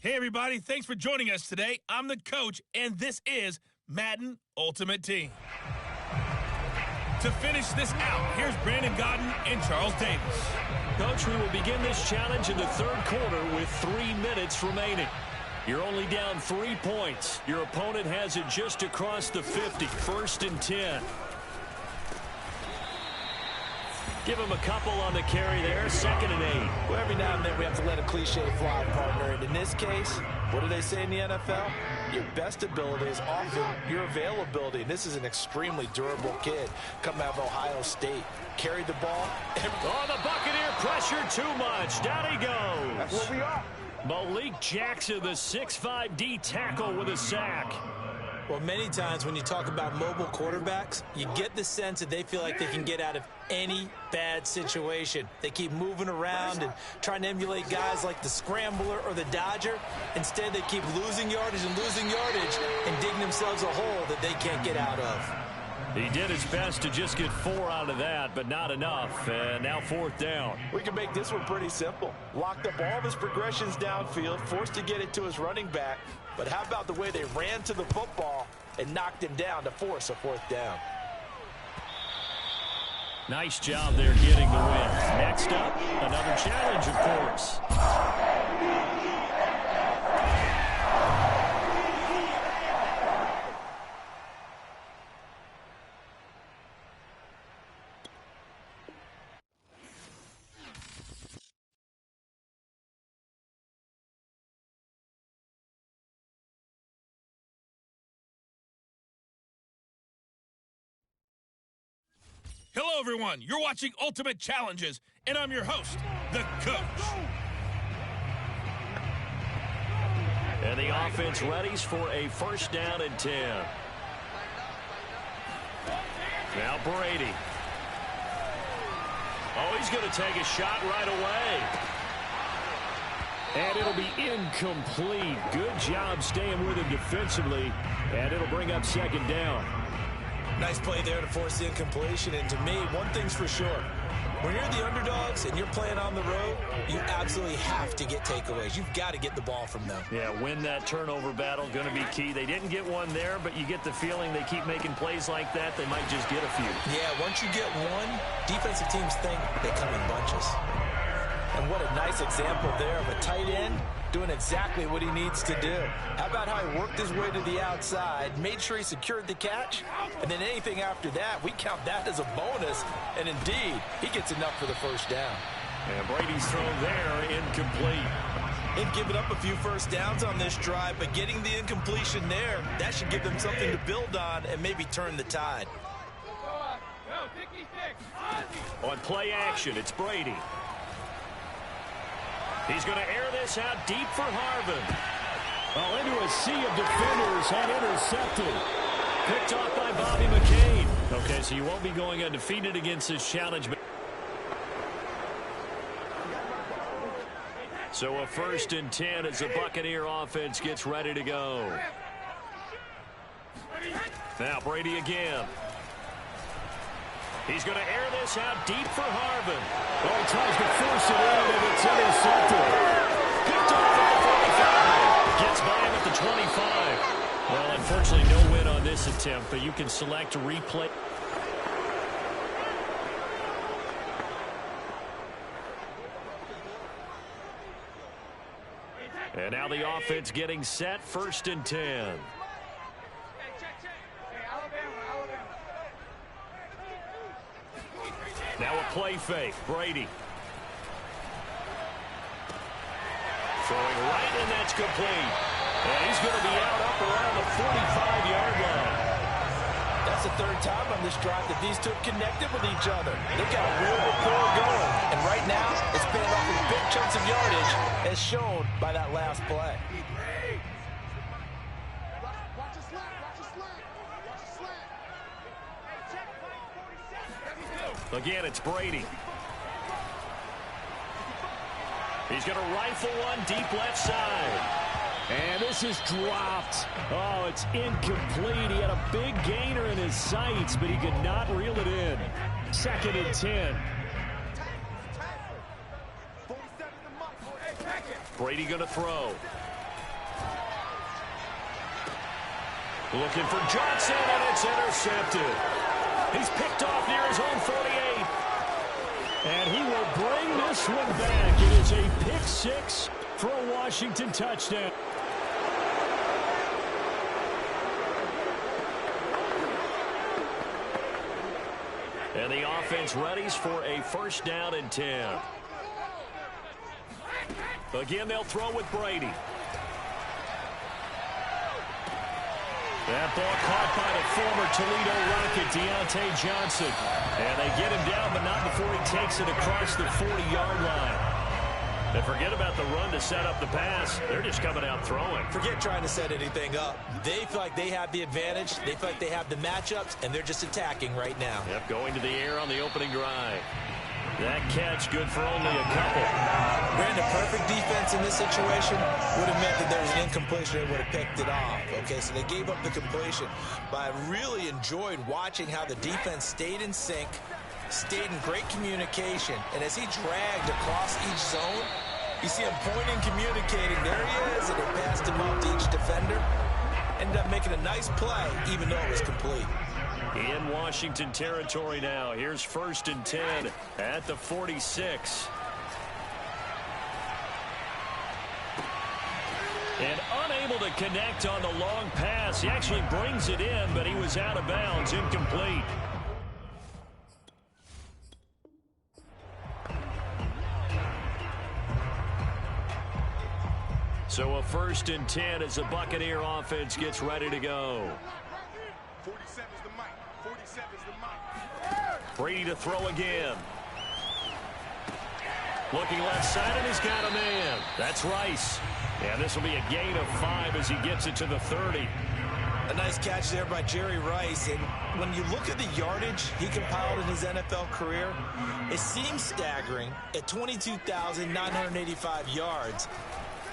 Hey, everybody. Thanks for joining us today. I'm the coach, and this is Madden Ultimate Team. To finish this out, here's Brandon Godden and Charles Davis. Coach, we will begin this challenge in the third quarter with 3 minutes remaining. You're only down 3 points. Your opponent has it just across the 50, 1st and 10. Give him a couple on the carry there, 2nd and 8. Well, every now and then we have to let a cliche fly, partner. And in this case, what do they say in the NFL? Your best ability is often your availability. And this is an extremely durable kid coming out of Ohio State. Carried the ball. Oh, the Buccaneer pressure too much. Down he goes. That's where we are. Malik Jackson, the 6'5" D tackle with a sack. Well, many times when you talk about mobile quarterbacks, you get the sense that they feel like they can get out of any bad situation. They keep moving around and trying to emulate guys like the Scrambler or the Dodger. Instead, they keep losing yardage and digging themselves a hole that they can't get out of. He did his best to just get 4 out of that, but not enough. And now 4th down. We can make this one pretty simple. Locked up all of his progressions downfield, forced to get it to his running back. But how about the way they ran to the football and knocked him down to force a 4th down? Nice job there getting the win. Next up, another challenge, of course. Hello, everyone. You're watching Ultimate Challenges, and I'm your host, the coach. And the offense readies for a 1st down and 10. Now Brady. Oh, he's going to take a shot right away. And it'll be incomplete. Good job staying with him defensively. And it'll bring up 2nd down. Nice play there to force the incompletion. And to me, one thing's for sure. When you're the underdogs and you're playing on the road, you absolutely have to get takeaways. You've got to get the ball from them. Yeah, win that turnover battle, going to be key. They didn't get one there, but you get the feeling they keep making plays like that, they might just get a few. Yeah, once you get one, defensive teams think they come in bunches. And what a nice example there of a tight end doing exactly what he needs to do. How about how he worked his way to the outside, made sure he secured the catch, and then anything after that, we count that as a bonus. And indeed, he gets enough for the 1st down. And Brady's thrown there, incomplete. They've given up a few 1st downs on this drive, but getting the incompletion there, that should give them something to build on and maybe turn the tide. On play action, it's Brady. He's going to air this out deep for Harvin. Oh, into a sea of defenders and intercepted. Picked off by Bobby McCain. Okay, so you won't be going undefeated against this challenge. So a 1st and 10 as the Buccaneer offense gets ready to go. Now Brady again. He's going to air this out deep for Harvin. Oh, he tries to force it in, and it's intercepted. Picked off at the 45. Gets by him at the 25. Well, unfortunately, no win on this attempt, but you can select a replay. And now the offense getting set, 1st and 10. Now a play fake. Brady. Throwing right, and that's complete. And he's going to be out up around the 45-yard line. That's the 3rd time on this drive that these two have connected with each other. They've got a real rapport going. And right now, it's paying off with big chunks of yardage, as shown by that last play. Again, it's Brady. He's going to rifle one deep left side. And this is dropped. Oh, it's incomplete. He had a big gainer in his sights, but he could not reel it in. 2nd and 10. Brady going to throw. Looking for Johnson, and it's intercepted. He's picked off near his own 48. And he will bring this one back. It is a pick six for a Washington touchdown. And the offense readies for a first down and 10. Again, they'll throw with Brady. That ball caught by the former Toledo Rocket, Deontay Johnson. And they get him down, but not before he takes it across the 40-yard line. And forget about the run to set up the pass. They're just coming out throwing. Forget trying to set anything up. They feel like they have the advantage. They feel like they have the matchups, and they're just attacking right now. Yep, going to the air on the opening drive. That catch good for only a couple. Brandon, perfect defense in this situation would have meant that there was an incompletion. They would have picked it off. Okay, so they gave up the completion. But I really enjoyed watching how the defense stayed in sync, stayed in great communication. And as he dragged across each zone, you see him pointing, communicating. There he is, and they passed him up to each defender. Ended up making a nice play, even though it was complete. In Washington territory now. Here's 1st and 10 at the 46. And unable to connect on the long pass. He actually brings it in, but he was out of bounds, incomplete. So a 1st and 10 as the Buccaneer offense gets ready to go. 47's the mic. 47's the mic. Brady to throw again. Looking left side, and he's got a man. That's Rice. And this will be a gain of 5 as he gets it to the 30. A nice catch there by Jerry Rice. And when you look at the yardage he compiled in his NFL career, it seems staggering at 22,985 yards.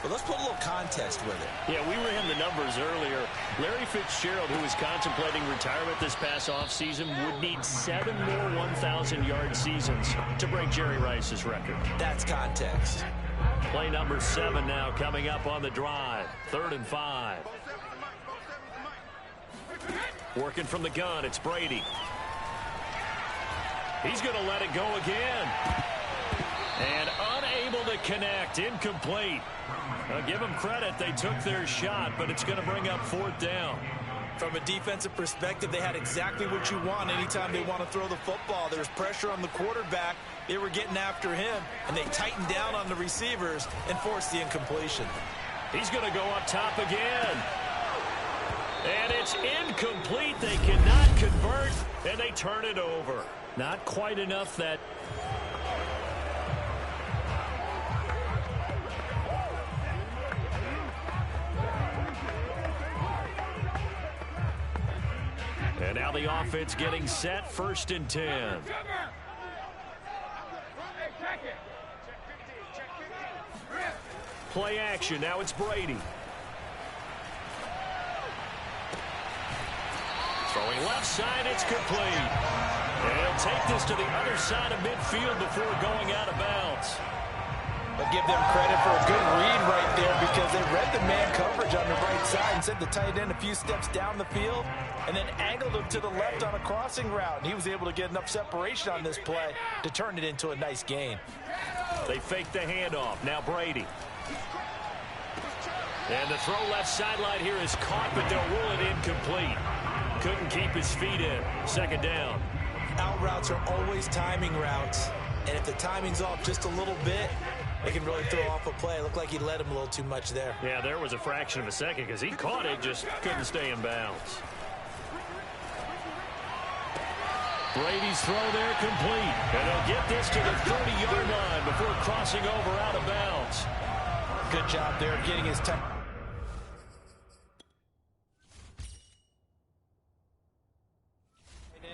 But let's put a little context with it. Yeah, we ran the numbers earlier. Larry Fitzgerald, who was contemplating retirement this past offseason, would need 7 more 1,000-yard seasons to break Jerry Rice's record. That's context. Play number 7 now coming up on the drive. 3rd and 5. Working from the gun, it's Brady. He's going to let it go again. And unable to connect, incomplete. Give them credit, they took their shot, but it's going to bring up 4th down. From a defensive perspective, they had exactly what you want anytime they want to throw the football. There's pressure on the quarterback. They were getting after him, and they tightened down on the receivers and forced the incompletion. He's going to go up top again. And it's incomplete. They cannot convert, and they turn it over. Not quite enough that... And now the offense getting set, 1st and 10. Play action, now it's Brady. Throwing left side, it's complete. And he'll take this to the other side of midfield before going out of bounds. I'll give them credit for a good read right there because they read the man coverage on the right side and sent the tight end a few steps down the field and then angled him to the left on a crossing route. He was able to get enough separation on this play to turn it into a nice gain. They fake the handoff. Now Brady. And the throw left sideline here is caught, but they'll rule it incomplete. Couldn't keep his feet in. 2nd down. Out routes are always timing routes, and if the timing's off just a little bit, they can really throw off a play. It looked like he led him a little too much there. Yeah, there was a fraction of a second because he caught it, just couldn't stay in bounds. Brady's throw there complete. And they'll get this to the 30-yard line before crossing over out of bounds. Good job there getting his time.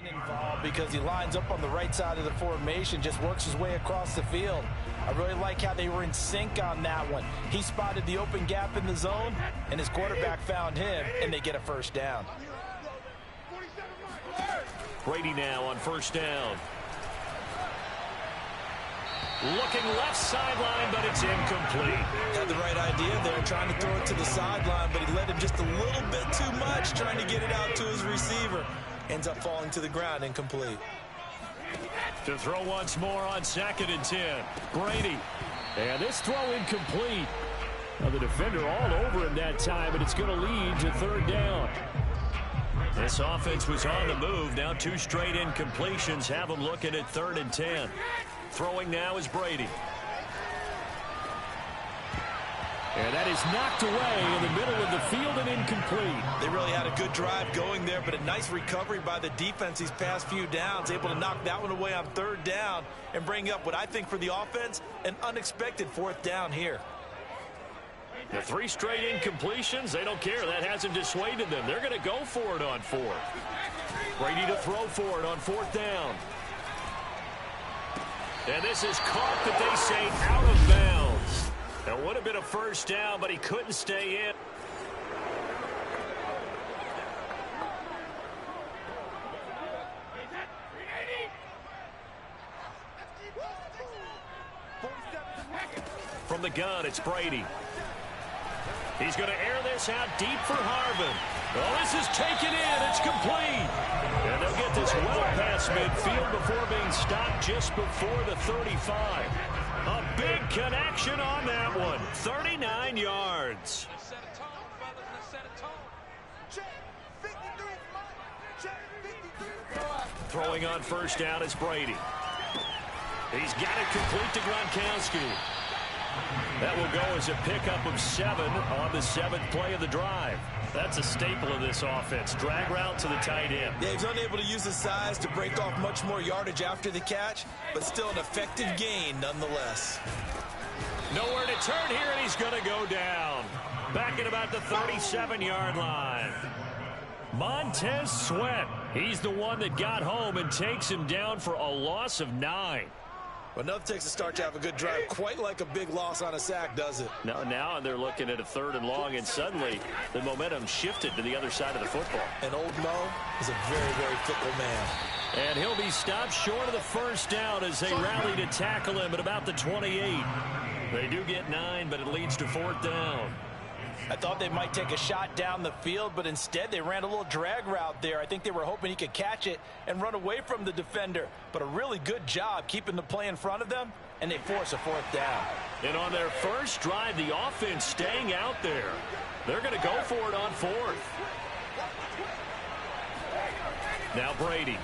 Involved because he lines up on the right side of the formation, just works his way across the field. I really like how they were in sync on that one. He spotted the open gap in the zone, and his quarterback found him, and they get a 1st down. Brady now on 1st down. Looking left sideline, but it's incomplete. Had the right idea there, trying to throw it to the sideline, but he led him just a little bit too much, trying to get it out to his receiver. Ends up falling to the ground, incomplete. To throw once more on 2nd and 10. Brady. And this throw incomplete. Now the defender all over him that time, and it's going to lead to 3rd down. This offense was on the move. Now 2 straight incompletions have them looking at 3rd and 10. Throwing now is Brady. And that is knocked away in the middle of the field and incomplete. They really had a good drive going there, but a nice recovery by the defense these past few downs, able to knock that one away on 3rd down and bring up what I think for the offense, an unexpected 4th down here. The 3 straight incompletions, they don't care. That hasn't dissuaded them. They're going to go for it on 4th. Brady to throw for it on 4th down. And this is caught, but they say out of bounds. That would have been a 1st down, but he couldn't stay in. From the gun, it's Brady. He's going to air this out deep for Harvin. Oh, this is taken in. It's complete. And they'll get this well past midfield before being stopped just before the 35. A big connection on that one. 39 yards. Throwing on 1st down is Brady. He's got it complete to Gronkowski. That will go as a pickup of 7 on the 7th play of the drive. That's a staple of this offense. Drag route to the tight end. Yeah, he's unable to use his size to break off much more yardage after the catch, but still an effective gain nonetheless. Nowhere to turn here, and he's going to go down. Back at about the 37-yard line. Montez Sweat. He's the one that got home and takes him down for a loss of 9. Well, nothing takes a start to have a good drive quite like a big loss on a sack, does it? No, now they're looking at a 3rd and long, and suddenly the momentum shifted to the other side of the football. And old Mo is a very, very fickle man. And he'll be stopped short of the 1st down as they rally to tackle him at about the 28. They do get 9, but it leads to 4th down. I thought they might take a shot down the field, but instead they ran a little drag route there. I think they were hoping he could catch it and run away from the defender. But a really good job keeping the play in front of them, and they force a 4th down. And on their first drive, the offense staying out there. They're going to go for it on 4th. Now Brady.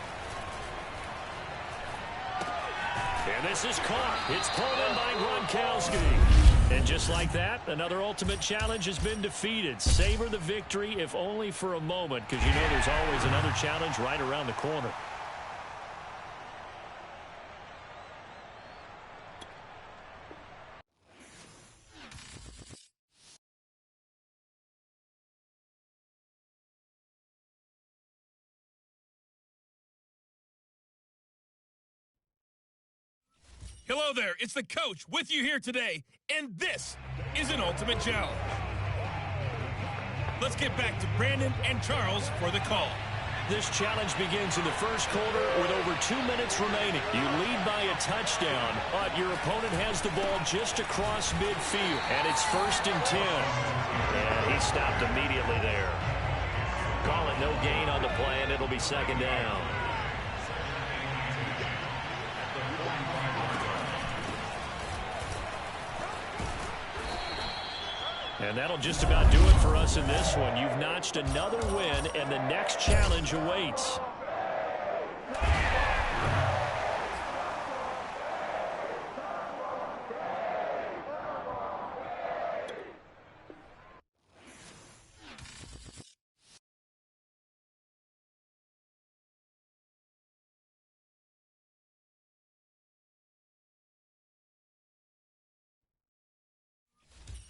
And this is caught. It's pulled in by Gronkowski. And just like that, another ultimate challenge has been defeated. Savor the victory, if only for a moment, because you know there's always another challenge right around the corner. Hello there, it's the coach with you here today, and this is an Ultimate Challenge. Let's get back to Brandon and Charles for the call. This challenge begins in the 1st quarter with over 2 minutes remaining. You lead by a touchdown, but your opponent has the ball just across midfield, and it's 1st and 10. And he stopped immediately there. Call it no gain on the play, and it'll be 2nd down. And that'll just about do it for us in this one. You've notched another win, and the next challenge awaits.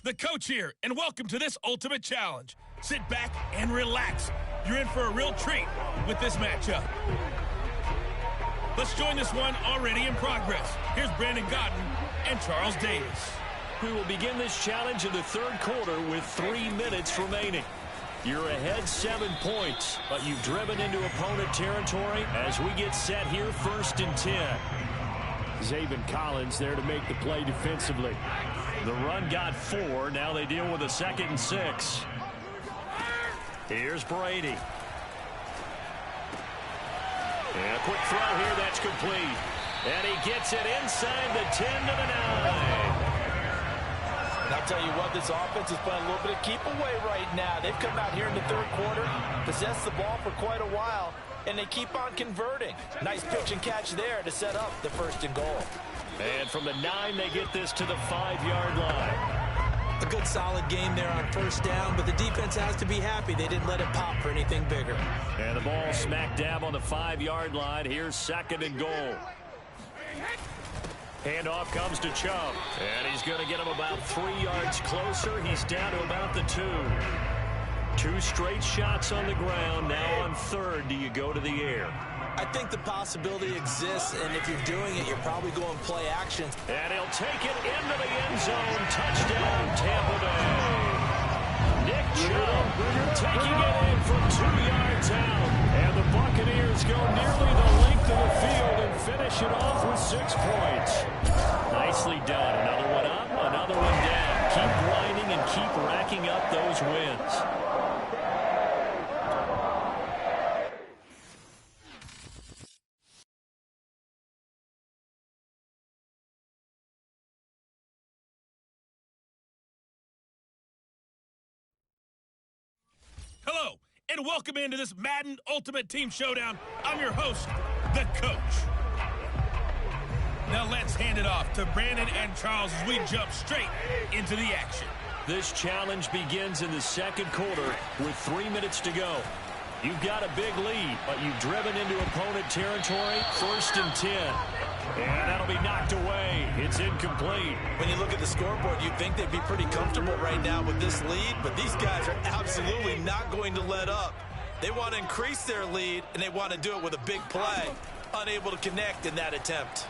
The coach here, and welcome to this Ultimate Challenge. Sit back and relax. You're in for a real treat with this matchup. Let's join this one already in progress. Here's Brandon Godden and Charles Davis. We will begin this challenge in the 3rd quarter with 3 minutes remaining. You're ahead 7 points, but you've driven into opponent territory as we get set here 1st and 10. Zaven Collins there to make the play defensively. The run got 4. Now they deal with a 2nd and 6. Here's Brady. And a quick throw here, that's complete. And he gets it inside the 10 to the 9. And I'll tell you what, this offense is playing a little bit of keep away right now. They've come out here in the 3rd quarter, possessed the ball for quite a while, and they keep on converting. Nice pitch and catch there to set up the 1st and goal. And from the 9, they get this to the 5-yard line. A good solid game there on 1st down, but the defense has to be happy they didn't let it pop for anything bigger. And the ball smack dab on the 5-yard line. Here's 2nd and goal. Handoff comes to Chubb, and he's going to get him about 3 yards closer. He's down to about the 2. 2 straight shots on the ground. Now on 3rd, do you go to the air? I think the possibility exists, and if you're doing it, you're probably going play action. And he'll take it into the end zone. Touchdown, Tampa Bay. Nick Chubb taking it in from 2 yards out. And the Buccaneers go nearly the length of the field and finish it off with 6 points. Nicely done. Another one up, another one down. Keep grinding and keep racking up those wins. Hello, and welcome into this Madden Ultimate Team Showdown. I'm your host, the Coach. Now let's hand it off to Brandon and Charles as we jump straight into the action. This challenge begins in the 2nd quarter with 3 minutes to go. You've got a big lead, but you've driven into opponent territory. 1st and 10. And that'll be knocked away. It's incomplete. When you look at the scoreboard, you'd think they'd be pretty comfortable right now with this lead, but these guys are absolutely not going to let up. They want to increase their lead, and they want to do it with a big play. Unable to connect in that attempt.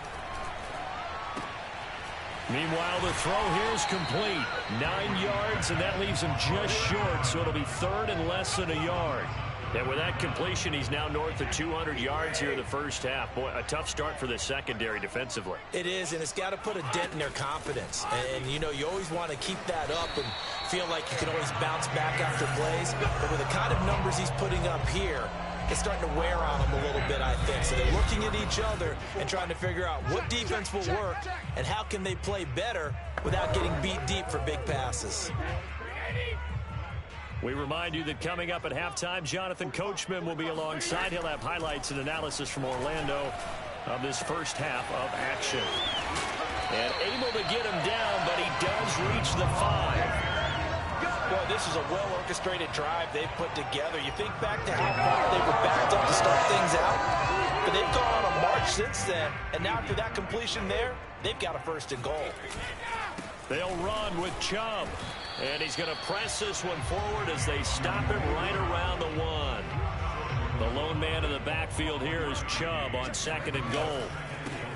Meanwhile, the throw here is complete. 9 yards, and that leaves him just short, so it'll be 3rd and less than a yard. And with that completion, he's now north of 200 yards here in the 1st half. Boy, a tough start for the secondary defensively. It is, and it's got to put a dent in their confidence. And, you know, you always want to keep that up and feel like you can always bounce back after plays. But with the kind of numbers he's putting up here, it's starting to wear on them a little bit, I think. So they're looking at each other and trying to figure out what defense will work and how can they play better without getting beat deep for big passes. We remind you that coming up at halftime, Jonathan Coachman will be alongside. He'll have highlights and analysis from Orlando of this 1st half of action. And able to get him down, but he does reach the 5. Boy, this is a well-orchestrated drive they've put together. You think back to how far they were backed up to start things out, but they've gone on a march since then, and now after that completion there, they've got a 1st and goal. They'll run with Chubb. And he's going to press this one forward as they stop him right around the 1. The lone man in the backfield here is Chubb on 2nd and goal.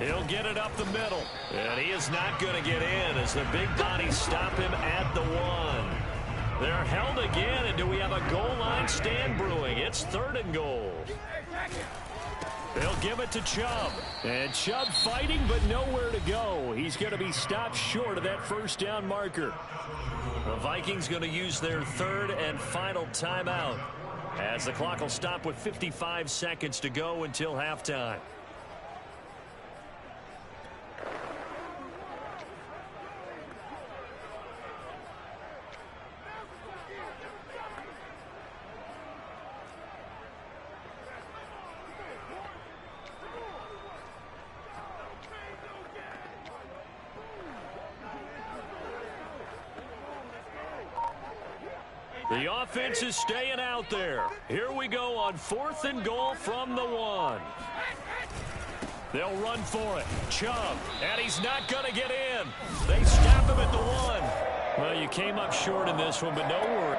He'll get it up the middle. And he is not going to get in as the big bodies stop him at the 1. They're held again, and do we have a goal line stand brewing? It's 3rd and goal. They'll give it to Chubb. And Chubb fighting, but nowhere to go. He's going to be stopped short of that 1st down marker. The Vikings going to use their 3rd and final timeout as the clock will stop with 55 seconds to go until halftime. The offense is staying out there. Here we go on 4th and goal from the 1. They'll run for it. Chubb, and he's not going to get in. They stop him at the 1. Well, you came up short in this one, but no worry.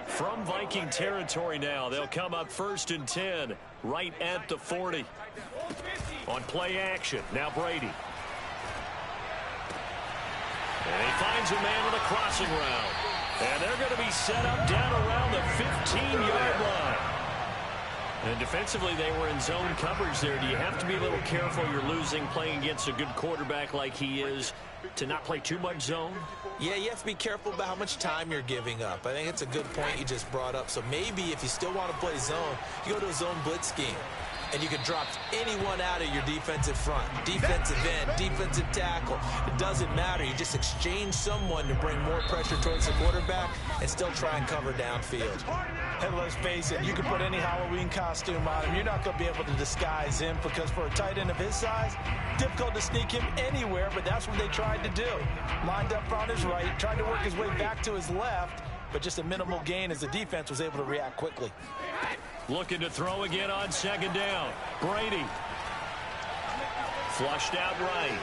From Viking territory now, they'll come up 1st and 10, right at the 40. On play action, now Brady. And he finds a man on the crossing route. And they're going to be set up down around the 15-yard line. And defensively, they were in zone coverage there. Do you have to be a little careful? You're losing playing against a good quarterback like he is to not play too much zone? Yeah, you have to be careful about how much time you're giving up. I think it's a good point you just brought up. So maybe if you still want to play zone, you go to a zone blitz scheme. And you can drop anyone out of your defensive front, defensive end, defensive tackle. It doesn't matter. You just exchange someone to bring more pressure towards the quarterback and still try and cover downfield. And let's face it, you can put any Halloween costume on him. You're not going to be able to disguise him because for a tight end of his size, difficult to sneak him anywhere, but that's what they tried to do. Lined up on his right, tried to work his way back to his left, but just a minimal gain as the defense was able to react quickly. Looking to throw again on second down. Brady. Flushed out right.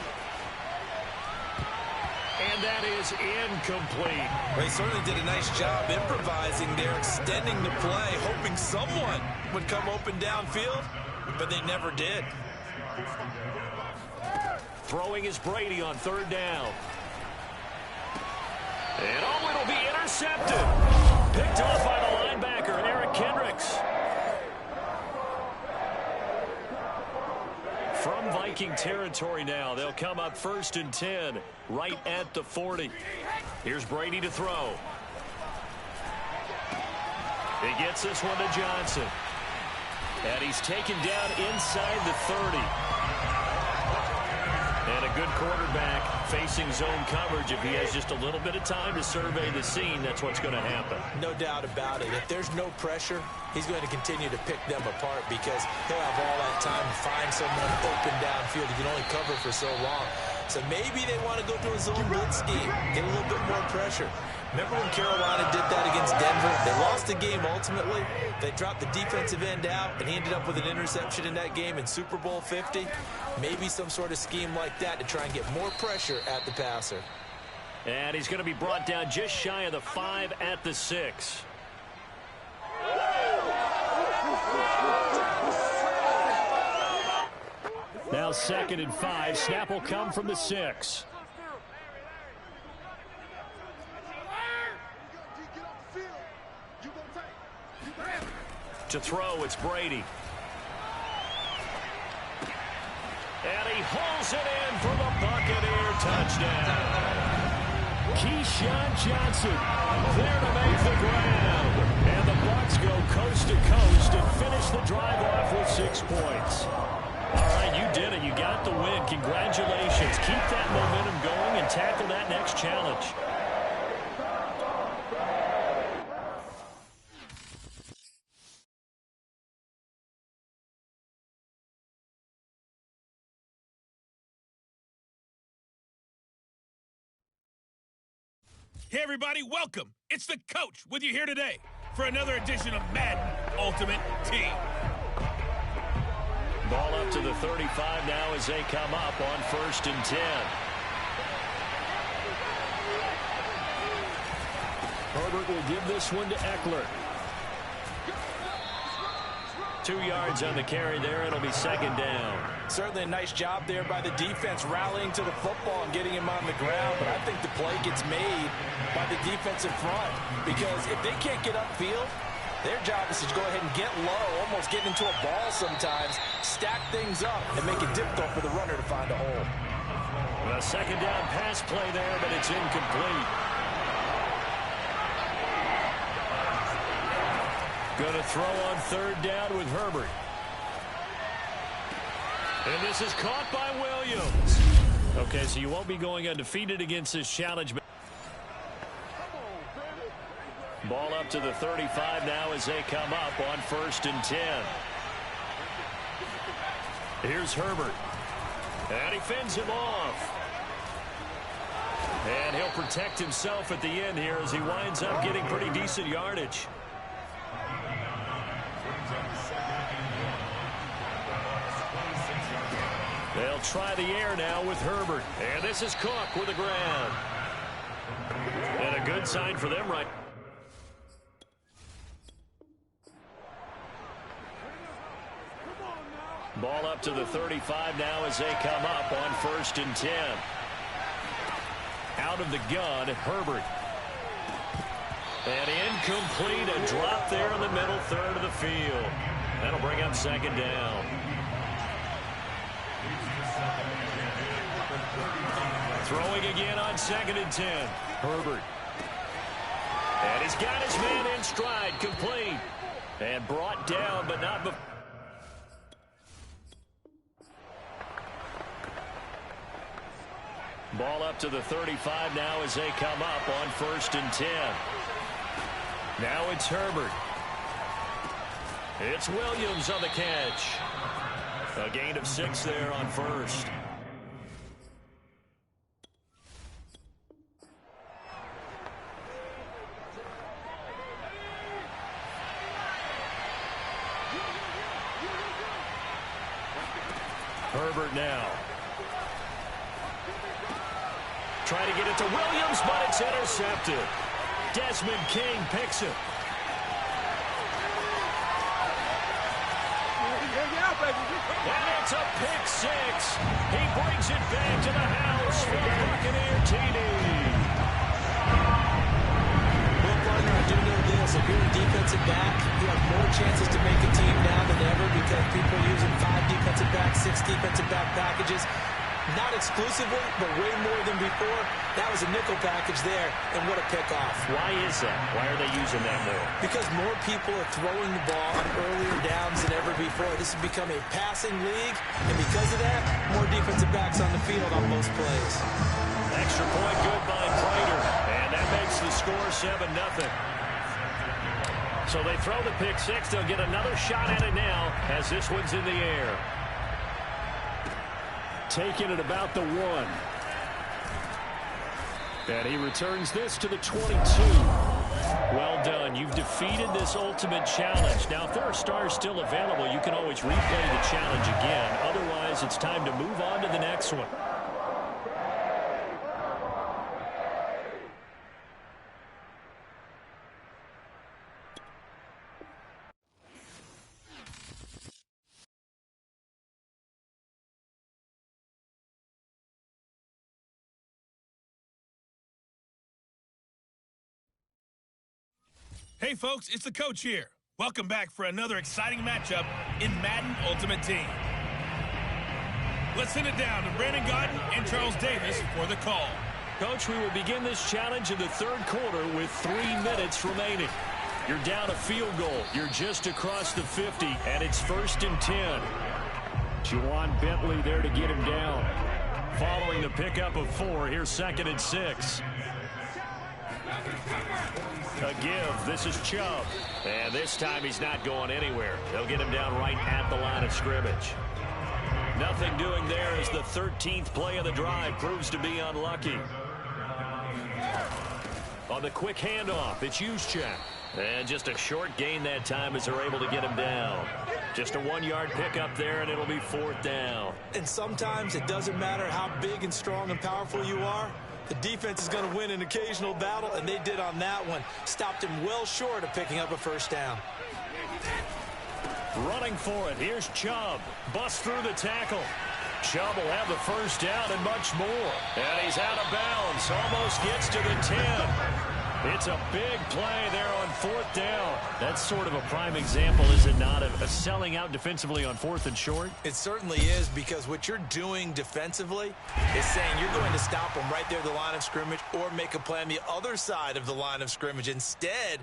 And that is incomplete. They certainly did a nice job improvising there, extending the play, hoping someone would come open downfield, but they never did. Throwing is Brady on third down. And oh, it'll be intercepted. Picked off by the linebacker, Eric Kendricks. From Viking territory now, they'll come up 1st and 10, right at the 40. Here's Brady to throw. He gets this one to Johnson. And he's taken down inside the 30. And a good quarterback facing zone coverage. If he has just a little bit of time to survey the scene, that's what's going to happen. No doubt about it. If there's no pressure, he's going to continue to pick them apart because he'll have all that time to find someone open downfield. He can only cover for so long. So maybe they want to go to a zone blitz scheme, get a little bit more pressure. Remember when Carolina did that against Denver? They lost the game ultimately. They dropped the defensive end out, and he ended up with an interception in that game in Super Bowl 50. Maybe some sort of scheme like that to try and get more pressure at the passer. And he's going to be brought down just shy of the 5 at the 6. Now 2nd and 5. Snap will come from the 6. To throw, it's Brady. And he hauls it in for the Buccaneer touchdown. Keyshawn Johnson there to make the ground. And the Bucs go coast to coast and finish the drive off with 6 points. All right, you did it. You got the win. Congratulations. Keep that momentum going and tackle that next challenge. Hey, everybody, welcome. It's the coach with you here today for another edition of Madden Ultimate Team. Ball up to the 35 now as they come up on 1st and 10. Herbert will give this one to Eckler. 2 yards on the carry there. It'll be 2nd down. Certainly a nice job there by the defense rallying to the football and getting him on the ground. But I think the play gets made by the defensive front because if they can't get upfield, their job is to go ahead and get low, almost get into a ball sometimes, stack things up, and make it difficult for the runner to find a hole. A 2nd down pass play there, but it's incomplete. Going to throw on 3rd down with Herbert. And this is caught by Williams. Okay, so you won't be going undefeated against this challenge. Ball up to the 35 now as they come up on 1st and 10. Here's Herbert. And he fends him off. And he'll protect himself at the end here as he winds up getting pretty decent yardage. They'll try the air now with Herbert. And this is Cook with the ground. And a good sign for them right. Ball up to the 35 now as they come up on 1st and 10. Out of the gun, Herbert. And incomplete, a drop there in the middle third of the field. That'll bring up second down. Throwing again on 2nd and 10. Herbert. And he's got his man in stride, complete. And brought down, but not before. Ball up to the 35 now as they come up on 1st and 10. Now it's Herbert. It's Williams on the catch. A gain of 6 there on 1st. Herbert now. Trying to get it to Williams, but it's intercepted. Desmond King picks it. And it's a pick 6. He brings it back to the house for the Buccaneer TD. Well, partner, I do know this. If you're a defensive back, you have more chances to make a team now than ever because people are using 5 defensive backs, 6 defensive back packages. Not exclusively, but way more than before. That was a nickel package there, and what a pickoff. Why is that? Why are they using that more? Because more people are throwing the ball on earlier downs than ever before. This has become a passing league, and because of that, more defensive backs on the field on most plays. Extra point good by Prater, and that makes the score 7-0. So they throw the pick 6. They'll get another shot at it now as this one's in the air. Taking it about the 1. And he returns this to the 22. Well done. You've defeated this ultimate challenge. Now, if there are stars still available, you can always replay the challenge again. Otherwise, it's time to move on to the next one. Hey folks, it's the coach here. Welcome back for another exciting matchup in Madden Ultimate Team. Let's send it down to Brandon Godden and Charles Davis for the call. Coach, we will begin this challenge in the 3rd quarter with 3 minutes remaining. You're down a field goal. You're just across the 50, and it's 1st and 10. Juwan Bentley there to get him down. Following the pickup of 4, here's 2nd and 6. A give. This is Chubb. And this time he's not going anywhere. They'll get him down right at the line of scrimmage. Nothing doing there as the 13th play of the drive proves to be unlucky. On the quick handoff, it's Juszczyk. And just a short gain that time as they're able to get him down. Just a 1-yard pickup there, and it'll be 4th down. And sometimes it doesn't matter how big and strong and powerful you are. The defense is going to win an occasional battle, and they did on that one. Stopped him well short of picking up a 1st down. Running for it. Here's Chubb. Busts through the tackle. Chubb will have the 1st down and much more. And he's out of bounds. Almost gets to the 10. It's a big play there on 4th down. That's sort of a prime example, is it not, of selling out defensively on 4th and short? It certainly is, because what you're doing defensively is saying you're going to stop them right there at the line of scrimmage or make a play on the other side of the line of scrimmage. Instead,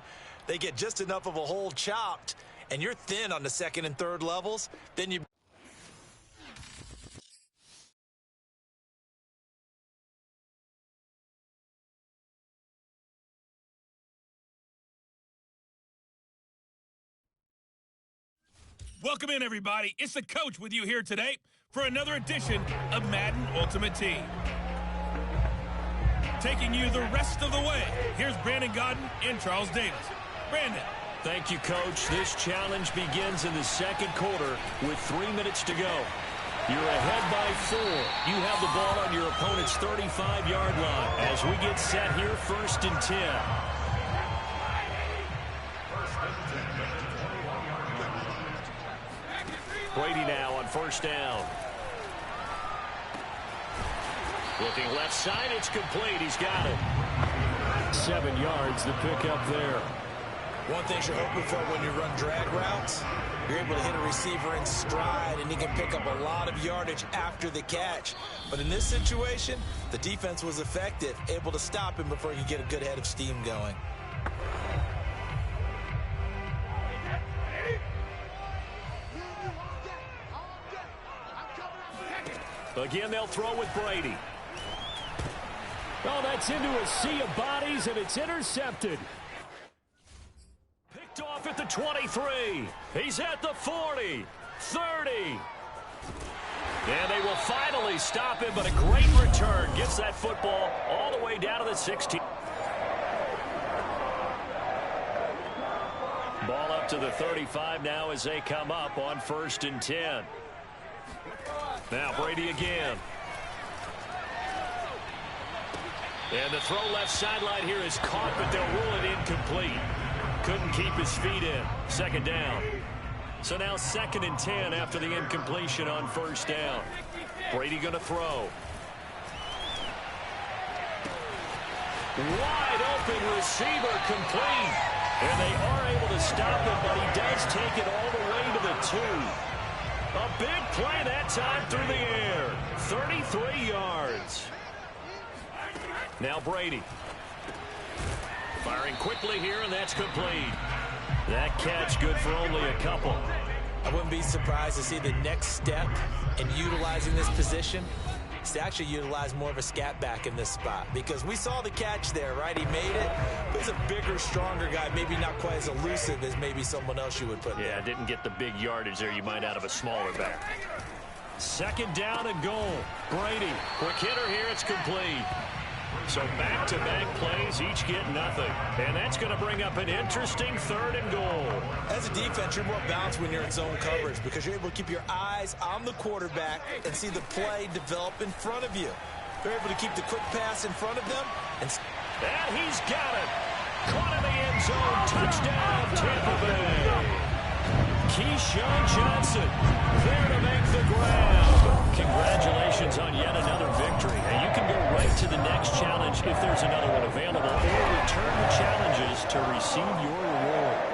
they get just enough of a hole chopped, and you're thin on the 2nd and 3rd levels, then you... Welcome in, everybody. It's the coach with you here today for another edition of Madden Ultimate Team. Taking you the rest of the way, here's Brandon Godden and Charles Davis. Brandon. Thank you, Coach. This challenge begins in the 2nd quarter with 3 minutes to go. You're ahead by 4. You have the ball on your opponent's 35-yard line as we get set here, 1st and 10. Brady now on 1st down. Looking left side, it's complete. He's got it. 7 yards to pick up there. One thing you're hoping for when you run drag routes, you're able to hit a receiver in stride, and he can pick up a lot of yardage after the catch. But in this situation, the defense was effective, able to stop him before he could get a good head of steam going. Again, they'll throw with Brady. Oh, that's into a sea of bodies, and it's intercepted. Picked off at the 23. He's at the 40, 30. And they will finally stop him, but a great return. Gets that football all the way down to the 16. Ball up to the 35 now as they come up on 1st and 10. Now Brady again. And the throw left sideline here is caught, but they'll rule it incomplete. Couldn't keep his feet in. 2nd down. So now 2nd and 10 after the incompletion on 1st down. Brady going to throw. Wide open receiver complete. And they are able to stop him, but he does take it all the way to the 2. A big play that time through the air. 33 yards. Now Brady. Firing quickly here, and that's complete. That catch good for only a couple. I wouldn't be surprised to see the next step in utilizing this position is to actually utilize more of a scat back in this spot, because we saw the catch there, right? He made it. But he's a bigger, stronger guy, maybe not quite as elusive as maybe someone else you would put there. Yeah, didn't get the big yardage there you might out of a smaller back. 2nd down and goal. Brady, quick hitter here, it's complete. So back-to-back plays, each get nothing. And that's going to bring up an interesting 3rd and goal. As a defense, you're more balanced when you're in zone coverage because you're able to keep your eyes on the quarterback and see the play develop in front of you. They're able to keep the quick pass in front of them. And he's got it. Caught in the end zone. Touchdown, Tampa Bay. Keyshawn Johnson there to make the grab. Congratulations on yet another victory. And you can go right to the next challenge if there's another one available, or return the challenges to receive your reward.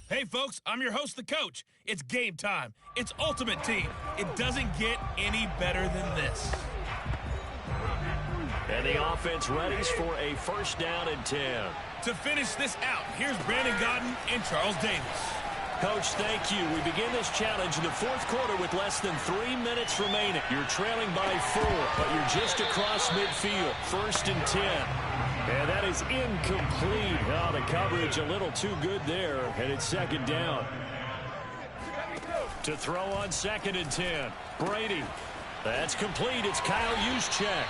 Hey, folks, I'm your host, the coach. It's game time. It's Ultimate Team. It doesn't get any better than this. And the offense readies for a 1st down and 10. To finish this out, here's Brandon Godden and Charles Davis. Coach, thank you. We begin this challenge in the 4th quarter with less than 3 minutes remaining. You're trailing by 4, but you're just across midfield. 1st and 10. And that is incomplete. Now the coverage a little too good there, and it's 2nd down. To throw on 2nd and 10. Brady. That's complete. It's Kyle Juszczyk.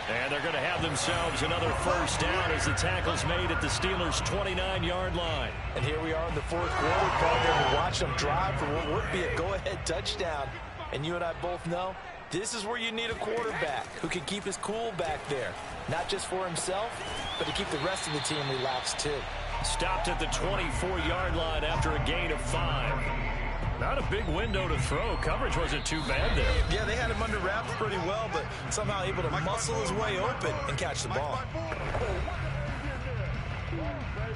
And they're going to have themselves another 1st down as the tackle's made at the Steelers' 29-yard line. And here we are in the 4th quarter, program. We watch them drive for what would be a go-ahead touchdown. And you and I both know this is where you need a quarterback who can keep his cool back there. Not just for himself, but to keep the rest of the team relaxed too. Stopped at the 24-yard line after a gain of 5. Not a big window to throw. Coverage wasn't too bad there. Yeah, they had him under wraps pretty well, but somehow able to muscle his way open and catch the ball.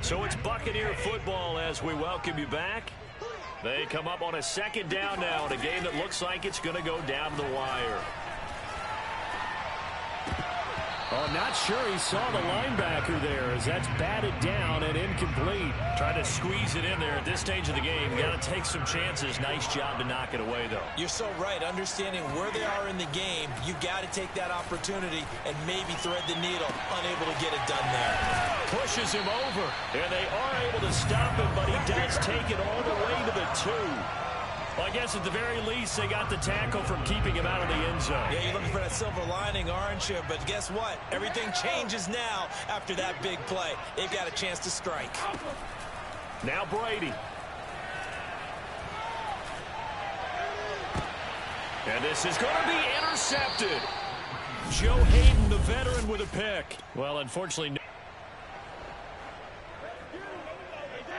So it's Buccaneer football as we welcome you back. They come up on a 2nd down now in a game that looks like it's going to go down the wire. Oh, not sure he saw the linebacker there as that's batted down and incomplete. Trying to squeeze it in there at this stage of the game. Got to take some chances. Nice job to knock it away, though. You're so right. Understanding where they are in the game, you got to take that opportunity and maybe thread the needle. Unable to get it done there. Pushes him over, and they are able to stop him, but he does take it all the way to the 2. Well, I guess at the very least, they got the tackle from keeping him out of the end zone. Yeah, you're looking for that silver lining, aren't you? But guess what? Everything changes now after that big play. They've got a chance to strike. Now Brady. And this is going to be intercepted. Joe Hayden, the veteran, with a pick. Well, unfortunately,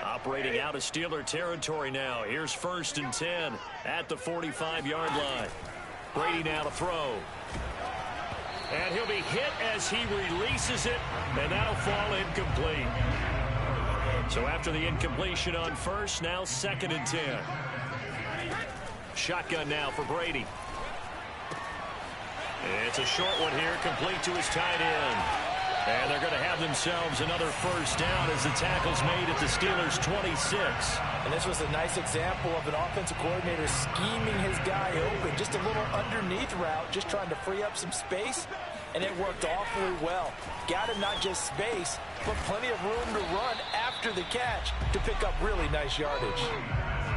operating out of Steeler territory now. Here's 1st and 10 at the 45-yard line. Brady now to throw. And he'll be hit as he releases it, and that'll fall incomplete. So after the incompletion on first, now 2nd and 10. Shotgun now for Brady. It's a short one here, complete to his tight end. And they're going to have themselves another 1st down as the tackle's made at the Steelers' 26. And this was a nice example of an offensive coordinator scheming his guy open. Just a little underneath route, just trying to free up some space. And it worked awfully well. Got him not just space, but plenty of room to run after the catch to pick up really nice yardage.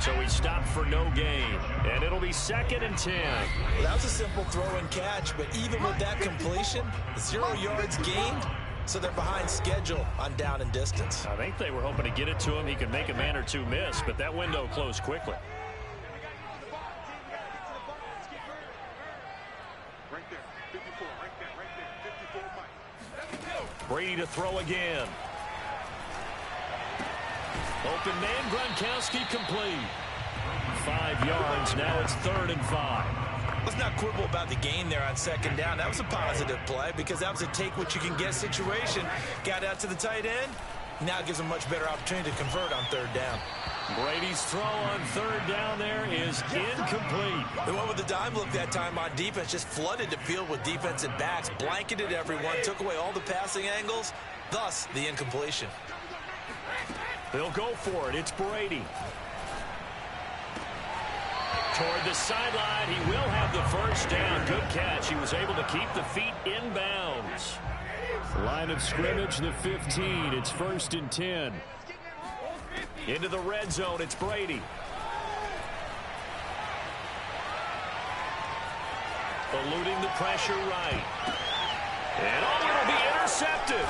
So he stopped for no gain, and it'll be 2nd and 10. Well, that was a simple throw and catch, but even with that completion, 0 yards gained, so they're behind schedule on down and distance. I think they were hoping to get it to him. He could make a man or two miss, but that window closed quickly. Right there, 54, right there, 54, Mike. Brady to throw again. Open man, Gronkowski complete. 5 yards, now it's 3rd and 5. Let's not quibble about the gain there on 2nd down. That was a positive play because that was a take-what-you-can-get situation. Got out to the tight end. Now it gives him a much better opportunity to convert on 3rd down. Brady's throw on 3rd down there is incomplete. The one with the dime look that time on defense just flooded the field with defensive backs, blanketed everyone, took away all the passing angles, thus the incompletion. They'll go for it. It's Brady. Toward the sideline, he will have the 1st down. Good catch. He was able to keep the feet in bounds. Line of scrimmage, the 15. It's 1st and 10. Into the red zone, it's Brady. Eluding the pressure right. And it'll be intercepted.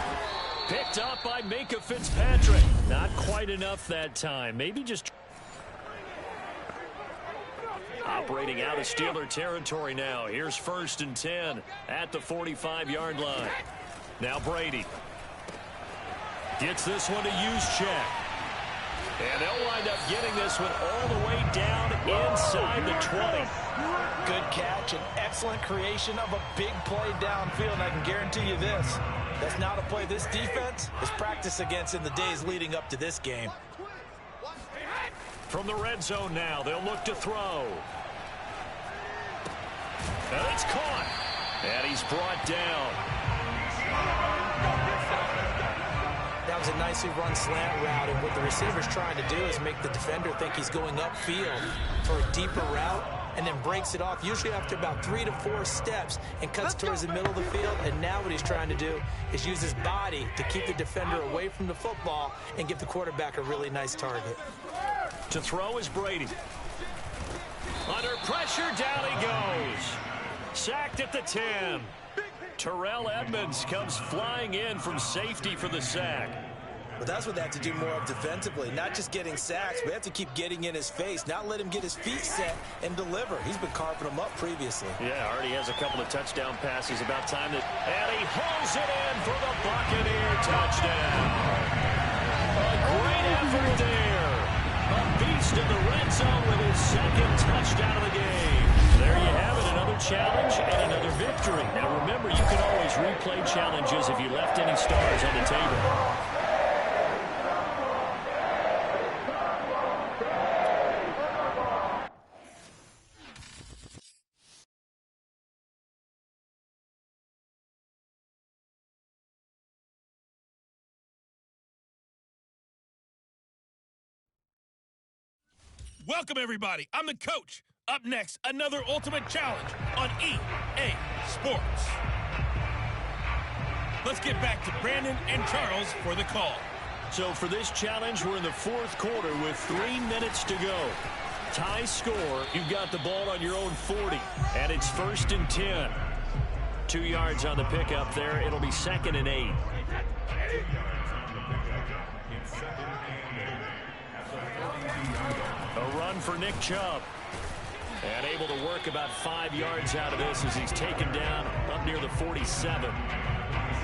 Picked up by Minka Fitzpatrick. Not quite enough that time. Maybe just operating out of Steeler territory now. Here's 1st and 10 at the 45-yard line. Now Brady gets this one to Juszczyk. And they'll wind up getting this one all the way down inside the 20. Good catch and excellent creation of a big play downfield. And I can guarantee you this. That's not a play this defense is practiced against in the days leading up to this game. From the red zone now, they'll look to throw. And it's caught. And he's brought down. That was a nicely run slant route, and what the receiver's trying to do is make the defender think he's going upfield for a deeper route, and then breaks it off, usually after about 3 to 4 steps, and cuts towards the middle of the field. And now what he's trying to do is use his body to keep the defender away from the football and give the quarterback a really nice target. To throw is Brady. Under pressure, down he goes. Sacked at the 10. Terrell Edmonds comes flying in from safety for the sack. But that's what they have to do more of defensively. Not just getting sacks, but they have to keep getting in his face. Not let him get his feet set and deliver. He's been carving them up previously. Yeah, already has a couple of touchdown passes. About time that... And he hauls it in for the Buccaneer touchdown. A great effort there. A beast in the red zone with his 2nd touchdown of the game. There you have it, another challenge and another victory. Now remember, you can always replay challenges if you left any stars on the table. Welcome, everybody. I'm the coach. Up next, another ultimate challenge on EA Sports. Let's get back to Brandon and Charles for the call. So for this challenge, we're in the 4th quarter with 3 minutes to go. Tie score, you've got the ball on your own 40, and it's 1st and 10. 2 yards on the pickup there. It'll be 2nd and 8. A run for Nick Chubb. And able to work about 5 yards out of this as he's taken down up near the 47.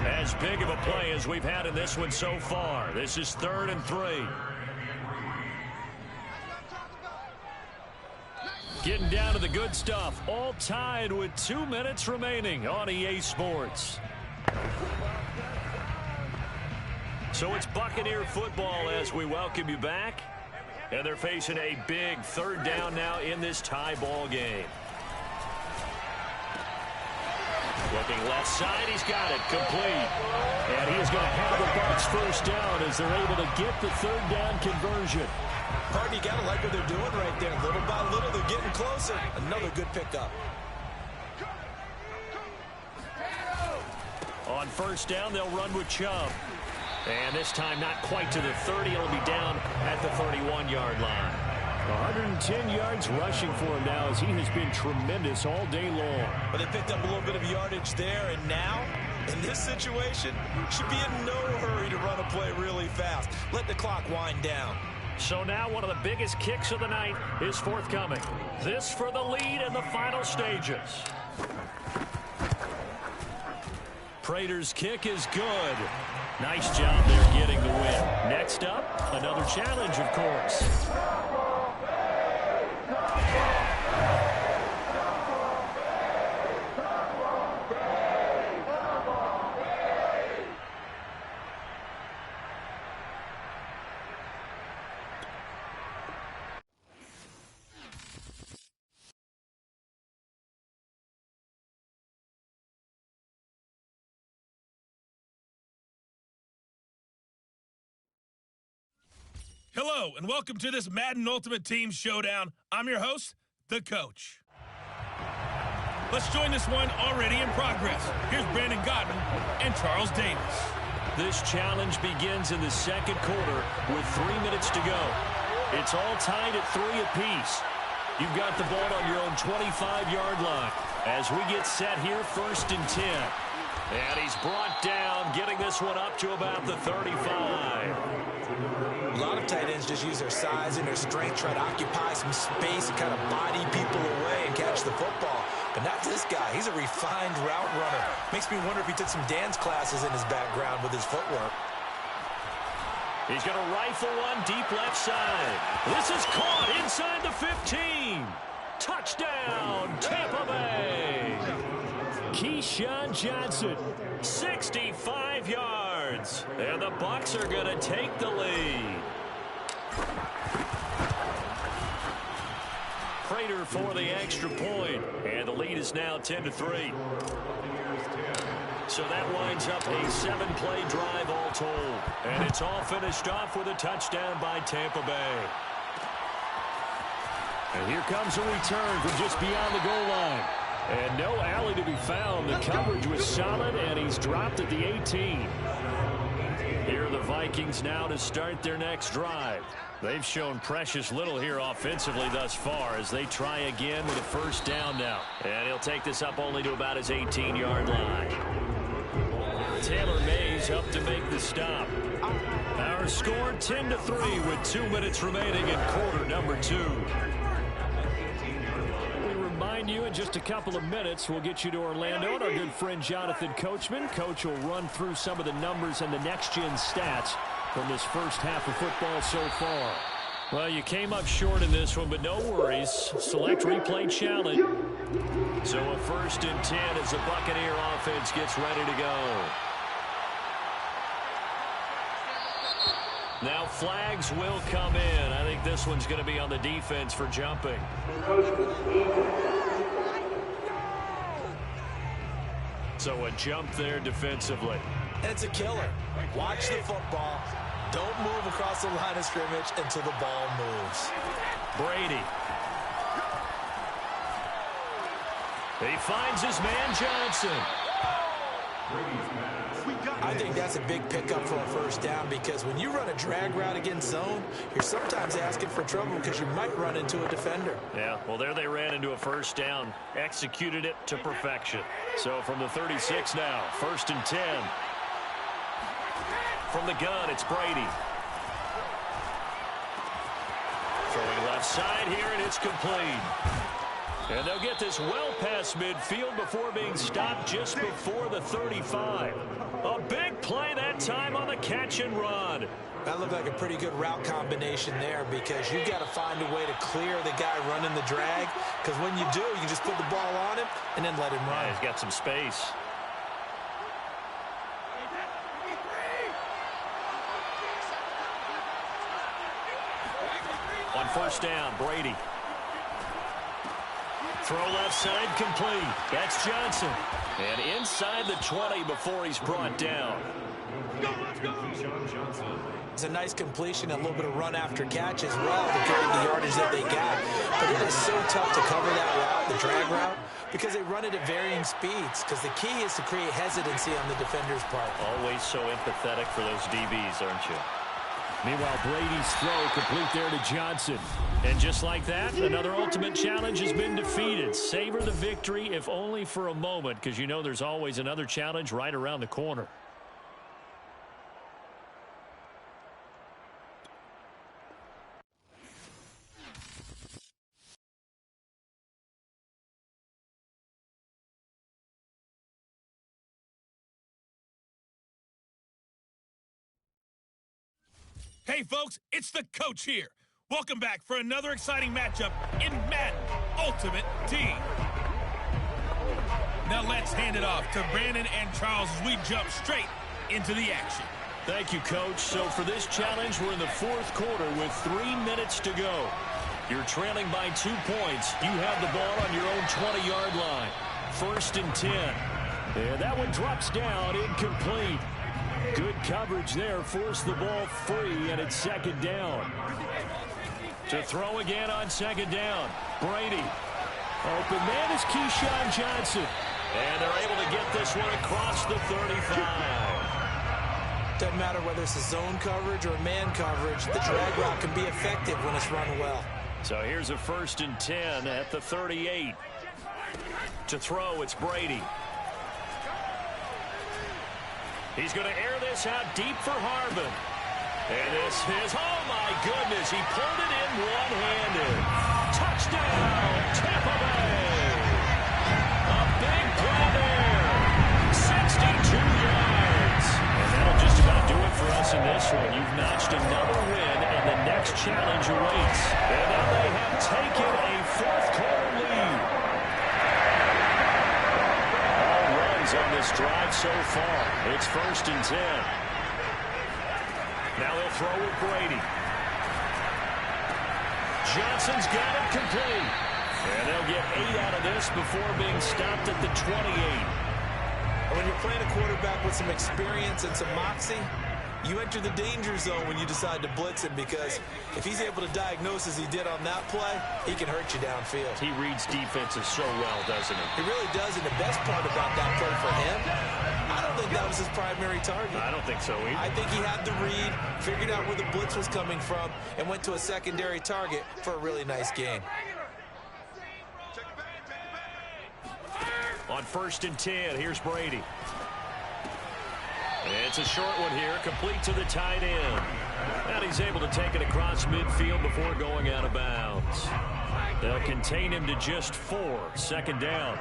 As big of a play as we've had in this one so far. This is 3rd and 3. Getting down to the good stuff. All tied with 2 minutes remaining on EA Sports. So it's Buccaneer football as we welcome you back. And they're facing a big 3rd down now in this tie ball game. Looking left side, he's got it, complete. And he is going to have the Bucs first down as they're able to get the 3rd down conversion. Pardon, you got to like what they're doing right there. Little by little, they're getting closer. Another good pickup. On first down, they'll run with Chubb. And this time not quite to the 30. It'll be down at the 31-yard line. 110 yards rushing for him now as he has been tremendous all day long. But they picked up a little bit of yardage there, and now, in this situation, should be in no hurry to run a play really fast. Let the clock wind down. So now one of the biggest kicks of the night is forthcoming. This for the lead in the final stages. Prater's kick is good. Nice job there getting the win. Next up, another challenge, of course. Hello, and welcome to this Madden Ultimate Team Showdown. I'm your host, the Coach. Let's join this one already in progress. Here's Brandon Godden and Charles Davis. This challenge begins in the 2nd quarter with 3 minutes to go. It's all tied at 3 apiece. You've got the ball on your own 25-yard line as we get set here 1st and 10. And he's brought down, getting this one up to about the 35. A lot of tight ends just use their size and their strength, try to occupy some space and kind of body people away and catch the football. But not this guy. He's a refined route runner. Makes me wonder if he took some dance classes in his background with his footwork. He's going to rifle one deep left side. This is caught inside the 15. Touchdown, Tampa Bay. Keyshawn Johnson, 65 yards. And the Bucs are going to take the lead. Prater for the extra point. And the lead is now 10-3. So that winds up a 7-play drive all told. And it's all finished off with a touchdown by Tampa Bay. And here comes a return from just beyond the goal line. And no alley to be found. The coverage was solid, and he's dropped at the 18. Here are the Vikings now to start their next drive. They've shown precious little here offensively thus far as they try again with a first down now. And he'll take this up only to about his 18-yard line. Taylor Mays up to make the stop. Our score 10-3 with 2 minutes remaining in quarter number 2. Remind you in just a couple of minutes we'll get you to Orlando and our good friend Jonathan Coachman. Coach will run through some of the numbers and the next-gen stats from this first half of football so far. Well, you came up short in this one, but no worries. Select replay challenge. So a 1st and 10 as the Buccaneer offense gets ready to go. Now flags will come in. I think this one's going to be on the defense for jumping. So a jump there defensively. And it's a killer. Watch the football. Don't move across the line of scrimmage until the ball moves. Brady. He finds his man Johnson. I think that's a big pickup for a first down because when you run a drag route against zone, you're sometimes asking for trouble because you might run into a defender. Yeah, well, there they ran into a first down, executed it to perfection. So from the 36 now, 1st and 10. From the gun, it's Brady. Throwing left side here, and it's complete. And they'll get this well past midfield before being stopped just before the 35. A big play that time on the catch and run. That looked like a pretty good route combination there because you've got to find a way to clear the guy running the drag, because when you do, you just put the ball on him and then let him run. Yeah, he's got some space. On first down, Brady. Throw left side complete. That's Johnson. And inside the 20 before he's brought down. It's a nice completion, a little bit of run after catch as well to carry the yardage that they got. But it is so tough to cover that route, the drag route, because they run it at varying speeds. Because the key is to create hesitancy on the defender's part. Always so empathetic for those DBs, aren't you? Meanwhile, Brady's throw complete there to Johnson. And just like that, another ultimate challenge has been defeated. Savor the victory, if only for a moment, because you know there's always another challenge right around the corner. Hey, folks, it's the coach here. Welcome back for another exciting matchup in Madden Ultimate Team. Now let's hand it off to Brandon and Charles as we jump straight into the action. Thank you, Coach. So for this challenge, we're in the fourth quarter with 3 minutes to go. You're trailing by 2 points. You have the ball on your own 20-yard line. 1st and 10. And that one drops down, incomplete. Good coverage there, forced the ball free, and it's 2nd down. To throw again on 2nd down, Brady. Open man is Keyshawn Johnson. And they're able to get this one across the 35. Doesn't matter whether it's a zone coverage or man coverage, the drag route can be effective when it's run well. So here's a 1st and 10 at the 38. To throw, it's Brady. He's going to air this out deep for Harvin. And this is, oh my goodness, he pulled it in one-handed. Touchdown, Tampa Bay. A big play there. 62 yards. And that'll just about do it for us in this one. You've notched another win, and the next challenge awaits. And now they have taken a fourth-quarter lead. On this drive so far. It's 1st and 10. Now they'll throw with Brady. Johnson's got it complete. And they'll get 8 out of this before being stopped at the 28. When you're playing a quarterback with some experience and some moxie, you enter the danger zone when you decide to blitz him, because if he's able to diagnose as he did on that play, he can hurt you downfield. He reads defenses so well, doesn't he? He really does, and the best part about that play for him, I don't think that was his primary target. I don't think so either. I think he had the read, figured out where the blitz was coming from, and went to a secondary target for a really nice gain. On 1st and 10, here's Brady. It's a short one here, complete to the tight end. And he's able to take it across midfield before going out of bounds. They'll contain him to just 4. 2nd down.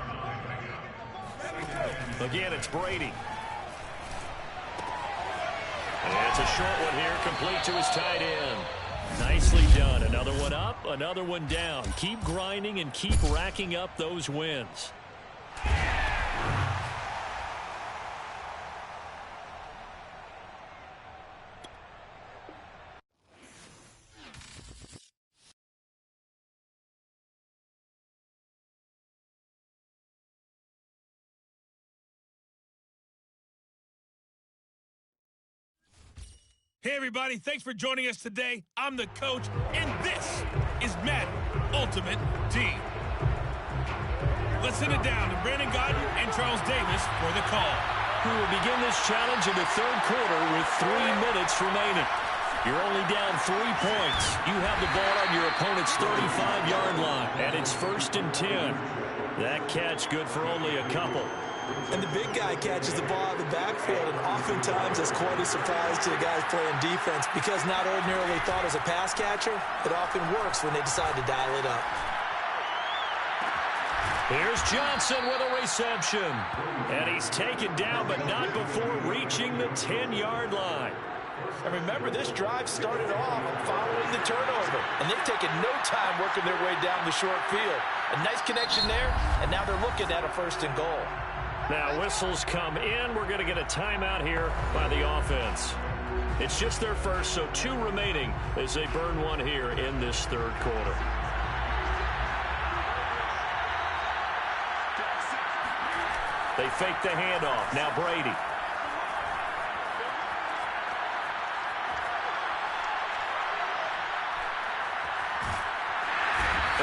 Again, it's Brady. And it's a short one here, complete to his tight end. Nicely done. Another one up, another one down. Keep grinding and keep racking up those wins. Hey, everybody. Thanks for joining us today. I'm the coach, and this is Madden Ultimate Team. Let's send it down to Brandon Godden and Charles Davis for the call. We will begin this challenge in the 3rd quarter with 3 minutes remaining. You're only down 3 points. You have the ball on your opponent's 35-yard line, and it's 1st and 10. That catch good for only a couple. And the big guy catches the ball out of the backfield, and oftentimes that's quite a surprise to the guys playing defense, because not ordinarily thought as a pass catcher, it often works when they decide to dial it up. Here's Johnson with a reception. And he's taken down, but not before reaching the 10-yard line. And remember, this drive started off following the turnover. And they've taken no time working their way down the short field. A nice connection there, and now they're looking at a 1st and goal. Now whistles come in. We're going to get a timeout here by the offense. It's just their first, so 2 remaining as they burn one here in this 3rd quarter. They fake the handoff. Now Brady.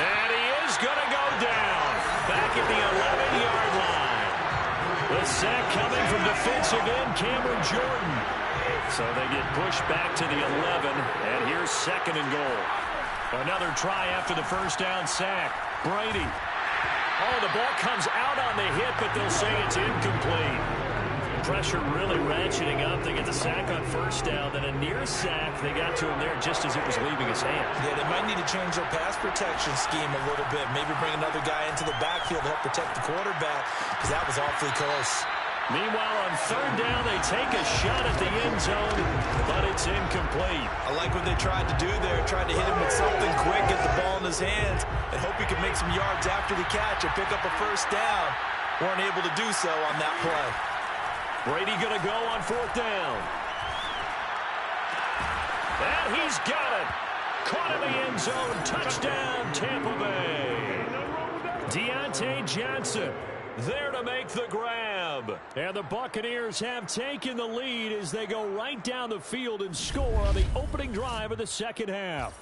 And he is going to go down. Back at the 11-yard line. The sack coming from defensive end Cameron Jordan. So they get pushed back to the 11. And here's 2nd and goal. Another try after the 1st down sack. Brady. Oh, the ball comes out on the hit, but they'll say it's incomplete. Pressure really ratcheting up. They get the sack on 1st down, then a near sack. They got to him there just as it was leaving his hand. Yeah, they might need to change their pass protection scheme a little bit. Maybe bring another guy into the backfield to help protect the quarterback, because that was awfully close. Meanwhile, on 3rd down, they take a shot at the end zone, but it's incomplete. I like what they tried to do there, tried to hit him with something quick, get the ball in his hands, and hope he could make some yards after the catch and pick up a 1st down. Weren't able to do so on that play. Brady going to go on 4th down. And he's got it. Caught in the end zone. Touchdown, Tampa Bay. Deontay Johnson there to make the grab. And the Buccaneers have taken the lead as they go right down the field and score on the opening drive of the 2nd half.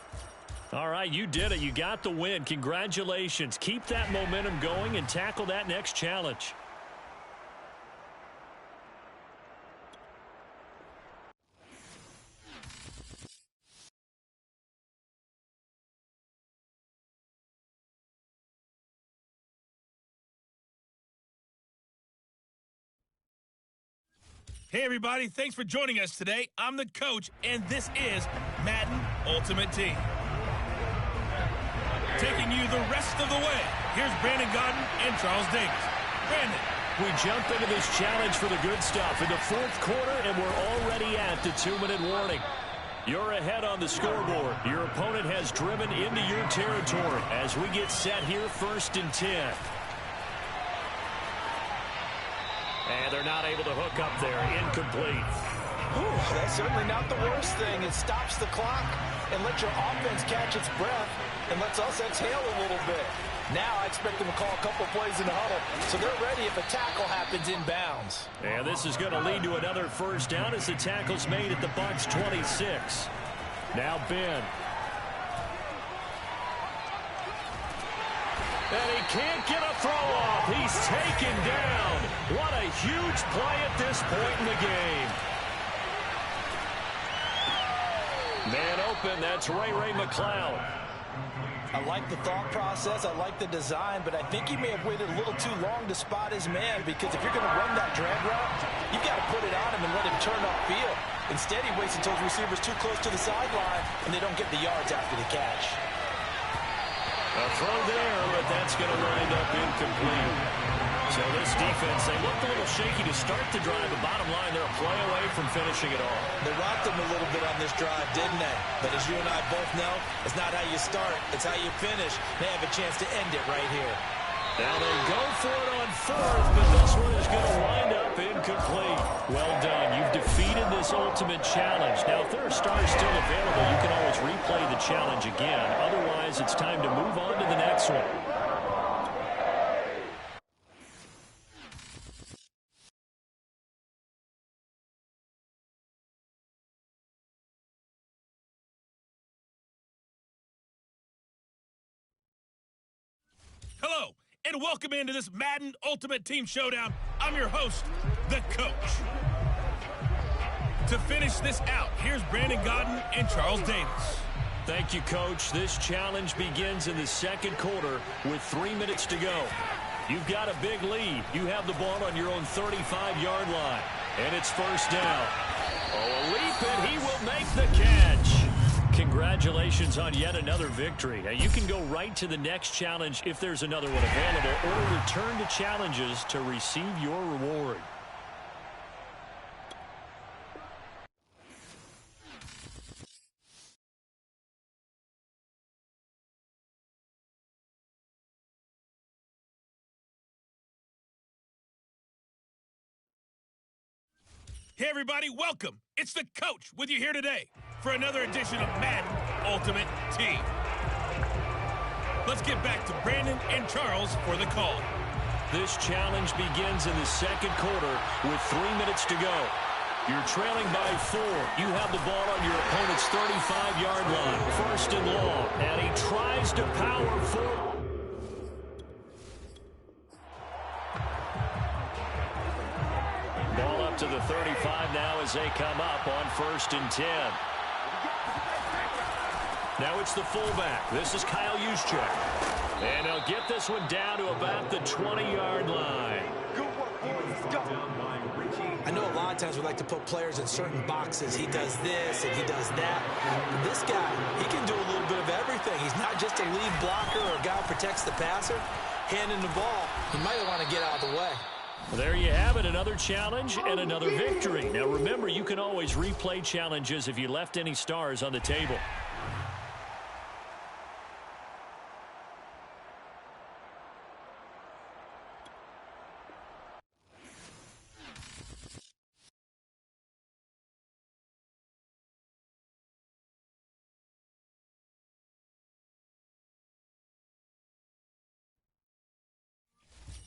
All right, you did it. You got the win. Congratulations. Keep that momentum going and tackle that next challenge. Hey, everybody. Thanks for joining us today. I'm the coach, and this is Madden Ultimate Team. Taking you the rest of the way, here's Brandon Godden and Charles Davis. Brandon. We jump into this challenge for the good stuff in the 4th quarter, and we're already at the 2-minute warning. You're ahead on the scoreboard. Your opponent has driven into your territory as we get set here 1st and 10. And they're not able to hook up there. Incomplete. Ooh, that's certainly not the worst thing. It stops the clock and lets your offense catch its breath and lets us exhale a little bit. Now I expect them to call a couple plays in the huddle, so they're ready if a tackle happens inbounds. And this is going to lead to another 1st down as the tackle's made at the Bucs 26. Now Ben. And he can't get a throw off. He's taken down. What a huge play at this point in the game. Man open, that's Ray McCloud. I like the thought process, I like the design, but I think he may have waited a little too long to spot his man, because if you're going to run that drag route, you've got to put it on him and let him turn upfield. Instead, he waits until his receiver's too close to the sideline, and they don't get the yards after the catch. A throw there, but that's going to wind up incomplete. So this defense, they looked a little shaky to start the drive, but bottom line, they're a play away from finishing it all. They rocked them a little bit on this drive, didn't they? But as you and I both know, it's not how you start, it's how you finish. They have a chance to end it right here. Now they go for it on 4th, but this one is going to wind up incomplete. Well done. You've defeated this ultimate challenge. Now, if there are stars still available, you can always replay the challenge again. Otherwise, it's time to move on to the next one. Hello, and welcome into this Madden Ultimate Team Showdown. I'm your host, the Coach. To finish this out, here's Brandon Godden and Charles Davis. Thank you, Coach. This challenge begins in the 2nd quarter with 3 minutes to go. You've got a big lead. You have the ball on your own 35-yard line, and it's 1st down. Oh, a leap, and he will make the catch. Congratulations. congratulations on yet another victory. Now, you can go right to the next challenge if there's another one available, or return to challenges to receive your reward. Hey everybody, welcome. It's the coach with you here today for another edition of Madden Ultimate Team. Let's get back to Brandon and Charles for the call. This challenge begins in the second quarter with 3 minutes to go. You're trailing by 4. You have the ball on your opponent's 35-yard line. First and long, and he tries to power forward. Ball up to the 35 now as they come up on 1st and 10. Now it's the fullback. This is Kyle Juszczyk. And he'll get this one down to about the 20-yard line. I know a lot of times we like to put players in certain boxes. He does this and he does that. But this guy, he can do a little bit of everything. He's not just a lead blocker or a guy who protects the passer. Handing the ball, he might want to get out of the way. Well, there you have it, another challenge and another victory. Now remember, you can always replay challenges if you left any stars on the table.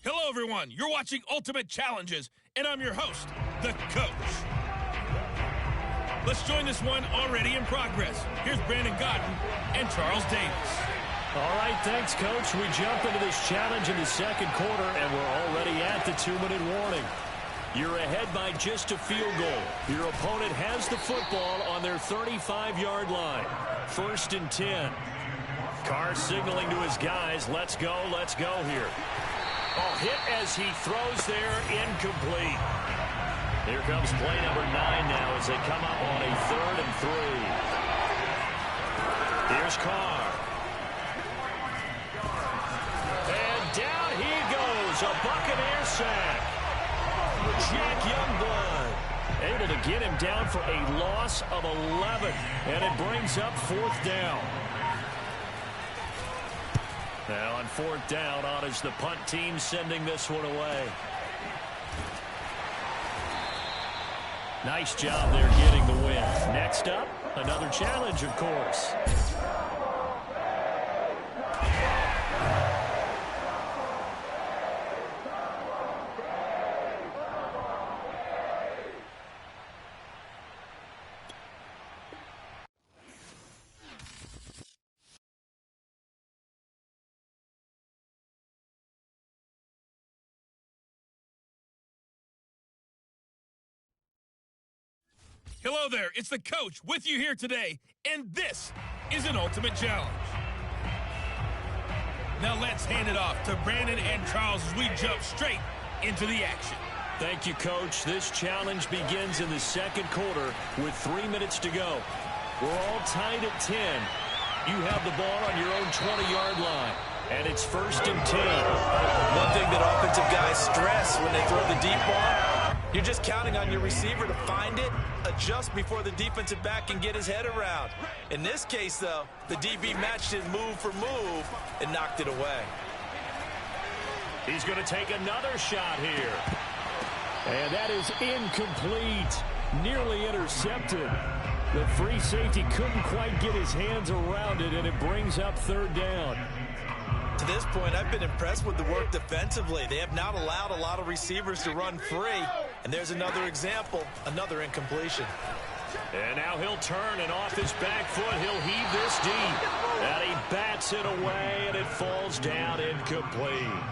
Hello everyone, you're watching Ultimate Challenges, and I'm your host, the coach. Let's join this one already in progress. Here's Brandon Godden and Charles Davis. All right, thanks, Coach. We jump into this challenge in the second quarter, and we're already at the 2-minute warning. You're ahead by just a field goal. Your opponent has the football on their 35-yard line. 1st and 10. Carr signaling to his guys, let's go here. Oh, hit as he throws there, incomplete. Here comes play number 9 now as they come up on a 3rd and 3. Here's Carr. And down he goes, a Buccaneer sack. Jack Youngblood able to get him down for a loss of 11, and it brings up 4th down. Now on 4th down, on is the punt team sending this one away. Nice job there getting the win. Next up, another challenge, of course. Hello there, it's the coach with you here today, and this is an Ultimate Challenge. Now let's hand it off to Brandon and Charles as we jump straight into the action. Thank you, Coach. This challenge begins in the second quarter with 3 minutes to go. We're all tied at 10. You have the ball on your own 20-yard line, and it's 1st and 10. One thing that offensive guys stress when they throw the deep ball, you're just counting on your receiver to find it, adjust before the defensive back can get his head around. In this case, though, the DB matched it move for move and knocked it away. He's going to take another shot here. And that is incomplete. Nearly intercepted. The free safety couldn't quite get his hands around it, and it brings up 3rd down. To this point, I've been impressed with the work defensively. They have not allowed a lot of receivers to run free. And there's another example, another incompletion. And now he'll turn, and off his back foot, he'll heave this deep. And he bats it away, and it falls down incomplete.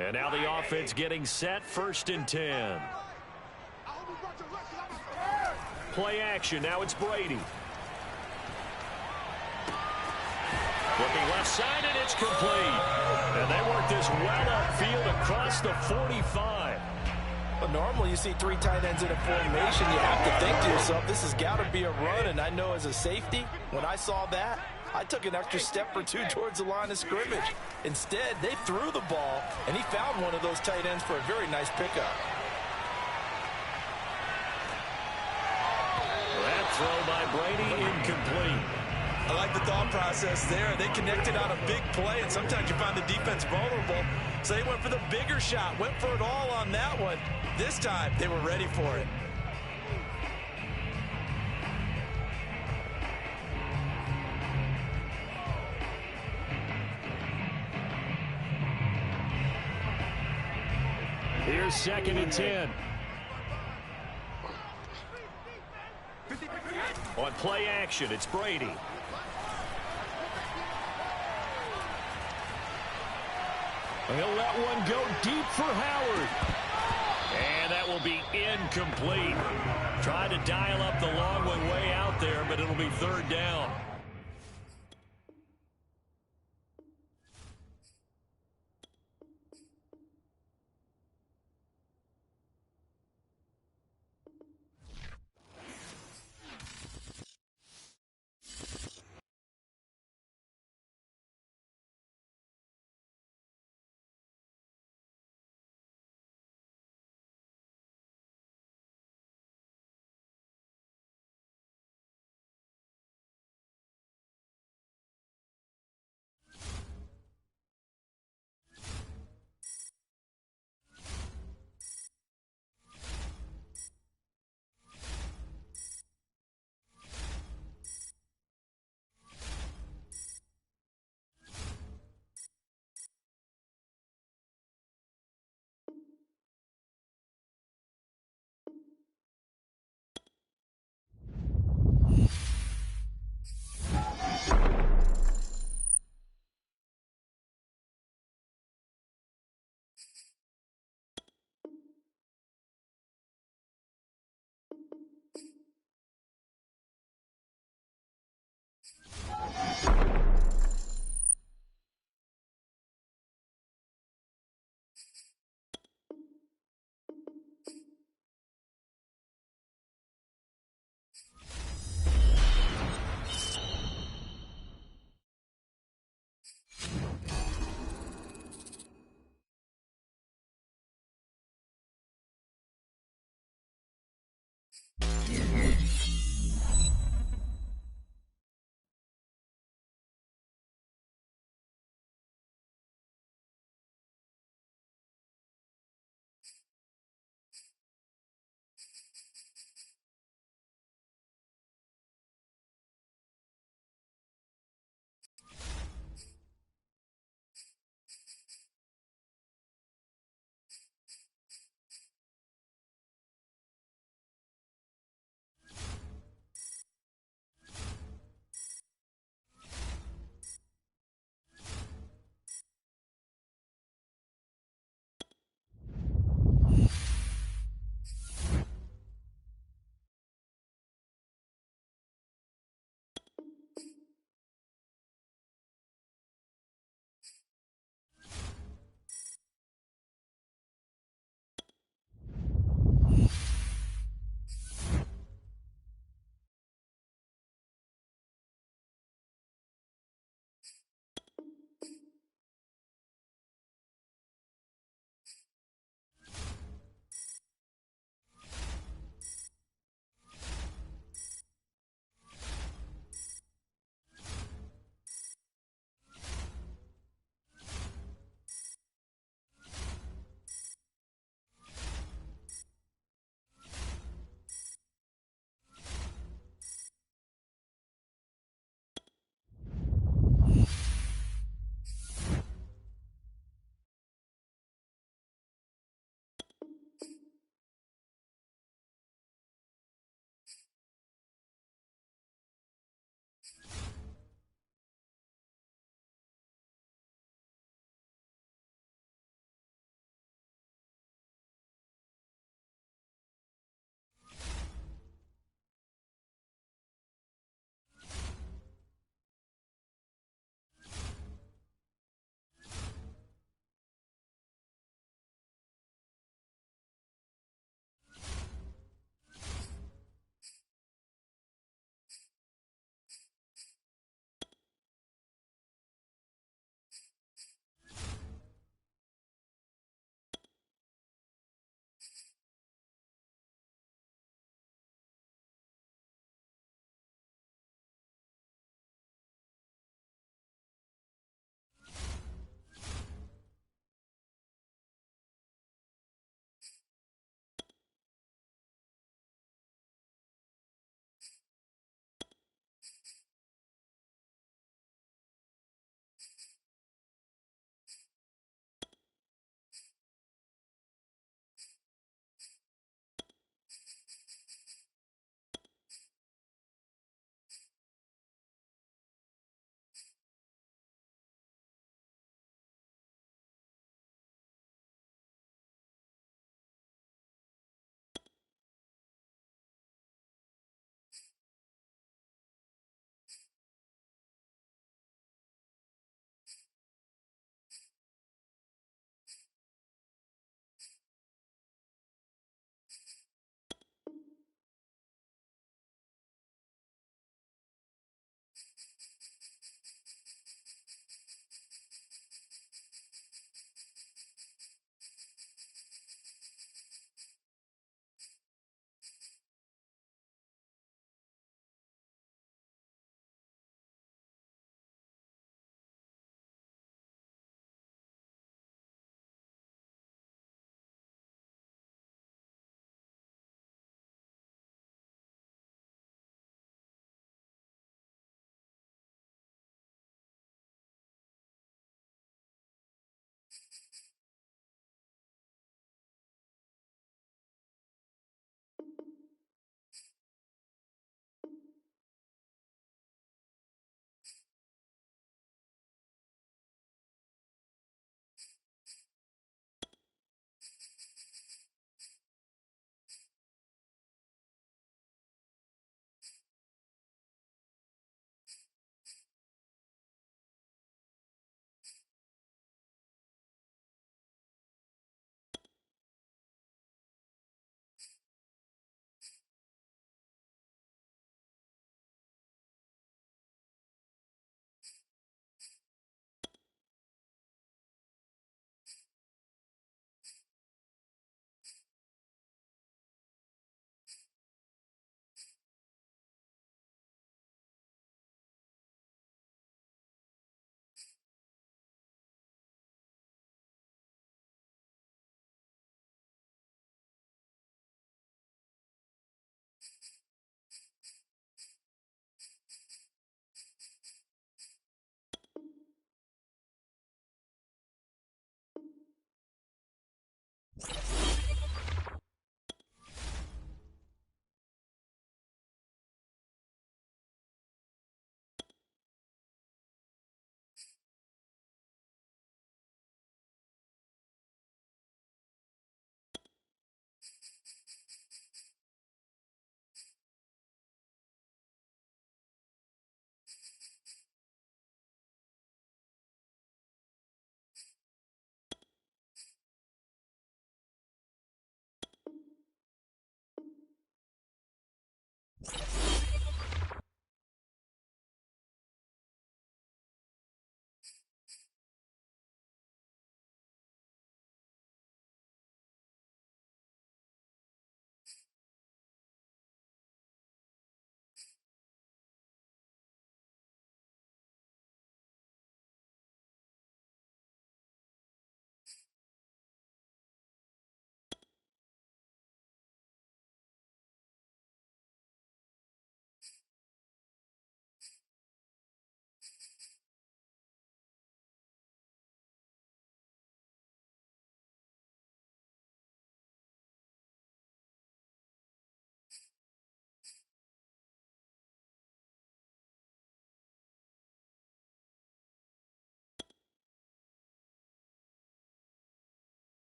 And now the offense getting set, 1st and 10. play action. Now it's Brady. Looking left side, and it's complete. And they work this well upfield across the 45. But normally you see three tight ends in a formation. You have to think to yourself, this has got to be a run. And I know as a safety, when I saw that, I took an extra step or two towards the line of scrimmage. Instead, they threw the ball, and he found one of those tight ends for a very nice pickup. That throw by Brady incomplete. I like the thought process there. They connected on a big play, and sometimes you find the defense vulnerable. So they went for the bigger shot, went for it all on that one. This time, they were ready for it. Here's 2nd and 10. On play action, it's Brady. He'll let one go deep for Howard. And that will be incomplete. Tried to dial up the long one way out there, but it'll be 3rd down.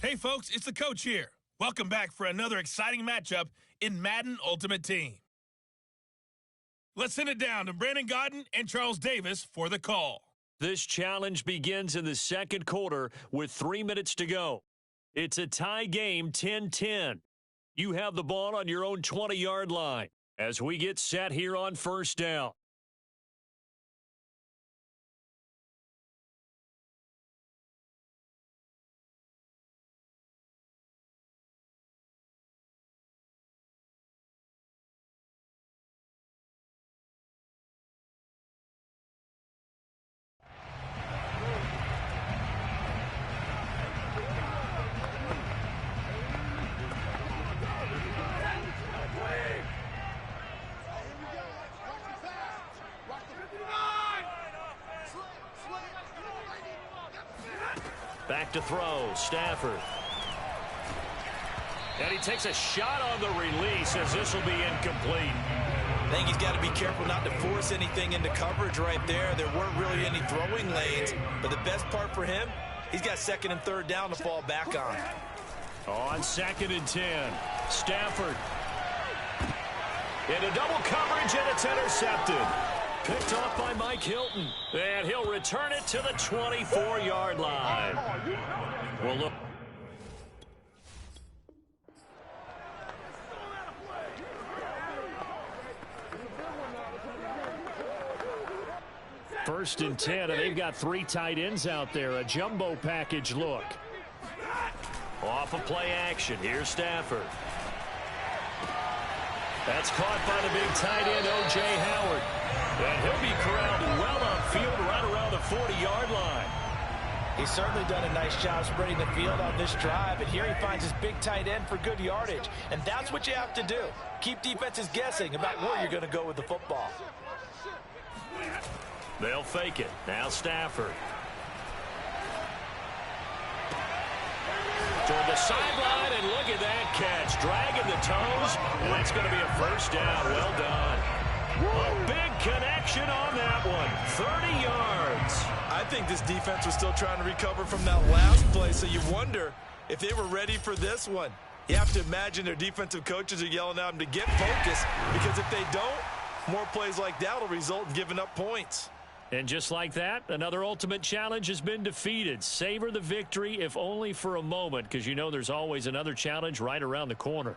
Hey folks, it's the coach here. Welcome back for another exciting matchup in Madden Ultimate Team. Let's send it down to Brandon Godden and Charles Davis for the call. This challenge begins in the second quarter with 3 minutes to go. It's a tie game, 10-10. You have the ball on your own 20-yard line as we get set here on first down. Back to throw, Stafford. And he takes a shot on the release as this will be incomplete. I think he's got to be careful not to force anything into coverage right there. There weren't really any throwing lanes, but the best part for him, he's got second and third down to fall back on. On 2nd and 10, Stafford. Into double coverage, and it's intercepted. Picked off by Mike Hilton. And he'll return it to the 24-yard line. Well, look. First and 10, and they've got 3 tight ends out there. A jumbo package look. Off of play action. Here's Stafford. That's caught by the big tight end, O.J. Howard. And he'll be corralled well upfield right around the 40-yard line. He's certainly done a nice job spreading the field on this drive, and here he finds his big tight end for good yardage. And that's what you have to do. Keep defenses guessing about where you're going to go with the football. They'll fake it. Now Stafford. Toward the sideline, and look at that catch. Dragging the toes, and that's going to be a first down. Well done. A big connection on that one. 30 yards. I think this defense was still trying to recover from that last play, so you wonder if they were ready for this one. You have to imagine their defensive coaches are yelling at them to get focused, because if they don't, more plays like that will result in giving up points. And just like that, another ultimate challenge has been defeated. Savor the victory, if only for a moment, because you know there's always another challenge right around the corner.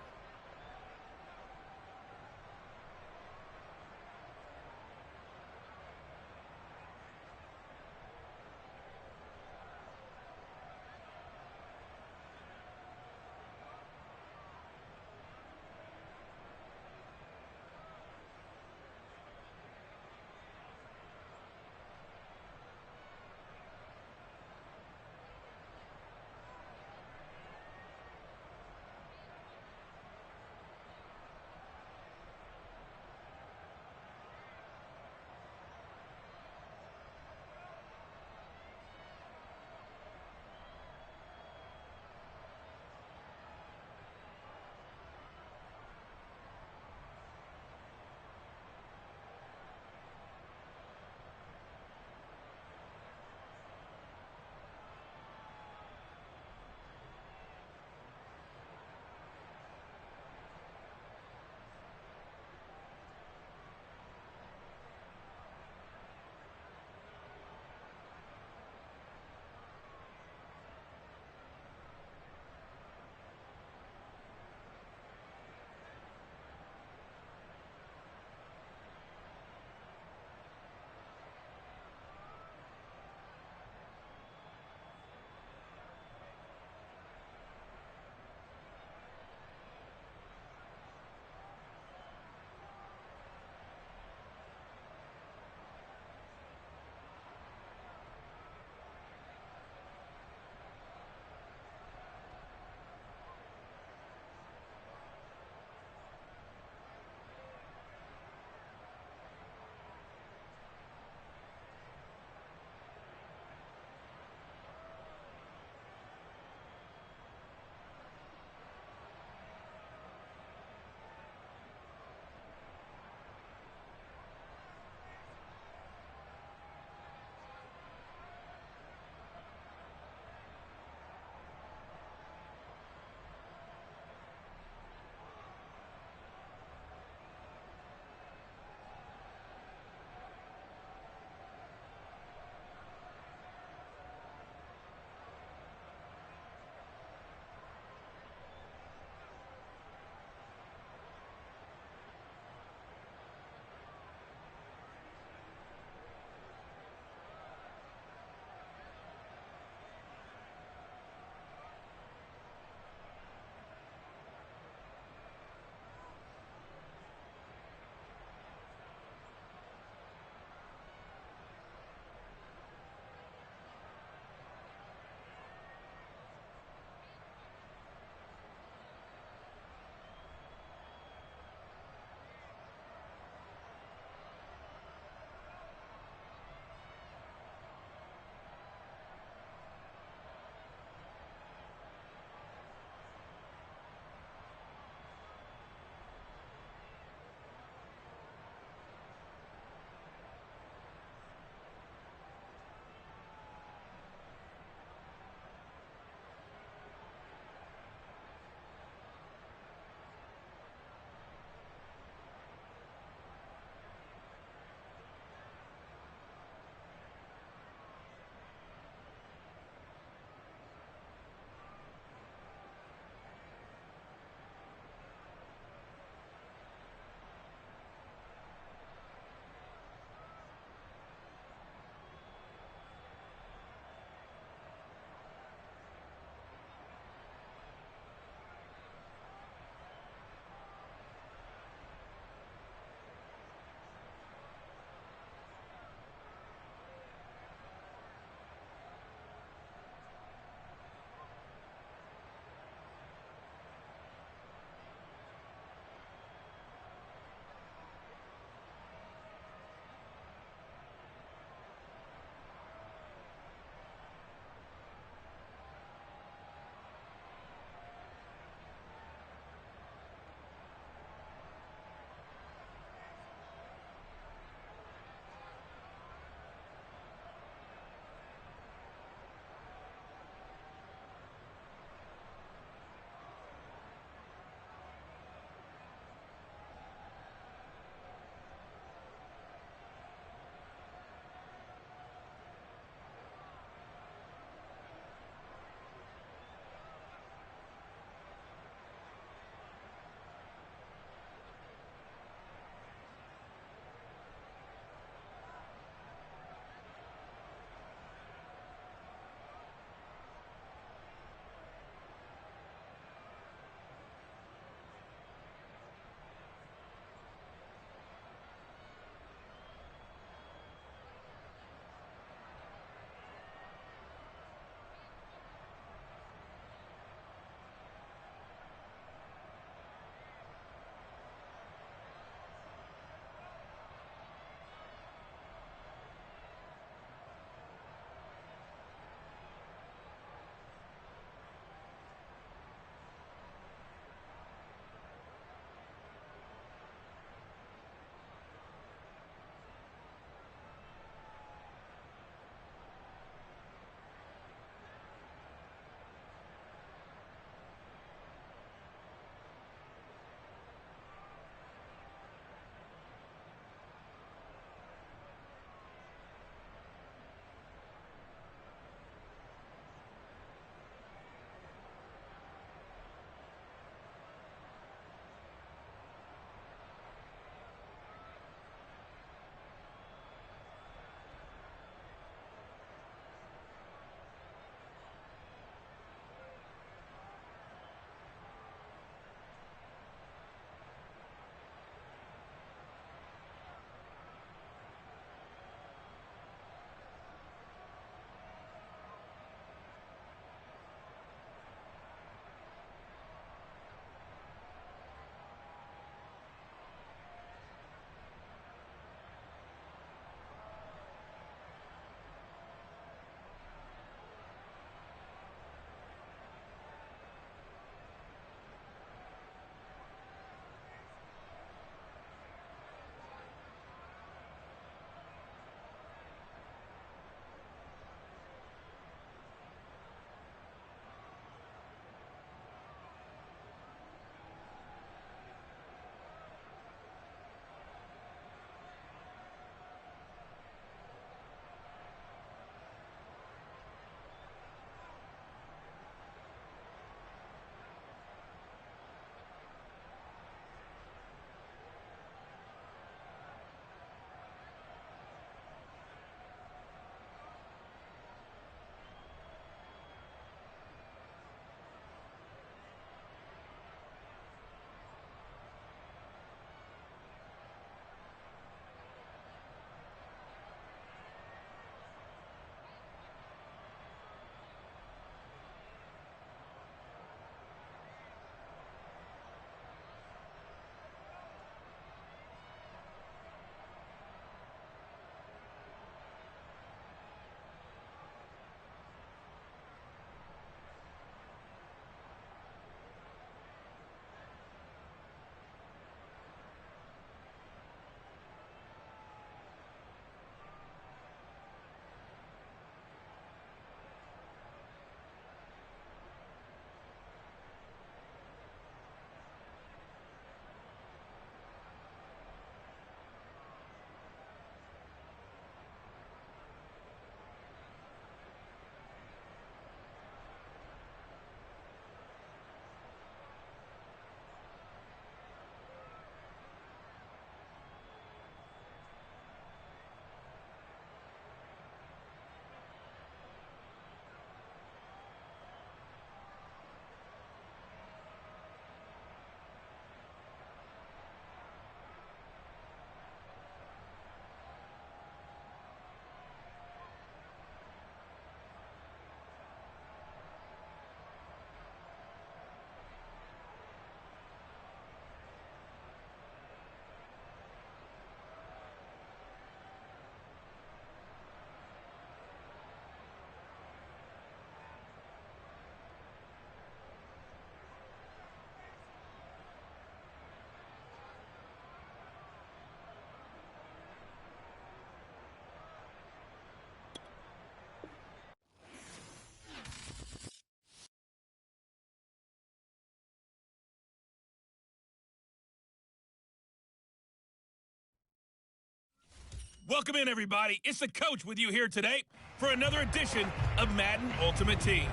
Welcome in, everybody. It's the coach with you here today for another edition of Madden Ultimate Team.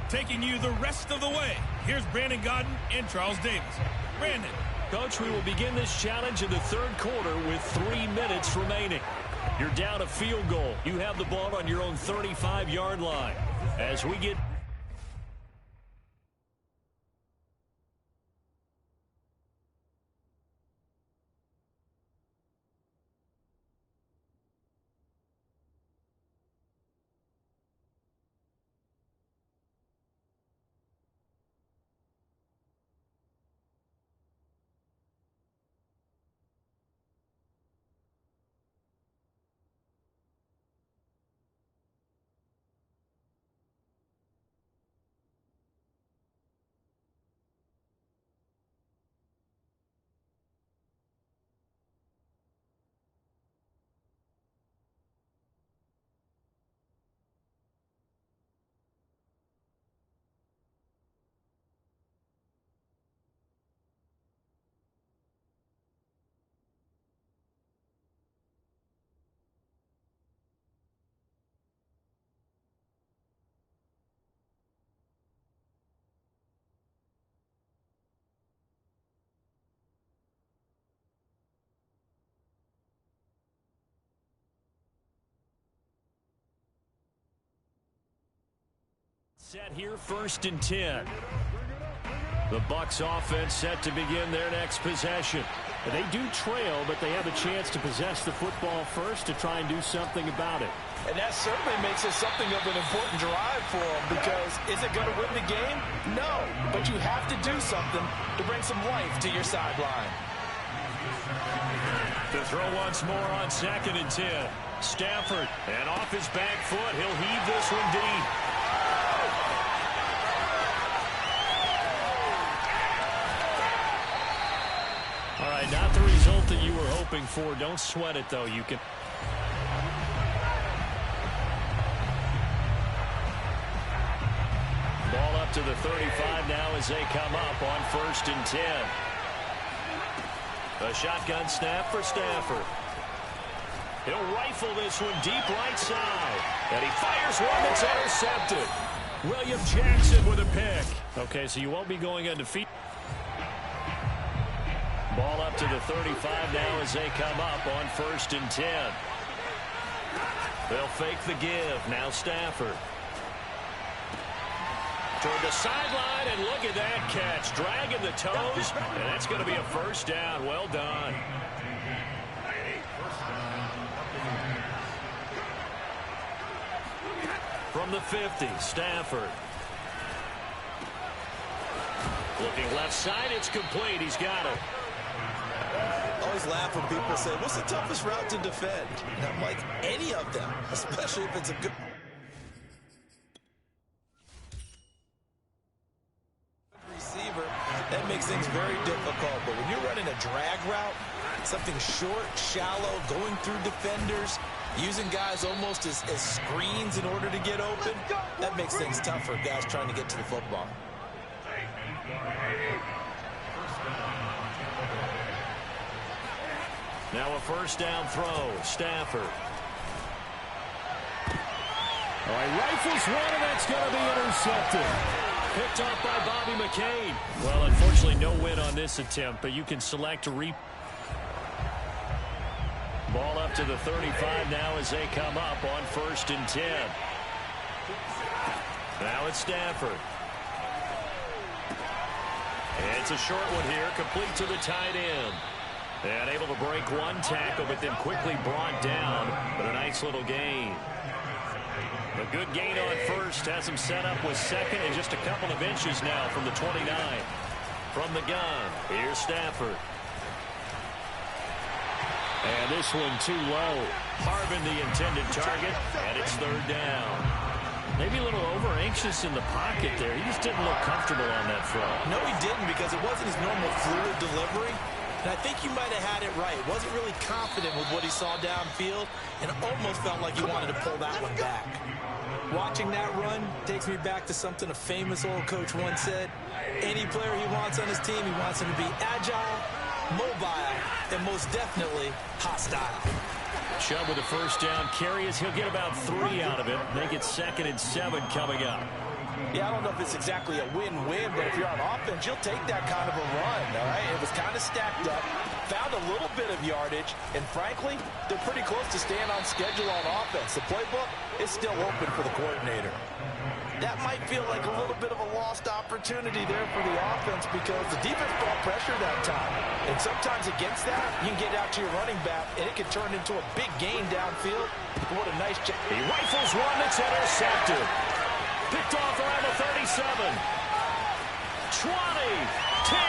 Taking you the rest of the way, here's Brandon Godden and Charles Davis. Brandon. Coach, we will begin this challenge in the third quarter with 3 minutes remaining. You're down a field goal. You have the ball on your own 35-yard line. As we get... Set here, 1st and 10. The Bucs offense set to begin their next possession. They do trail, but they have a chance to possess the football first to try and do something about it. And that certainly makes it something of an important drive for them, because is it going to win the game? No, but you have to do something to bring some life to your sideline. To throw once more on 2nd and 10. Stafford, and off his back foot, he'll heave this one deep. All right, not the result that you were hoping for. Don't sweat it, though. You can... Ball up to the 35 now as they come up on 1st and 10. A shotgun snap for Stafford. He'll rifle this one deep right side. And he fires one that's intercepted. William Jackson with a pick. Okay, so you won't be going undefeated. Ball up to the 35 now as they come up on 1st and 10. They'll fake the give. Now Stafford. Toward the sideline, and look at that catch. Dragging the toes, and that's going to be a 1st down. Well done. From the 50, Stafford. Looking left side, it's complete. He's got it. I always laugh when people say, what's the toughest route to defend? And I'm like, any of them, especially if it's a good receiver. That makes things very difficult. But when you're running a drag route, something short, shallow, going through defenders, using guys almost as screens in order to get open, that makes things tough for guys trying to get to the football. Now a 1st down throw. Stafford. All right, rifles one, and that's going to be intercepted. Picked off by Bobby McCain. Well, unfortunately, no win on this attempt, but you can select a Ball up to the 35 now as they come up on 1st and 10. Now it's Stafford. And it's a short one here, complete to the tight end. And able to break one tackle, but then quickly brought down. But a nice little gain. A good gain on 1st. Has him set up with 2nd and just a couple of inches now from the 29. From the gun, here's Stafford. And this one too low. Harvin the intended target, and it's 3rd down. Maybe a little over-anxious in the pocket there. He just didn't look comfortable on that throw. No, he didn't, because it wasn't his normal fluid delivery. And I think you might have had it right. Wasn't really confident with what he saw downfield, and almost felt like he wanted to pull that one back. Watching that run takes me back to something a famous old coach once said. Any player he wants on his team, he wants him to be agile, mobile, and most definitely hostile. Chubb with a first down carry as he'll get about 3 out of it. Make it 2nd and 7 coming up. Yeah, I don't know if it's exactly a win-win, but if you're on offense, you'll take that kind of a run, all right? It was kind of stacked up, found a little bit of yardage, and frankly, they're pretty close to staying on schedule on offense. The playbook is still open for the coordinator. That might feel like a little bit of a lost opportunity there for the offense because the defense brought pressure that time. And sometimes against that, you can get out to your running back, and it can turn into a big gain downfield. What a nice job. He rifles one that's intercepted. Picked off around the 37. 20, 10,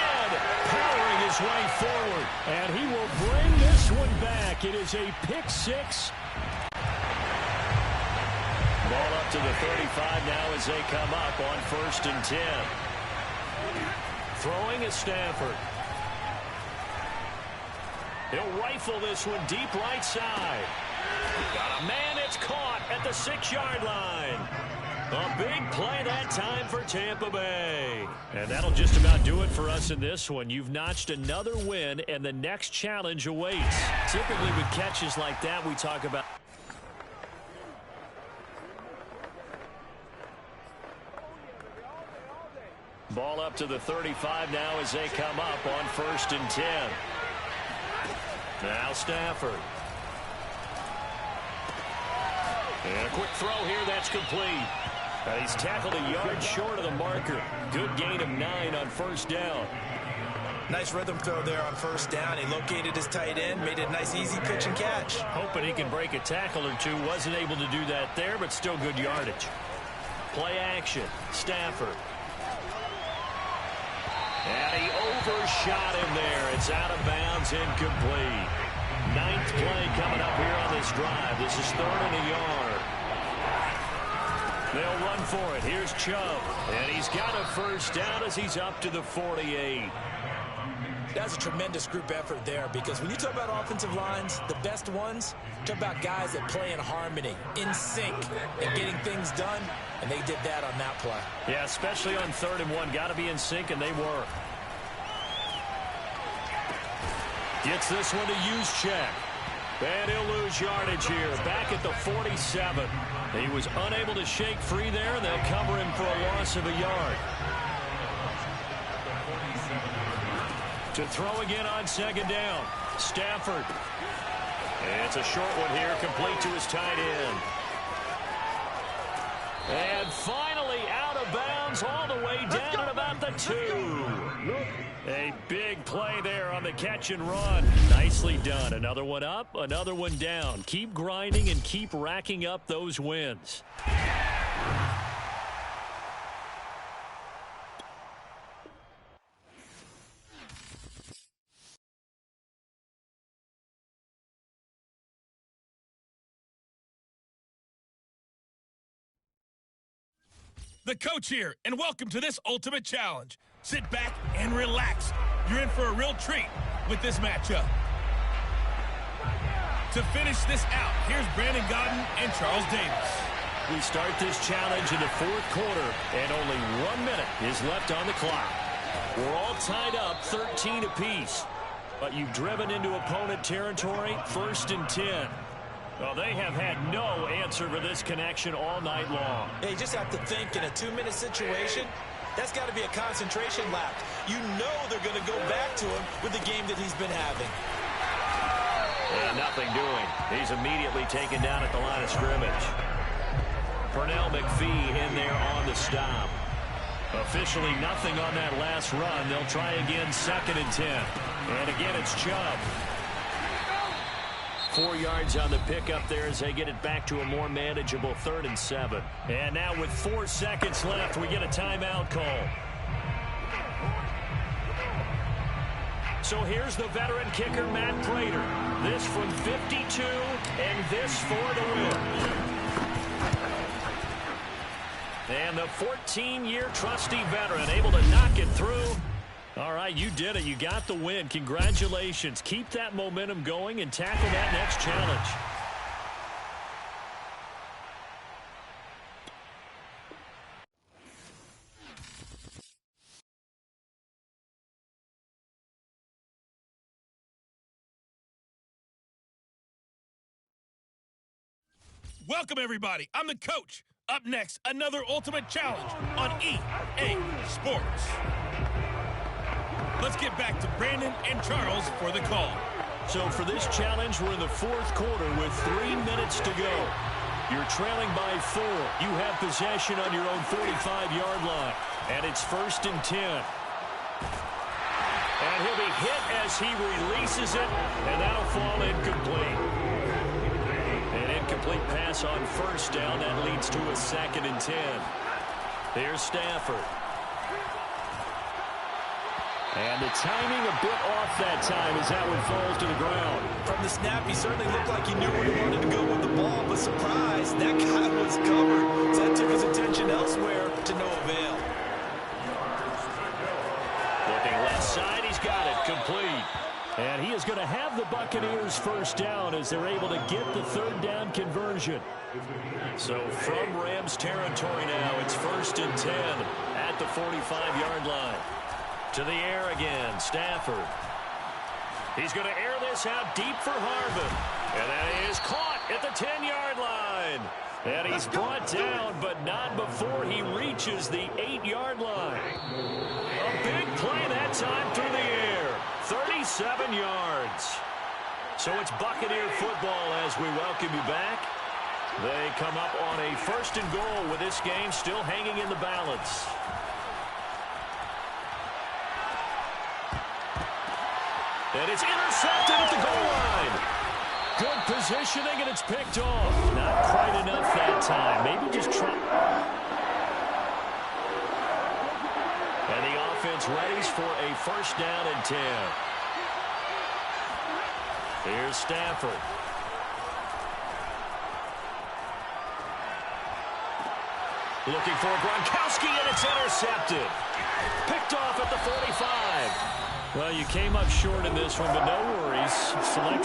powering his way forward. And he will bring this one back. It is a pick 6. Ball up to the 35 now as they come up on 1st and 10. Throwing is Stafford. He'll rifle this one deep right side. Got a man, it's caught at the 6-yard line. A big play that time for Tampa Bay. And that'll just about do it for us in this one. You've notched another win, and the next challenge awaits. Typically with catches like that, we talk about... Ball up to the 35 now as they come up on 1st and 10. Now Stafford. And a quick throw here, that's complete. He's tackled a yard short of the marker. Good gain of 9 on 1st down. Nice rhythm throw there on 1st down. He located his tight end, made it a nice, easy pitch and catch. Hoping he can break a tackle or two. Wasn't able to do that there, but still good yardage. Play action. Stafford. And he overshot him there. It's out of bounds, incomplete. 9th play coming up here on this drive. This is 3rd and a yard. They'll run for it. Here's Chubb. And he's got a first down as he's up to the 48. That's a tremendous group effort there because when you talk about offensive lines, the best ones, talk about guys that play in harmony, in sync, and getting things done, and they did that on that play. Yeah, especially on 3rd and 1. Got to be in sync, and they were. Gets this one to use check. And he'll lose yardage here. Back at the 47. He was unable to shake free there, and they'll cover him for a loss of a yard. To throw again on 2nd down. Stafford. And it's a short one here, complete to his tight end. And finally out of bounds all the way down at about the 2. A big play there on the catch and run. Nicely done. Another one up, another one down. Keep grinding and keep racking up those wins. The coach here, and welcome to this ultimate challenge. Sit back and relax. You're in for a real treat with this matchup. To finish this out, here's Brandon Godden and Charles Davis. We start this challenge in the 4th quarter, and only 1 minute is left on the clock. We're all tied up 13 apiece, but you've driven into opponent territory, 1st and 10. Well, they have had no answer for this connection all night long. Yeah, you just have to think in a 2-minute situation, that's got to be a concentration lap. You know they're going to go back to him with the game that he's been having. And nothing doing. He's immediately taken down at the line of scrimmage. Pernell McPhee in there on the stop. Officially nothing on that last run. They'll try again 2nd and 10. And again, it's Chubb. 4 yards on the pickup there as they get it back to a more manageable 3rd and 7. And now with 4 seconds left, we get a timeout call. So here's the veteran kicker, Matt Prater. This from 52, and this for the win. And the 14-year trusty veteran able to knock it through. All right, you did it. You got the win. Congratulations. Keep that momentum going and tackle that next challenge. Welcome, everybody. I'm the coach. Up next, another ultimate challenge on EA Sports. Let's get back to Brandon and Charles for the call. So for this challenge, we're in the fourth quarter with 3 minutes to go. You're trailing by 4. You have possession on your own 45-yard line. And it's 1st and 10. And he'll be hit as he releases it, and that'll fall incomplete. An incomplete pass on 1st down. That leads to a 2nd and 10. Here's Stafford. And the timing a bit off that time as that one falls to the ground. From the snap, he certainly looked like he knew where he wanted to go with the ball, but surprise, that guy was covered. So that took his attention elsewhere to no avail. Looking left side, he's got it, complete. And he is going to have the Buccaneers 1st down as they're able to get the 3rd down conversion. So from Rams territory now, it's 1st and 10 at the 45-yard line. To the air again, Stafford. He's going to air this out deep for Harvin. And that is caught at the 10-yard line. And he's brought down, but not before he reaches the 8-yard line. A big play that time through the air. 37 yards. So it's Buccaneer football as we welcome you back. They come up on a 1st and goal with this game still hanging in the balance. And it's intercepted at the goal line. Good positioning, and it's picked off. Not quite enough that time. Maybe just try. And the offense readies for a 1st down and 10. Here's Stafford. Looking for Gronkowski, and it's intercepted. Picked off at the 45. Well, you came up short in this one, but no worries. Select.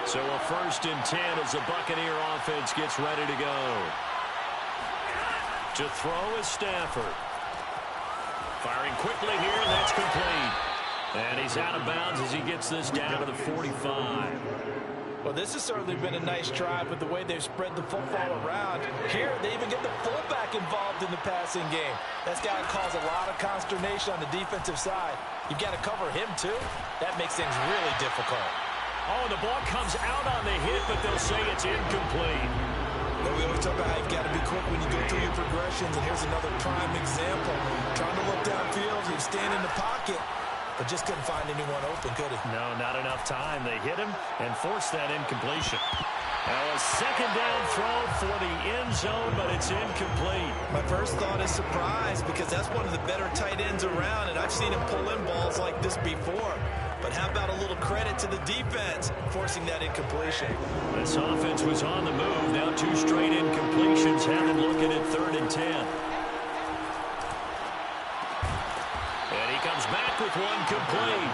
So a 1st and 10 as the Buccaneer offense gets ready to go. To throw is Stafford. Firing quickly here, and that's complete. And he's out of bounds as he gets this down to the 45. Well, this has certainly been a nice drive with the way they've spread the football around. Here, they even get the fullback involved in the passing game. That's got to cause a lot of consternation on the defensive side. You've got to cover him, too. That makes things really difficult. Oh, the ball comes out on the hit, but they'll say it's incomplete. But we always talk about how you've got to be quick when you go through your progressions, and here's another prime example. Trying to look downfield, he's staying in the pocket, but just couldn't find anyone open, could he? No, not enough time. They hit him and forced that incompletion. Now a 2nd down throw for the end zone, but it's incomplete. My first thought is surprise, because that's one of the better tight ends around, and I've seen him pull in balls like this before. But how about a little credit to the defense forcing that incompletion? This offense was on the move. Now 2 straight incompletions have them looking at 3rd and 10. And he comes back with one complete.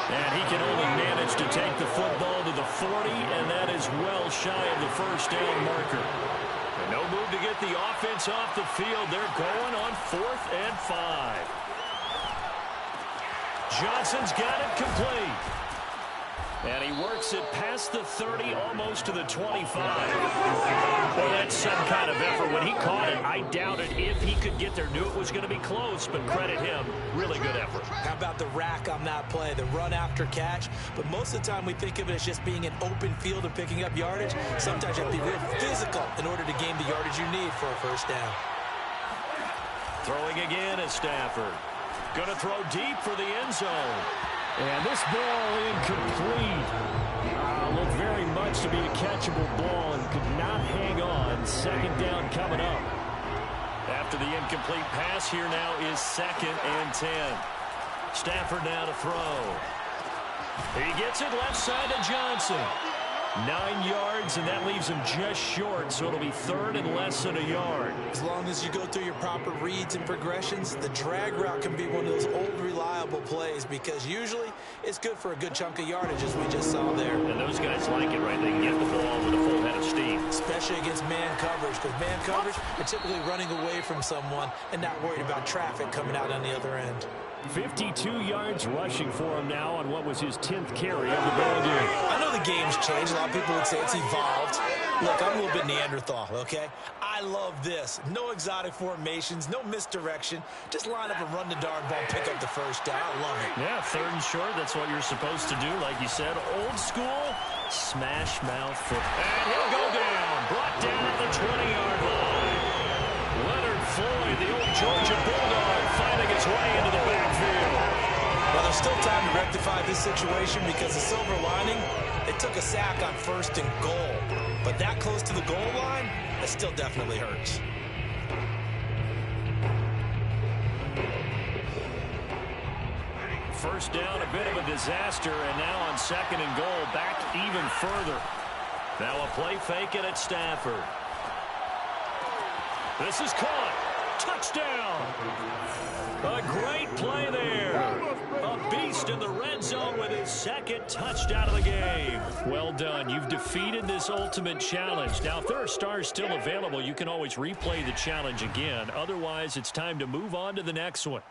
And he can only manage to take the football to the 40, and that is well shy of the 1st down marker. And no move to get the offense off the field. They're going on 4th and 5. Johnson's got it complete. And he works it past the 30, almost to the 25. Well, that's some kind of effort. When he caught it, I doubted if he could get there. Knew it was going to be close, but credit him. Really good effort. How about the rack on that play, the run after catch? But most of the time we think of it as just being an open field and picking up yardage. Sometimes you have to be real physical in order to gain the yardage you need for a 1st down. Throwing again is Stafford. Going to throw deep for the end zone. And this ball incomplete. Looked very much to be a catchable ball and could not hang on. 2nd down coming up. After the incomplete pass, here now is 2nd and 10. Stafford now to throw. He gets it left side to Johnson. 9 yards, and that leaves him just short, so it'll be 3rd and less than a yard. As long as you go through your proper reads and progressions, the drag route can be one of those old, reliable plays, because usually it's good for a good chunk of yardage, as we just saw there. And those guys like it, right? They can get the ball with a full head of steam. Especially against man coverage, because man coverage are typically running away from someone and not worried about traffic coming out on the other end. 52 yards rushing for him now on what was his 10th carry of the ball game. I know the game's changed. A lot of people would say it's evolved. Look, I'm a little bit Neanderthal, okay? I love this. No exotic formations, no misdirection. Just line up and run the darn ball, pick up the first down. I love it. Yeah, 3rd and short. That's what you're supposed to do. Like you said, old school, smash mouth football. And he'll go down. Brought down at the 20-yard line. Leonard Floyd, the old Georgia Bulldog, finding his way into the backfield. Well, there's still time to rectify this situation because the silver lining, they took a sack on 1st and goal. But that close to the goal line, that still definitely hurts. First down, a bit of a disaster, and now on 2nd and goal, back even further. Now a play fake it at Stafford. This is caught. Touchdown. A great play there. A beast in the red zone with his 2nd touchdown of the game. Well done. You've defeated this ultimate challenge. Now, if there are stars still available, you can always replay the challenge again. Otherwise, it's time to move on to the next one.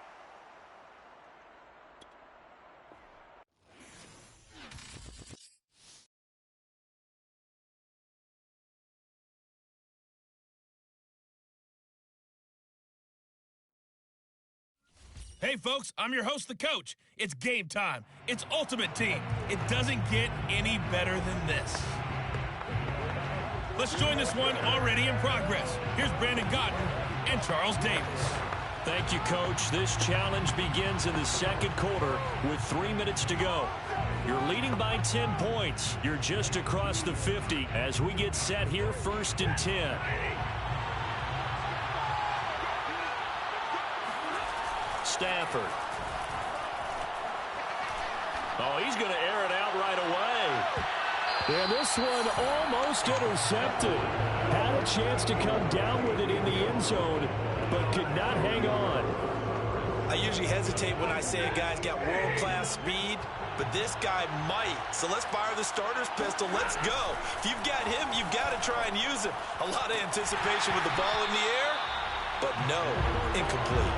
Hey, folks, I'm your host, the coach. It's game time. It's Ultimate Team. It doesn't get any better than this. Let's join this one already in progress. Here's Brandon Godden and Charles Davis. Thank you, Coach. This challenge begins in the 2nd quarter with 3 minutes to go. You're leading by 10 points. You're just across the 50 as we get set here, 1st and 10. Stafford. Oh, he's going to air it out right away. And this one almost intercepted. Had a chance to come down with it in the end zone, but could not hang on. I usually hesitate when I say a guy's got world-class speed, but this guy might. So let's fire the starter's pistol. Let's go. If you've got him, you've got to try and use him. A lot of anticipation with the ball in the air, but no, incomplete.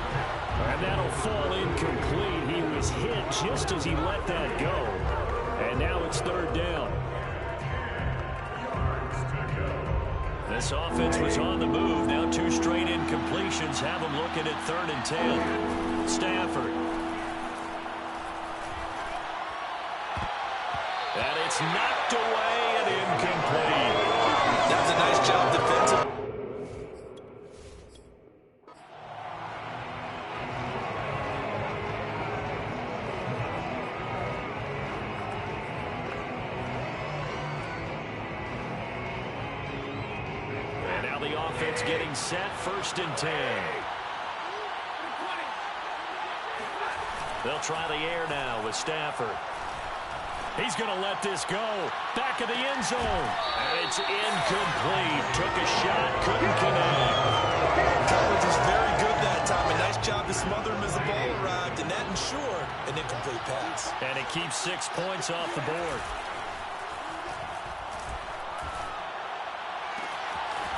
And that'll fall incomplete. He was hit just as he let that go. And now it's 3rd down. This offense was on the move. Now 2 straight incompletions have them looking at 3rd and 10. Stafford. And it's knocked away and incomplete. That was a nice job defensively. Offense getting set, 1st and 10. They'll try the air now with Stafford. He's going to let this go. Back of the end zone. And it's incomplete. Took a shot, couldn't connect. Coverage was very good that time. A nice job to smother him as the ball arrived, and that ensured an incomplete pass. And it keeps 6 points off the board.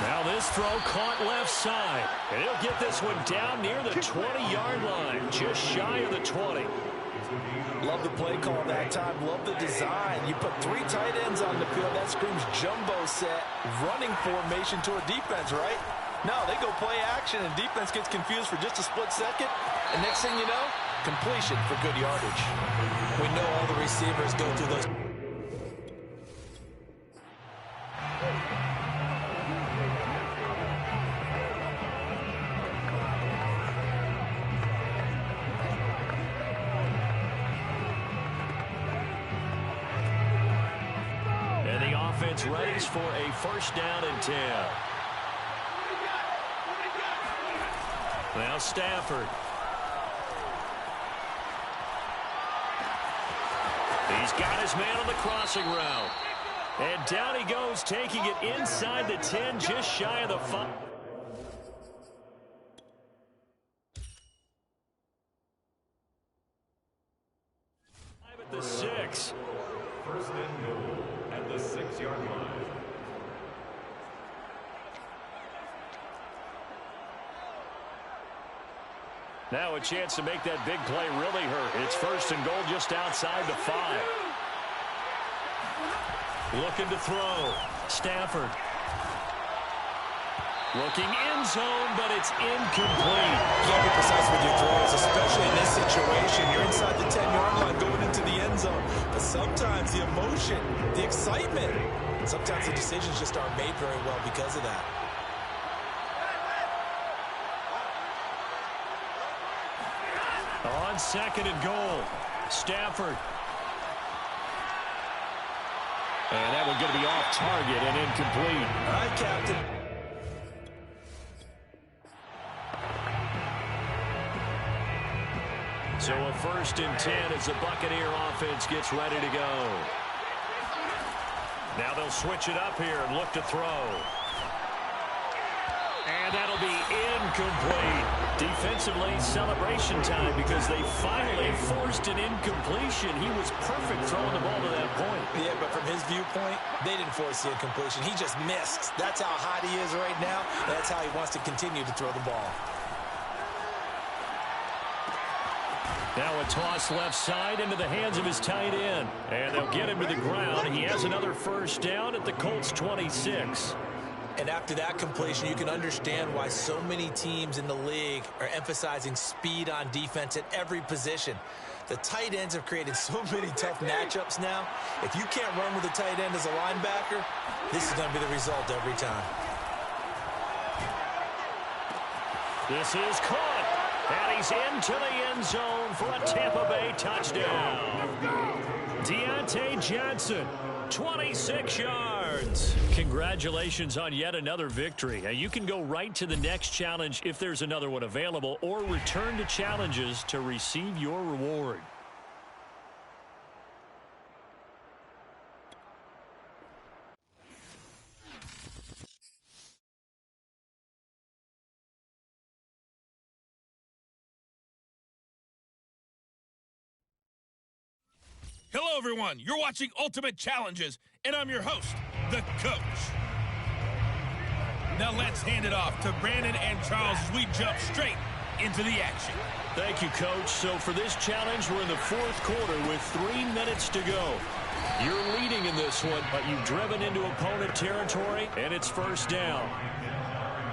Now this throw caught left side. And he'll get this one down near the 20-yard line, just shy of the 20. Love the play call that time. Love the design. You put 3 tight ends on the field. That screams jumbo set, running formation to a defense, right? No, they go play action, and defense gets confused for just a split second. And next thing you know, completion for good yardage. We know all the receivers go through those. Readies for a 1st down and 10. Now Stafford. He's got his man on the crossing route. And down he goes, taking it inside the 10, just shy of the 5. At the 6. 1st and goal at the 6-yard line. Now a chance to make that big play really hurt. It's first and goal just outside the 5. Looking to throw. Stafford. Looking end zone, but it's incomplete. You got to be precise with your throws, especially in this situation. You're inside the 10-yard line going into the end zone. But sometimes the emotion, the excitement, sometimes the decisions just aren't made very well because of that. On second and goal, Stafford. And that one's going to be off target and incomplete. All right, Captain. So a first and 10 as the Buccaneer offense gets ready to go. Now they'll switch it up here and look to throw. And that'll be incomplete. Defensively, celebration time because they finally forced an incompletion. He was perfect throwing the ball to that point. Yeah, but from his viewpoint, they didn't force the incompletion. He just missed. That's how hot he is right now. That's how he wants to continue to throw the ball. Now a toss left side into the hands of his tight end. And they'll get him to the ground. He has another first down at the Colts 26. And after that completion, you can understand why so many teams in the league are emphasizing speed on defense at every position. The tight ends have created so many tough matchups now. If you can't run with a tight end as a linebacker, this is going to be the result every time. This is caught. And he's into the end zone for a Tampa Bay touchdown. Deontay Johnson, 26 yards. Congratulations on yet another victory. Now you can go right to the next challenge if there's another one available, or return to challenges to receive your reward. Hello, everyone. You're watching Ultimate Challenges, and I'm your host, the Coach. Now let's hand it off to Brandon and Charles as we jump straight into the action. Thank you, Coach. So for this challenge, we're in the fourth quarter with 3 minutes to go. You're leading in this one, but you've driven into opponent territory, and it's first down.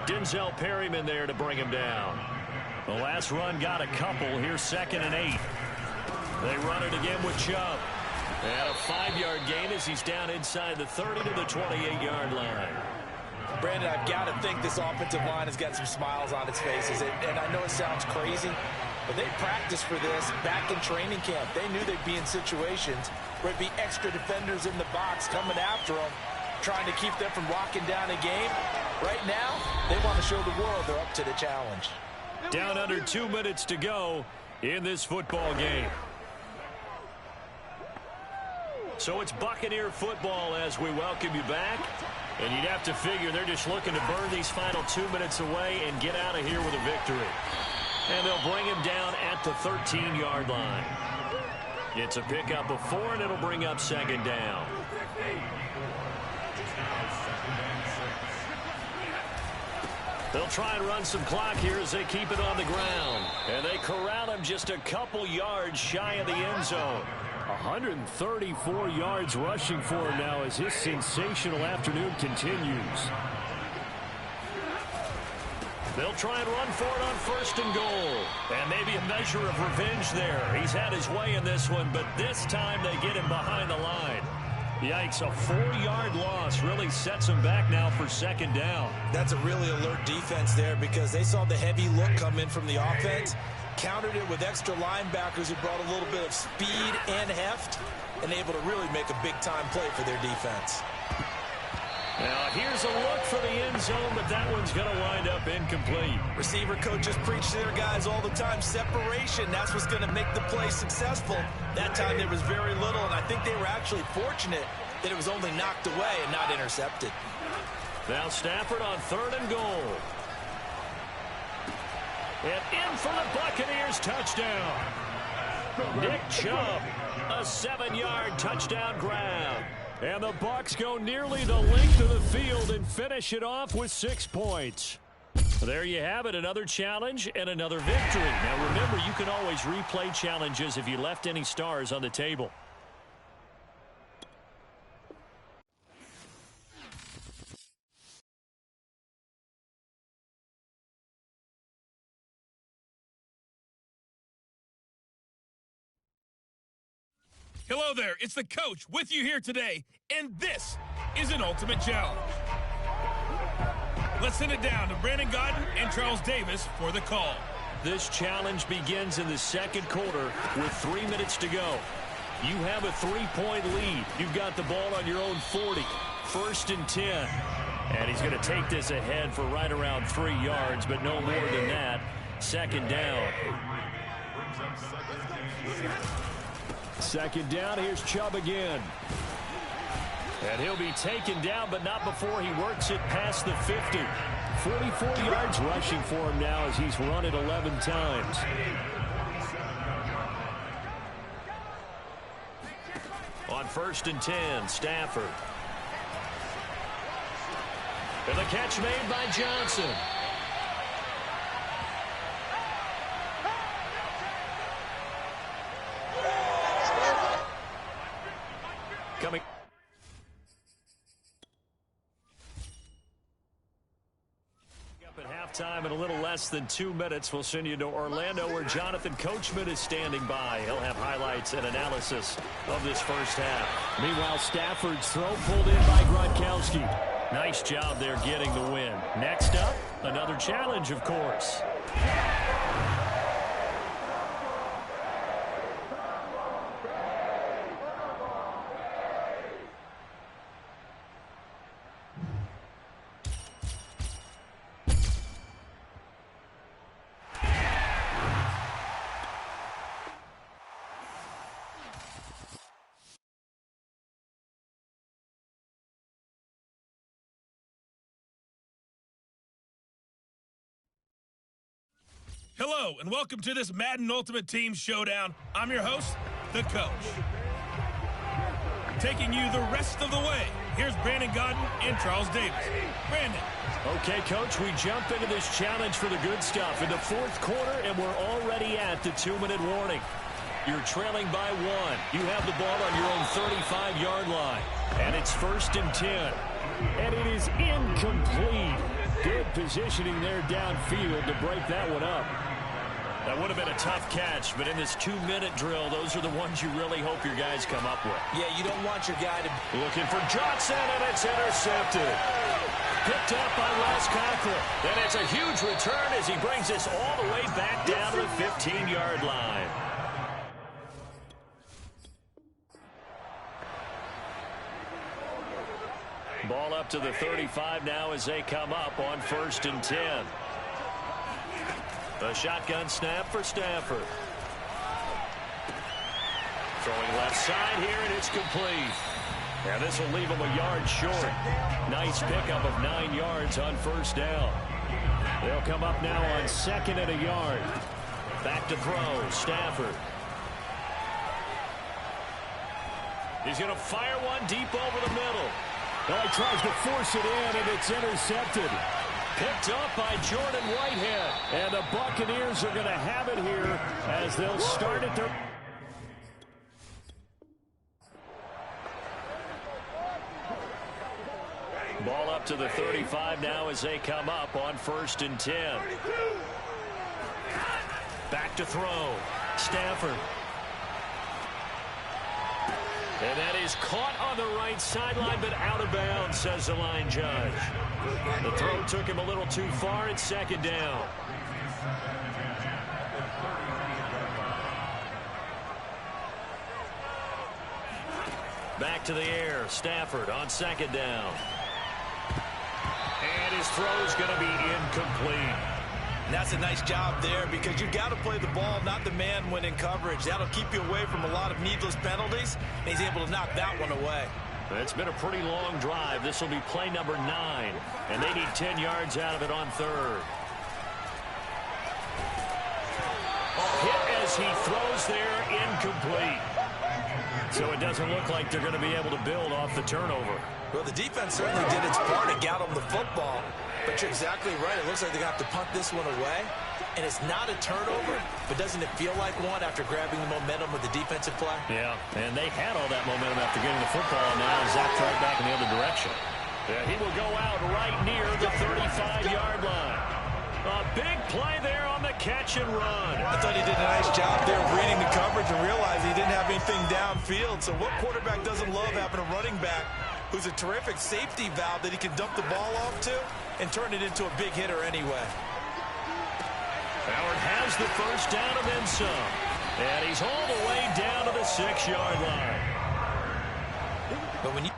Denzel Perryman there to bring him down. The last run got a couple. Here's 2nd and 8. They run it again with Chubb. And a 5-yard gain as he's down inside the 30 to the 28-yard line. Brandon, I've got to think this offensive line has got some smiles on its faces. And I know it sounds crazy, but they practiced for this back in training camp. They knew they'd be in situations where it'd be extra defenders in the box coming after them, trying to keep them from locking down a game. Right now, they want to show the world they're up to the challenge. Down under 2 minutes to go in this football game. So it's Buccaneer football as we welcome you back. And you'd have to figure they're just looking to burn these final 2 minutes away and get out of here with a victory. And they'll bring him down at the 13-yard line. It's a pickup of 4, and it'll bring up 2nd down. They'll try and run some clock here as they keep it on the ground. And they corral him just a couple yards shy of the end zone. 134 yards rushing for him now as his sensational afternoon continues. They'll try and run for it on 1st and goal. And maybe a measure of revenge there. He's had his way in this one, but this time they get him behind the line. Yikes, a 4-yard loss really sets him back now for 2nd down. That's a really alert defense there because they saw the heavy look come in from the offense, countered it with extra linebackers who brought a little bit of speed and heft, and able to really make a big-time play for their defense. Now, here's a look for the end zone, but that one's going to wind up incomplete. Receiver coaches preach to their guys all the time, separation. That's what's going to make the play successful. That time there was very little, and I think they were actually fortunate that it was only knocked away and not intercepted. Now Stafford on 3rd and goal. And in for the Buccaneers touchdown. Nick Chubb, a 7-yard touchdown grab. And the Bucs go nearly the length of the field and finish it off with 6 points. There you have it, another challenge and another victory. Now remember, you can always replay challenges if you left any stars on the table. Hello there, it's the coach with you here today, and this is an Ultimate Challenge. Let's send it down to Brandon Godden and Charles Davis for the call. This challenge begins in the second quarter with 3 minutes to go. You have a 3-point lead. You've got the ball on your own 40. 1st and 10. And he's going to take this ahead for right around 3 yards, but no more than that. 2nd down. 2nd down, here's Chubb again. And he'll be taken down, but not before he works it past the 50. 44 yards rushing for him now as he's run it 11 times. On 1st and 10, Stafford. And the catch made by Johnson. Coming. Up at halftime in a little less than 2 minutes. We'll send you to Orlando where Jonathan Coachman is standing by. He'll have highlights and analysis of this first half. Meanwhile, Stafford's throw pulled in by Gronkowski. Nice job there getting the win. Next up, another challenge, of course. Hello, and welcome to this Madden Ultimate Team Showdown. I'm your host, the coach. Taking you the rest of the way, here's Brandon Godden and Charles Davis. Brandon. Okay, Coach, we jump into this challenge for the good stuff in the 4th quarter, and we're already at the 2-minute warning. You're trailing by 1. You have the ball on your own 35-yard line, and it's 1st and 10. And it is incomplete. Good positioning there downfield to break that one up. That would have been a tough catch, but in this 2-minute drill, those are the ones you really hope your guys come up with. Yeah, you don't want your guy to... Looking for Johnson, and it's intercepted. Picked up by Wes Cockrell. And it's a huge return as he brings this all the way back down to the 15-yard line. Ball up to the 35 now as they come up on 1st and 10. A shotgun snap for Stafford. Throwing left side here, and it's complete. And this will leave him a yard short. Nice pickup of 9 yards on 1st down. They'll come up now on 2nd and a yard. Back to throw, Stafford. He's going to fire one deep over the middle. Well, he tries to force it in, and it's intercepted. Picked up by Jordan Whitehead. And the Buccaneers are going to have it here as they'll start at their... Ball up to the 35 now as they come up on 1st and 10. Back to throw. Stafford. And that is caught on the right sideline, but out of bounds, says the line judge. The throw took him a little too far. It's 2nd down. Back to the air. Stafford on 2nd down. And his throw is going to be incomplete. And that's a nice job there because you've got to play the ball, not the man when in coverage. That'll keep you away from a lot of needless penalties, and he's able to knock that one away. It's been a pretty long drive. This will be play number 9, and they need 10 yards out of it on 3rd. Hit as he throws there, incomplete. So it doesn't look like they're going to be able to build off the turnover. Well, the defense certainly did its part to get him the football, But you're exactly right. It looks like they're going to have to punt this one away. And it's not a turnover, but doesn't it feel like one after grabbing the momentum with the defensive play? Yeah, and they had all that momentum after getting the football, and now zapped right back in the other direction. Yeah, he will go out right near the 35-yard line. A big play there on the catch and run. I thought he did a nice job there of reading the coverage and realized he didn't have anything downfield. So what quarterback doesn't love having a running back who's a terrific safety valve that he can dump the ball off to and turn it into a big hitter anyway? Howard has the first down and then some. And he's all the way down to the 6-yard line. But when you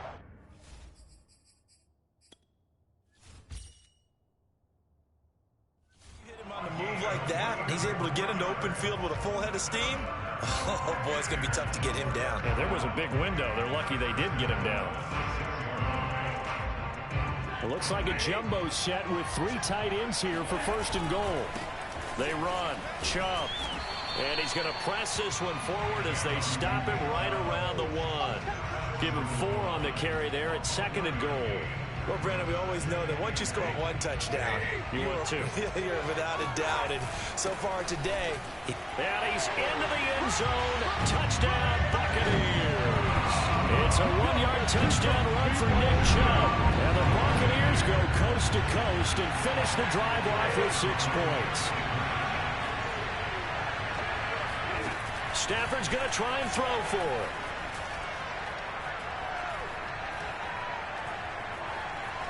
hit him on the move like that, and he's able to get into open field with a full head of steam, oh, boy, it's going to be tough to get him down. Yeah, there was a big window. They're lucky they did get him down. It looks like a jumbo set with 3 tight ends here for first and goal. They run, Chubb, and he's going to press this one forward as they stop him right around the 1. Give him 4 on the carry there at second and goal. Well, Brandon, we always know that once you score 1 touchdown, you want 2. You're without a doubt. And so far today, and he's into the end zone. Touchdown, Buccaneers. It's a 1-yard touchdown run for Nick Chubb. And the Buccaneers go coast to coast and finish the drive off with 6 points. Stafford's going to try and throw for it.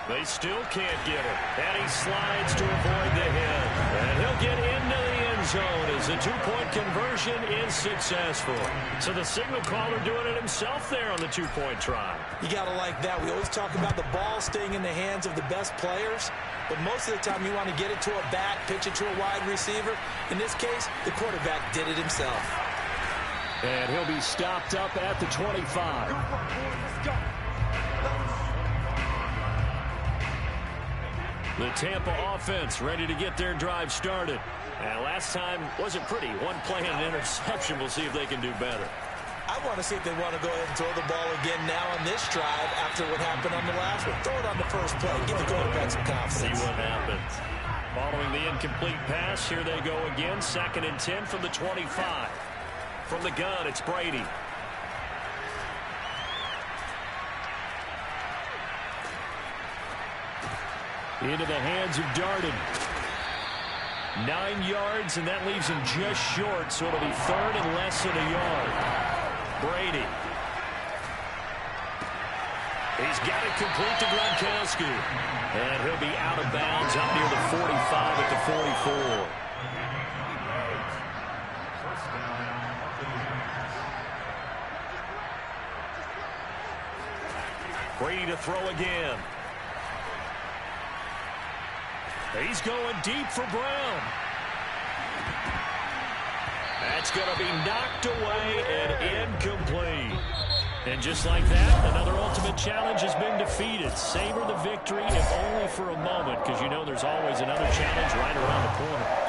They still can't get him. And he slides to avoid the hit. And he'll get into the end zone as the 2-point conversion is successful. So the signal caller doing it himself there on the 2-point try. You got to like that. We always talk about the ball staying in the hands of the best players. But most of the time you want to get it to a back, pitch it to a wide receiver. In this case, the quarterback did it himself. And he'll be stopped up at the 25. The Tampa offense ready to get their drive started. And last time wasn't pretty. 1 play and an interception. We'll see if they can do better. I want to see if they want to go ahead and throw the ball again now on this drive after what happened on the last one. Throw it on the first play. Give the quarterback some confidence. See what happens. Following the incomplete pass, here they go again. 2nd and 10 from the 25. From the gun, it's Brady. Into the hands of Darden. 9 yards, and that leaves him just short, so it'll be 3rd and less than a yard. Brady. He's got it complete to Gronkowski. And he'll be out of bounds up near the 45 at the 44. Brady to throw again. He's going deep for Brown. That's going to be knocked away and incomplete. And just like that, another ultimate challenge has been defeated. Savor the victory, if only for a moment, because you know there's always another challenge right around the corner.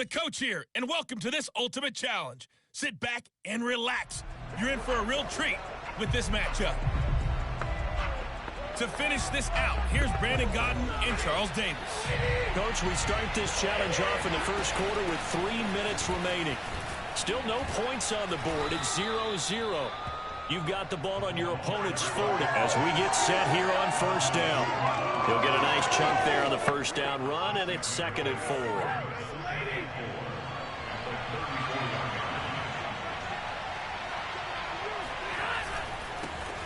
The coach here, and welcome to this Ultimate Challenge. Sit back and relax. You're in for a real treat with this matchup. To finish this out, here's Brandon Godden and Charles Davis. Coach, we start this challenge off in the first quarter with 3 minutes remaining. Still no points on the board. It's 0-0. You've got the ball on your opponent's 40 as we get set here on first down. He'll get a nice chunk there on the first down run, and it's 2nd and 4.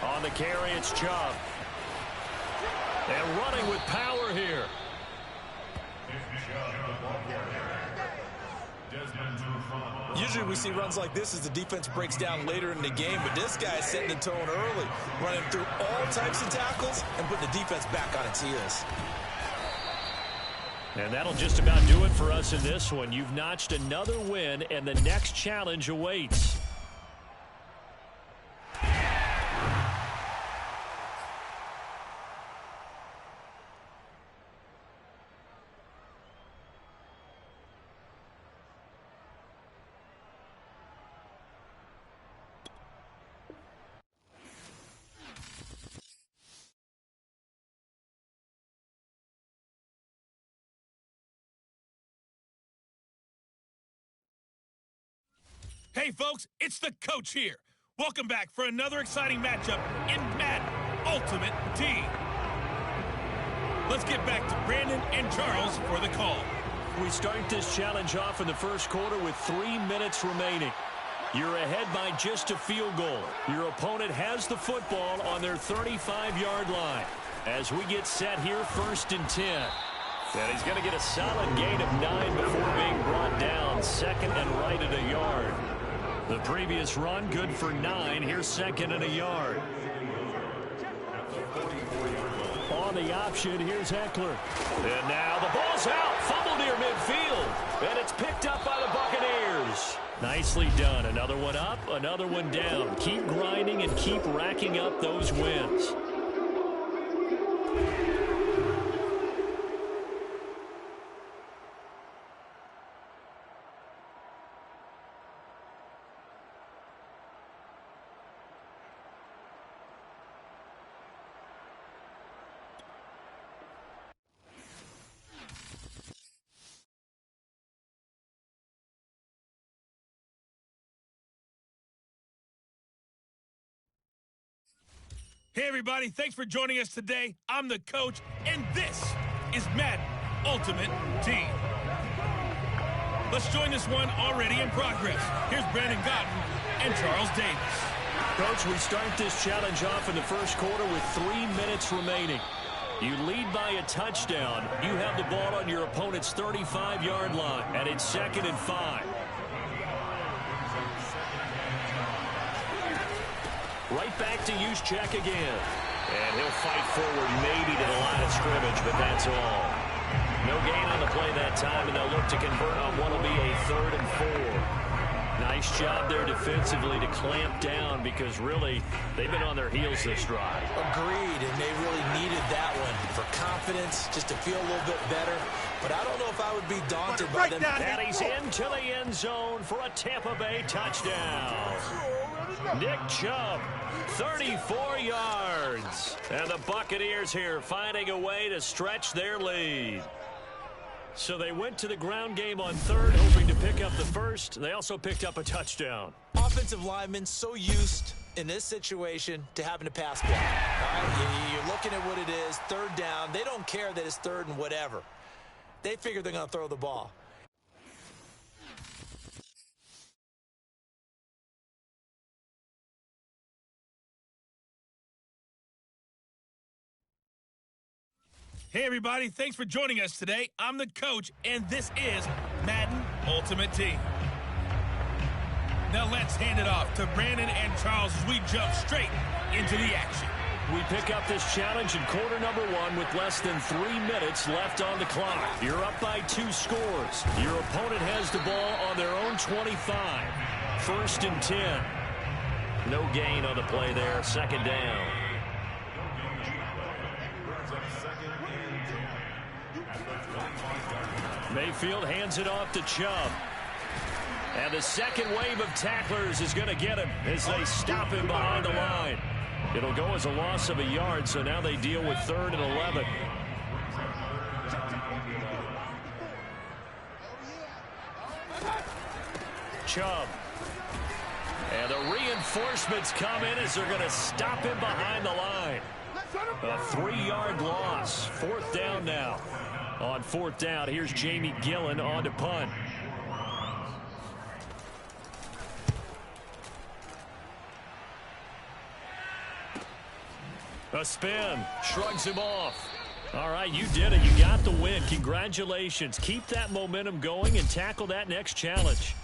On the carry, it's Chubb. And running with power here. Usually we see runs like this as the defense breaks down later in the game, but this guy is setting the tone early, running through all types of tackles and putting the defense back on its heels. And that'll just about do it for us in this one. You've notched another win, and the next challenge awaits. Hey, folks, it's the coach here. Welcome back for another exciting matchup in Madden Ultimate Team. Let's get back to Brandon and Charles for the call. We start this challenge off in the first quarter with 3 minutes remaining. You're ahead by just a field goal. Your opponent has the football on their 35-yard line. As we get set here, 1st and 10. And he's going to get a solid gain of 9 before being brought down. 2nd and right at a yard. The previous run, good for 9. Here's 2nd and a yard. On the option, here's Eckler. And now the ball's out. Fumble near midfield. And it's picked up by the Buccaneers. Nicely done. Another one up, another one down. Keep grinding and keep racking up those wins. Hey, everybody, thanks for joining us today. I'm the coach, and this is Madden Ultimate Team. Let's join this one already in progress. Here's Brandon Godden and Charles Davis. Coach, we start this challenge off in the first quarter with 3 minutes remaining. You lead by a touchdown. You have the ball on your opponent's 35-yard line, and it's 2nd and 5. Right back to use check again. And he'll fight forward maybe to the line of scrimmage, but that's all. No gain on the play that time, and they'll look to convert on what will be a 3rd and 4. Nice job there defensively to clamp down because really they've been on their heels this drive. Agreed, and they really needed that one for confidence, just to feel a little bit better. But I don't know if I would be daunted by them. And he's into the end zone for a Tampa Bay touchdown. Nick Chubb, 34 yards. And the Buccaneers here finding a way to stretch their lead. So they went to the ground game on 3rd, hoping to pick up the 1st. They also picked up a touchdown. Offensive linemen so used in this situation to having to pass block. All right? You're looking at what it is, 3rd down. They don't care that it's 3rd and whatever. They figure they're going to throw the ball. Hey, everybody, thanks for joining us today. I'm the coach, and this is Madden Ultimate Team. Now let's hand it off to Brandon and Charles as we jump straight into the action. We pick up this challenge in quarter number 1 with less than 3 minutes left on the clock. You're up by 2 scores. Your opponent has the ball on their own 25. 1st and 10. No gain on the play there. 2nd down. Mayfield hands it off to Chubb. And the second wave of tacklers is going to get him as they stop him behind the line. It'll go as a loss of a yard, so now they deal with 3rd and 11. Chubb. And the reinforcements come in as they're going to stop him behind the line. A 3-yard loss. 4th down now. On 4th down, here's Jamie Gillen on to punt. A spin. Shrugs him off. All right, you did it. You got the win. Congratulations. Keep that momentum going and tackle that next challenge.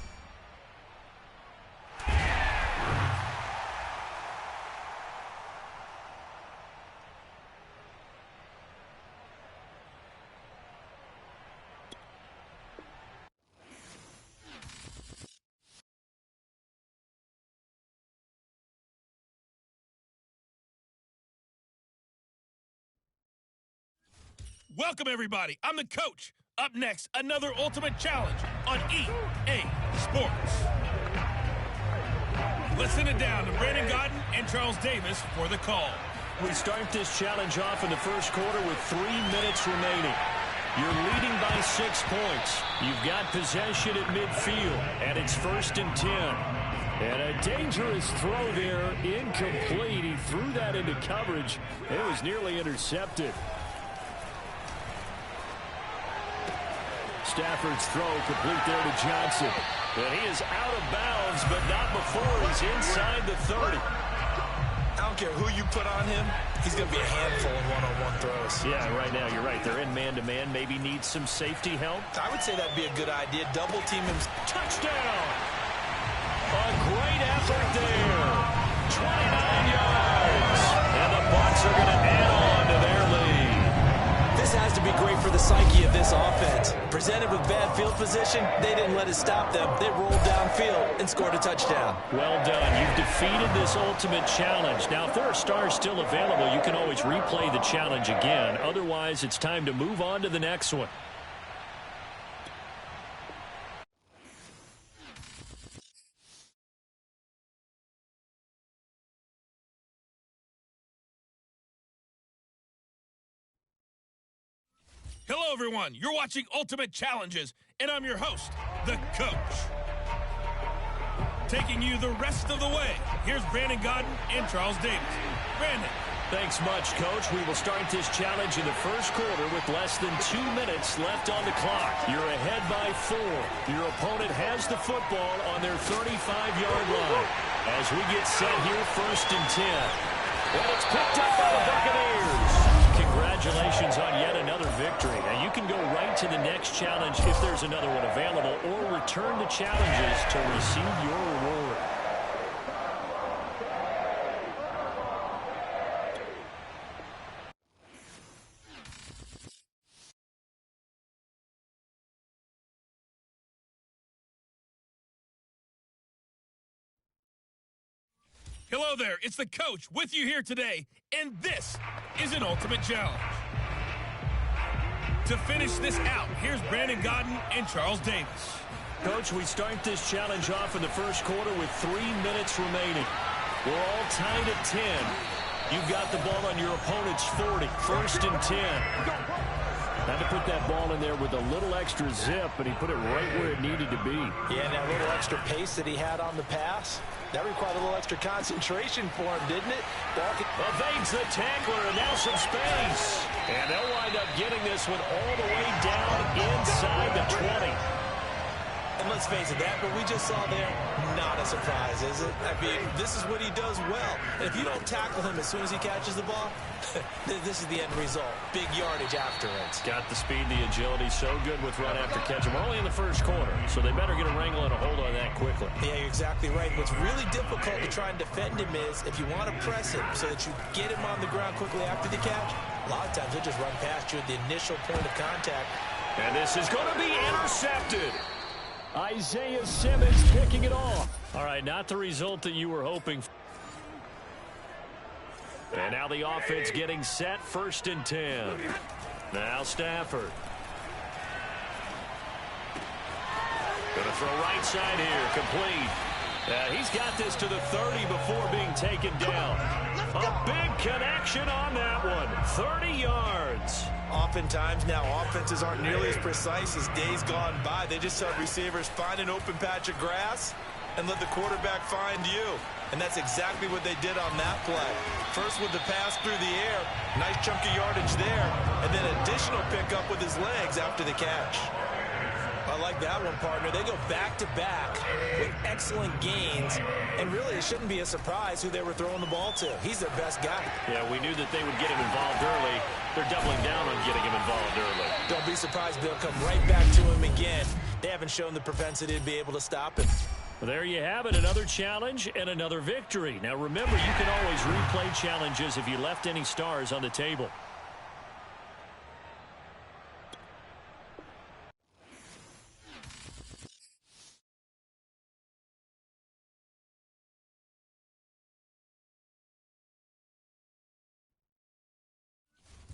Welcome, everybody. I'm the coach. Up next, another Ultimate Challenge on EA Sports. Let's send it down to Brandon Godden and Charles Davis for the call. We start this challenge off in the first quarter with 3 minutes remaining. You're leading by 6 points. You've got possession at midfield, and it's 1st and 10. And a dangerous throw there, incomplete. He threw that into coverage. It was nearly intercepted. Stafford's throw complete there to Johnson. And he is out of bounds, but not before he's inside the 30. I don't care who you put on him, he's going to be a handful in one-on-one throws. Yeah, right now you're right. They're in man-to-man. Maybe needs some safety help. I would say that'd be a good idea. Double team him. Touchdown! A great effort there. 29 yards. And the Bucs are going to add on to their lead. This has to be great for the psyche of this offense. Presented with bad field position, they didn't let it stop them. They rolled downfield and scored a touchdown. Well done. You've defeated this ultimate challenge. Now, if there are stars still available, you can always replay the challenge again. Otherwise, it's time to move on to the next one. Hello, everyone. You're watching Ultimate Challenges, and I'm your host, the Coach. Taking you the rest of the way, here's Brandon Godden and Charles Davis. Brandon. Thanks much, Coach. We will start this challenge in the first quarter with less than 2 minutes left on the clock. You're ahead by 4. Your opponent has the football on their 35-yard line. As we get set here, 1st and 10. And it's picked up by the Buccaneers. Congratulations on yet another victory. Now, you can go right to the next challenge if there's another one available, or return to challenges to receive your reward. Hello there, it's the Coach with you here today, and this is an Ultimate Challenge. To finish this out, here's Brandon Godden and Charles Davis. Coach, we start this challenge off in the first quarter with 3 minutes remaining. We're all tied at 10. You've got the ball on your opponent's 40, 1st and 10. Had to put that ball in there with a little extra zip, but he put it right where it needed to be. Yeah, and that little extra pace that he had on the pass, that required a little extra concentration for him, didn't it? Evades the tackler, and now some space. And they'll wind up getting this one all the way down inside the 20. And let's face it, that what we just saw there, not a surprise, is it? I mean, this is what he does well. And if you don't tackle him as soon as he catches the ball, this is the end result. Big yardage after it. Got the speed, the agility, so good with run after catch. We're only in the first quarter, so they better get a wrangle and a hold on that quickly. Yeah, you're exactly right. What's really difficult to try and defend him is if you want to press him so that you get him on the ground quickly after the catch, a lot of times he'll just run past you at the initial point of contact. And this is going to be intercepted. Isaiah Simmons picking it off. All right, not the result that you were hoping for. And now the offense getting set, 1st and 10. Now Stafford. Going to throw right side here. Complete. He's got this to the 30 before being taken down. A big connection on that one. 30 yards. Oftentimes now offenses aren't nearly as precise as days gone by. They just have receivers find an open patch of grass and let the quarterback find you. And that's exactly what they did on that play. First with the pass through the air, nice chunk of yardage there, and then additional pickup with his legs after the catch. I like that one, partner. They go back-to-back with excellent gains, and really it shouldn't be a surprise who they were throwing the ball to. He's their best guy. Yeah, we knew that they would get him involved early. They're doubling down on getting him involved early. Don't be surprised they'll come right back to him again. They haven't shown the propensity to be able to stop him. Well, there you have it, another challenge and another victory. Now remember, you can always replay challenges if you left any stars on the table.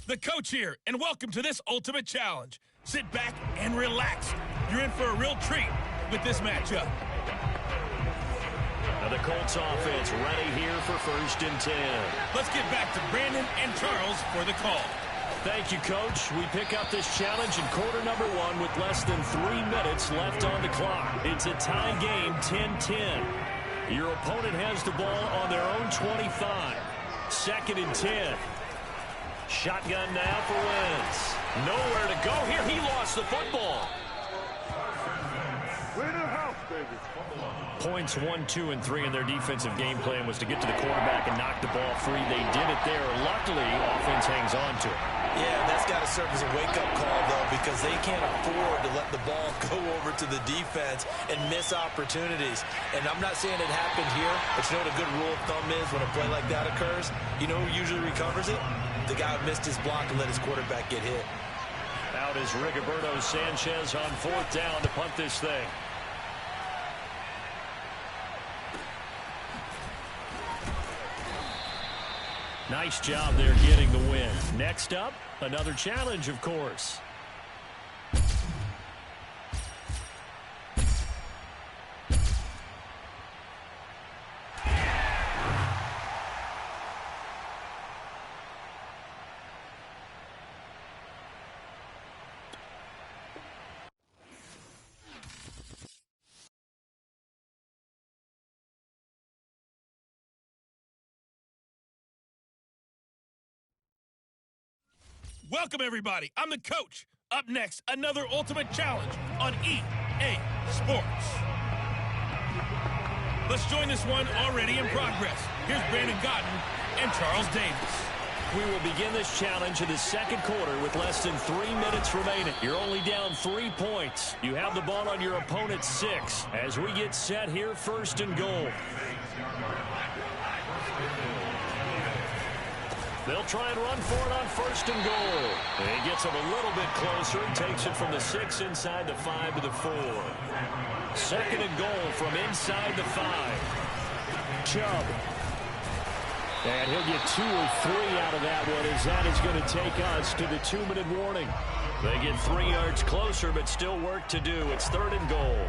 The coach here, and welcome to this ultimate challenge. Sit back and relax. You're in for a real treat with this matchup. Now the Colts offense ready here for 1st and 10. Let's get back to Brandon and Charles for the call. Thank you, Coach. We pick up this challenge in quarter number 1 with less than 3 minutes left on the clock. It's a tie game, 10-10. Your opponent has the ball on their own 25. 2nd and 10. Shotgun now for Wentz. Nowhere to go here. He lost the football. Points 1, 2, and 3 in their defensive game plan was to get to the quarterback and knock the ball free. They did it there. Luckily, offense hangs on to it. Yeah, that's got to serve as a wake-up call, though, because they can't afford to let the ball go over to the defense and miss opportunities. And I'm not saying it happened here, but you know what a good rule of thumb is when a play like that occurs? You know who usually recovers it? The guy who missed his block and let his quarterback get hit. Out is Rigoberto Sanchez on 4th down to punt this thing. Nice job there getting the win. Next up, another challenge, of course. Welcome, everybody. I'm the coach. Up next, another ultimate challenge on EA Sports. Let's join this one already in progress. Here's Brandon Godden and Charles Davis. We will begin this challenge in the 2nd quarter with less than 3 minutes remaining. You're only down 3 points. You have the ball on your opponent's 6 as we get set here, 1st and goal. They'll try and run for it on 1st and goal. And he gets it a little bit closer and takes it from the 6 inside the 5 to the 4. 2nd and goal from inside the 5. Chubb. And he'll get 2 or 3 out of that one, as that is going to take us to the 2-minute warning. They get 3 yards closer, but still work to do. It's 3rd and goal.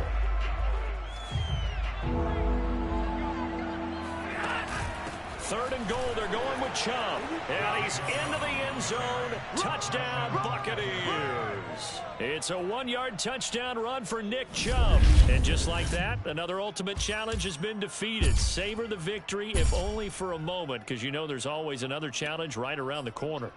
Third and goal, they're going with Chubb. And he's into the end zone. Touchdown, Buccaneers. It's a 1-yard touchdown run for Nick Chubb. And just like that, another ultimate challenge has been defeated. Savor the victory, if only for a moment, because you know there's always another challenge right around the corner.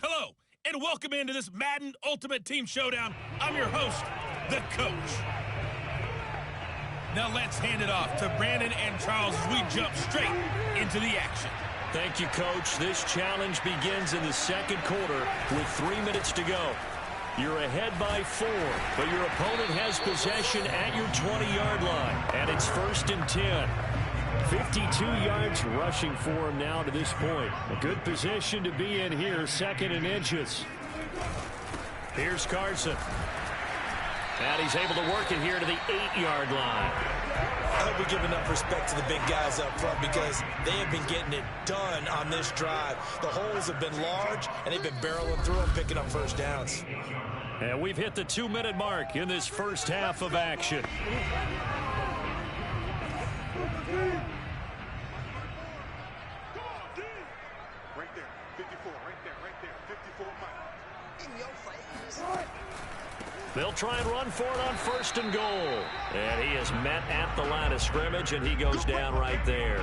Hello, and welcome into this Madden Ultimate Team Showdown. I'm your host, the coach. Now let's hand it off to Brandon and Charles as we jump straight into the action. Thank you, Coach. This challenge begins in the 2nd quarter with 3 minutes to go. You're ahead by 4, but your opponent has possession at your 20-yard line, and it's 1st and 10. 52 yards rushing for him now to this point. A good position to be in here, 2nd and inches. Here's Carson. And he's able to work it here to the 8-yard line. I hope we give enough respect to the big guys up front because they have been getting it done on this drive. The holes have been large, and they've been barreling through them, picking up first downs. And we've hit the 2-minute mark in this first half of action. Right there, 54, right there, 54 Mike. In your face. They'll try and run for it on 1st and goal. And he is met at the line of scrimmage, and he goes down right there.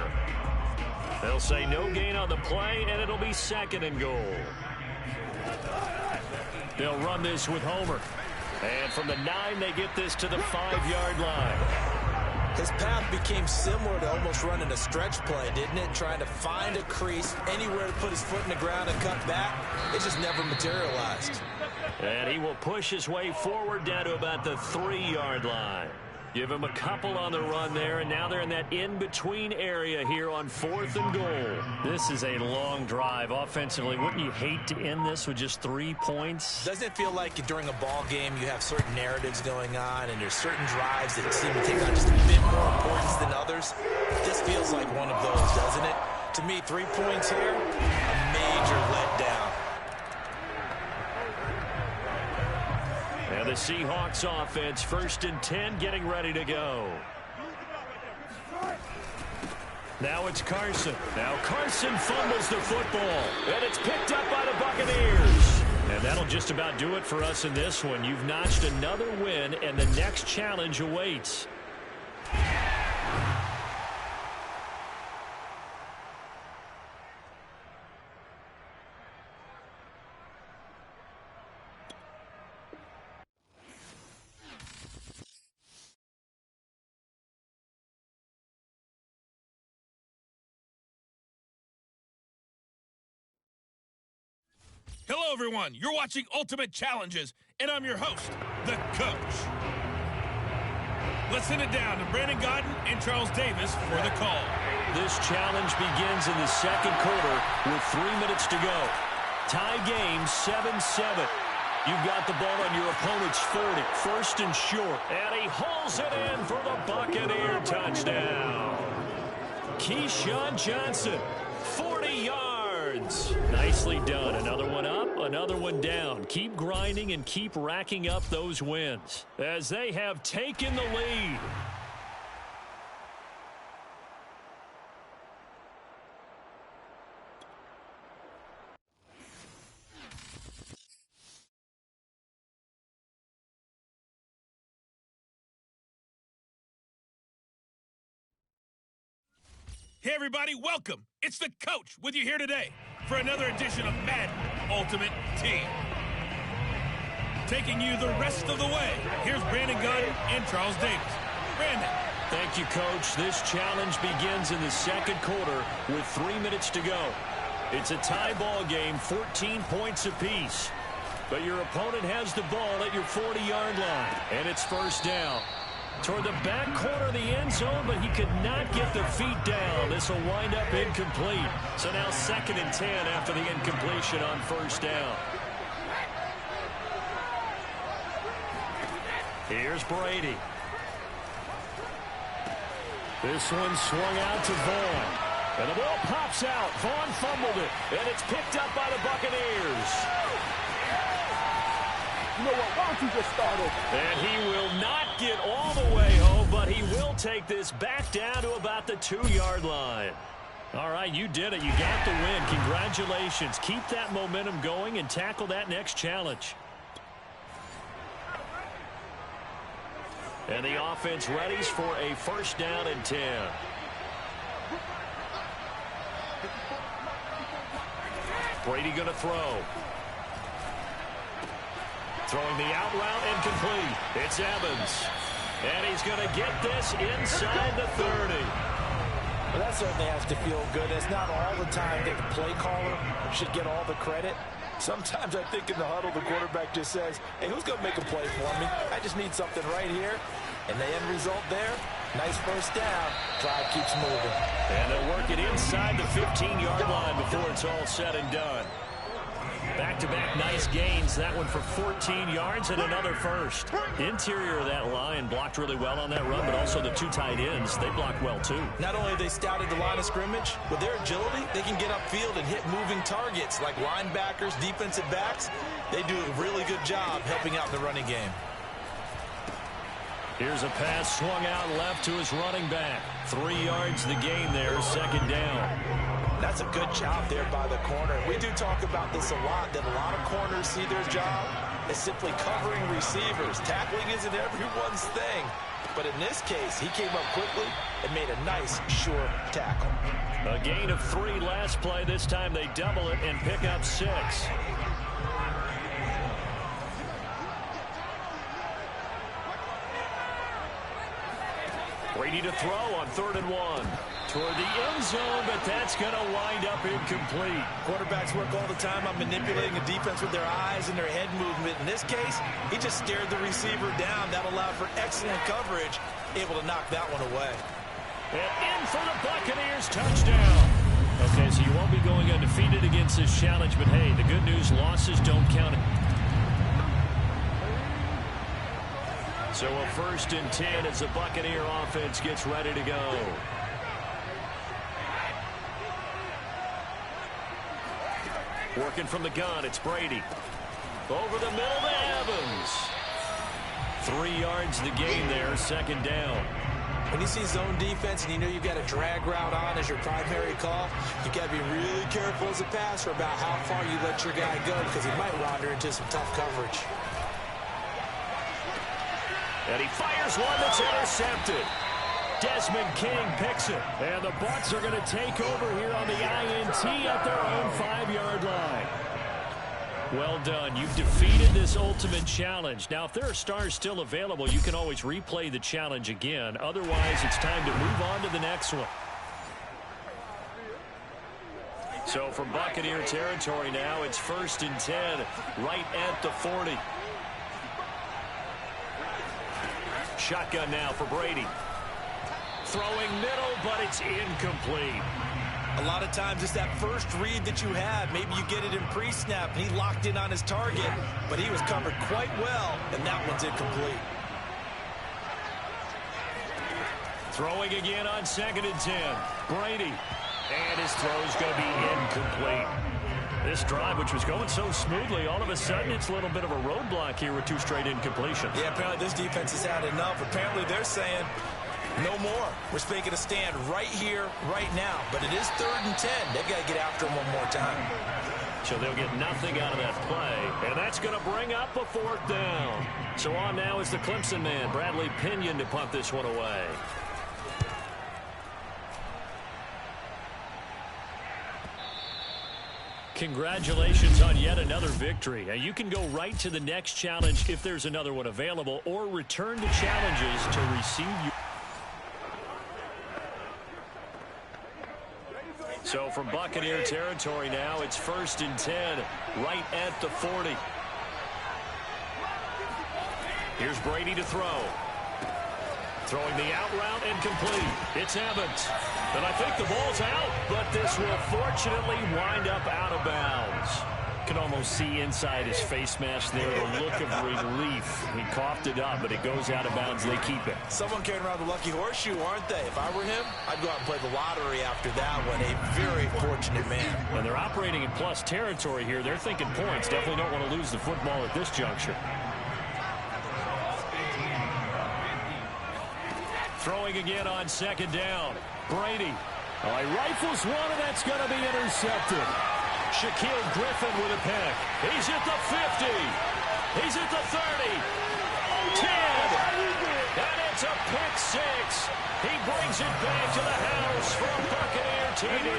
They'll say no gain on the play, and it'll be 2nd and goal. They'll run this with Homer. And from the 9, they get this to the 5-yard line. His path became similar to almost running a stretch play, didn't it? Trying to find a crease, anywhere to put his foot in the ground and cut back. It just never materialized. And he will push his way forward down to about the 3-yard line. Give him a couple on the run there, and now they're in that in-between area here on 4th and goal. This is a long drive offensively. Wouldn't you hate to end this with just 3 points? Doesn't it feel like during a ball game you have certain narratives going on and there's certain drives that seem to take on just a bit more importance than others? This feels like one of those, doesn't it? To me, 3 points here, a major letdown. And the Seahawks offense, 1st and 10, getting ready to go. Now it's Carson. Now Carson fumbles the football, and it's picked up by the Buccaneers. And that'll just about do it for us in this one. You've notched another win, and the next challenge awaits. Hello, everyone. You're watching Ultimate Challenges, and I'm your host, the Coach. Let's send it down to Brandon Godden and Charles Davis for the call. This challenge begins in the 2nd quarter with 3 minutes to go. Tie game, 7-7. You've got the ball on your opponent's 40, 1st and short, and he hauls it in for the Buccaneer touchdown. Keyshawn Johnson, 40 yards. Nicely done. Another one up, another one down. Keep grinding and keep racking up those wins as they have taken the lead. Hey, everybody, welcome. It's the Coach with you here today for another edition of Madden Ultimate Team. Taking you the rest of the way, here's Brandon Godden and Charles Davis. Brandon. Thank you, Coach. This challenge begins in the 2nd quarter with 3 minutes to go. It's a tie ball game, 14 points apiece. But your opponent has the ball at your 40-yard line, and it's 1st down. Toward the back corner of the end zone, but he could not get the feet down. This will wind up incomplete. So now 2nd and 10 after the incompletion on 1st down. Here's Brady. This one swung out to Vaughn. And the ball pops out. Vaughn fumbled it. And it's picked up by the Buccaneers. You know what? Why don't you just start over? And he will not get all the way home, but he will take this back down to about the 2-yard line. All right, you did it. You got the win. Congratulations. Keep that momentum going and tackle that next challenge. And the offense readies for a 1st down and 10. Brady going to throw. Throwing the out route incomplete. It's Evans. And he's going to get this inside the 30. Well, that certainly has to feel good. It's not all the time that the play caller should get all the credit. Sometimes I think in the huddle, the quarterback just says, hey, who's going to make a play for me? I just need something right here. And the end result there, nice 1st down. Drive keeps moving. And they'll work it inside the 15-yard line before it's all said and done. Back-to-back nice gains. That one for 14 yards and another first. Interior of that line blocked really well on that run, but also the two tight ends, they blocked well too. Not only have they scouted the line of scrimmage, with their agility, they can get upfield and hit moving targets like linebackers, defensive backs. They do a really good job helping out in the running game. Here's a pass swung out left to his running back. 3 yards the gain there, second down. That's a good job there by the corner. We do talk about this a lot, that a lot of corners see their job as simply covering receivers. Tackling isn't everyone's thing. But in this case, he came up quickly and made a nice, sure tackle. A gain of 3 last play. This time they double it and pick up 6. Brady to throw on 3rd and 1. Toward the end zone, but that's going to wind up incomplete. Quarterbacks work all the time on manipulating the defense with their eyes and their head movement. In this case, he just stared the receiver down. That allowed for excellent coverage, able to knock that one away. And in for the Buccaneers, touchdown. Okay, so you won't be going undefeated against this challenge, but hey, the good news, losses don't count. So a 1st and 10 as the Buccaneer offense gets ready to go. Working from the gun, it's Brady. Over the middle to Evans. 3 yards the gain there, second down. When you see zone defense and you know you've got a drag route on as your primary call, you've got to be really careful as a passer about how far you let your guy go because he might wander into some tough coverage. And he fires one that's intercepted. Desmond King picks it. And the Bucs are going to take over here on the INT at their own 5-yard line. Well done. You've defeated this ultimate challenge. Now, if there are stars still available, you can always replay the challenge again. Otherwise, it's time to move on to the next one. So from Buccaneer territory now, it's 1st and 10, right at the 40. Shotgun now for Brady. Throwing middle, but it's incomplete. A lot of times it's that first read that you have. Maybe you get it in pre-snap, and he locked in on his target, but he was covered quite well, and that one's incomplete. Throwing again on 2nd and 10. Brady. And his throw's going to be incomplete. This drive, which was going so smoothly, all of a sudden it's a little bit of a roadblock here with 2 straight incompletions. Yeah, apparently this defense has had enough. Apparently they're saying, no more. We're making a stand right here, right now. But it is 3rd and 10. They've got to get after him one more time. So they'll get nothing out of that play. And that's going to bring up a 4th down. So on now is the Clemson man, Bradley Pinion, to punt this one away. Congratulations on yet another victory. Now you can go right to the next challenge if there's another one available, or return to challenges to receive your... So from Buccaneer territory now, it's 1st and 10, right at the 40. Here's Brady to throw. Throwing the out route and complete. It's Evans. And I think the ball's out, but this will fortunately wind up out of bounds. Can almost see inside his face mask there the look of relief. He coughed it up, but it goes out of bounds. They keep it. Someone carrying around the lucky horseshoe, aren't they? If I were him, I'd go out and play the lottery after that one. A very fortunate man. And they're operating in plus territory here. They're thinking points. Definitely don't want to lose the football at this juncture. Throwing again on 2nd down. Brady. Oh, he rifles one, and that's going to be intercepted. Shaquille Griffin with a pick. He's at the 50. He's at the 30. 10. And it's a pick 6. He brings it back to the house for a Buccaneer TD.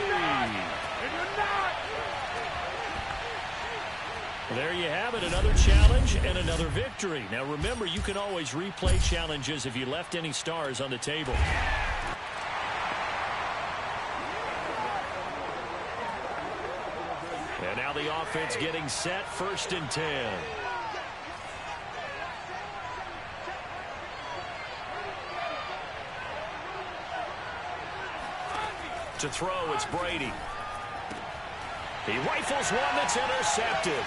There you have it, another challenge and another victory. Now remember, you can always replay challenges if you left any stars on the table. And now the offense getting set, 1st and 10. To throw, it's Brady. He rifles one that's intercepted.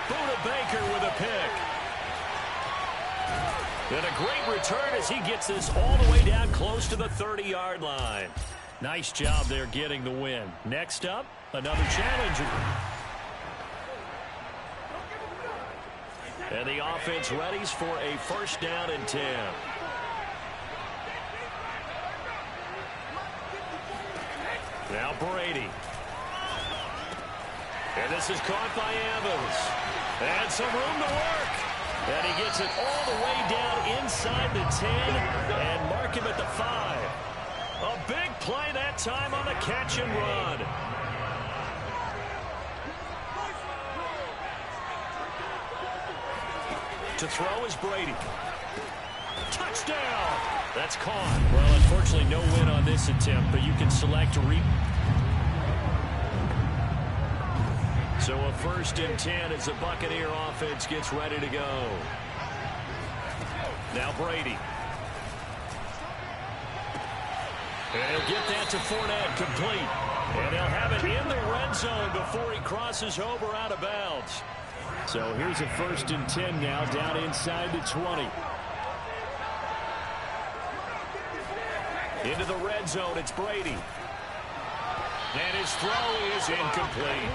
Buda Baker with a pick. And a great return as he gets this all the way down close to the 30-yard line. Nice job there getting the win. Next up, another challenger. And the offense readies for a first down and 10. Now Brady. And this is caught by Evans. And some room to work. And he gets it all the way down inside the 10 and mark him at the 5. A big play that time on the catch and run. To throw is Brady. Touchdown! That's caught. Well, unfortunately, no win on this attempt, but you can select a So a first and 10 as the Buccaneer offense gets ready to go. Now Brady. And he'll get that to Fournette, complete. And they'll have it in the red zone before he crosses over out of bounds. So here's a first and 10 now, down inside the 20. Into the red zone, it's Brady. And his throw is incomplete.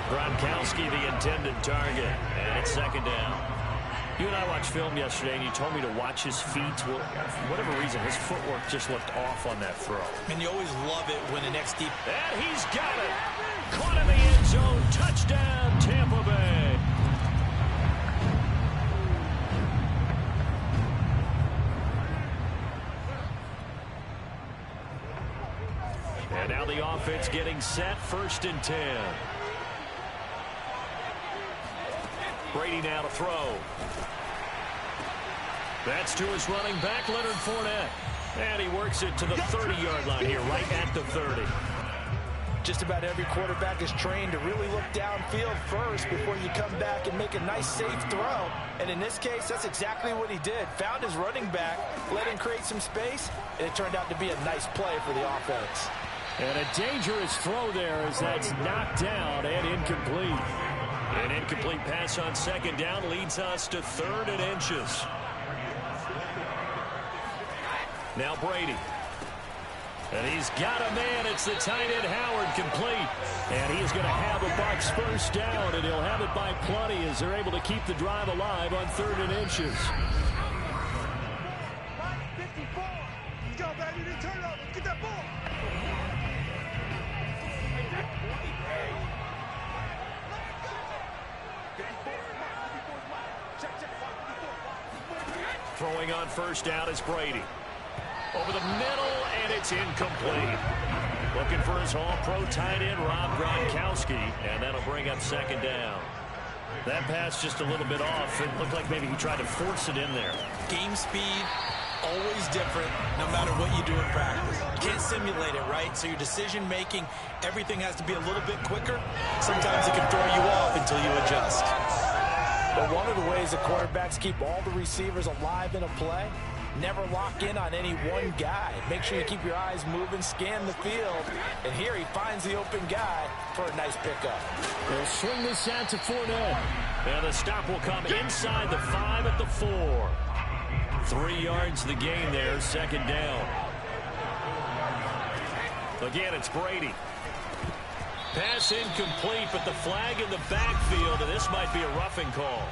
Gronkowski the intended target, and it's second down. You and I watched film yesterday, and you told me to watch his feet. Well, for whatever reason, his footwork just looked off on that throw. And you always love it when an XD... And he's got it. Caught in the end zone. Touchdown, Tampa Bay. And now the offense getting set, first and 10. Brady now to throw. That's to his running back, Leonard Fournette. And he works it to the 30-yard line here, right at the 30. Just about every quarterback is trained to really look downfield first before you come back and make a nice, safe throw. And in this case, that's exactly what he did. Found his running back, let him create some space, and it turned out to be a nice play for the offense. And a dangerous throw there as that's knocked down and incomplete. An incomplete pass on second down leads us to 3rd and inches. Now Brady. And he's got a man. It's the tight end Howard, complete. And he is going to have a Bucs first down, and he'll have it by plenty as they're able to keep the drive alive on 3rd and inches. 54. Let's go, baby. They turn over. Get that ball. Throwing on first down is Brady. Over the middle, and it's incomplete. Looking for his all-pro tight end, Rob Gronkowski, and that'll bring up second down. That pass just a little bit off. It looked like maybe he tried to force it in there. Game speed, always different, no matter what you do in practice. You can't simulate it, right? So your decision-making, everything has to be a little bit quicker. Sometimes it can throw you off until you adjust. But one of the ways that quarterbacks keep all the receivers alive in a play, never lock in on any one guy. Make sure you keep your eyes moving, scan the field. And here he finds the open guy for a nice pickup. They'll swing this out to Fournette. And the stop will come inside the 5 at the 4. 3 yards the gain there, second down. Again, it's Brady. Pass incomplete, but the flag in the backfield, and this might be a roughing call.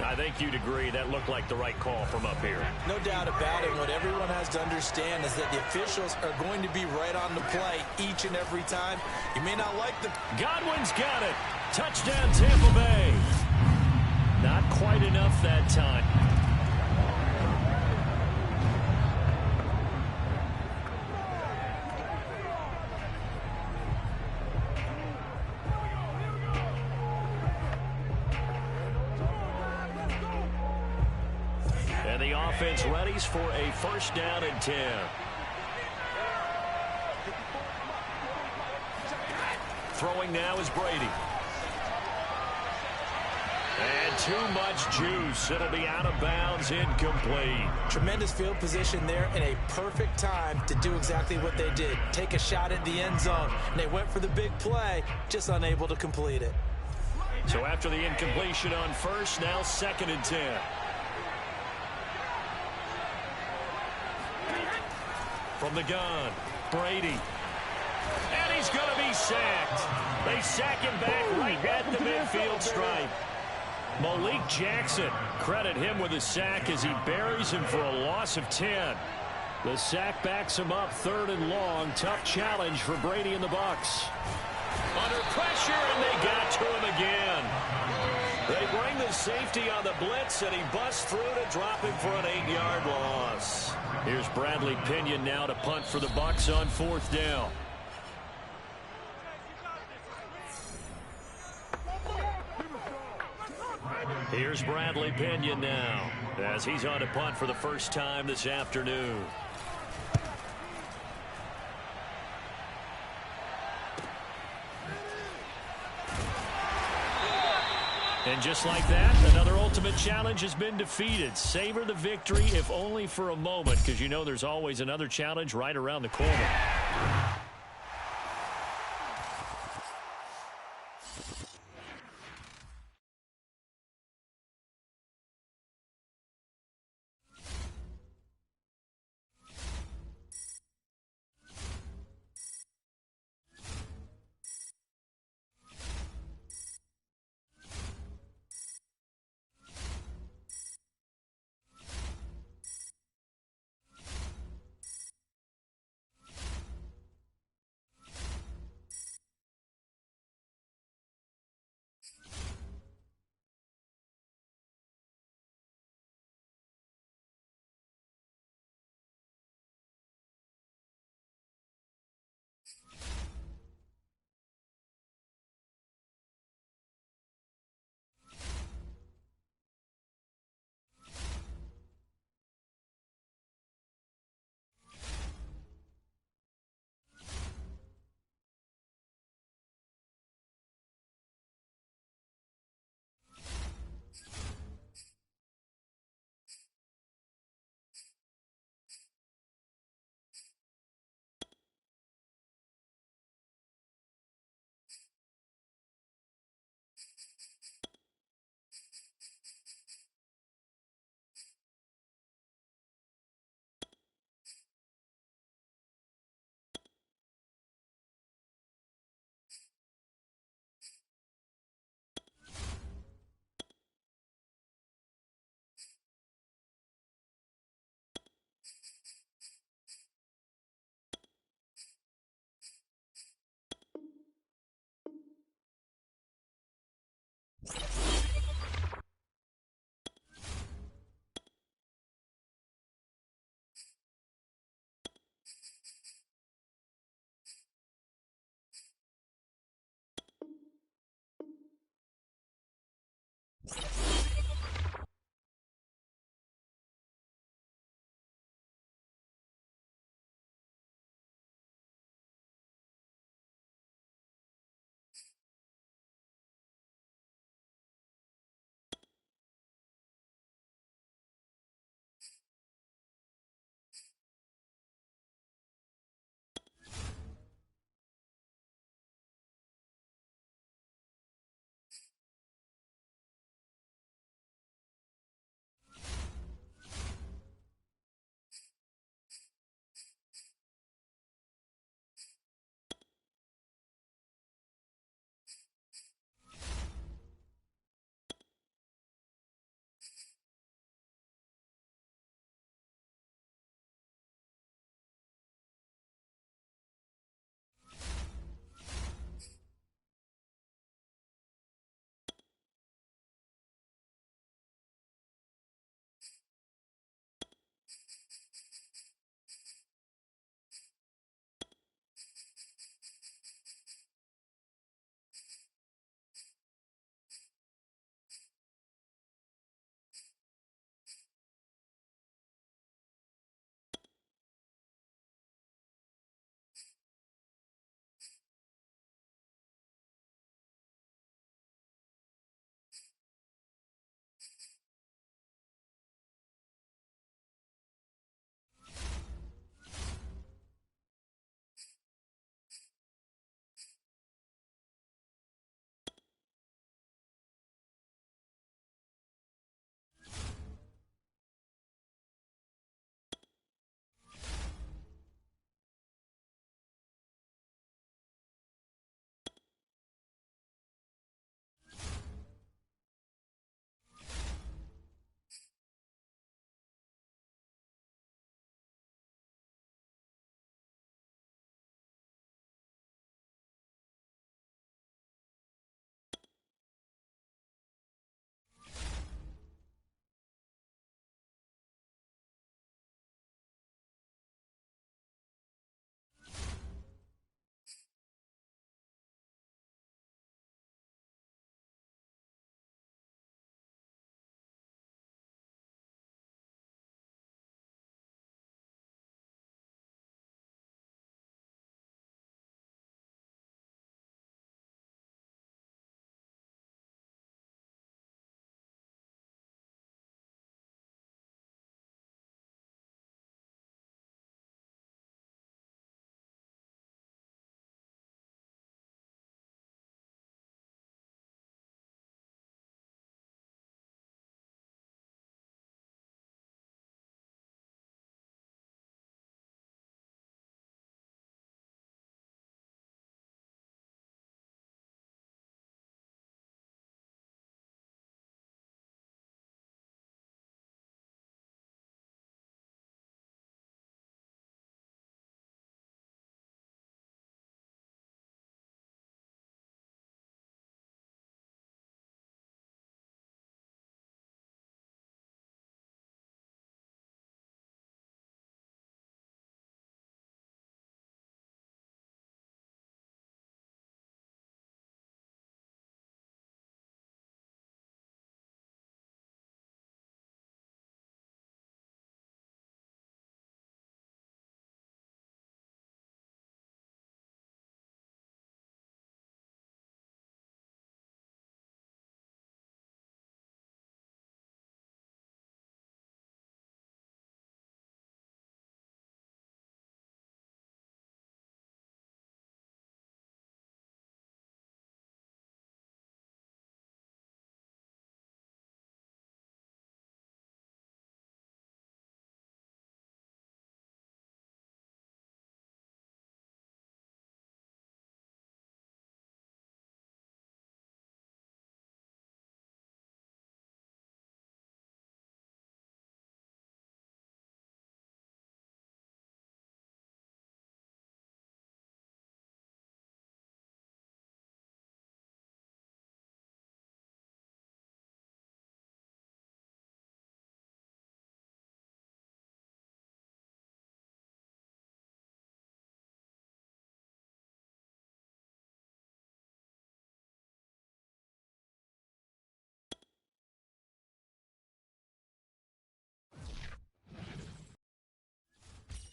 I think you'd agree that looked like the right call from up here. No doubt about it. What everyone has to understand is that the officials are going to be right on the play each and every time. You may not like them. Godwin's got it. Touchdown, Tampa Bay. Not quite enough that time. And the offense readies for a first down and 10. Throwing now is Brady. And too much juice. It'll be out of bounds, incomplete. Tremendous field position there and a perfect time to do exactly what they did. Take a shot at the end zone. And they went for the big play, just unable to complete it. So after the incompletion on first, now 2nd and 10. From the gun, Brady. And he's going to be sacked. They sack him back right at the midfield stripe. Malik Jackson, credit him with a sack as he buries him for a loss of 10. The sack backs him up 3rd and long. Tough challenge for Brady and the Bucs. Under pressure, and they got to him again. They bring the safety on the blitz, and he busts through to drop him for an 8-yard loss. Here's Bradley Pinion now to punt for the Bucs on 4th down. Here's Bradley Pinion now as he's on to punt for the first time this afternoon. And just like that, another ultimate challenge has been defeated. Savor the victory, if only for a moment, because you know there's always another challenge right around the corner.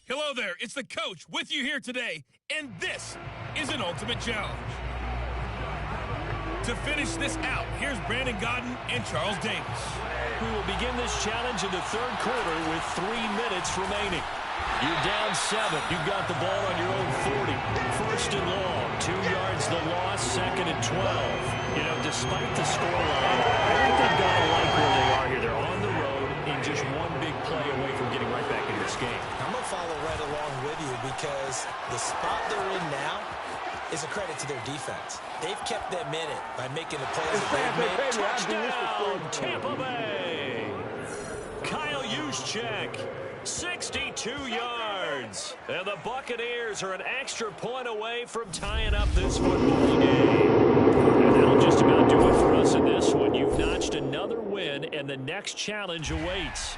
Hello there, it's the coach with you here today, and this is an Ultimate Challenge. To finish this out, here's Brandon Godden and Charles Davis. We will begin this challenge in the third quarter with 3 minutes remaining. You're down 7. You've got the ball on your own 40. First and long. 2 yards the loss, second and 12. You know, despite the scoreline, I think they've got to like where they are here. They're on the road in just one big play away from getting right back in this game. I'm going to follow right along with you because the spot they're in now is a credit to their defense. They've kept them in it by making the plays that they've made. Touchdown, Tampa Bay. Kyle Juszczyk, 62 yards. And the Buccaneers are an extra point away from tying up this football game. And that'll just about do it for us in this one. You've notched another win, and the next challenge awaits.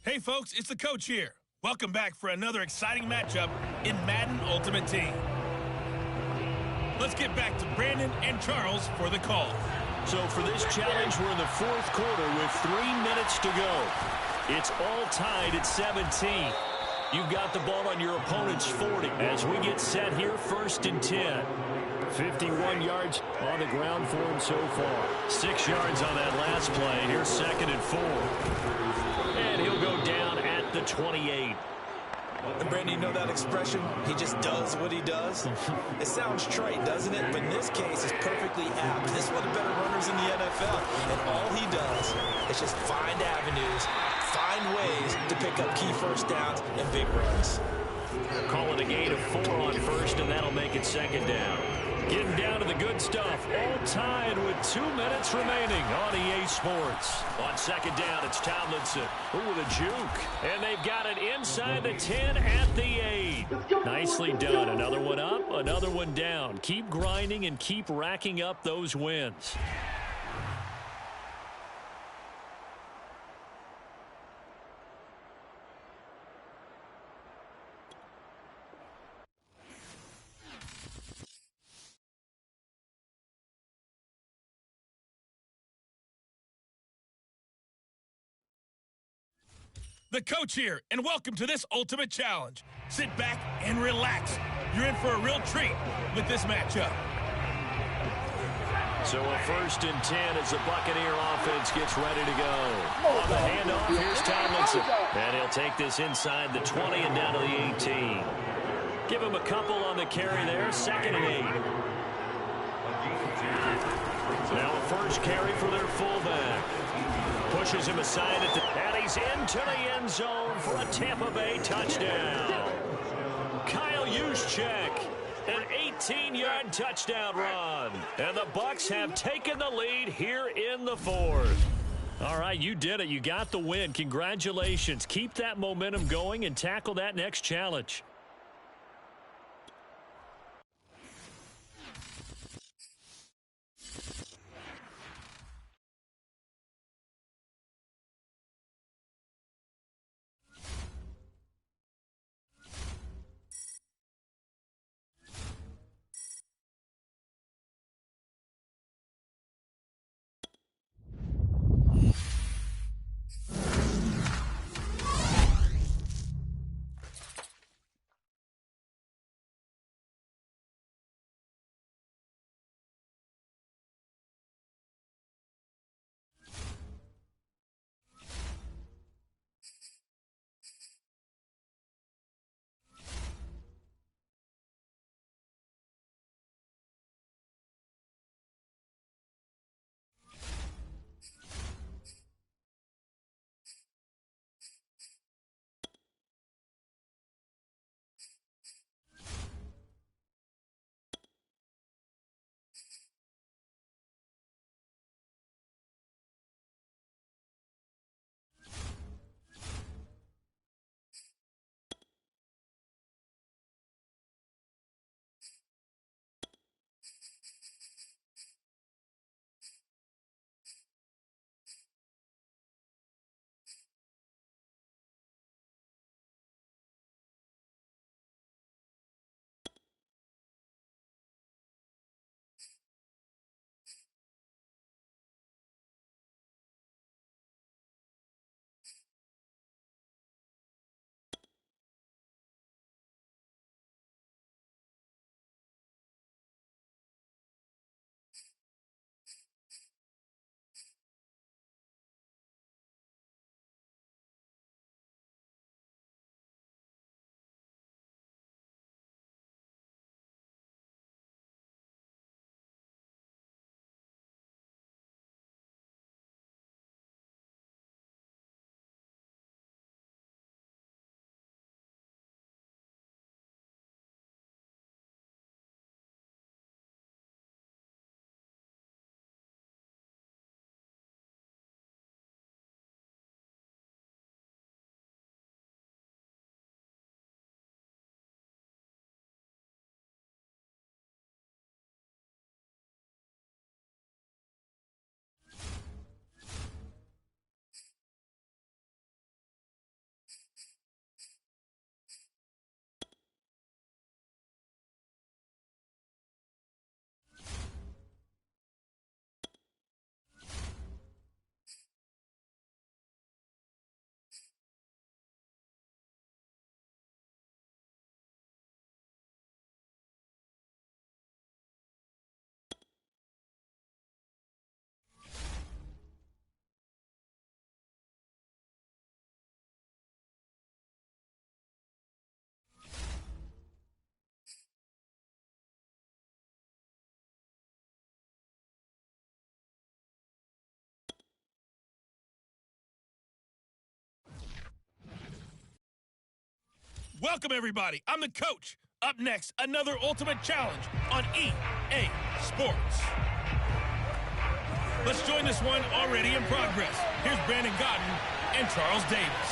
Hey folks, it's the coach here. Welcome back for another exciting matchup in Madden Ultimate Team. Let's get back to Brandon and Charles for the call. So for this challenge, we're in the fourth quarter with 3 minutes to go. It's all tied at 17. You've got the ball on your opponent's 40 as we get set here, first and 10. 51 yards on the ground for him so far. 6 yards on that last play. Here's second and 4. And he'll go down at the 28. And Brandon, you know that expression? He just does what he does? It sounds trite, doesn't it? But in this case, it's perfectly apt. This is one of the better runners in the NFL. And all he does is just find avenues, find ways to pick up key first downs and big runs. Call it a gain of 4 on first, and that'll make it second down. Getting down to the good stuff. All tied with 2 minutes remaining on EA Sports. On second down, it's Tomlinson. Ooh, with a juke. And they've got it inside the 10 at the 8. Nicely done. Another one up, another one down. Keep grinding and keep racking up those wins. The coach here, and welcome to this Ultimate Challenge. Sit back and relax. You're in for a real treat with this matchup. So a first and 10 as the Buccaneer offense gets ready to go. On the handoff, here's Tomlinson. And he'll take this inside the 20 and down to the 18. Give him a couple on the carry there, second and 8. Now a first carry for their fullback. Pushes him aside at the... And he's into the end zone for a Tampa Bay touchdown. Kyle Juszczyk, an 18-yard touchdown run. And the Bucs have taken the lead here in the fourth. All right, you did it. You got the win. Congratulations. Keep that momentum going and tackle that next challenge. Welcome, everybody. I'm the coach. Up next, another Ultimate Challenge on EA Sports. Let's join this one already in progress. Here's Brandon Godden and Charles Davis.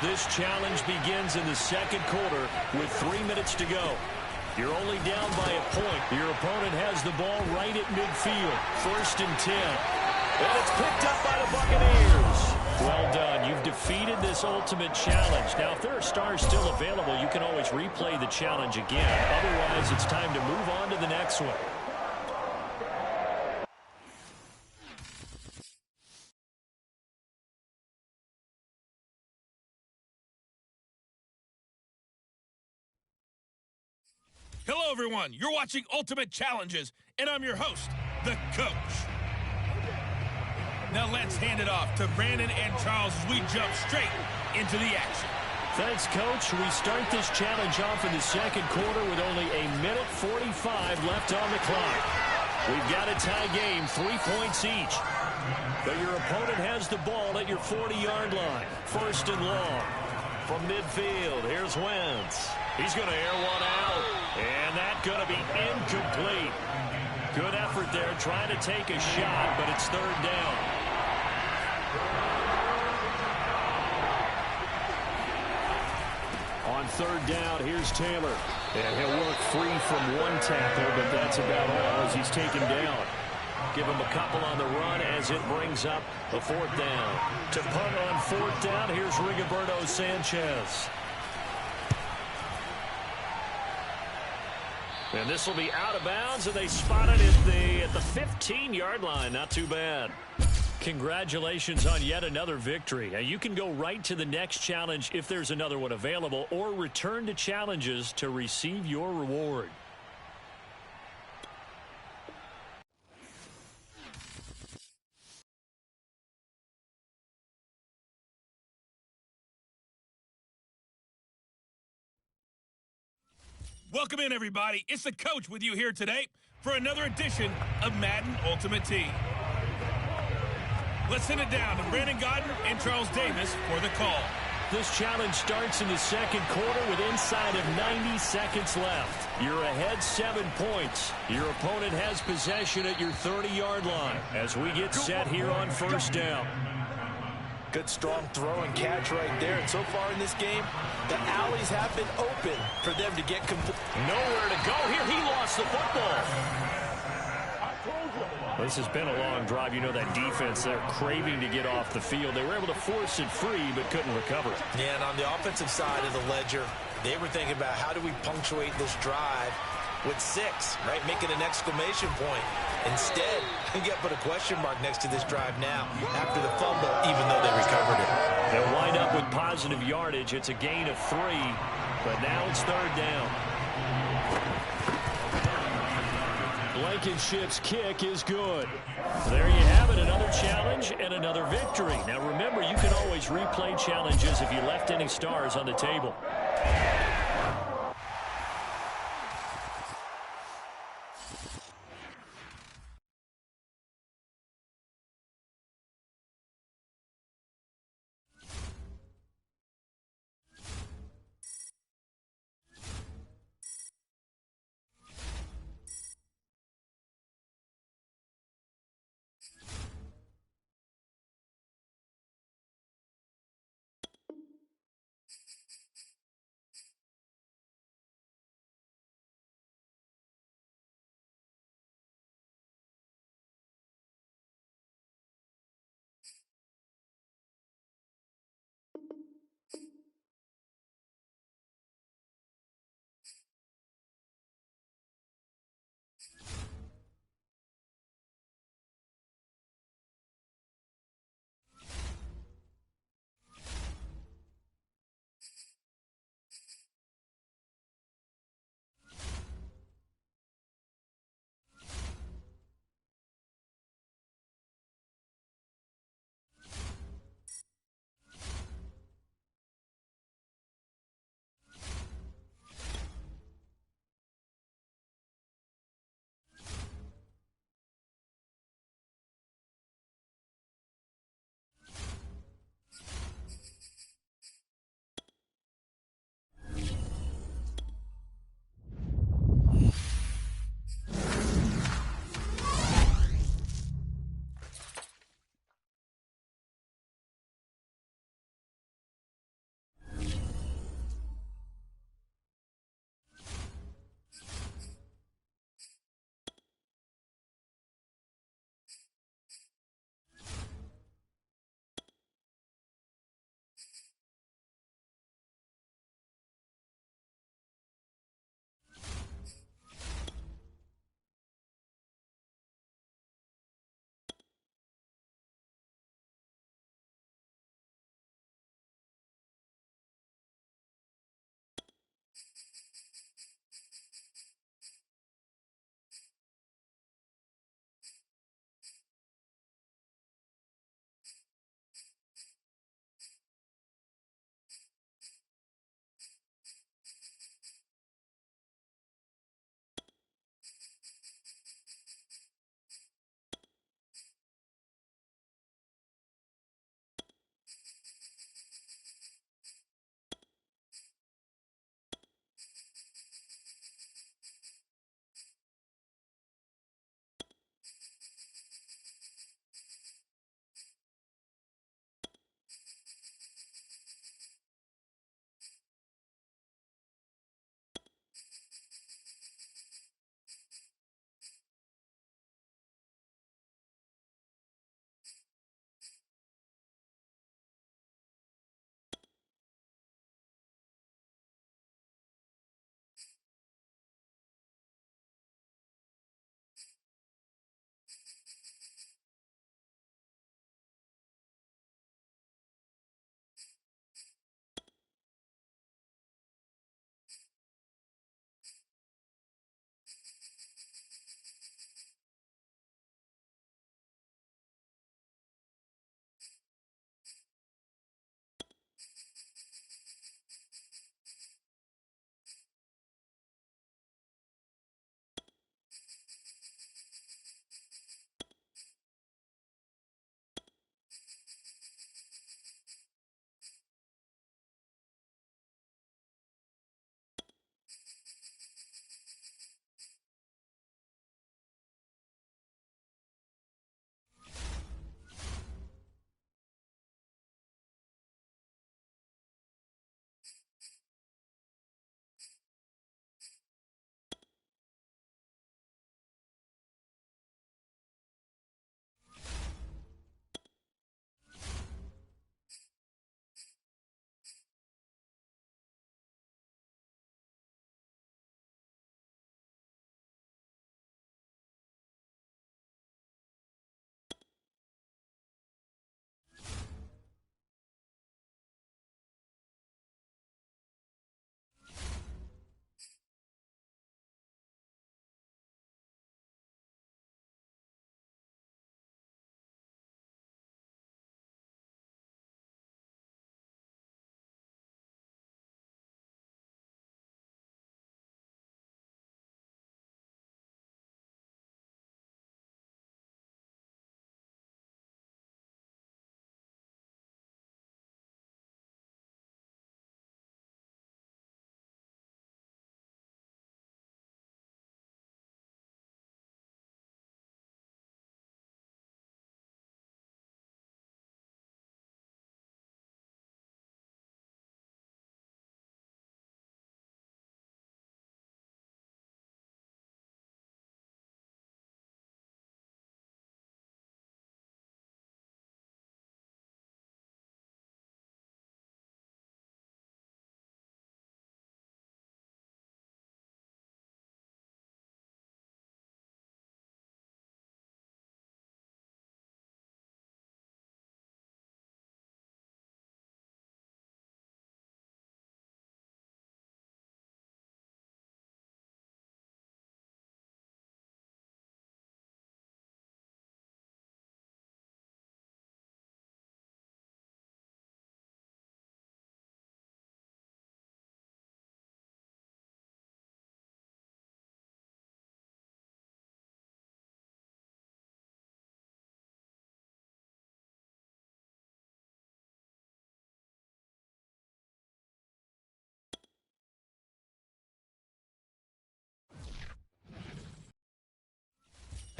This challenge begins in the second quarter with 3 minutes to go. You're only down by a point. Your opponent has the ball right at midfield. 1st and 10. And it's picked up by the Buccaneers. Well done. You've defeated this ultimate challenge. Now, if there are stars still available, you can always replay the challenge again. Otherwise, it's time to move on to the next one. Hello, everyone. You're watching Ultimate Challenges, and I'm your host, the coach. Now let's hand it off to Brandon and Charles as we jump straight into the action. Thanks, Coach. We start this challenge off in the second quarter with only 1:45 left on the clock. We've got a tie game, 3 points each. But your opponent has the ball at your 40-yard line. 1st and long. From midfield, here's Wentz. He's going to air one out. And that's going to be incomplete. Good effort there, trying to take a shot, but it's 3rd down. On 3rd down, here's Taylor. And he'll work free from one tackle, but that's about all as he's taken down. Give him a couple on the run as it brings up the 4th down. To punt on 4th down, here's Rigoberto Sanchez. And this will be out of bounds, and they spot it at the 15-yard line. Not too bad. Congratulations on yet another victory. Now, you can go right to the next challenge if there's another one available, or return to challenges to receive your reward. Welcome in, everybody. It's the coach with you here today for another edition of Madden Ultimate Team. Let's send it down to Brandon Godden and Charles Davis for the call. This challenge starts in the second quarter with inside of 90 seconds left. You're ahead 7 points. Your opponent has possession at your 30-yard line as we get set here on 1st down. Good strong throw and catch right there. And so far in this game, the alleys have been open for them to get complete. Nowhere to go here. He lost the football. This has been a long drive. You know that defense, they're craving to get off the field. They were able to force it free, but couldn't recover it. Yeah, and on the offensive side of the ledger, they were thinking about how do we punctuate this drive with 6, right? Make it an exclamation point. Instead, you got to put a question mark next to this drive now after the fumble, even though they recovered it. They'll wind up with positive yardage. It's a gain of 3, but now it's 3rd down. Blankenship's kick is good. There you have it, another challenge and another victory. Now remember, you can always replay challenges if you left any stars on the table.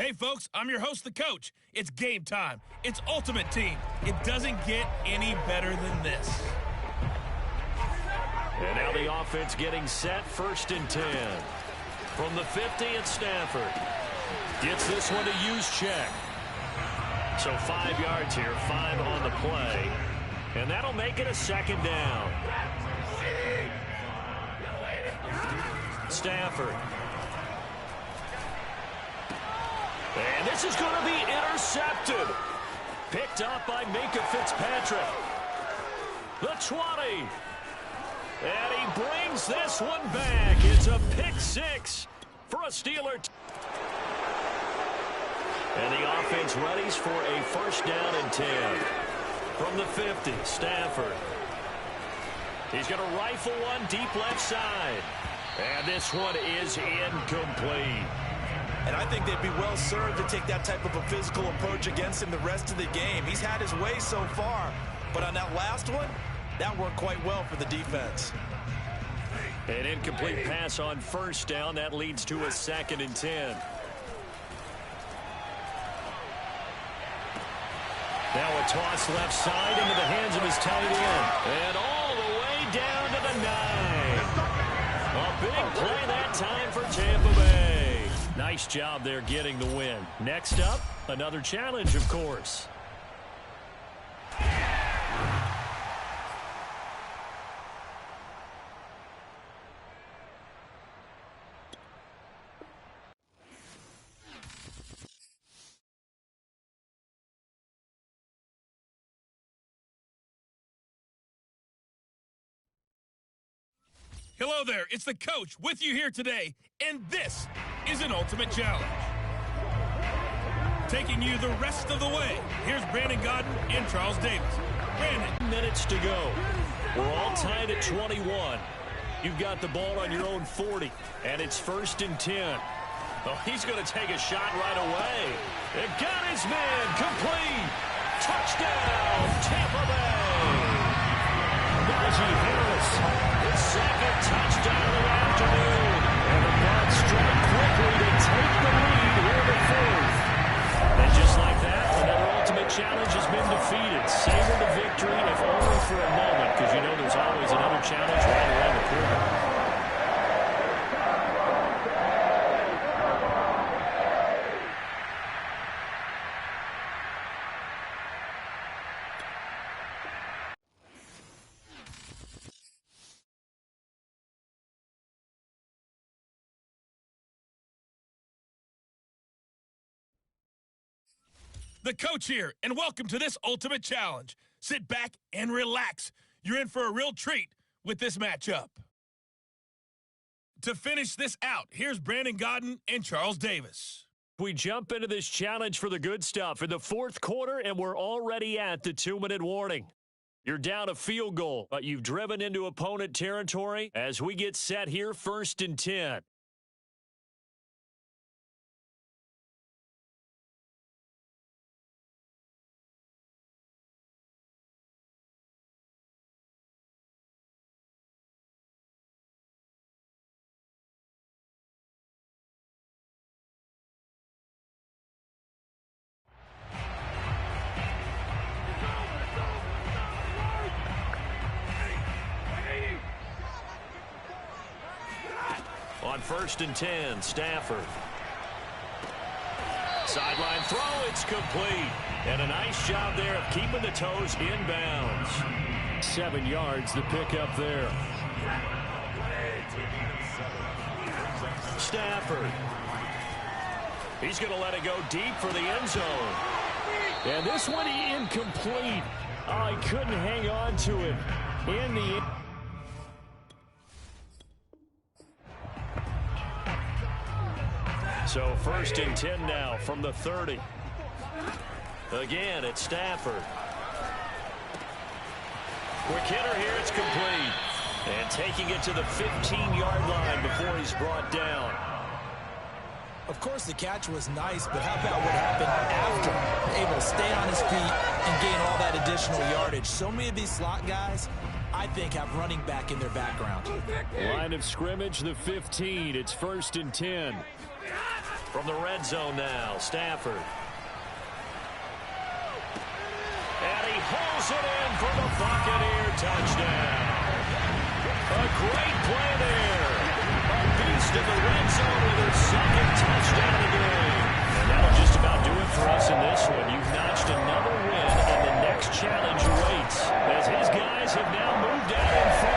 Hey, folks, I'm your host, the coach. It's game time. It's Ultimate Team. It doesn't get any better than this. And now the offense getting set, 1st and 10. From the 50, it's Stafford. Gets this one to use check. So 5 yards here, 5 on the play. And that'll make it a 2nd down. Stafford. And this is going to be intercepted. Picked up by Minka Fitzpatrick. The 20. And he brings this one back. It's a pick 6 for a Steeler. And the offense readies for a 1st down and 10. From the 50, Stafford. He's going to rifle one deep left side. And this one is incomplete. And I think they'd be well served to take that type of a physical approach against him the rest of the game. He's had his way so far, but on that last one, that worked quite well for the defense. An incomplete pass on 1st down. That leads to a 2nd and 10. Now a toss left side into the hands of his tight end. And all the way down to the 9. A big play that time for Tampa Bay. Nice job there getting the win. Next up, another challenge, of course. Hello there, it's the coach with you here today, and this is an Ultimate Challenge. Taking you the rest of the way, here's Brandon Godden and Charles Davis. Brandon. Minutes to go. We're all tied at 21. You've got the ball on your own 40, and it's 1st and 10. Oh, he's going to take a shot right away. It got his man complete. Touchdown, Tampa Bay. Najee Harris, his 2nd touchdown of the afternoon. And the Bucs strike quickly to take the lead here in the 4th. And just like that, another Ultimate Challenge has been defeated. Savor the victory, if only for a moment, because you know there's always another challenge right around the corner. The coach here, and welcome to this Ultimate Challenge. Sit back and relax. You're in for a real treat with this matchup. To finish this out, here's Brandon Godden and Charles Davis. We jump into this challenge for the good stuff in the 4th quarter, and we're already at the 2-minute warning. You're down a field goal, but you've driven into opponent territory as we get set here, 1st and 10. On 1st and 10, Stafford. Sideline throw, it's complete. And a nice job there of keeping the toes inbounds. 7 yards, the pickup there. Stafford. He's going to let it go deep for the end zone. And this one incomplete. Oh, he couldn't hang on to it in the end. So 1st and 10 now from the 30. Again, it's Stafford. Quick hitter here, it's complete. And taking it to the 15-yard line before he's brought down. Of course, the catch was nice, but how about what happened after? Able to stay on his feet and gain all that additional yardage. So many of these slot guys, I think, have running back in their background. Line of scrimmage, the 15. It's 1st and 10. From the red zone now, Stafford. And he hauls it in for the Buccaneer touchdown. A great play there. A beast in the red zone with her second touchdown of the game. And that'll just about do it for us in this one. You've notched another win, and the next challenge awaits as his guys have now moved out in front.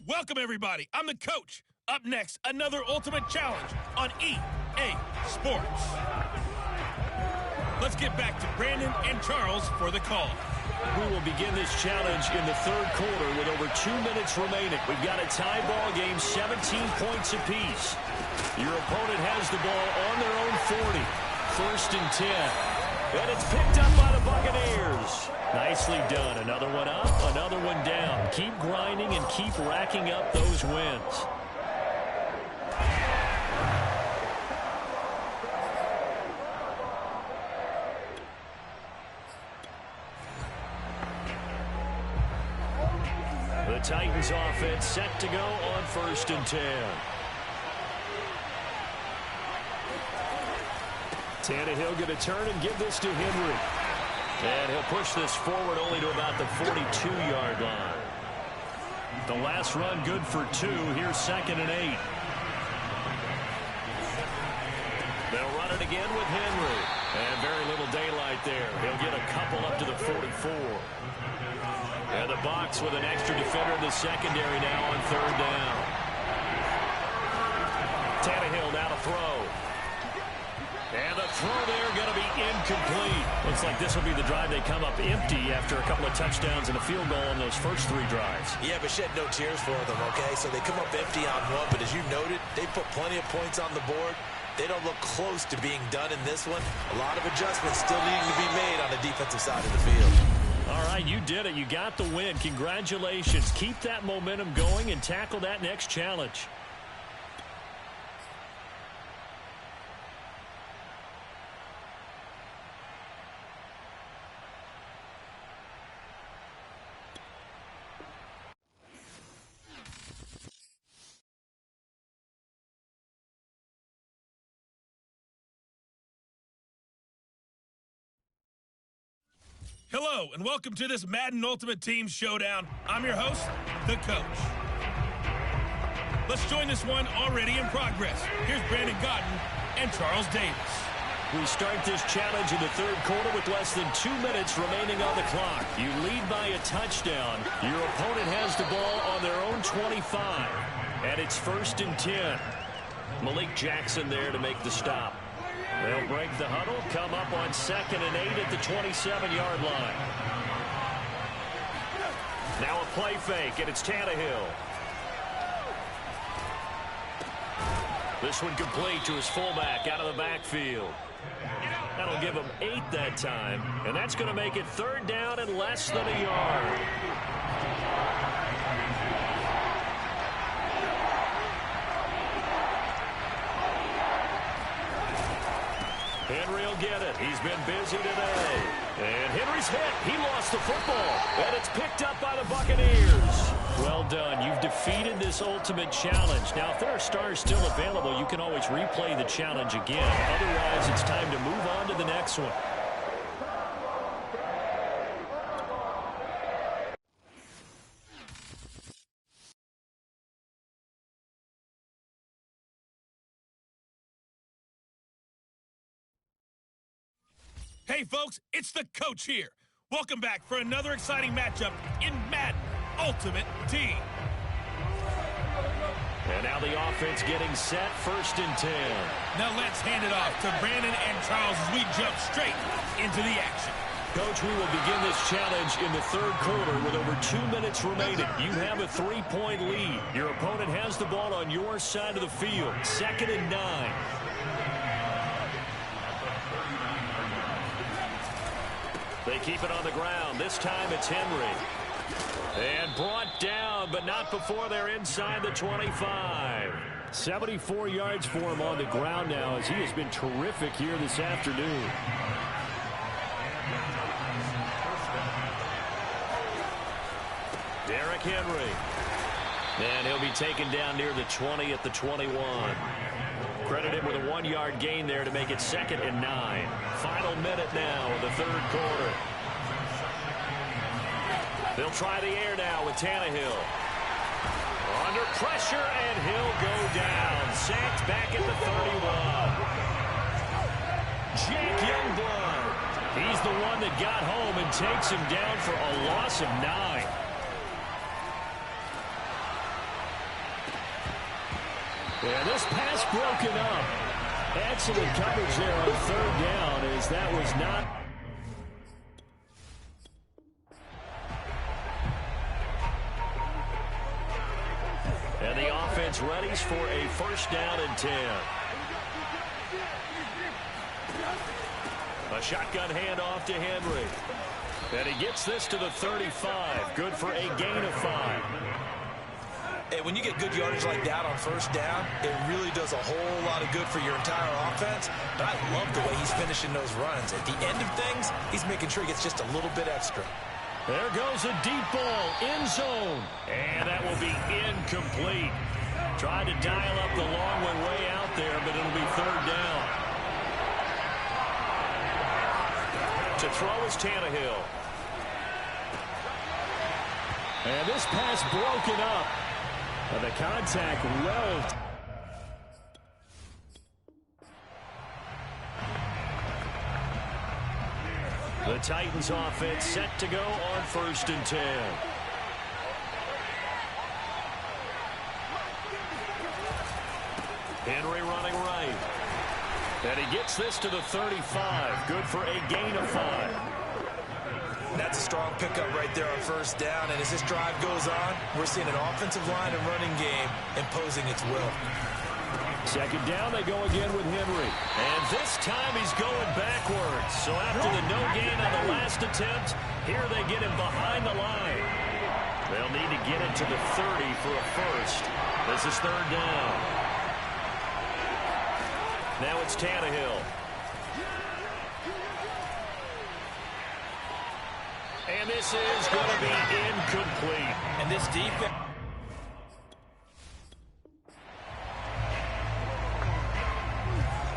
Welcome, everybody. I'm the coach. Up next, another ultimate challenge on EA Sports. Let's get back to Brandon and Charles for the call. We will begin this challenge in the third quarter with over 2 minutes remaining. We've got a tie ball game, 17 points apiece. Your opponent has the ball on their own 40. First and 10. And it's picked up by the Buccaneers. Nicely done. Another one up, another one down. Keep grinding and keep racking up those wins. The Titans offense set to go on first and 10. Tannehill going to turn and give this to Henry. And he'll push this forward only to about the 42-yard line. The last run good for 2. Here's 2nd and 8. They'll run it again with Henry. And very little daylight there. He'll get a couple up to the 44. And the Bucs with an extra defender in the secondary now on 3rd down. Tannehill now to throw. And the throw there going to be incomplete. Looks like this will be the drive they come up empty after a couple of touchdowns and a field goal on those first 3 drives. Yeah, but shed no tears for them, okay? So they come up empty on one, but as you noted, they put plenty of points on the board. They don't look close to being done in this one. A lot of adjustments still needing to be made on the defensive side of the field. All right, you did it. You got the win. Congratulations. Keep that momentum going and tackle that next challenge. Hello, and welcome to this Madden Ultimate Team Showdown. I'm your host, the Coach. Let's join this one already in progress. Here's Brandon Godden and Charles Davis. We start this challenge in the third quarter with less than 2 minutes remaining on the clock. You lead by a touchdown. Your opponent has the ball on their own 25, and it's 1st and 10. Malik Jackson there to make the stop. They'll break the huddle, come up on 2nd and 8 at the 27-yard line. Now a play fake, and it's Tannehill. This one complete to his fullback out of the backfield. That'll give him 8 that time, and that's going to make it 3rd down and less than a yard. Henry will get it. He's been busy today. And Henry's hit. He lost the football. And it's picked up by the Buccaneers. Well done. You've defeated this ultimate challenge. Now, if there are stars still available, you can always replay the challenge again. Otherwise, it's time to move on to the next one. Hey folks, it's the Coach here. Welcome back for another exciting matchup in Madden Ultimate Team. And now the offense getting set, 1st and 10. Now let's hand it off to Brandon and Charles as we jump straight into the action. Coach, we will begin this challenge in the third quarter with over 2 minutes remaining. You have a 3-point lead. Your opponent has the ball on your side of the field. 2nd and 9. They keep it on the ground. This time it's Henry. And brought down, but not before they're inside the 25. 74 yards for him on the ground now as he has been terrific here this afternoon. Derrick Henry. And he'll be taken down near the 20 at the 21. Credit him with a 1-yard gain there to make it 2nd and 9. Final minute now of the third quarter. They'll try the air now with Tannehill. Under pressure, and he'll go down. Sacked back at the 31. Jake Youngblood. He's the one that got home and takes him down for a loss of 9. And this pass broken up. Excellent coverage there on 3rd down as that was not. And the offense readies for a 1st down and 10. A shotgun handoff to Henry. And he gets this to the 35. Good for a gain of 5. Hey, when you get good yardage like that on 1st down, it really does a whole lot of good for your entire offense. But I love the way he's finishing those runs. At the end of things, he's making sure he gets just a little bit extra. There goes a deep ball, end zone. And that will be incomplete. Tried to dial up the long one way out there, but it'll be 3rd down. To throw is Tannehill. And this pass broken up. And the contact well. The Titans offense set to go on 1st and 10. Henry running right. And he gets this to the 35. Good for a gain of 5. That's a strong pickup right there on 1st down. And as this drive goes on, we're seeing an offensive line and running game imposing its will. 2nd down, they go again with Henry. And this time he's going backwards. So after the no gain on the last attempt, here they get him behind the line. They'll need to get it to the 30 for a 1st. This is 3rd down. Now it's Tannehill. And this is going to be incomplete. And this defense.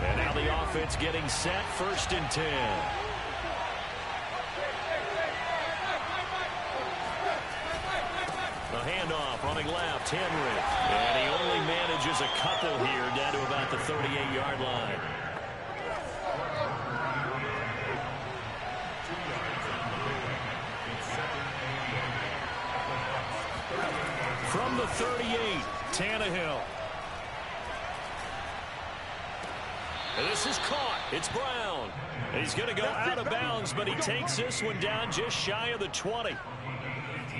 And now the offense getting set, 1st and 10. handoff running left, Henry. And he only manages a couple here down to about the 38-yard line. From the 38, Tannehill. And this is caught. It's Brown. He's going to go out of bounds, but he takes this one down just shy of the 20.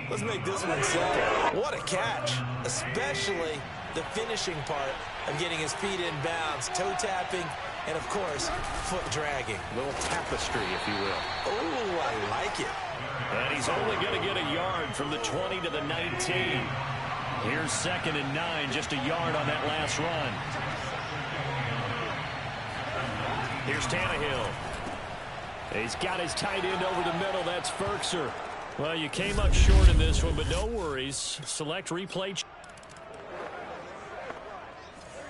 Let's make this one simple. What a catch, especially the finishing part of getting his feet in bounds, toe tapping, and, of course, foot dragging. A little tapestry, if you will. Oh, I like it. And he's only going to get a yard from the 20 to the 19. Here's 2nd and 9, just a yard on that last run. Here's Tannehill. He's got his tight end over the middle. That's Ferkser. Well, you came up short in this one, but no worries. Select replay.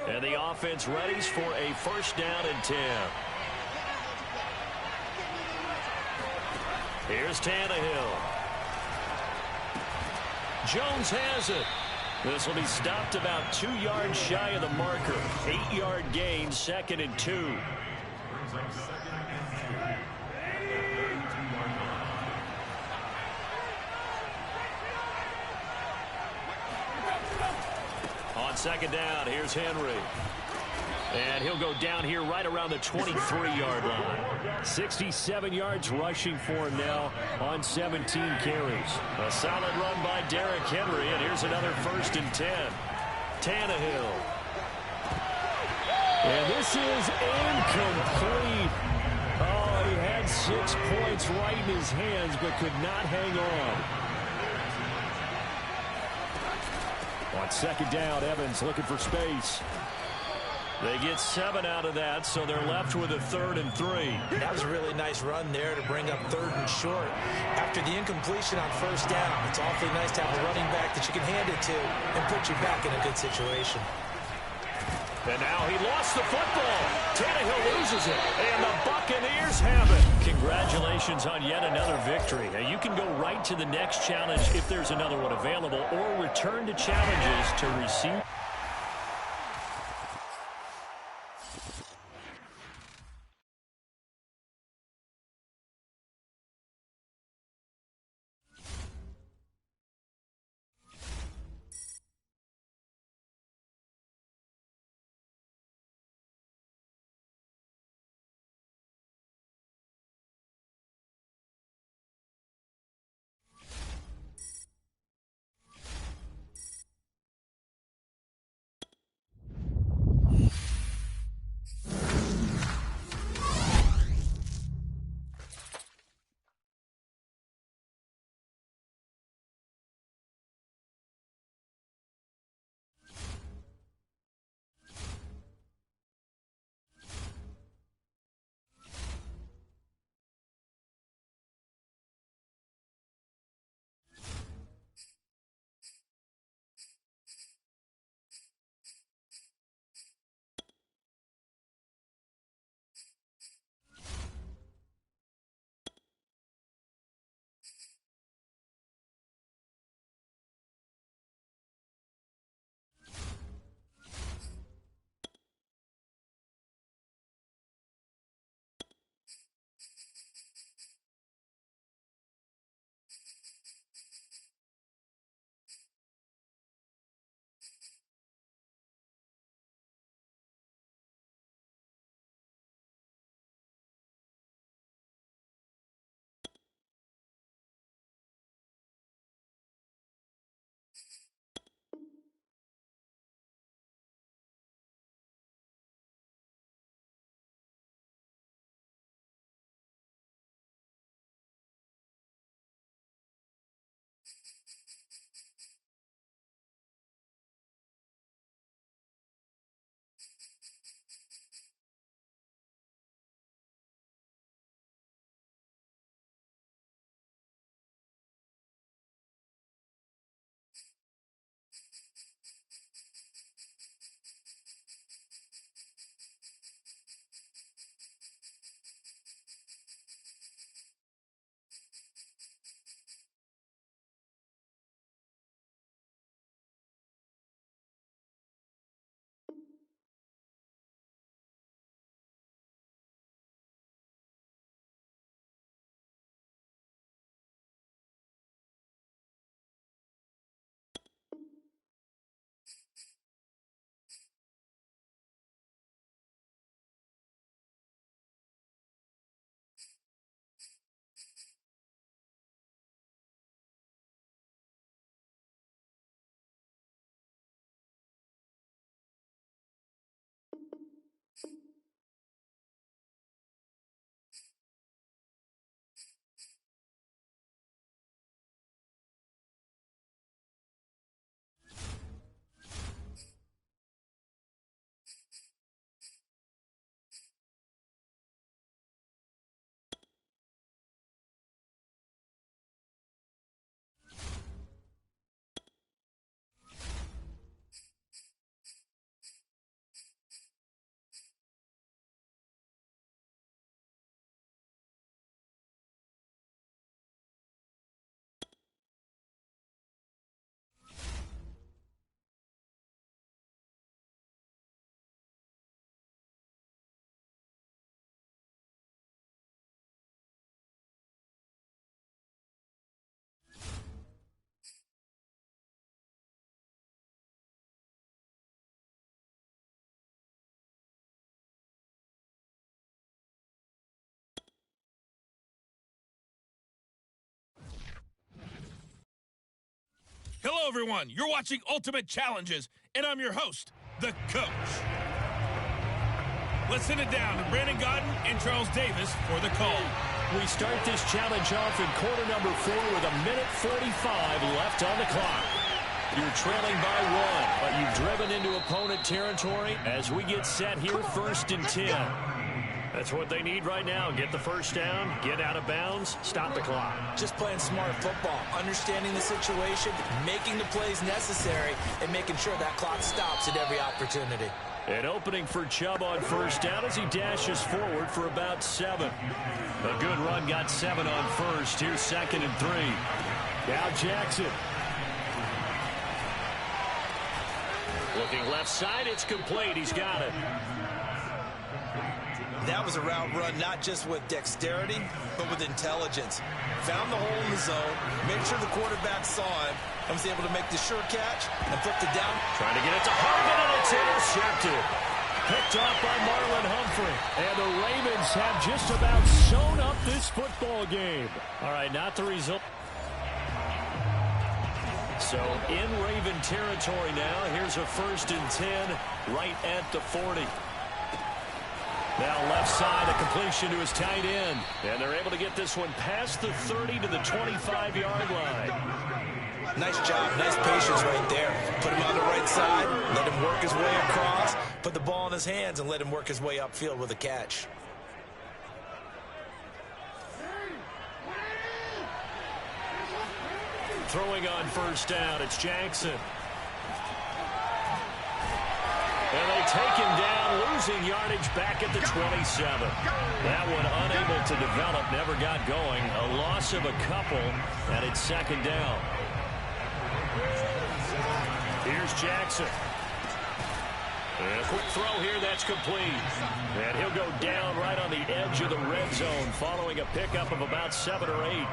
And the offense readies for a 1st down and 10. Here's Tannehill. Jones has it. This will be stopped about 2 yards shy of the marker. 8-yard gain, 2nd and 2. On 2nd down, here's Henry. And he'll go down here right around the 23-yard line. 67 yards rushing for him now on 17 carries. A solid run by Derrick Henry, and here's another 1st and 10. Tannehill. And this is incomplete. Oh, he had 6 points right in his hands, but could not hang on. On 2nd down, Evans looking for space. They get 7 out of that, so they're left with a 3rd and 3. That was a really nice run there to bring up 3rd and short. After the incompletion on 1st down, it's awfully nice to have a running back that you can hand it to and put you back in a good situation. And now he lost the football. Tannehill loses it, and the Buccaneers have it. Congratulations on yet another victory. Now you can go right to the next challenge if there's another one available, or return to challenges to receive. Hello, everyone. You're watching Ultimate Challenges, and I'm your host, the Coach. Let's send it down to Brandon Godden and Charles Davis for the call. We start this challenge off in quarter number 4 with 1:45 left on the clock. You're trailing by 1, but you've driven into opponent territory as we get set here, 1st and 10. That's what they need right now. Get the first down, get out of bounds, stop the clock. Just playing smart football, understanding the situation, making the plays necessary, and making sure that clock stops at every opportunity. An opening for Chubb on 1st down as he dashes forward for about 7. A good run got 7 on 1st. Here's 2nd and 3. Now Jackson. Looking left side, it's complete. He's got it. That was a route run not just with dexterity, but with intelligence. Found the hole in the zone, made sure the quarterback saw him, and was able to make the sure catch and flipped it down. Trying to get it to Harvin, and it's intercepted. Picked off by Marlon Humphrey. And the Ravens have just about sewn up this football game. All right, not the result. So in Raven territory now. Here's a 1st and 10 right at the 40. Now left side, a completion to his tight end. And they're able to get this one past the 30 to the 25-yard line. Nice job, nice patience right there. Put him on the right side, let him work his way across, put the ball in his hands, and let him work his way upfield with a catch. Throwing on 1st down, it's Jackson. And they take him down, losing yardage back at the 27. That one unable to develop, never got going. A loss of a couple, and it's 2nd down. Here's Jackson. And a quick throw here, that's complete. And he'll go down right on the edge of the red zone following a pickup of about 7 or 8.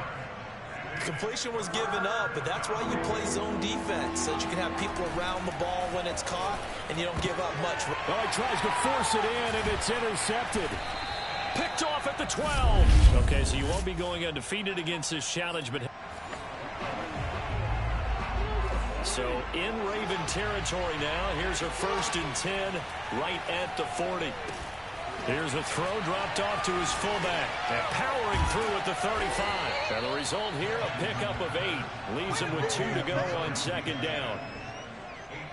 Completion was given up, but that's why you play zone defense, so that you can have people around the ball when it's caught, and you don't give up much. Oh, he tries to force it in, and it's intercepted. Picked off at the 12. Okay, so you won't be going undefeated against this challenge, but... So in Raven territory now. Here's a 1st and 10 right at the 40. Here's a throw dropped off to his fullback. And powering through at the 35. And the result here, a pickup of 8. Leaves him with 2 to go on 2nd down.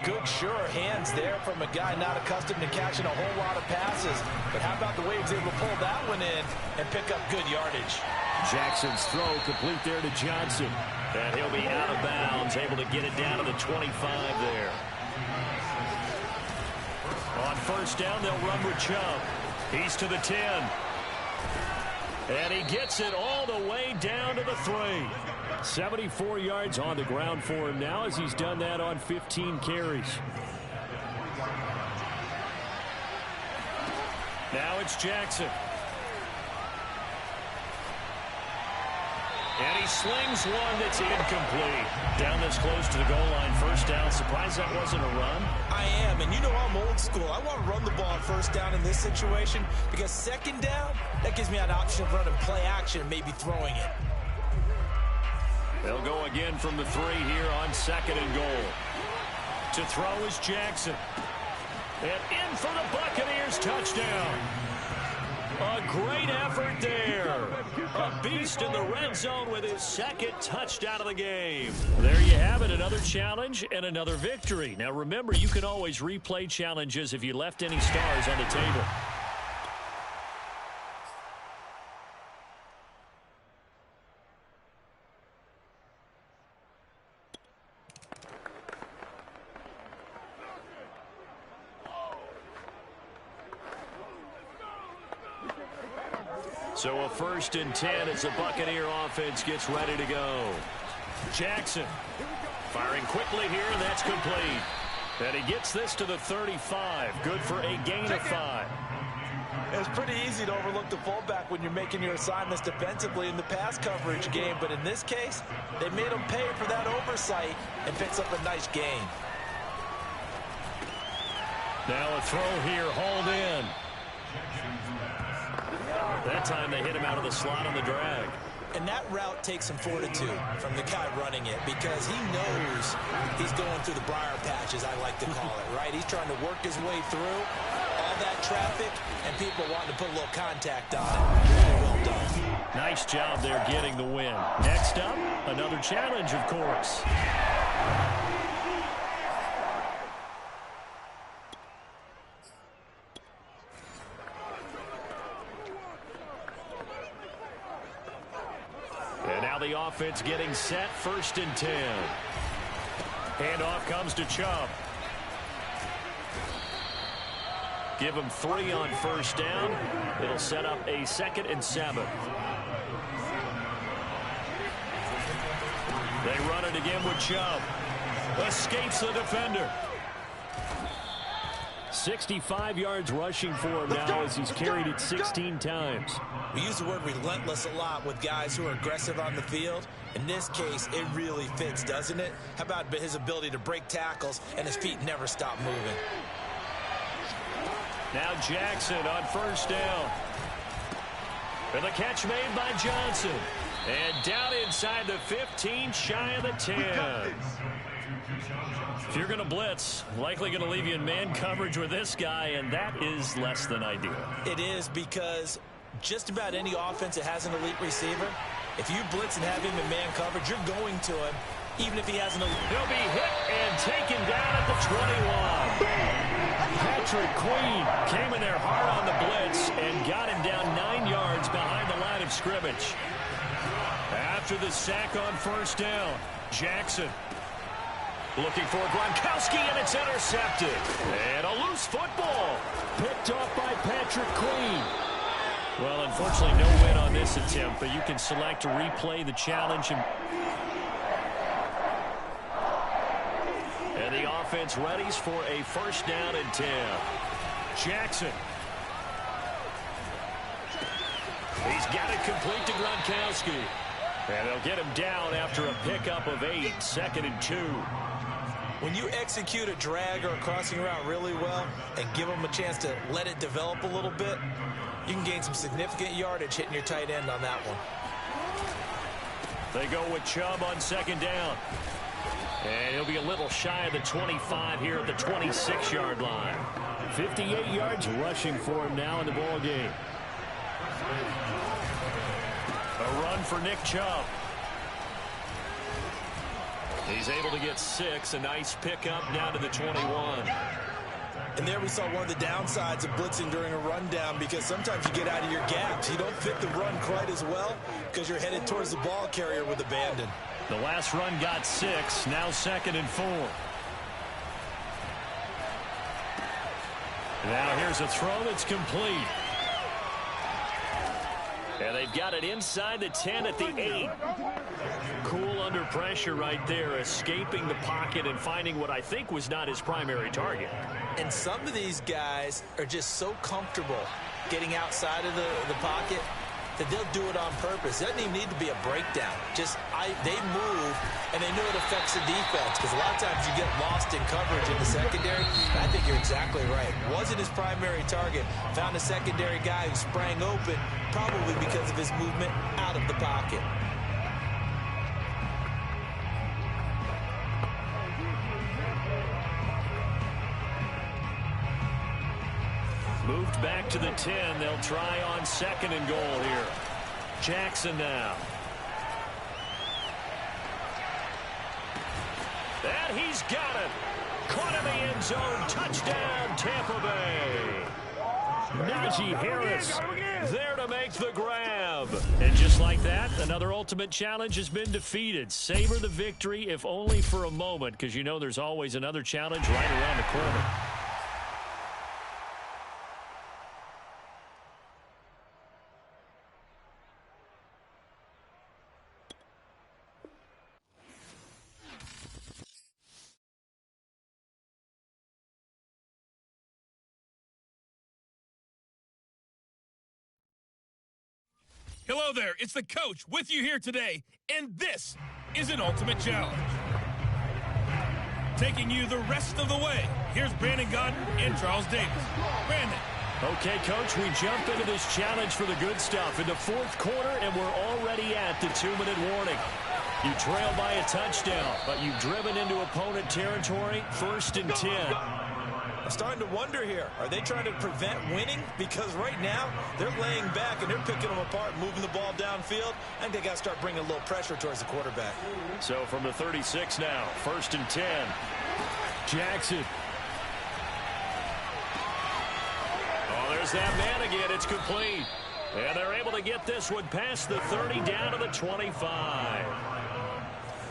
Good, sure hands there from a guy not accustomed to catching a whole lot of passes. But how about the way he was able to pull that one in and pick up good yardage? Jackson's throw complete there to Johnson. And he'll be out of bounds, able to get it down to the 25 there. On 1st down, they'll run with Chubb. He's to the 10. And he gets it all the way down to the 3. 74 yards on the ground for him now as he's done that on 15 carries. Now it's Jackson. And he slings one that's incomplete. Down this close to the goal line, 1st down. Surprised that wasn't a run? I am, and you know I'm old school. I want to run the ball on 1st down in this situation because 2nd down, that gives me an option of running play action and maybe throwing it. They'll go again from the 3 here on 2nd and goal. To throw is Jackson. And in for the Buccaneers touchdown. A great effort there. A beast in the red zone with his 2nd touchdown of the game. There you have it, another challenge and another victory. Now remember, you can always replay challenges if you left any stars on the table. So a 1st and 10 as the Buccaneer offense gets ready to go. Jackson firing quickly here, and that's complete. And he gets this to the 35. Good for a gain of 5. It's pretty easy to overlook the fullback when you're making your assignments defensively in the pass coverage game, but in this case, they made him pay for that oversight and picks up a nice gain. Now a throw here, hauled in. That time they hit him out of the slot on the drag. And that route takes some fortitude from the guy running it because he knows he's going through the briar patch, as I like to call it, right? He's trying to work his way through all that traffic and people wanting to put a little contact on it. Really well done. Nice job there getting the win. Next up, another challenge, of course. And now the offense getting set, 1st and 10. Handoff comes to Chubb. Give him 3 on 1st down. It'll set up a 2nd and 7. They run it again with Chubb. Escapes the defender. 65 yards rushing for him now as he's carried it 16 times. We use the word relentless a lot with guys who are aggressive on the field. In this case, it really fits, doesn't it? How about his ability to break tackles and his feet never stop moving? Now Jackson on 1st down. And the catch made by Johnson. And down inside the 15, shy of the 10. If you're going to blitz, likely going to leave you in man coverage with this guy, and that is less than ideal. It is, because just about any offense that has an elite receiver, if you blitz and have him in man coverage, you're going to him, even if he has an elite. He'll be hit and taken down at the 21. Patrick Queen came in there hard on the blitz and got him down 9 yards behind the line of scrimmage. After the sack on 1st down, Jackson looking for Gronkowski, and it's intercepted. And a loose football picked off by Patrick Queen. Well, unfortunately, no win on this attempt, but you can select to replay the challenge. And the offense readies for a 1st down and 10. Jackson. He's got it complete to Gronkowski. And they'll get him down after a pickup of 8, 2nd and 2. When you execute a drag or a crossing route really well and give them a chance to let it develop a little bit, you can gain some significant yardage hitting your tight end on that one. They go with Chubb on 2nd down. And he'll be a little shy of the 25 here at the 26-yard line. 58 yards rushing for him now in the ball game. A run for Nick Chubb. He's able to get 6. A nice pickup down to the 21. And there we saw one of the downsides of blitzing during a rundown, because sometimes you get out of your gaps. You don't fit the run quite as well because you're headed towards the ball carrier with abandon. The last run got 6. Now 2nd and 4. Now here's a throw that's complete. And they've got it inside the 10 at the 8. Cool under pressure right there, escaping the pocket and finding what I think was not his primary target. And some of these guys are just so comfortable getting outside of the pocket that they'll do it on purpose. It doesn't even need to be a breakdown. They move, and they know it affects the defense, because a lot of times you get lost in coverage in the secondary. And I think you're exactly right. Wasn't his primary target. Found a secondary guy who sprang open, probably because of his movement out of the pocket. Moved back to the 10. They'll try on 2nd and goal here. Jackson now. And he's got it. Caught in the end zone. Touchdown, Tampa Bay. Najee Harris there to make the grab. And just like that, another ultimate challenge has been defeated. Savor the victory, if only for a moment, because you know there's always another challenge right around the corner. Hello there, it's the coach with you here today, and this is an ultimate challenge. Taking you the rest of the way, here's Brandon Godden and Charles Davis. Brandon. Okay, Coach, we jump into this challenge for the good stuff in the fourth quarter, and we're already at the 2-minute warning. You trail by a touchdown, but you've driven into opponent territory, 1st and 10. I'm starting to wonder here. Are they trying to prevent winning? Because right now, they're laying back and they're picking them apart, moving the ball downfield. I think they got to start bringing a little pressure towards the quarterback. So from the 36 now, 1st and 10. Jackson. Oh, there's that man again. It's complete. And they're able to get this one past the 30 down to the 25.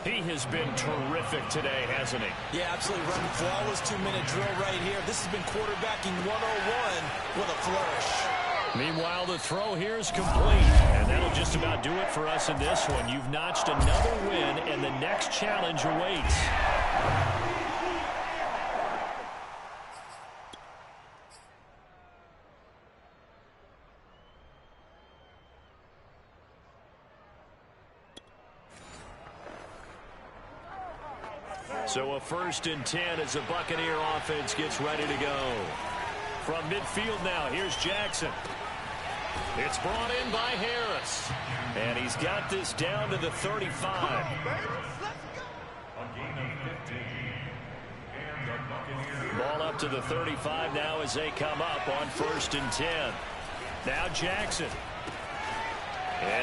He has been terrific today, hasn't he? Yeah, absolutely. Running flawless 2-minute drill right here. This has been quarterbacking 101 with a flourish. Meanwhile, the throw here is complete. And that'll just about do it for us in this one. You've notched another win, and the next challenge awaits. So a 1st and 10 as the Buccaneer offense gets ready to go. From midfield now, here's Jackson. It's brought in by Harris. And he's got this down to the 35. Ball up to the 35 now as they come up on 1st and 10. Now Jackson.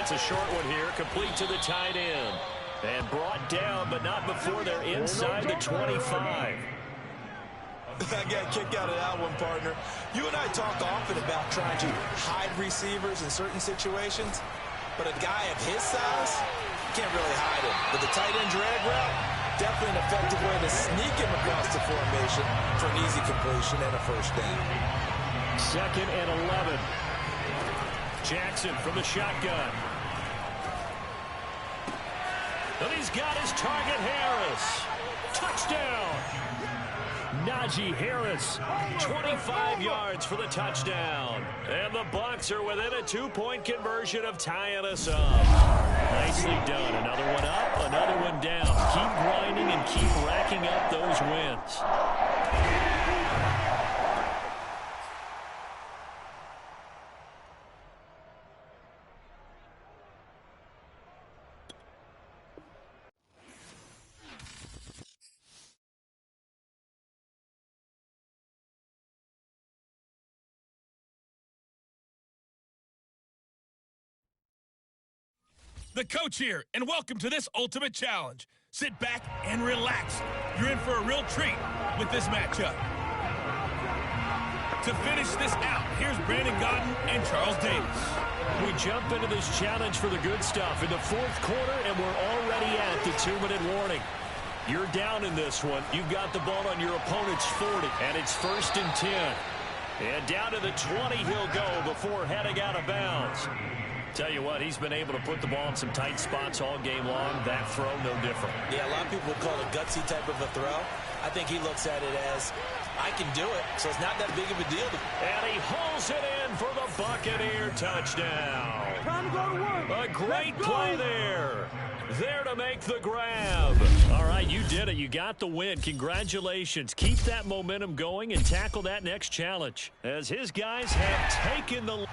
It's a short one here, complete to the tight end. And brought down, but not before they're inside the 25. I got a kick out of that one, partner. You and I talk often about trying to hide receivers in certain situations, but a guy of his size can't really hide him. But the tight end drag route, definitely an effective way to sneak him across the formation for an easy completion and a 1st down. 2nd and 11. Jackson from the shotgun. And he's got his target, Harris. Touchdown. Najee Harris, 25 yards for the touchdown. And the Bucs are within a 2-point conversion of tying us up. Nicely done. Another one up, another one down. Keep grinding and keep racking up those wins. The coach here, and welcome to this ultimate challenge. Sit back and relax. You're in for a real treat with this matchup. To finish this out, here's Brandon Gaudin and Charles Davis. We jump into this challenge for the good stuff in the fourth quarter, and we're already at the 2-minute warning. You're down in this one. You've got the ball on your opponent's 40, and it's 1st and 10. And down to the 20 he'll go before heading out of bounds. Tell you what, he's been able to put the ball in some tight spots all game long. That throw, no different. Yeah, a lot of people would call it a gutsy type of a throw. I think he looks at it as, I can do it, so it's not that big of a deal. And he hauls it in for the Buccaneer touchdown. Time to go to work. A great play there. There to make the grab. All right, you did it. You got the win. Congratulations. Keep that momentum going and tackle that next challenge, as his guys have taken the...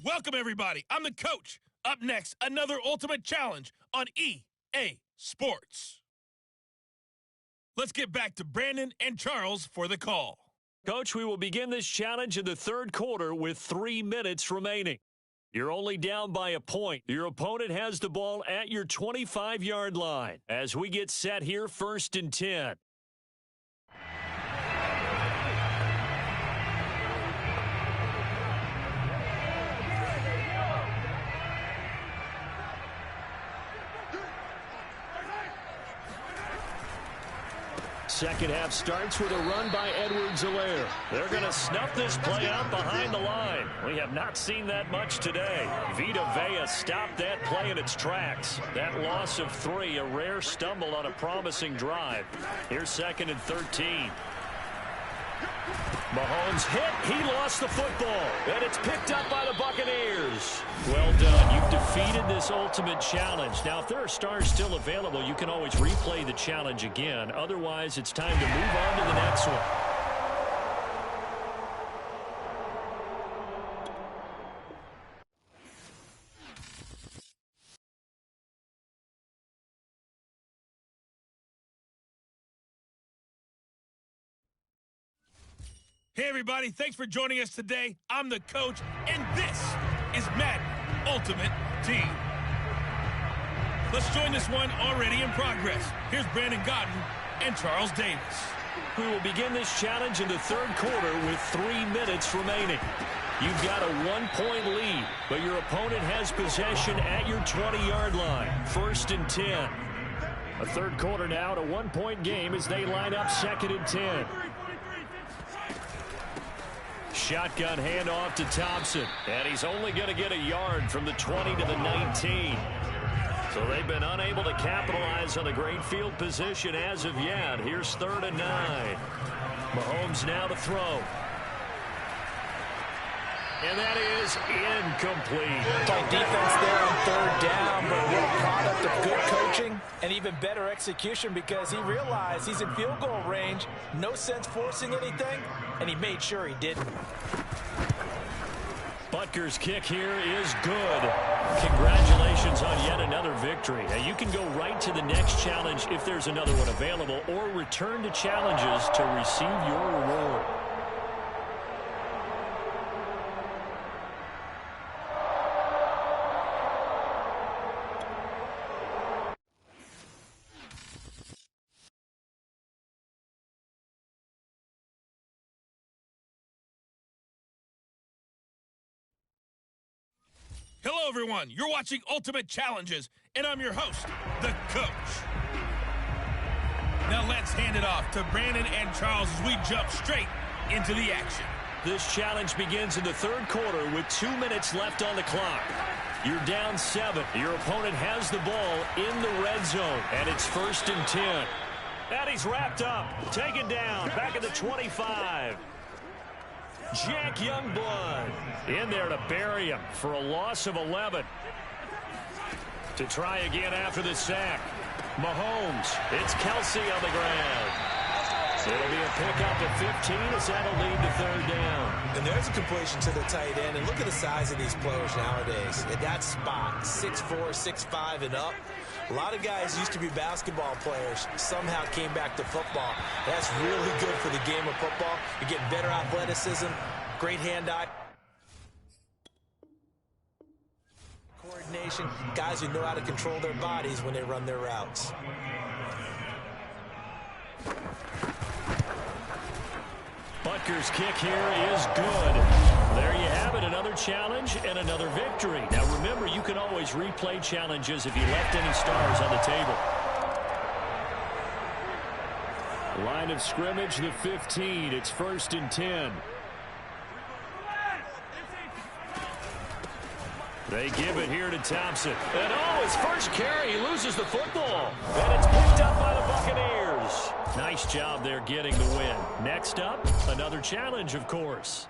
Welcome, everybody. I'm the coach. Up next, another Ultimate Challenge on EA Sports. Let's get back to Brandon and Charles for the call. Coach, we will begin this challenge in the third quarter with 3 minutes remaining. You're only down by a point. Your opponent has the ball at your 25-yard line. As we get set here, 1st and 10. Second half starts with a run by Edwards-Helaire. They're going to snuff this play out behind the line. We have not seen that much today. Vita Vea stopped that play in its tracks. That loss of 3, a rare stumble on a promising drive. Here's 2nd and 13. Mahomes hit. He lost the football. And it's picked up by the Buccaneers. Well done. You've defeated this ultimate challenge. Now, if there are stars still available, you can always replay the challenge again. Otherwise, it's time to move on to the next one. Hey, everybody. Thanks for joining us today. I'm the coach, and this is Madden Ultimate Team. Let's join this one already in progress. Here's Brandon Godden and Charles Davis. We will begin this challenge in the third quarter with 3 minutes remaining. You've got a 1-point lead, but your opponent has possession at your 20-yard line. 1st and 10. A third quarter now, a 1-point game as they line up 2nd and 10. Shotgun handoff to Thompson. And he's only going to get a yard from the 20 to the 19. So they've been unable to capitalize on a great field position as of yet. Here's 3rd and 9. Mahomes now to throw. And that is incomplete. Tight defense there on 3rd down, but what a product of good coaching and even better execution because he realized he's in field goal range. No sense forcing anything, and he made sure he didn't. Butker's kick here is good. Congratulations on yet another victory. Now you can go right to the next challenge if there's another one available, or return to challenges to receive your reward. Hello, everyone. You're watching Ultimate Challenges, and I'm your host, the coach. Now let's hand it off to Brandon and Charles as we jump straight into the action. This challenge begins in the third quarter with 2 minutes left on the clock. You're down 7. Your opponent has the ball in the red zone, and it's 1st and 10. And he's wrapped up, taken down, back at the 25. Jack Youngblood in there to bury him for a loss of 11. To try again after the sack. Mahomes, it's Kelsey on the ground. It'll be a pickup at 15 as that'll lead to 3rd down. And there's a completion to the tight end, and look at the size of these players nowadays. At that spot, 6'4", 6'5", and up. A lot of guys used to be basketball players, somehow came back to football. That's really good for the game of football. You get better athleticism, great hand-eye coordination, guys who know how to control their bodies when they run their routes. Butker's kick here is good. There you have it, another challenge and another victory. Now remember, you can always replay challenges if you left any stars on the table. Line of scrimmage, the 15. It's 1st and 10. They give it here to Thompson. And his first carry, he loses the football. And it's picked up by the Buccaneers. Nice job there getting the win. Next up, another challenge, of course.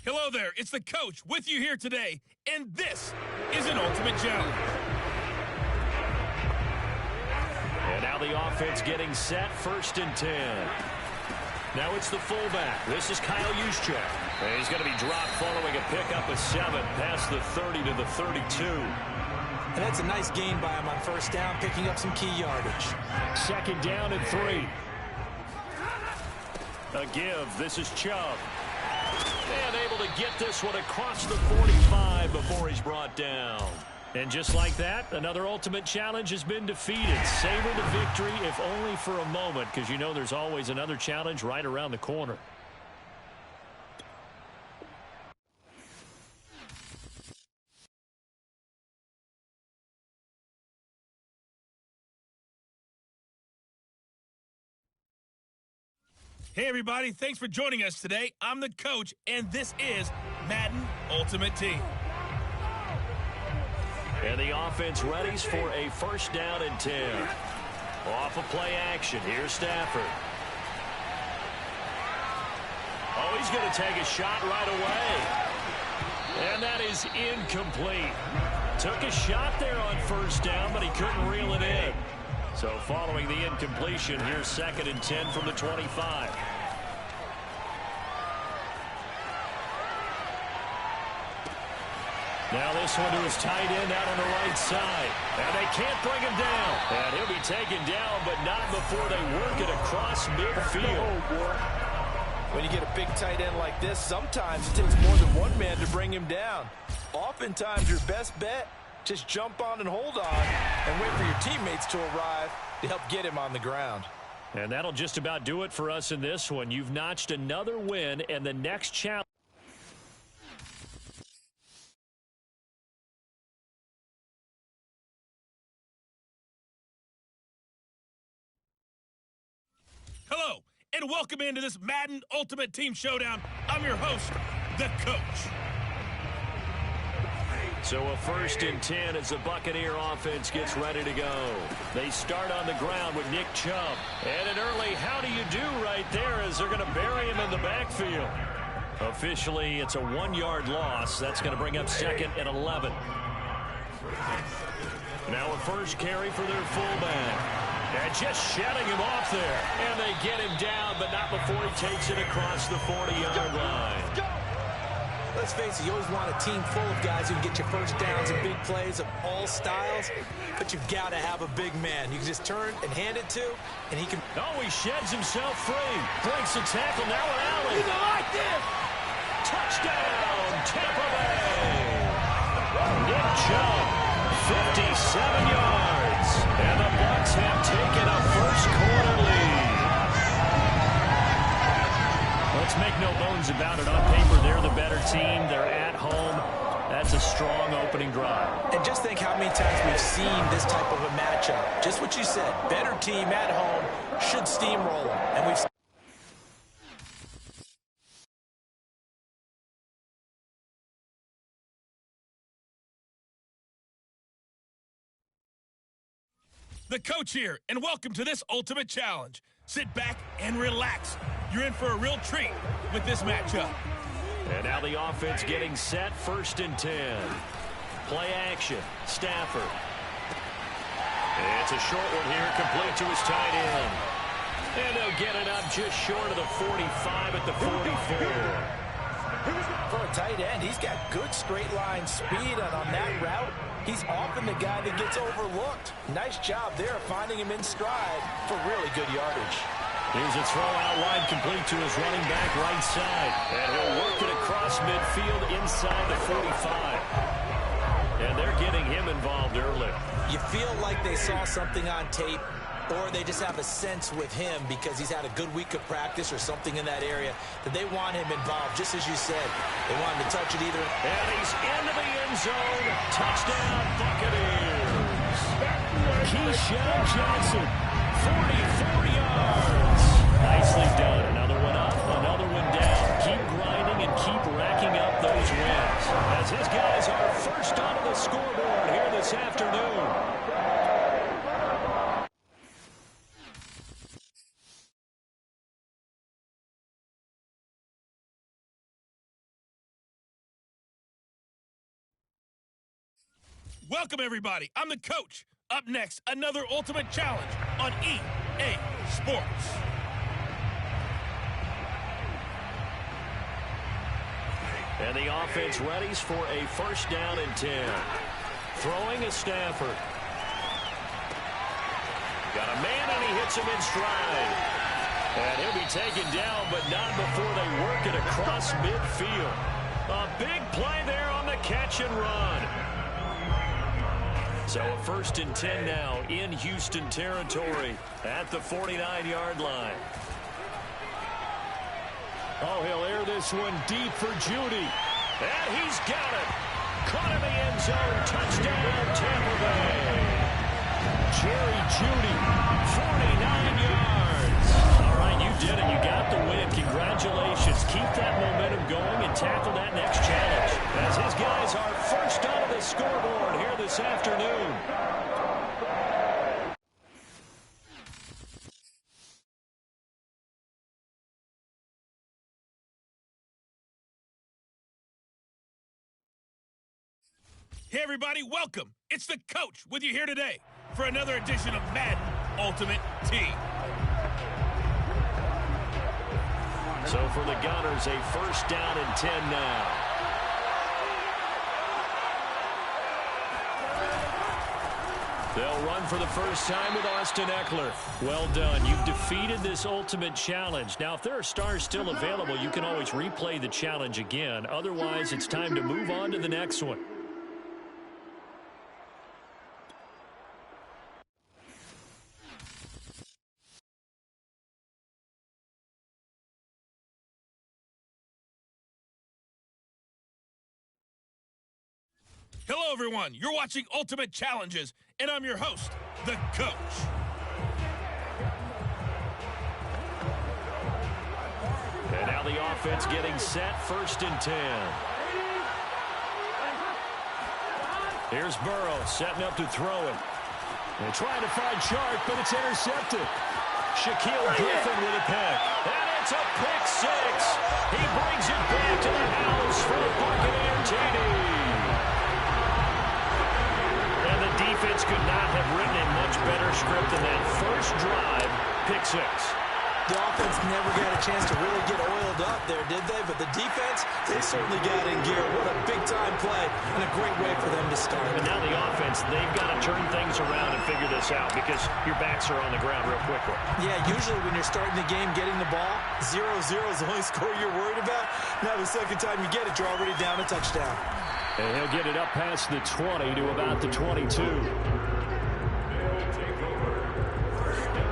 Hello there, it's the coach with you here today, and this is an Ultimate Challenge. And now the offense getting set, 1st and 10. Now it's the fullback. This is Kyle Juszczyk. And he's going to be dropped following a pickup of 7 past the 30 to the 32. And that's a nice gain by him on 1st down, picking up some key yardage. 2nd down and 3. A give. This is Chubb. And able to get this one across the 45 before he's brought down. And just like that, another Ultimate Challenge has been defeated. Savor the victory, if only for a moment, because you know there's always another challenge right around the corner. Hey everybody, thanks for joining us today. I'm the coach, and this is Madden Ultimate Team. And the offense readies for a 1st down and 10. Off of play action, here's Stafford. Oh, he's going to take a shot right away. And that is incomplete. Took a shot there on 1st down, but he couldn't reel it in. So following the incompletion, here's 2nd and 10 from the 25. Now this one to his tight end out on the right side. And they can't bring him down. And he'll be taken down, but not before they work it across midfield. When you get a big tight end like this, sometimes it takes more than one man to bring him down. Oftentimes your best bet, just jump on and hold on and wait for your teammates to arrive to help get him on the ground. And that'll just about do it for us in this one. You've notched another win, and the next challenge. Hello, and welcome into this Madden Ultimate Team Showdown. I'm your host, the coach. So a 1st and 10 as the Buccaneer offense gets ready to go. They start on the ground with Nick Chubb. And an early how do you do right there as they're going to bury him in the backfield. Officially, it's a 1-yard loss. That's going to bring up 2nd and 11. Now a 1st carry for their fullback. And just shedding him off there. And they get him down, but not before he takes it across the 40-yard line. Let's face it, you always want a team full of guys who can get you 1st downs and big plays of all styles, but you've got to have a big man. You can just turn and hand it to, and he can... Oh, he sheds himself free. Breaks the tackle, now an alley. He's like this. Touchdown, Tampa Bay. Nick Chubb, 57 yards. And the Bucs have taken a 1st quarter lead. Let's make no bones about it. On paper, they're the better team. They're at home. That's a strong opening drive. And just think how many times we've seen this type of a matchup. Just what you said, better team at home should steamroll them. And we've The coach here, and welcome to this Ultimate Challenge. Sit back and relax. You're in for a real treat with this matchup. And now the offense getting set, 1st and 10. Play action, Stafford. It's a short one here, complete to his tight end. And they'll get it up just short of the 45 at the 44. For a tight end, he's got good straight line speed, and on that route, he's often the guy that gets overlooked. Nice job there finding him in stride for really good yardage. Here's a throw out wide, complete to his running back right side. And he'll work it across midfield inside the 45. And they're getting him involved early. You feel like they saw something on tape, or they just have a sense with him because he's had a good week of practice or something in that area that they want him involved, just as you said. They want him to touch it either. And he's into the end zone. Touchdown, Buccaneers. Keyshawn Johnson, 44 yards. Nicely done. Another one up, another one down. Keep grinding and keep racking up those wins. As his guys are first onto the scoreboard here this afternoon. Welcome, everybody. I'm the coach. Up next, another Ultimate Challenge on EA Sports. And the offense readies for a first down and 10. Throwing is Stafford. Got a man, and he hits him in stride. And he'll be taken down, but not before they work it across midfield. A big play there on the catch and run. So a first and 10 now in Houston territory at the 49-yard line. Oh, he'll air this one deep for Judy. And he's got it. Caught in the end zone. Touchdown, Tampa Bay. Jerry Judy, 49 yards. All right, you did it. You got the win. Congratulations. Keep that momentum going and tackle that next challenge. As his guys are first onto the scoreboard here this afternoon. Hey, everybody, welcome. It's the coach with you here today for another edition of Madden Ultimate Team. So for the Gunners, a first down and 10 now. They'll run for the first time with Austin Eckler. Well done. You've defeated this ultimate challenge. Now, if there are stars still available, you can always replay the challenge again. Otherwise, it's time to move on to the next one. Hello, everyone. You're watching Ultimate Challenges, and I'm your host, the coach. And now the offense getting set, first and 10. Here's Burrow setting up to throw it. They're trying to find Sharp, but it's intercepted. Shaquille Griffin with a pick. And it's a pick six. He brings it back to the house for the Buccaneer TD. And the defense could not have written a much better script than that first drive, pick six. The offense never got a chance to really get oiled up there, did they? But the defense, they certainly got in gear. What a big-time play and a great way for them to start. And now the offense, they've got to turn things around and figure this out because your backs are on the ground real quickly. Yeah, usually when you're starting the game getting the ball, 0-0 is the only score you're worried about. Now the second time you get it, you're already down a touchdown. And he'll get it up past the 20 to about the 22.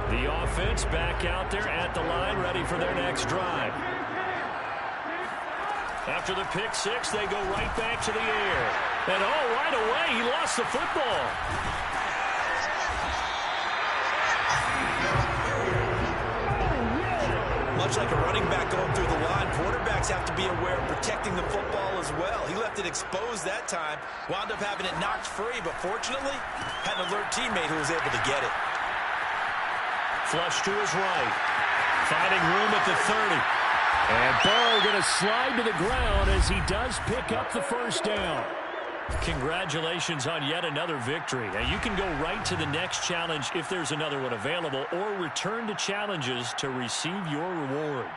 The offense back out there at the line, ready for their next drive. After the pick six, they go right back to the air. And right away, he lost the football. Much like a running back going through the line, quarterbacks have to be aware of protecting the football as well. He left it exposed that time, wound up having it knocked free, but fortunately, had an alert teammate who was able to get it. Flush to his right. Finding room at the 30. and Burrow going to slide to the ground as he does pick up the first down. Congratulations on yet another victory. Now you can go right to the next challenge if there's another one available, or return to challenges to receive your reward.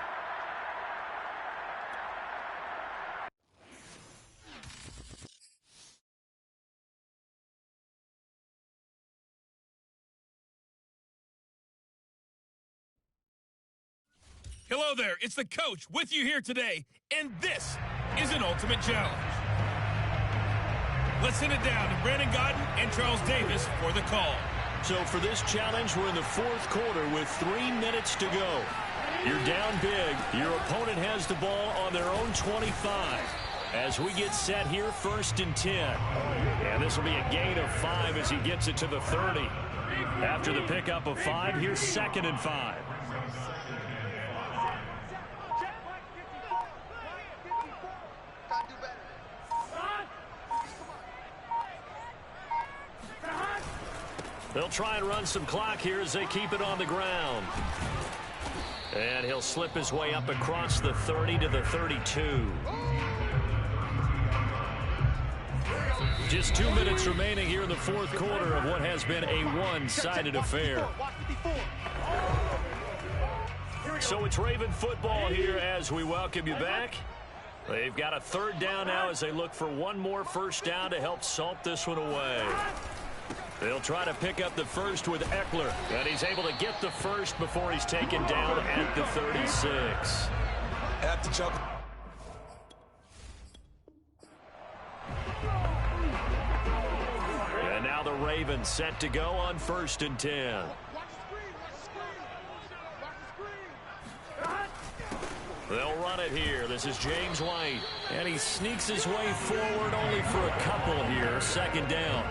Hello there, it's the coach with you here today, and this is an ultimate challenge. Let's send it down to Brandon Godden and Charles Davis for the call. So for this challenge, we're in the fourth quarter with 3 minutes to go. You're down big. Your opponent has the ball on their own 25. As we get set here, 1st and 10. And this will be a gain of 5 as he gets it to the 30. After the pickup of 5, here's 2nd and 5. They'll try and run some clock here as they keep it on the ground. And he'll slip his way up across the 30 to the 32. Just 2 minutes remaining here in the fourth quarter of what has been a one-sided affair. So it's Raven football here as we welcome you back. They've got a third down now as they look for one more first down to help salt this one away. They'll try to pick up the first with Eckler, and he's able to get the first before he's taken down at the 36. At the jump. And now the Ravens set to go on 1st and 10. They'll run it here. This is James White. And he sneaks his way forward only for a couple here. Second down.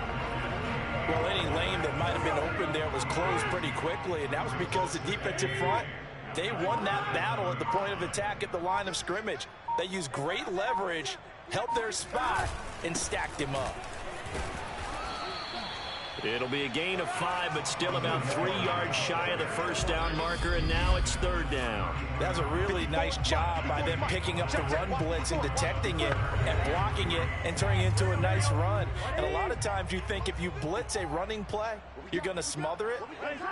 Well, any lane that might have been open there was closed pretty quickly, and that was because the defensive front, they won that battle at the point of attack at the line of scrimmage. They used great leverage, held their spot, and stacked him up. It'll be a gain of 5, but still about 3 yards shy of the first down marker, and now it's third down. That was a really nice job by them picking up the run blitz and detecting it and blocking it and turning it into a nice run. And a lot of times you think if you blitz a running play, you're going to smother it.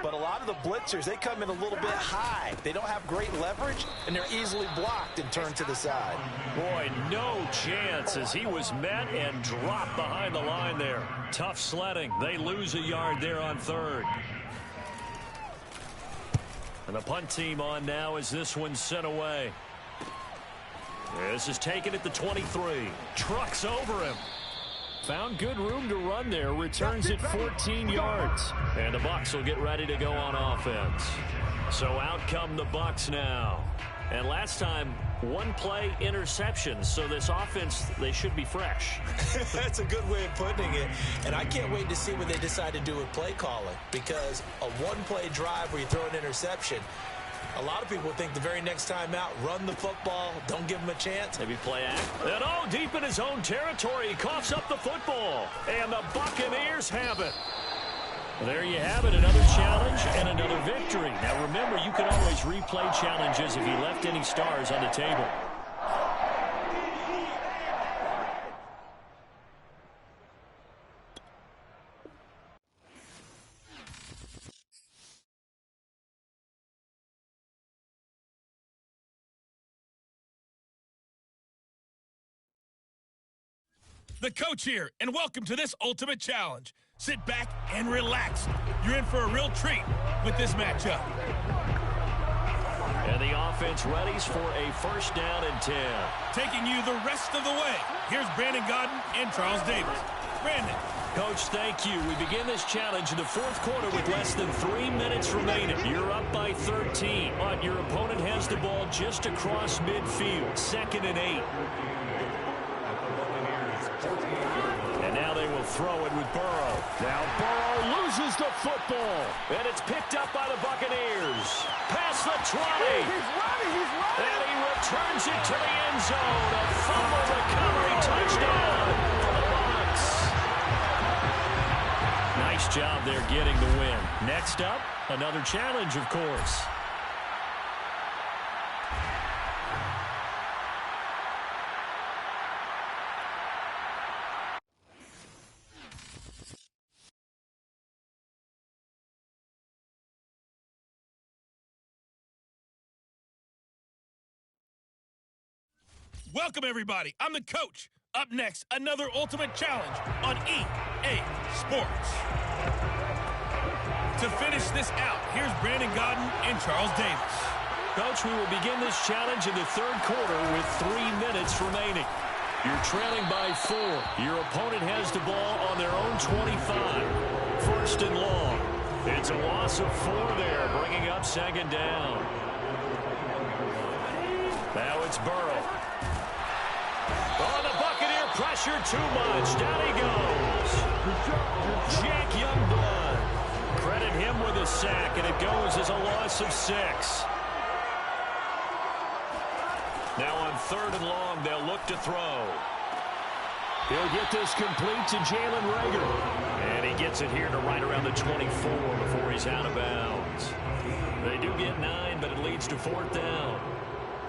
But a lot of the blitzers, they come in a little bit high. They don't have great leverage, and they're easily blocked and turned to the side. Boy, no chance as he was met and dropped behind the line there. Tough sledding. They lose a yard there on third. And the punt team on now as this one's sent away. This is taken at the 23. Trucks over him. Found good room to run there. Returns it 14 yards. And the Bucs will get ready to go on offense. So out come the Bucs now. And last time, one play interceptions. So this offense, they should be fresh. That's a good way of putting it. And I can't wait to see what they decide to do with play calling. Because a one-play drive where you throw an interception, a lot of people think the very next time out, run the football, don't give them a chance. Maybe play act. And oh, deep in his own territory, he coughs up the football. And the Buccaneers have it. There you have it, another challenge and another victory. Now remember, you can always replay challenges if you left any stars on the table. The coach here, and welcome to this ultimate challenge. Sit back and relax. You're in for a real treat with this matchup. And the offense readies for a first down and 10. Taking you the rest of the way, here's Brandon Godden and Charles Davis. Brandon. Coach, thank you. We begin this challenge in the fourth quarter with less than 3 minutes remaining. You're up by 13, but your opponent has the ball just across midfield, 2nd and 8. And now they will throw it with Burrow. Now Burrow loses the football. And it's picked up by the Buccaneers. Past the 20. He's running. And he returns it to the end zone. A fumble recovery touchdown for the Bucs. Nice job there getting the win. Next up, another challenge, of course. Welcome, everybody. I'm the coach. Up next, another ultimate challenge on EA Sports. To finish this out, here's Brandon Godden and Charles Davis. Coach, we will begin this challenge in the third quarter with 3 minutes remaining. You're trailing by 4. Your opponent has the ball on their own 25. First and long. It's a loss of 4 there, bringing up second down. Now it's Burrow. Oh, the Buccaneer pressure too much. Down he goes. Jack Youngblood. Credit him with a sack, and it goes as a loss of 6. Now on 3rd and long, they'll look to throw. He'll get this complete to Jalen Reagor. And he gets it here to right around the 24 before he's out of bounds. They do get 9, but it leads to 4th down.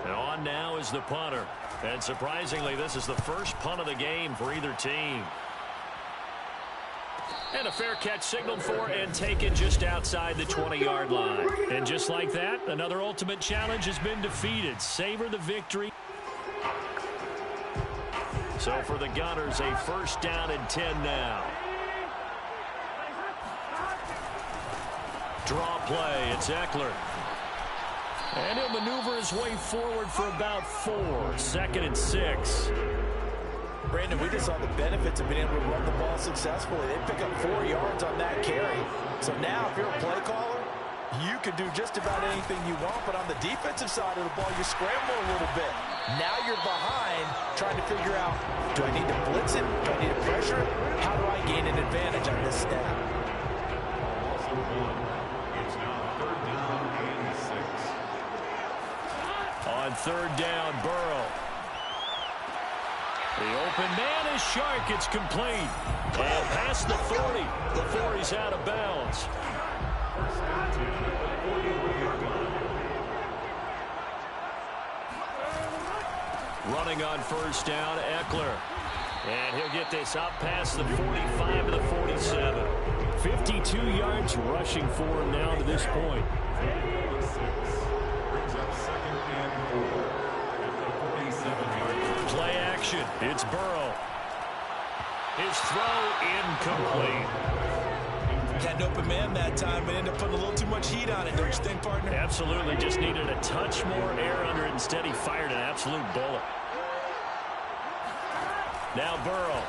And on now is the punter. And surprisingly, this is the first punt of the game for either team. And a fair catch signaled for and taken just outside the 20-yard line. And just like that, another ultimate challenge has been defeated. Savor the victory. So for the Gunners, a first down and 10 now. Draw play, it's Eckler. And he'll maneuver his way forward for about 4. 2nd and 6. Brandon, we just saw the benefits of being able to run the ball successfully. They pick up 4 yards on that carry. So now, if you're a play caller, you can do just about anything you want. But on the defensive side of the ball, you scramble a little bit. Now you're behind, trying to figure out, do I need to blitz it? Do I need to pressure it? How do I gain an advantage on this snap? It's now 3rd down and 6. On 3rd down, Burrow. The open man is Shark. It's complete. And past the 40 before he's out of bounds. Running on 1st down, Eckler. And he'll get this up past the 45 to the 47. 52 yards rushing for him now to this point. Brings up 2nd and 4 at the 47-yard line. Play action. It's Burrow. His throw incomplete. Had an open man that time and ended up putting a little too much heat on it, don't you think, partner? Absolutely. Just needed a touch more air under it. Instead, he fired an absolute bullet. Now Burrow.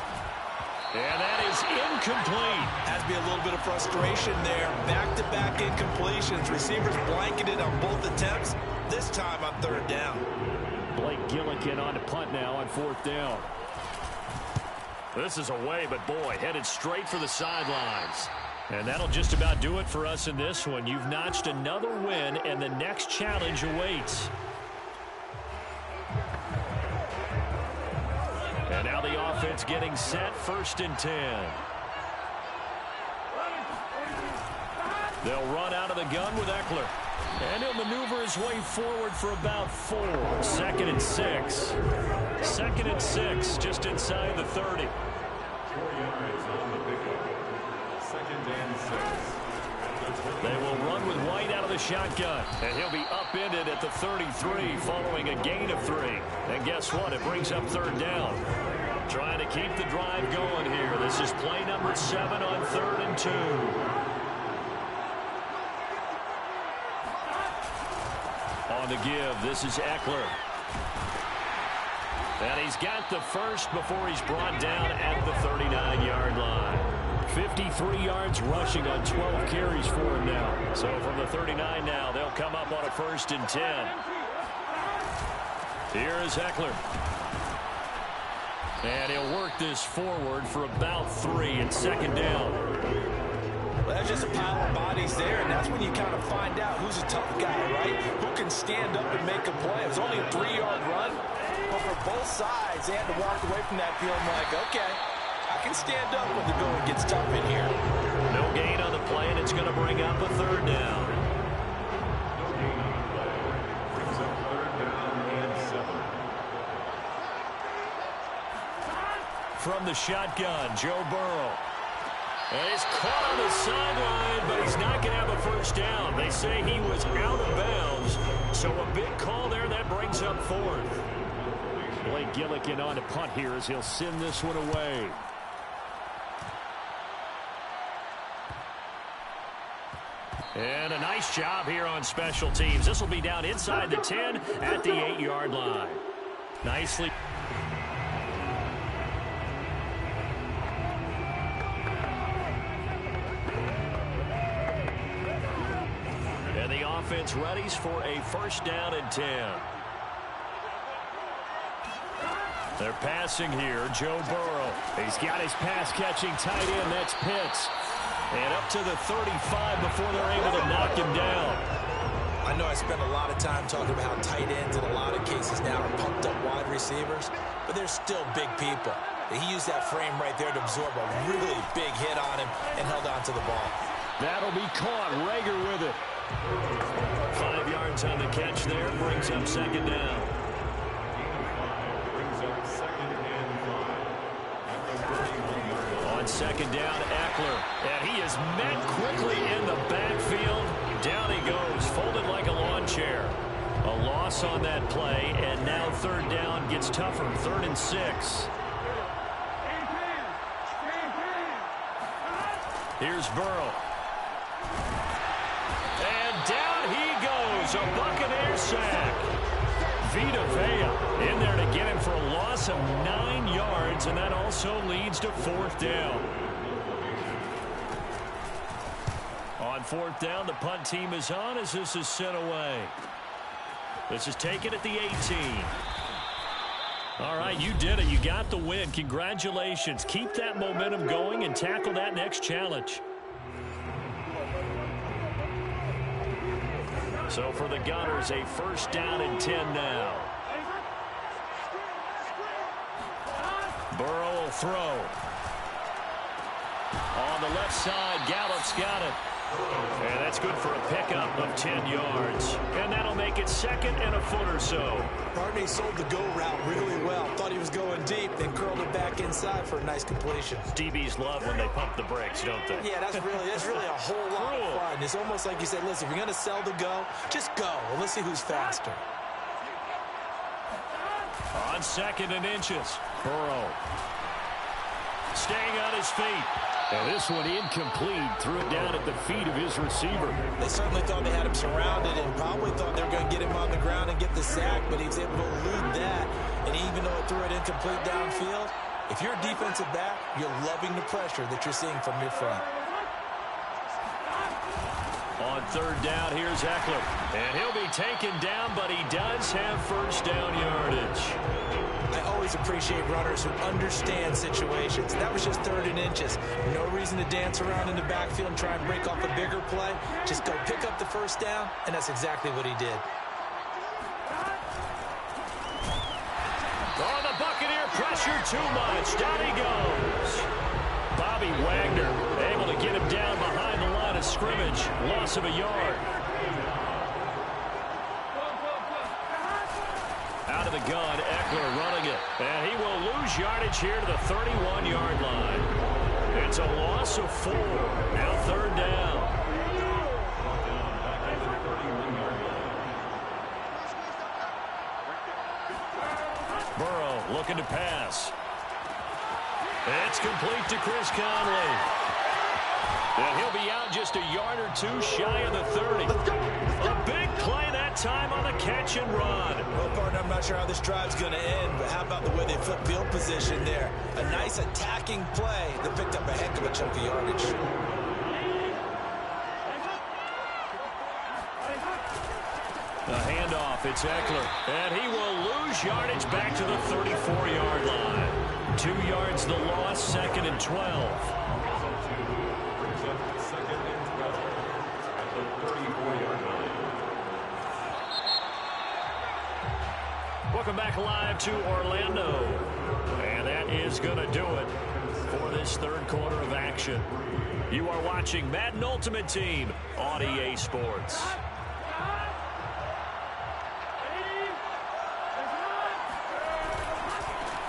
And that is incomplete. Has to be a little bit of frustration there. Back-to-back incompletions. Receivers blanketed on both attempts. This time on 3rd down. Blake Gillikin on to punt now on 4th down. This is away, but boy, headed straight for the sidelines. And that'll just about do it for us in this one. You've notched another win, and the next challenge awaits. And now the offense getting set, 1st and 10. They'll run out of the gun with Eckler. And he'll maneuver his way forward for about 4. 2nd and 6. 2nd and 6, just inside the 30. 4 yards on the pickup. 2nd and 6. They will run with White out of the shotgun. And he'll be upended at the 33 following a gain of 3. And guess what? It brings up 3rd down. Trying to keep the drive going here. This is play number 7 on 3rd and 2. On the give, this is Eckler. And he's got the first before he's brought down at the 39-yard line. 53 yards rushing on 12 carries for him now. So from the 39 now, they'll come up on a 1st and 10. Here is Eckler. And he'll work this forward for about 3 and 2nd down. Well, that's just a pile of bodies there, and that's when you kind of find out who's a tough guy, right? Who can stand up and make a play. It was only a 3-yard run, but for both sides, they had to walk away from that feeling like, okay, I can stand up when the going gets tough in here. No gain on the play, and it's going to bring up a 3rd down. No gain on the play. Brings up 3rd down and 7. From the shotgun, Joe Burrow. And he's caught on the sideline, but he's not going to have a 1st down. They say he was out of bounds, so a big call there. That brings up 4th. Blake Gillikin on to punt here as he'll send this one away. And a nice job here on special teams. This will be down inside the 10 at the 8-yard line. Nicely. And the offense readies for a 1st down and 10. They're passing here, Joe Burrow. He's got his pass-catching tight end, that's Pitts. And up to the 35 before they're able to knock him down. I know I spend a lot of time talking about how tight ends in a lot of cases now are pumped up wide receivers, but they're still big people. He used that frame right there to absorb a really big hit on him and held on to the ball. That'll be caught. Rager with it. 5 yards on the catch there. Brings up 2nd down. Brings up 2nd and 5. At the 31-yard line. On second down, Eckler. And he is met quickly in the backfield. Down he goes, folded like a lawn chair. A loss on that play, and now third down gets tougher. 3rd and 6. Here's Burrow. And down he goes. A Buccaneer sack. Vita Vea in there to get him for a loss of 9 yards, and that also leads to 4th down. On 4th down, the punt team is on as this is sent away. This is taken at the 18. All right, you did it. You got the win. Congratulations. Keep that momentum going and tackle that next challenge. So for the Gunners, a 1st down and 10 now. Burrow will throw. On the left side, Gallup's got it. And that's good for a pickup of 10 yards. And that'll make it 2nd and a foot or so. Barney sold the go route really well. Thought he was going deep, then curled it back inside for a nice completion. DBs love when they pump the brakes, don't they? Yeah, that's really a whole lot of fun. It's almost like you said, listen, if you're going to sell the go, just go. Well, let's see who's faster. On 2nd and inches, Burrow staying on his feet. And this one incomplete. Threw it down at the feet of his receiver. They certainly thought they had him surrounded and probably thought they were going to get him on the ground and get the sack, but he was able to elude that. And even though it threw it incomplete downfield, if you're a defensive back, you're loving the pressure that you're seeing from your front. On 3rd down, here's Eckler. And he'll be taken down, but he does have 1st down yardage. I always appreciate runners who understand situations. That was just 3rd and inches. No reason to dance around in the backfield and try and break off a bigger play. Just go pick up the 1st down, and that's exactly what he did. Oh, the Buccaneer pressure too much. Down he goes. Bobby Wagner able to get him down behind the line of scrimmage. Loss of a yard. Out of the gun, Eckler running it. And he will lose yardage here to the 31-yard line. It's a loss of 4. Now 3rd down. Burrow looking to pass. It's complete to Chris Conley. And he'll be out just a yard or 2 shy of the 30. A big play that time on the catch and run. Well, partner, I'm not sure how this drive's going to end, but how about the way they flip field position there? A nice attacking play that picked up a heck of a chunk of yardage. The handoff, it's Eckler. And he will lose yardage back to the 34-yard line. 2 yards the loss, 2nd and 12. Welcome back live to Orlando. And that is going to do it for this 3rd quarter of action. You are watching Madden Ultimate Team on EA Sports.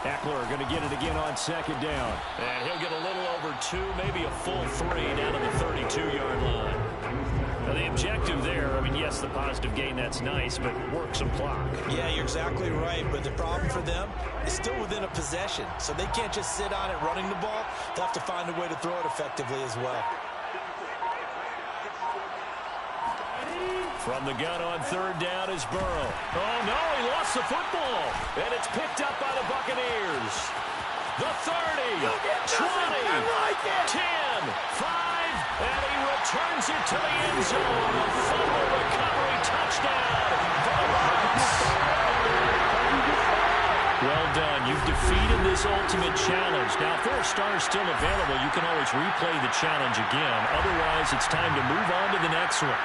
Eckler going to get it again on 2nd down. And he'll get a little over 2, maybe a full 3 down to the 32-yard line. Now the objective there, I mean, yes, the positive gain, that's nice, but work some clock. Yeah, you're exactly right, but the problem for them is still within a possession, so they can't just sit on it running the ball. They'll have to find a way to throw it effectively as well. From the gun on 3rd down is Burrow. Oh, no, he lost the football. And it's picked up by the Buccaneers. The 30, 20, 10, 5, and he returns it to the end zone. A fumble recovery touchdown for the Bucs. Well done. You've defeated this ultimate challenge. Now, if there are stars still available, you can always replay the challenge again. Otherwise, it's time to move on to the next one.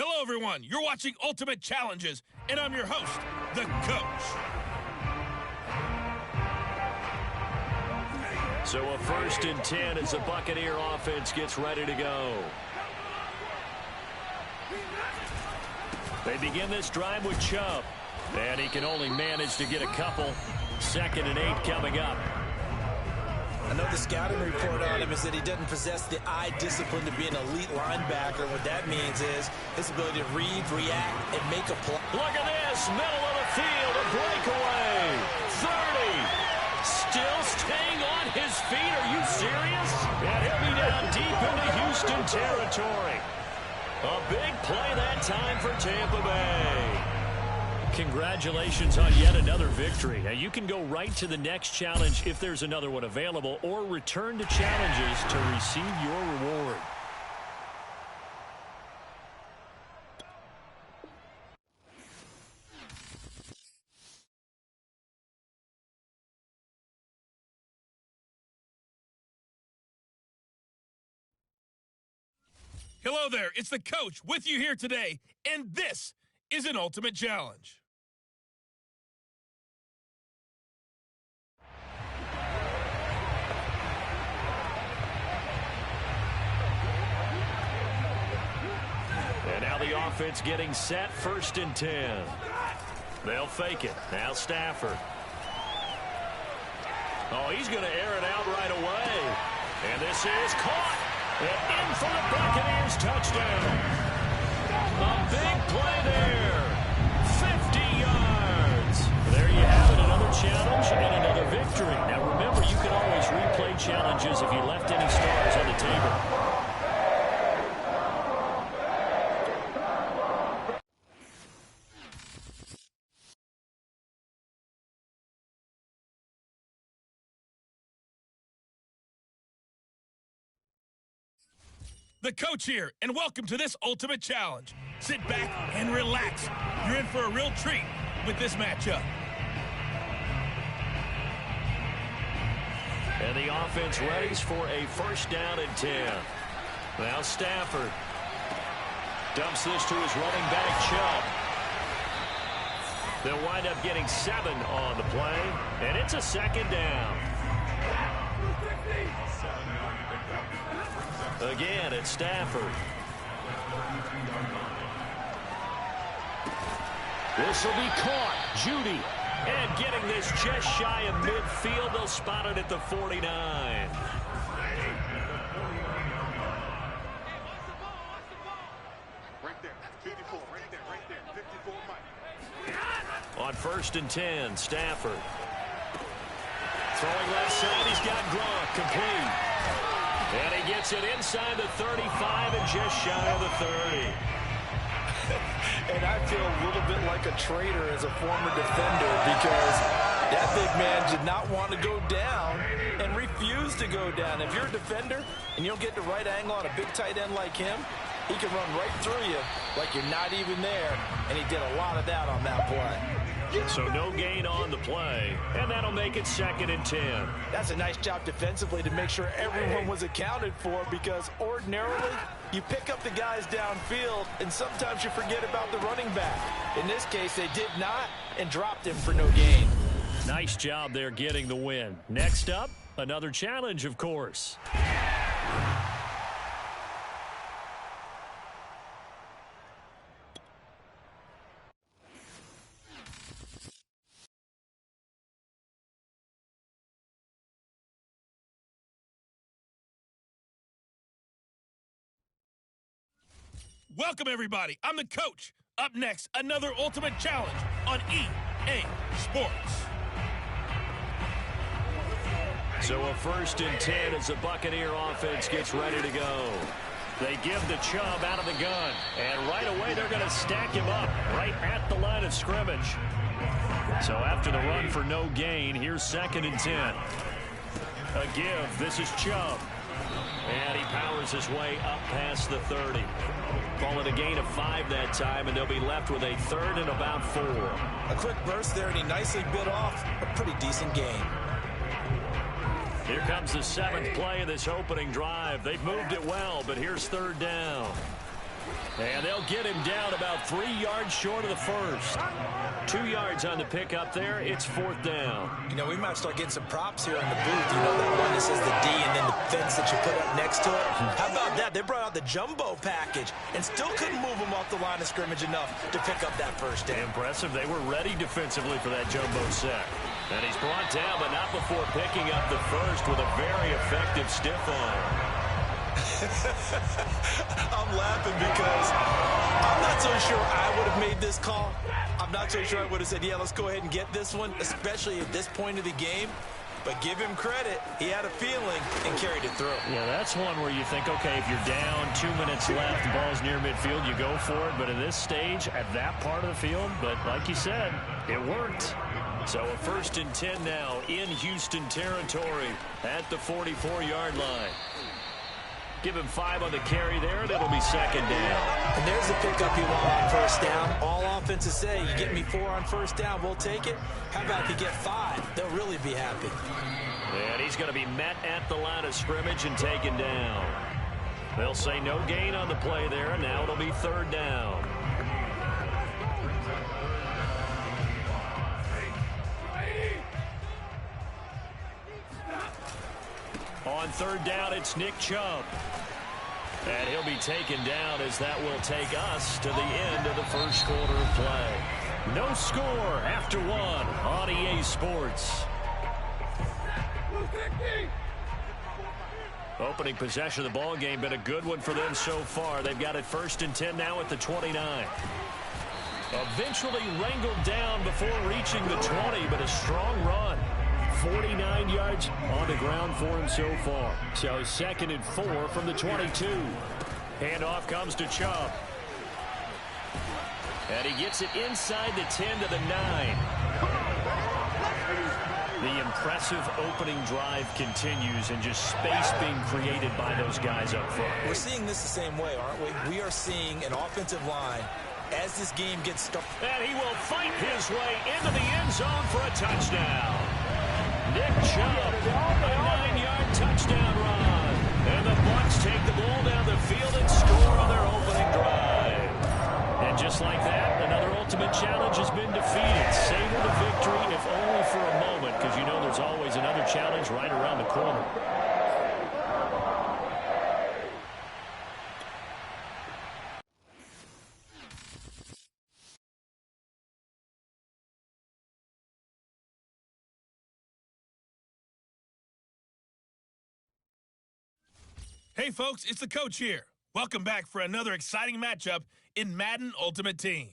Hello, everyone. You're watching Ultimate Challenges, and I'm your host, the Coach. So a 1st and 10 as the Buccaneer offense gets ready to go. They begin this drive with Chubb, and he can only manage to get a couple. 2nd and 8 coming up. I know the scouting report on him is that he doesn't possess the eye discipline to be an elite linebacker. What that means is his ability to read, react, and make a play. Look at this, middle of the field, a breakaway. 30. Still staying on his feet. Are you serious? And he'll be down deep into Houston territory. A big play that time for Tampa Bay. Congratulations on yet another victory. Now, you can go right to the next challenge if there's another one available, or return to challenges to receive your reward. Hello there, it's the Coach with you here today, and this is an Ultimate Challenge. And now the offense getting set, 1st and 10. They'll fake it. Now Stafford. Oh, he's going to air it out right away. And this is caught. And in for the Buccaneers, touchdown. A big play there. 50 yards. There you have it, another challenge and another victory. Now remember, you can always replay challenges if you left any stars on the table. The Coach here, and welcome to this Ultimate Challenge. Sit back and relax. You're in for a real treat with this matchup. And the offense readies for a 1st down and 10. Now Stafford dumps this to his running back, Chubb. They'll wind up getting 7 on the play, and it's a 2nd down. Again, it's Stafford. This will be caught. Judy. And getting this just shy of midfield. They'll spot it at the 49. Right there, 54, right there, 54 Mike. On 1st and 10, Stafford. Throwing left side, he's got Gronk, complete. And he gets it inside the 35 and just shy of the 30. And I feel a little bit like a traitor as a former defender, because that big man did not want to go down and refused to go down. If you're a defender and you don't get the right angle on a big tight end like him, he can run right through you like you're not even there, and he did a lot of that on that play. So no gain on the play, and that'll make it 2nd and 10. That's a nice job defensively to make sure everyone was accounted for, because ordinarily you pick up the guys downfield and sometimes you forget about the running back. In this case, they did not and dropped him for no gain. Nice job there getting the win. Next up, another challenge, of course. Welcome, everybody. I'm the Coach. Up next, another Ultimate Challenge on EA Sports. So a 1st and 10 as the Buccaneer offense gets ready to go. They give the Chubb out of the gun, and right away they're going to stack him up right at the line of scrimmage. So after the run for no gain, here's 2nd and 10. A give. This is Chubb. And he powers his way up past the 30. Call it a gain of 5 that time, and they'll be left with a 3rd and about 4. A quick burst there, and he nicely bit off a pretty decent gain. Here comes the 7th play of this opening drive. They've moved it well, but here's 3rd down. And they'll get him down about 3 yards short of the first. 2 yards on the pickup there. It's 4th down. You know, we might start getting some props here in the booth. You know, that one that says the D and then the fence that you put up next to it. How about that? They brought out the jumbo package and still couldn't move him off the line of scrimmage enough to pick up that first down. Impressive. They were ready defensively for that jumbo sack. And he's brought down, but not before picking up the first with a very effective stiff arm. I'm laughing because I'm not so sure I would have made this call. I'm not so sure I would have said, yeah, let's go ahead and get this one, especially at this point of the game. But give him credit. He had a feeling and carried it through. Yeah, that's one where you think, okay, if you're down, 2 minutes left, the ball's near midfield, you go for it. But at this stage, at that part of the field, but like you said, it worked. So a 1st and 10 now in Houston territory at the 44-yard line. Give him 5 on the carry there, and it'll be 2nd down. And there's the pickup you want on 1st down. All offenses say, you get me 4 on 1st down, we'll take it. How about if you get 5? They'll really be happy. And he's going to be met at the line of scrimmage and taken down. They'll say no gain on the play there, and now it'll be 3rd down. On 3rd down, it's Nick Chubb. And he'll be taken down as that will take us to the end of the first quarter of play. No score after 1 on EA Sports. Opening possession of the ball game, been a good one for them so far. They've got it 1st and 10 now at the 29. Eventually wrangled down before reaching the 20, but a strong run. 49 yards on the ground for him so far. So 2nd and 4 from the 22. Handoff comes to Chubb. And he gets it inside the 10 to the 9. The impressive opening drive continues and just space being created by those guys up front. We're seeing this the same way, aren't we? We are seeing an offensive line as this game gets started. And he will fight his way into the end zone for a touchdown. Nick Chubb, a 9-yard touchdown run. And the Bucs take the ball down the field and score on their opening drive. And just like that, another ultimate challenge has been defeated. Savor the victory, if only for a moment, because you know there's always another challenge right around the corner. Hey folks, it's the coach here. Welcome back for another exciting matchup in Madden Ultimate Team.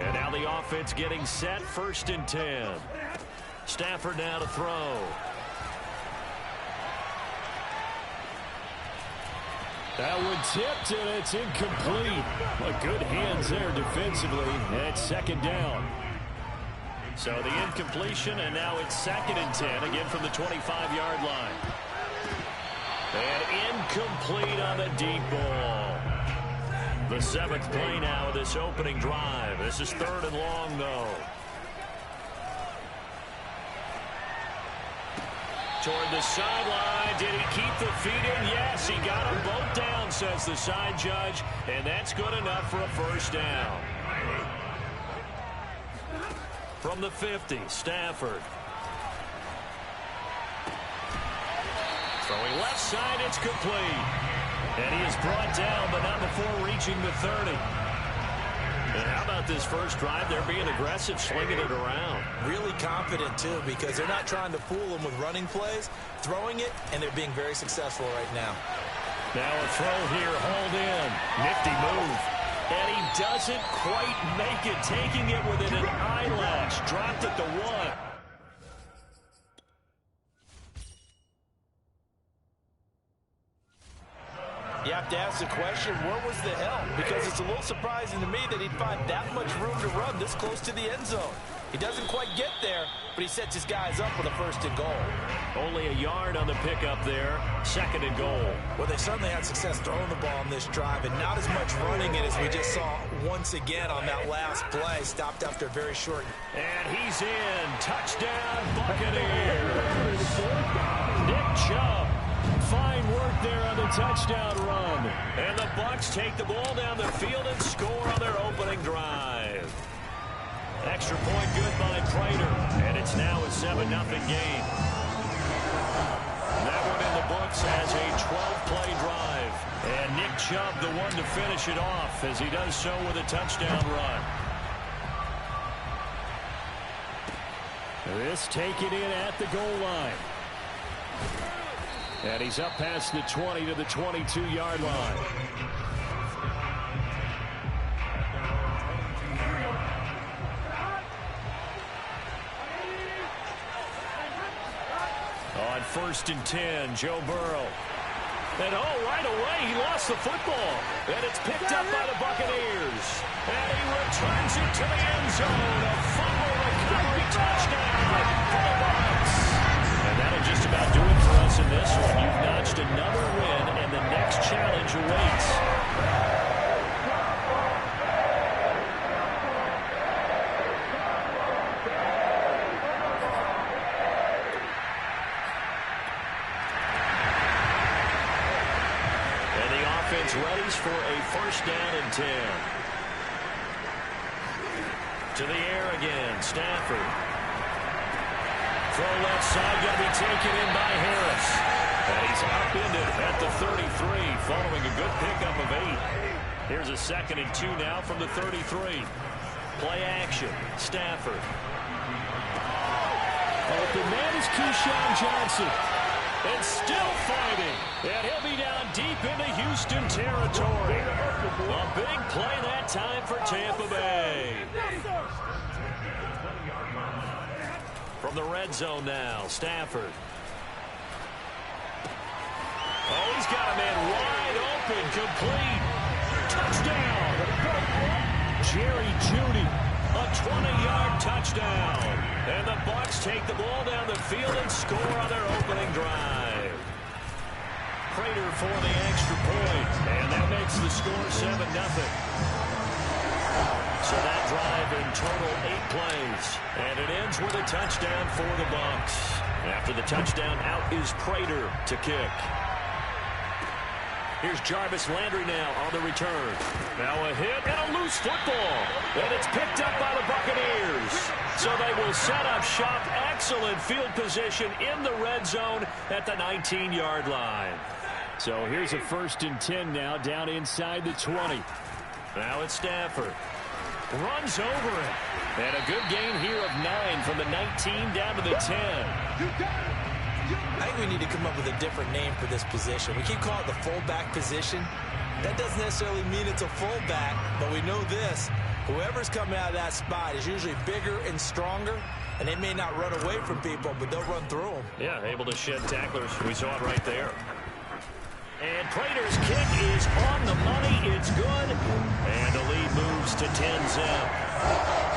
And now the offense getting set, 1st and 10. Stafford now to throw. That one tipped, and it's incomplete. But good hands there defensively. And it's 2nd down. So the incompletion, and now it's 2nd and 10, again from the 25-yard line. And incomplete on the deep ball. The 7th play now of this opening drive. This is 3rd and long, though. Toward the sideline. Did he keep the feet in? Yes, he got them both down, says the side judge. And that's good enough for a 1st down. From the 50, Stafford. Throwing left side, it's complete. And he is brought down, but not before reaching the 30. And how about this first drive? They're being aggressive, slinging it around. Really confident, too, because they're not trying to fool them with running plays, throwing it, and they're being very successful right now. Now a throw here, hauled in. Nifty move. And he doesn't quite make it, taking it within an eyelash. Dropped at the 1. You have to ask the question, where was the help? Because it's a little surprising to me that he'd find that much room to run this close to the end zone. He doesn't quite get there, but he sets his guys up with a 1st and goal. Only a yard on the pickup there. 2nd and goal. Well, they certainly had success throwing the ball in this drive, and not as much running it as we just saw once again on that last play. Stopped after a very short. And he's in. Touchdown, Buccaneers. Nick Chubb. Fine work there on the touchdown run. And the Bucs take the ball down the field and score on their opening drive. Extra point good by Prater. And it's now a 7-0 game. That one in the books as a 12-play drive. And Nick Chubb the one to finish it off as he does so with a touchdown run. This taken in at the goal line. And he's up past the 20 to the 22-yard line. On 1st and 10, Joe Burrow. And right away, he lost the football. And it's picked up by the Buccaneers. And he returns it to the end zone. A fumble recovery touchdown for the Bucs. And that'll just about do it for us in this one. You've notched another win, and the next challenge awaits. Ready for a 1st down and 10. To the air again, Stafford. Throw left side, going to be taken in by Harris. And he's upended at the 33, following a good pickup of 8. Here's a 2nd and 2 now from the 33. Play action, Stafford. Open man is Keyshawn Johnson. And still fighting. And he'll be down deep into Houston territory. A big play that time for Tampa Bay. From the red zone now, Stafford. Oh, he's got a man wide open, complete. Touchdown. Jerry Jeudy, a 20-yard touchdown. And the Bucs take the ball down the field and score on their opening drive. Prater for the extra point. And that makes the score 7-0. So that drive in total 8 plays. And it ends with a touchdown for the Bucs. After the touchdown, out is Prater to kick. Here's Jarvis Landry now on the return. Now a hit and a loose football. And it's picked up by the Buccaneers. So they will set up shop. Excellent field position in the red zone at the 19-yard line. So here's a 1st and 10 now down inside the 20. Now it's Stafford. Runs over it. And a good gain here of 9 from the 19 down to the 10. I think we need to come up with a different name for this position. We keep calling it the fullback position. That doesn't necessarily mean it's a fullback, but we know this. Whoever's coming out of that spot is usually bigger and stronger, and they may not run away from people, but they'll run through them. Yeah, able to shed tacklers. We saw it right there. And Prater's kick is on the money. It's good. And the lead moves to 10-zip.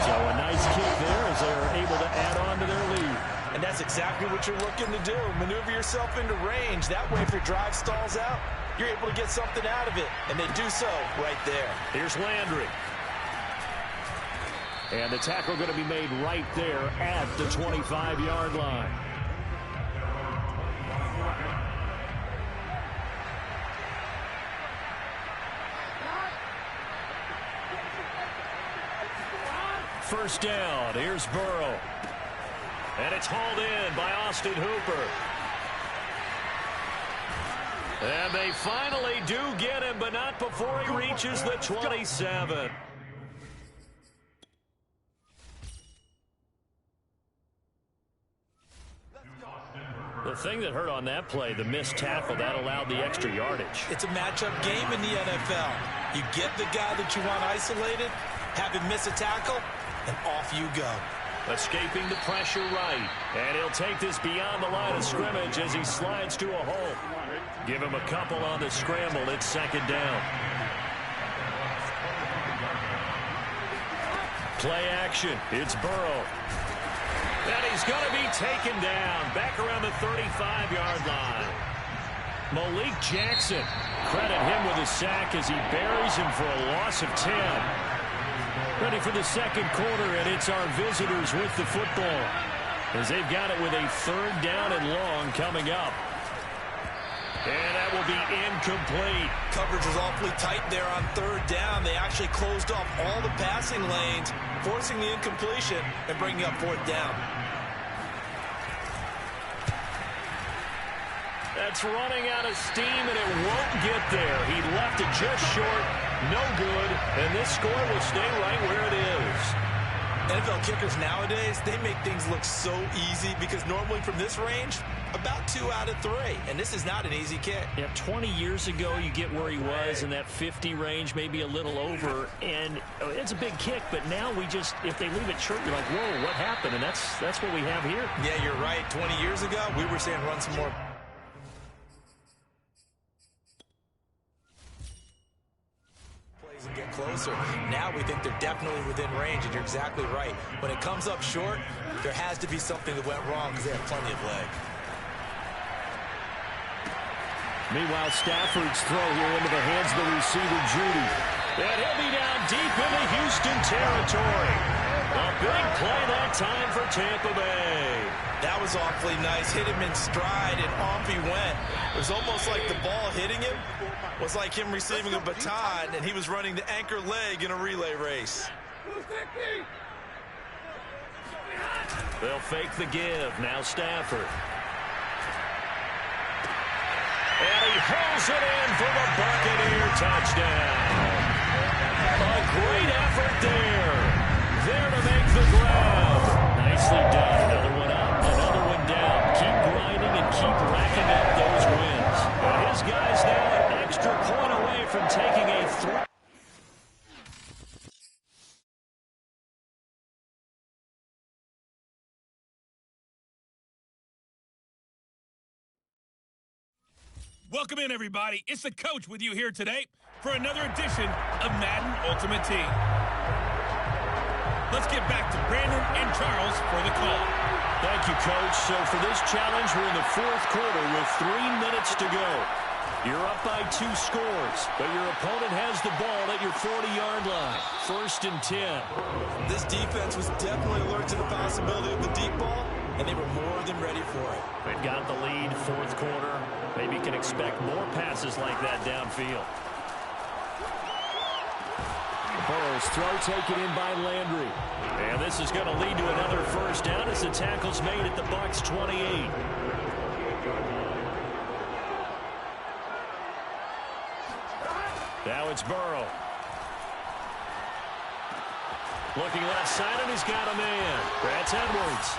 So a nice kick there as they're able to add on to their lead. And that's exactly what you're looking to do. Maneuver yourself into range. That way, if your drive stalls out, you're able to get something out of it. And they do so right there. Here's Landry. And the tackle going to be made right there at the 25-yard line. First down. Here's Burrow. And it's hauled in by Austin Hooper. And they finally do get him, but not before he reaches the 27. The thing that hurt on that play, the missed tackle, that allowed the extra yardage. It's a matchup game in the NFL. You get the guy that you want isolated, have him miss a tackle, and off you go. Escaping the pressure right. And he'll take this beyond the line of scrimmage as he slides to a hole. Give him a couple on the scramble. It's second down. Play action. It's Burrow. And he's going to be taken down back around the 35-yard line. Malik Jackson, credit him with a sack as he buries him for a loss of 10. Ready for the second quarter, and it's our visitors with the football as they've got it with a 3rd down and long coming up. And that will be incomplete. Coverage was awfully tight there on 3rd down. They actually closed off all the passing lanes, forcing the incompletion and bringing up 4th down. That's running out of steam, and it won't get there. He left it just short, no good, and this score will stay right where it is. NFL kickers nowadays, they make things look so easy because normally from this range, about 2 out of 3. And this is not an easy kick. Yeah, 20 years ago, you get where he was in that 50 range, maybe a little over. And it's a big kick, but now we just, if they leave it short, you're like, whoa, what happened? And that's what we have here. Yeah, you're right. 20 years ago, we were saying run some more. Plays and get closer. Now we think they're definitely within range, and you're exactly right. When it comes up short, there has to be something that went wrong because they have plenty of leg. Meanwhile, Stafford's throw here into the hands of the receiver, Judy. And he'll be down deep into Houston territory. A big play that time for Tampa Bay. That was awfully nice. Hit him in stride, and off he went. It was almost like the ball hitting him was like him receiving a baton, and he was running the anchor leg in a relay race. They'll fake the give. Now Stafford. And he hauls it in for the Buccaneer touchdown. A great effort there. There to make the grab. Nicely done. Another one up, another one down. Keep grinding and keep racking up those wins. And his guys now an extra point away from taking a threat. Welcome in, everybody. It's the coach with you here today for another edition of Madden Ultimate Team. Let's get back to Brandon and Charles for the call. Thank you, Coach. So for this challenge, we're in the 4th quarter with 3 minutes to go. You're up by 2 scores, but your opponent has the ball at your 40-yard line. 1st and 10. This defense was definitely alert to the possibility of the deep ball, and they were more than ready for it. They've got the lead, 4th quarter. Maybe you can expect more passes like that downfield. Burrow's throw taken in by Landry. And this is going to lead to another 1st down as the tackle's made at the Bucs 28. Now it's Burrow. Looking left side, and he's got a man. That's Edwards.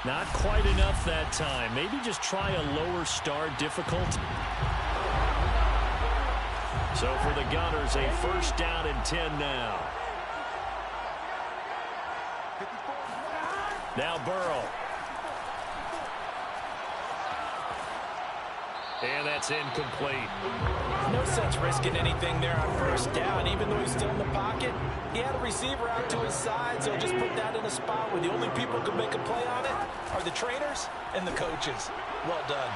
Not quite enough that time. Maybe just try a lower start difficulty. So for the Gunners, a 1st down and 10 now. Now Burrow. And that's incomplete. No sense risking anything there on 1st down. Even though he's still in the pocket, he had a receiver out to his side, so just put that in a spot where the only people who can make a play on it are the trainers and the coaches. Well done.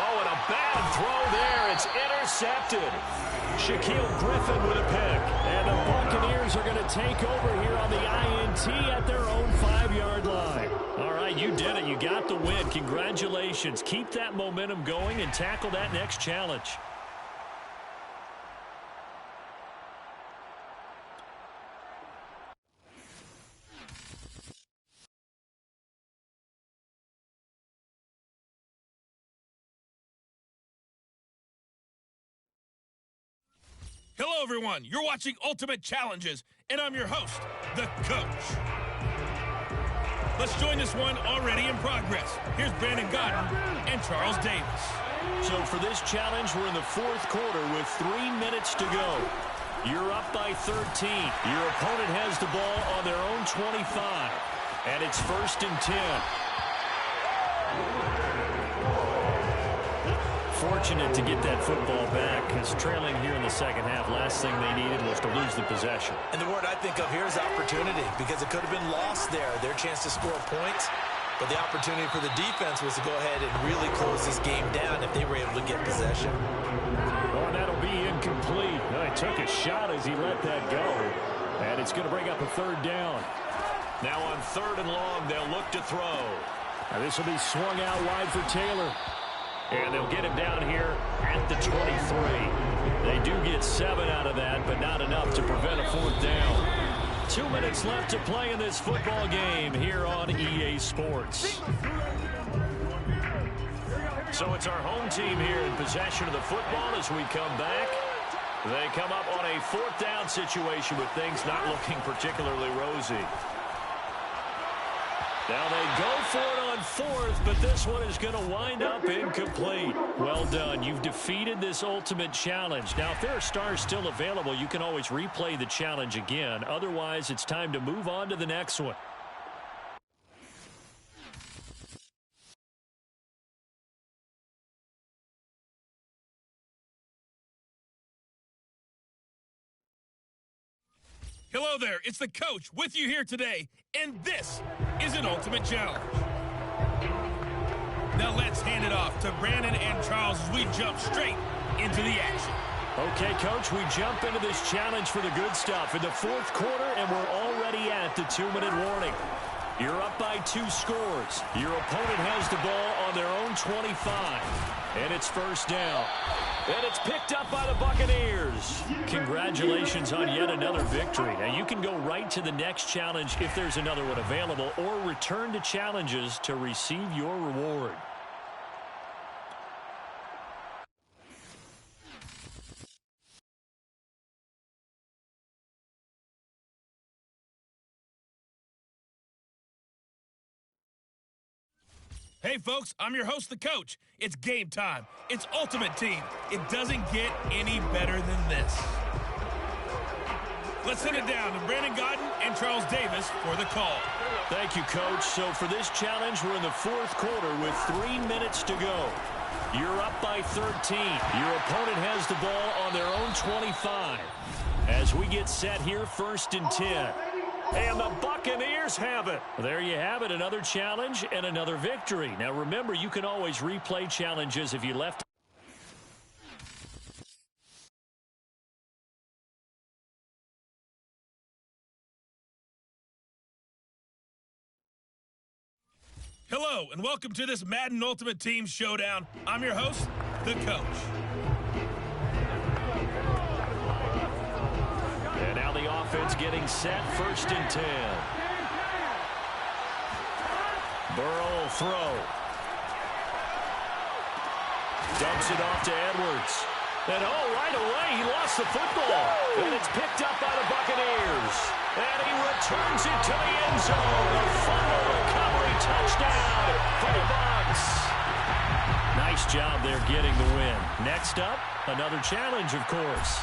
Oh, and a bad throw there. It's intercepted. Shaquille Griffin with a pick. And the Buccaneers are going to take over here on the INT at their own 5-yard line. All right, you did it. You got the win. Congratulations. Keep that momentum going and tackle that next challenge. Hello, everyone. You're watching Ultimate Challenges, and I'm your host, the Coach. Let's join this one already in progress. Here's Brandon Godden and Charles Davis. So for this challenge, we're in the 4th quarter with 3 minutes to go. You're up by 13. Your opponent has the ball on their own 25. And it's 1st and 10. fortunate to get that football back because trailing here in the second half, last thing they needed was to lose the possession. And the word I think of here is opportunity because it could have been lost there, their chance to score points. But the opportunity for the defense was to go ahead and really close this game down if they were able to get possession. Oh, and that'll be incomplete. Oh, he took a shot as he let that go. And it's going to bring up a third down. Now on 3rd and long, they'll look to throw. Now this will be swung out wide for Taylor. And they'll get him down here at the 23. They do get 7 out of that, but not enough to prevent a 4th down. 2 minutes left to play in this football game here on EA Sports. So it's our home team here in possession of the football as we come back. They come up on a 4th down situation with things not looking particularly rosy. Now they go for it on 4th, but this one is going to wind up incomplete. Well done. You've defeated this ultimate challenge. Now, if there are stars still available, you can always replay the challenge again. Otherwise, it's time to move on to the next one. Hello there, it's the coach with you here today, and this is an ultimate challenge. Now let's hand it off to Brandon and Charles as we jump straight into the action. Okay, Coach, we jump into this challenge for the good stuff in the 4th quarter, and we're already at the 2-minute warning. You're up by 2 scores. Your opponent has the ball on their own 25, and it's 1st down. And it's picked up by the Buccaneers. Congratulations on yet another victory. Now, you can go right to the next challenge if there's another one available, or return to challenges to receive your reward. Hey folks, I'm your host, the coach. It's game time. It's Ultimate Team. It doesn't get any better than this. Let's send it down to Brandon Godden and Charles Davis for the call. Thank you, Coach. So for this challenge, we're in the 4th quarter with 3 minutes to go. You're up by 13. Your opponent has the ball on their own 25. As we get set here, 1st and 10. And the Buccaneers have it. There you have it, another challenge and another victory. Now remember, you can always replay challenges if you left. Hello, and welcome to this Madden Ultimate Team Showdown. I'm your host, the coach. And now the offense getting set, 1st and 10. Burrow will throw. Dumps it off to Edwards. And right away, he lost the football. And it's picked up by the Buccaneers. And he returns it to the end zone. A fumble recovery touchdown for the Bucs. Nice job there getting the win. Next up, another challenge, of course.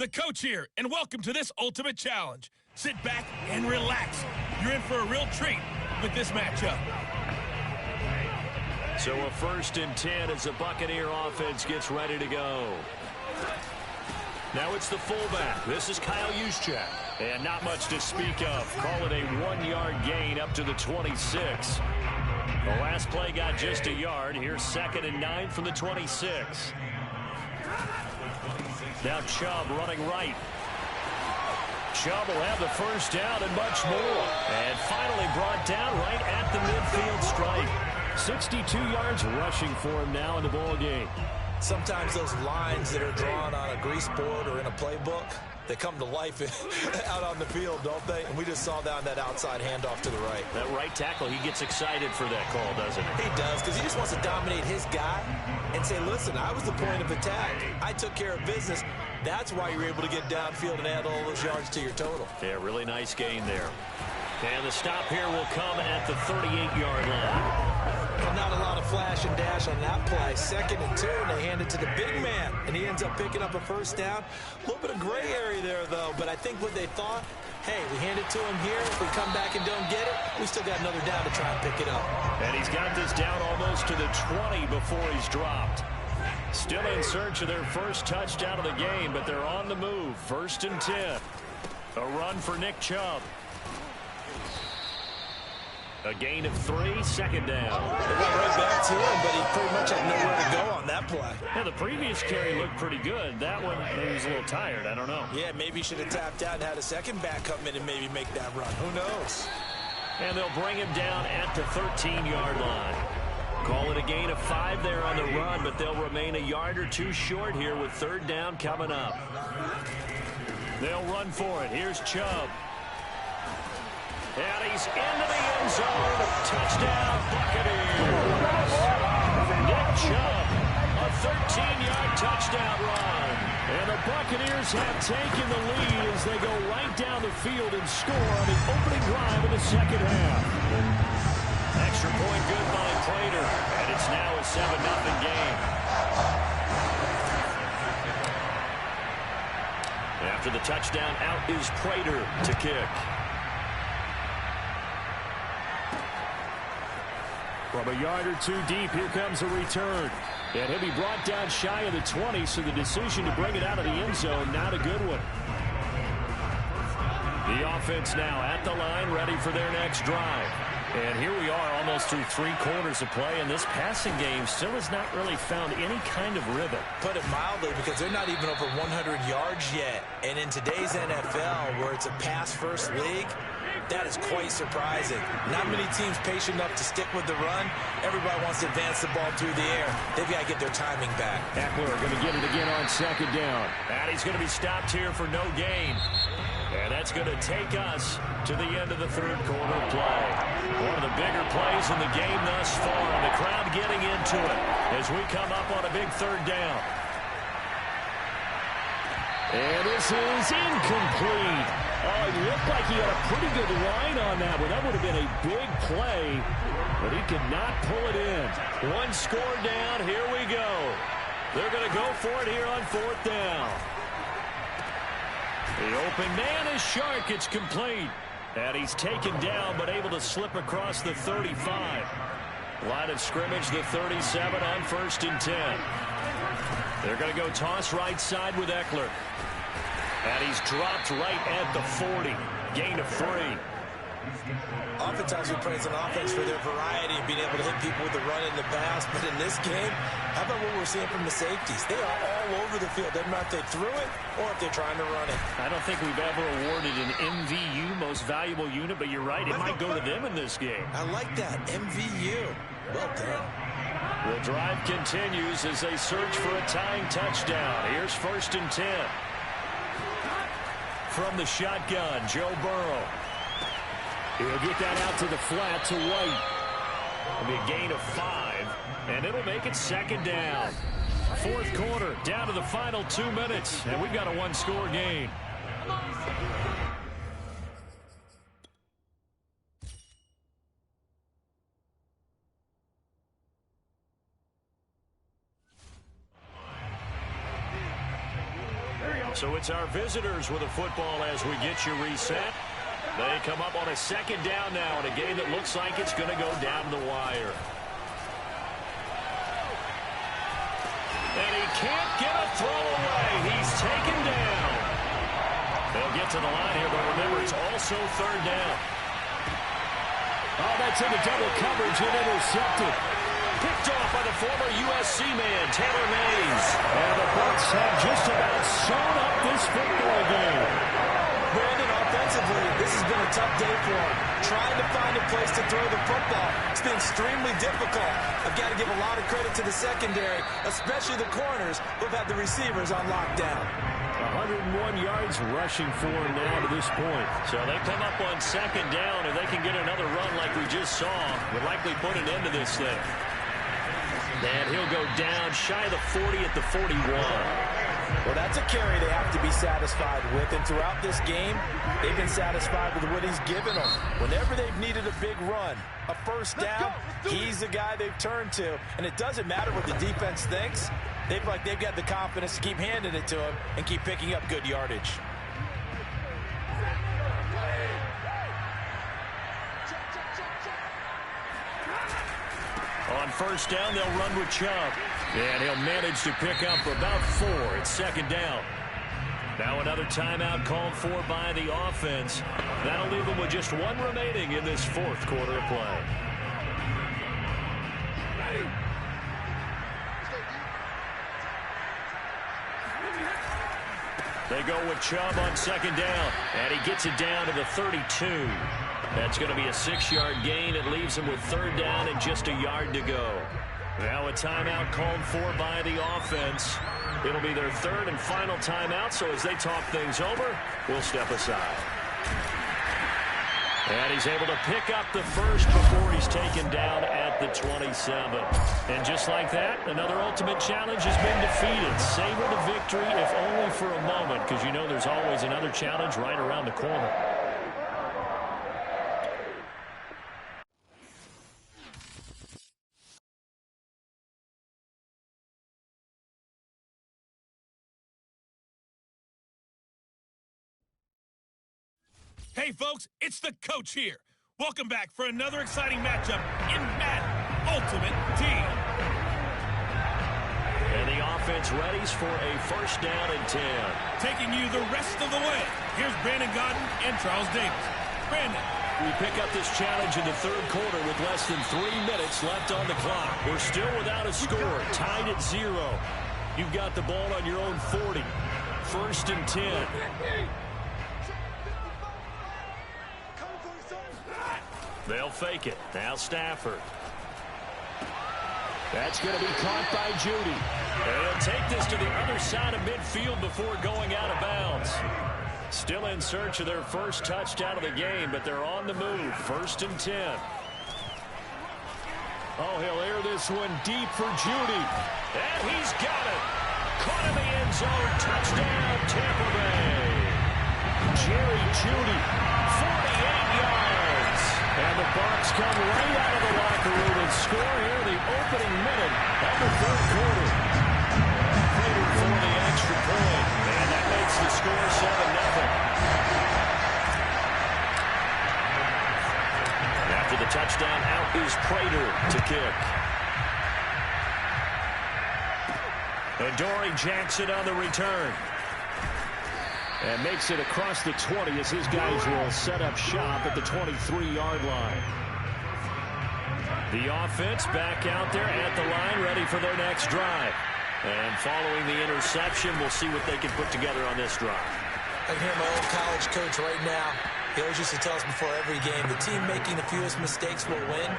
the coach here, and welcome to this ultimate challenge. Sit back and relax. You're in for a real treat with this matchup. So a 1st and 10 as the Buccaneer offense gets ready to go. Now it's the fullback. This is Kyle Juszczyk. And not much to speak of. Call it a 1-yard gain up to the 26. The last play got just a yard. Here's 2nd and 9 from the 26. Now Chubb running right. Chubb will have the first down and much more. And finally brought down right at the midfield stripe. 62 yards rushing for him now in the ball game. Sometimes those lines that are drawn on a grease board or in a playbook, they come to life out on the field, don't they? And we just saw that on that outside handoff to the right. That right tackle, he gets excited for that call, doesn't he? He does, because he just wants to dominate his guy and say, listen, I was the point of attack. I took care of business. That's why you're able to get downfield and add all those yards to your total. Yeah, really nice gain there. And the stop here will come at the 38-yard line. Well, not a lot of flash and dash on that play. 2nd and 2, and they hand it to the big man, and he ends up picking up a first down. A little bit of gray area there, though, but I think what they thought, hey, we hand it to him here. If we come back and don't get it, we still got another down to try and pick it up. And he's got this down almost to the 20 before he's dropped. Still in search of their first touchdown of the game, but they're on the move. 1st and 10. A run for Nick Chubb. A gain of 3, 2nd down. They went right back to him, but he pretty much had nowhere to go on that play. Yeah, the previous carry looked pretty good. That one, he was a little tired. I don't know. Yeah, maybe he should have tapped out and had a second back come in and maybe make that run. Who knows? And they'll bring him down at the 13-yard line. Call it a gain of 5 there on the run, but they'll remain a yard or 2 short here with 3rd down coming up. They'll run for it. Here's Chubb. And he's into the end zone. Touchdown, Buccaneers. Nick Chubb, a 13-yard touchdown run. And the Buccaneers have taken the lead as they go right down the field and score on the opening drive of the 2nd half. Extra point good by Prater, and it's now a 7-0 game. After the touchdown, out is Prater to kick. From a yard or 2 deep, here comes a return. And he'll be brought down shy of the 20, so the decision to bring it out of the end zone, not a good one. The offense now at the line, ready for their next drive. And here we are almost through 3 quarters of play, and this passing game still has not really found any kind of rhythm. Put it mildly, because they're not even over 100 yards yet. And in today's NFL, where it's a pass-first league, that is quite surprising. Not many teams patient enough to stick with the run. Everybody wants to advance the ball through the air. They've got to get their timing back. Eckler going to get it again on 2nd down. And he's going to be stopped here for no gain. And that's going to take us to the end of the 3rd quarter play. One of the bigger plays in the game thus far. And the crowd getting into it as we come up on a big 3rd down. And this is incomplete. Oh, it looked like he had a pretty good line on that one. That would have been a big play, but he could not pull it in. 1 score down. Here we go. They're going to go for it here on 4th down. The open man is Shark. It's complete. And he's taken down, but able to slip across the 35. Line of scrimmage, the 37 on 1st and 10. They're going to go toss right side with Eckler. And he's dropped right at the 40. Gain of 3. Oftentimes we praise an offense for their variety and being able to hit people with the run and the pass. But in this game, how about what we're seeing from the safeties? They are all over the field. Doesn't matter if they threw it or if they're trying to run it. I don't think we've ever awarded an MVU, most valuable unit, but you're right. It might go to them in this game. I like that. MVU. Well done. The drive continues as they search for a tying touchdown. Here's 1st and 10. From the shotgun, Joe Burrow. He'll get that out to the flat to White. It'll be a gain of 5, and it'll make it 2nd down. 4th quarter, down to the final 2 minutes, and we've got a 1-score game. So it's our visitors with a football as we get you reset. They come up on a second down now in a game that looks like it's going to go down the wire. And he can't get a throw away. He's taken down. They'll get to the line here, but remember, it's also third down. Oh, that's into double coverage and intercepted. Picked off by the former USC man, Taylor Mays. And the Bucs have just about sewn up this football game. Brandon, offensively, this has been a tough day for him. Trying to find a place to throw the football. It's been extremely difficult. I've got to give a lot of credit to the secondary, especially the corners who have had the receivers on lockdown. 101 yards rushing for him now to this point. So they come up on second down, and they can get another run like we just saw. Would likely put an end to this thing. And he'll go down shy of the 40 at the 41. Well, that's a carry they have to be satisfied with. And throughout this game, they've been satisfied with what he's given them. Whenever they've needed a big run, a first down, he's the guy they've turned to. And it doesn't matter what the defense thinks. They've got the confidence to keep handing it to him and keep picking up good yardage. On first down, they'll run with Chubb. And he'll manage to pick up about 4 at second down. Now another timeout called for by the offense. That'll leave them with just 1 remaining in this fourth quarter of play. They go with Chubb on second down. And he gets it down to the 32. That's going to be a 6-yard gain. It leaves him with third down and just a yard to go. Now a timeout called for by the offense. It'll be their third and final timeout, so as they talk things over, we'll step aside. And he's able to pick up the first before he's taken down at the 27. And just like that, another ultimate challenge has been defeated. Savor the victory, if only for a moment, because you know there's always another challenge right around the corner. Hey, folks, it's the coach here. Welcome back for another exciting matchup in Madden Ultimate Team. And the offense readies for a first down and 10. Taking you the rest of the way, here's Brandon Godden and Charles Davis. Brandon. We pick up this challenge in the third quarter with less than 3 minutes left on the clock. We're still without a score, tied at 0. You've got the ball on your own 40. First and 10. They'll fake it. Now Stafford. That's going to be caught by Judy. They'll take this to the other side of midfield before going out of bounds. Still in search of their first touchdown of the game, but they're on the move. First and 10. Oh, he'll air this one deep for Judy. And he's got it. Caught in the end zone. Touchdown, Tampa Bay. Jerry Judy, 48 yards. And the Bucs come right out of the locker room and score here in the opening minute of the third quarter. Prater for the extra point. And that makes the score 7-0. After the touchdown, out is Prater to kick. And Dory Jackson on the return. And makes it across the 20 as his guys will set up shop at the 23-yard line. The offense back out there at the line, ready for their next drive. And following the interception, we'll see what they can put together on this drive. I can hear my old college coach right now. He always used to tell us before every game, the team making the fewest mistakes will win.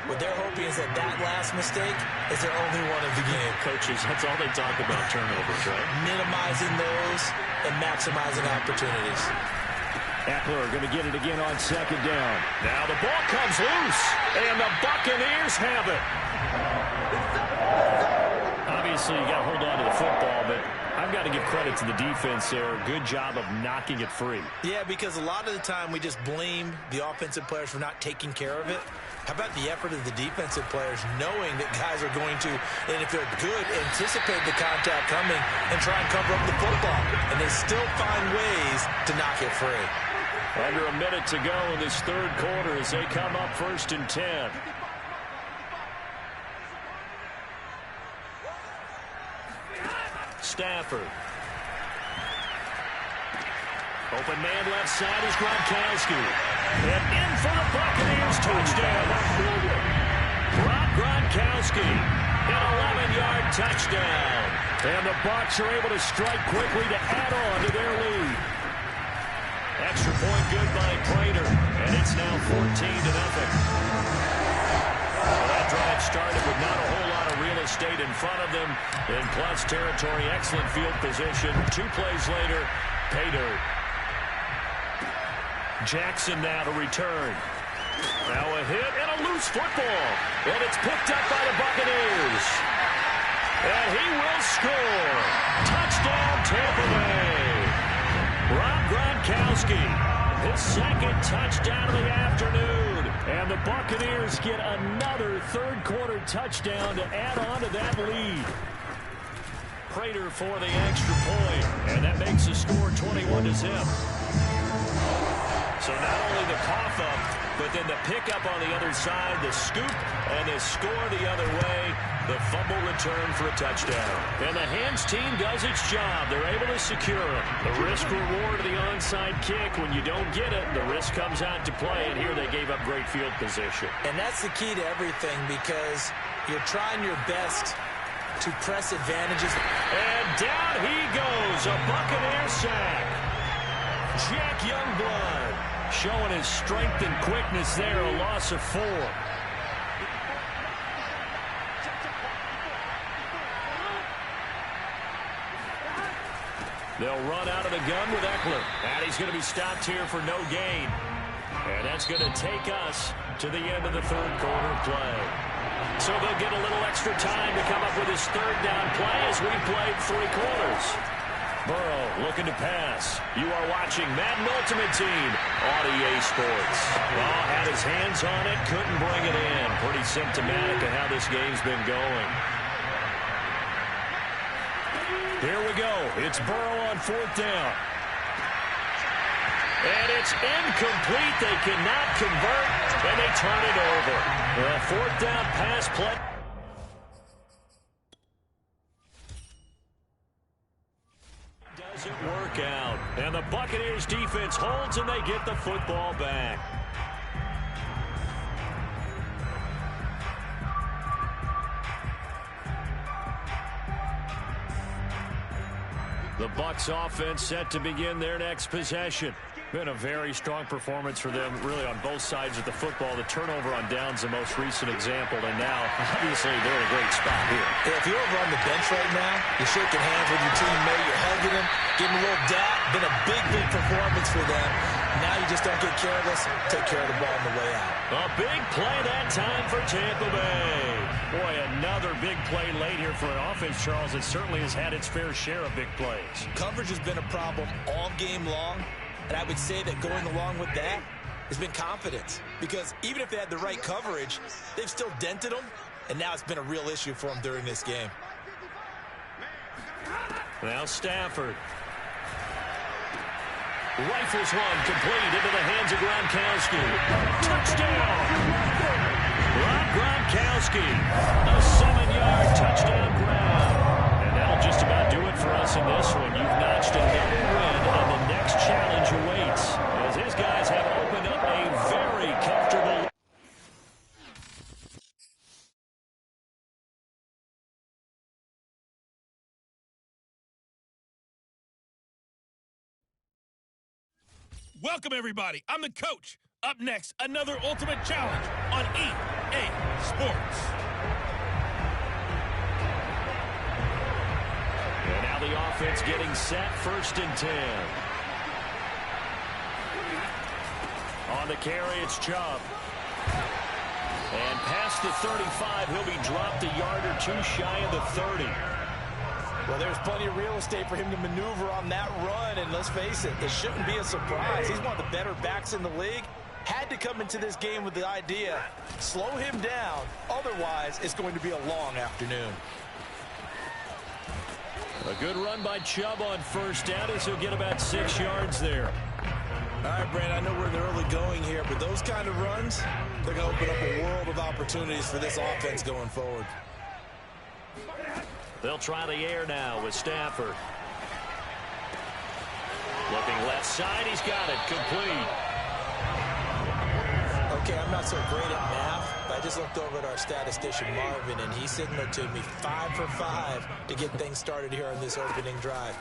What they're hoping is that last mistake is their only one of the game. Coaches, that's all they talk about, turnovers, right? Minimizing those and maximizing opportunities. Eckler going to get it again on second down. Now the ball comes loose, and the Buccaneers have it. obviously, you got to hold on to the football, but I've got to give credit to the defense there. Good job of knocking it free. Yeah, because a lot of the time we just blame the offensive players for not taking care of it. How about the effort of the defensive players knowing that guys are going to, and if they're good, anticipate the contact coming and try and cover up the football. And they still find ways to knock it free. Under a minute to go in this third quarter as they come up 1st and 10. Stafford. Open man left side is Gronkowski. And in for the Buccaneers touchdown. Rob Gronkowski, an 11-yard touchdown. And the Bucs are able to strike quickly to add on to their lead. Extra point good by Prater. And it's now 14-0. Well, that drive started with not a whole lot of real estate in front of them. In plus territory, excellent field position. 2 plays later, pay dirt. Jackson now to return. Now a hit and a loose football. And it's picked up by the Buccaneers. And he will score. Touchdown, Tampa Bay. Rob Gronkowski, his second touchdown of the afternoon. And the Buccaneers get another third-quarter touchdown to add on to that lead. Prater for the extra point. And that makes the score 21-0. So not only the cough up, but then the pickup on the other side, the scoop, and the score the other way, the fumble return for a touchdown. And the hands team does its job. They're able to secure it. The risk reward of the onside kick, when you don't get it, the risk comes out to play, and here they gave up great field position. And that's the key to everything, because you're trying your best to press advantages. And down he goes, a Buccaneer sack. Jack Youngblood showing his strength and quickness there, a loss of 4. They'll run out of the gun with Eckler. And he's going to be stopped here for no gain. And that's going to take us to the end of the third quarter play. So they'll get a little extra time to come up with his third down play as we played 3 quarters. Burrow looking to pass. You are watching Madden Ultimate Team on EA Sports. Oh, had his hands on it, couldn't bring it in. Pretty symptomatic of how this game's been going. Here we go. It's Burrow on 4th down. And it's incomplete. They cannot convert, and they turn it over. The 4th down pass play. Doesn't work out. And the Buccaneers defense holds, and they get the football back. The Bucs offense set to begin their next possession. Been a very strong performance for them, really, on both sides of the football. The turnover on downs, the most recent example, and now, obviously, they're in a great spot here. Yeah, if you're over on the bench right now, you're shaking hands with your teammate, you're hugging him, giving a little dap. Been a big, big performance for them. Now you just don't get careless, take care of the ball on the way out. A big play that time for Tampa Bay. Boy, another big play late here for an offense, Charles, that certainly has had its fair share of big plays. Coverage has been a problem all game long. And I would say that going along with that has been confidence. Because even if they had the right coverage, they've still dented them. And now it's been a real issue for them during this game. Now Stafford. Rifles one complete into the hands of Gronkowski. Touchdown! Rob Gronkowski. A 7-yard touchdown grab. And that'll just about do it for us in this one. You've notched another win, and the next challenge awaits as his guys have opened up a very comfortable. Welcome, everybody. I'm the coach. Up next, another ultimate challenge on EA Sports. And now the offense getting set, 1st and 10. On the carry, it's Chubb. And past the 35, he'll be dropped a yard or 2 shy of the 30. Well, there's plenty of real estate for him to maneuver on that run, and let's face it, this shouldn't be a surprise. He's one of the better backs in the league. Had to come into this game with the idea, slow him down, otherwise it's going to be a long afternoon. A good run by Chubb on first down as he'll get about 6 yards there. All right, Brandon, I know we're in the early going here, but those kind of runs, they're going to open up a world of opportunities for this offense going forward. They'll try the air now with Stafford. Looking left side, he's got it, complete. Okay, I'm not so great at math, but I just looked over at our statistician, Marvin, and he signaled to me 5 for 5 to get things started here on this opening drive.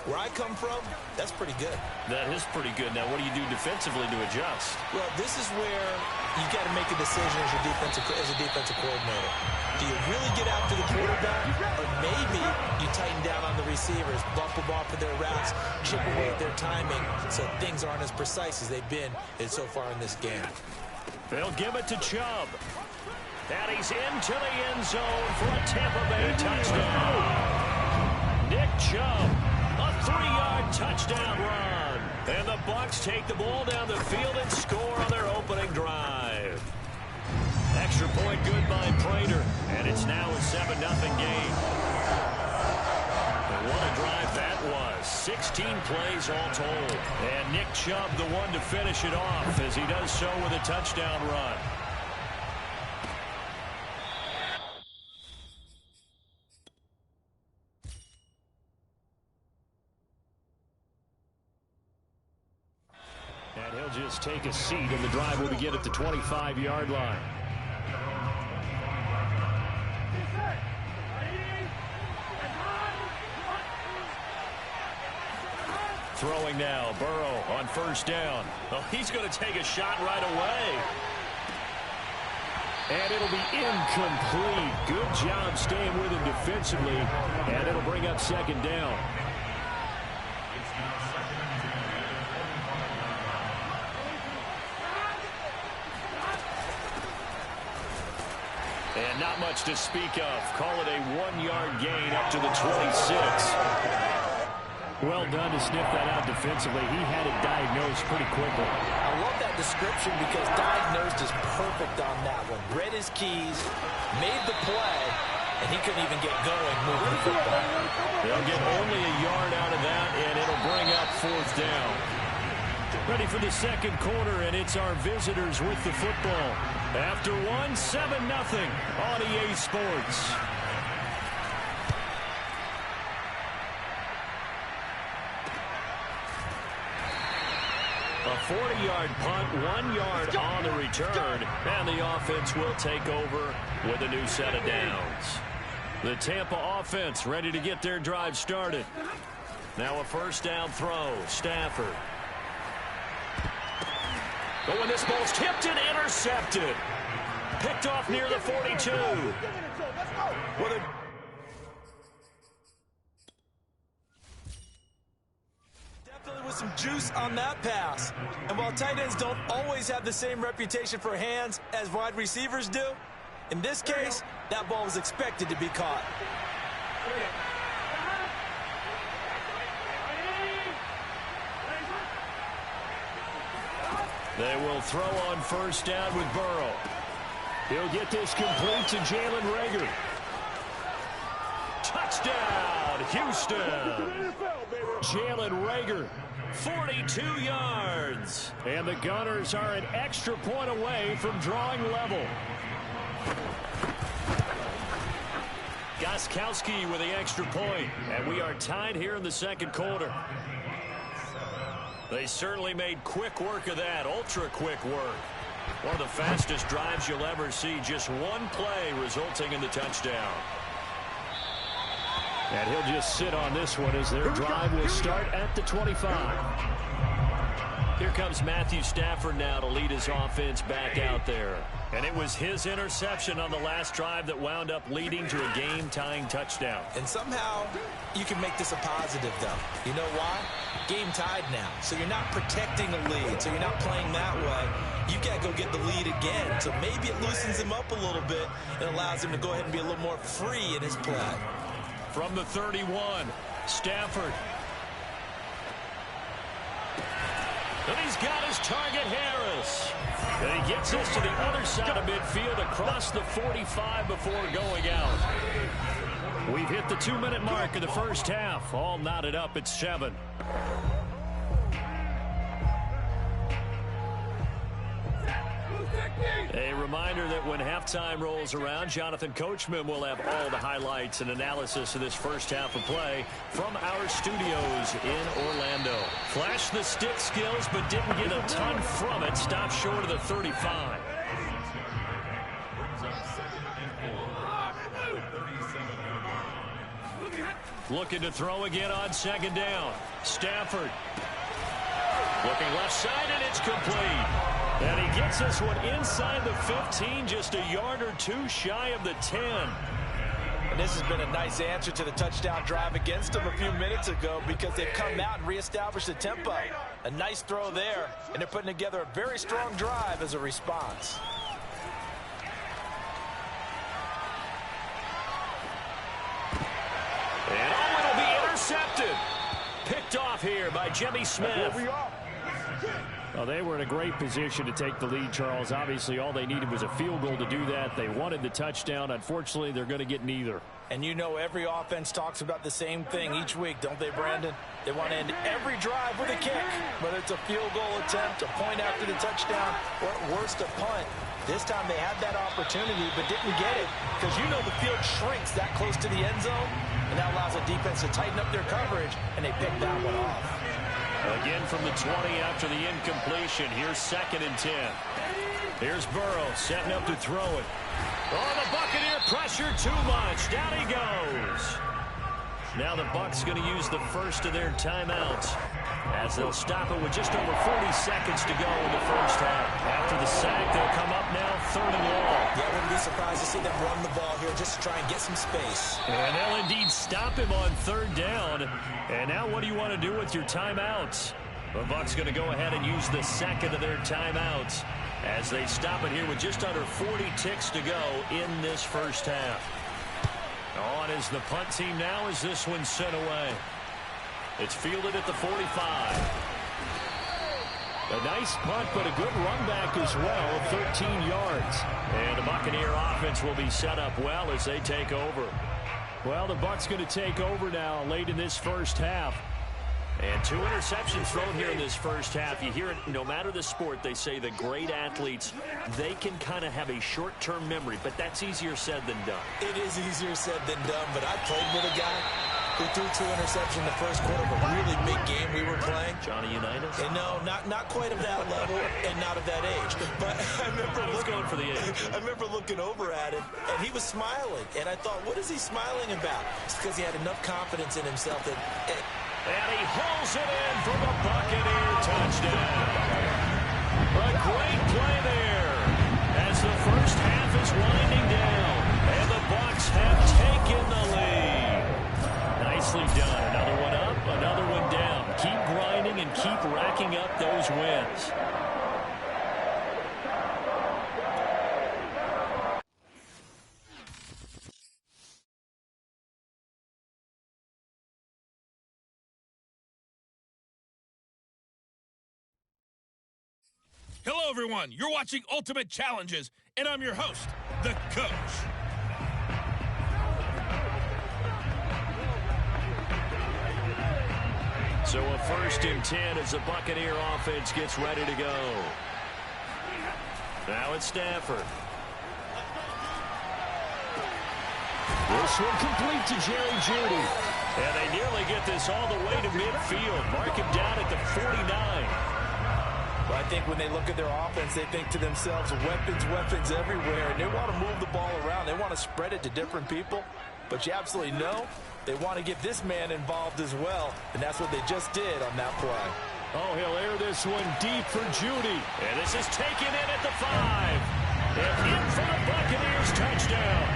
Where I come from, that's pretty good. That is pretty good. Now, what do you do defensively to adjust? Well, this is where you got to make a decision as a defensive coordinator. Do you really get after the quarterback, or maybe you tighten down on the receivers, bump them off of their routes, chip away at their timing, so things aren't as precise as they've been so far in this game. They'll give it to Chubb. And he's into the end zone for a Tampa Bay touchdown. Nick Chubb, a 3-yard touchdown run. And the Bucs take the ball down the field and score on their opening drive. Extra point good by Prater, and it's now a 7-0 game. And what a drive that was. 16 plays all told. And Nick Chubb the one to finish it off as he does so with a touchdown run. And he'll just take a seat, and the drive will begin at the 25-yard line. Throwing now, Burrow on first down. Oh, he's going to take a shot right away. And it'll be incomplete. Good job staying with him defensively, and it'll bring up second down. And not much to speak of. Call it a 1-yard gain up to the 26. Well done to sniff that out defensively. He had it diagnosed pretty quickly. I love that description because diagnosed is perfect on that one. Read his keys, made the play, and he couldn't even get going moving the football. They'll get only a yard out of that, and it'll bring up fourth down. Ready for the second quarter, and it's our visitors with the football. After 7-0 on EA Sports. A 40-yard punt, 1 yard on the return, and the offense will take over with a new set of downs. The Tampa offense ready to get their drive started. Now a first down throw, Stafford. Oh, and this ball's tipped and intercepted. Picked off near the 42. Well, definitely with some juice on that pass. And while tight ends don't always have the same reputation for hands as wide receivers do, in this case, that ball was expected to be caught. They will throw on first down with Burrow. He'll get this complete to Jalen Reagor. Touchdown, Houston. Jalen Reagor, 42 yards. And the Gunners are an extra point away from drawing level. Gostkowski with the extra point. And we are tied here in the second quarter. They certainly made quick work of that, ultra-quick work. One of the fastest drives you'll ever see, just one play resulting in the touchdown. And he'll just sit on this one as their drive will start at the 25. Here comes Matthew Stafford now to lead his offense back out there. And it was his interception on the last drive that wound up leading to a game-tying touchdown. And somehow you can make this a positive, though. You know why? Game tied now. So you're not protecting a lead. So you're not playing that way. You got to go get the lead again. So maybe it loosens him up a little bit and allows him to go ahead and be a little more free in his play. from the 31. Stafford. And he's got his target, Harris. And he gets us to the other side of midfield across the 45 before going out. We've hit the 2-minute mark of the first half. All knotted up at 7. A reminder that when halftime rolls around, Jonathan Coachman will have all the highlights and analysis of this first half of play from our studios in Orlando. Flashed the stick skills, but didn't get a ton from it. Stopped short of the 35. Looking to throw again on second down. Stafford. Looking left side, and it's complete. And he gets this one inside the 15, just a yard or two shy of the 10. And this has been a nice answer to the touchdown drive against them a few minutes ago because they've come out and reestablished the tempo. A nice throw there, and they're putting together a very strong drive as a response. And it'll be intercepted. Picked off here by Jimmy Smith. Well, they were in a great position to take the lead, Charles. Obviously, all they needed was a field goal to do that. They wanted the touchdown. Unfortunately, they're going to get neither. And you know every offense talks about the same thing each week, don't they, Brandon? They want to end every drive with a kick, whether it's a field goal attempt, a point after the touchdown, or at worst, a punt. This time they had that opportunity but didn't get it because you know the field shrinks that close to the end zone, and that allows the defense to tighten up their coverage, and they picked that one off. Again from the 20 after the incompletion. Here's 2nd and 10. Here's Burrow setting up to throw it. Oh, the Buccaneer pressure too much. Down he goes. Now the Bucs going to use the first of their timeouts as they'll stop it with just over 40 seconds to go in the first half. After the sack, they'll come up now 3rd and long. Yeah, I wouldn't be surprised to see them run the ball here just to try and get some space. And they'll indeed stop him on 3rd down. And now what do you want to do with your timeouts? The Bucs going to go ahead and use the 2nd of their timeouts as they stop it here with just under 40 ticks to go in this first half. On is the punt team now as this one's sent away. It's fielded at the 45. A nice punt, but a good run back as well of 13 yards. And the Buccaneer offense will be set up well as they take over. Well, the Bucs going to take over now late in this first half. And 2 interceptions thrown here in this first half. You hear it, no matter the sport, they say the great athletes, they can kind of have a short-term memory, but that's easier said than done. It is easier said than done, but I played with a guy who threw 2 interceptions in the first quarter of a really big game we were playing. Johnny Unitas? And no, not quite of that level and not of that age. But I remember going for the age. I remember looking over at him, and he was smiling. And I thought, what is he smiling about? It's because he had enough confidence in himself that... And he hauls it in for the Buccaneer touchdown. A great play there as the first half is winding down. And the Bucs have taken the lead. Nicely done. Another one up, another one down. Keep grinding and keep racking up those wins. Hello, everyone. You're watching Ultimate Challenges, and I'm your host, The Coach. So a 1st and 10 as the Buccaneer offense gets ready to go. Now it's Stafford. This one complete to Jerry Jeudy. And they nearly get this all the way to midfield. Mark him down at the 49. Well, I think when they look at their offense, they think to themselves, weapons everywhere, and they want to move the ball around. They want to spread it to different people, but you absolutely know they want to get this man involved as well, and that's what they just did on that play. Oh, he'll air this one deep for Jeudy. And this is taken in at the 5. And in for the Buccaneers touchdown.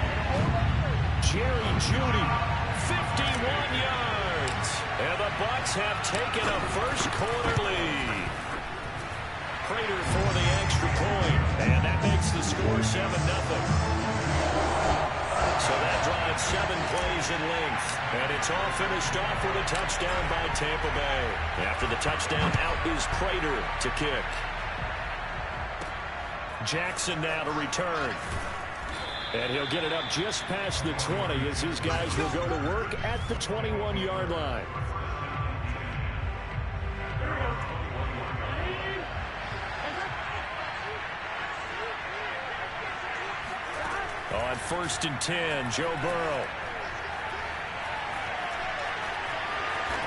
Jerry Jeudy, 51 yards. And the Bucs have taken a first quarter lead. Prater for the extra point. And that makes the score 7-0. So that drives 7 plays in length. And it's all finished off with a touchdown by Tampa Bay. After the touchdown, out is Prater to kick. Jackson now to return. And he'll get it up just past the 20 as his guys will go to work at the 21-yard line. On 1st and 10, Joe Burrow.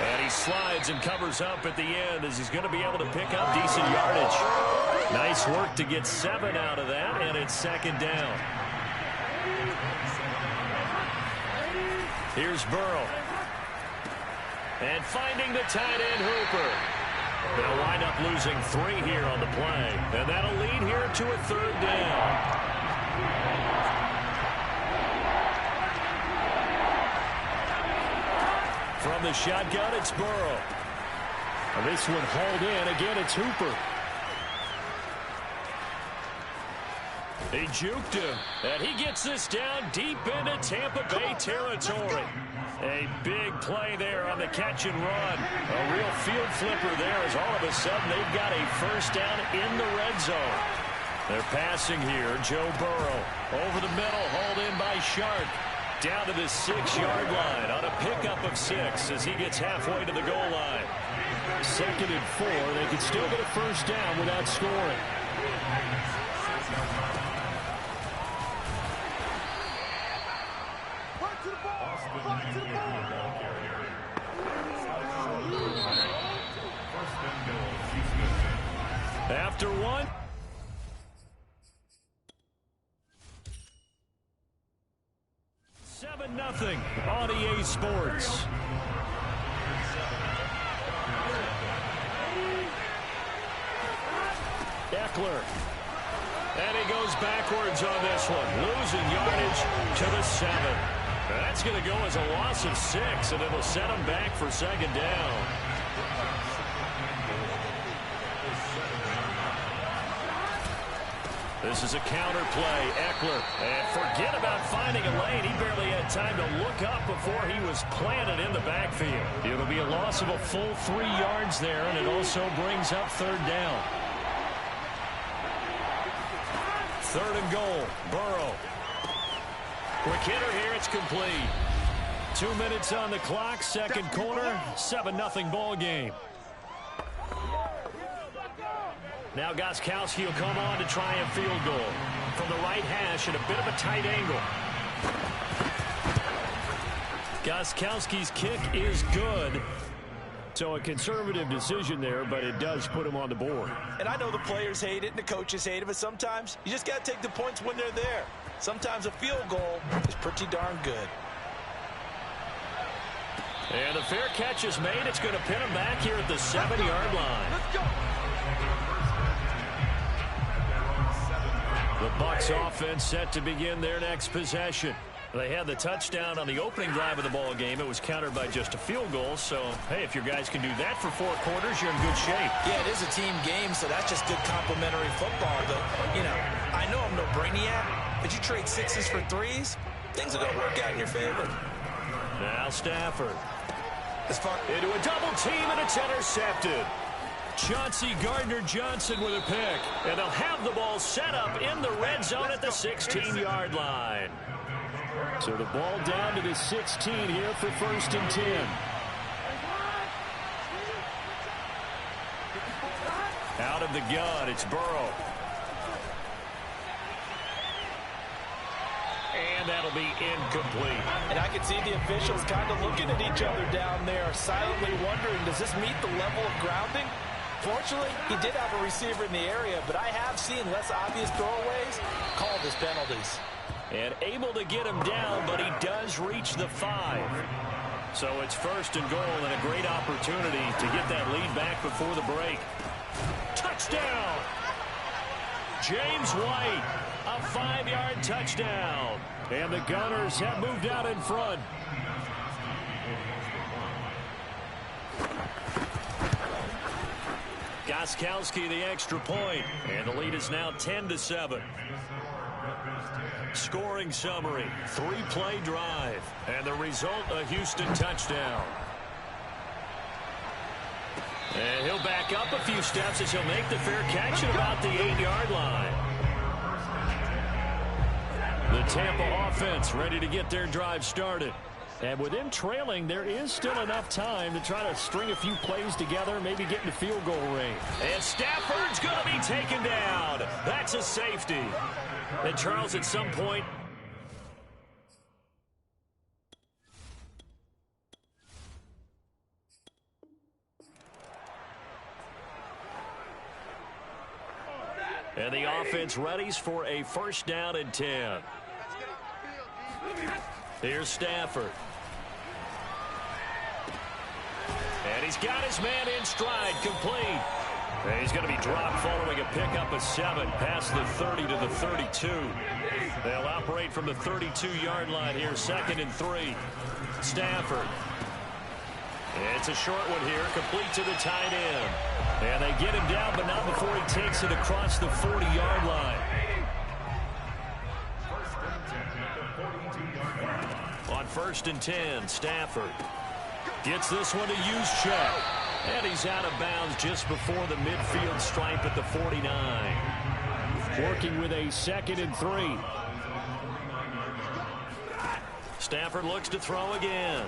And he slides and covers up at the end as he's going to be able to pick up decent yardage. Nice work to get 7 out of that, and it's 2nd down. Here's Burrow. And finding the tight end Hooper. They'll wind up losing 3 here on the play. And that'll lead here to a 3rd down. From the shotgun, it's Burrow. And this one hauled in. Again, it's Hooper. He juked him, and he gets this down deep into Tampa Bay territory. A big play there on the catch and run. A real field flipper there as all of a sudden they've got a 1st down in the red zone. They're passing here. Joe Burrow over the middle, hauled in by Shark. Down to the 6-yard line on a pickup of 6 as he gets halfway to the goal line. 2nd and 4. They could still get a 1st down without scoring. After 1. Nothing on EA Sports. Eckler. And he goes backwards on this one. Losing yardage to the 7. That's going to go as a loss of 6, and it'll set him back for 2nd down. This is a counter play. Eckler. And forget about finding a lane. He barely had time to look up before he was planted in the backfield. It'll be a loss of a full 3 yards there, and it also brings up 3rd down. 3rd and goal. Burrow. Quick hitter here. It's complete. 2 minutes on the clock. 2nd quarter. 7-0 ball game. Now Gostkowski will come on to try a field goal from the right hash at a bit of a tight angle. Gostkowski's kick is good. So a conservative decision there, but it does put him on the board. And I know the players hate it and the coaches hate it, but sometimes you just got to take the points when they're there. Sometimes a field goal is pretty darn good. And the fair catch is made. It's going to pin him back here at the 7-yard line. Let's go. The Bucs offense set to begin their next possession. They had the touchdown on the opening drive of the ball game. It was countered by just a field goal. So, hey, if your guys can do that for 4 quarters, you're in good shape. Yeah, it is a team game, so that's just good complimentary football. But, you know, I know I'm no brainiac, but you trade 6s for 3s, things are going to work out in your favor. Now Stafford. Into a double team, and it's intercepted. Chauncey Gardner-Johnson with a pick. And they'll have the ball set up in the red zone at the 16-yard line. So the ball down to the 16 here for 1st and 10. Out of the gun, it's Burrow. And that'll be incomplete. And I can see the officials kind of looking at each other down there, silently wondering, does this meet the level of grounding? Fortunately, he did have a receiver in the area, but I have seen less obvious throwaways called as penalties. And able to get him down, but he does reach the 5. So it's 1st and goal and a great opportunity to get that lead back before the break. Touchdown! James White, a 5-yard touchdown. And the Gunners have moved out in front. Gostkowski the extra point, and the lead is now 10-7. Scoring summary, 3-play drive. And the result, a Houston touchdown. And he'll back up a few steps as he'll make the fair catch at about the 8-yard line. The Tampa offense ready to get their drive started. And with them trailing, there is still enough time to try to string a few plays together, maybe get into field goal range. And Stafford's going to be taken down. That's a safety. And Charles, at some point, and the offense readies for a 1st down and 10. Here's Stafford. And he's got his man in stride, complete. And he's going to be dropped following a pickup of 7 past the 30 to the 32. They'll operate from the 32-yard line here, 2nd and 3. Stafford. It's a short one here, complete to the tight end. And they get him down, but not before he takes it across the 40-yard line. On 1st and 10, Stafford gets this one to Juszczyk. And he's out of bounds just before the midfield stripe at the 49. Working with a 2nd and 3. Stafford looks to throw again.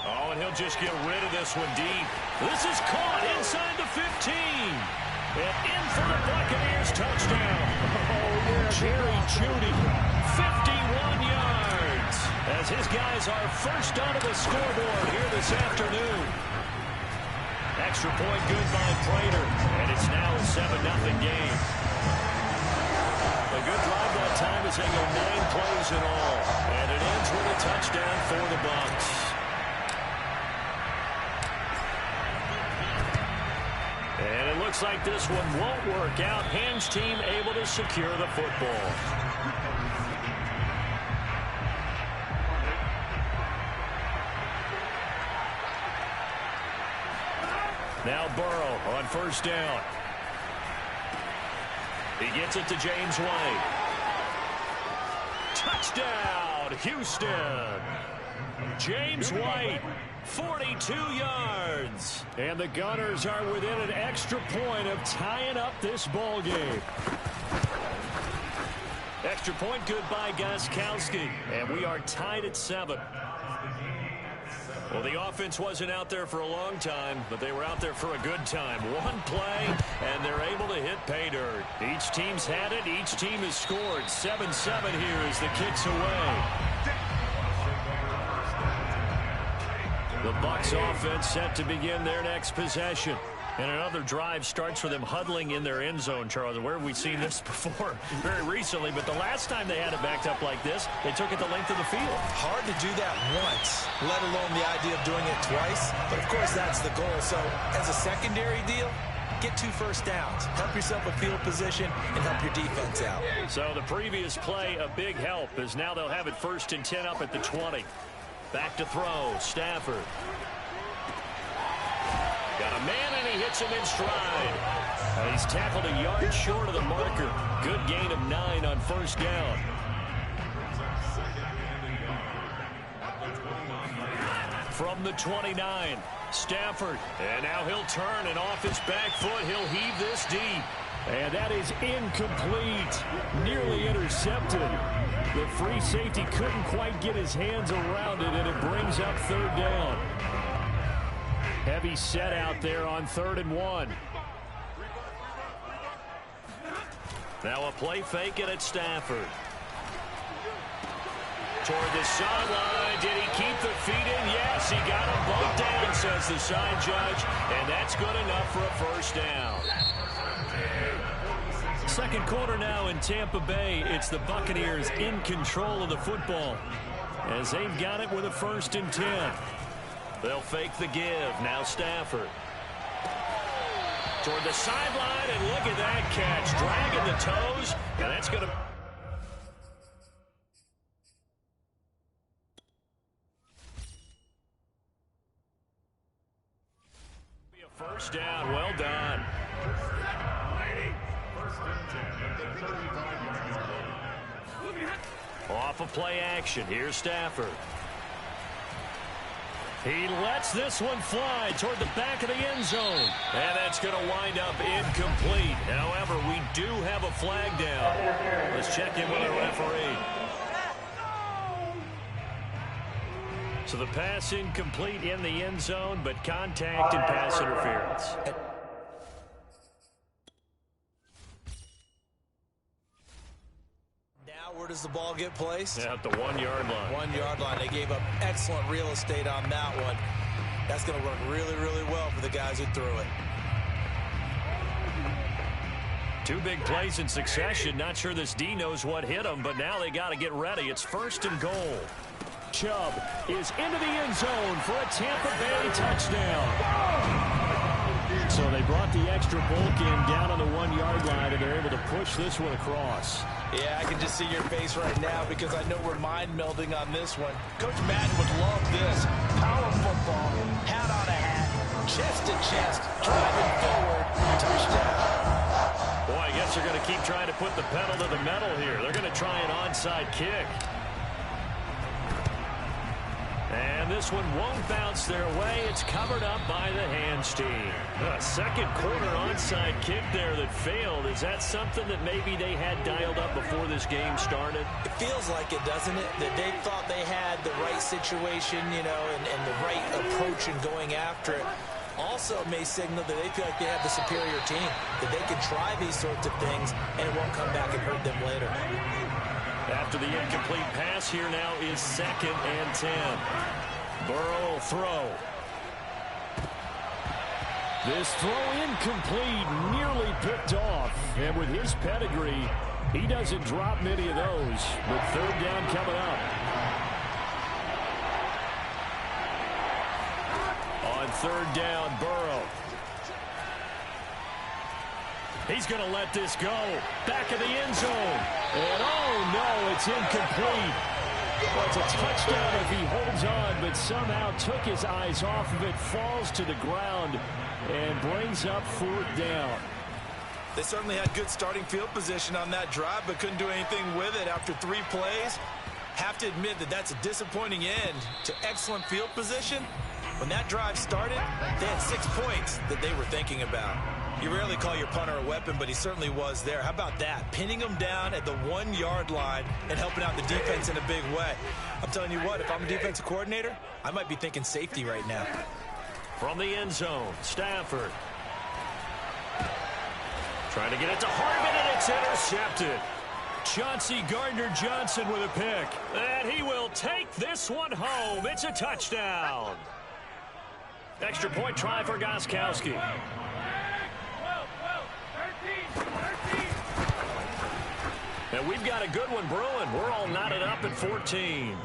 Oh, and he'll just get rid of this one deep. This is caught inside the 15. And in for the Buccaneers touchdown. Oh, yeah, Jerry Jeudy, 51 yards. As his guys are first onto the scoreboard here this afternoon. Extra point good by Prater. And it's now a 7-0 game. A good drive that time as they go 9 plays in all. And it ends with a touchdown for the Bucs. And it looks like this one won't work out. Ham's team able to secure the football. Now Burrow on 1st down. He gets it to James White. Touchdown, Houston. James White, 42 yards. And the Gunners are within an extra point of tying up this ball game. Extra point good by Gostkowski. And we are tied at 7. Well, the offense wasn't out there for a long time, but they were out there for a good time. One play, and they're able to hit pay dirt. Each team's had it. Each team has scored. 7-7 here as the kick's away. The Bucs offense set to begin their next possession. And another drive starts with them huddling in their end zone, Charles. Where have we seen this before? Very recently, but the last time they had it backed up like this, they took it the length of the field. Hard to do that once, let alone the idea of doing it twice. But, of course, that's the goal. So, as a secondary deal, get 2 first downs. Help yourself a field position and help your defense out. So, the previous play, a big help, as now they'll have it 1st and 10 up at the 20. Back to throw, Stafford. Got a man, and he hits him in stride. He's tackled a yard short of the marker. Good gain of 9 on 1st down. From the 29, Stafford. And now he'll turn, and off his back foot, he'll heave this deep. And that is incomplete. Nearly intercepted. The free safety couldn't quite get his hands around it, and it brings up 3rd down. Heavy set out there on 3rd and 1. Now a play fake it at Stafford. Toward the sideline. Did he keep the feet in? Yes, he got him both down, says the side judge. And that's good enough for a 1st down. 2nd quarter now in Tampa Bay. It's the Buccaneers in control of the football as they've got it with a 1st and 10. They'll fake the give. Now Stafford. Toward the sideline, and look at that catch. Dragging the toes, and that's going to... be a 1st down. Well done. Off of play action, here's Stafford. He lets this one fly toward the back of the end zone. And that's going to wind up incomplete. However, we do have a flag down. Let's check in with our referee. So the pass incomplete in the end zone, but contact and pass interference. Where does the ball get placed? At the 1-yard line. 1-yard line. They gave up excellent real estate on that one. That's going to work really, really well for the guys who threw it. 2 big plays in succession. Not sure this D knows what hit him, but now they got to get ready. It's 1st and goal. Chubb is into the end zone for a Tampa Bay touchdown. So they brought the extra bulk in down on the 1-yard line, and they're able to push this one across. Yeah, I can just see your face right now because I know we're mind melding on this one. Coach Madden would love this. Power football, hat on a hat, chest to chest, driving forward, touchdown. Boy, I guess they're going to keep trying to put the pedal to the metal here. They're going to try an onside kick. And this one won't bounce their way. It's covered up by the hands team. A second quarter onside kick there that failed. Is that something that maybe they had dialed up before this game started? It feels like it, doesn't it? That they thought they had the right situation, you know, and the right approach in going after it. Also may signal that they feel like they have the superior team, that they can try these sorts of things and it won't come back and hurt them later. After the incomplete pass, here now is 2nd and 10. Burrow will throw. This throw incomplete, nearly picked off. And with his pedigree, he doesn't drop many of those. But 3rd down coming up. On 3rd down, Burrow. He's going to let this go. Back of the end zone. And oh no, it's incomplete. Well, it's a touchdown if he holds on, but somehow took his eyes off of it, falls to the ground, and brings up 4th down. They certainly had good starting field position on that drive, but couldn't do anything with it after 3 plays. Have to admit that that's a disappointing end to excellent field position. When that drive started, they had 6 points that they were thinking about. You rarely call your punter a weapon, but he certainly was there. How about that? Pinning him down at the 1-yard line and helping out the defense in a big way. I'm telling you what, if I'm a defensive coordinator, I might be thinking safety right now. From the end zone, Stafford. Trying to get it to Harmon, and it's intercepted. Chauncey Gardner-Johnson with a pick. And he will take this one home. It's a touchdown. Extra point try for Gostkowski. And we've got a good one brewing. We're all knotted up at 14.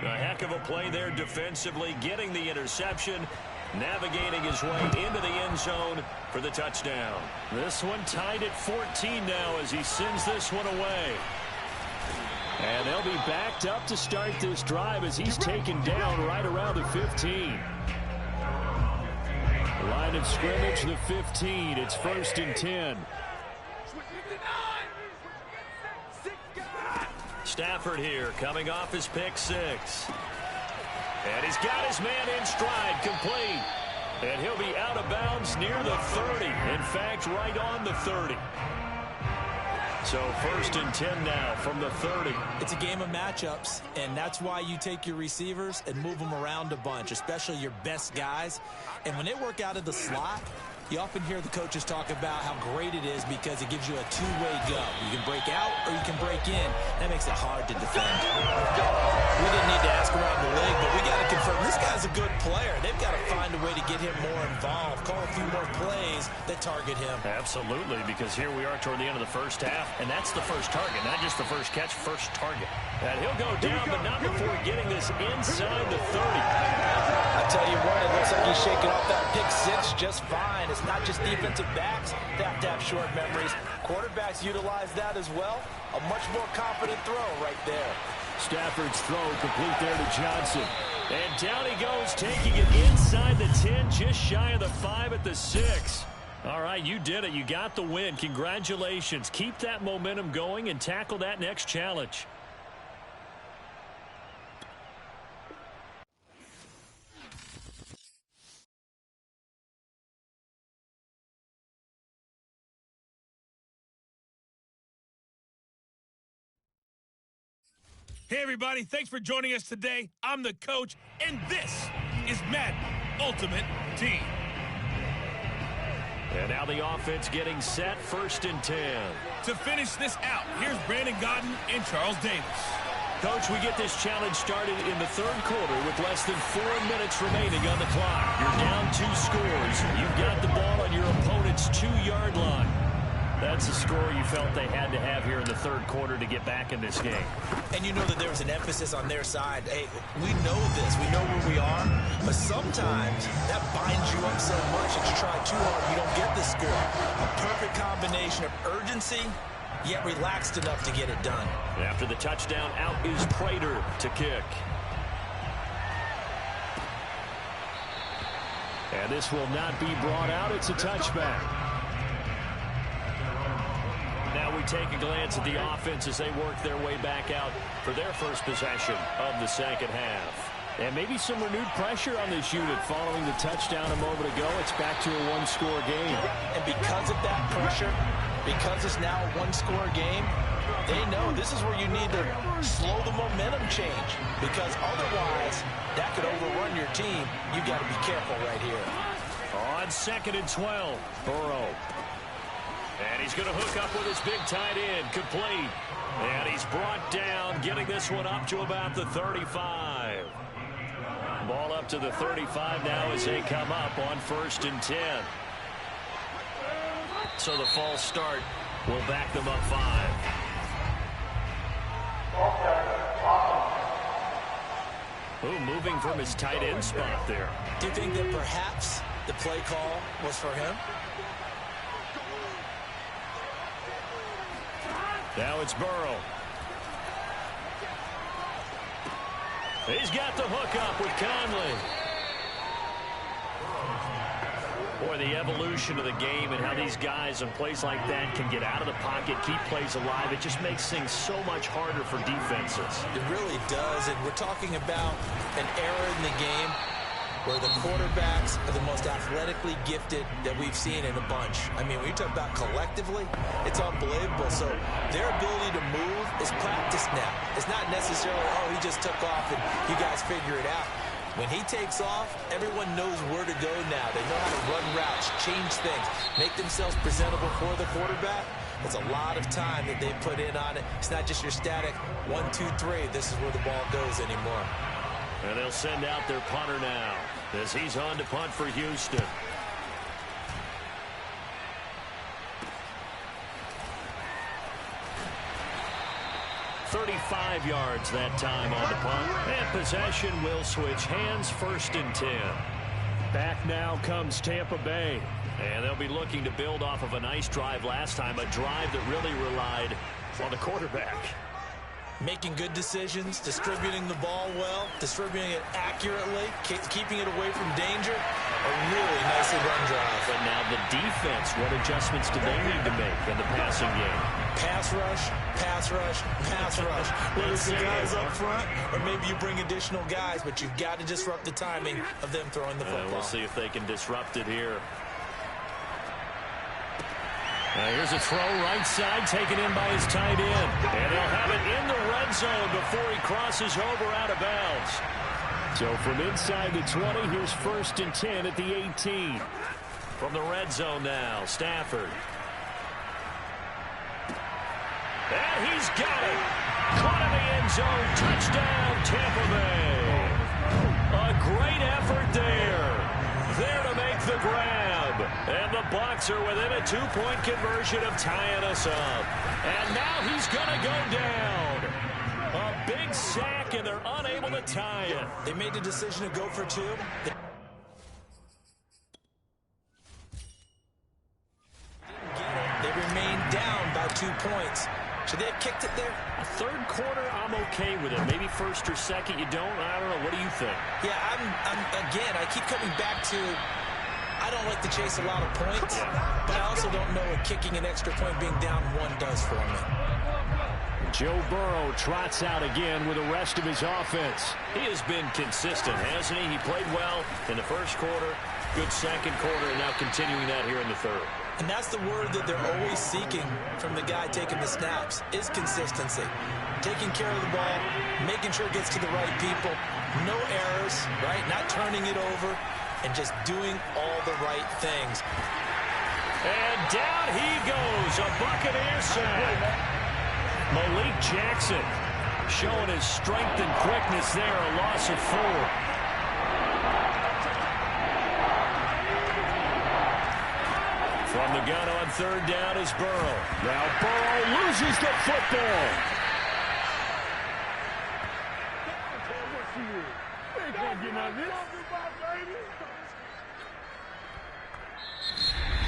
A heck of a play there defensively, getting the interception, navigating his way into the end zone for the touchdown. This one tied at 14 now as he sends this one away. And they'll be backed up to start this drive as he's taken down right around the 15. Line of scrimmage, the 15. It's 1st and 10. Stafford here coming off his pick 6. And he's got his man in stride, complete. And he'll be out of bounds near the 30. In fact, right on the 30. So 1st and 10 now from the 30. It's a game of matchups, and that's why you take your receivers and move them around a bunch, especially your best guys. And when they work out of the slot, you often hear the coaches talk about how great it is because it gives you a two-way go. You can break out or you can break in. That makes it hard to defend. We didn't need to ask around the league, but we got to confirm this guy's a good player. They've got to find a way to get him more involved, call a few more plays that target him. Absolutely, because here we are toward the end of the first half, and that's the first target, not just the first catch, first target. And he'll go down, but not before getting this inside the 30. I tell you what, it looks like he's shaking off that pick 6 just fine. It's not just defensive backs that have to have short memories. Quarterbacks utilize that as well. A much more confident throw right there. Stafford's throw complete there to Johnson. And down he goes, taking it inside the 10, just shy of the 5 at the 6. All right, you did it. You got the win. Congratulations. Keep that momentum going and tackle that next challenge. Hey, everybody. Thanks for joining us today. I'm the coach, and this is Madden Ultimate Team. And now the offense getting set, 1st and 10. To finish this out, here's Brandon Godden and Charles Davis. Coach, we get this challenge started in the 3rd quarter with less than 4 minutes remaining on the clock. You're down 2 scores. You've got the ball on your opponent's 2-yard line. That's the score you felt they had to have here in the 3rd quarter to get back in this game. And you know that there was an emphasis on their side. Hey, we know this. We know where we are. But sometimes that binds you up so much that you try too hard, you don't get the score. A perfect combination of urgency, yet relaxed enough to get it done. After the touchdown, out is Prater to kick. And this will not be brought out. It's a touchback. Now we take a glance at the offense as they work their way back out for their first possession of the 2nd half. And maybe some renewed pressure on this unit following the touchdown a moment ago. It's back to a 1-score game. And because of that pressure, because it's now a 1-score game, they know this is where you need to slow the momentum change. Because otherwise, that could overrun your team. You've got to be careful right here. On 2nd and 12, Burrow. And he's going to hook up with his big tight end, complete. And he's brought down, getting this one up to about the 35. Ball up to the 35 now as they come up on 1st and 10. So the false start will back them up 5. Ooh, moving from his tight end spot there. Do you think that perhaps the play call was for him? Now it's Burrow. He's got the hook up with Conley. Boy, the evolution of the game and how these guys in plays like that can get out of the pocket, keep plays alive, it just makes things so much harder for defenses. It really does, and we're talking about an era in the game where the quarterbacks are the most athletically gifted that we've seen in a bunch. I mean, when you talk about collectively, it's unbelievable. So their ability to move is practiced now. It's not necessarily, oh, he just took off and you guys figure it out. When he takes off, everyone knows where to go now. They know how to run routes, change things, make themselves presentable for the quarterback. It's a lot of time that they put in on it. It's not just your static 1, 2, 3. This is where the ball goes anymore. And they'll send out their punter now as he's on to punt for Houston. "35 yards that time on the punt. And possession will switch hands, 1st and 10. Back now comes Tampa Bay. And they'll be looking to build off of a nice drive last time, a drive that really relied on the quarterback. Making good decisions, distributing the ball well, distributing it accurately, keeping it away from danger. A really nicely run drive. But now the defense, what adjustments do they need to make in the passing game? Pass rush, pass rush, pass rush. Whether it's the guys up front or maybe you bring additional guys, but you've got to disrupt the timing of them throwing the football. We'll see if they can disrupt it here. Here's a throw right side taken in by his tight end. And they'll have it in the red zone before he crosses over out of bounds. So from inside the 20, here's 1st and 10 at the 18. From the red zone now, Stafford. And he's got it. Caught in the end zone. Touchdown, Tampa Bay. A great effort there. There to make the grab. And the Bucs are within a 2-point conversion of tying us up. And now he's going to go down. A big sack, and they're unable to tie it. They made the decision to go for 2. They remained down by 2 points. Should they have kicked it there? A 3rd quarter, I'm okay with it. Maybe 1st or 2nd, you don't. I don't know. What do you think? Yeah, again, I keep coming back to, I don't like to chase a lot of points, but I also don't know what kicking an extra point being down 1 does for me. Joe Burrow trots out again with the rest of his offense. He has been consistent, hasn't he? He played well in the first quarter, good second quarter, and now continuing that here in the third. And that's the word that they're always seeking from the guy taking the snaps, is consistency. Taking care of the ball, making sure it gets to the right people, no errors, right? Not turning it over, and just doing all the right things. And down he goes, a Buccaneer sack. Malik Jackson showing his strength and quickness there, a loss of 4. From the gun on third down is Burrow. Now Burrow loses the football.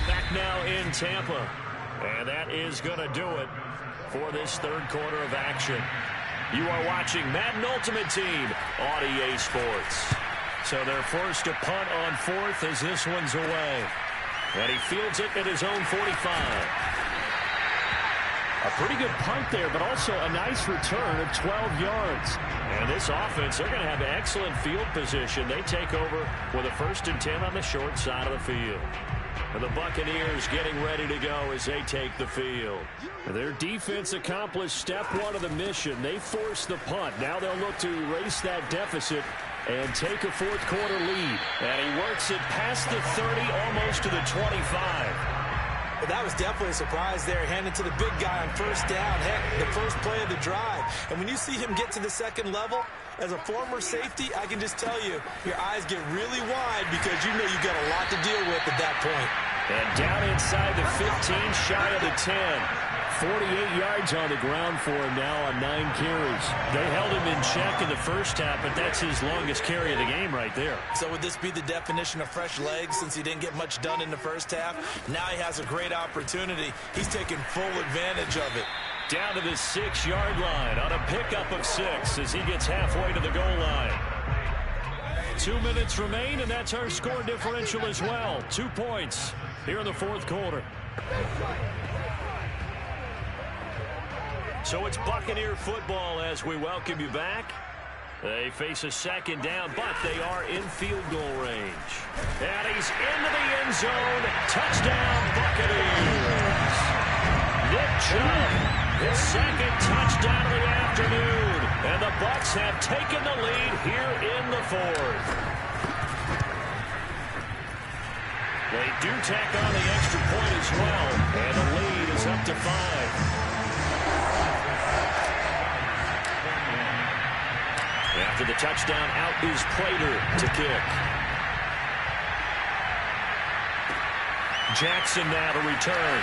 Back now in Tampa. And that is going to do it for this third quarter of action. You are watching Madden Ultimate Team on EA Sports. So they're forced to punt on 4th as this one's away. And he fields it at his own 45. A pretty good punt there, but also a nice return of 12 yards. And this offense, they're going to have excellent field position. They take over with a 1st and 10 on the short side of the field. And the Buccaneers getting ready to go as they take the field. Their defense accomplished step 1 of the mission. They forced the punt. Now they'll look to erase that deficit and take a 4th quarter lead. And he works it past the 30, almost to the 25. Well, that was definitely a surprise there, handed to the big guy on 1st down. Heck, the first play of the drive. And when you see him get to the 2nd level, as a former safety, I can just tell you, your eyes get really wide because you know you've got a lot to deal with at that point. And down inside the 15, shy of the 10. 48 yards on the ground for him now on 9 carries. They held him in check in the first half, but that's his longest carry of the game right there. So would this be the definition of fresh legs since he didn't get much done in the first half? Now he has a great opportunity. He's taking full advantage of it. Down to the 6-yard line on a pickup of 6 as he gets halfway to the goal line. 2 minutes remain, and that's our score differential as well. 2 points here in the 4th quarter. So it's Buccaneer football as we welcome you back. They face a 2nd down, but they are in field goal range. And he's into the end zone. Touchdown, Buccaneers. Nick Chubb, his 2nd touchdown of the afternoon. And the Bucs have taken the lead here in the 4th. They do tack on the extra point as well. And the lead is up to 5. After the touchdown, out is Prater to kick. Jackson now to return.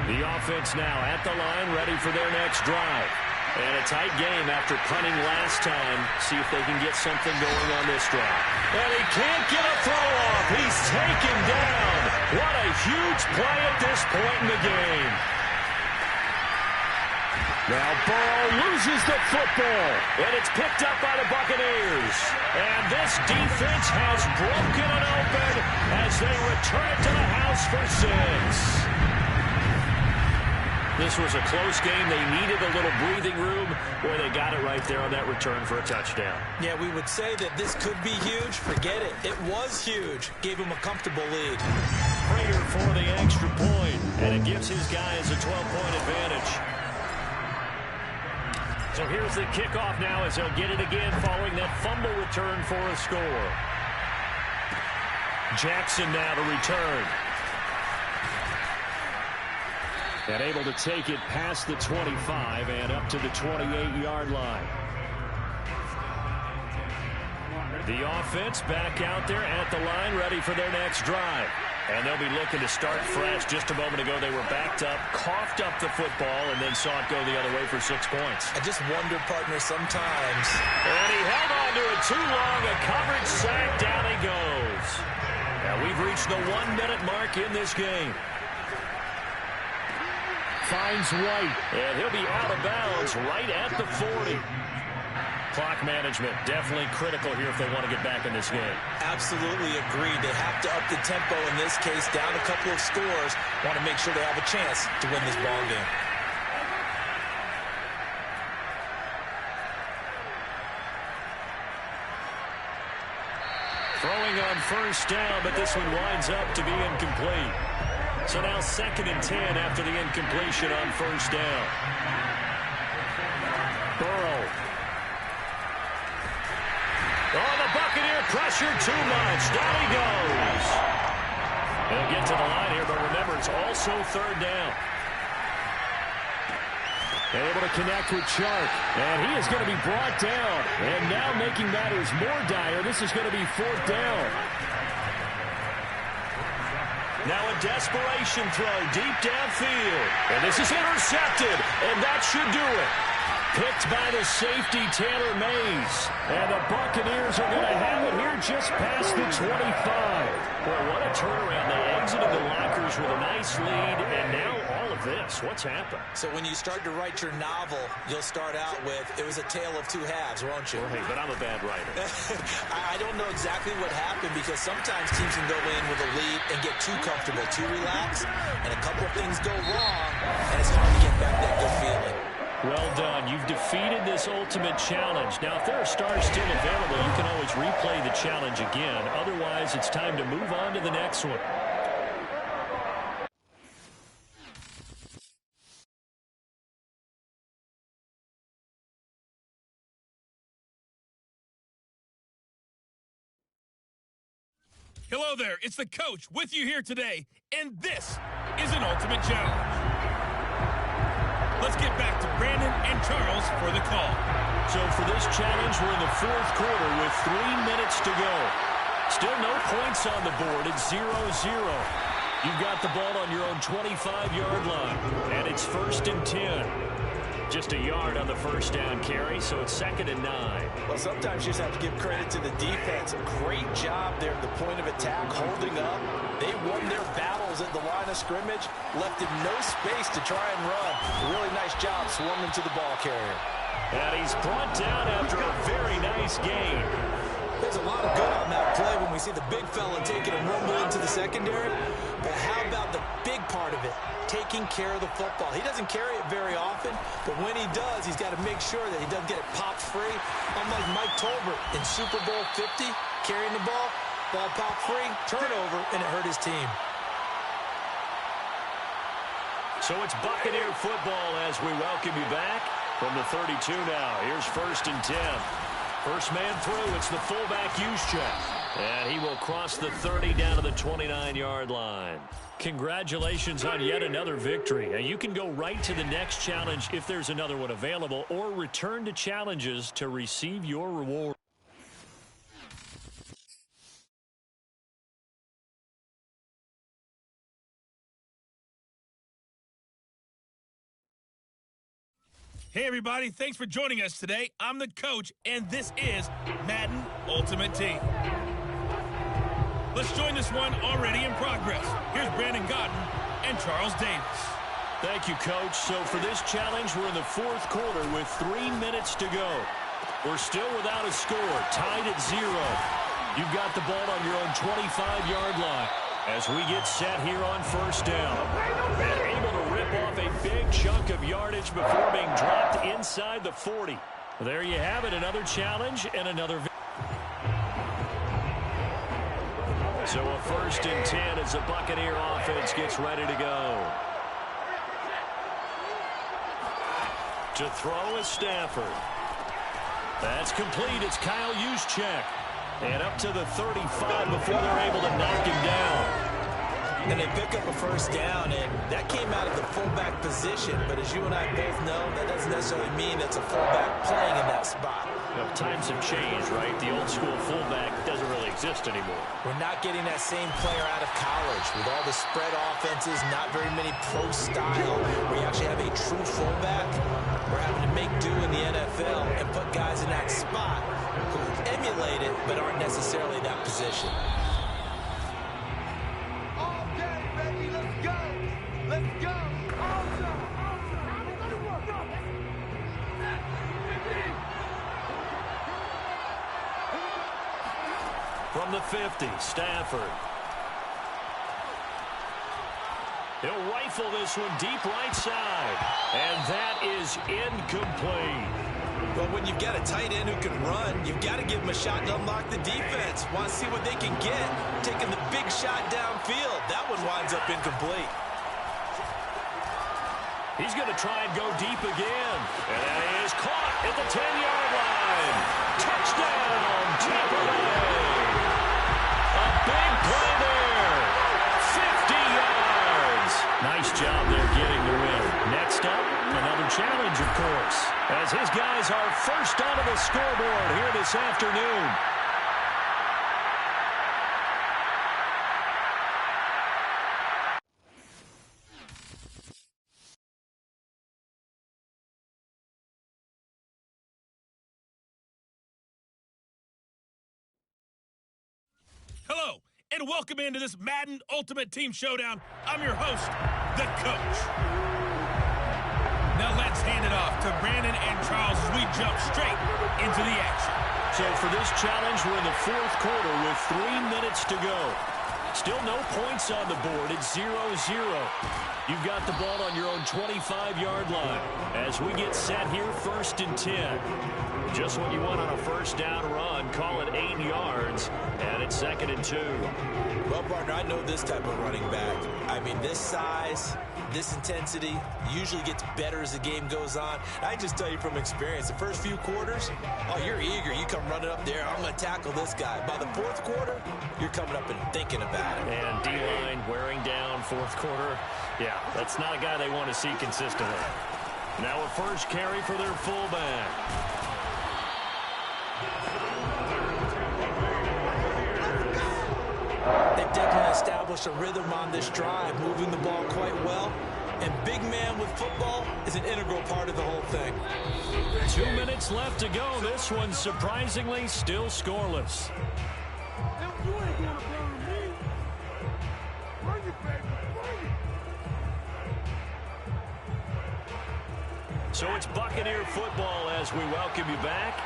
The offense now at the line, ready for their next drive. And a tight game after punting last time. See if they can get something going on this drive. And he can't get a throw off. He's taken down. What a huge play at this point in the game. Now Burrow loses the football. And it's picked up by the Buccaneers. And this defense has broken it open as they return it to the house for 6. This was a close game. They needed a little breathing room where they got it right there on that return for a touchdown. Yeah, we would say that this could be huge. Forget it. It was huge. Gave him a comfortable lead. Prater for the extra point, and it gives his guys a 12-point advantage. So here's the kickoff now as they'll get it again following that fumble return for a score. Jackson now to return. And able to take it past the 25 and up to the 28-yard line. The offense back out there at the line, ready for their next drive. And they'll be looking to start fresh. Just a moment ago, they were backed up, coughed up the football, and then saw it go the other way for 6 points. I just wonder, partner, sometimes. And he held on to it too long. A coverage sack. Down he goes. Now we've reached the 1-minute mark in this game. Finds White. And he'll be out of bounds right at the 40. Clock management definitely critical here if they want to get back in this game. Absolutely agreed. They have to up the tempo in this case, down a couple of scores. Want to make sure they have a chance to win this ball game. Throwing on first down, but this one winds up to be incomplete. So now 2nd and 10 after the incompletion on first down. Burrow. Oh, the Buccaneer pressure too much. Down he goes. They'll get to the line here, but remember, it's also 3rd down. Able to connect with Chark. And he is going to be brought down. And now making matters more dire, this is going to be 4th down. Now a desperation throw deep downfield. And this is intercepted. And that should do it. Picked by the safety, Taylor Mays. And the Buccaneers are going to have it here just past the 25. Well, what a turnaround. They exited the lockers with a nice lead, and now all of this. What's happened? So when you start to write your novel, you'll start out with, it was a tale of two halves, won't you? Well, hey, but I'm a bad writer. I don't know exactly what happened because sometimes teams can go in with a lead and get too comfortable, too relaxed, and a couple of things go wrong, and it's hard to get back that good feeling. Well done. You've defeated this ultimate challenge. Now, if there are stars still available, you can always replay the challenge again. Otherwise, it's time to move on to the next one. Hello there, it's the coach with you here today, and this is an ultimate challenge. Let's get back to Brandon and Charles for the call. So for this challenge, we're in the 4th quarter with 3 minutes to go. Still no points on the board. It's 0-0. You've got the ball on your own 25-yard line, and it's 1st and 10. Just a yard on the first down carry, so it's 2nd and 9. Well, sometimes you just have to give credit to the defense. A great job there at the point of attack, holding up. They won their battles at the line of scrimmage, left him no space to try and run. A really nice job swarming to the ball carrier. And he's brought down after a very nice gain. There's a lot of good on that play when we see the big fella taking a rumble into the secondary. But how about the big part of it? Taking care of the football. He doesn't carry it very often, but when he does, he's got to make sure that he doesn't get it popped free. Unlike Mike Tolbert in Super Bowl 50, carrying the ball popped free, turnover, and it hurt his team. So it's Buccaneer football as we welcome you back from the 32 now. Here's 1st and 10. First man through, it's the fullback Juszczyk. And he will cross the 30 down to the 29-yard line. Congratulations on yet another victory. Now you can go right to the next challenge if there's another one available, or return to challenges to receive your reward. Hey everybody, thanks for joining us today. I'm the coach, and this is Madden Ultimate Team. Let's join this one already in progress. Here's Brandon Godden and Charles Davis. Thank you, Coach. So for this challenge, we're in the 4th quarter with 3 minutes to go. We're still without a score, tied at 0. You've got the ball on your own 25-yard line as we get set here on first down. And able to rip off a big chunk of yardage before being dropped inside the 40. There you have it, another challenge and another victory. So a 1st and 10 as the Buccaneer offense gets ready to go. To throw is Stafford. That's complete. It's Kyle Juszczyk. And up to the 35 before they're able to knock him down. And they pick up a first down, and that came out of the fullback position. But as you and I both know, that doesn't necessarily mean that's a fullback playing in that spot. Well, times have changed, right? The old school fullback doesn't really exist anymore. We're not getting that same player out of college. With all the spread offenses, not very many pro style, where you actually have a true fullback. We're having to make do in the NFL and put guys in that spot who emulate it but aren't necessarily that position. All day, baby, let's go. Let's go. All time. from the 50, Stafford. He'll rifle this one deep right side. And that is incomplete. Well, when you've got a tight end who can run, you've got to give him a shot to unlock the defense. Want to see what they can get, taking the big shot downfield. That one winds up incomplete. He's going to try and go deep again. And that is caught at the 10-yard line. Touchdown, Tampa Bay. A big play there. 50 yards. Nice job there getting the win. Next up, another challenge, of course, as his guys are first onto the scoreboard here this afternoon. Hello, and welcome into this Madden Ultimate Team Showdown. I'm your host, the Coach. Now let's hand it off to Brandon and Charles as we jump straight into the action. So for this challenge, we're in the fourth quarter with 3 minutes to go. Still no points on the board. It's 0-0. You've got the ball on your own 25-yard line. As we get set here, 1st and 10. Just what you want on a first down run. Call it 8 yards, and it's 2nd and 2. Well, partner, I know this type of running back. I mean, this size, this intensity usually gets better as the game goes on. I just tell you from experience, the first few quarters, oh, you're eager. You come running up there, I'm going to tackle this guy. By the fourth quarter, you're coming up and thinking about it. And D-line wearing down fourth quarter. Yeah, that's not a guy they want to see consistently. Now a first carry for their fullback. They've definitely established a rhythm on this drive, moving the ball quite well. And big man with football is an integral part of the whole thing. 2 minutes left to go. This one surprisingly still scoreless. So it's Buccaneer football as we welcome you back.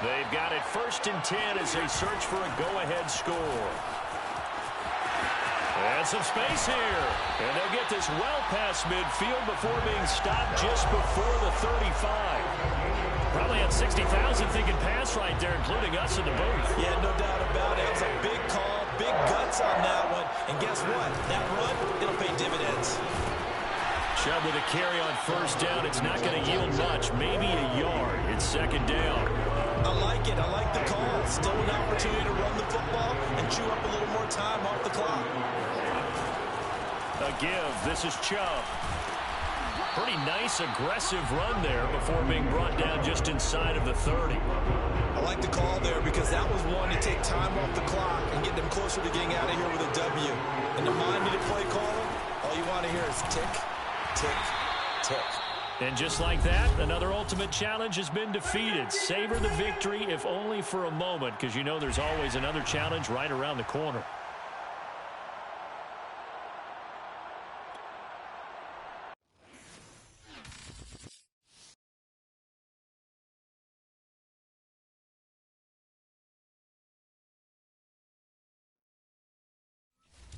They've got it 1st and 10 as they search for a go-ahead score. And some space here. And they'll get this well past midfield before being stopped just before the 35. Probably had 60,000 thinking pass right there, including us in the booth. Yeah, no doubt about it. It was a big call, big guts on that one. And guess what? That run, it'll pay dividends. Chubb with a carry on first down. It's not going to yield much, maybe a yard. It's 2nd down. I like it. I like the call. Still an opportunity to run the football and chew up a little more time off the clock. A give. This is Chubb. Pretty nice, aggressive run there before being brought down just inside of the 30. I like the call there because that was one to take time off the clock and get them closer to getting out of here with a W. And the minded play caller, all you want to hear is tick, tick, tick. And just like that, another ultimate challenge has been defeated. Savor the victory, if only for a moment, because you know there's always another challenge right around the corner.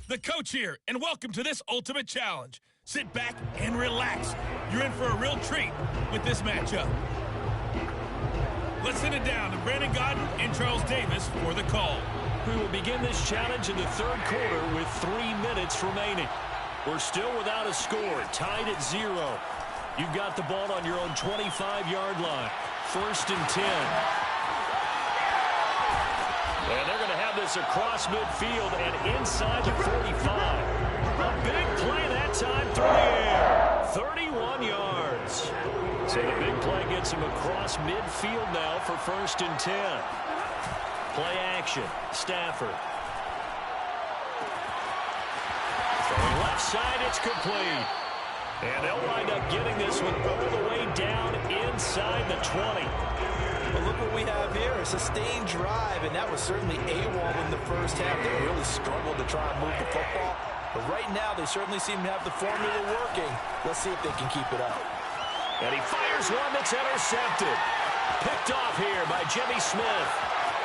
The Coach here, and welcome to this Ultimate Challenge. Sit back and relax. You're in for a real treat with this matchup. Let's send it down to Brandon Godden and Charles Davis for the call. We will begin this challenge in the 3rd quarter with 3 minutes remaining. We're still without a score, tied at 0. You've got the ball on your own 25-yard line. 1st and 10. And they're going to have this across midfield and inside the 45. A big play that time through the air. 31 yards. So the big play gets him across midfield now for 1st and 10. Play action. Stafford. Throwing left side, it's complete. And they'll wind up getting this one all the way down inside the 20. But look what we have here, a sustained drive, and that was certainly AWOL in the first half. They really struggled to try and move the football. But right now, they certainly seem to have the formula working. Let's see if they can keep it up. And he fires one that's intercepted. Picked off here by Jimmy Smith.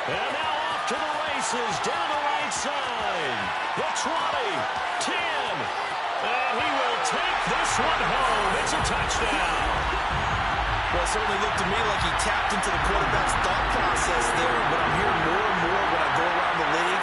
And now off to the races, down the right side. The 20, 10, and he will take this one home. It's a touchdown. Well, it certainly looked to me like he tapped into the quarterback's thought process there. But I'm hearing more and more when I go around the league,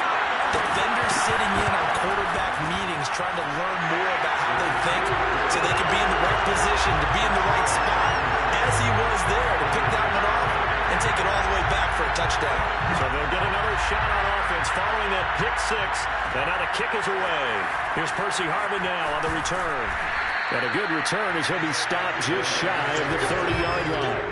defenders sitting in on quarterback meetings trying to learn more about how they think so they can be in the right position, to be in the right spot, as he was there, to pick that one off and take it all the way back for a touchdown. So they'll get another shot on offense following that pick six. And now the kick is away. Here's Percy Harvin now on the return. And a good return as he'll be stopped just shy of the 30-yard line.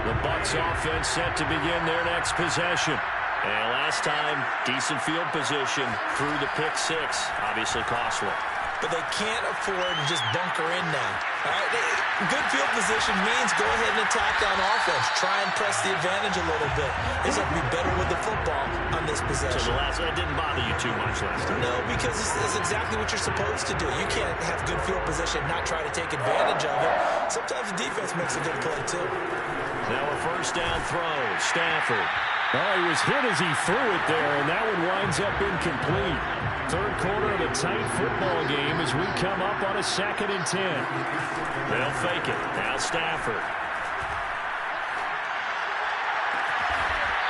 The Bucs offense set to begin their next possession. And last time, decent field position through the pick six. Obviously costly. But they can't afford to just bunker in now. All right? Good field position means go ahead and attack on offense. Try and press the advantage a little bit. They have to be better with the football on this possession. So the last one didn't bother you too much last time? No, because this is exactly what you're supposed to do. You can't have good field position and not try to take advantage of it. Sometimes the defense makes a good play, too. Now a first down throw. Stafford. Oh, he was hit as he threw it there, and that one winds up incomplete. Third quarter of a tight football game as we come up on a 2nd and 10. They'll fake it. Now Stafford.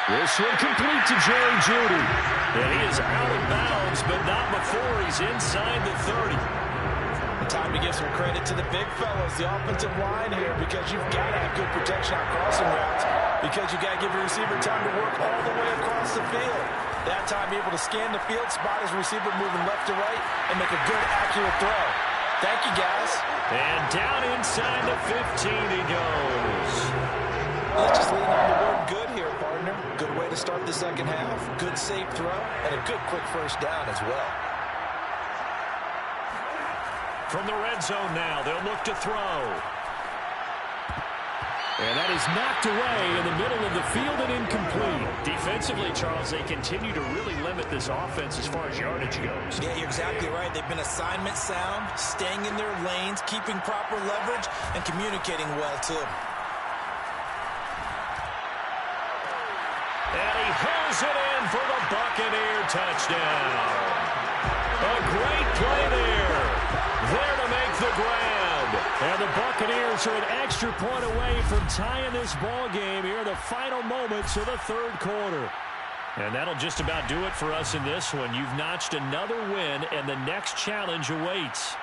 This one complete to Jerry Jeudy. And he is out of bounds, but not before he's inside the 30. Time to give some credit to the big fellas, the offensive line here, because you've got to have good protection on crossing routes, because you got to give your receiver time to work all the way across the field. That time, be able to scan the field, spot his receiver moving left to right, and make a good, accurate throw. Thank you, guys. And down inside the 15 he goes. Let's just lean on the word good here, partner. Good way to start the second half. Good safe throw, and a good quick first down as well. From the red zone now, they'll look to throw. And that is knocked away in the middle of the field and incomplete. Defensively, Charles, they continue to really limit this offense as far as yardage goes. Yeah, you're exactly right. They've been assignment sound, staying in their lanes, keeping proper leverage, and communicating well, too. And he hauls it in for the Buccaneer touchdown. A great play there. There to make the grab. And the Buccaneers are an extra point away from tying this ball game here in the final moments of the third quarter. And that'll just about do it for us in this one. You've notched another win, and the next challenge awaits.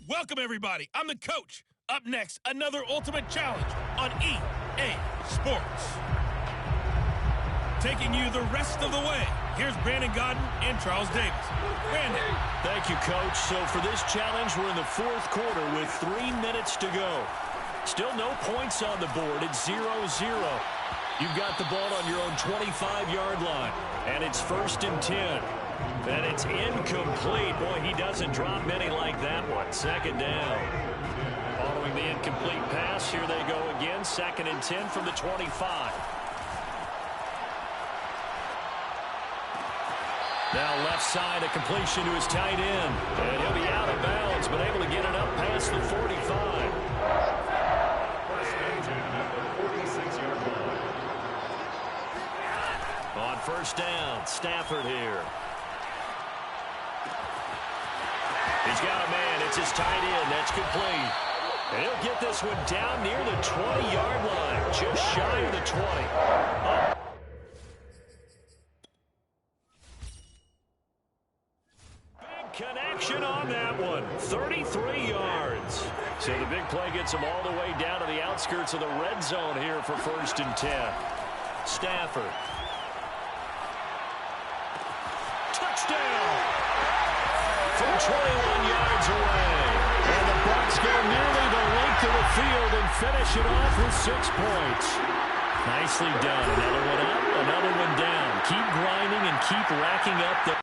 Welcome, everybody. I'm the coach. Up next, another ultimate challenge on EA Sports. Taking you the rest of the way, here's Brandon Godden and Charles Davis. Brandon. Thank you, Coach. So for this challenge, we're in the fourth quarter with 3 minutes to go. Still no points on the board. It's 0-0. You've got the ball on your own 25-yard line, and it's 1st and 10. And it's incomplete. Boy, he doesn't drop many like that one. 2nd down. Following the incomplete pass, here they go again. 2nd and 10 from the 25. Now left side, a completion to his tight end. And he'll be out of bounds, but able to get it up past the 45. On 1st down, Stafford here. He's got a man. It's his tight end. That's complete. And he'll get this one down near the 20-yard line, just shy of the 20. Big connection on that one. 33 yards. So the big play gets him all the way down to the outskirts of the red zone here for 1st and 10. Stafford. Touchdown! From 21 yards away. And the Bucs go nearly the length of the field and finish it off with 6 points. Nicely done. Another one up, another one down. Keep grinding and keep racking up the...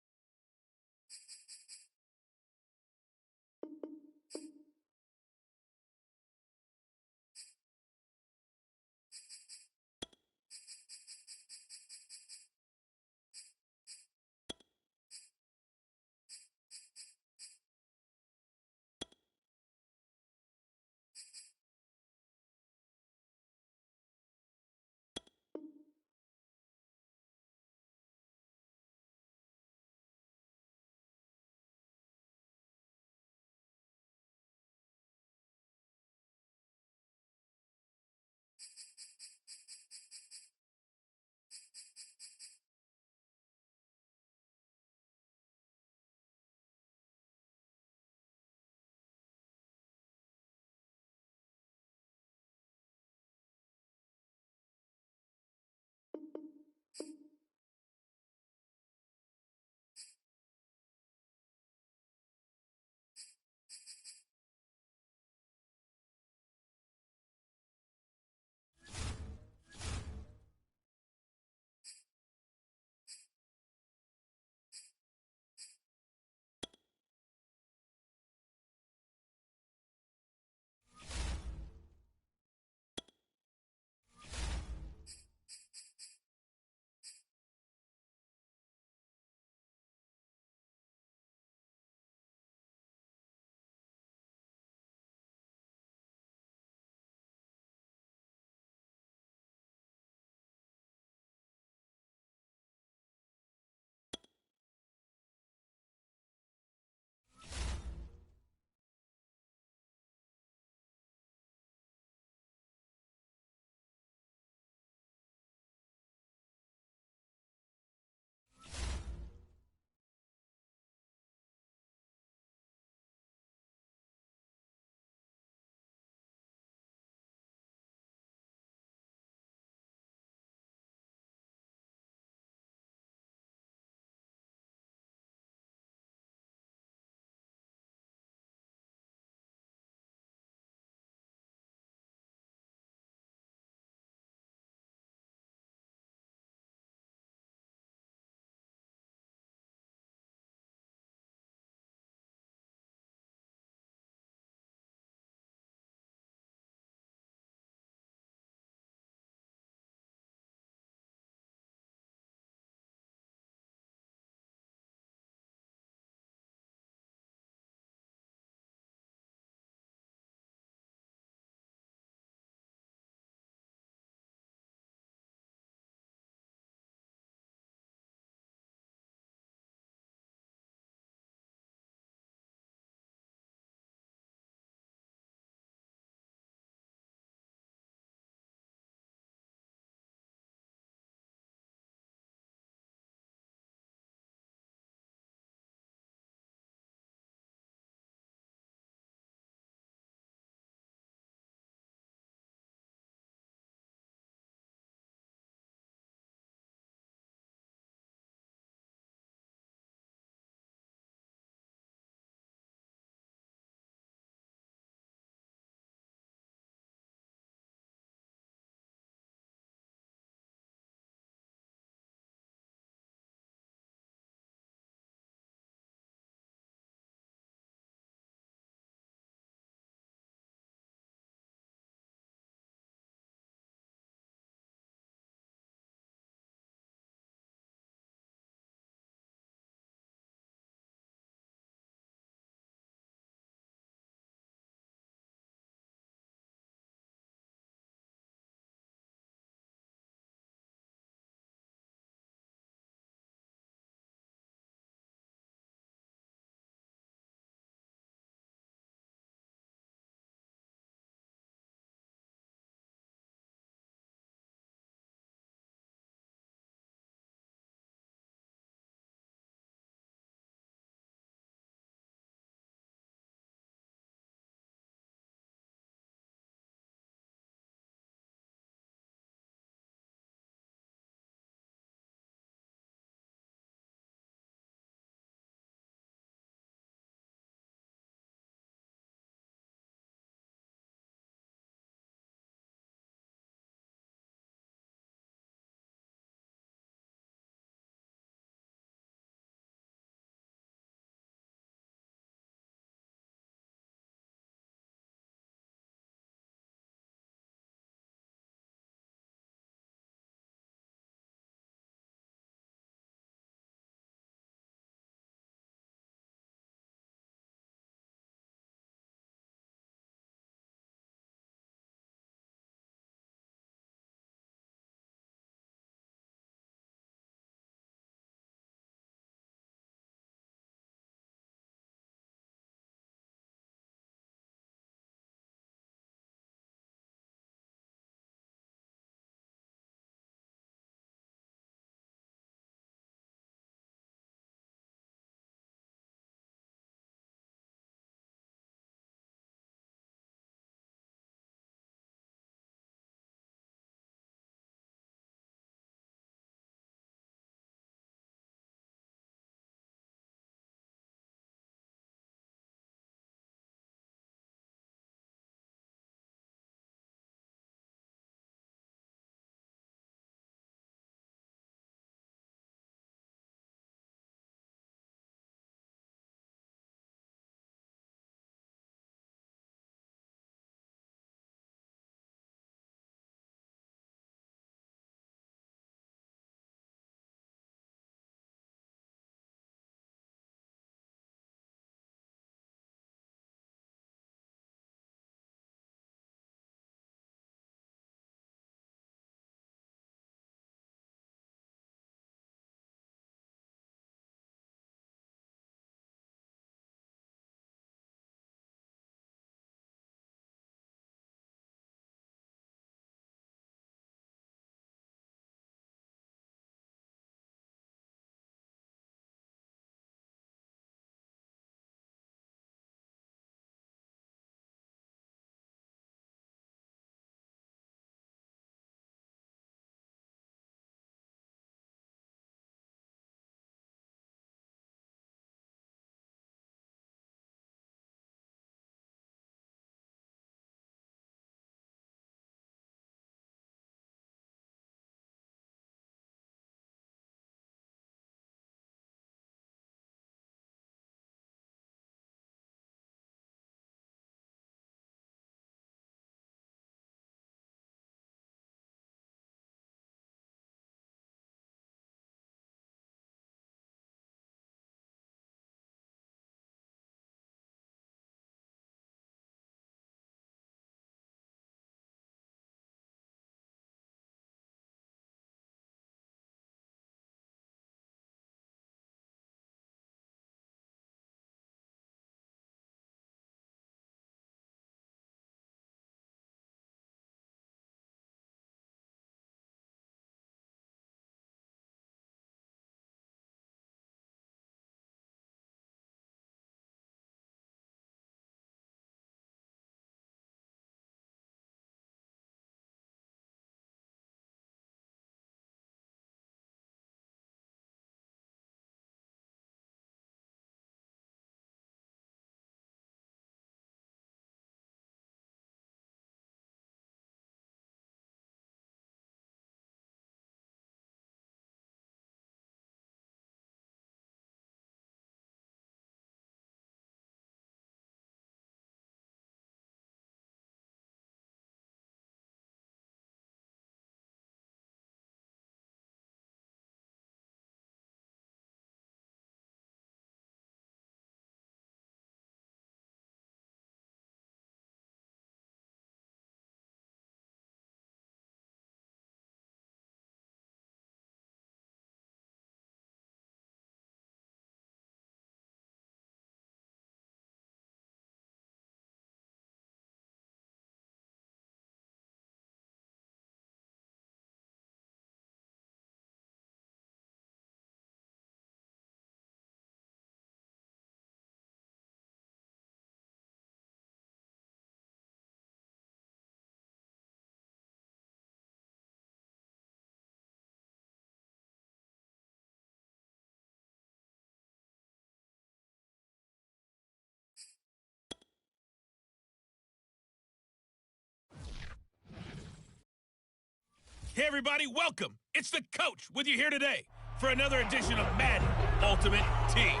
Hey everybody, welcome. It's the coach with you here today for another edition of Madden Ultimate Team.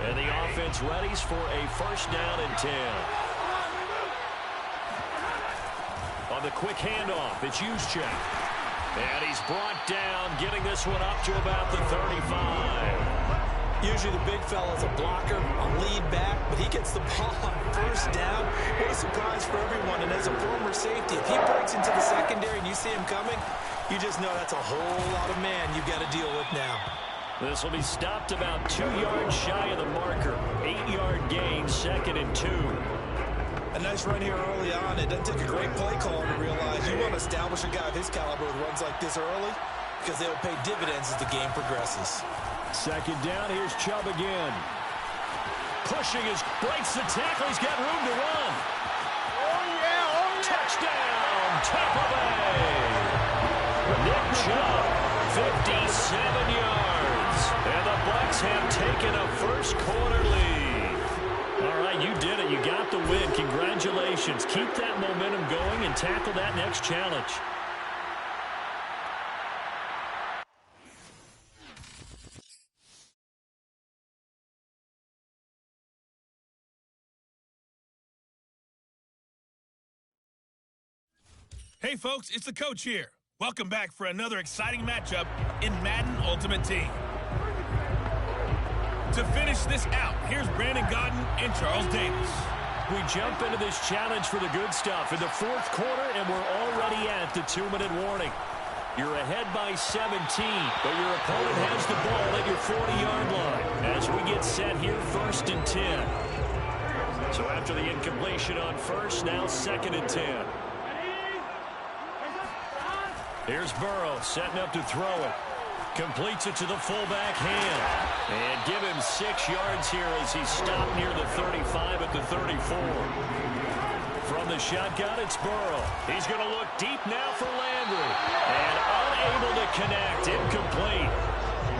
And the offense readies for a first down and 10. On the quick handoff, it's Juszczyk. And he's brought down, getting this one up to about the 35. Usually the big fella's a blocker, a lead back, but he gets the ball on first down. What a surprise for everyone. And as a former safety, if he breaks into the secondary and you see him coming, you just know that's a whole lot of man you've got to deal with now. This will be stopped about 2 yards shy of the marker. 8-yard gain, 2nd and 2. A nice run here early on. It doesn't take a great play call to realize you want to establish a guy of his caliber with runs like this early because they'll pay dividends as the game progresses. 2nd down, here's Chubb again. Pushing breaks the tackle, he's got room to run. Oh yeah. Touchdown, Tampa Bay. Nick Chubb, 57 yards. And the Bucs have taken a first quarter lead. All right, you did it. You got the win. Congratulations. Keep that momentum going and tackle that next challenge. Hey folks, it's the coach here. Welcome back for another exciting matchup in Madden Ultimate Team. To finish this out, here's Brandon Godden and Charles Davis. We jump into this challenge for the good stuff in the 4th quarter, and we're already at the 2-minute warning. You're ahead by 17, but your opponent has the ball at your 40-yard line as we get set here 1st and 10. So after the incompletion on first, now 2nd and 10. Here's Burrow setting up to throw it. Completes it to the fullback hand. And give him 6 yards here as he's stopped near the 35 at the 34. From the shotgun, it's Burrow. He's going to look deep now for Landry. And unable to connect. Incomplete.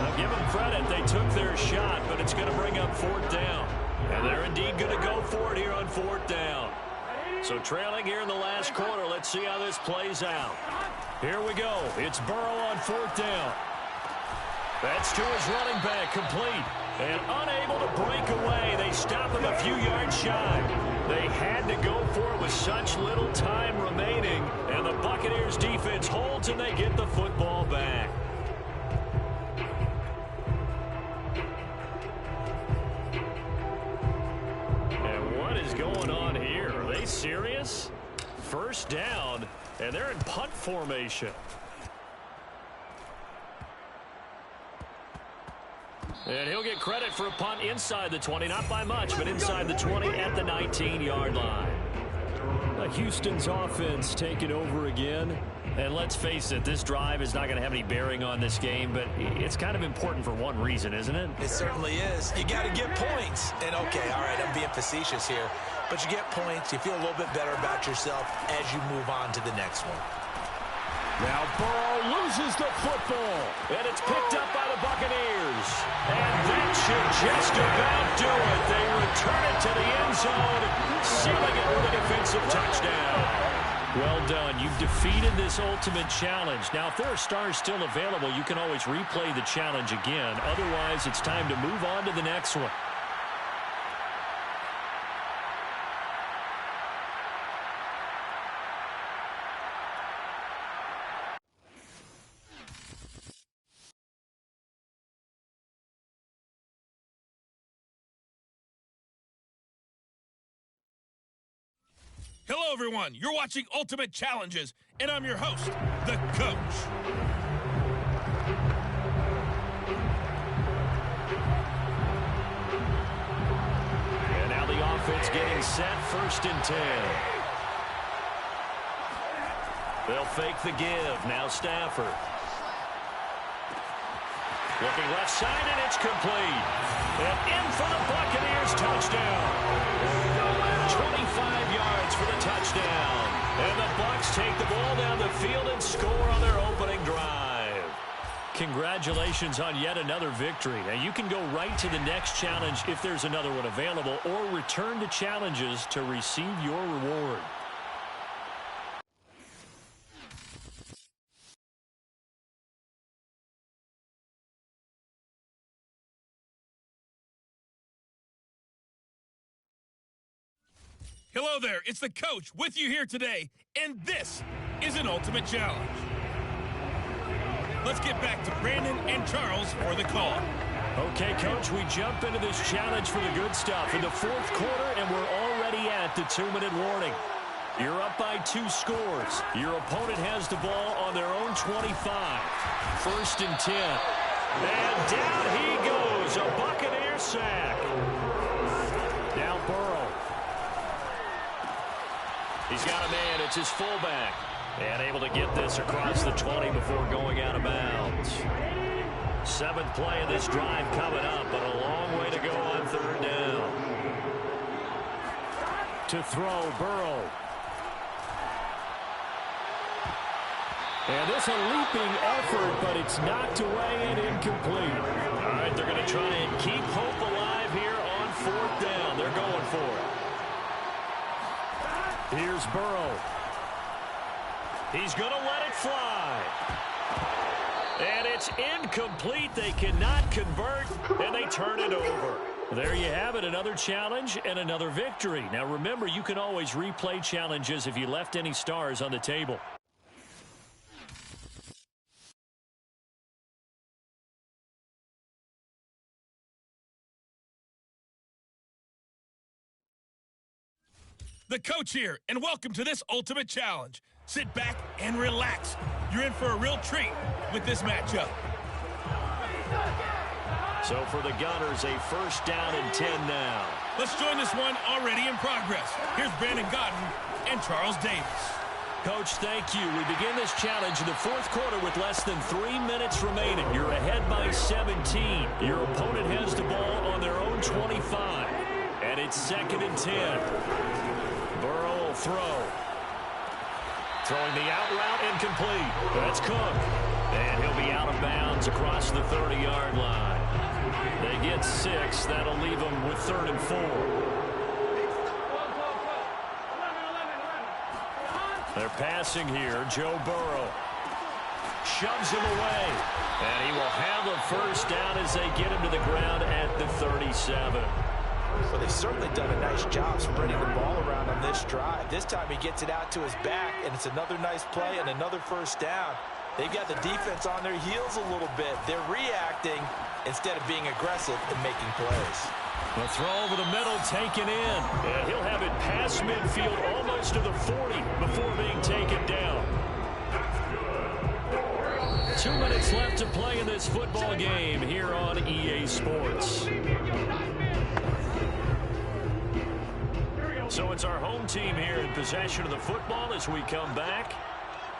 Now give them credit. They took their shot, but it's going to bring up 4th down. And they're indeed going to go for it here on 4th down. So trailing here in the last quarter. Let's see how this plays out. Here we go. It's Burrow on 4th down. That's to his running back, complete. And unable to break away. They stop him a few yards shy. They had to go for it with such little time remaining. And the Buccaneers defense holds and they get the football back. And what is going on here? Are they serious? First down, and they're in punt formation. And he'll get credit for a punt inside the 20, not by much, but inside the 20 at the 19-yard line. Houston's offense taking over again. And let's face it, this drive is not going to have any bearing on this game, but it's kind of important for one reason, isn't it? It certainly is. You got to get points. And, okay, all right, I'm being facetious here. But you get points, you feel a little bit better about yourself as you move on to the next one. Now Burrow loses the football, and it's picked up by the Buccaneers. And that should just about do it. They return it to the end zone, sealing it with a defensive touchdown. Well done. You've defeated this ultimate challenge. Now, if there are stars still available, you can always replay the challenge again. Otherwise, it's time to move on to the next one. Hello, everyone. You're watching Ultimate Challenges, and I'm your host, the Coach. And now the offense getting set, 1st and 10. They'll fake the give. Now Stafford. Looking left side, and it's complete. And in for the Buccaneers, touchdown. 25 yards for the touchdown. And the Bucs take the ball down the field and score on their opening drive. Congratulations on yet another victory. Now you can go right to the next challenge if there's another one available, or return to challenges to receive your reward. Hello there, it's the coach with you here today, and this is an ultimate challenge. Let's get back to Brandon and Charles for the call. Okay, Coach, we jump into this challenge for the good stuff in the fourth quarter, and we're already at the 2-minute warning. You're up by 2 scores. Your opponent has the ball on their own 25. 1st and 10. And down he goes, a Buccaneer sack. Now Burrow. He's got a man, it's his fullback. And able to get this across the 20 before going out of bounds. 7th play of this drive coming up, but a long way to go on 3rd down. To throw, Burrow. And this a leaping effort, but it's knocked away and incomplete. All right, they're going to try and keep hope alive here on 4th down. They're going for it. Here's Burrow. He's going to let it fly. And it's incomplete. They cannot convert, and they turn it over. There you have it, another challenge and another victory. Now remember, you can always replay challenges if you left any stars on the table. The coach here, and welcome to this ultimate challenge. Sit back and relax. You're in for a real treat with this matchup. So for the Gunners, a 1st down and 10 now. Let's join this one already in progress. Here's Brandon Godden and Charles Davis. Coach, thank you. We begin this challenge in the 4th quarter with less than 3 minutes remaining. You're ahead by 17. Your opponent has the ball on their own 25. And it's 2nd and 10. Burrow will throw. Throwing the out route incomplete. That's Cook. And he'll be out of bounds across the 30-yard line. They get 6. That'll leave them with 3rd and 4. They're passing here. Joe Burrow shoves him away. And he will have a 1st down as they get him to the ground at the 37. Well, they've certainly done a nice job spreading the ball around on this drive. This time he gets it out to his back, and it's another nice play and another 1st down. They've got the defense on their heels a little bit. They're reacting instead of being aggressive and making plays. The throw over the middle taken in. And he'll have it past midfield almost to the 40 before being taken down. 2 minutes left to play in this football game here on EA Sports. So it's our home team here in possession of the football as we come back.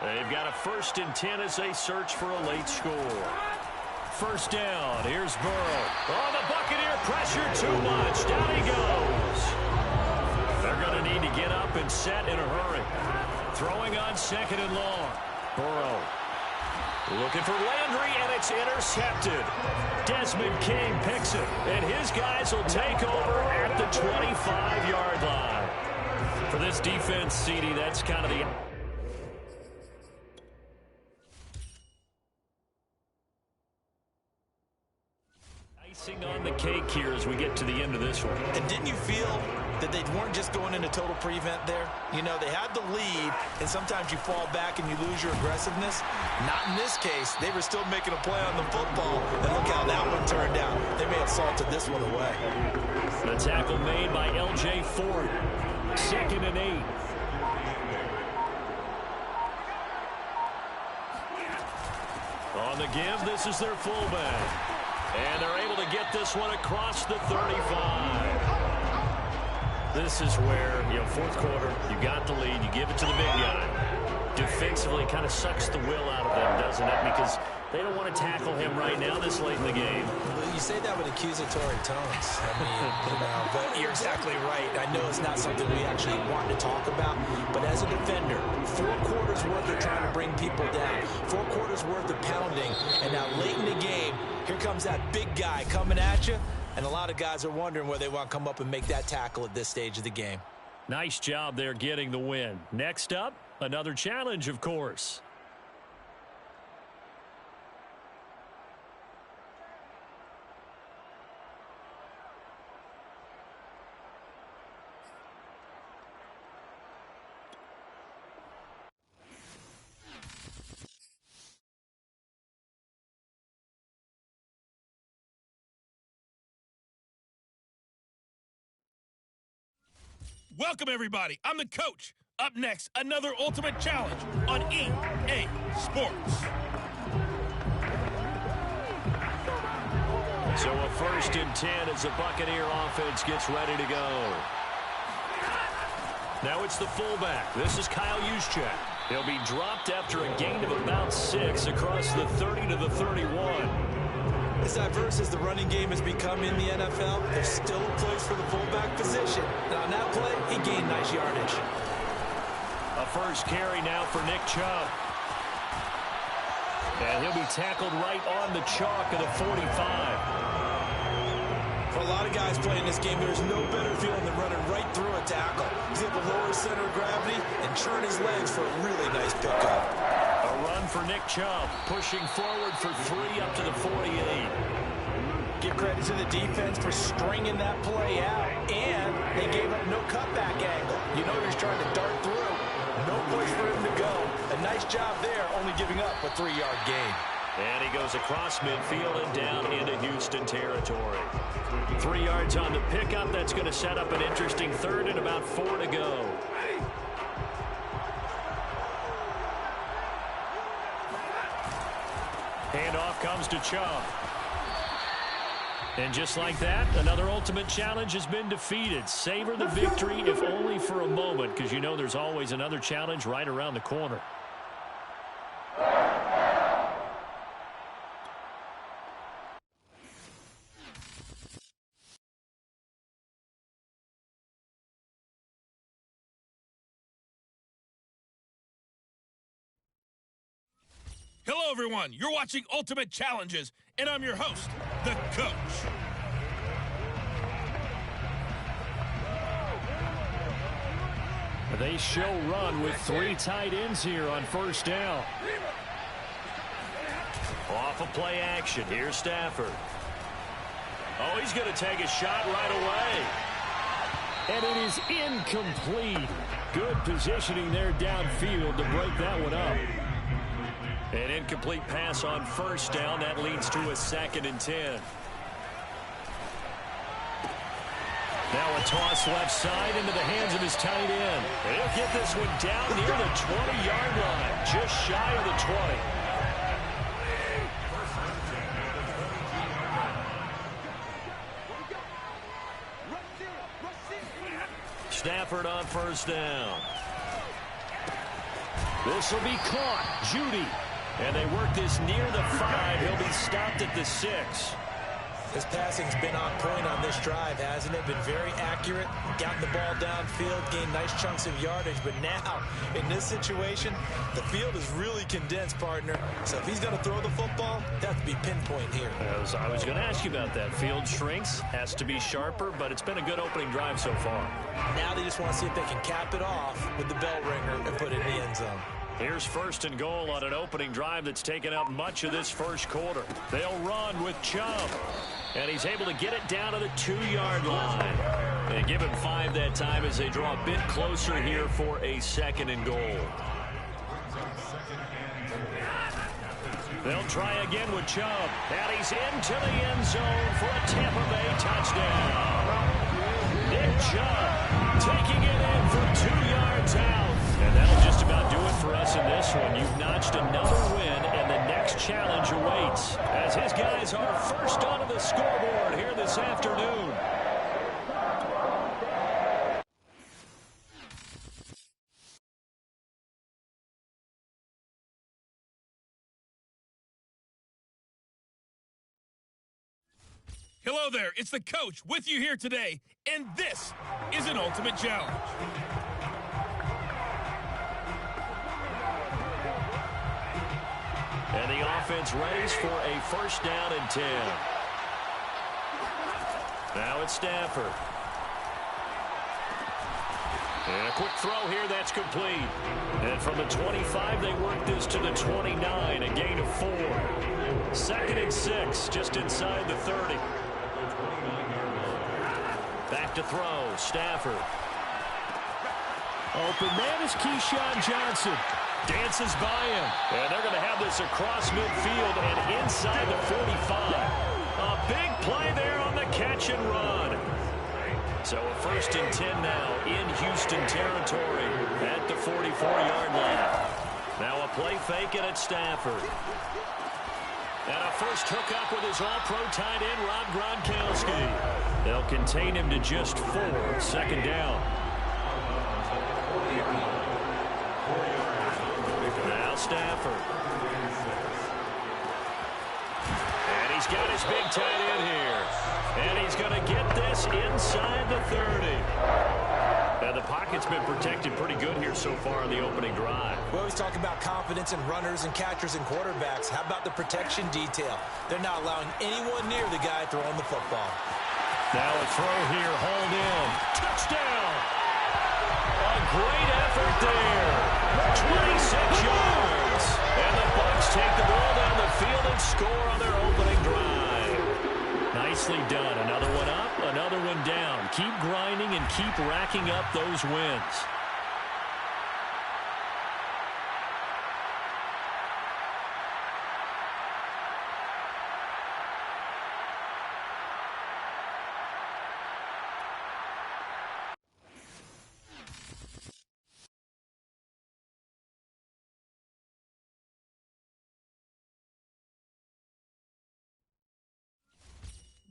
They've got a 1st and 10 as they search for a late score. 1st down. Here's Burrow. Oh, the Buccaneer pressure too much. Down he goes. They're going to need to get up and set in a hurry. Throwing on 2nd and long. Burrow looking for Landry, and it's intercepted. Desmond King picks it, and his guys will take over at the 25-yard line. For this defense, CD, that's kind of the... icing on the cake here as we get to the end of this one. And didn't you feel that they weren't just going into total prevent there? You know, they had the lead, and sometimes you fall back and you lose your aggressiveness. Not in this case. They were still making a play on the football, and look how that one turned out. They may have salted this one away. The tackle made by L.J. Ford. 2nd and 8. On the give, this is their fullback. And they're able to get this one across the 35. This is where, 4th quarter, you got the lead, you give it to the big guy. Defensively, kind of sucks the will out of them, doesn't it? Because they don't want to tackle him right now this late in the game. Well, you say that with accusatory tones. I mean, but you're exactly right. I know it's not something we actually want to talk about, but as a defender, 4 quarters worth of trying to bring people down, 4 quarters worth of pounding, and now late in the game, here comes that big guy coming at you, and a lot of guys are wondering where they want to come up and make that tackle at this stage of the game. Nice job there getting the win. Next up, another challenge, of course. Welcome, everybody. I'm the coach. Up next, another Ultimate Challenge on EA Sports. So a 1st and 10 as the Buccaneer offense gets ready to go. Now it's the fullback. This is Kyle Juszczyk. He'll be dropped after a gain of about 6 across the 30 to the 31. As diverse as the running game has become in the NFL, there's still a place for the fullback position. Now on that play, he gained nice yardage. A first carry now for Nick Chubb. And he'll be tackled right on the chalk of the 45. For a lot of guys playing this game, there's no better feeling than running right through a tackle. He's able to lower his center of gravity and churn his legs for a really nice pickup. A run for Nick Chubb, pushing forward for 3 up to the 48. Give credit to the defense for stringing that play out, and they gave up no cutback angle. You know he's trying to dart through. No place for him to go. A nice job there, only giving up a 3-yard gain. And he goes across midfield and down into Houston territory. 3 yards on the pickup. That's going to set up an interesting 3rd and about 4 to go. Handoff comes to Chubb. And just like that, another Ultimate Challenge has been defeated. Savor the victory, if only for a moment, because you know there's always another challenge right around the corner. Hello, everyone. You're watching Ultimate Challenges, and I'm your host, the Coach. They show run with 3 tight ends here on 1st down. Off of play action. Here's Stafford. Oh, he's going to take a shot right away. And it is incomplete. Good positioning there downfield to break that one up. An incomplete pass on 1st down. That leads to a 2nd and 10. Now a toss left side into the hands of his tight end. And he'll get this one down near the 20-yard line, just shy of the 20. Stafford on 1st down. This will be caught. Judy. And they work this near the 5. He'll be stopped at the 6. His passing's been on point on this drive, hasn't it? Been very accurate, gotten the ball downfield, gained nice chunks of yardage. But now, in this situation, the field is really condensed, partner. So if he's going to throw the football, that has to be pinpoint here. I was going to ask you about that. Field shrinks, has to be sharper, but it's been a good opening drive so far. Now they just want to see if they can cap it off with the bell ringer and put it in the end zone. Here's 1st and goal on an opening drive that's taken up much of this 1st quarter. They'll run with Chubb. And he's able to get it down to the 2-yard line. And give him 5 that time as they draw a bit closer here for a 2nd and goal. They'll try again with Chubb. And he's into the end zone for a Tampa Bay touchdown. Nick Chubb taking it in for 2 yards out. And that'll just about do it for us in this one. You've notched another win, and the next challenge awaits as his guys are first onto the scoreboard here this afternoon. Hello there. It's the Coach with you here today, and this is an Ultimate Challenge. And the offense readies for a 1st down and 10. Now it's Stafford. And a quick throw here, that's complete. And from the 25, they work this to the 29, a gain of 4. 2nd and 6, just inside the 30. Back to throw, Stafford. Open man is Keyshawn Johnson. Dances by him. And they're going to have this across midfield and inside the 45. A big play there on the catch and run. So a 1st and 10 now in Houston territory at the 44-yard line. Now a play fake it at Stafford. And a first hookup with his all-pro tight end, Rob Gronkowski. They'll contain him to just 4. 2nd down. Now Stafford. And he's got his big tight end here. And he's going to get this inside the 30. And the pocket's been protected pretty good here so far in the opening drive. We always talk about confidence in runners and catchers and quarterbacks. How about the protection detail? They're not allowing anyone near the guy throwing the football. Now a throw here, hauled in. Touchdown! A great effort there. 26 yards. And the Bucs take the ball down the field and score on their opening drive. Nicely done. Another one up, another one down. Keep grinding and keep racking up those wins.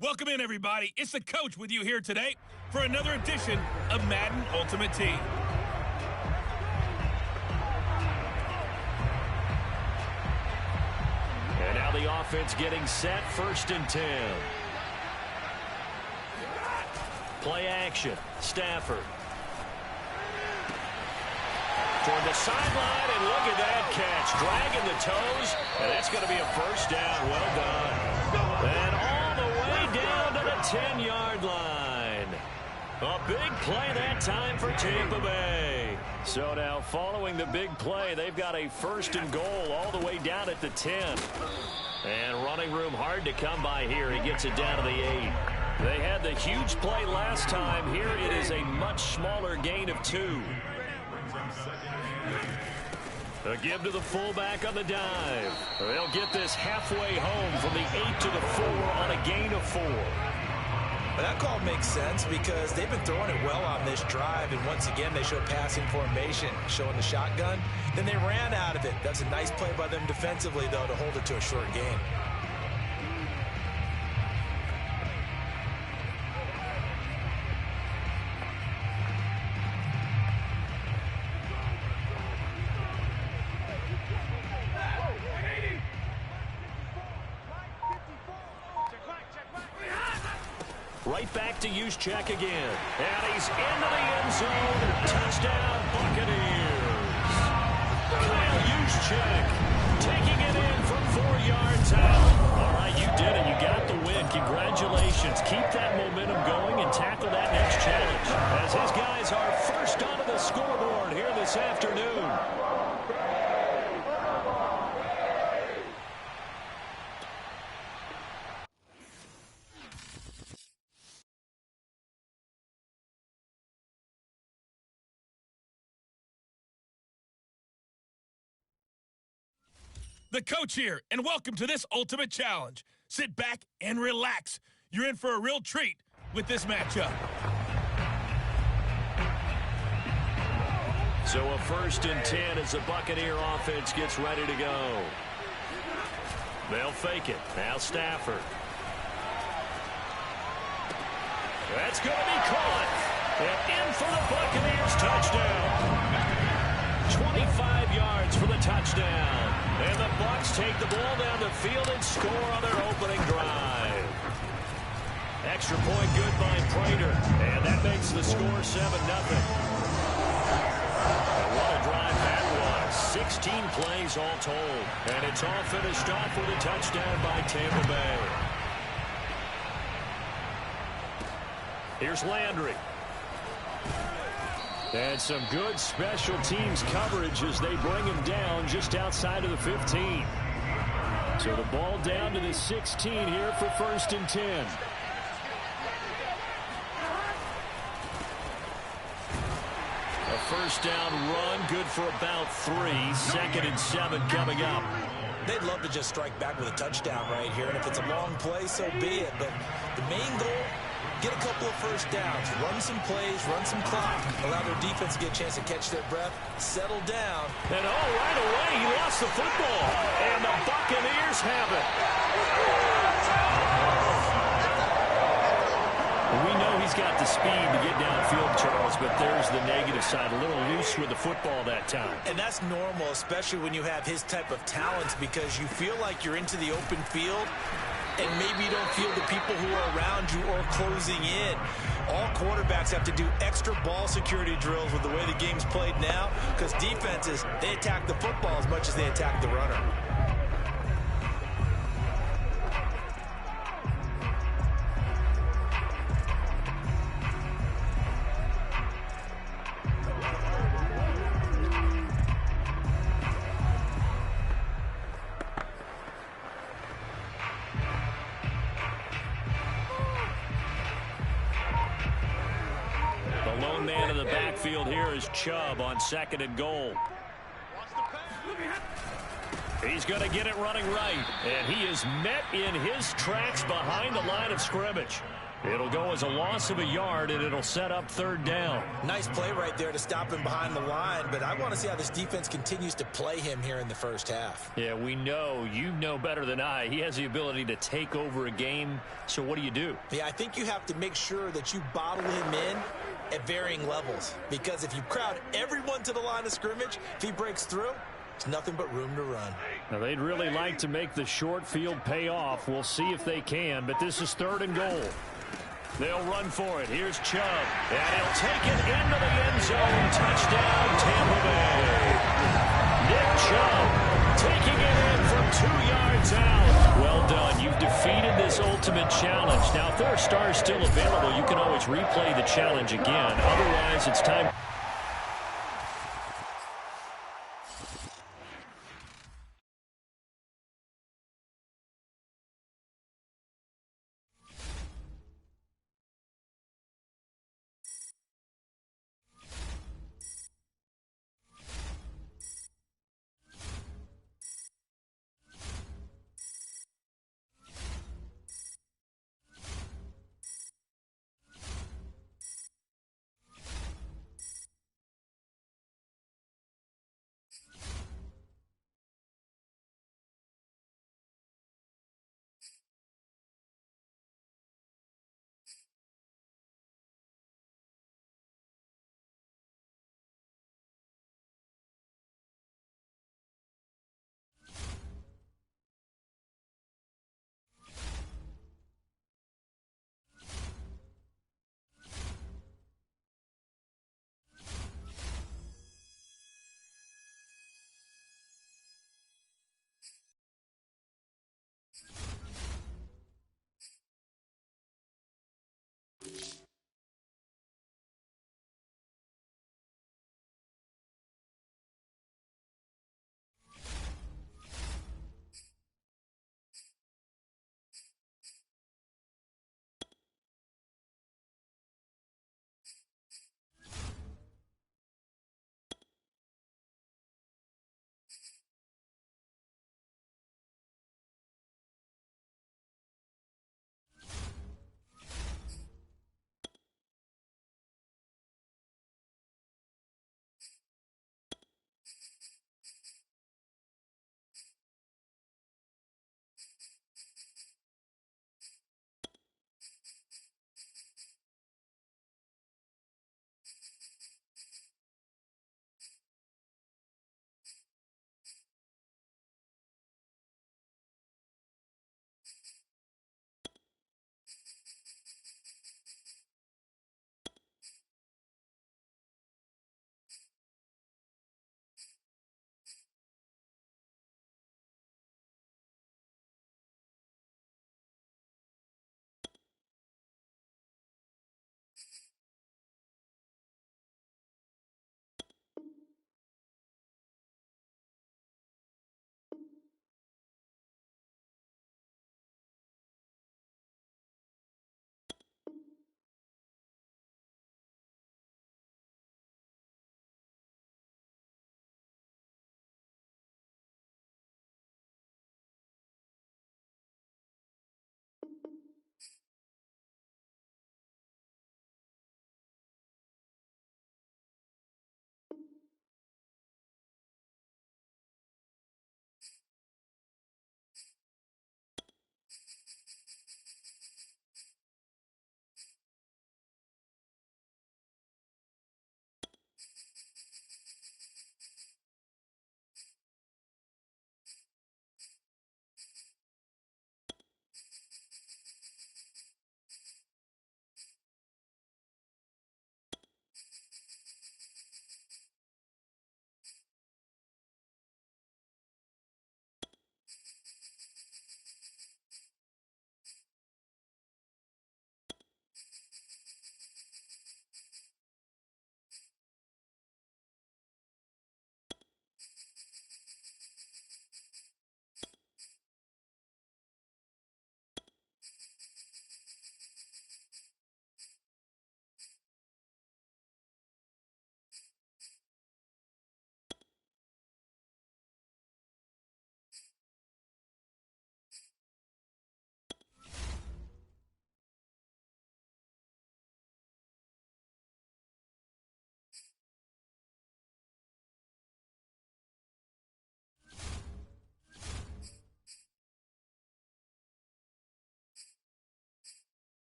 Welcome in, everybody. It's the coach with you here today for another edition of Madden Ultimate Team. And now the offense getting set, 1st and 10. Play action, Stafford. Toward the sideline, and look at that catch. Dragging the toes, and that's going to be a 1st down. Well done. And all the way down to the 10-yard line. A big play that time for Tampa Bay. So now following the big play, they've got a 1st and goal all the way down at the 10. And running room hard to come by here. He gets it down to the 8. They had the huge play last time. Here it is a much smaller gain of 2. A give to the fullback on the dive. They'll get this halfway home from the 8 to the 4 on a gain of 4. But that call makes sense because they've been throwing it well on this drive, and once again they show passing formation, showing the shotgun. Then they ran out of it. That's a nice play by them defensively, though, to hold it to a short gain. Right back to Juszczyk again. And he's into the end zone. Touchdown, Buccaneers. Kyle Juszczyk taking it in from 4 yards out. All right, you did it. You got the win. Congratulations. Keep that momentum going and tackle that next challenge. As his guys are first onto the scoreboard here this afternoon. The coach here, and welcome to this Ultimate Challenge. Sit back and relax. You're in for a real treat with this matchup. So a 1st and 10 as the Buccaneer offense gets ready to go. They'll fake it. Now Stafford. That's going to be caught. And in for the Buccaneers touchdown. 25 yards for the touchdown. And the Bucs take the ball down the field and score on their opening drive. Extra point good by Prater. And that makes the score 7-0. And what a drive that was. 16 plays all told. And it's all finished off with a touchdown by Tampa Bay. Here's Landry. And some good special teams coverage as they bring him down just outside of the 15. So the ball down to the 16 here for 1st and 10. A 1st down run, good for about 3. 2nd and 7 coming up. They'd love to just strike back with a touchdown right here, and if it's a long play, so be it. But the main goal, get a couple of first downs, run some plays, run some clock, allow their defense to get a chance to catch their breath, settle down. And right away, he lost the football. And the Buccaneers have it. We know he's got the speed to get downfield, Charles, but there's the negative side. A little loose with the football that time. And that's normal, especially when you have his type of talent, because you feel like you're into the open field, and maybe you don't feel the people who are around you or closing in. All quarterbacks have to do extra ball security drills with the way the game's played now, because defenses, they attack the football as much as they attack the runner. Lone man in the backfield here is Chubb on 2nd and goal. He's going to get it running right. And he is met in his tracks behind the line of scrimmage. It'll go as a loss of a yard, and it'll set up 3rd down. Nice play right there to stop him behind the line, but I want to see how this defense continues to play him here in the first half. Yeah, we know. You know better than I. He has the ability to take over a game, so what do? Yeah, I think you have to make sure that you bottle him in at varying levels, because if you crowd everyone to the line of scrimmage, if he breaks through, it's nothing but room to run. Now, they'd really like to make the short field pay off. We'll see if they can, but this is 3rd and goal. They'll run for it. Here's Chubb. And he'll take it into the end zone. Touchdown, Tampa Bay. Nick Chubb taking it in from 2 yards out. Well done. You've defeated this ultimate challenge. Now, if there are stars still available, you can always replay the challenge again. Otherwise, it's time.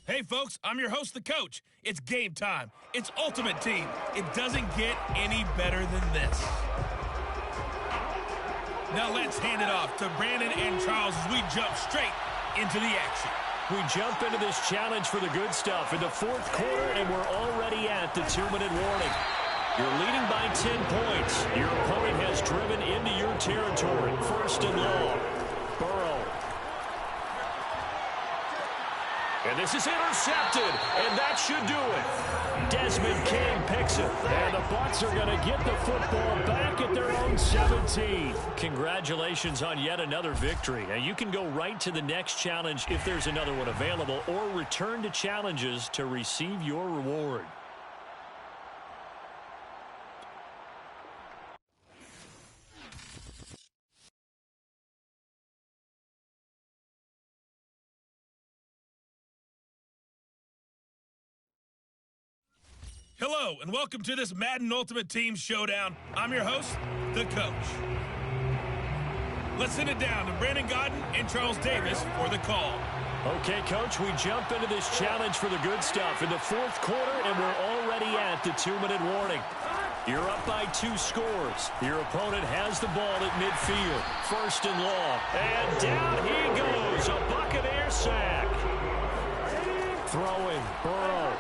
Hey, folks, I'm your host, the coach. It's game time. It's Ultimate Team. It doesn't get any better than this. Now let's hand it off to Brandon and Charles as we jump straight into the action. We jump into this challenge for the good stuff in the fourth quarter, and we're already at the 2-minute warning. You're leading by 10 points. Your opponent has driven into your territory. First and long. Burrow. And this is intercepted, and that should do it. Desmond King picks it, and the Bucs are going to get the football back at their own 17. Congratulations on yet another victory. Now, you can go right to the next challenge if there's another one available, or return to challenges to receive your reward. Hello, and welcome to this Madden Ultimate Team Showdown. I'm your host, the coach. Let's send it down to Brandon Godden and Charles Davis for the call. Okay, Coach, we jump into this challenge for the good stuff in the fourth quarter, and we're already at the 2-minute warning. You're up by 2 scores. Your opponent has the ball at midfield. First and long. And down he goes. A Buccaneer sack. Throwing. Burrow.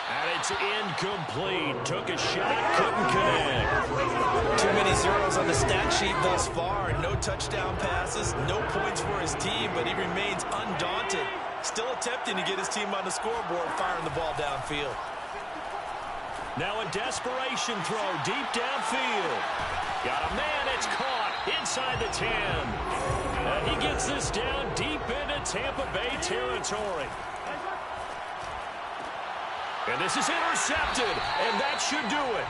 And it's incomplete. Took a shot, couldn't connect. Too many zeros on the stat sheet thus far. No touchdown passes, no points for his team, but he remains undaunted. Still attempting to get his team on the scoreboard, firing the ball downfield. Now a desperation throw deep downfield. Got a man, it's caught inside the 10. And he gets this down deep into Tampa Bay territory. And this is intercepted, and that should do it.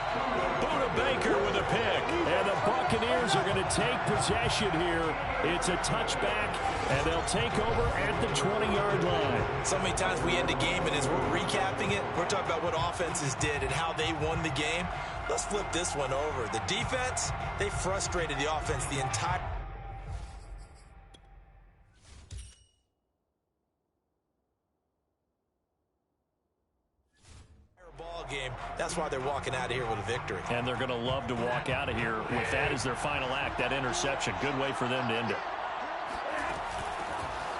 Buda Baker with a pick. And the Buccaneers are going to take possession here. It's a touchback, and they'll take over at the 20-yard line. So many times we end a game, and as we're recapping it, we're talking about what offenses did and how they won the game. Let's flip this one over. The defense, they frustrated the offense the entire game. That's why they're walking out of here with a victory. And they're going to love to walk out of here with that as their final act, that interception. Good way for them to end it.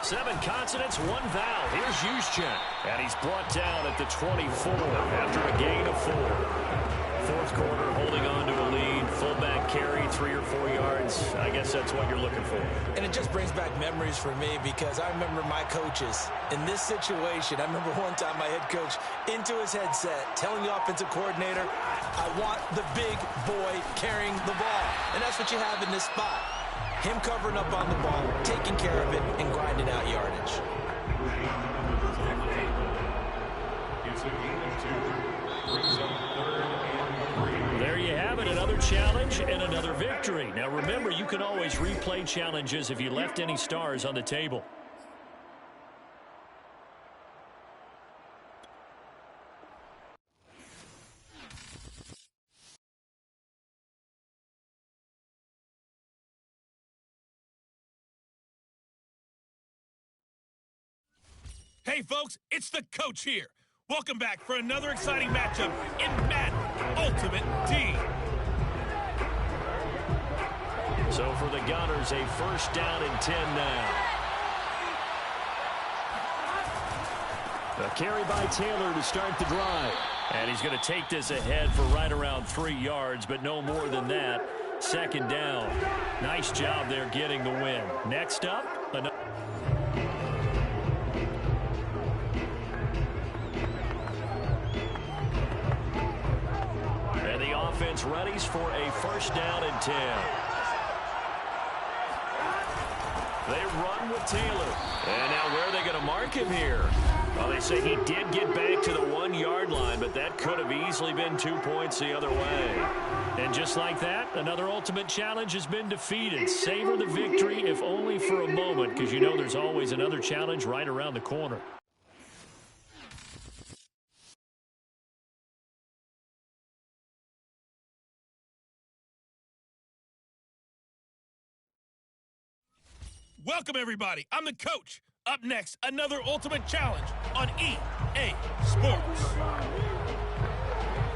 7 consonants, 1 vowel. Here's Juszczyk. And he's brought down at the 24 after a gain of 4. Fourth quarter, holding on to a lead. Fullback carry, 3 or 4 yards. I guess that's what you're looking for. And it just brings back memories for me because I remember my coaches in this situation. I remember one time my head coach into his headset telling the offensive coordinator, I want the big boy carrying the ball. And that's what you have in this spot. Him covering up on the ball, taking care of it, and grinding out yardage. It's a gain of 2. Brings up 3rd and 3. There you have it, another challenge and another victory. Now remember, you can always replay challenges if you left any stars on the table. Hey, folks, it's the coach here. Welcome back for another exciting matchup in Madden Ultimate Team. So for the Gunners, a first down and 10 now. A carry by Taylor to start the drive. And he's going to take this ahead for right around 3 yards, but no more than that. Second down. Nice job there getting the win. Next up, another. And the offense readies for a first down and 10. They run with Taylor. And now where are they going to mark him here? Well, they say he did get back to the 1-yard line, but that could have easily been 2 points the other way. And just like that, another ultimate challenge has been defeated. Savor the victory, if only for a moment, because you know there's always another challenge right around the corner. Welcome, everybody. I'm the coach. Up next, another Ultimate Challenge on EA Sports.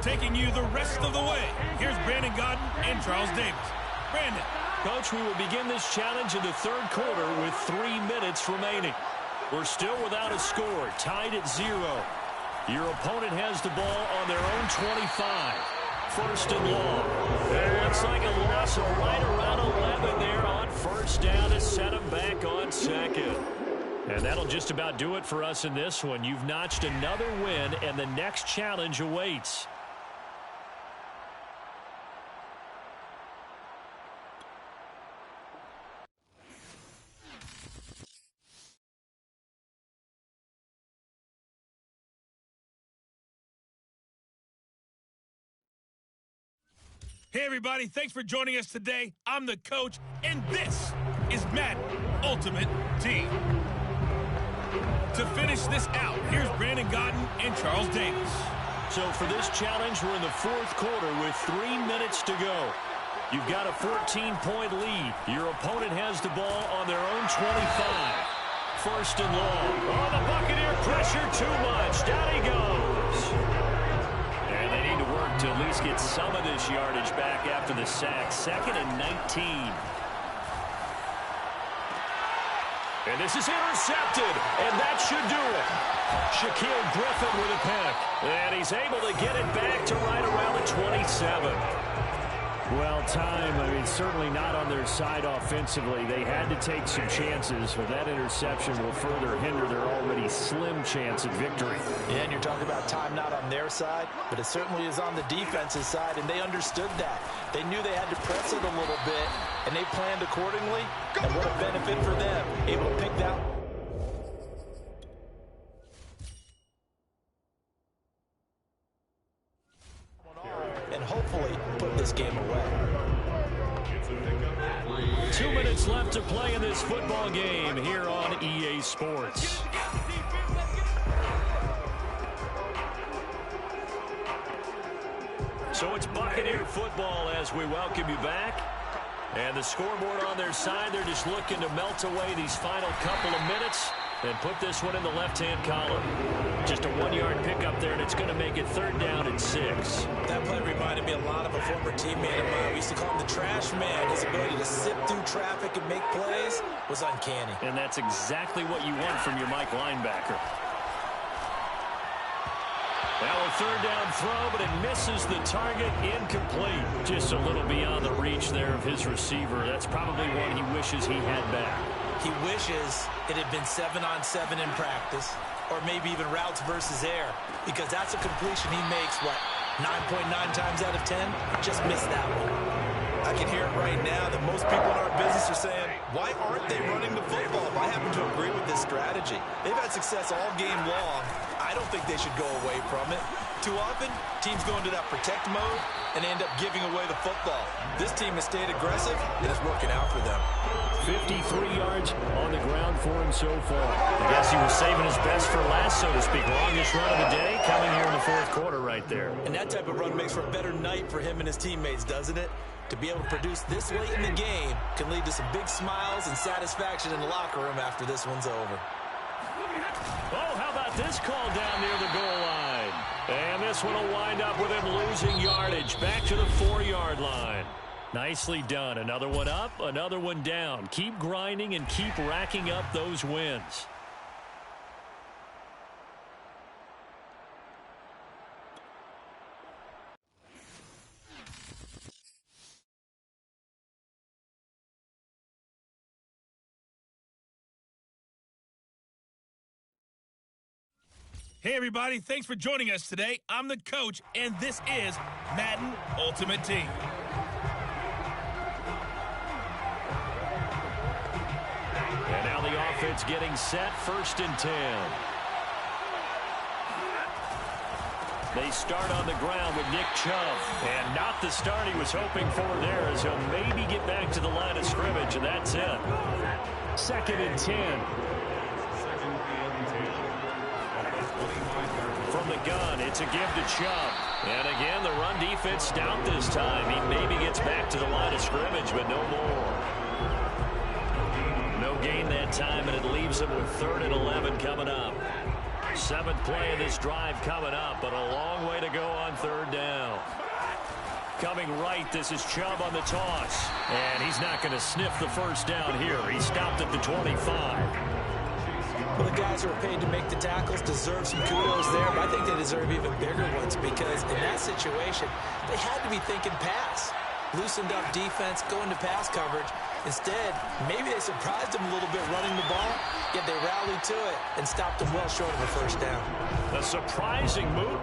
Taking you the rest of the way, here's Brandon Godden and Charles Davis. Brandon. Coach, we will begin this challenge in the third quarter with 3 minutes remaining. We're still without a score, tied at 0. Your opponent has the ball on their own 25. First and long. It looks like a loss of right around 11 there on first down to set them back on second. And that'll just about do it for us in this one. You've notched another win, and the next challenge awaits. Hey everybody, thanks for joining us today. I'm the coach, and this is Madden Ultimate Team. To finish this out, here's Brandon Godden and Charles Davis. So for this challenge, we're in the fourth quarter with 3 minutes to go. You've got a 14-point lead. Your opponent has the ball on their own 25. First and long. Oh, the Buccaneer pressure too much. Down he goes. And they need to work to at least get some of this yardage back after the sack. 2nd and 19. And this is intercepted, and that should do it. Shaquille Griffin with a pick, and he's able to get it back to right around the 27. Well, certainly not on their side offensively. They had to take some chances, but that interception will further hinder their already slim chance at victory. Yeah, and you're talking about time not on their side, but it certainly is on the defense's side, and they understood that. They knew they had to press it a little bit, and they planned accordingly, and what a benefit for them, able to pick that. And hopefully put this game away. 2 minutes left to play in this football game here on EA Sports. So it's Buccaneer football as we welcome you back. And the scoreboard on their side, they're just looking to melt away these final couple of minutes and put this one in the left-hand column. Just a 1-yard pickup there, and it's going to make it 3rd down and 6. That play reminded me a lot of a former teammate of mine. We used to call him the trash man. His ability to sift through traffic and make plays was uncanny. And that's exactly what you want from your Mike linebacker. Now a 3rd down throw, but it misses the target, incomplete. Just a little beyond the reach there of his receiver. That's probably one he wishes he had back. He wishes it had been 7-on-7 in practice, or maybe even routes versus air, because that's a completion he makes, 9.9 times out of 10? Just missed that one. I can hear it right now that most people in our business are saying, why aren't they running the football? I happen to agree with this strategy. They've had success all game long. I don't think they should go away from it. Too often, teams go into that protect mode and end up giving away the football. This team has stayed aggressive, and it's working out for them. 53 yards on the ground for him so far. I guess he was saving his best for last, so to speak. Longest run of the day coming here in the 4th quarter right there. And that type of run makes for a better night for him and his teammates, doesn't it? To be able to produce this late in the game can lead to some big smiles and satisfaction in the locker room after this one's over. Oh, how about this call down near the goal line? And this one will wind up with him losing yardage back to the 4-yard line. Nicely done. Another one up, another one down. Keep grinding and keep racking up those wins. Hey everybody, thanks for joining us today. I'm the coach, and this is Madden Ultimate Team. And now the offense getting set, 1st and 10. They start on the ground with Nick Chubb. And not the start he was hoping for there, as he'll maybe get back to the line of scrimmage, and that's it. 2nd and 10. From the gun, it's a give to Chubb. And again, the run defense stout this time. He maybe gets back to the line of scrimmage, but no more. No gain that time, and it leaves them with 3rd and 11 coming up. 7th play of this drive coming up, but a long way to go on 3rd down. Coming right, this is Chubb on the toss. And he's not going to sniff the first down here. He stopped at the 25. Well, the guys who are paid to make the tackles deserve some kudos there, but I think they deserve even bigger ones because in that situation, they had to be thinking pass. Loosened up defense, going to pass coverage. Instead, maybe they surprised them a little bit running the ball, yet they rallied to it and stopped them well short of a first down. A surprising move.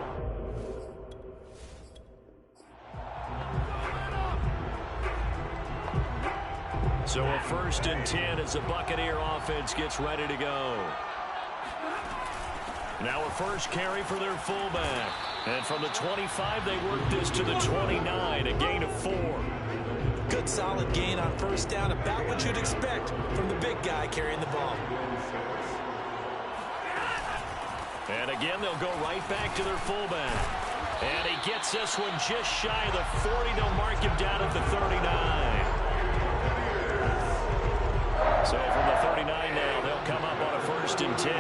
So a 1st and 10 as the Buccaneer offense gets ready to go. Now a first carry for their fullback. And from the 25, they work this to the 29, a gain of 4. Good solid gain on first down, about what you'd expect from the big guy carrying the ball. And again, they'll go right back to their fullback. And he gets this one just shy of the 40. They'll mark him down at the 39. So from the 39 now, they'll come up on a 1st and 10.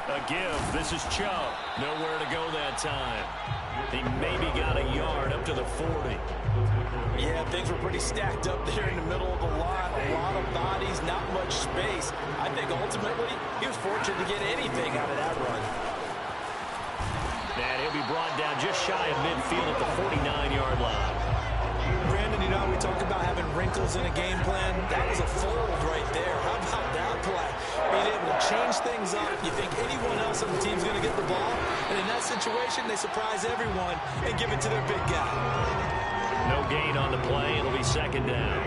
A give. This is Chubb. Nowhere to go that time. He maybe got a yard up to the 40. Yeah, things were pretty stacked up there in the middle of the line. A lot of bodies, not much space. I think ultimately he was fortunate to get anything out of that run. And he'll be brought down just shy of midfield at the 49-yard line. Brandon, you know, we talk about having wrinkles in a game plan. That was a fold right there. How about that play? Being able to change things up. You think anyone else on the team's going to get the ball? And in that situation, they surprise everyone and give it to their big guy. No gain on the play. It'll be 2nd down.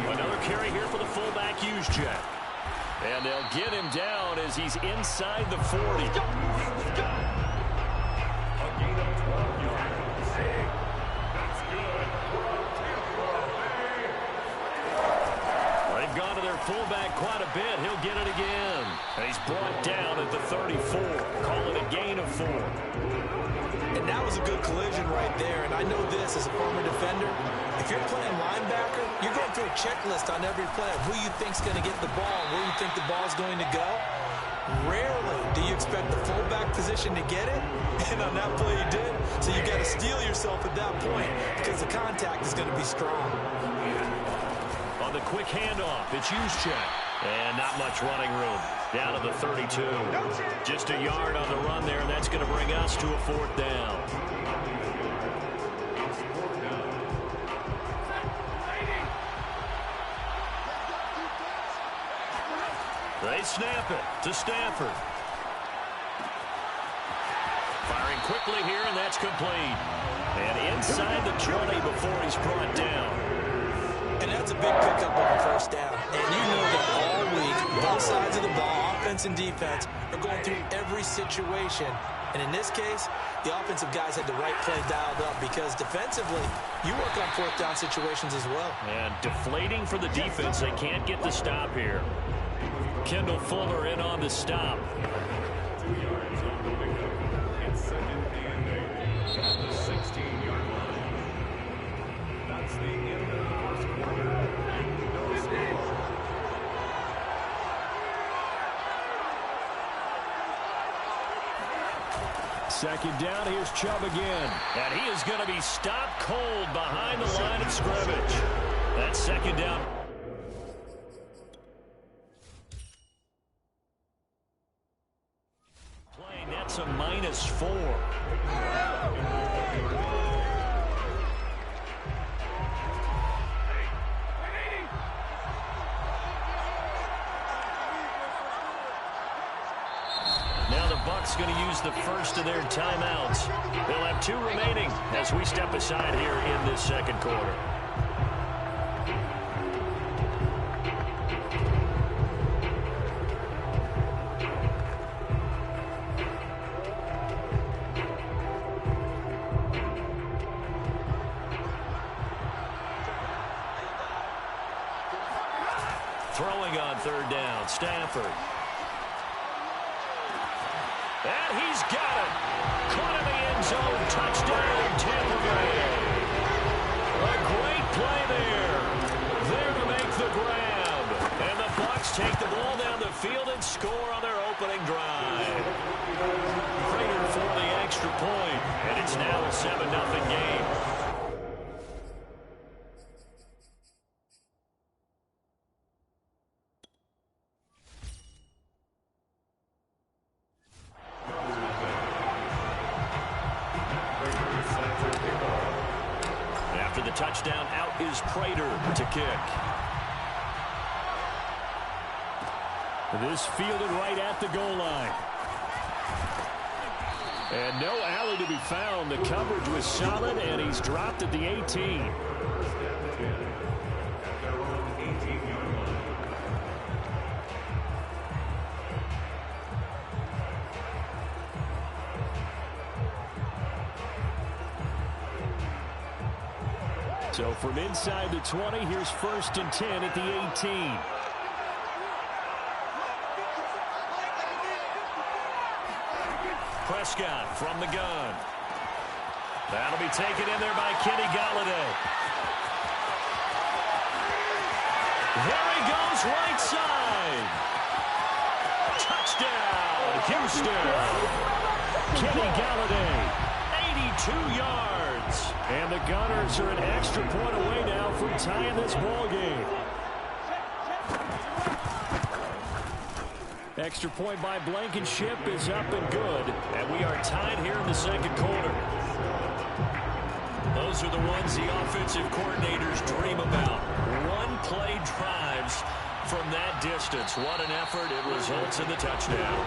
Another carry here for the fullback, Juszczyk. And they'll get him down as he's inside the 40. They've gone to their fullback quite a bit. He'll get it again. And he's brought down at the 34. Call it a gain of 4. And that was a good collision right there. And I know this as a former defender. If you're playing linebacker, you're going through a checklist on every play of who you think's going to get the ball and where you think the ball's going to go. Rarely do you expect the fullback position to get it. And on that play, he did. So you got to steel yourself at that point because the contact is going to be strong. On the quick handoff, it's Juszczyk. And not much running room. Down to the 32. Just a yard on the run there, and that's going to bring us to a 4th down. They snap it to Stafford. Firing quickly here, and that's complete. And inside the 20 before he's brought down. And that's a big pickup on a first down. And you know that all week, both sides of the ball, offense and defense, are going through every situation. And in this case, the offensive guys had the right play dialed up because defensively, you work on 4th down situations as well. And deflating for the defense. They can't get the stop here. Kendall Fuller in on the stop. 2 yards on the pickup. It's 2nd and 8 at the 16-yard line. That's the end of the first quarter. No score. Second down, here's Chubb again. And he is going to be stopped cold behind the line of scrimmage. That's 2nd down. Playing, that's a -4. Now the Bucs going to use the first of their timeouts. They'll have 2 remaining as we step aside here in this 2nd quarter. Throwing on 3rd down, Stafford. And he's got it. Caught in the end zone. Touchdown, Tampa Bay. A great play there. There to make the grab. And the Bucs take the ball down the field and score on their opening drive. Prater for the extra point, and it's now a 7-0 game. After the touchdown, out is Prater to kick. This fielded right at the goal line. And no alley to be found. The coverage was solid, and he's dropped at the 18. So from inside the 20, here's 1st and 10 at the 18. Prescott from the gun. That'll be taken in there by Kenny Galladay. There he goes, right side. Touchdown, Houston. Kenny Galladay, 82 yards. And the Gunners are an extra point away now from tying this ball game. Extra point by Blankenship is up and good. And we are tied here in the second quarter. Those are the ones the offensive coordinators dream about. One-play drives from that distance. What an effort. It results in the touchdown.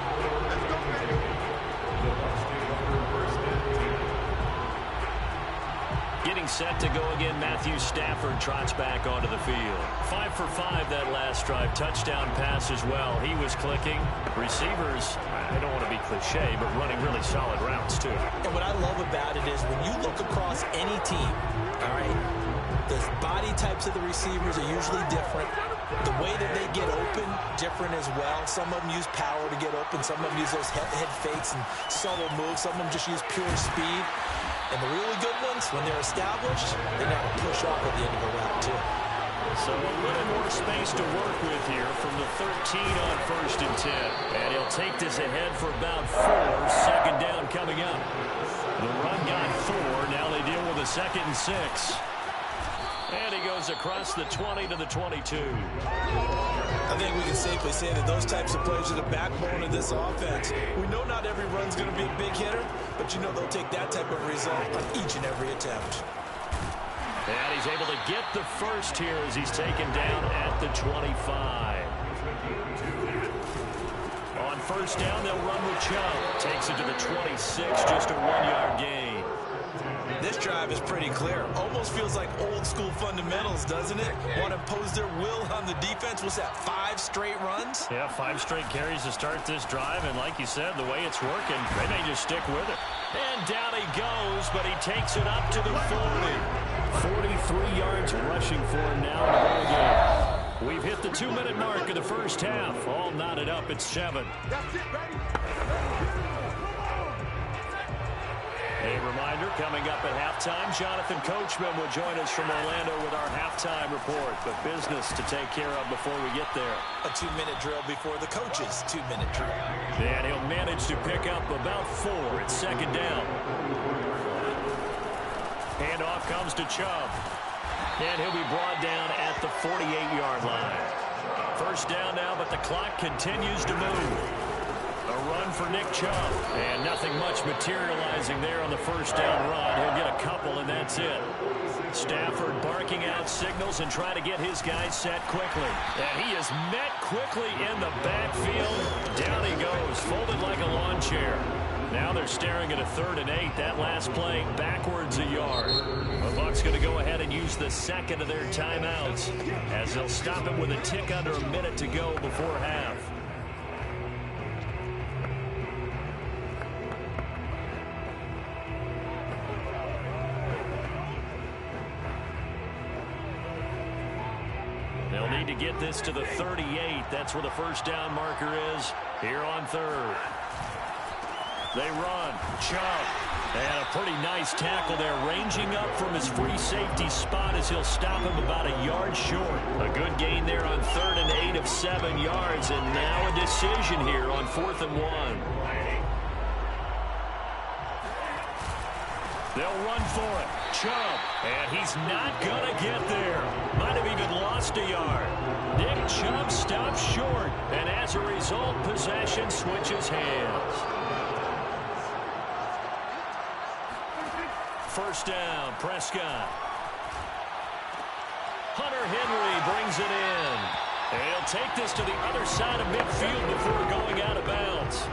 Getting set to go again, Matthew Stafford trots back onto the field. 5 for 5 that last drive. Touchdown pass as well. He was clicking. Receivers, I don't want to be cliche, but running really solid routes too. And what I love about it is when you look across any team, all right, the body types of the receivers are usually different. The way that they get open, different as well. Some of them use power to get open. Some of them use those head fakes and subtle moves. Some of them just use pure speed. And the really good ones, when they're established, they know how to push off at the end of the route, too. So a little more space to work with here from the 13 on 1st and 10. And he'll take this ahead for about 4. 2nd down coming up. The run got 4. Now they deal with a 2nd and 6. And he goes across the 20 to the 22. I think we can safely say that those types of plays are the backbone of this offense. We know not every run's going to be a big hitter, but you know they'll take that type of result on each and every attempt. And he's able to get the first here as he's taken down at the 25. On 1st down, they'll run with Chubb. Takes it to the 26, just a 1-yard gain. This drive is pretty clear. Almost feels like old school fundamentals, doesn't it? Want to impose their will on the defense. What's that, 5 straight runs? Yeah, 5 straight carries to start this drive. And like you said, the way it's working, they may just stick with it. And down he goes, but he takes it up to the 40. 43 yards rushing for him now in the ball game. We've hit the 2-minute mark of the first half. All knotted up at 7. That's it, baby. A reminder, coming up at halftime, Jonathan Coachman will join us from Orlando with our halftime report. But business to take care of before we get there. A 2-minute drill before the coach's 2-minute drill. And he'll manage to pick up about 4 at 2nd down. Handoff comes to Chubb. And he'll be brought down at the 48-yard line. 1st down now, but the clock continues to move. A run for Nick Chubb. And nothing much materializing there on the 1st down run. He'll get a couple, and that's it. Stafford barking out signals and trying to get his guys set quickly. And he is met quickly in the backfield. Down he goes, folded like a lawn chair. Now they're staring at a 3rd and 8. That last play backwards a yard. The Bucs going to go ahead and use the 2nd of their timeouts as they'll stop it with a tick under a minute to go before half. They'll need to get this to the 38. That's where the 1st down marker is here on 3rd. They run. Chubb And a pretty nice tackle there, ranging up from his free safety spot as he'll stop him about a yard short. A good gain there on 3rd and 8 of 7 yards, and now a decision here on 4th and 1. They'll run for it. Chubb, and he's not going to get there. Might have even lost a yard. Nick Chubb stops short, and as a result, possession switches hands. First down, Prescott. Hunter Henry brings it in. And he'll take this to the other side of midfield before going out of bounds.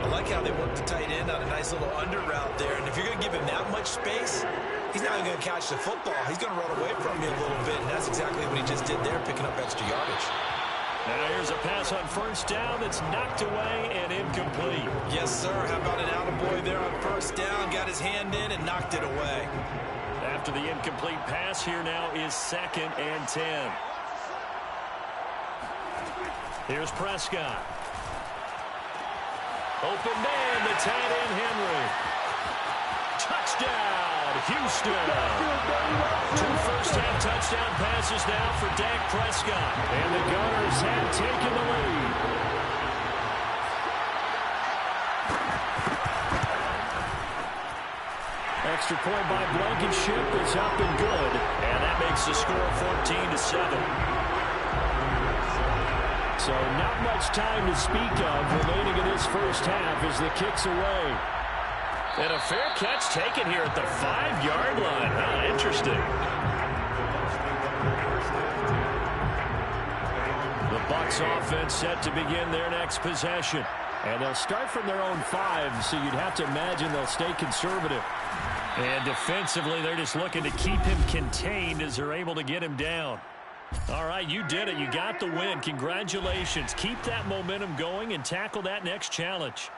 I like how they work the tight end on a nice little under route there. And if you're going to give him that much space, he's not even going to catch the football. He's going to run away from you a little bit, and that's exactly what he just did there, picking up extra yardage. Now here's a pass on first down that's knocked away and incomplete. Yes, sir. How about an attaboy there on first down? Got his hand in and knocked it away. After the incomplete pass, here now is 2nd and 10. Here's Prescott. Open man, the tight end Henry. Touchdown, Houston. 2 first-half touchdown passes now for Dak Prescott. And the Gunners have taken the lead. Extra point by Blankenship is up and good. And that makes the score 14-7. So not much time to speak of remaining in this first half as the kick's away. And a fair catch taken here at the 5-yard line. Huh, interesting. The Bucs offense set to begin their next possession. And they'll start from their own 5, so you'd have to imagine they'll stay conservative. And defensively, they're just looking to keep him contained as they're able to get him down. All right, you did it. You got the win. Congratulations. Keep that momentum going and tackle that next challenge.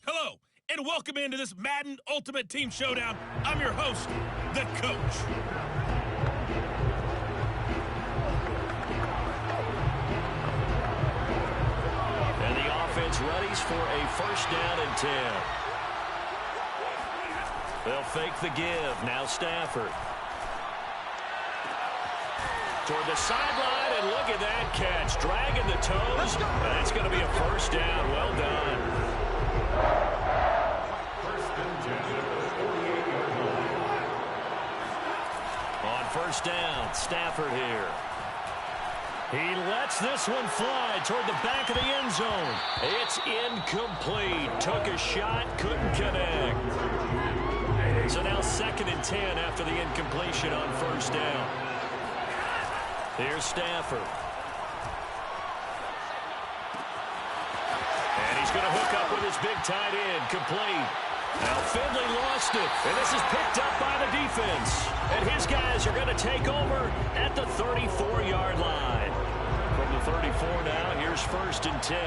Hello, and welcome into this Madden Ultimate Team Showdown. I'm your host, the Coach. And the offense readies for a first down and 10. They'll fake the give. Now Stafford. Toward the sideline, and look at that catch. Dragging the toes. That's going to be a first down. Well done. On first down, Stafford here. He lets this one fly toward the back of the end zone. It's incomplete. Took a shot, couldn't connect. So now 2nd and 10 after the incompletion on first down. Here's Stafford. And he's going to hook up with his big tight end, complete. Now Finley lost it, and this is picked up by the defense. And his guys are going to take over at the 34-yard line. From the 34 now, here's 1st and 10.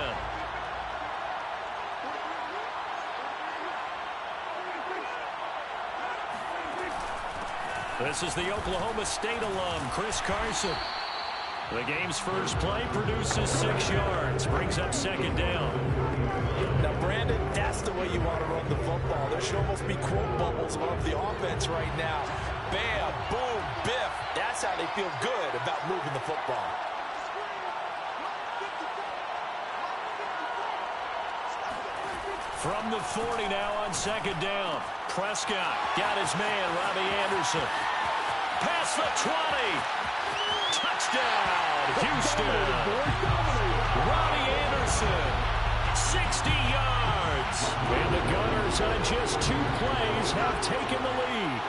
This is the Oklahoma State alum, Chris Carson. The game's first play produces 6 yards, brings up 2nd down. Now, Brandon, that's the way you want to run the football. There should almost be quote bubbles above the offense right now. Bam, boom, biff. That's how they feel good about moving the football. From the 40 now on 2nd down. Prescott got his man, Robbie Anderson. Past the 20. Touchdown, Houston. Robbie Anderson, 60 yards. And the Gunners on just 2 plays have taken the lead.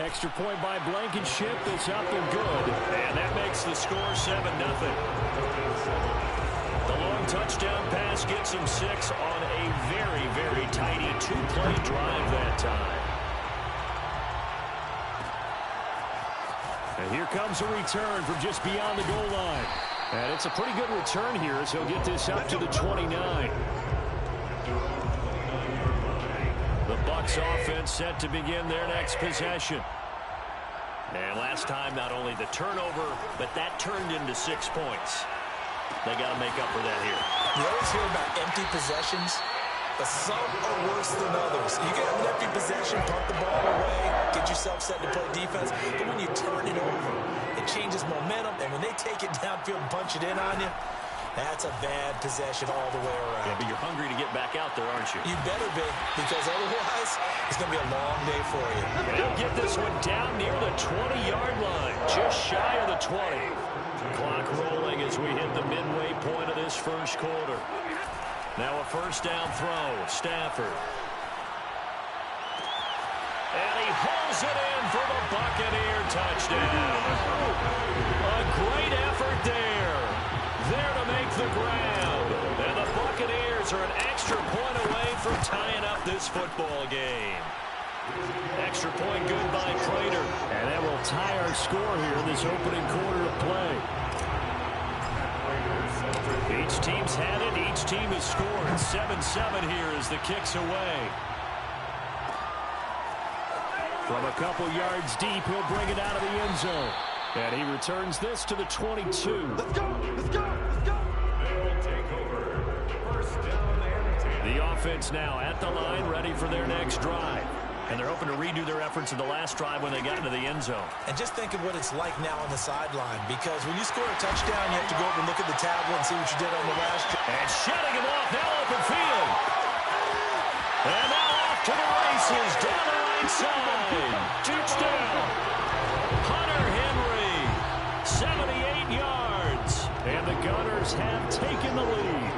Extra point by Blankenship is up and good. And that makes the score 7-0. The long touchdown pass gets him 6 on a very, very tidy 2-play drive that time. And here comes a return from just beyond the goal line. And it's a pretty good return here as he'll get this up to the 29. The Bucs offense set to begin their next possession. And last time, not only the turnover, but that turned into 6 points. They got to make up for that here. You always hear about empty possessions, but some are worse than others. You get an empty possession, punt the ball away, get yourself set to play defense. But when you turn it over, it changes momentum. And when they take it downfield and punch it in on you, that's a bad possession all the way around. Yeah, but you're hungry to get back out there, aren't you? You better be, because otherwise it's going to be a long day for you. They'll get this one down near the 20-yard line, just shy of the 20. Clock rolling as we hit the midway point of this first quarter. Now a first down throw, Stafford. And he pulls it in for the Buccaneer touchdown. A great effort there. There to make the grab. And the Buccaneers are an extra point away from tying up this football game. Extra point good by Prater. And that will tie our score here in this opening quarter of play. Each team's had it. Each team has scored. 7-7 here as the kick's away. From a couple yards deep, he'll bring it out of the end zone. And he returns this to the 22. Let's go! Let's go! Let's go! They'll take over. First down and 10. The offense now at the line, ready for their next drive. And they're hoping to redo their efforts in the last drive when they got into the end zone. And just think of what it's like now on the sideline, because when you score a touchdown, you have to go over and look at the tablet and see what you did on the last drive. And shutting him off, now open field. And now off to the races, down the right side. Touchdown. Hunter Henry, 78 yards. And the Gunners have taken the lead.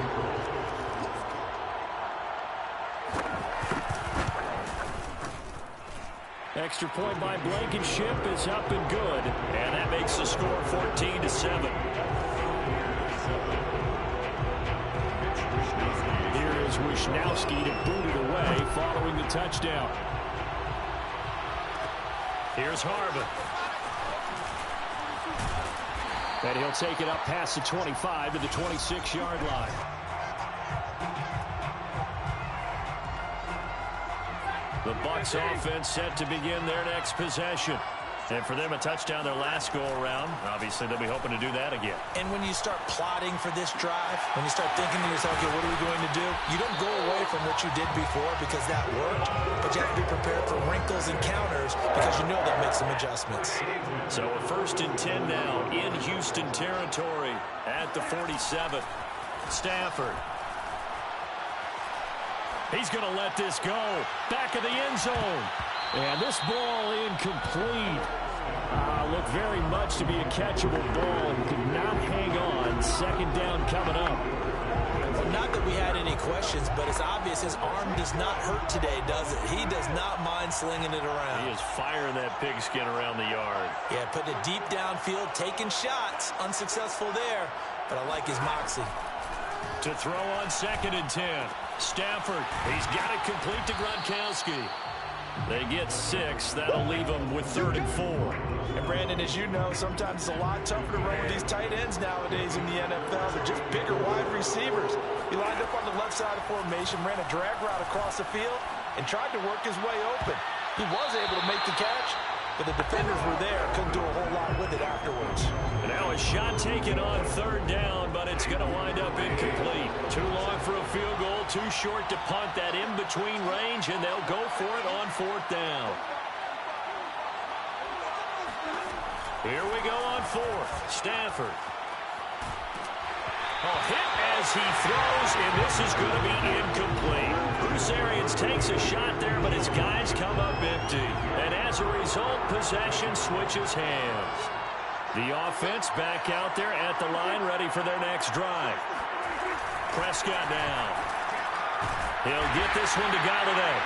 Extra point by Blankenship is up and good. And that makes the score 14-7. Here is Wisnowski to boot it away following the touchdown. Here's Harvin. And he'll take it up past the 25 to the 26-yard line. The Bucs offense set to begin their next possession. And for them, a touchdown their last go-around. Obviously, they'll be hoping to do that again. And when you start plotting for this drive, when you start thinking to yourself, okay, what are we going to do? You don't go away from what you did before because that worked, but you have to be prepared for wrinkles and counters because you know they'll make some adjustments. So a 1st and 10 now in Houston territory at the 47. Stafford. He's going to let this go. Back of the end zone. And this ball incomplete. Looked very much to be a catchable ball and could not hang on. Second down coming up. Well, not that we had any questions, but it's obvious his arm does not hurt today, does it? He does not mind slinging it around. He is firing that pigskin around the yard. Yeah, putting it deep downfield, taking shots. Unsuccessful there, but I like his moxie. To throw on 2nd and 10. Stafford, he's got it complete to Gronkowski. They get 6. That'll leave them with 3rd and 4. And Brandon, as you know, sometimes it's a lot tougher to run with these tight ends nowadays in the NFL. They're just bigger wide receivers. He lined up on the left side of formation, ran a drag route across the field, and tried to work his way open. He was able to make the catch, but the defenders were there. Couldn't do a whole lot with it afterwards. And now a shot taken on 3rd down, but it's going to wind up incomplete. Too long for a field goal, too short to punt that in-between range, and they'll go for it on 4th down. Here we go on 4th. Stafford. Hit as he throws, and this is going to be incomplete. Bruce Arians takes a shot there, but his guys come up empty. And as a result, possession switches hands. The offense back out there at the line, ready for their next drive. Prescott down. He'll get this one to Galladay.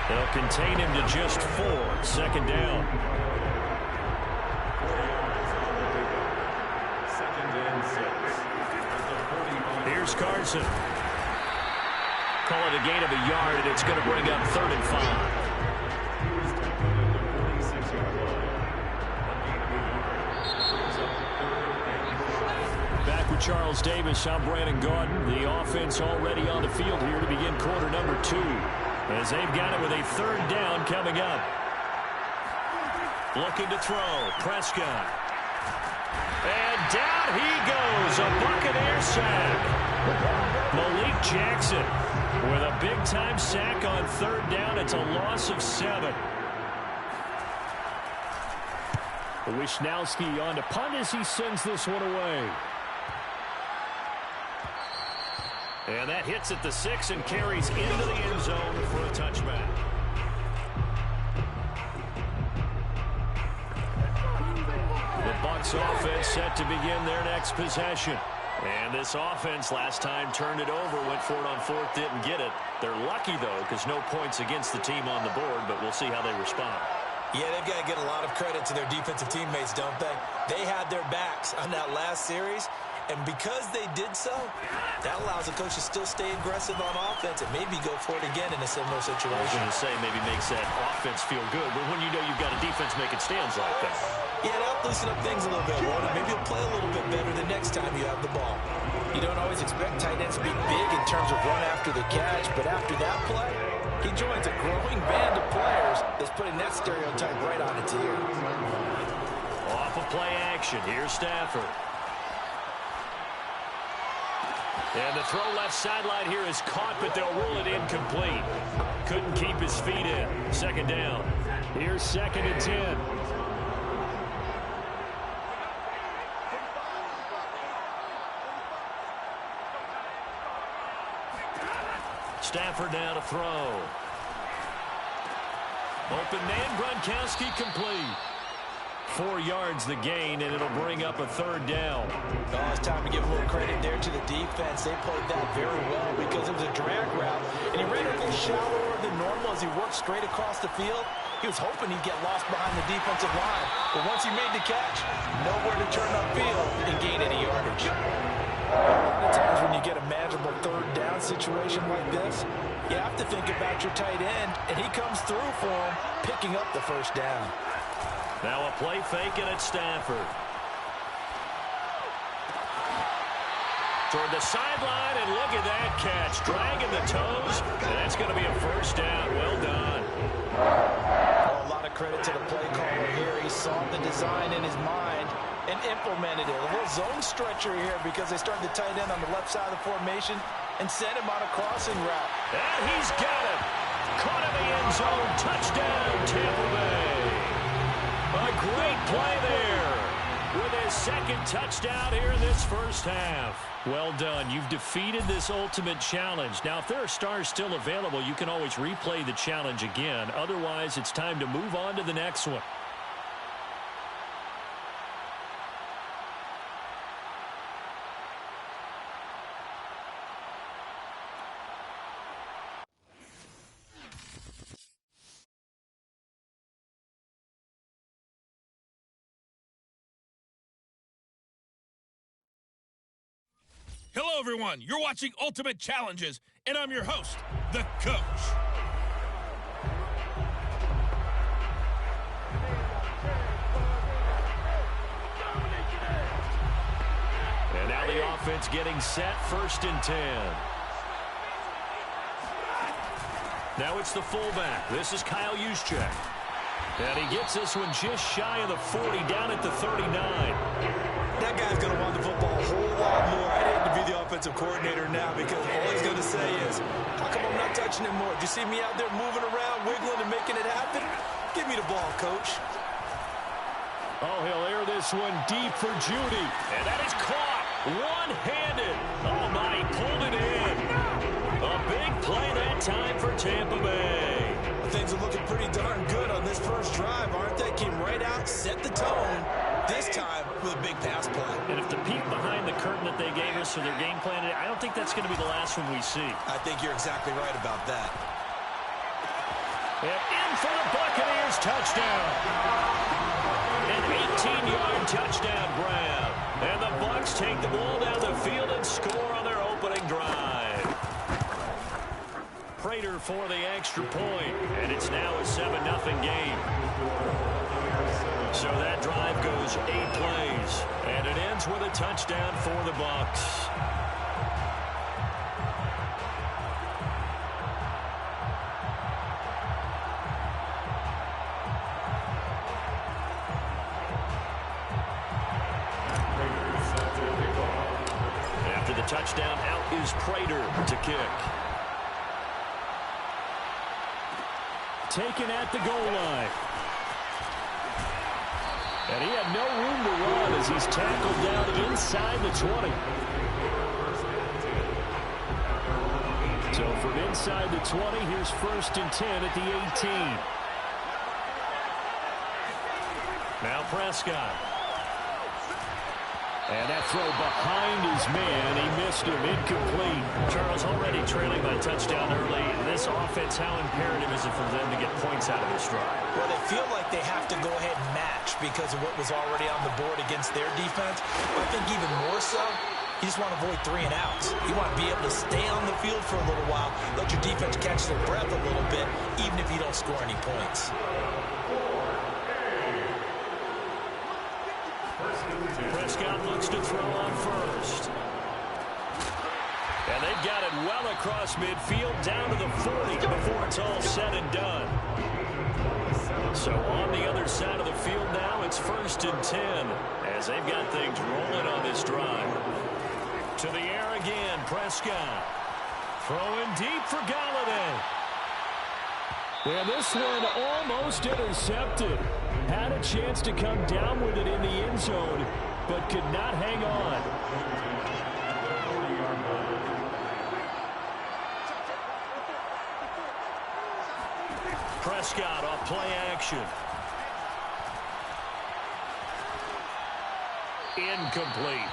They'll contain him to just 4. 2nd down. 2nd and 6. Here's Carson. Call it a gain of a yard, and it's going to bring up 3rd and 5. Charles Davis, I'm Brandon Garden. The offense already on the field here to begin quarter number 2. As they've got it with a third down coming up. Looking to throw. Prescott. And down he goes. A Buccaneer sack. Malik Jackson with a big-time sack on third down. It's a loss of 7. Wisnowski on to punt as he sends this one away. And that hits at the 6 and carries into the end zone for a touchback. The Bucs offense set to begin their next possession. And this offense last time turned it over, went for it on 4th, didn't get it. They're lucky, though, because no points against the team on the board, but we'll see how they respond. Yeah, they've got to get a lot of credit to their defensive teammates, don't they? They had their backs on that last series, and because they did so, that allows the coach to still stay aggressive on offense and maybe go for it again in a similar situation. I was going to say maybe makes that offense feel good, but when you know you've got a defense making stands like that. Yeah, that'll loosen up things a little bit, Warner. Maybe you'll play a little bit better the next time you have the ball. You don't always expect tight ends to be big in terms of run after the catch, but after that play, he joins a growing band of players that's putting that stereotype right on its ear. Off of play action. Here's Stafford. And the throw left sideline here is caught, but they'll rule it incomplete. Couldn't keep his feet in. Second down. Here's 2nd and 10. Stafford now to throw. Open man, Gronkowski complete. 4 yards the gain, and it'll bring up a third down. Oh, it's time to give a little credit there to the defense. They played that very well because it was a drag route, and he ran a little shallower than normal as he worked straight across the field. He was hoping he'd get lost behind the defensive line, but once he made the catch, nowhere to turn upfield and gain any yardage. A lot of times when you get a manageable third down situation like this, you have to think about your tight end, and he comes through for him, picking up the first down. Now a play fake and it's Stafford. Toward the sideline, and look at that catch. Dragging the toes, and that's going to be a first down. Well done. Oh, a lot of credit to the play caller here. He saw the design in his mind and implemented it. A little zone stretcher here because they started the tight end on the left side of the formation and sent him on a crossing route. And he's got it. Caught in the end zone. Touchdown, Tampa Bay. A great play there with his 2nd touchdown here in this first half. Well done. You've defeated this ultimate challenge. Now, if there are stars still available, you can always replay the challenge again. Otherwise, it's time to move on to the next one. Hello, everyone. You're watching Ultimate Challenges, and I'm your host, the Coach. And now the offense getting set, 1st and 10. Now it's the fullback. This is Kyle Juszczyk. And he gets this one just shy of the 40, down at the 39. That guy's going to want the football a whole lot more. I'd hate to be the offensive coordinator now because all he's going to say is, how come I'm not touching him more? Do you see me out there moving around, wiggling, and making it happen? Give me the ball, coach. Oh, he'll air this one deep for Judy. And that is caught one-handed. Oh, my, he pulled it in. A big play that time for Tampa Bay. Things are looking pretty darn good on this first drive, aren't they? Came right out, set the tone, this time with a big pass play. And if the peek behind the curtain that they gave us for their game plan, I don't think that's going to be the last one we see. I think you're exactly right about that. And in for the Buccaneers, touchdown. An 18-yard touchdown grab. And the Bucs take the ball down the field and score on their opening drive. Prater for the extra point, and it's now a 7-0 game. So that drive goes 8 plays, and it ends with a touchdown for the Bucs. After the touchdown, out is Prater to kick. Taken at the goal line. And he had no room to run as he's tackled down inside the 20. So from inside the 20, here's 1st and 10 at the 18. Now Prescott. And that throw behind his man. He missed him. Incomplete. Charles already trailing by touchdown early. This offense, how imperative is it for them to get points out of this drive? Well, they feel like they have to go ahead and match because of what was already on the board against their defense. But I think even more so, you just want to avoid 3 and outs. You want to be able to stay on the field for a little while, let your defense catch their breath a little bit, even if you don't score any points. Prescott looks to throw on first. And they've got it well across midfield down to the 40 before it's all said and done. So on the other side of the field now, it's 1st and 10 as they've got things rolling on this drive. To the air again, Prescott. Throwing deep for Galladay. And this one almost intercepted. Had a chance to come down with it in the end zone, but could not hang on. Prescott off play action. Incomplete.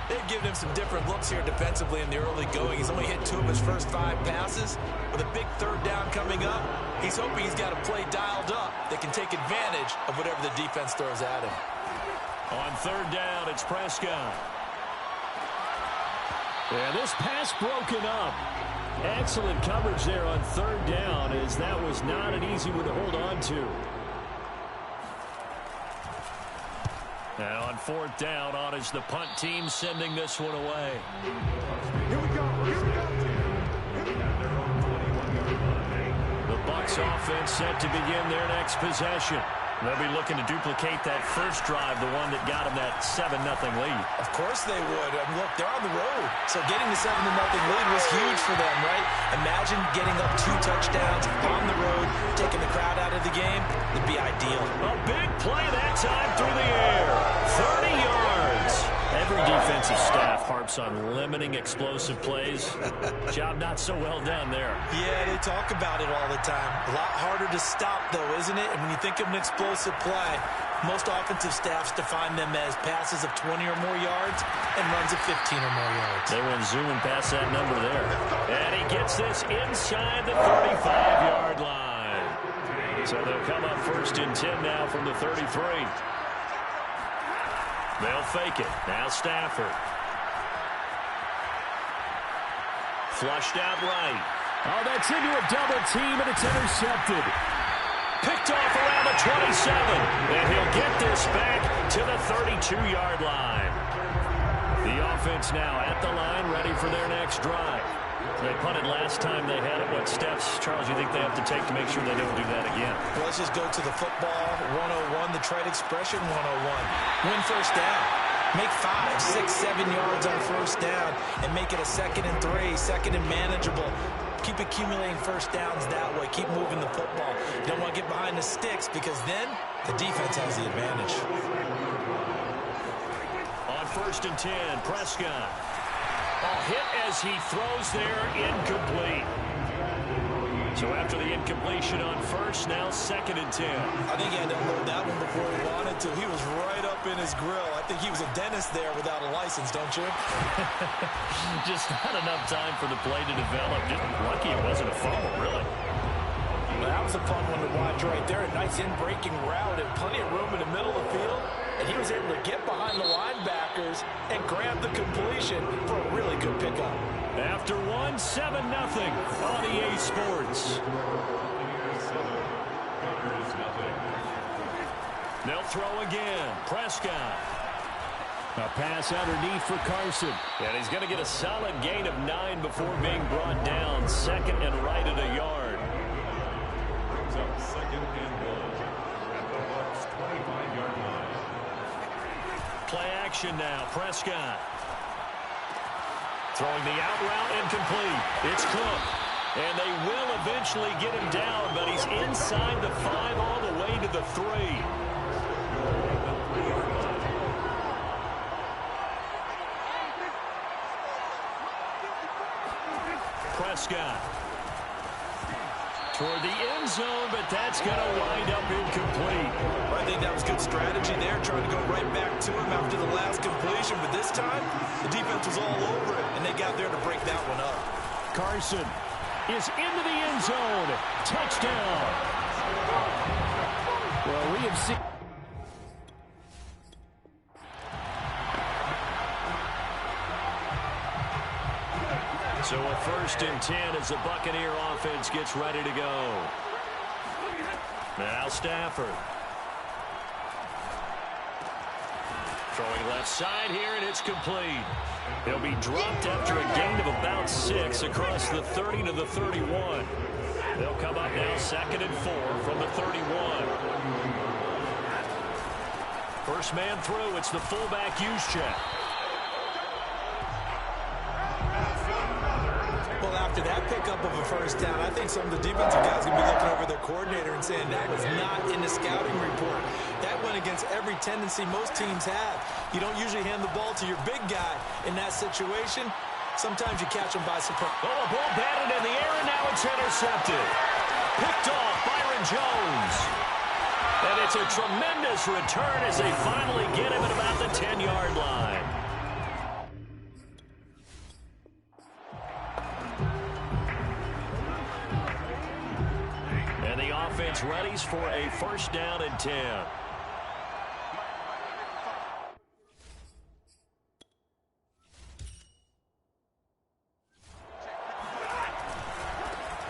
They've given him some different looks here defensively in the early going. He's only hit 2 of his first 5 passes. With a big 3rd down coming up, he's hoping he's got a play dialed up that can take advantage of whatever the defense throws at him. On 3rd down, it's Prescott. And this pass broken up. Excellent coverage there on 3rd down, as that was not an easy one to hold on to. Now on 4th down, on is the punt team sending this one away. Here we go. The Bucs offense set to begin their next possession. They'll be looking to duplicate that first drive, the one that got them that 7-0 lead. Of course they would. I mean, look, they're on the road. So getting the 7-0 lead was huge for them, right? Imagine getting up 2 touchdowns on the road, taking the crowd out of the game. It'd be ideal. A big play that time through the air. 30 yards. Every defensive staff harps on limiting explosive plays. Job not so well done there. Yeah, they talk about it all the time. A lot harder to stop, though, isn't it? And when you think of an explosive play, most offensive staffs define them as passes of 20 or more yards and runs of 15 or more yards. They went zooming past that number there. And he gets this inside the 35-yard line. So they'll come up 1st and 10 now from the 33. They'll fake it. Now Stafford. Flushed out right. Oh, that's into a double team, and it's intercepted. Picked off around the 27. And he'll get this back to the 32-yard line. The offense now at the line, ready for their next drive. They punted last time they had it. What steps, Charles, you think they have to take to make sure they don't do that again? Well, let's just go to the football 101, the trade expression 101. Win first down. Make 5, 6, 7 yards on first down and make it a 2nd and 3, 2nd and manageable. Keep accumulating first downs that way. Keep moving the football. You don't want to get behind the sticks because then the defense has the advantage. On 1st and 10, Prescott. A hit as he throws there, incomplete. So after the incompletion on first, now 2nd and 10. I think he had to unload that one before he wanted to. He was right up in his grill. I think he was a dentist there without a license, don't you? Just not enough time for the play to develop. Just lucky it wasn't a fumble, really. Well, that was a fun one to watch right there. A nice in-breaking route and plenty of room in the middle of the field. And he was able to get behind the linebackers and grab the completion for a really good pickup. After one, 7-0 on EA Sports. They'll throw again. Prescott. A pass underneath for Carson. And he's going to get a solid gain of 9 before being brought down. Second and right at a yard. Brings up second and 1 at the Bucs' 25-yard line. Play action now. Prescott. Throwing the out route incomplete. It's Cook. And they will eventually get him down, but he's inside the 5 all the way to the 3. Prescott toward the end zone, but that's going to wind up incomplete. I think that was good strategy there, trying to go right back to him after the last completion. But this time, the defense was all over it, and they got there to break that one up. Carson is into the end zone. Touchdown. Well, we have seen... So a 1st and 10 as the Buccaneer offense gets ready to go. Now Stafford. Throwing left side here, and it's complete. He'll be dropped after a gain of about 6 across the 30 to the 31. They'll come up now 2nd and 4 from the 31. First man through, it's the fullback use check. Well, after that pickup of a first down, I think some of the defensive guys are going to be looking over their coordinator and saying that was not in the scouting report. That went against every tendency most teams have. You don't usually hand the ball to your big guy in that situation. Sometimes you catch them by surprise. Oh, a ball batted in the air, and now it's intercepted. Picked off Byron Jones. And it's a tremendous return as they finally get him at about the 10-yard line. And the offense readies for a 1st down and 10.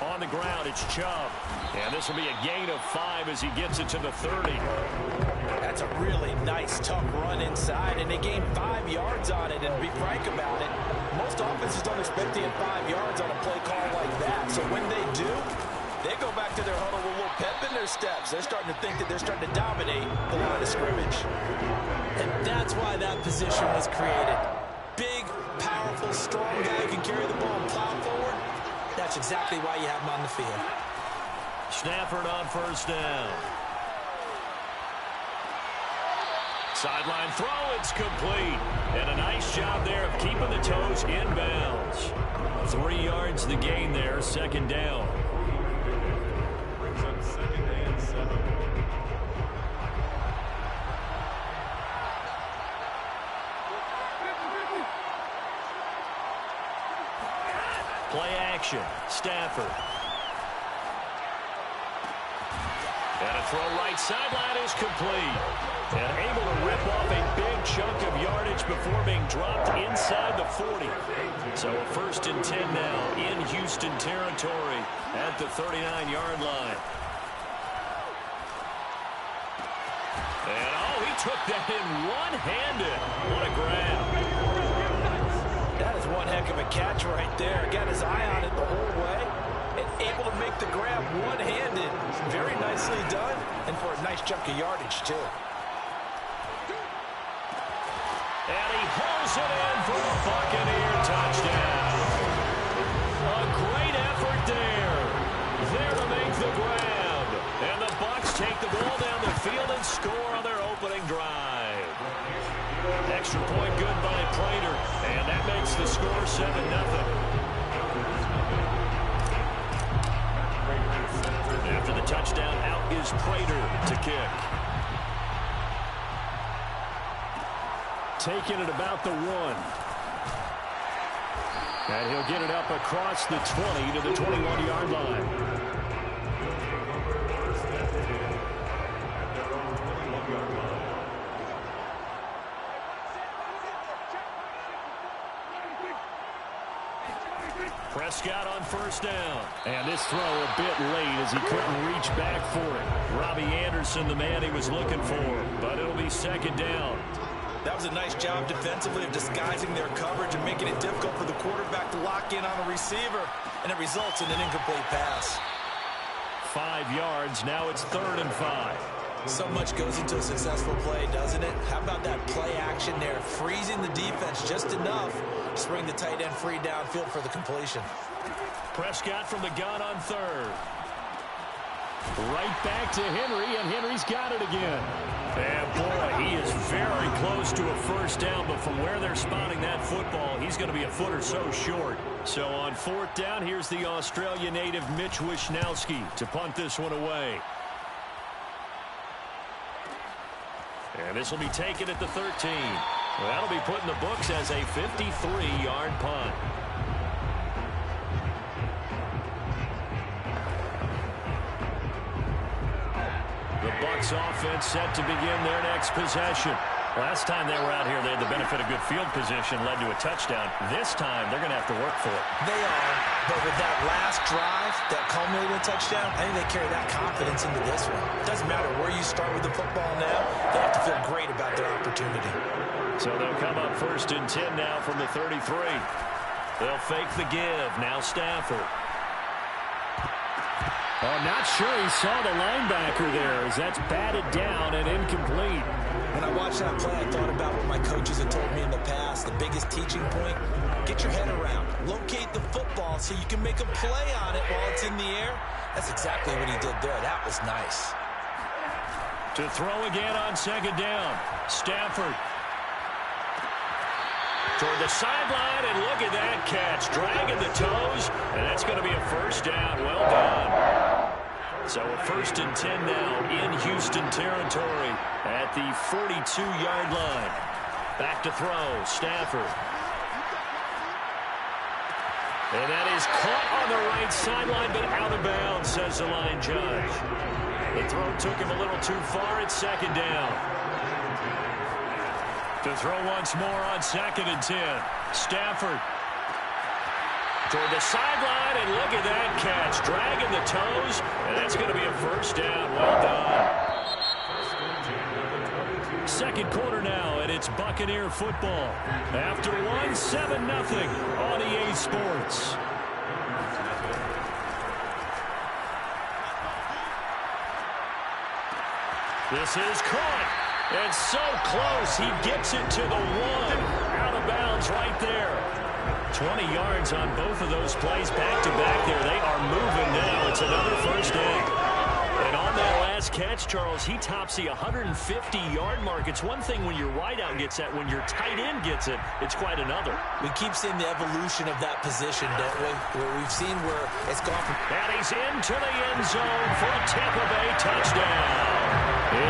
On the ground, it's Chubb. And this will be a gain of 5 as he gets it to the 30. That's a really nice, tough run inside, and they gained 5 yards on it. And to be frank about it, most offenses don't expect to get 5 yards on a play call like that. So when they do, they go back to their huddle with a little pep in their steps. They're starting to think that they're starting to dominate the line of scrimmage. And that's why that position was created. Big, powerful, strong guy who can carry the ball and plow forward. That's exactly why you have him on the field. Stafford on 1st down. Sideline throw, it's complete. And a nice job there of keeping the toes inbounds. 3 yards the gain there, 2nd down. Brings up 2nd and 7. Play action. Stafford. And a throw right sideline is complete. And able to rip off a big chunk of yardage before being dropped inside the 40. So a 1st and 10 now in Houston territory at the 39-yard line. And oh, he took that in one-handed. What a grab. That is one heck of a catch right there. Got his eye on it the whole way and able to make the grab one-handed. Very nicely done, and for a nice chunk of yardage, too. And he hauls it in for a Buccaneer touchdown. A great effort there. There to make the grab. And the Bucs take the ball down the field and score on their opening drive. Extra point good by Prater, and that makes the score 7-0. After the touchdown, out is Prater to kick. Taking it about the 1. And he'll get it up across the 20 to the 21-yard line. touchdown. And this throw a bit late as he couldn't reach back for it. Robbie Anderson, the man he was looking for, but it'll be second down. That was a nice job defensively of disguising their coverage and making it difficult for the quarterback to lock in on the receiver, and it results in an incomplete pass. 5 yards. Now it's 3rd and 5. So much goes into a successful play, doesn't it? How about that play action there, freezing the defense just enough to bring the tight end free downfield for the completion. Prescott from the gun on 3rd. Right back to Henry, and Henry's got it again. And boy, he is very close to a first down, but from where they're spotting that football, he's going to be a foot or so short. So on 4th down, here's the Australia native Mitch Wishnowski to punt this one away. And this will be taken at the 13. Well, that'll be put in the books as a 53-yard punt. The Bucs offense set to begin their next possession. Last time they were out here, they had the benefit of good field position, led to a touchdown. This time, they're going to have to work for it. They are, but with that last drive that culminated in a touchdown, I think they carry that confidence into this one. It doesn't matter where you start with the football now. They have to feel great about their opportunity. So they'll come up 1st and 10 now from the 33. They'll fake the give. Now Stafford. Oh, not sure he saw the linebacker there as that's batted down and incomplete. When I watched that play, I thought about what my coaches had told me in the past. The biggest teaching point, get your head around. Locate the football so you can make a play on it while it's in the air. That's exactly what he did there. That was nice. To throw again on 2nd down. Stafford. Toward the sideline, and look at that catch. Dragging the toes, and that's going to be a first down. Well done. So a 1st and 10 now in Houston territory at the 42-yard line. Back to throw, Stafford. And that is caught on the right sideline, but out of bounds, says the line judge. The throw took him a little too far. It's 2nd down. To throw once more on 2nd and 10. Stafford. Toward the sideline, and look at that catch. Dragging the toes, and that's going to be a first down. Well done. 2nd quarter now, and it's Buccaneer football. After one, 7-0 on EA Sports. This is caught. And so close, he gets it to the 1. Out of bounds right there. 20 yards on both of those plays back-to-back there. They are moving now. It's another first down. And on that last catch, Charles, he tops the 150-yard mark. It's one thing when your wideout gets that. When your tight end gets it, it's quite another. We keep seeing the evolution of that position, don't we? Where we've seen where it's gone from... And he's into the end zone for a Tampa Bay touchdown.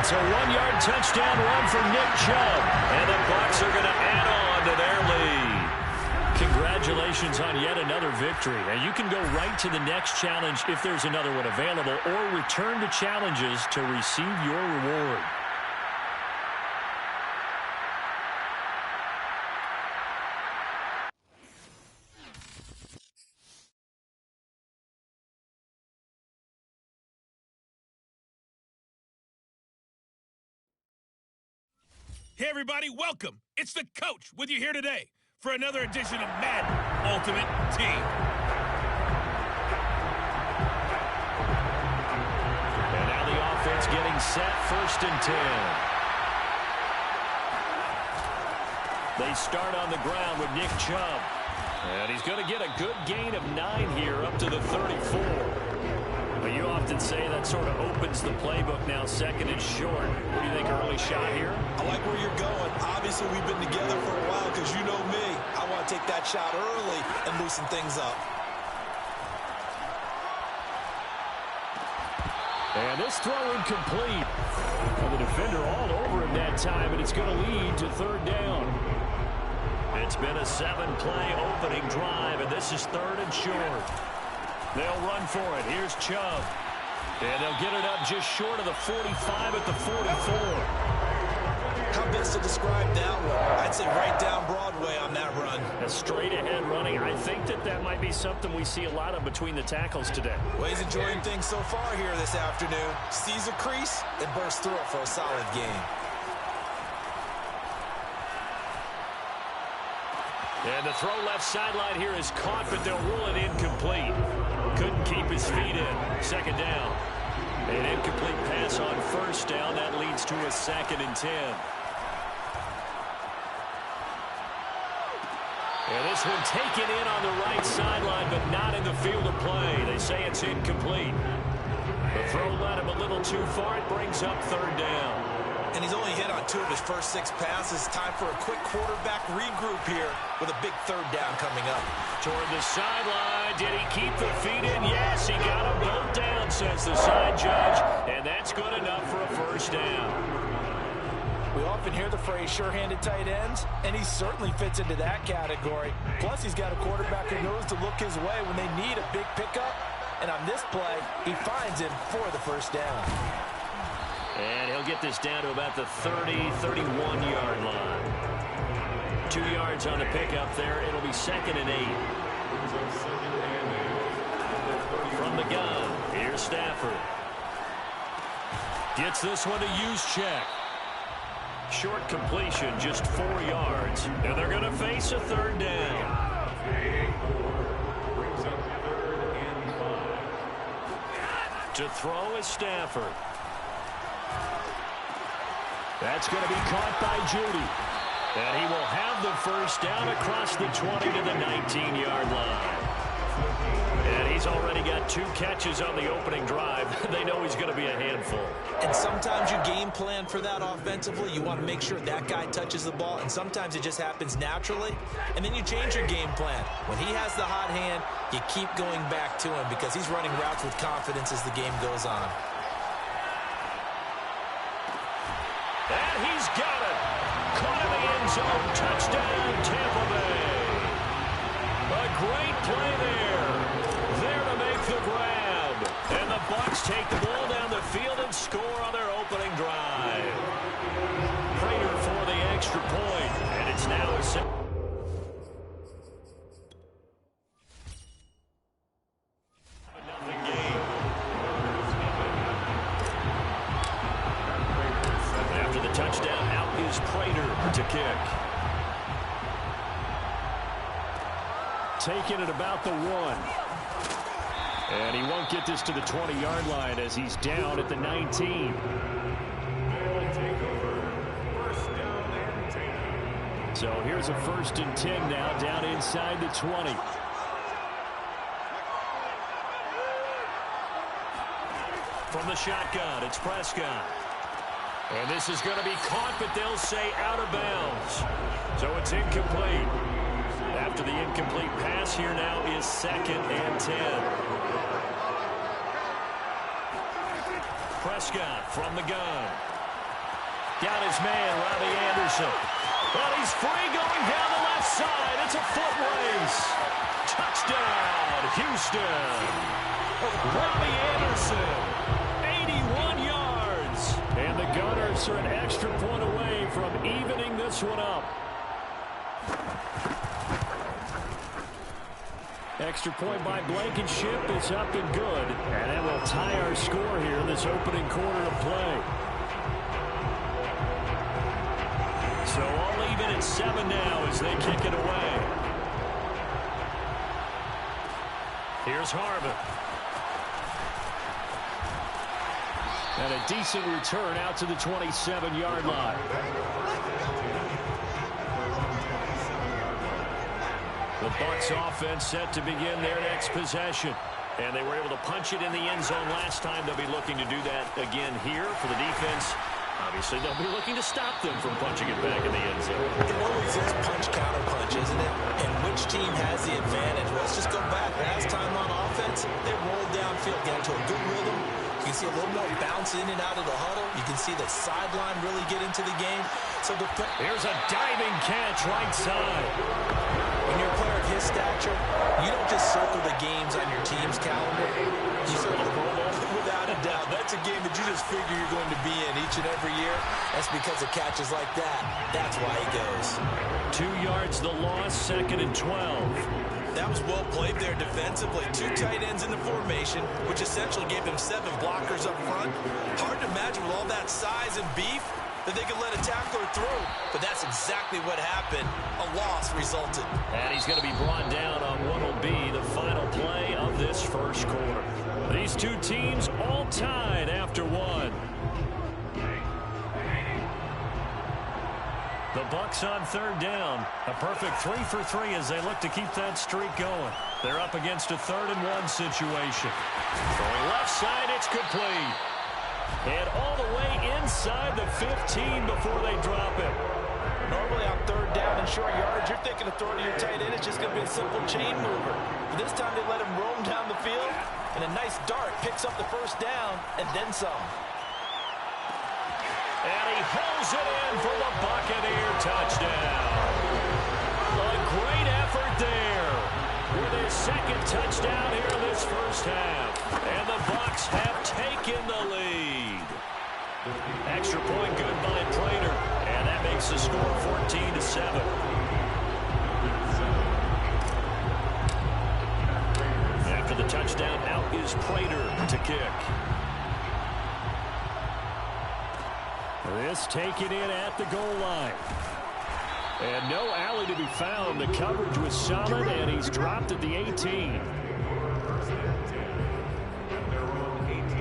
It's a 1-yard touchdown run for Nick Chubb. And the Bucs are going to add on to their lead. Congratulations on yet another victory. And you can go right to the next challenge if there's another one available, or return to challenges to receive your reward. Hey, everybody, welcome. It's the coach with you here today for another edition of Madden Ultimate Team. And now the offense getting set, 1st and 10. They start on the ground with Nick Chubb. And he's going to get a good gain of 9 here up to the 34. But you often say that sort of opens the playbook now, 2nd and short. What do you think, early shot here? I like where you're going. Obviously, we've been together for a while because you know me. I want to take that shot early and loosen things up. And this throw incomplete. And the defender all over him that time, and it's going to lead to 3rd down. It's been a 7-play opening drive, and this is 3rd and short. They'll run for it. Here's Chubb. And they'll get it up just short of the 45 at the 44. How best to describe that one? I'd say right down Broadway on that run. A straight-ahead running. I think that might be something we see a lot of between the tackles today. Well, he's enjoying things so far here this afternoon. Sees a crease and bursts through it for a solid gain. And the throw left sideline here is caught, but they'll rule it incomplete. Couldn't keep his feet in. Second down. An incomplete pass on first down. That leads to a 2nd and 10. And this one taken in on the right sideline, but not in the field of play. They say it's incomplete. The throw led him a little too far. It brings up 3rd down. And he's only hit on 2 of his first 6 passes. Time for a quick quarterback regroup here with a big 3rd down coming up. Toward the sideline. Did he keep the feet in? Yes, he got them both down, says the side judge. And that's good enough for a 1st down. We often hear the phrase sure-handed tight ends, and he certainly fits into that category. Plus, he's got a quarterback who knows to look his way when they need a big pickup. And on this play, he finds him for the 1st down. And he'll get this down to about the 30, 31-yard line. 2 yards on the pickup there. It'll be 2nd and 8. From the gun, here's Stafford. Gets this one to Juszczyk. Short completion, just 4 yards. And they're going to face a 3rd down. To throw is Stafford. That's going to be caught by Judy. And he will have the 1st down across the 20 to the 19-yard line. And he's already got 2 catches on the opening drive. They know he's going to be a handful. And sometimes you game plan for that offensively. You want to make sure that guy touches the ball, and sometimes it just happens naturally. And then you change your game plan. When he has the hot hand, you keep going back to him because he's running routes with confidence as the game goes on. And he's got it. Caught in the end zone. Touchdown, Tampa Bay. A great play there. There to make the grab. And the Bucs take the ball down the field and score on their opening drive. Prater for the extra point. And it's now a 7-0 game. After the touchdown, out is Prater to kick. Taking it about the 1. And he won't get this to the 20-yard line as he's down at the 19. So here's a 1st and 10 now, down inside the 20. From the shotgun, it's Prescott. And this is going to be caught, but they'll say out of bounds. So it's incomplete. After the incomplete pass, here now is 2nd and 10. Prescott from the gun. Down his man, Robbie Anderson. Well, he's free going down the left side. It's a foot race. Touchdown, Houston. Robbie Anderson, 81 yards. And the Gunners are an extra point away from evening this one up. Extra point by Blankenship is up and good. And that will tie our score here in this opening quarter of play. So all even at 7 now as they kick it away. Here's Harvin. And a decent return out to the 27-yard line. The Bucs offense set to begin their next possession. And they were able to punch it in the end zone last time. They'll be looking to do that again here for the defense. Obviously, they'll be looking to stop them from punching it back in the end zone. It always is punch-counter-punch, isn't it? And which team has the advantage? Well, let's just go back. Last time on offense, they rolled downfield, got into a good rhythm. You can see a little more bounce in and out of the huddle. You can see the sideline really get into the game. So here's a diving catch right side. When you're a player of his stature, you don't just circle the games on your team's calendar. You circle the Pro Bowl without a doubt. That's it's a game that you just figure you're going to be in each and every year. That's because of catches like that. That's why he goes. 2 yards the loss, 2nd and 12. That was well played there defensively. 2 tight ends in the formation, which essentially gave them 7 blockers up front. Hard to imagine with all that size and beef that they could let a tackler through. But that's exactly what happened. A loss resulted. And he's going to be brought down on what will be the final play of this first quarter. These two teams all tied after 1. The Bucks on 3rd down. A perfect 3 for 3 as they look to keep that streak going. They're up against a 3rd and 1 situation. Throwing left side, it's complete. And all the way inside the 15 before they drop it. Normally on 3rd down and short yardage, you're thinking of throwing to your tight end. It's just going to be a simple chain mover. But this time they let him roam down the field, and a nice dart picks up the 1st down and then some. And he holds it in for the Buccaneer touchdown. A great effort there with his 2nd touchdown here in this first half. And the Bucs have taken the lead. Extra point good by Prater. And that makes the score 14-7. After the touchdown, out is Prater to kick. This taken in at the goal line. And no alley to be found. The coverage was solid, and he's dropped at the 18.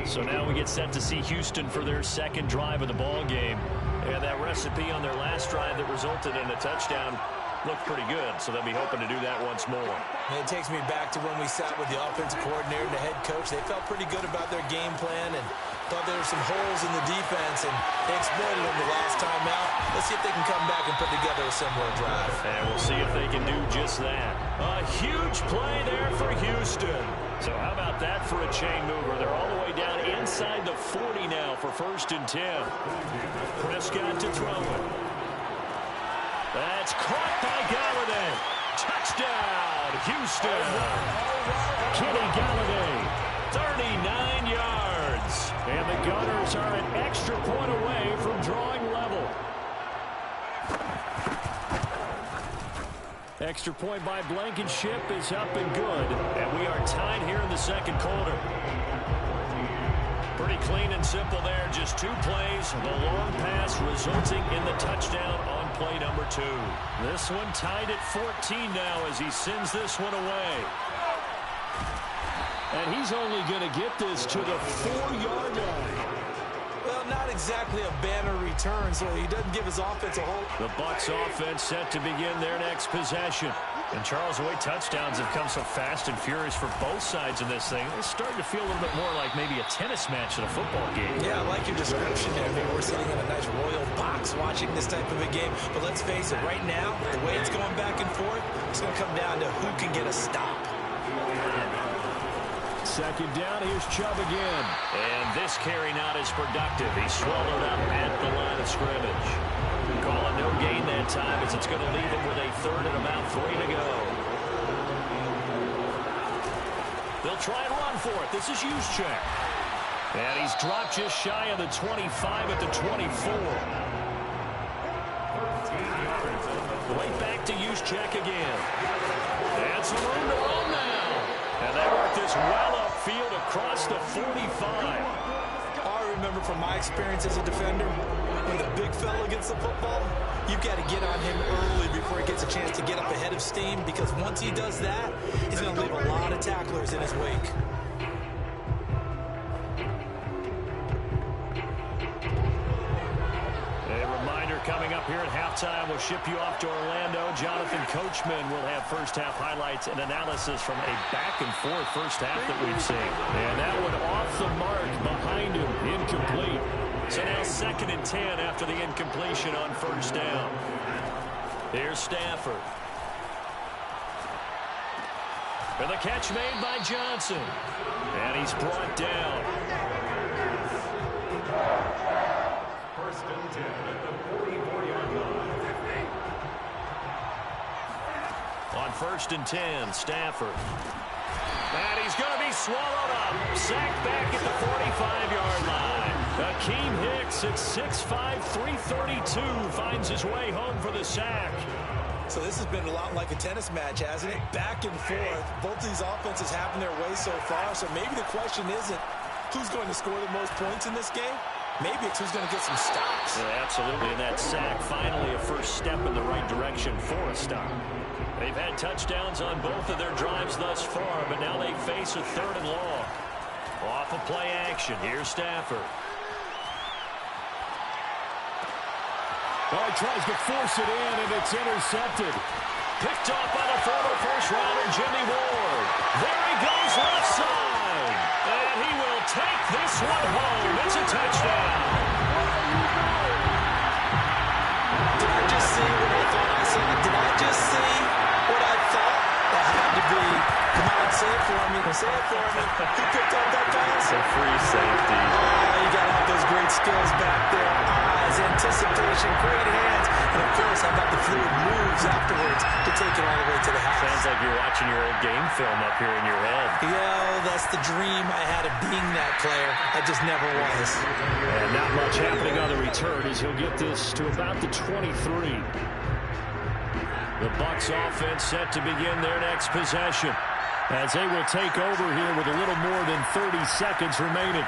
So now we get set to see Houston for their 2nd drive of the ball game. And that recipe on their last drive that resulted in a touchdown looked pretty good, so they'll be hoping to do that once more. And it takes me back to when we sat with the offensive coordinator and the head coach. They felt pretty good about their game plan and thought there were some holes in the defense, and they exploited them the last time out. Let's see if they can come back and put together a similar drive. And we'll see if they can do just that. A huge play there for Houston. So how about that for a chain mover? They're all the way down inside the 40 now for 1st and 10. Prescott to throw it. That's caught by Galladay. Touchdown, Houston. Kenny Galladay, 39 yards. And the Gunners are an extra point away from drawing level. Extra point by Blankenship is up and good. And we are tied here in the 2nd quarter. Pretty clean and simple there. Just 2 plays. The long pass resulting in the touchdown on play number 2. This one tied at 14 now as he sends this one away. And he's only going to get this to the 4-yard line. Well, not exactly a banner return, so he doesn't give his offense a hold. The Bucs offense set to begin their next possession. And Charles, the way touchdowns have come so fast and furious for both sides in this thing, it's starting to feel a little bit more like maybe a tennis match than a football game. Yeah, I like your description there. Maybe we're sitting in a nice royal box watching this type of a game. But let's face it, right now, the way it's going back and forth, it's going to come down to who can get a stop. 2nd down, here's Chubb again. And this carry not as productive. He's swallowed up at the line of scrimmage. Calling no gain that time as it's going to leave him with a 3rd and about 3 to go. They'll try and run for it. This is Juszczyk. And he's dropped just shy of the 25 at the 24. Right back to Juszczyk again. And some room to run now. And they work this well upfield across the 45. I remember from my experience as a defender, when the big fella gets the football, you've got to get on him early before he gets a chance to get up ahead of steam, because once he does that, he's going to leave a lot of tacklers in his wake. Coming up here at halftime, we'll ship you off to Orlando. Jonathan Coachman will have first-half highlights and analysis from a back-and-forth first half that we've seen. And that one off the mark behind him, incomplete. So now 2nd and 10 after the incompletion on 1st down. Here's Stafford. And the catch made by Johnson. And he's brought down. 1st and 10 at the 44-yard line. On 1st and 10, Stafford. And he's going to be swallowed up. Sacked back at the 45-yard line. Akeem Hicks at 6'5", 332 finds his way home for the sack. So this has been a lot like a tennis match, hasn't it? Back and forth. Both of these offenses having their way so far. So maybe the question isn't who's going to score the most points in this game. Maybe it's who's going to get some stops. Yeah, absolutely. And that sack, finally a first step in the right direction for a stop. They've had touchdowns on both of their drives thus far, but now they face a 3rd and long. Off of play action. Here's Stafford. Oh, he tries to force it in, and it's intercepted. Picked off by the former first-rounder, Jimmy Ward. There he goes left side. And he will take this one home. It's a touchdown. Did I just see what I thought I saw? Did I just see what I thought? That had to be. Come on, say it for me. Say it for me. Who picked up that pass? A free safety. Oh, you got all those great skills back there. Eyes, anticipation, great hands. And, of course, how about the fluid moves afterwards to take it all the way to the house? Sounds like you're watching your old game film up here in your head. Yo, that's the dream I had of being that player. I just never was. And not much happening on the return as he'll get this to about the 23. The Bucs offense set to begin their next possession as they will take over here with a little more than 30 seconds remaining.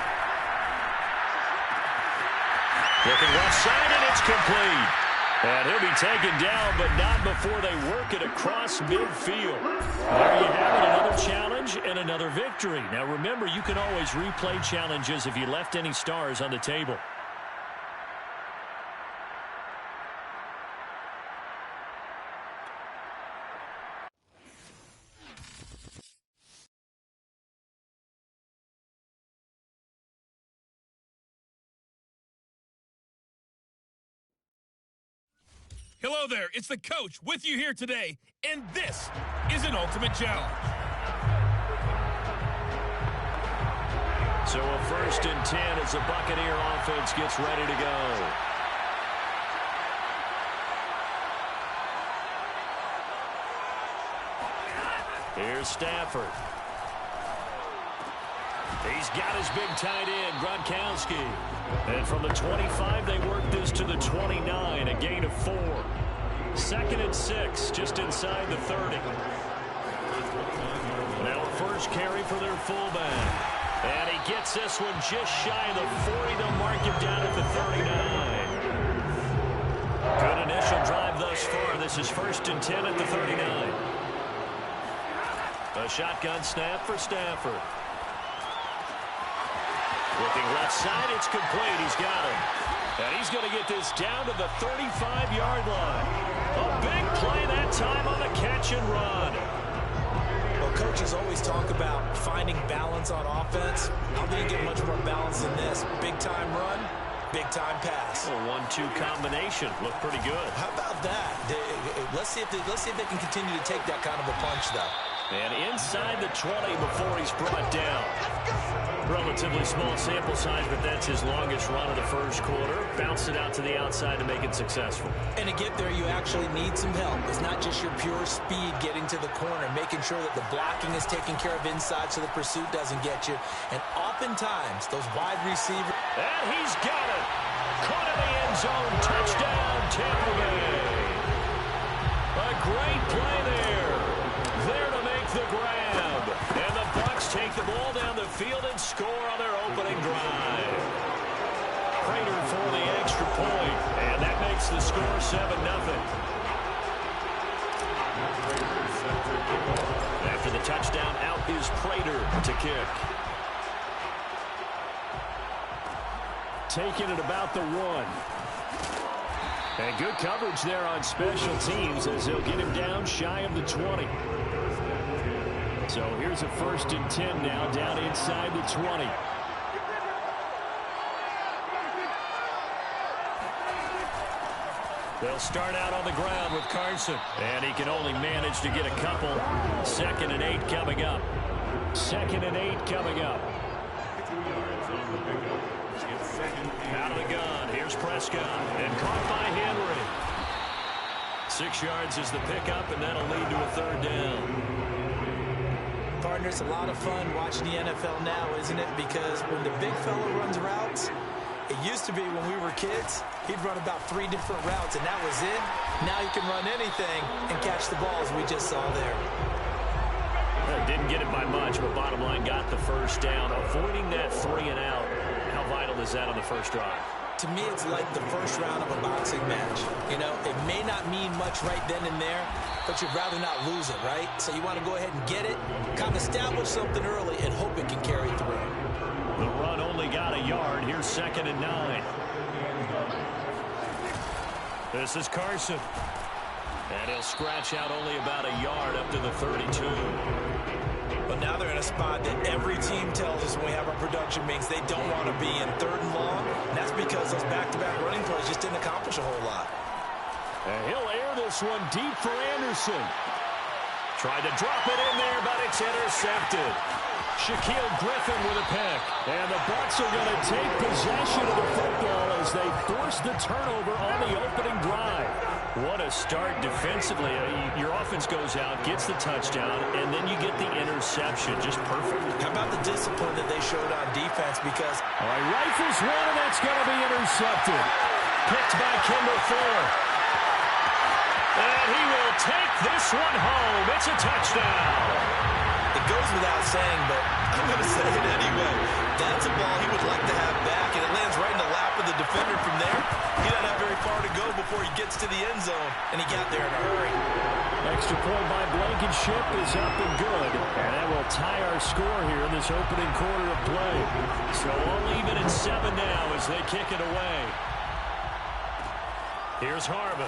Looking left side, and it's complete. And he'll be taken down, but not before they work it across midfield. There you have it, another challenge and another victory. Now remember, you can always replay challenges if you left any stars on the table. Hello there, it's the coach with you here today, and this is an Ultimate Challenge. So a 1st and 10 as the Buccaneer offense gets ready to go. Here's Stafford. He's got his big tight end, Gronkowski. And from the 25, they work this to the 29, a gain of 4. 2nd and 6, just inside the 30. Now a first carry for their fullback. And he gets this one just shy of the 40. They'll mark him down at the 39. Good initial drive thus far. This is 1st and 10 at the 39. A shotgun snap for Stafford. Looking left side, it's complete. He's got him. And he's going to get this down to the 35-yard line. A big play that time on the catch and run. Well, coaches always talk about finding balance on offense. How do you get much more balance than this? Big-time run, big-time pass. A 1-2 combination. Looked pretty good. How about that? Let's see if they can continue to take that kind of a punch, though. And inside the 20 before he's brought down. Relatively small sample size, but that's his longest run of the first quarter. Bounced it out to the outside to make it successful. And to get there, you actually need some help. It's not just your pure speed getting to the corner, making sure that the blocking is taken care of inside so the pursuit doesn't get you. And oftentimes, those wide receivers... And he's got it. Caught in the end zone. Touchdown, Tampa Bay. A great play there. There to make the grab. And the Bucs take the ball down the field and score on their opening drive. Prater for the extra point. And that makes the score 7-0. After the touchdown, out is Prater to kick. Taking it about the 1. And good coverage there on special teams as they'll get him down shy of the 20. So here's a 1st and 10 now down inside the 20. They'll start out on the ground with Carson. And he can only manage to get a couple. 2nd and 8 coming up. 2nd and 8 coming up. Out of the gun. Here's Prescott. And caught by Henry. 6 yards is the pickup, and that'll lead to a 3rd down. Pardon Partner, it's a lot of fun watching the NFL now, isn't it? Because when the big fella runs routes, it used to be when we were kids, he'd run about 3 different routes, and that was it. Now he can run anything and catch the balls we just saw there. Well, didn't get it by much, but bottom line got the first down. Avoiding that 3 and out, how vital is that on the first drive? To me, it's like the first round of a boxing match. You know, it may not mean much right then and there, but you'd rather not lose it, right? So you want to go ahead and get it, kind of establish something early, and hope it can carry through. The run only got a yard. Here's 2nd and 9. This is Carson. And he'll scratch out only about a yard up to the 32. But now they're in a spot that every team tells us when we have our production meetings they don't want to be in 3rd and long. And that's because those back-to-back running plays just didn't accomplish a whole lot. And he'll air this one deep for Anderson. Tried to drop it in there, but it's intercepted. Shaquille Griffin with a pick. And the Bucs are going to take possession of the football as they force the turnover on the opening drive. What a start defensively. Your offense goes out, gets the touchdown, and then you get the interception. Just perfect. How about the discipline that they showed on defense? Because all right, rifles one, and that's going to be intercepted. Picked by Kendall Fuller. And he will take this one home. It's a touchdown. It goes without saying, but I'm going to say it anyway. That's a ball he would like to have back, and it lands right in the lap of the defender from there. He doesn't have very far to go before he gets to the end zone, and he got there in a hurry. Extra point by Blankenship is up and good, and that will tie our score here in this opening quarter of play. So all even at 7 now as they kick it away. Here's Harvin.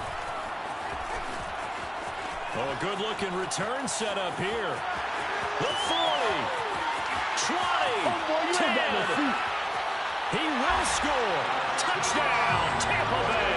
Oh, a good-looking return set up here. The 40, 20, 10. He will score. Touchdown, Tampa Bay.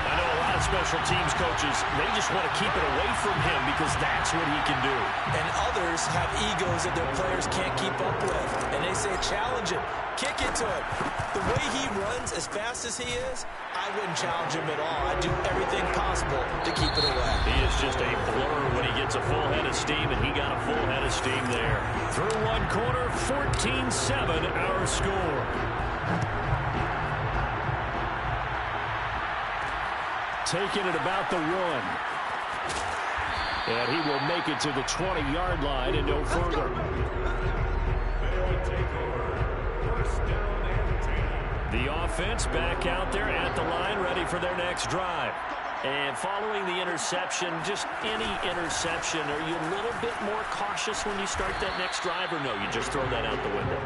I know a lot of special teams coaches, they just want to keep it away from him because that's what he can do. And others have egos that their players can't keep up with. And they say, challenge him. Kick it to him. The way he runs, as fast as he is, I wouldn't challenge him at all. I'd do everything possible to keep it away. He is just a blur when he gets a full head of steam, and he got a full head of steam there. Through one quarter, 14-7, our score. Taking it about the 1. And he will make it to the 20-yard line and no further. The offense back out there at the line, ready for their next drive. And following the interception, just any interception, are you a little bit more cautious when you start that next drive, or no, you just throw that out the window?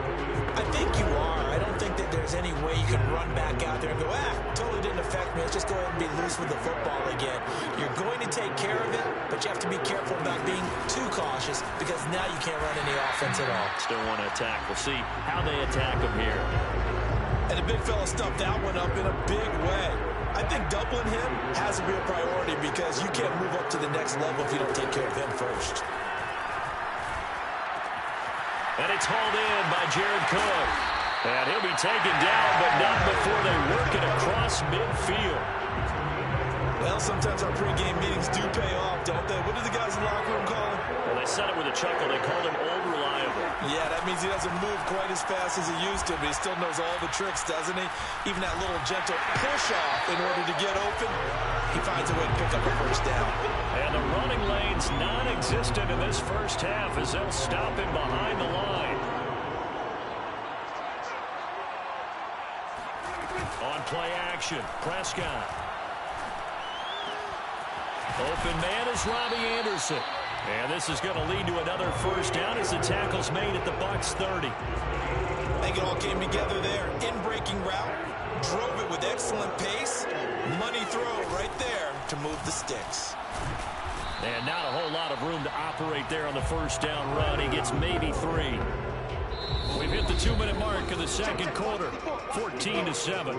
I think you are. I don't think that there's any way you can run back out there and go, totally didn't affect me. Let's just go ahead and be loose with the football again. You're going to take care of it, but you have to be careful about being too cautious because now you can't run any offense at all. Still want to attack. We'll see how they attack him here. And the big fella stuffed that one up in a big way. I think doubling him has to be a priority because you can't move up to the next level if you don't take care of him first. And it's hauled in by Jared Cook. And he'll be taken down, but not before they work it across midfield. Well, sometimes our pregame meetings do pay off, don't they? What do the guys in the locker room call him? Well, they said it with a chuckle. They called him Old Reliable. Yeah, that means he doesn't move quite as fast as he used to, but he still knows all the tricks, doesn't he? Even that little gentle push-off in order to get open, he finds a way to pick up a first down. And the running lane's non-existent in this first half as they'll stop him behind the line. On play action, Prescott. Open man is Robbie Anderson. And this is going to lead to another first down as the tackle's made at the Bucs 30. I think it all came together there. In-breaking route, drove it with excellent pace. Money throw right there to move the sticks. And not a whole lot of room to operate there on the first down run. He gets maybe 3. We've hit the 2-minute mark in the second quarter, 14-7.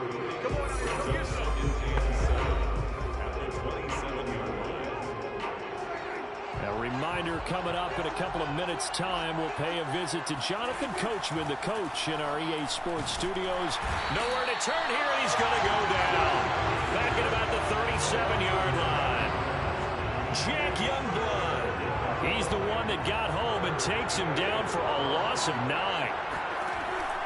A reminder coming up in a couple of minutes' time, we'll pay a visit to Jonathan Coachman, the coach in our EA Sports studios. Nowhere to turn here, and he's going to go down. Back at about the 7-yard line. Jack Youngblood. He's the one that got home and takes him down for a loss of 9.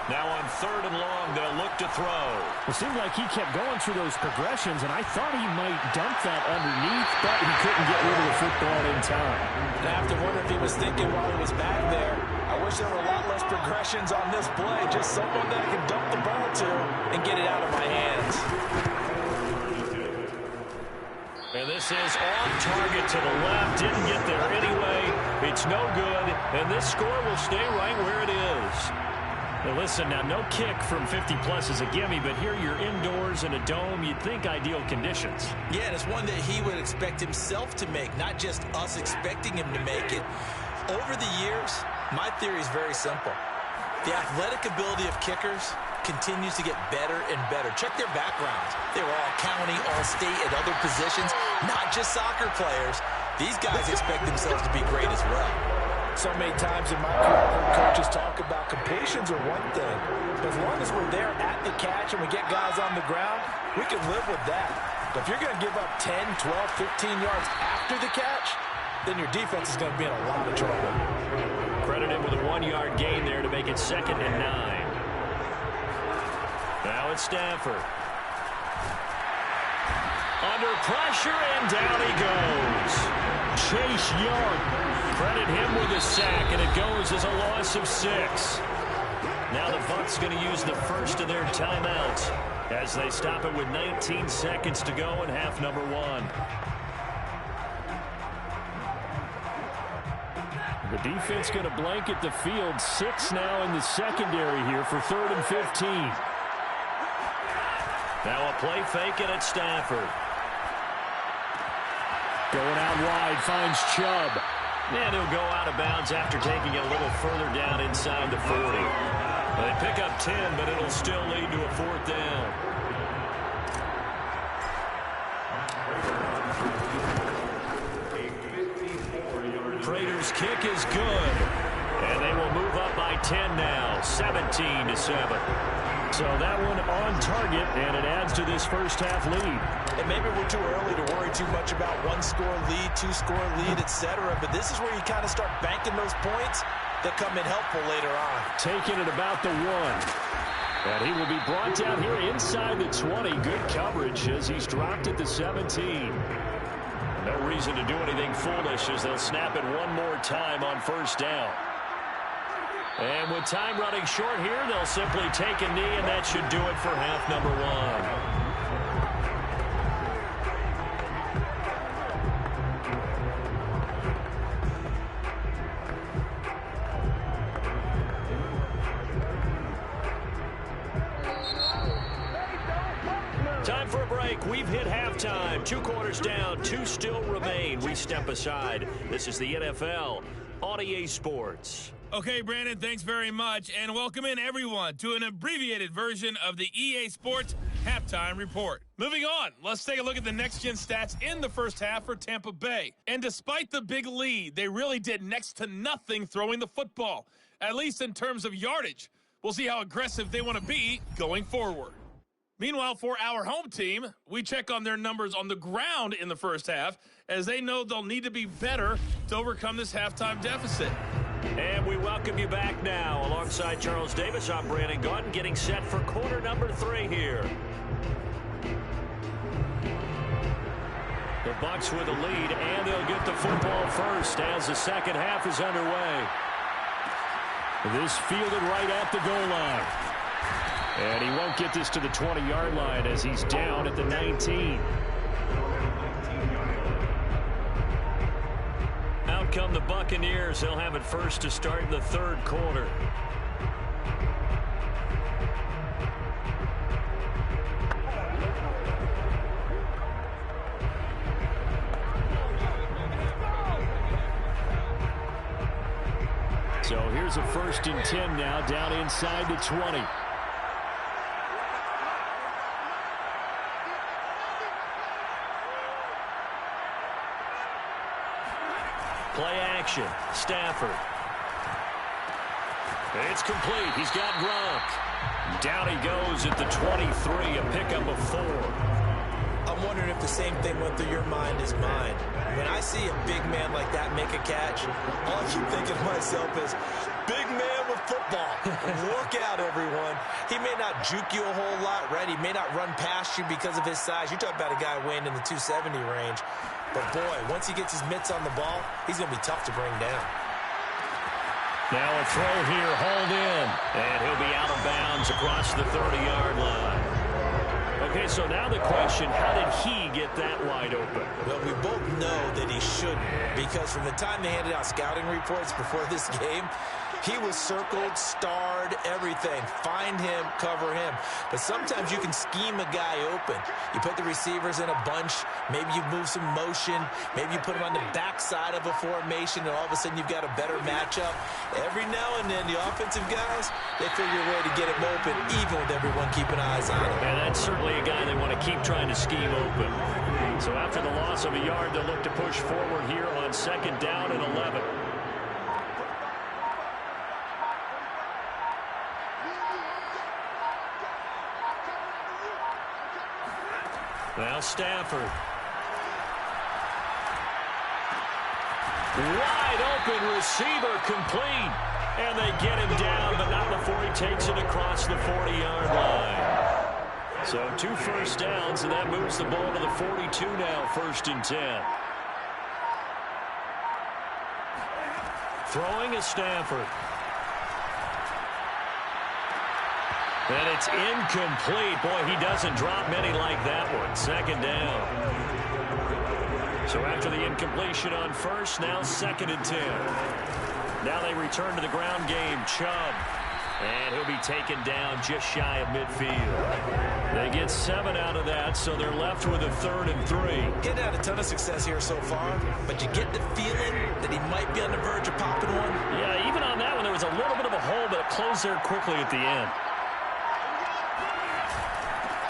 Now on 3rd and long, they'll look to throw. It seemed like he kept going through those progressions, and I thought he might dump that underneath, but he couldn't get rid of the football in time. I have to wonder if he was thinking while he was back there, I wish there were a lot less progressions on this play, just someone that I can dump the ball to and get it out of my hands. And this is off target to the left. Didn't get there anyway. It's no good, and this score will stay right where it is. Now listen, now no kick from 50-plus is a gimme, but here you're indoors in a dome. You'd think ideal conditions. Yeah, and it's one that he would expect himself to make, not just us expecting him to make it. Over the years, my theory is very simple. The athletic ability of kickers continues to get better and better. Check their backgrounds. They were all county, all state, at other positions, not just soccer players. These guys expect themselves to be great as well. So many times in my career, coaches talk about completions are one thing. But as long as we're there at the catch and we get guys on the ground, we can live with that. But if you're going to give up 10, 12, 15 yards after the catch, then your defense is going to be in a lot of trouble. Credited with a 1-yard gain there to make it 2nd and 9. Now it's Stafford. Under pressure, and down he goes. Chase Young. Credit him with a sack, and it goes as a loss of 6. Now the Bucs going to use the first of their timeouts as they stop it with 19 seconds to go in half number 1. The defense going to blanket the field. 6 now in the secondary here for 3rd and 15. Now a play fake, and it's Stafford. Going out wide, finds Chubb. And he'll go out of bounds after taking it a little further down inside the 40. They pick up 10, but it'll still lead to a 4th down. Prater's kick is good. And they will move up by 10 now, 17-7. So that one on target, and it adds to this first half lead. And maybe we're too early to worry too much about 1-score lead, 2-score lead, etc. But this is where you kind of start banking those points that come in helpful later on. Taking it about the 1. And he will be brought down here inside the 20. Good coverage as he's dropped at the 17. No reason to do anything foolish as they'll snap it one more time on 1st down. And with time running short here, they'll simply take a knee, and that should do it for half number 1. Time for a break. We've hit halftime. 2 quarters down, 2 still remain. We step aside. This is the NFL on EA Sports. Okay, Brandon, thanks very much, and welcome in everyone to an abbreviated version of the EA Sports Halftime Report. Moving on, let's take a look at the next-gen stats in the first half for Tampa Bay. And despite the big lead, they really did next to nothing throwing the football, at least in terms of yardage. We'll see how aggressive they want to be going forward. Meanwhile, for our home team, we check on their numbers on the ground in the first half, as they know they'll need to be better to overcome this halftime deficit. And we welcome you back now. Alongside Charles Davis, I'm Brandon Gaudin, getting set for quarter number 3 here. The Bucs with the lead, and they'll get the football first as the second half is underway. This fielded right at the goal line. And he won't get this to the 20-yard line as he's down at the 19. Out come the Buccaneers. They'll have it first to start in the 3rd quarter. So here's a 1st and 10 now, down inside the 20. Play action. Stafford. It's complete. He's got Gronk. Down he goes at the 23, a pickup of 4. A I'm wondering if the same thing went through your mind as mine. When I see a big man like that make a catch, all I keep thinking to myself is, big man with football. Look out, everyone. He may not juke you a whole lot, right? He may not run past you because of his size. You talk about a guy weighing in the 270 range. But, boy, once he gets his mitts on the ball, he's going to be tough to bring down. Now a throw here, hauled in. And he'll be out of bounds across the 30-yard line. Okay, so now the question, how did he get that wide open? Well, we both know that he shouldn't, because from the time they handed out scouting reports before this game, he was circled, starred, everything. Find him, cover him. But sometimes you can scheme a guy open. You put the receivers in a bunch. Maybe you move some motion. Maybe you put him on the backside of a formation, and all of a sudden you've got a better matchup. Every now and then, the offensive guys, they figure a way to get him open, even with everyone keeping eyes on him. And that's certainly a guy they want to keep trying to scheme open. So after the loss of a yard, they'll look to push forward here on 2nd down and 11. Now Stafford. Wide open receiver, complete. And they get him down, but not before he takes it across the 40-yard line. So 2 first downs, and that moves the ball to the 42 now, 1st and 10. Throwing is Stafford. And it's incomplete. Boy, he doesn't drop many like that one. 2nd down. So after the incompletion on 1st, now 2nd and 10. Now they return to the ground game. Chubb. And he'll be taken down just shy of midfield. They get 7 out of that, so they're left with a 3rd and 3. Getting had a ton of success here so far, but you get the feeling that he might be on the verge of popping one. Yeah, even on that one, there was a little bit of a hole, but it closed there quickly at the end.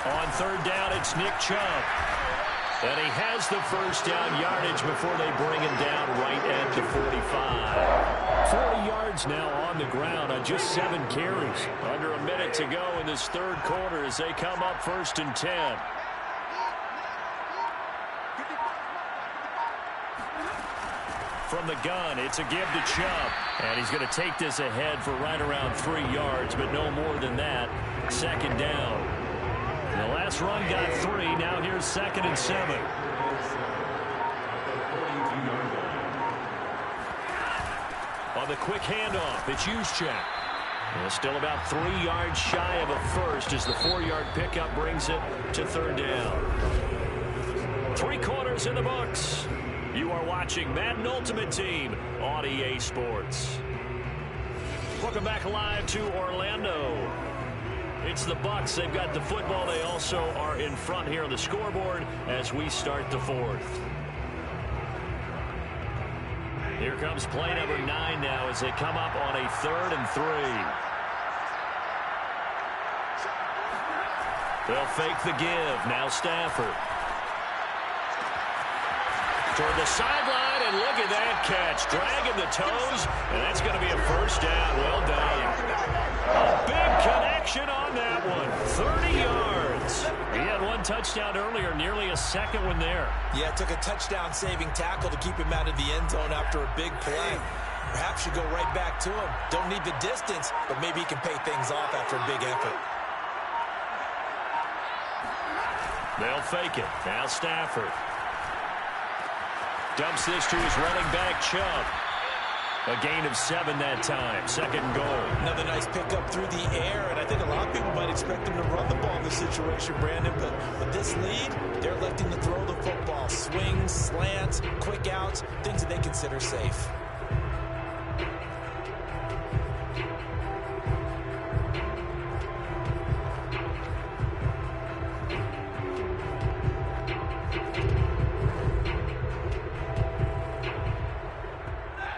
On 3rd down, it's Nick Chubb. And he has the 1st down yardage before they bring him down right at the 45. 40 yards now on the ground on just 7 carries. Under a minute to go in this 3rd quarter as they come up 1st and 10. From the gun, it's a give to Chubb. And he's going to take this ahead for right around 3 yards, but no more than that. 2nd down. The last run got 3. Now here's 2nd and 7. On the quick handoff, it's Juszczyk. Still about 3 yards shy of a first as the 4-yard pickup brings it to 3rd down. 3 quarters in the books. You are watching Madden Ultimate Team on EA Sports. Welcome back live to Orlando. It's the Bucs. They've got the football. They also are in front here on the scoreboard as we start the 4th. Here comes play number 9 now as they come up on a 3rd and 3. They'll fake the give. Now Stafford. Toward the sideline, and look at that catch. Dragging the toes, and that's going to be a 1st down. Well done. A big connection on that one. 30 yards. He had 1 touchdown earlier, nearly a 2nd one there. Yeah, it took a touchdown-saving tackle to keep him out of the end zone after a big play. Perhaps you go right back to him. Don't need the distance, but maybe he can pay things off after a big effort. They'll fake it. Now Stafford. Dumps this to his running back, Chubb. A gain of 7 that time. 2nd and goal. Another nice pickup through the air, and I think a lot of people might expect him to run the ball in this situation, Brandon, but with this lead, they're electing to throw the football. Swings, slants, quick outs, things that they consider safe.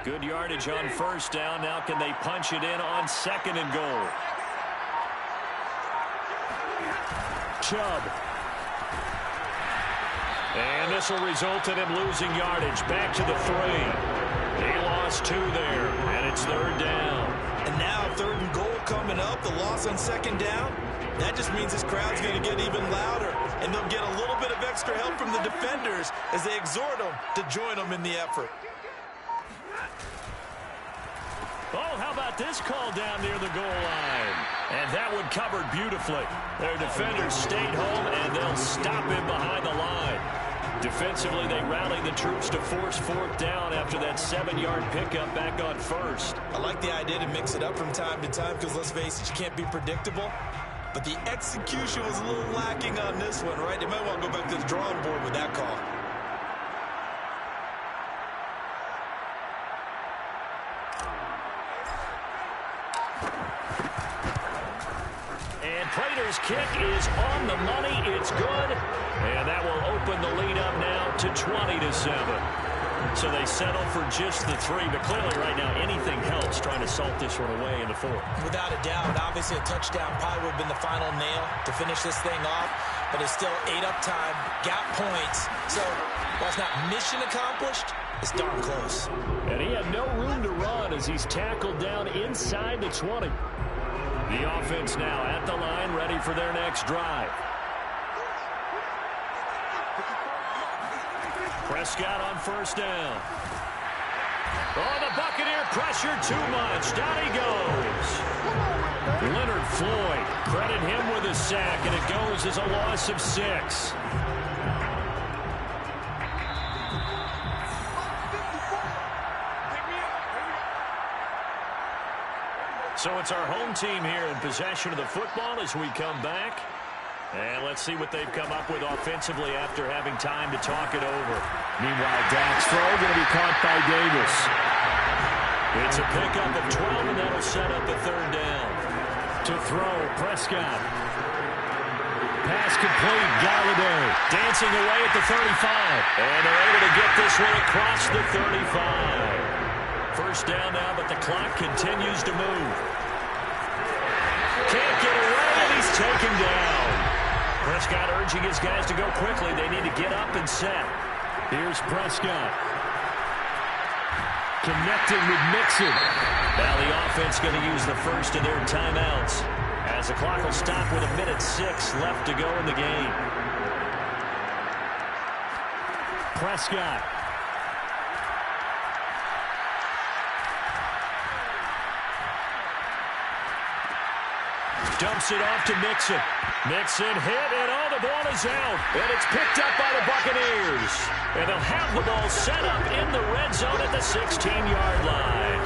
Good yardage on 1st down. Now can they punch it in on 2nd and goal? Chubb. And this will result in him losing yardage. Back to the 3. He lost 2 there, and it's 3rd down. And now 3rd and goal coming up. The loss on 2nd down. That just means this crowd's going to get even louder. and they'll get a little bit of extra help from the defenders as they exhort them to join them in the effort. Oh, how about this call down near the goal line? And that one covered beautifully. Their defenders stayed home, and they'll stop him behind the line. Defensively, they rallied the troops to force fourth down after that 7-yard pickup back on first. I like the idea to mix it up from time to time because, let's face it, you can't be predictable. But the execution was a little lacking on this one, right? They might want to go back to the drawing board with that call. Prater's kick is on the money. It's good. And that will open the lead up now to 20-7. So they settle for just the 3. But clearly right now anything helps trying to salt this one away in the 4th. Without a doubt, obviously a touchdown probably would have been the final nail to finish this thing off. But it's still 8 up time, got points. So while it's not mission accomplished, it's darn close. And he had no room to run as he's tackled down inside the 20. The offense now at the line, ready for their next drive. Prescott on first down. Oh, the Buccaneer pressure too much. Down he goes. Leonard Floyd, credit him with a sack, and it goes as a loss of 6. So it's our home team here in possession of the football as we come back. And let's see what they've come up with offensively after having time to talk it over. Meanwhile, Dak's throw going to be caught by Davis. It's a pickup of 12, and that'll set up a 3rd down. To throw, Prescott. Pass complete, Galladay. Dancing away at the 35. And they're able to get this one across the 35. First down now, but the clock continues to move. Can't get away, and he's taken down. Prescott urging his guys to go quickly. They need to get up and set. Here's Prescott. Connecting with Mixon. Now the offense going to use the first of their timeouts as the clock will stop with 1:06 left to go in the game. Prescott. Dumps it off to Mixon. Mixon hit, and oh, the ball is out. And it's picked up by the Buccaneers. And they'll have the ball set up in the red zone at the 16-yard line.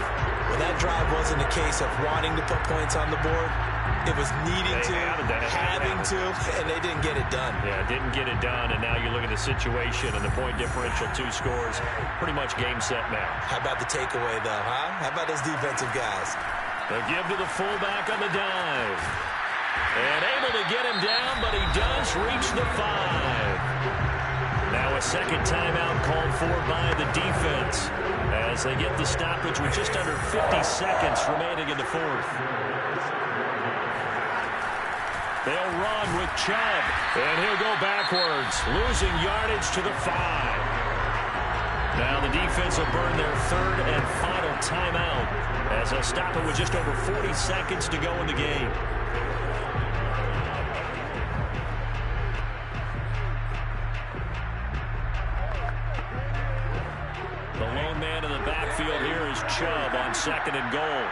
Well, that drive wasn't a case of wanting to put points on the board. It was needing to, having to, and they didn't get it done. Yeah, didn't get it done, and now you look at the situation and the point differential, 2 scores, pretty much game, set, match. How about the takeaway, though, huh? How about those defensive guys? They'll give to the fullback on the dive. And able to get him down, but he does reach the 5. Now a second timeout called for by the defense as they get the stoppage with just under 50 seconds remaining in the 4th. They'll run with Chubb, and he'll go backwards, losing yardage to the 5. Now the defense will burn their 3rd and final timeout as they'll stop it with just over 40 seconds to go in the game. The lone man in the backfield here is Chubb on 2nd and goal.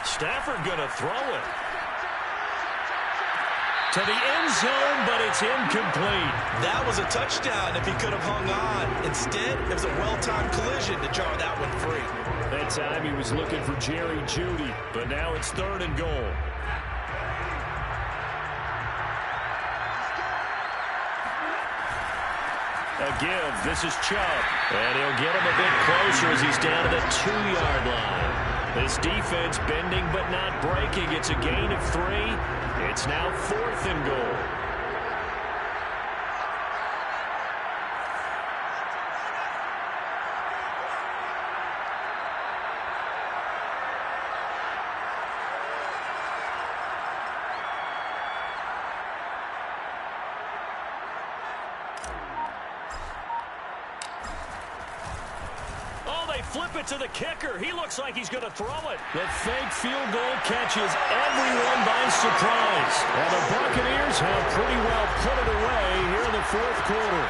Stafford going to throw it to the end zone, but it's incomplete. That was a touchdown if he could have hung on. Instead, it was a well-timed collision to jar that one free. That time he was looking for Jerry Jeudy, but now it's 3rd and goal. A give. This is Chubb. And he'll get him a bit closer as he's down to the 2-yard line. This defense bending but not breaking. It's a gain of 3. It's now 4th and goal. they flip it to the kicker. He looks like he's going to throw it. The fake field goal catches everyone by surprise. And the Buccaneers have pretty well put it away here in the fourth quarter.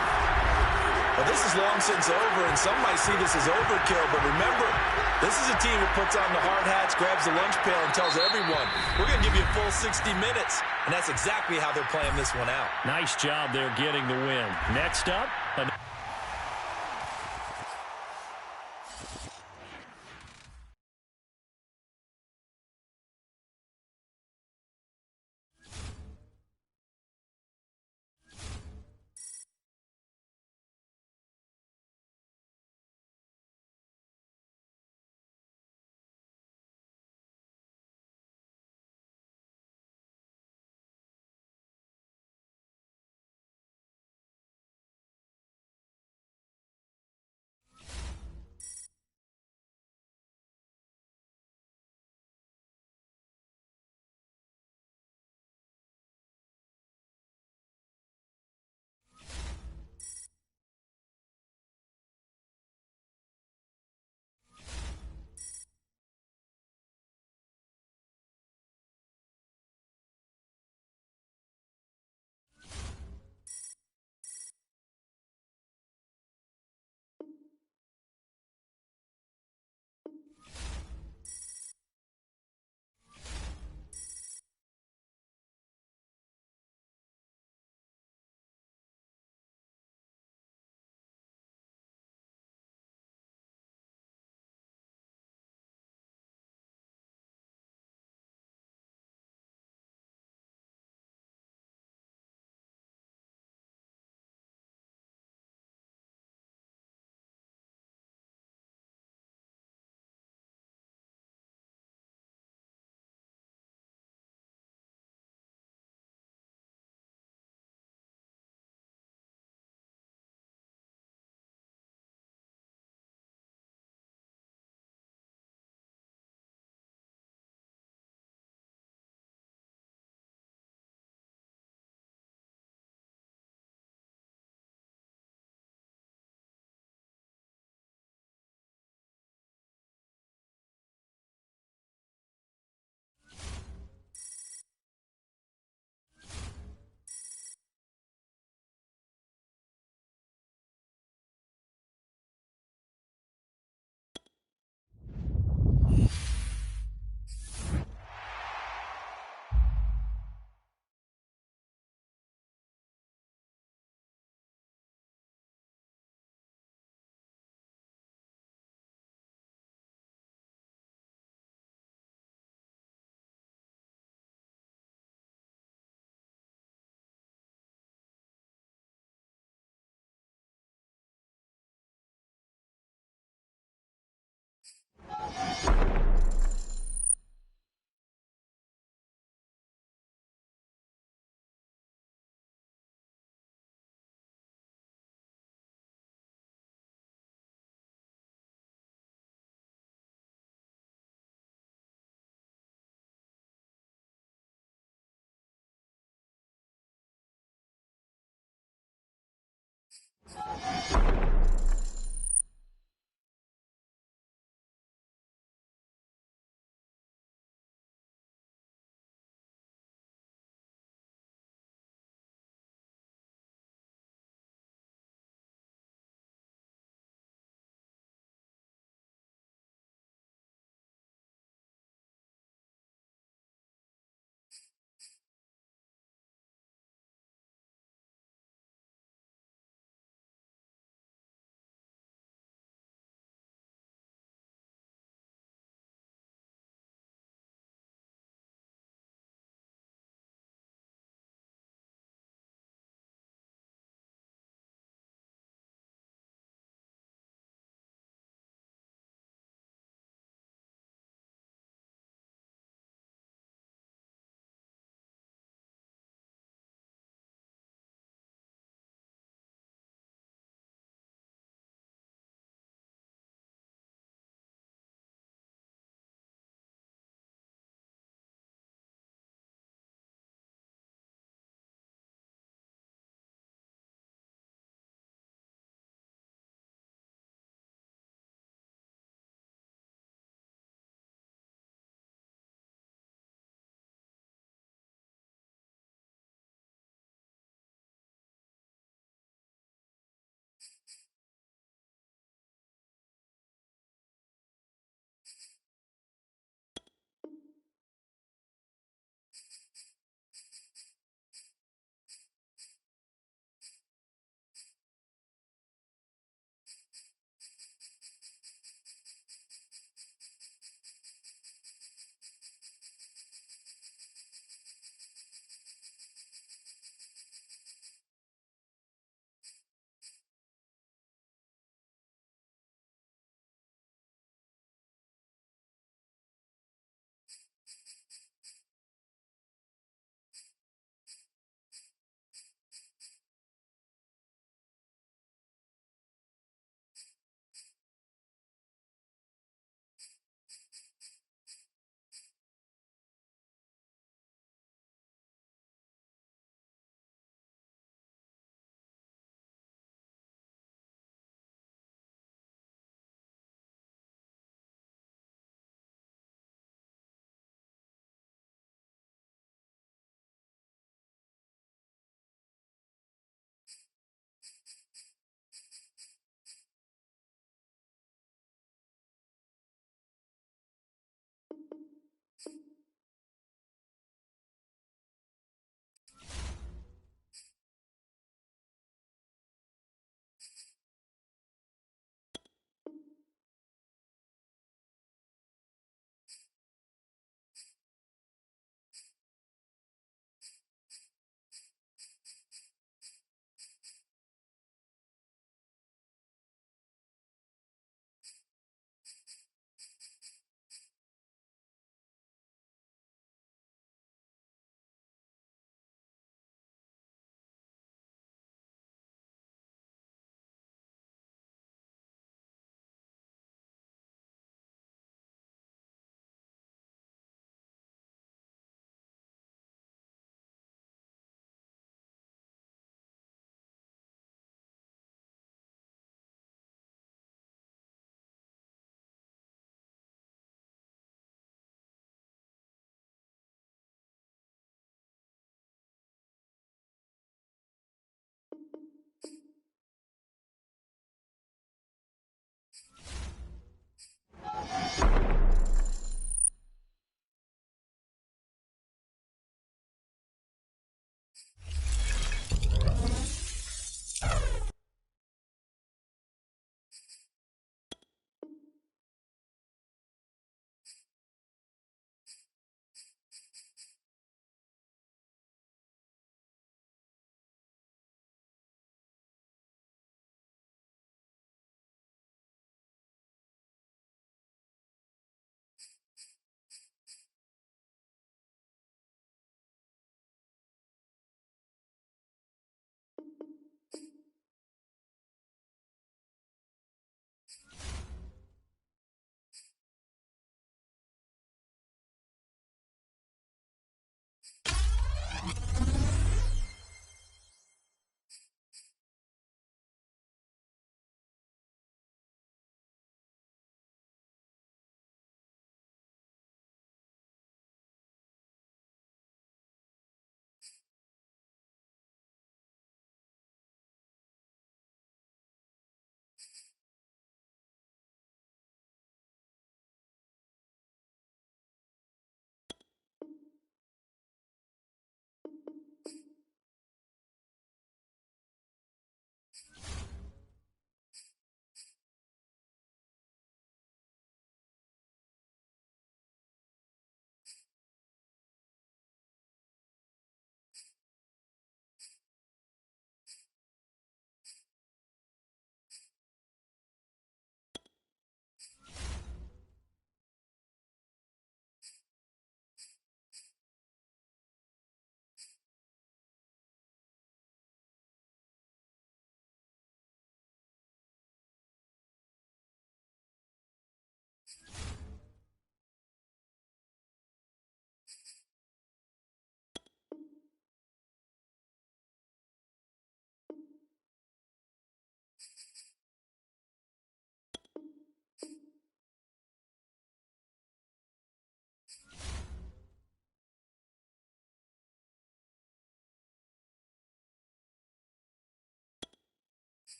Well, this is long since over, and some might see this as overkill, but remember, this is a team that puts on the hard hats, grabs the lunch pail, and tells everyone, we're going to give you a full 60 minutes. And that's exactly how they're playing this one out. Nice job there getting the win. Next up,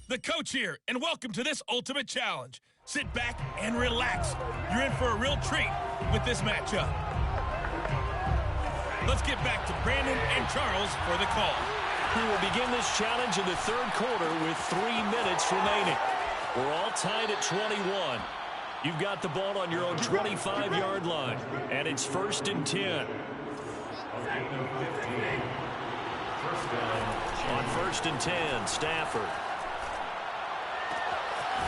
The coach here, and welcome to this ultimate challenge. Sit back and relax. You're in for a real treat with this matchup. Let's get back to Brandon and Charles for the call. We will begin this challenge in the third quarter with 3 minutes remaining. We're all tied at 21. You've got the ball on your own 25-yard line, and it's 1st and 10. On 1st and 10, Stafford.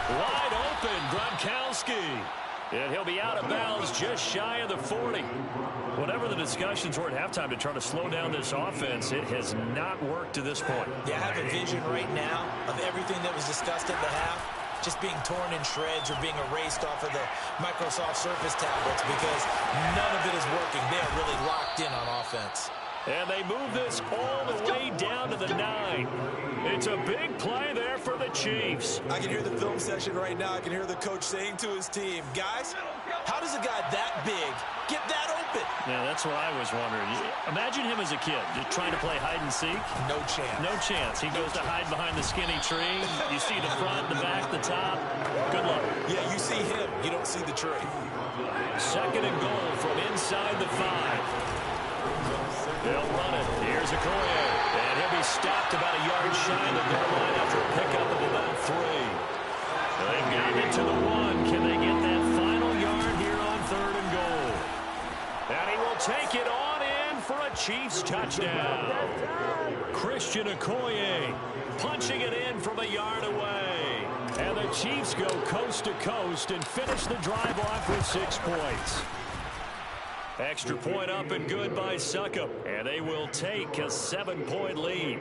Wide open, Gronkowski. And he'll be out of bounds just shy of the 40. Whatever the discussions were at halftime to try to slow down this offense, it has not worked to this point. Yeah, I have a vision right now of everything that was discussed at the half just being torn in shreds or being erased off of the Microsoft Surface tablets because none of it is working. They are really locked in on offense. And they move this all the way down to the 9. It's a big play there for the Chiefs. I can hear the film session right now. I can hear the coach saying to his team, guys, how does a guy that big get that open? Yeah, that's what I was wondering. Imagine him as a kid just trying to play hide and seek. No chance. No chance. He goes to hide behind the skinny tree. You see the front, the back, the top. Good luck. Yeah, you see him. You don't see the tree. 2nd and goal from inside the 5. They'll run it. Here's Okoye. And he'll be stopped about a yard shy of the goal line after a pickup of about 3. They've got it to the 1. Can they get that final yard here on 3rd and goal? And he will take it on in for a Chiefs touchdown. Christian Okoye punching it in from a yard away. And the Chiefs go coast to coast and finish the drive off with 6 points. Extra point up and good by Succop. And they will take a 7-point lead.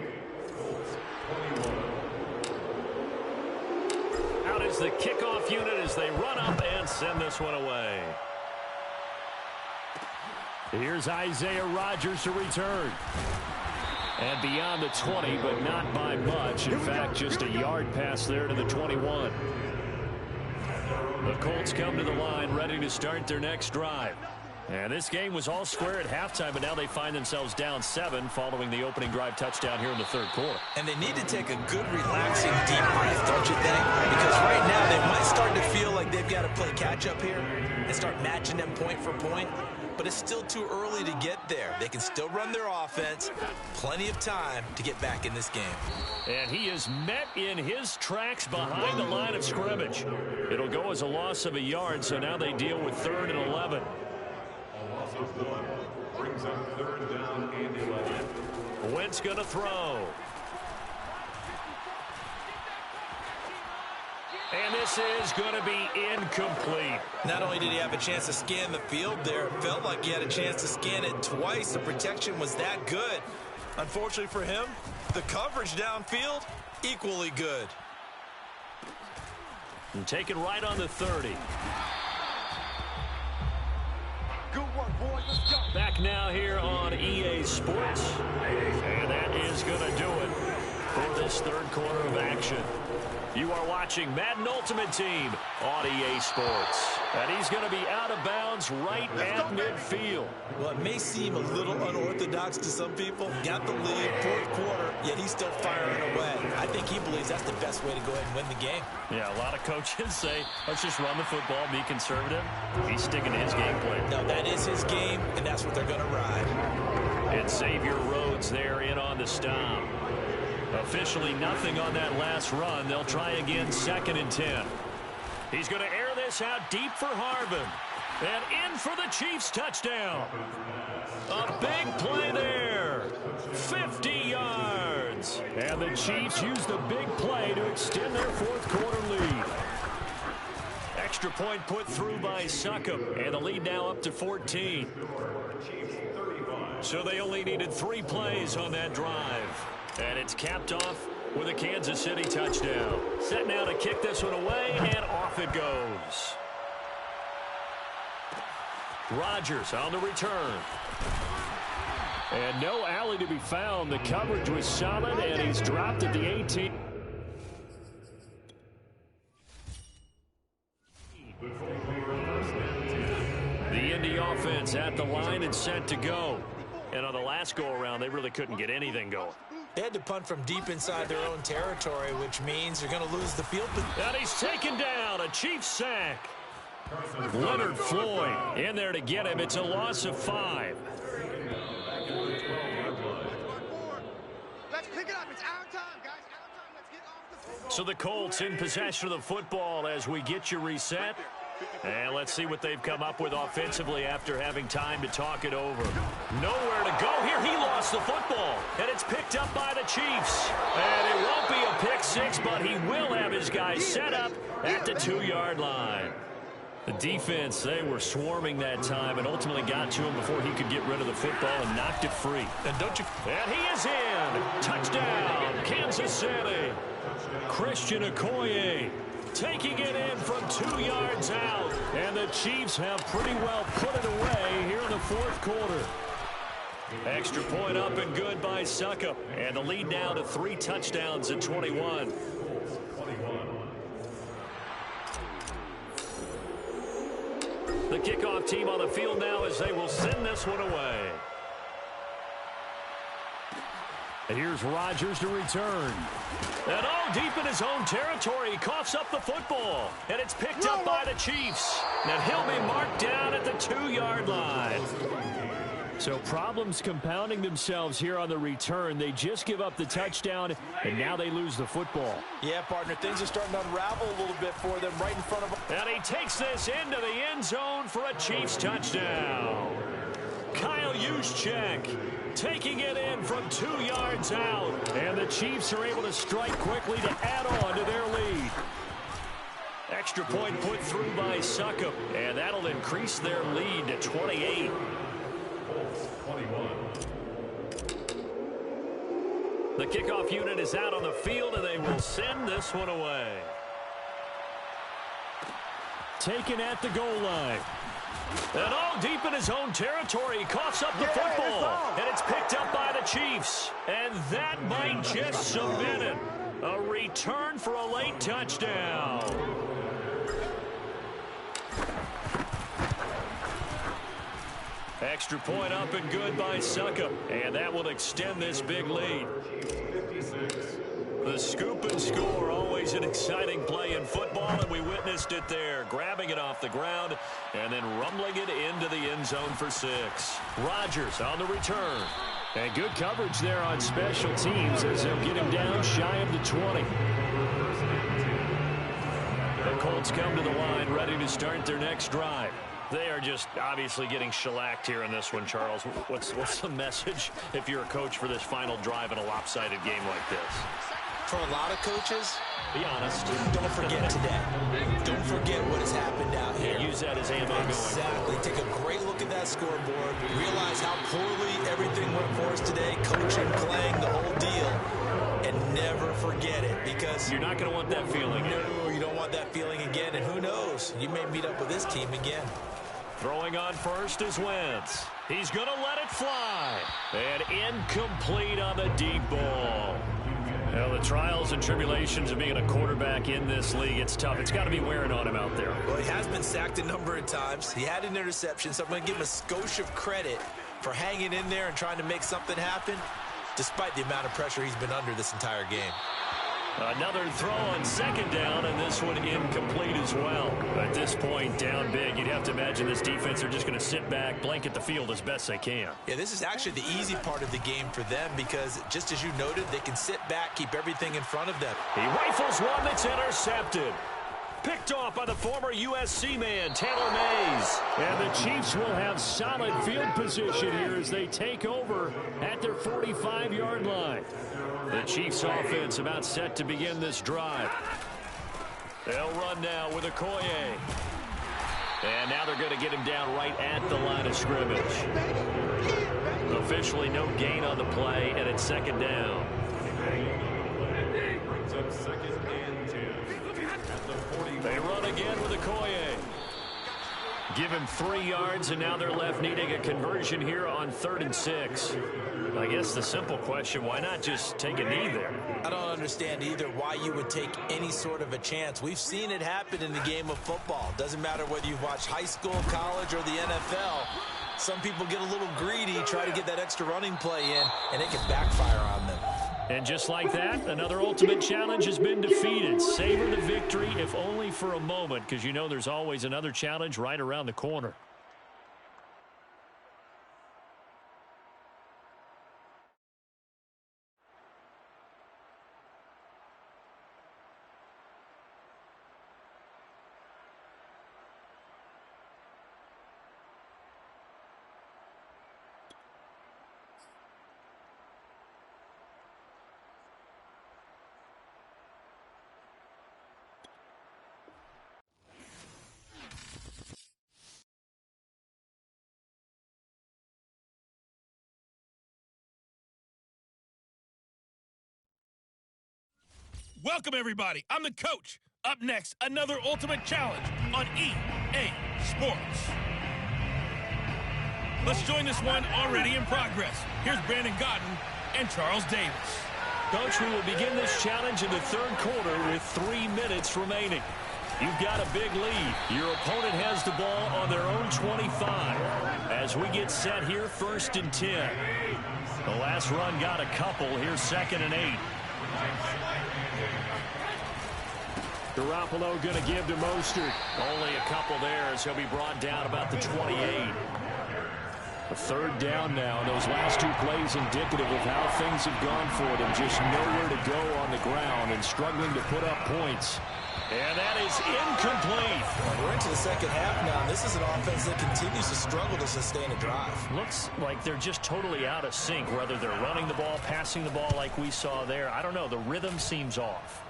Out is the kickoff unit as they run up and send this one away. Here's Isaiah Rodgers to return. And beyond the 20, but not by much. In fact, just a yard pass there to the 21. The Colts come to the line ready to start their next drive. And this game was all square at halftime, but now they find themselves down 7 following the opening drive touchdown here in the third quarter. And they need to take a good, relaxing, deep breath, don't you think? Because right now they might start to feel like they've got to play catch-up here and start matching them point for point. But it's still too early to get there. They can still run their offense. Plenty of time to get back in this game. And he is met in his tracks behind the line of scrimmage. It'll go as a loss of a yard, so now they deal with 3rd and 11. Brings up 3rd down and 11. Wentz going to throw. And this is going to be incomplete. Not only did he have a chance to scan the field there, it felt like he had a chance to scan it twice. The protection was that good. Unfortunately for him, the coverage downfield, equally good. And taken right on the 30. Back now here on EA Sports. And that is going to do it for this third quarter of action. You are watching Madden Ultimate Team on EA Sports. And he's going to be out of bounds right at midfield. Well, it may seem a little unorthodox to some people. Got the lead, fourth quarter, yet he's still firing away. I think he believes that's the best way to go ahead and win the game. Yeah, a lot of coaches say, let's just run the football, be conservative. He's sticking to his game plan. No, that is his game, and that's what they're going to ride. And Xavier Rhodes there in on the stop. Officially nothing on that last run. They'll try again, 2nd and 10. He's going to air this out deep for Harvin. And in for the Chiefs touchdown. A big play there. 50 yards. And the Chiefs use the big play to extend their fourth quarter lead. Extra point put through by Succop. And the lead now up to 14. So they only needed 3 plays on that drive. And it's capped off with a Kansas City touchdown. Set now to kick this one away, and off it goes. Rodgers on the return. And no alley to be found. The coverage was solid, and he's dropped at the 18. The Indy offense at the line and set to go. And on the last go-around, they really couldn't get anything going. They had to punt from deep inside their own territory, which means you're going to lose the field. And he's taken down, a Chiefs sack. Leonard Floyd in there to get him. It's a loss of 5. Let's pick it up. It's our time, guys. Our time. Let's get off the field. So the Colts in possession of the football as we get you reset. And let's see what they've come up with offensively after having time to talk it over. Nowhere to go here. He lost the football, and it's picked up by the Chiefs. And it won't be a pick six, but he will have his guys set up at the 2-yard line. The defense, they were swarming that time and ultimately got to him before he could get rid of the football and knocked it free. And he is in. Touchdown, Kansas City. Christian Okoye taking it in from 2 yards out. And the Chiefs have pretty well put it away here in the fourth quarter. Extra point up and good by Suckup. And the lead now to 3 touchdowns at 21. The kickoff team on the field now as they will send this one away. And here's Rodgers to return. And all deep in his own territory, he coughs up the football. And it's picked up by the Chiefs. And he'll be marked down at the 2-yard line. So problems compounding themselves here on the return. They just give up the touchdown, and now they lose the football. Yeah, partner, things are starting to unravel a little bit for them right in front of them. And he takes this into the end zone for a Chiefs touchdown. Kyle Juszczyk taking it in from 2 yards out. And the Chiefs are able to strike quickly to add on to their lead. Extra point put through by Suckup, and that'll increase their lead to 28. The kickoff unit is out on the field, and they will send this one away. Taken at the goal line. And all deep in his own territory, he coughs up the football. And it's picked up by the Chiefs. And that might just submit it. A return for a late touchdown. Extra point up and good by Suckup. And that will extend this big lead. The scoop and score, always an exciting play in football, and we witnessed it there. Grabbing it off the ground and then rumbling it into the end zone for 6. Rodgers on the return. And good coverage there on special teams as they'll get him down shy of the 20. The Colts come to the line ready to start their next drive. They are just obviously getting shellacked here in this one, Charles. What's the message if you're a coach for this final drive in a lopsided game like this? For a lot of coaches, be honest. Don't forget today. Don't forget what has happened out here. Use that as ammo going. Exactly. Take a great look at that scoreboard. Realize how poorly everything went for us today. Coaching, playing, the whole deal. And never forget it, because you're not going to want that feeling. No, you don't want that feeling again. And who knows? You may meet up with this team again. Throwing on first is Wentz. He's going to let it fly. And incomplete on the deep ball. Well, the trials and tribulations of being a quarterback in this league, it's tough. It's got to be wearing on him out there. Well, he has been sacked a number of times. He had an interception, so I'm going to give him a skosh of credit for hanging in there and trying to make something happen, despite the amount of pressure he's been under this entire game. Another throw on second down, and this one incomplete as well. At this point, down big, you'd have to imagine this defense are just going to sit back, blanket the field as best they can. Yeah, this is actually the easy part of the game for them because, just as you noted, they can sit back, keep everything in front of them. He rifles one that's intercepted. Picked off by the former USC man, Taylor Mays. And the Chiefs will have solid field position here as they take over at their 45-yard line. The Chiefs offense about set to begin this drive. They'll run now with Okoye. And now they're going to get him down right at the line of scrimmage. Officially no gain on the play, and it's second down. Brings up second and 10. At the 40. They run again with Okoye. Give him 3 yards, and now they're left needing a conversion here on 3rd and 6. I guess the simple question, why not just take a knee there? I don't understand either why you would take any sort of a chance. We've seen it happen in the game of football. Doesn't matter whether you've watched high school, college, or the NFL. Some people get a little greedy, try to get that extra running play in, and it can backfire on them. And just like that, another ultimate challenge has been defeated. Savor the victory, if only for a moment, because you know there's always another challenge right around the corner. Welcome, everybody. I'm the coach. Up next, another ultimate challenge on EA Sports. Let's join this one already in progress. Here's Brandon Godden and Charles Davis. Coach, we will begin this challenge in the third quarter with 3 minutes remaining. You've got a big lead. Your opponent has the ball on their own 25. As we get set here, 1st and 10. The last run got a couple. Here's 2nd and 8. Garoppolo going to give to Mostert. Only a couple there as he'll be brought down about the 28. A 3rd down now. Those last 2 plays indicative of how things have gone for them. Just nowhere to go on the ground and struggling to put up points. And that is incomplete. We're into the second half now, and this is an offense that continues to struggle to sustain a drive. Looks like they're just totally out of sync, whether they're running the ball, passing the ball like we saw there. I don't know. The rhythm seems off.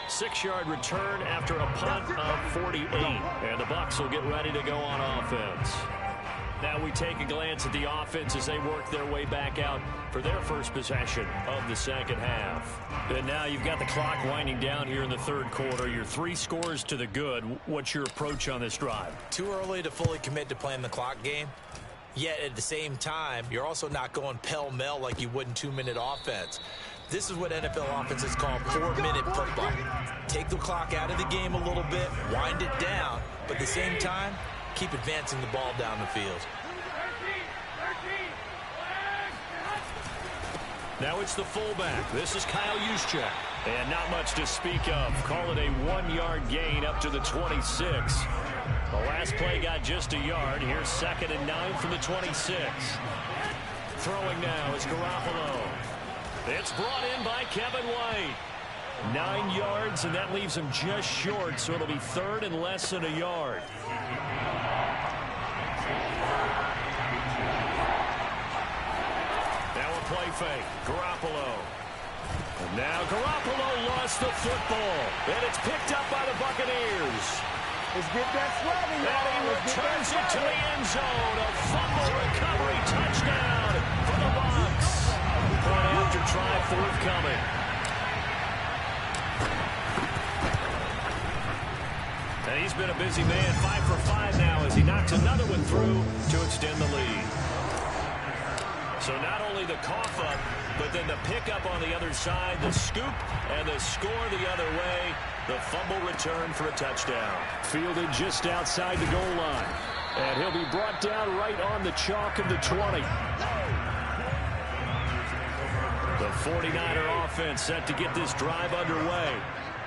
Six-yard return after a punt of 48. And the Bucs will get ready to go on offense. Now we take a glance at the offense as they work their way back out for their first possession of the second half. And now you've got the clock winding down here in the third quarter. You're 3 scores to the good. What's your approach on this drive? Too early to fully commit to playing the clock game. Yet at the same time, you're also not going pell-mell like you would in 2-minute offense. This is what NFL offenses call 4-minute football. Take the clock out of the game a little bit, wind it down, but at the same time, keep advancing the ball down the field. Now it's the fullback. This is Kyle Juszczyk. And not much to speak of. Call it a 1-yard gain up to the 26. The last play got just a yard. Here's 2nd and 9 from the 26. Throwing now is Garoppolo. It's brought in by Kevin White. 9 yards, and that leaves him just short, so it'll be 3rd and less than a yard. Now a play fake. Garoppolo. And now Garoppolo lost the football, and it's picked up by the Buccaneers. Let's get that swagger, y'all. And he returns it to the end zone. A fumble recovery touchdown for the Bucs. Point after try forthcoming. And he's been a busy man. 5 for 5 now as he knocks another one through to extend the lead. So not only the cough up, but then the pickup on the other side, the scoop, and the score the other way. The fumble return for a touchdown. Fielded just outside the goal line. And he'll be brought down right on the chalk of the 20. The 49er offense set to get this drive underway.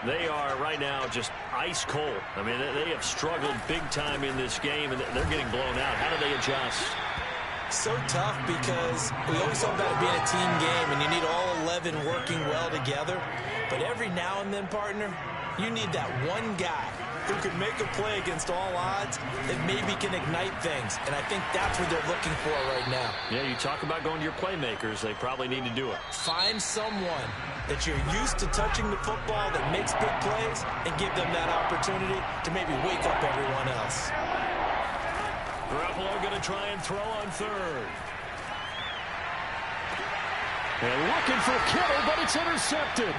They are right now just ice cold. I mean, they have struggled big time in this game, and they're getting blown out. How do they adjust? So tough because we always talk about it being a team game, and you need all 11 working well together. But every now and then, partner, you need that one guy who can make a play against all odds that maybe can ignite things. And I think that's what they're looking for right now. Yeah, you talk about going to your playmakers. They probably need to do it. Find someone that you're used to touching the football that makes big plays and give them that opportunity to maybe wake up everyone else. Garoppolo going to try and throw on 3rd. And looking for Kittle, but it's intercepted.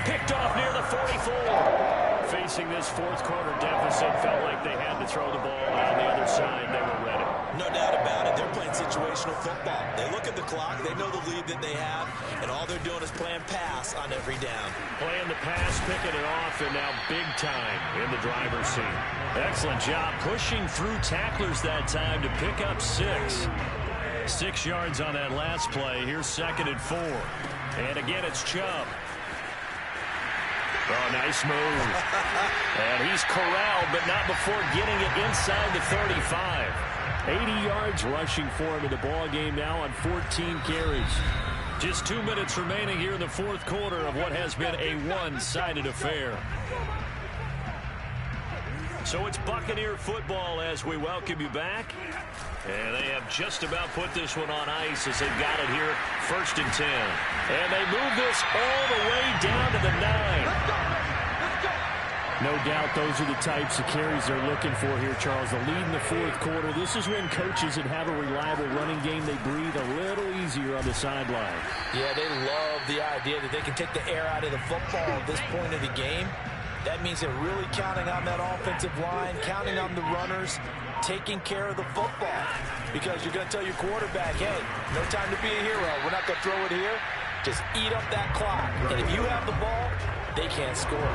Picked off near the 44. facing this fourth quarter deficit, felt like they had to throw the ball, and on the other side, they were ready. No doubt about it. They're playing situational football. They look at the clock. They know the lead that they have, and all they're doing is playing pass on every down. Playing the pass, picking it off, and now big time in the driver's seat. Excellent job pushing through tacklers that time to pick up 6. 6 yards on that last play. Here's 2nd and 4. And again, it's Chubb. Oh, nice move. And he's corralled, but not before getting it inside the 35. 80 yards rushing for him in the ball game now on 14 carries. Just 2 minutes remaining here in the fourth quarter of what has been a one-sided affair. So it's Buccaneer football as we welcome you back. And they have just about put this one on ice as they've got it here, 1st and 10. And they move this all the way down to the 9. No doubt those are the types of carries they're looking for here, Charles. The lead in the fourth quarter. This is when coaches that have a reliable running game, they breathe a little easier on the sideline. Yeah, they love the idea that they can take the air out of the football at this point of the game. That means they're really counting on that offensive line, counting on the runners, taking care of the football. Because you're going to tell your quarterback, hey, no time to be a hero. We're not going to throw it here. Just eat up that clock. And if you have the ball, they can't score.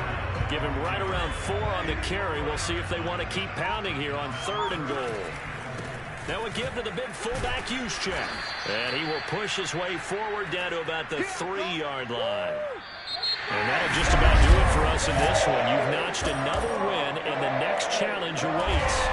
Give him right around 4 on the carry. We'll see if they want to keep pounding here on 3rd and goal. Now a give to the big fullback Juszczyk. And he will push his way forward down to about the 3-yard line. And that'll just about do it for us in this one. You've notched another win, and the next challenge awaits.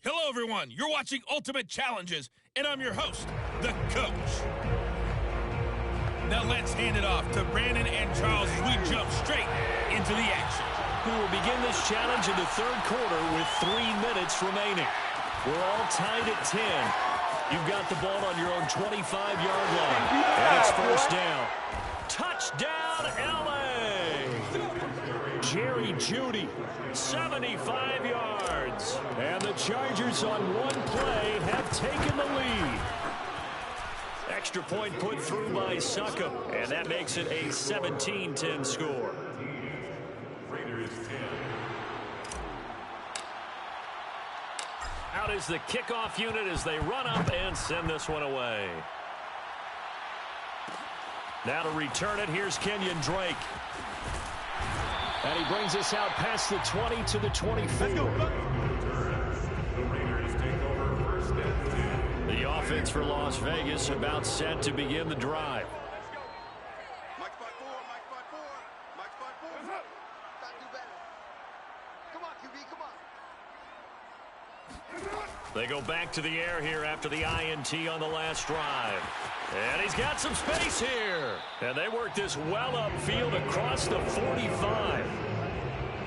Hello, everyone. You're watching Ultimate Challenges, and I'm your host, the Coach. Now let's hand it off to Brandon and Charles as we jump straight into the action. We will begin this challenge in the third quarter with 3 minutes remaining. We're all tied at 10. You've got the ball on your own 25-yard line, and it's first down. Touchdown, L.A. Jerry Jeudy, 75 yards. And the Chargers on one play have taken the lead. Extra point put through by Succop, and that makes it a 17-10 score. Raiders 10. Out is the kickoff unit as they run up and send this one away. Now to return it, here's Kenyon Drake. And he brings us out past the 20 to the 24. The Raiders take over first and 10. The offense for Las Vegas about set to begin the drive. Mike spot 4, Mike spot 4, Mike spot 4. Gotta do better. Come on, QB, come on. They go back to the air here after the INT on the last drive. And he's got some space here. And they work this well upfield across the 45.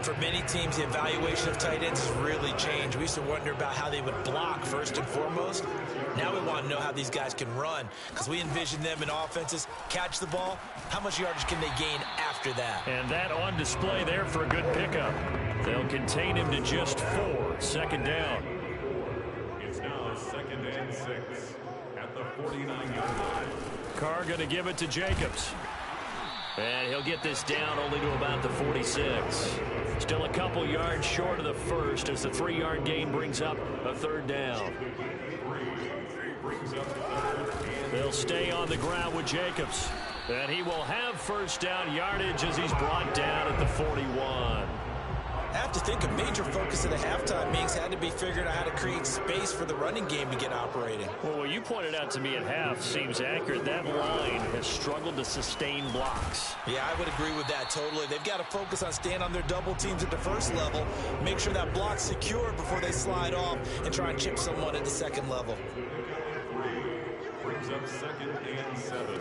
For many teams, the evaluation of tight ends has really changed. We used to wonder about how they would block first and foremost. Now we want to know how these guys can run, because we envision them in offenses catch the ball. How much yardage can they gain after that? And that on display there for a good pickup. They'll contain him to just 4. Second down. It's now 2nd and 6 at the 49-yard line. Carr going to give it to Jacobs. And he'll get this down only to about the 46. Still a couple yards short of the first as the 3-yard gain brings up a third down. They'll stay on the ground with Jacobs. And he will have first down yardage as he's brought down at the 41. I have to think a major focus of the halftime meetings had to be figuring out how to create space for the running game to get operating. Well, what you pointed out to me at half seems accurate. That line has struggled to sustain blocks. Yeah, I would agree with that totally. They've got to focus on staying on their double teams at the first level, make sure that block's secure before they slide off and try and chip someone at the second level. Brings up 2nd and 7.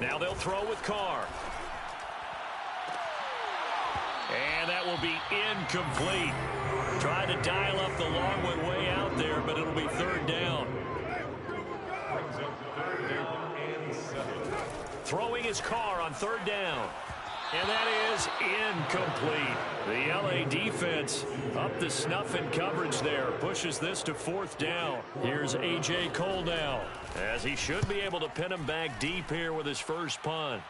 Now they'll throw with Carr. And that will be incomplete. Tried to dial up the long one way out there, but it'll be third down. Brings up 3rd down and 7. Throwing his Carr on third down. And that is incomplete. The L.A. defense up the snuff in coverage there. Pushes this to 4th down. Here's A.J. Cole now, as he should be able to pin him back deep here with his first punt.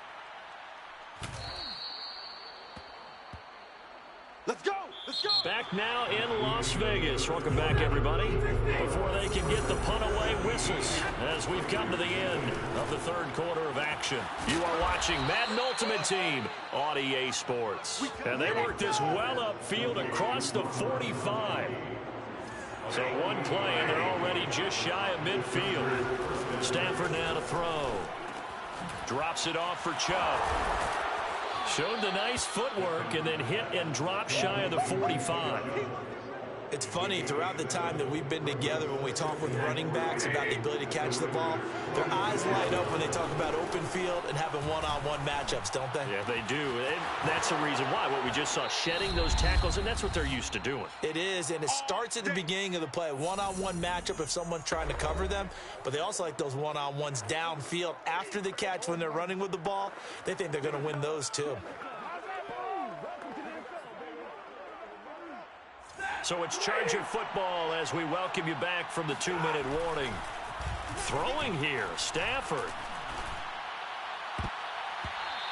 Let's go! Let's go! Back now in Las Vegas. Welcome back, everybody. Before they can get the punt away, whistles as we've come to the end of the third quarter of action. You are watching Madden Ultimate Team on EA Sports. And they work this well upfield across the 45. So one play, and they're already just shy of midfield. Stafford now to throw. Drops it off for Chubb. Showed the nice footwork and then hit and dropped shy of the 45. It's funny, throughout the time that we've been together, when we talk with running backs about the ability to catch the ball, their eyes light up when they talk about open field and having one-on-one matchups, don't they? Yeah, they do. And that's the reason why. What we just saw, shedding those tackles, and that's what they're used to doing. It is, and it starts at the beginning of the play. One-on-one matchup if someone's trying to cover them, but they also like those one-on-ones downfield after the catch when they're running with the ball. They think they're going to win those too. So it's Charger football as we welcome you back from the 2-minute warning. Throwing here, Stafford.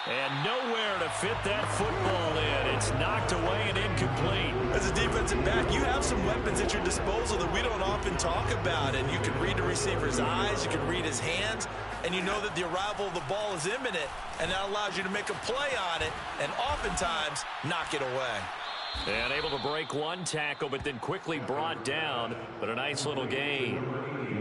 And nowhere to fit that football in. It's knocked away and incomplete. As a defensive back, you have some weapons at your disposal that we don't often talk about. And you can read the receiver's eyes, you can read his hands, and you know that the arrival of the ball is imminent. And that allows you to make a play on it and oftentimes knock it away. And able to break one tackle, but then quickly brought down. But a nice little gain.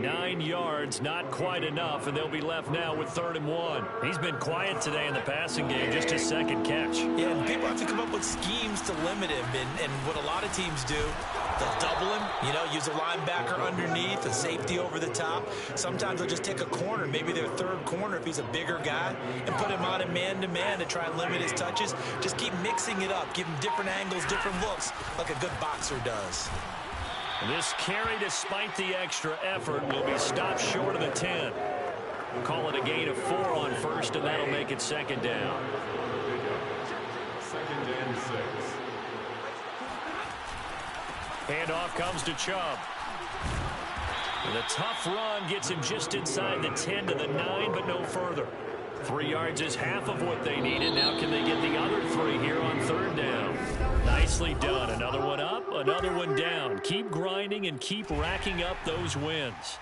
9 yards, not quite enough, and they'll be left now with 3rd and 1. He's been quiet today in the passing game, just his second catch. Yeah, and people have to come up with schemes to limit him. And what a lot of teams do They'll double him, use a linebacker underneath, a safety over the top. Sometimes they'll just take a corner, maybe their third corner if he's a bigger guy, and put him on a man-to-man to try and limit his touches. Just keep mixing it up, give him different angles, different looks, like a good boxer does. This carry, despite the extra effort, will be stopped short of the 10. Call it a gain of 4 on first, and that'll make it second down. Second and 6. Handoff comes to Chubb. The tough run gets him just inside the 10 to the 9, but no further. 3 yards is half of what they needed. Now can they get the other 3 here on third down? Nicely done. Another one up, another one down. Keep grinding and keep racking up those wins.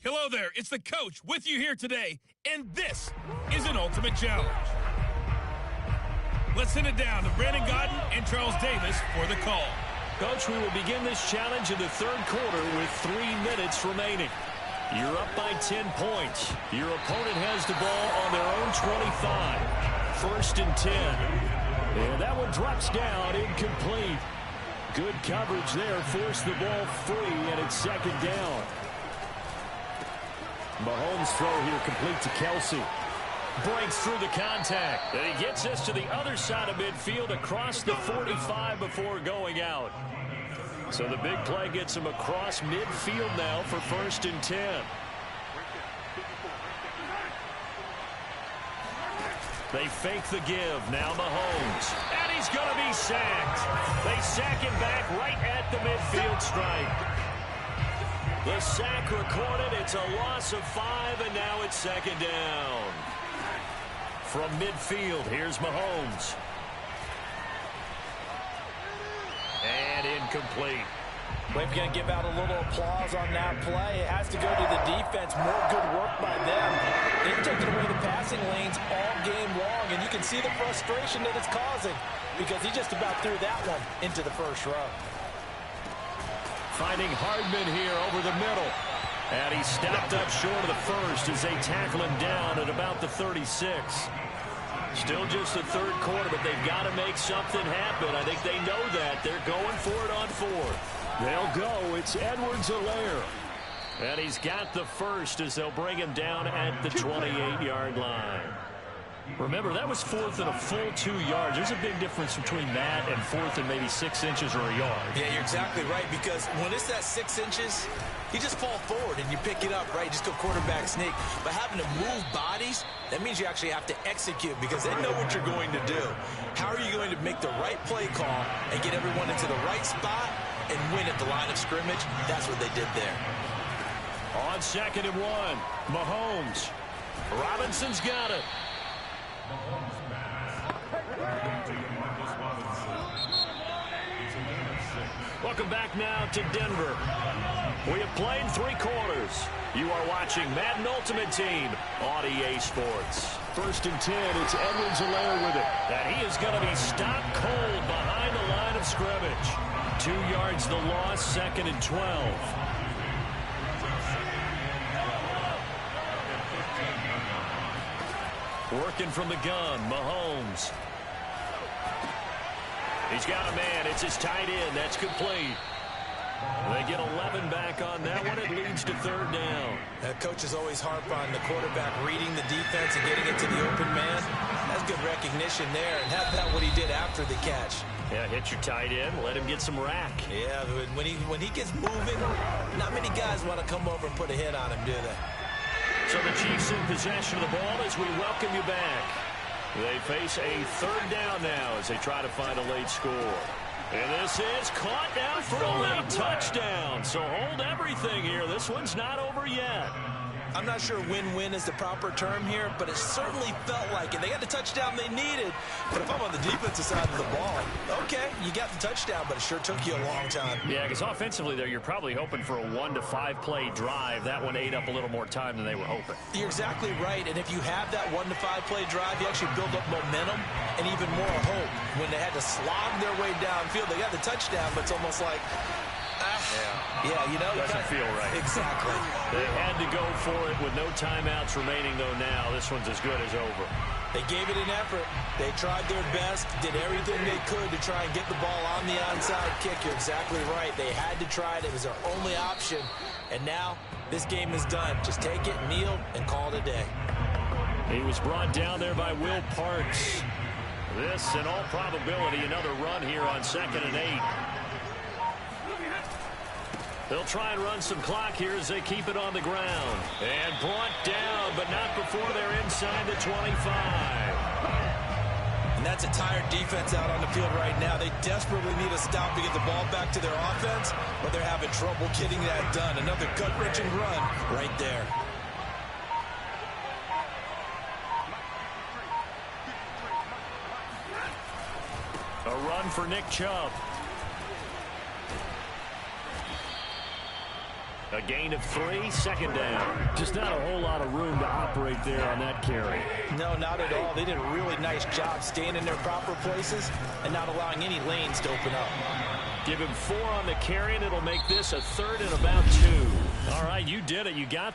Hello there, it's the coach with you here today, and this is an ultimate challenge. Let's send it down to Brandon Godden and Charles Davis for the call. Coach, we will begin this challenge in the third quarter with 3 minutes remaining. You're up by 10 points. Your opponent has the ball on their own 25. First and 10. And that one drops down, incomplete. Good coverage there, forced the ball free, and it's second down. Mahomes' throw here complete to Kelsey. Breaks through the contact. And he gets us to the other side of midfield across the 45 before going out. So the big play gets him across midfield now for first and 10. They fake the give. Now Mahomes. And he's going to be sacked. They sack him back right at the midfield stripe. The sack recorded. It's a loss of 5, and now it's second down. From midfield, here's Mahomes. And incomplete. We're going to give out a little applause on that play. It has to go to the defense. More good work by them. They've taken away the passing lanes all game long, and you can see the frustration that it's causing because he just about threw that one into the first row. Finding Hardman here over the middle. And he stopped up short of the first as they tackle him down at about the 36. Still just the third quarter, but they've got to make something happen. I think they know that. They're going for it on fourth. They'll go. It's Edwards-Helaire. And he's got the first as they'll bring him down at the 28-yard line. Remember, that was fourth and a full 2 yards. There's a big difference between that and fourth and maybe 6 inches or a yard. Yeah, you're exactly right, because when it's that 6 inches, you just fall forward and you pick it up, right? You just go quarterback sneak. But having to move bodies, that means you actually have to execute because they know what you're going to do. How are you going to make the right play call and get everyone into the right spot and win at the line of scrimmage? That's what they did there. On second and 1, Mahomes. Robinson's got it. Welcome back now to Denver. We have played 3 quarters. You are watching Madden Ultimate Team on EA Sports. First and 10, it's Edwards-Helaire with it. And he is going to be stopped cold behind the line of scrimmage. 2 yards the loss, second and 12. Working from the gun, Mahomes. He's got a man. It's his tight end. That's complete. They get 11 back on that one. It leads to third down. Coaches always harp on the quarterback reading the defense and getting it to the open man. That's good recognition there. And how about what he did after the catch? Yeah, hit your tight end. Let him get some rack. Yeah, when he gets moving, not many guys want to come over and put a hit on him, do they? So the Chiefs in possession of the ball as we welcome you back. They face a third down now as they try to find a late score. And this is caught down for a late touchdown. So hold everything here. This one's not over yet. I'm not sure win-win is the proper term here, but it certainly felt like it. They got the touchdown they needed, but if I'm on the defensive side of the ball, okay, you got the touchdown, but it sure took you a long time. Yeah, because offensively there, you're probably hoping for a 1 to 5 play drive. That one ate up a little more time than they were hoping. You're exactly right, and if you have that 1 to 5 play drive, you actually build up momentum and even more hope. When they had to slog their way downfield, they got the touchdown, but it's almost like, Yeah, you know. Doesn't feel right. Exactly. They had to go for it with no timeouts remaining, though, now. This one's as good as over. They gave it an effort. They tried their best, did everything they could to try and get the ball on the onside kick. You're exactly right. They had to try it. It was their only option. And now this game is done. Just take it, kneel, and call it a day. He was brought down there by Will Parks. This, in all probability, another run here on 2nd and 8. They'll try and run some clock here as they keep it on the ground. And brought down, but not before they're inside the 25. And that's a tired defense out on the field right now. They desperately need a stop to get the ball back to their offense, but they're having trouble getting that done. Another gut-wrenching run right there. A run for Nick Chubb. A gain of 3, 2nd down. Just not a whole lot of room to operate there on that carry. No, not at all. They did a really nice job staying in their proper places and not allowing any lanes to open up. Give him 4 on the carry, and it'll make this a 3rd and about 2. All right, you did it. You got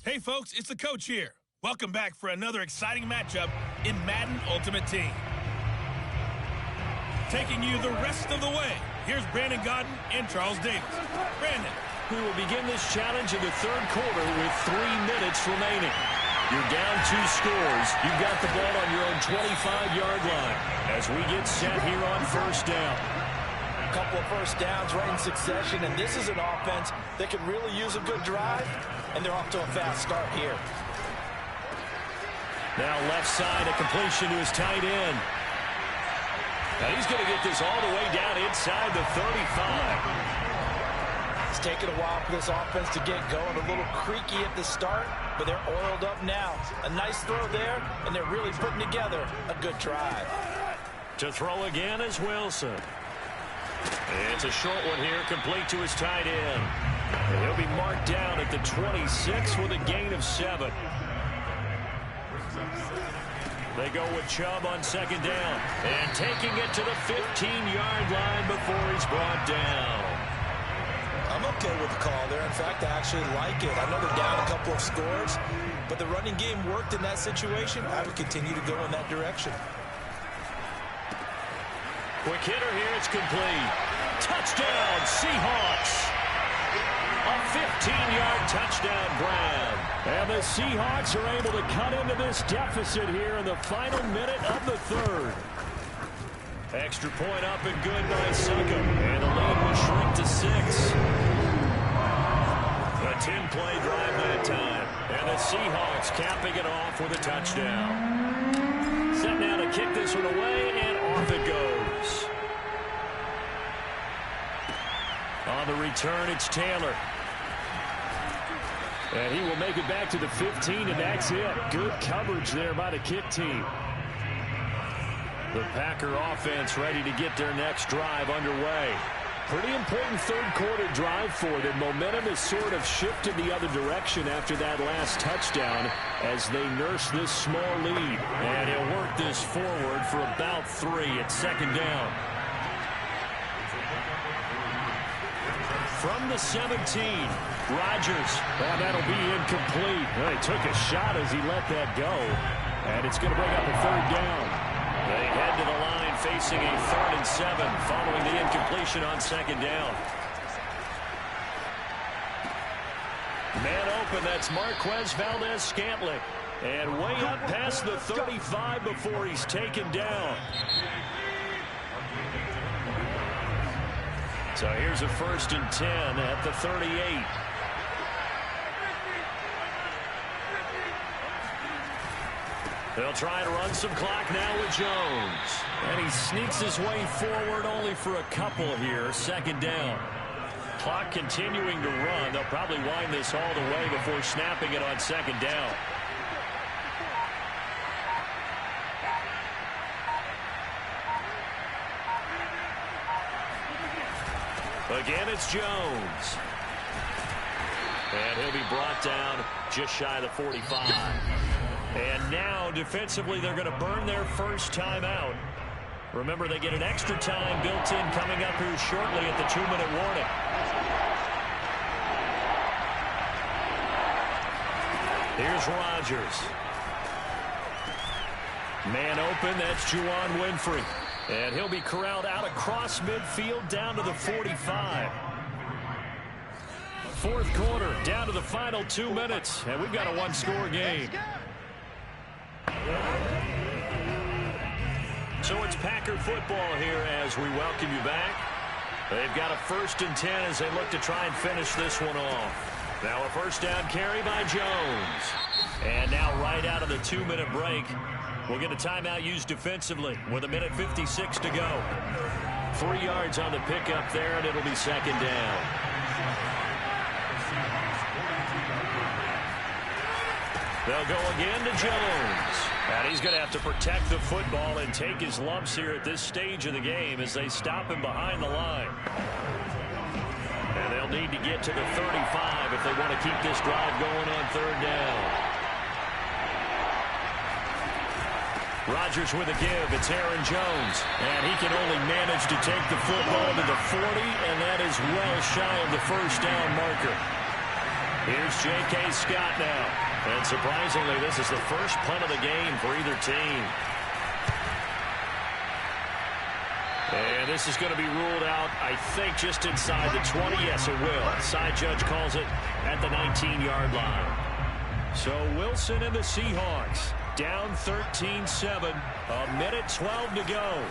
Hey folks, it's the coach here. Welcome back for another exciting matchup in Madden Ultimate Team. Taking you the rest of the way, here's Brandon Godden and Charles Davis. Brandon. We will begin this challenge in the third quarter with 3 minutes remaining. You're down 2 scores. You've got the ball on your own 25-yard line as we get set here on first down. A couple of first downs right in succession, and this is an offense that could really use a good drive, and they're off to a fast start here. Now left side, a completion to his tight end. Now he's going to get this all the way down inside the 35. It's taken a while for this offense to get going. A little creaky at the start, but they're oiled up now. A nice throw there, and they're really putting together a good drive. To throw again is Wilson. It's a short one here, complete to his tight end. And he'll be marked down at the 26 with a gain of 7. They go with Chubb on second down. And taking it to the 15-yard line before he's brought down. I'm okay with the call there. In fact, I actually like it. I know they're down a couple of scores, but the running game worked in that situation. I would continue to go in that direction. Quick hitter here. It's complete. Touchdown, Seahawks. A 15-yard touchdown, Brown. And the Seahawks are able to cut into this deficit here in the final minute of the third. Extra point up and good by Suckham. And the lead will shrink to 6. A 10-play drive that time. And the Seahawks capping it off with a touchdown. Set now to kick this one away, and off it goes. On the return, it's Taylor. And he will make it back to the 15, and that's it. Good coverage there by the kick team. The Packer offense ready to get their next drive underway. Pretty important third quarter drive for them. Momentum has sort of shifted the other direction after that last touchdown as they nurse this small lead. And he'll work this forward for about 3 at second down. From the 17, Rodgers. Oh, that'll be incomplete. Well, he took a shot as he let that go. And it's going to bring up a third down. They head to the line facing a 3rd and 7 following the incompletion on second down. Man open, that's Marquez Valdez-Scantling. And way up past the 35 before he's taken down. So here's a 1st and 10 at the 38. They'll try to run some clock now with Jones. And he sneaks his way forward only for a couple here. Second down. Clock continuing to run. They'll probably wind this all the way before snapping it on second down. Again, it's Jones. And he'll be brought down just shy of the 45. And now, defensively, they're going to burn their first time out. Remember, they get an extra time built in coming up here shortly at the 2-minute warning. Here's Rodgers. Man open, that's Juwan Winfrey. And he'll be corralled out across midfield down to the 45. Fourth quarter, down to the final 2 minutes. And we've got a 1-score game. So it's Packer football here as we welcome you back. They've got a 1st and 10 as they look to try and finish this one off. Now a first down carry by Jones. And now right out of the 2-minute break, we'll get a timeout used defensively with 1:56 to go. 3 yards on the pickup there, and it'll be second down. They'll go again to Jones. And he's going to have to protect the football and take his lumps here at this stage of the game as they stop him behind the line. And they'll need to get to the 35 if they want to keep this drive going on third down. Rodgers with a give. It's Aaron Jones. And he can only manage to take the football to the 40, and that is well shy of the first down marker. Here's J.K. Scott now. And surprisingly, this is the first punt of the game for either team. And this is going to be ruled out, I think, just inside the 20. Yes, it will. Side judge calls it at the 19-yard line. So Wilson and the Seahawks down 13-7. A minute 12 to go.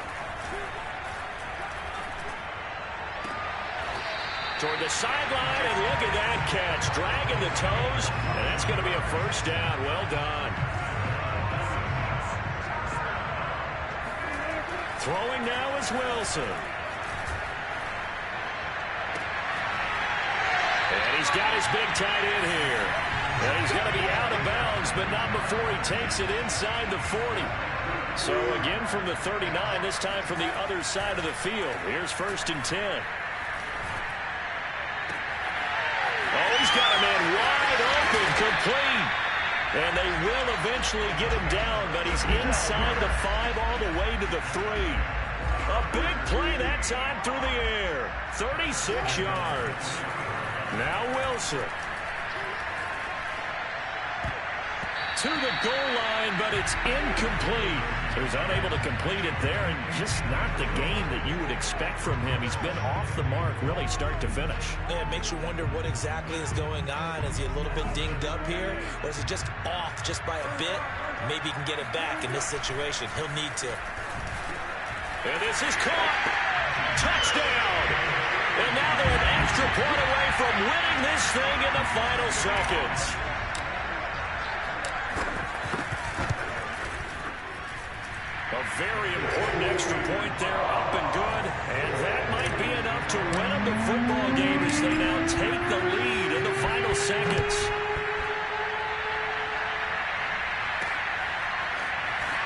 Toward the sideline, and look at that catch. Dragging the toes, and that's going to be a first down. Well done. Throwing now is Wilson. And he's got his big tight end here. And he's going to be out of bounds, but not before he takes it inside the 40. So again from the 39, this time from the other side of the field. Here's 1st and 10. Oh, he's got a man wide open, complete. And they will eventually get him down, but he's inside the 5 all the way to the 3. A big play that time through the air. 36 yards. Now Wilson. To the goal line, but it's incomplete. So he's unable to complete it there, and just not the game that you would expect from him. He's been off the mark really start to finish. Yeah, it makes you wonder what exactly is going on. Is he a little bit dinged up here, or is he just off just by a bit? Maybe he can get it back in this situation. He'll need to. And this is caught. Touchdown. And now they're an extra point away from winning this thing in the final seconds. A very important extra point there, up and good. And that might be enough to win them the football game as they now take the lead in the final seconds.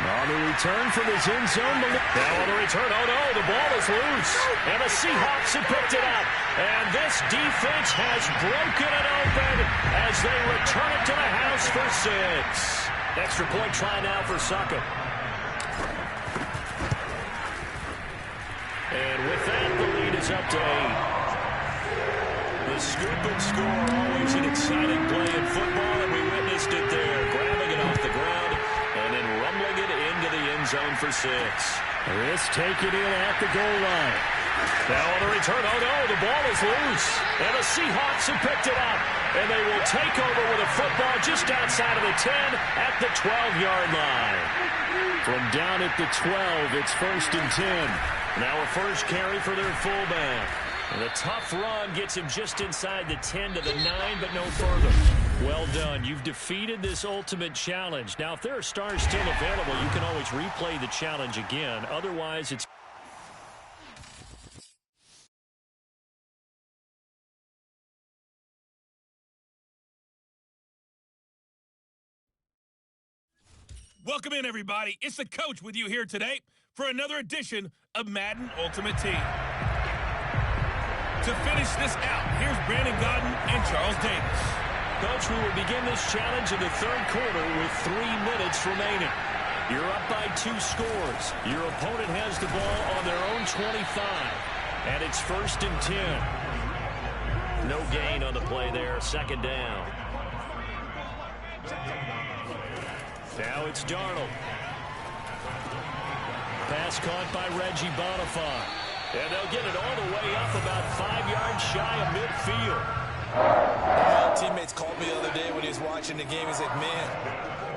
On the return from his end zone. Now on the return, oh no, the ball is loose. And the Seahawks have picked it up. And this defense has broken it open as they return it to the house for 6. Extra point try now for Suckup. And with that, the lead is up to 8. The scoop and score, always an exciting play in football, and we witnessed it there. Grabbing it off the ground and then rumbling it into the end zone for 6. This taken in at the goal line. Now on the return, oh no, the ball is loose. And the Seahawks have picked it up. And they will take over with a football just outside of the 10 at the 12-yard line. From down at the 12, it's 1st and 10. Now a first carry for their fullback. And the tough run gets him just inside the 10 to the 9, but no further. Well done. You've defeated this ultimate challenge. Now, if there are stars still available, you can always replay the challenge again. Otherwise, it's... Welcome in, everybody. It's the coach with you here today for another edition of Madden Ultimate Team. To finish this out, here's Brandon Godden and Charles Davis. Coach, we will begin this challenge in the 3rd quarter with 3 minutes remaining. You're up by 2 scores. Your opponent has the ball on their own 25, and it's 1st and 10. No gain on the play there, 2nd down. Now it's Darnold. Pass caught by Reggie Bonifant. And they'll get it all the way up about 5 yards shy of midfield. Teammates called me the other day when he was watching the game. He's like, man,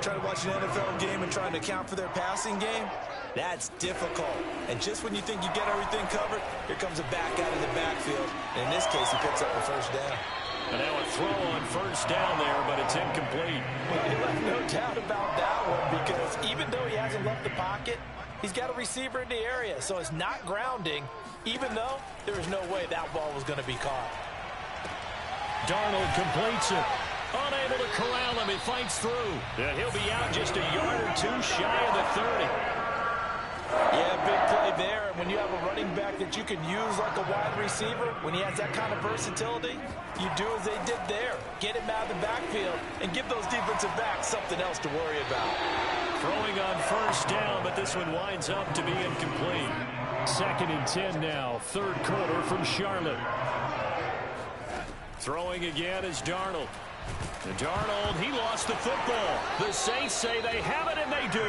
trying to watch an NFL game and trying to account for their passing game, that's difficult. And just when you think you get everything covered, here comes a back out of the backfield. And in this case, he picks up a 1st down. And now a throw on 1st down there, but it's incomplete. No doubt about that one, because even though he hasn't left the pocket, he's got a receiver in the area, so it's not grounding, even though there is no way that ball was going to be caught. Darnold completes it. Unable to corral him, he fights through. And he'll be out just a yard or 2 shy of the 30. Yeah, big play there. And when you have a running back that you can use like a wide receiver, when he has that kind of versatility, you do as they did there. Get him out of the backfield and give those defensive backs something else to worry about. Throwing on 1st down, but this one winds up to be incomplete. 2nd and 10 now, 3rd quarter from Charlotte. Throwing again is Darnold. Darnold, he lost the football. The Saints say they have it, and they do.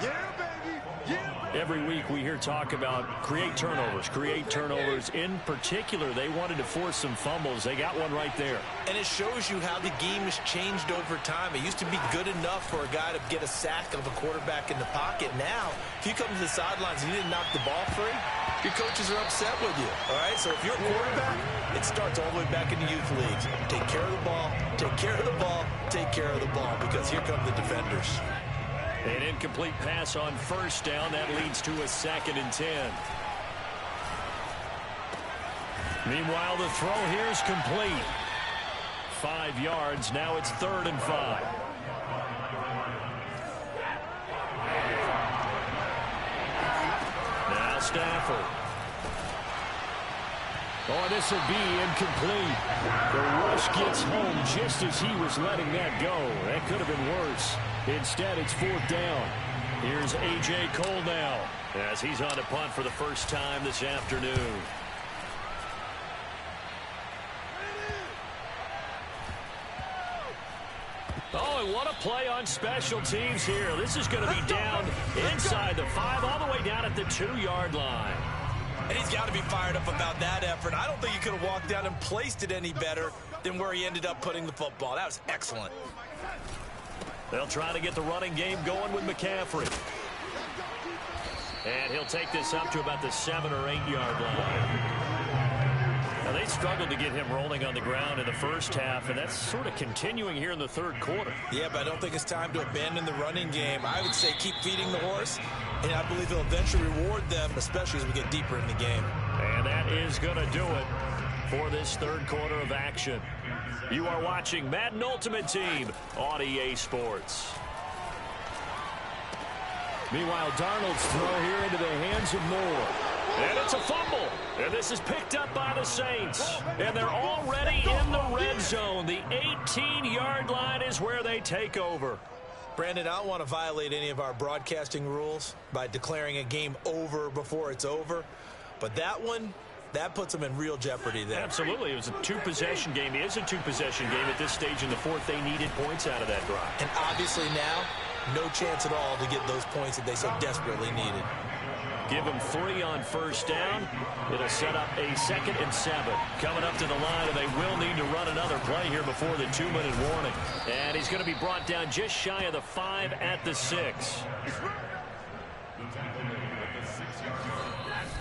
Yeah, baby. Yeah, baby. Every week we hear talk about create turnovers. In particular, they wanted to force some fumbles. They got one right there. And it shows you how the game has changed over time. It used to be good enough for a guy to get a sack of a quarterback in the pocket. Now, if you come to the sidelines and you didn't knock the ball free, your coaches are upset with you. All right, so if you're a quarterback, it starts all the way back in the youth leagues. Take care of the ball, take care of the ball, take care of the ball, because here come the defenders. An incomplete pass on first down. That leads to a 2nd and 10. Meanwhile, the throw here is complete. 5 yards. Now it's 3rd and 5. Now Stafford. Oh, this will be incomplete. The rush gets home just as he was letting that go. That could have been worse. Instead, it's 4th down. Here's A.J. Cole now as he's on a punt for the first time this afternoon. Oh, and what a play on special teams here. This is going to be down inside the 5, all the way down at the 2-yard line. And he's got to be fired up about that effort. I don't think he could have walked down and placed it any better than where he ended up putting the football. That was excellent. They'll try to get the running game going with McCaffrey. And he'll take this up to about the 7- or 8-yard line. Now, they struggled to get him rolling on the ground in the first half, and that's sort of continuing here in the 3rd quarter. Yeah, but I don't think it's time to abandon the running game. I would say keep feeding the horse, and I believe he'll eventually reward them, especially as we get deeper in the game. And that is going to do it for this 3rd quarter of action. You are watching Madden Ultimate Team on EA Sports. Meanwhile, Darnold's throw here into the hands of Moore. And it's a fumble. And this is picked up by the Saints. And they're already in the red zone. The 18-yard line is where they take over. Brandon, I don't want to violate any of our broadcasting rules by declaring a game over before it's over. But that one, that puts them in real jeopardy there. Absolutely. It was a 2-possession game. It is a 2-possession game at this stage in the 4th. They needed points out of that drive. And obviously now, no chance at all to get those points that they so desperately needed. Give them 3 on first down. It'll set up a 2nd and 7. Coming up to the line, and they will need to run another play here before the 2-minute warning. And he's going to be brought down just shy of the 5 at the 6.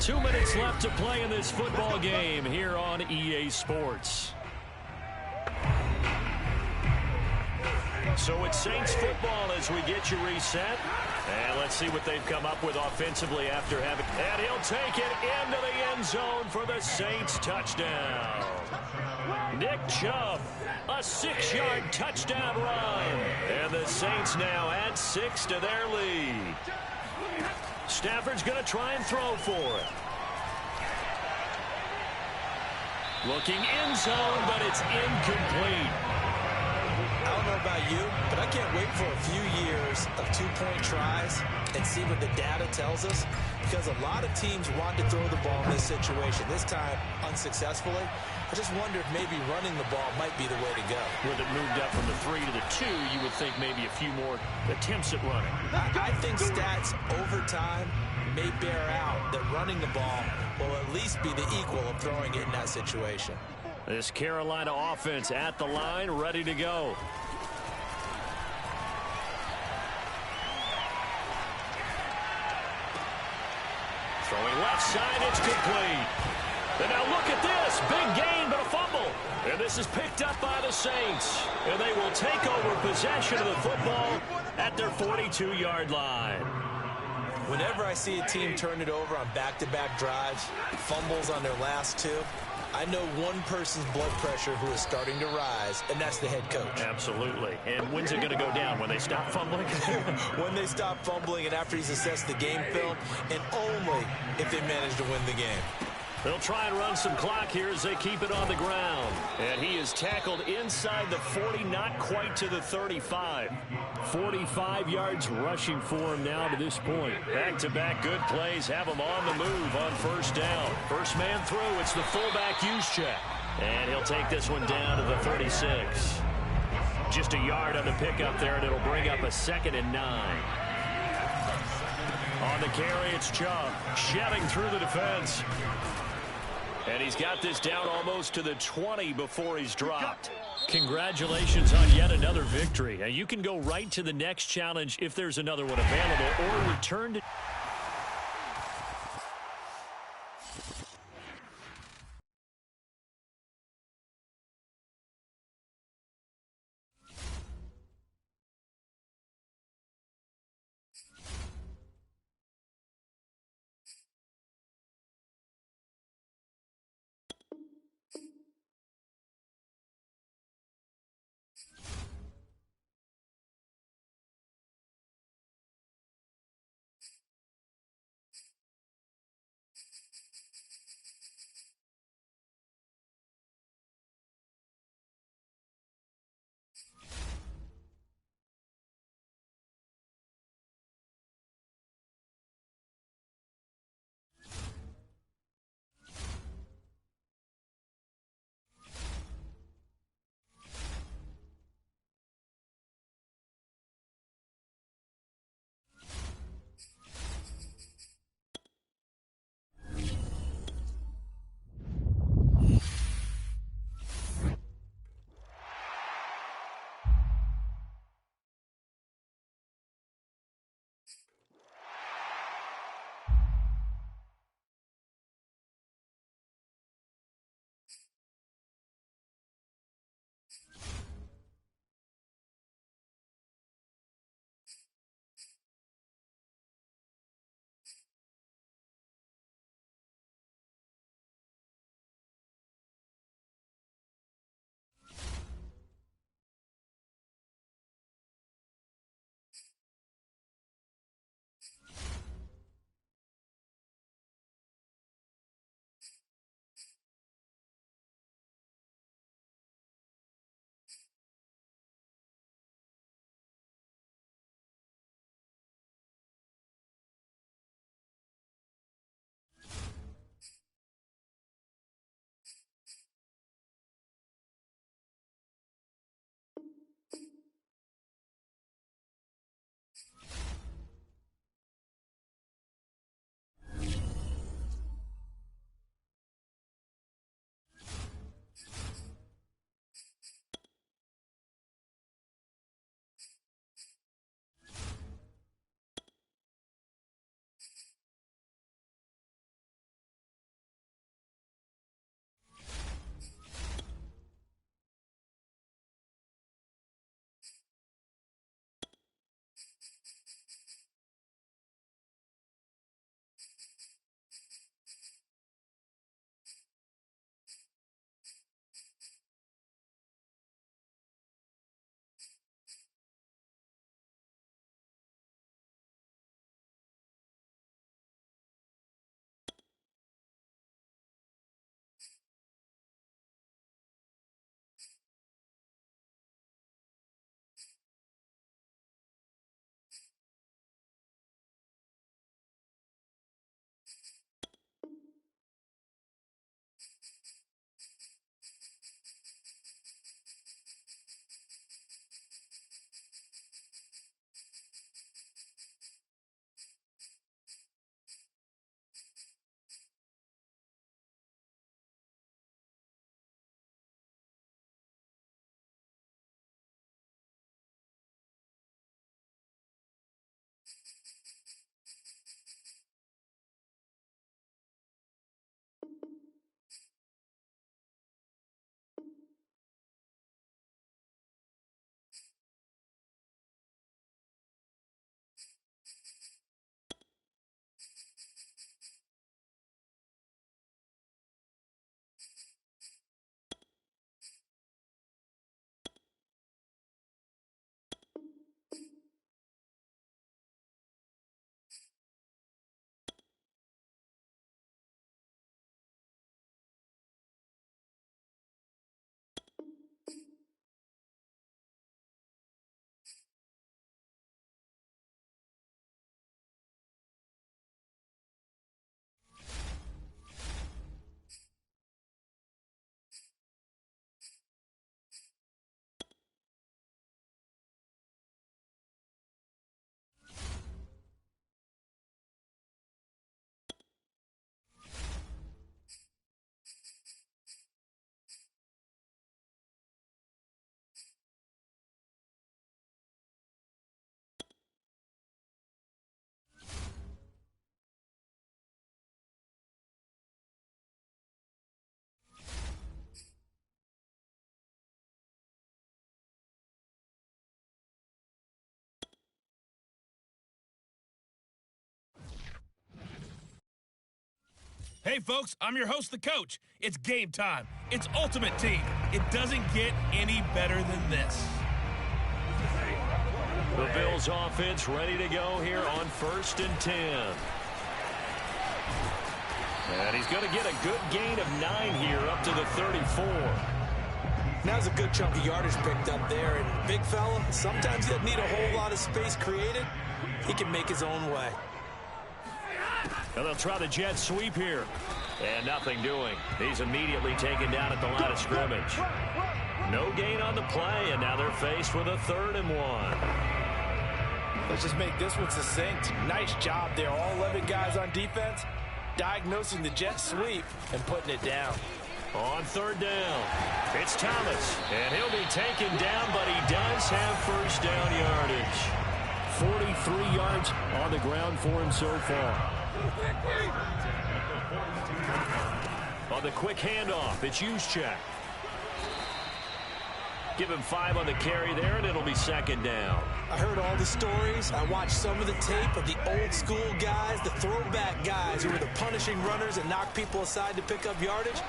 2 minutes left to play in this football game here on EA Sports. So it's Saints football as we get you reset. And let's see what they've come up with offensively after having... And he'll take it into the end zone for the Saints touchdown. Nick Chubb, a 6-yard touchdown run. And the Saints now add 6 to their lead. Stafford's going to try and throw for it. Looking end zone, but it's incomplete. I don't know about you, but I can't wait for a few years of 2-point tries and see what the data tells us, because a lot of teams want to throw the ball in this situation. This time, unsuccessfully. I just wonder if maybe running the ball might be the way to go. With it moved up from the 3 to the 2, you would think maybe a few more attempts at running. I think stats over time may bear out that running the ball will at least be the equal of throwing it in that situation. This Carolina offense at the line, ready to go. Throwing left side, it's complete. And now look at this. Big gain, but a fumble. And this is picked up by the Saints. And they will take over possession of the football at their 42-yard line. Whenever I see a team turn it over on back-to-back drives, fumbles on their last 2, I know one person's blood pressure who is starting to rise, and that's the head coach. Absolutely. And when's it going to go down? When they stop fumbling? When they stop fumbling and after he's assessed the game film, and only if they manage to win the game. They'll try and run some clock here as they keep it on the ground. And he is tackled inside the 40, not quite to the 35. 45 yards rushing for him now to this point. Back-to-back good plays have him on the move on first down. First man through, it's the fullback use check. And he'll take this one down to the 36. Just a yard on the pickup there, and it'll bring up a 2nd and 9. On the carry, it's Chubb, shedding through the defense. And he's got this down almost to the 20 before he's dropped. Congratulations on yet another victory. Now, you can go right to the next challenge if there's another one available, or return to... Hey, folks, I'm your host, the coach. It's game time. It's Ultimate Team. It doesn't get any better than this. The Bills offense ready to go here on 1st and 10. And he's going to get a good gain of 9 here up to the 34. Now's a good chunk of yardage picked up there. And big fella, sometimes he doesn't need a whole lot of space created. He can make his own way. And they'll try the jet sweep here. And nothing doing. He's immediately taken down at the line of scrimmage. No gain on the play, and now they're faced with a 3rd and 1. Let's just make this one succinct. Nice job there. All 11 guys on defense diagnosing the jet sweep and putting it down. On 3rd down, it's Thomas, and he'll be taken down, but he does have 1st down yardage. 43 yards on the ground for him so far. On the quick handoff, it's Juszczyk. Give him 5 on the carry there, and it'll be 2nd down. I heard all the stories. I watched some of the tape of the old school guys, the throwback guys who were the punishing runners and knocked people aside to pick up yardage.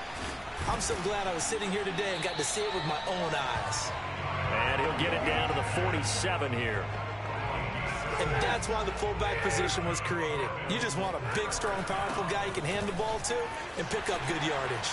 I'm so glad I was sitting here today and got to see it with my own eyes. And he'll get it down to the 47 here. And that's why the fullback position was created. You just want a big, strong, powerful guy you can hand the ball to and pick up good yardage.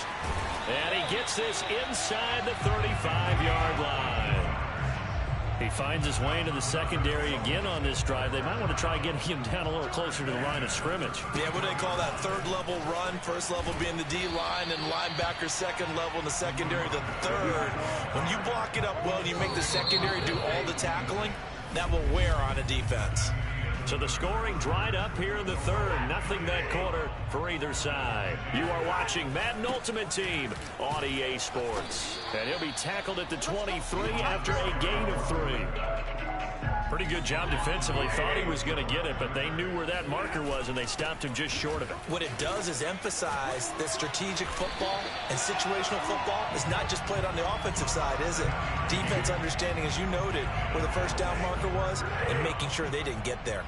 And he gets this inside the 35-yard line. He finds his way into the secondary again on this drive. They might want to try getting him down a little closer to the line of scrimmage. Yeah, what do they call that? 3rd level run. 1st level being the D-line and linebacker 2nd level, and the secondary the 3rd. When you block it up well and you make the secondary do all the tackling, that will wear on a defense. So the scoring dried up here in the 3rd. Nothing that quarter for either side. You are watching Madden Ultimate Team on EA Sports. And he'll be tackled at the 23 after a gain of 3. Pretty good job defensively. Thought he was going to get it, but they knew where that marker was, and they stopped him just short of it. What it does is emphasize that strategic football and situational football is not just played on the offensive side, is it? Defense understanding, as you noted, where the 1st down marker was and making sure they didn't get there.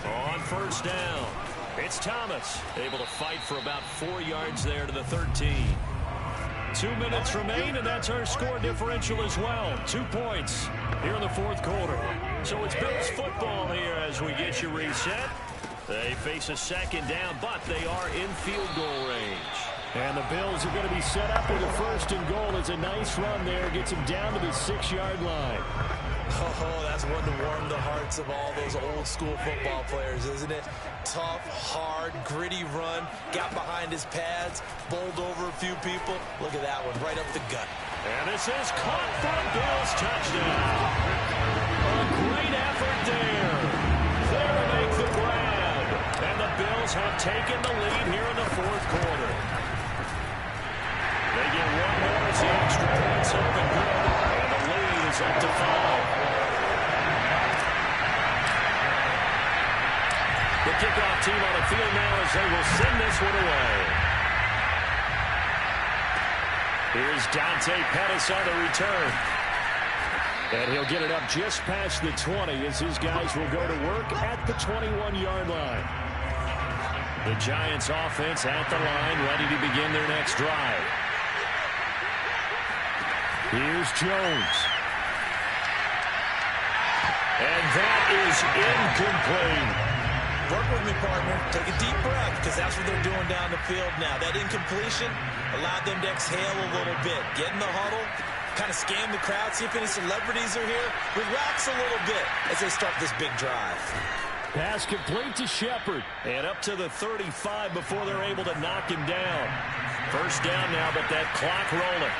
On 1st down, it's Thomas, able to fight for about 4 yards there to the 13. 2 minutes remain, and that's our score differential as well. 2 points here in the 4th quarter. So it's Bills football here as we get you reset. They face a 2nd down, but they are in field goal range. And the Bills are going to be set up with a 1st and goal. It's a nice run there. Gets him down to the 6-yard line. Oh, that's one to warm the hearts of all those old school football players, isn't it? Tough, hard, gritty run, got behind his pads, bowled over a few people. Look at that one, right up the gut. And this is caught for a Bills touchdown. A great effort there. There to make the grab. And the Bills have taken the lead here in the 4th quarter. They get 1 more as the extra points up and good. And the lead is up to 5. The kickoff team on the field now as they will send this one away. Here's Dante Pettis on the return. And he'll get it up just past the 20 as his guys will go to work at the 21-yard line. The Giants offense at the line, ready to begin their next drive. Here's Jones. And that is incomplete. Work with me, partner. Take a deep breath, because that's what they're doing down the field now. That incompletion allowed them to exhale a little bit. Get in the huddle, kind of scan the crowd, see if any celebrities are here. Relax a little bit as they start this big drive. Pass complete to Shepard. And up to the 35 before they're able to knock him down. 1st down now, but that clock rolling.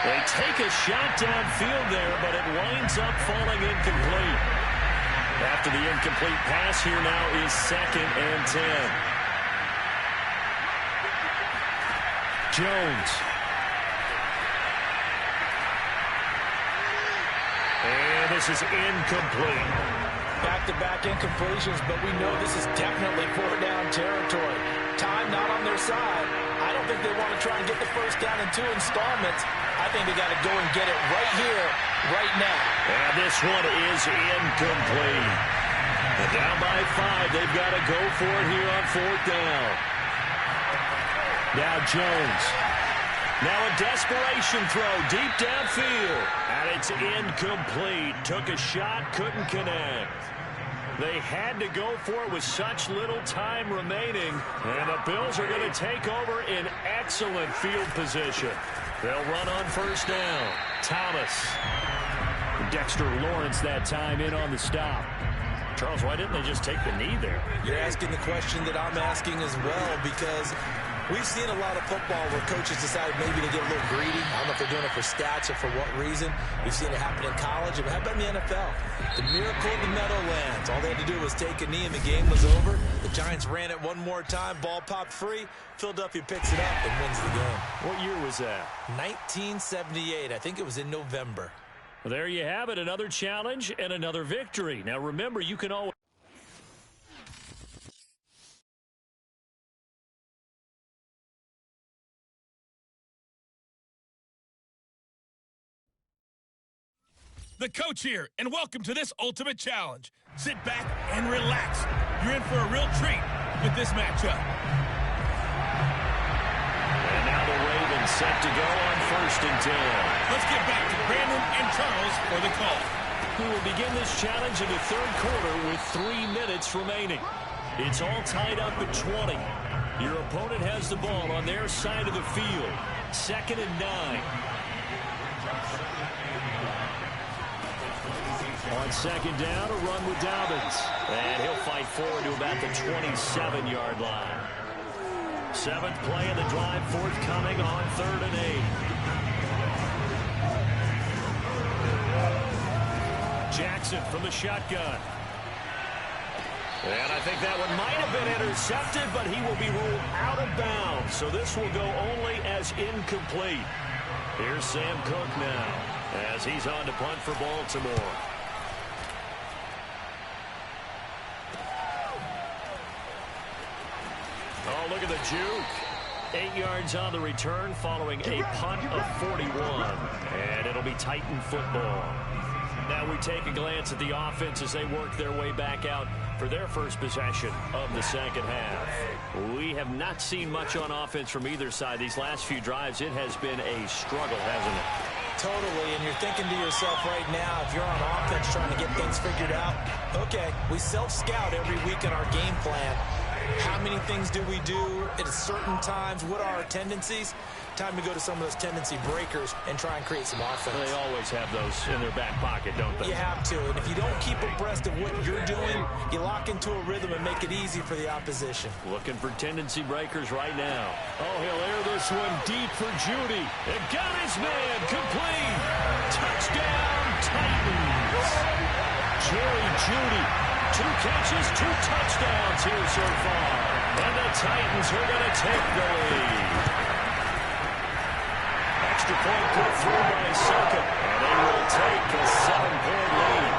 They take a shot downfield there, but it winds up falling incomplete. After the incomplete pass, here now is 2nd and 10. Jones. And this is incomplete. Back-to-back incompletions, but we know this is definitely 4th down territory. Time not on their side. I don't think they want to try and get the 1st down in 2 installments. I think they got to go and get it right here, right now. And this one is incomplete. And down by 5. They've got to go for it here on 4th down. Now Jones. Now a desperation throw deep downfield. And it's incomplete. Took a shot, couldn't connect. They had to go for it with such little time remaining. And the Bills are going to take over in excellent field position. They'll run on 1st down. Thomas. Dexter Lawrence that time in on the stop. Charles, why didn't they just take the knee there? You're asking the question that I'm asking as well, because we've seen a lot of football where coaches decide maybe to get a little greedy. I don't know if they're doing it for stats or for what reason. We've seen it happen in college. How about in the NFL? The miracle of the Meadowlands. All they had to do was take a knee and the game was over. The Giants ran it one more time. Ball popped free. Philadelphia picks it up and wins the game. What year was that? 1978. I think it was in November. Well, there you have it. Another challenge and another victory. Now, remember, you can always... The coach here, and welcome to this ultimate challenge. Sit back and relax. You're in for a real treat with this matchup. And now the Ravens set to go on 1st and 10. Let's get back to Brandon and Charles for the call. We will begin this challenge in the 3rd quarter with 3 minutes remaining. It's all tied up at 20. Your opponent has the ball on their side of the field. 2nd and 9. On 2nd down, a run with Dobbins. And he'll fight forward to about the 27-yard line. 7th play of the drive forthcoming on 3rd and 8. Jackson from the shotgun. And I think that one might have been intercepted, but he will be ruled out of bounds. So this will go only as incomplete. Here's Sam Cook now as he's on to punt for Baltimore. Oh, look at the juke. 8 yards on the return following a punt of 41. And it'll be Titan football. Now we take a glance at the offense as they work their way back out for their first possession of the 2nd half. We have not seen much on offense from either side. These last few drives, it has been a struggle, hasn't it? Totally, and you're thinking to yourself right now, if you're on offense trying to get things figured out, okay, we self-scout every week in our game plan. How many things do we do at certain times? What are our tendencies? Time to go to some of those tendency breakers and try and create some offense. They always have those in their back pocket, don't they? You have to, and if you don't keep abreast of what you're doing, you lock into a rhythm and make it easy for the opposition. Looking for tendency breakers right now. Oh, he'll air this one deep for Judy. And got his man complete. Touchdown, Titans. Jerry Judy. 2 catches, 2 touchdowns here so far. And the Titans are going to take the lead. Extra point put through by Succa. And they will take a 7-point lead.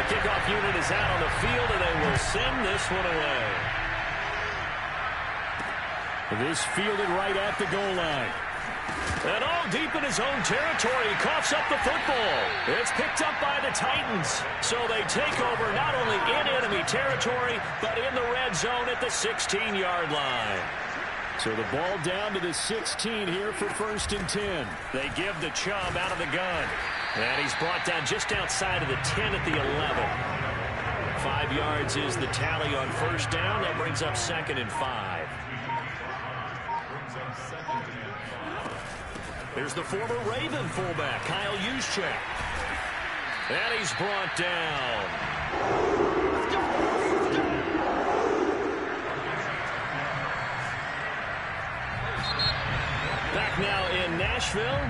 The kickoff unit is out on the field, and they will send this one away. This fielded right at the goal line. And all deep in his own territory, he coughs up the football. It's picked up by the Titans. So they take over not only in enemy territory, but in the red zone at the 16-yard line. So the ball down to the 16 here for 1st and 10. They give the Chubb out of the gun. And he's brought down just outside of the 10 at the 11. 5 yards is the tally on 1st down. That brings up 2nd and 5. Here's the former Raven fullback, Kyle Juszczyk. And he's brought down. Back now in Nashville.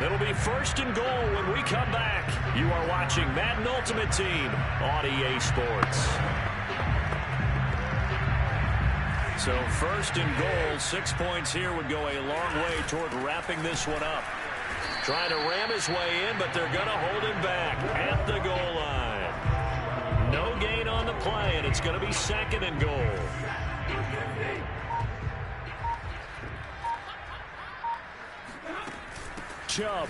It'll be 1st and goal when we come back. You are watching Madden Ultimate Team on EA Sports. So 1st and goal, 6 points here would go a long way toward wrapping this one up. Trying to ram his way in, but they're going to hold him back at the goal line. No gain on the play, and it's going to be 2nd and goal. Chubb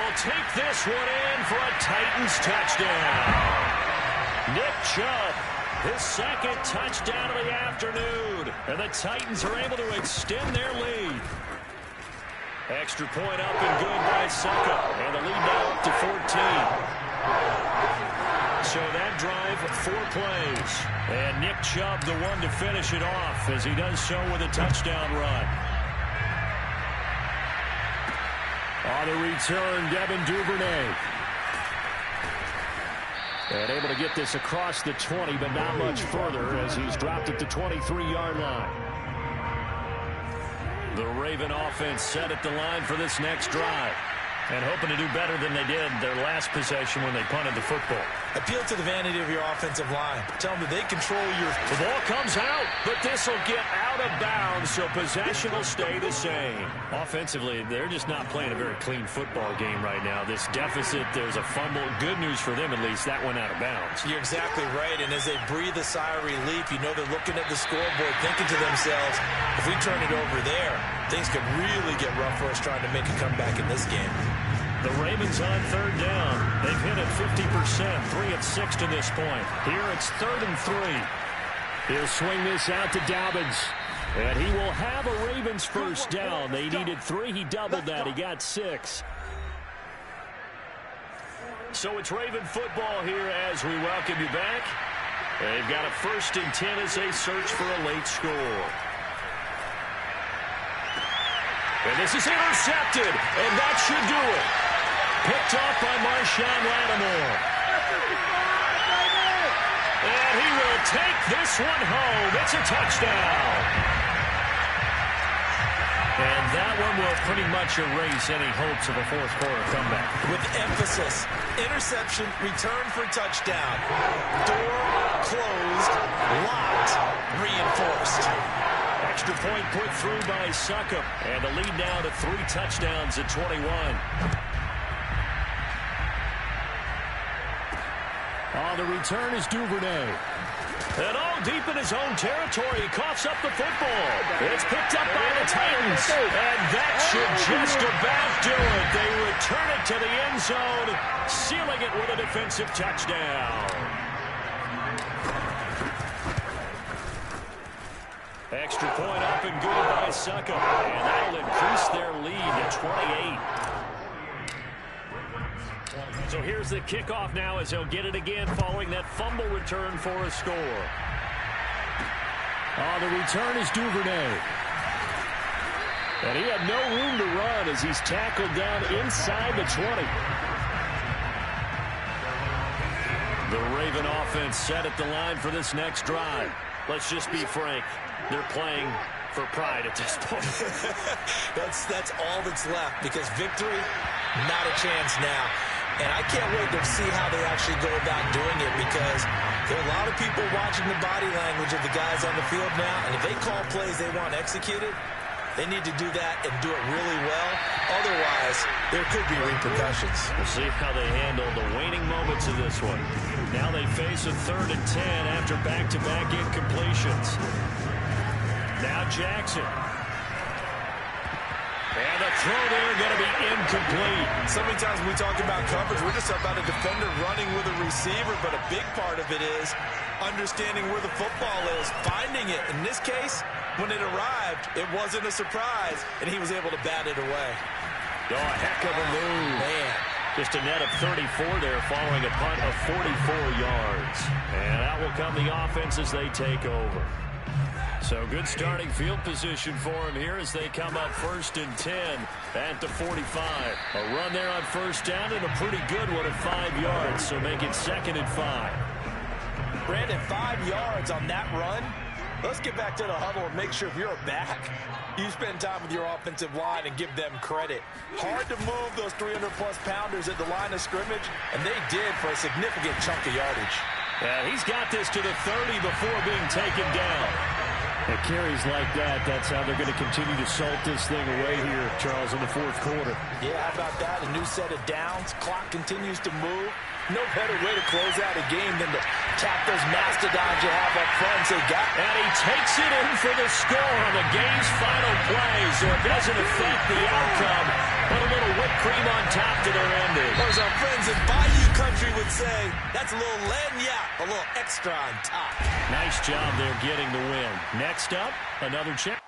will take this one in for a Titans touchdown. Nick Chubb, his second touchdown of the afternoon. And the Titans are able to extend their lead. Extra point up and good by Suckup. And the lead now up to 14. So that drive, 4 plays. And Nick Chubb, the one to finish it off, as he does so with a touchdown run. On the return, Devin Duvernay. And able to get this across the 20, but not much further as he's dropped at the 23-yard line. The Raven offense set at the line for this next drive. And hoping to do better than they did their last possession when they punted the football. Appeal to the vanity of your offensive line. Tell them that they control your... The ball comes out, but this will get out of bounds, so possession will stay the same. Offensively, they're just not playing a very clean football game right now. This deficit, there's a fumble. Good news for them, at least. That went out of bounds. You're exactly right, and as they breathe a sigh of relief, you know they're looking at the scoreboard, thinking to themselves, if we turn it over there, things could really get rough for us trying to make a comeback in this game. The Ravens on third down. They've hit it 50%, 3 of 6 to this point. Here it's 3rd and 3. He'll swing this out to Dobbins. And he will have a Ravens first down. They needed 3. He doubled that. He got 6. So it's Raven football here as we welcome you back. They've got a 1st and 10 as they search for a late score. And this is intercepted, and that should do it. Picked off by Marshawn Lattimore. And he will take this one home. It's a touchdown. And that one will pretty much erase any hopes of a fourth quarter comeback. With emphasis, interception, return for touchdown. Door closed, locked, reinforced. Extra point put through by Suckup. And the lead now to 3 touchdowns at 21. On the return is Duvernay. And all deep in his own territory, he coughs up the football. It's picked up by the Titans. And that should just about do it. They return it to the end zone, sealing it with a defensive touchdown. Extra point up and good by Suckup. And that'll increase their lead to 28. So here's the kickoff now as he'll get it again following that fumble return for a score. On the return is Duvernay. And he had no room to run as he's tackled down inside the 20. The Raven offense set at the line for this next drive. Let's just be frank. They're playing for pride at this point. That's all that's left because victory, not a chance now. And I can't wait to see how they actually go about doing it because there are a lot of people watching the body language of the guys on the field now. And if they call plays they want executed, they need to do that and do it really well. Otherwise, there could be repercussions. We'll see how they handle the waning moments of this one. Now they face a 3rd and 10 after back-to-back incompletions. Now Jackson. And the throw there going to be incomplete. So many times when we talk about coverage, we're just about a defender running with a receiver, but a big part of it is understanding where the football is, finding it. In this case, when it arrived, it wasn't a surprise, and he was able to bat it away. Oh, a heck of a move. Man. Just a net of 34 there following a punt of 44 yards. And out will come the offense as they take over. So good starting field position for him here as they come up 1st and 10 at the 45. A run there on 1st down and a pretty good one at 5 yards, so make it 2nd and 5. Brandon, 5 yards on that run. Let's get back to the huddle and make sure if you're back, you spend time with your offensive line and give them credit. Hard to move those 300-plus pounders at the line of scrimmage, and they did for a significant chunk of yardage. Yeah, he's got this to the 30 before being taken down. At carries like that, that's how they're going to continue to salt this thing away here, Charles, in the 4th quarter. Yeah, how about that? A new set of downs. Clock continues to move. No better way to close out a game than to tap those mastodons you have up front and say, got it. And he takes it in for the score on the game's final play, so it doesn't affect the outcome. Put a little whipped cream on top to their ending. Or as our friends in Bayou Country would say, that's a little lagniappe, a little extra on top. Nice job there getting the win. Next up, another check.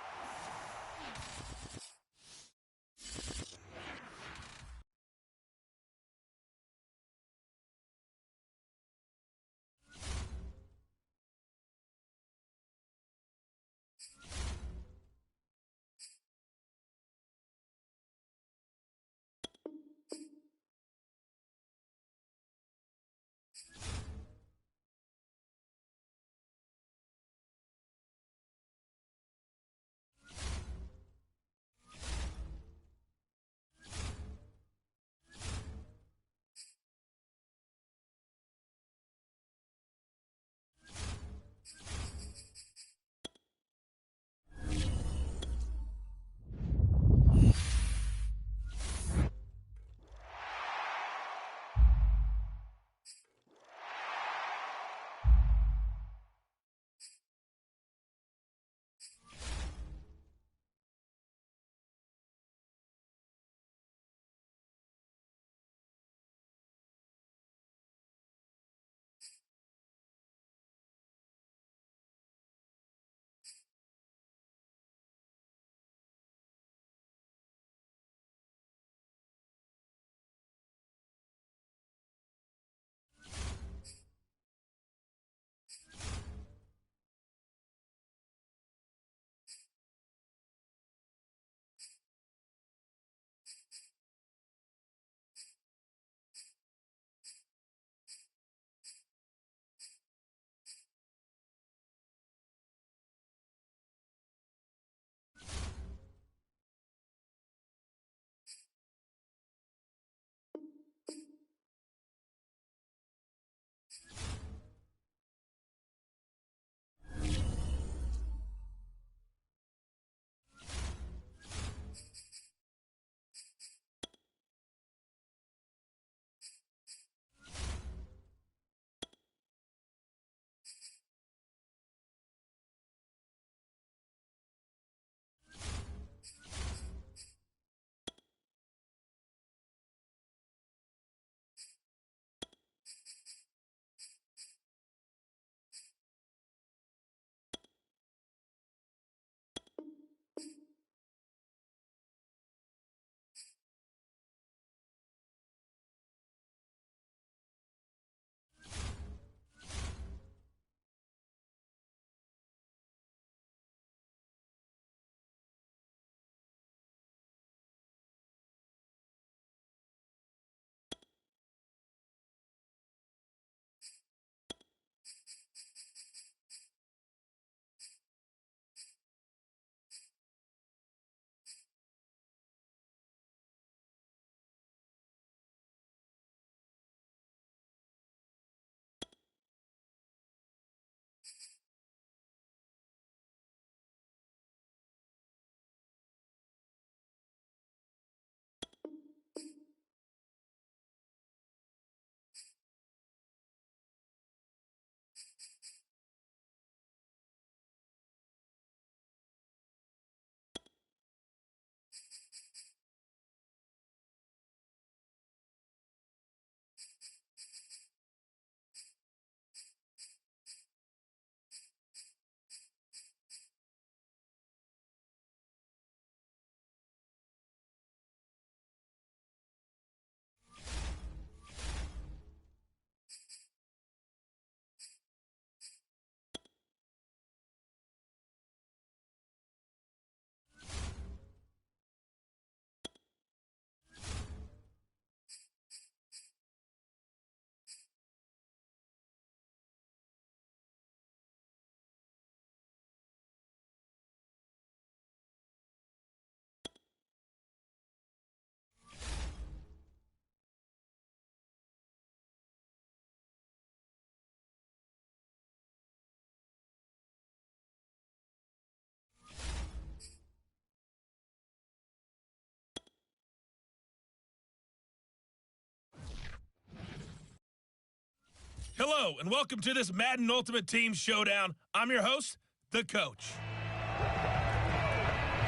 Hello, and welcome to this Madden Ultimate Team Showdown. I'm your host, the Coach.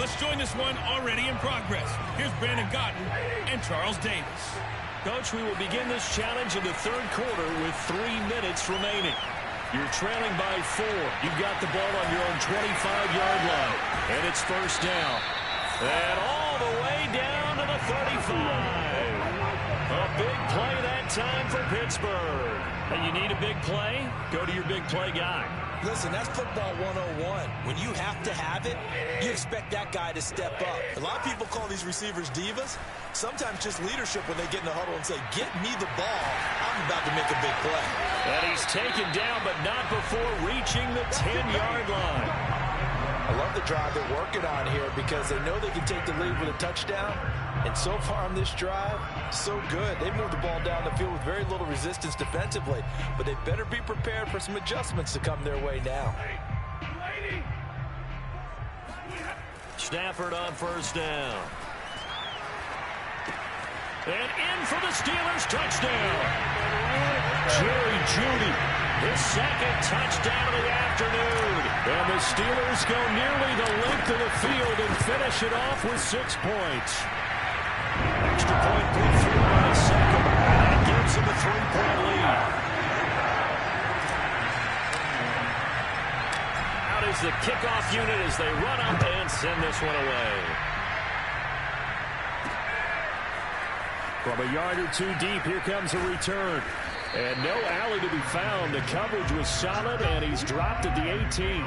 Let's join this one already in progress. Here's Brandon Gotten and Charles Davis. Coach, we will begin this challenge in the third quarter with 3 minutes remaining. You're trailing by 4. You've got the ball on your own 25-yard line. And it's first down. And all the way down to the 35. A big play that time for Pittsburgh. And you need a big play? Go to your big play guy. Listen, that's football 101. When you have to have it, you expect that guy to step up. A lot of people call these receivers divas. Sometimes just leadership when they get in the huddle and say, get me the ball. I'm about to make a big play. And he's taken down, but not before reaching the 10-yard line. I love the drive they're working on here because they know they can take the lead with a touchdown. And so far on this drive, so good. They moved the ball down the field with very little resistance defensively. But they better be prepared for some adjustments to come their way now. Stafford on first down. And in for the Steelers touchdown. Jerry Jeudy, his second touchdown of the afternoon. And the Steelers go nearly the length of the field and finish it off with 6 points. Extra point put through by second. And that gives them a 3-point lead. Out is the kickoff unit as they run up and send this one away. From a yard or two deep, here comes a return. And no alley to be found. The coverage was solid, and he's dropped at the 18.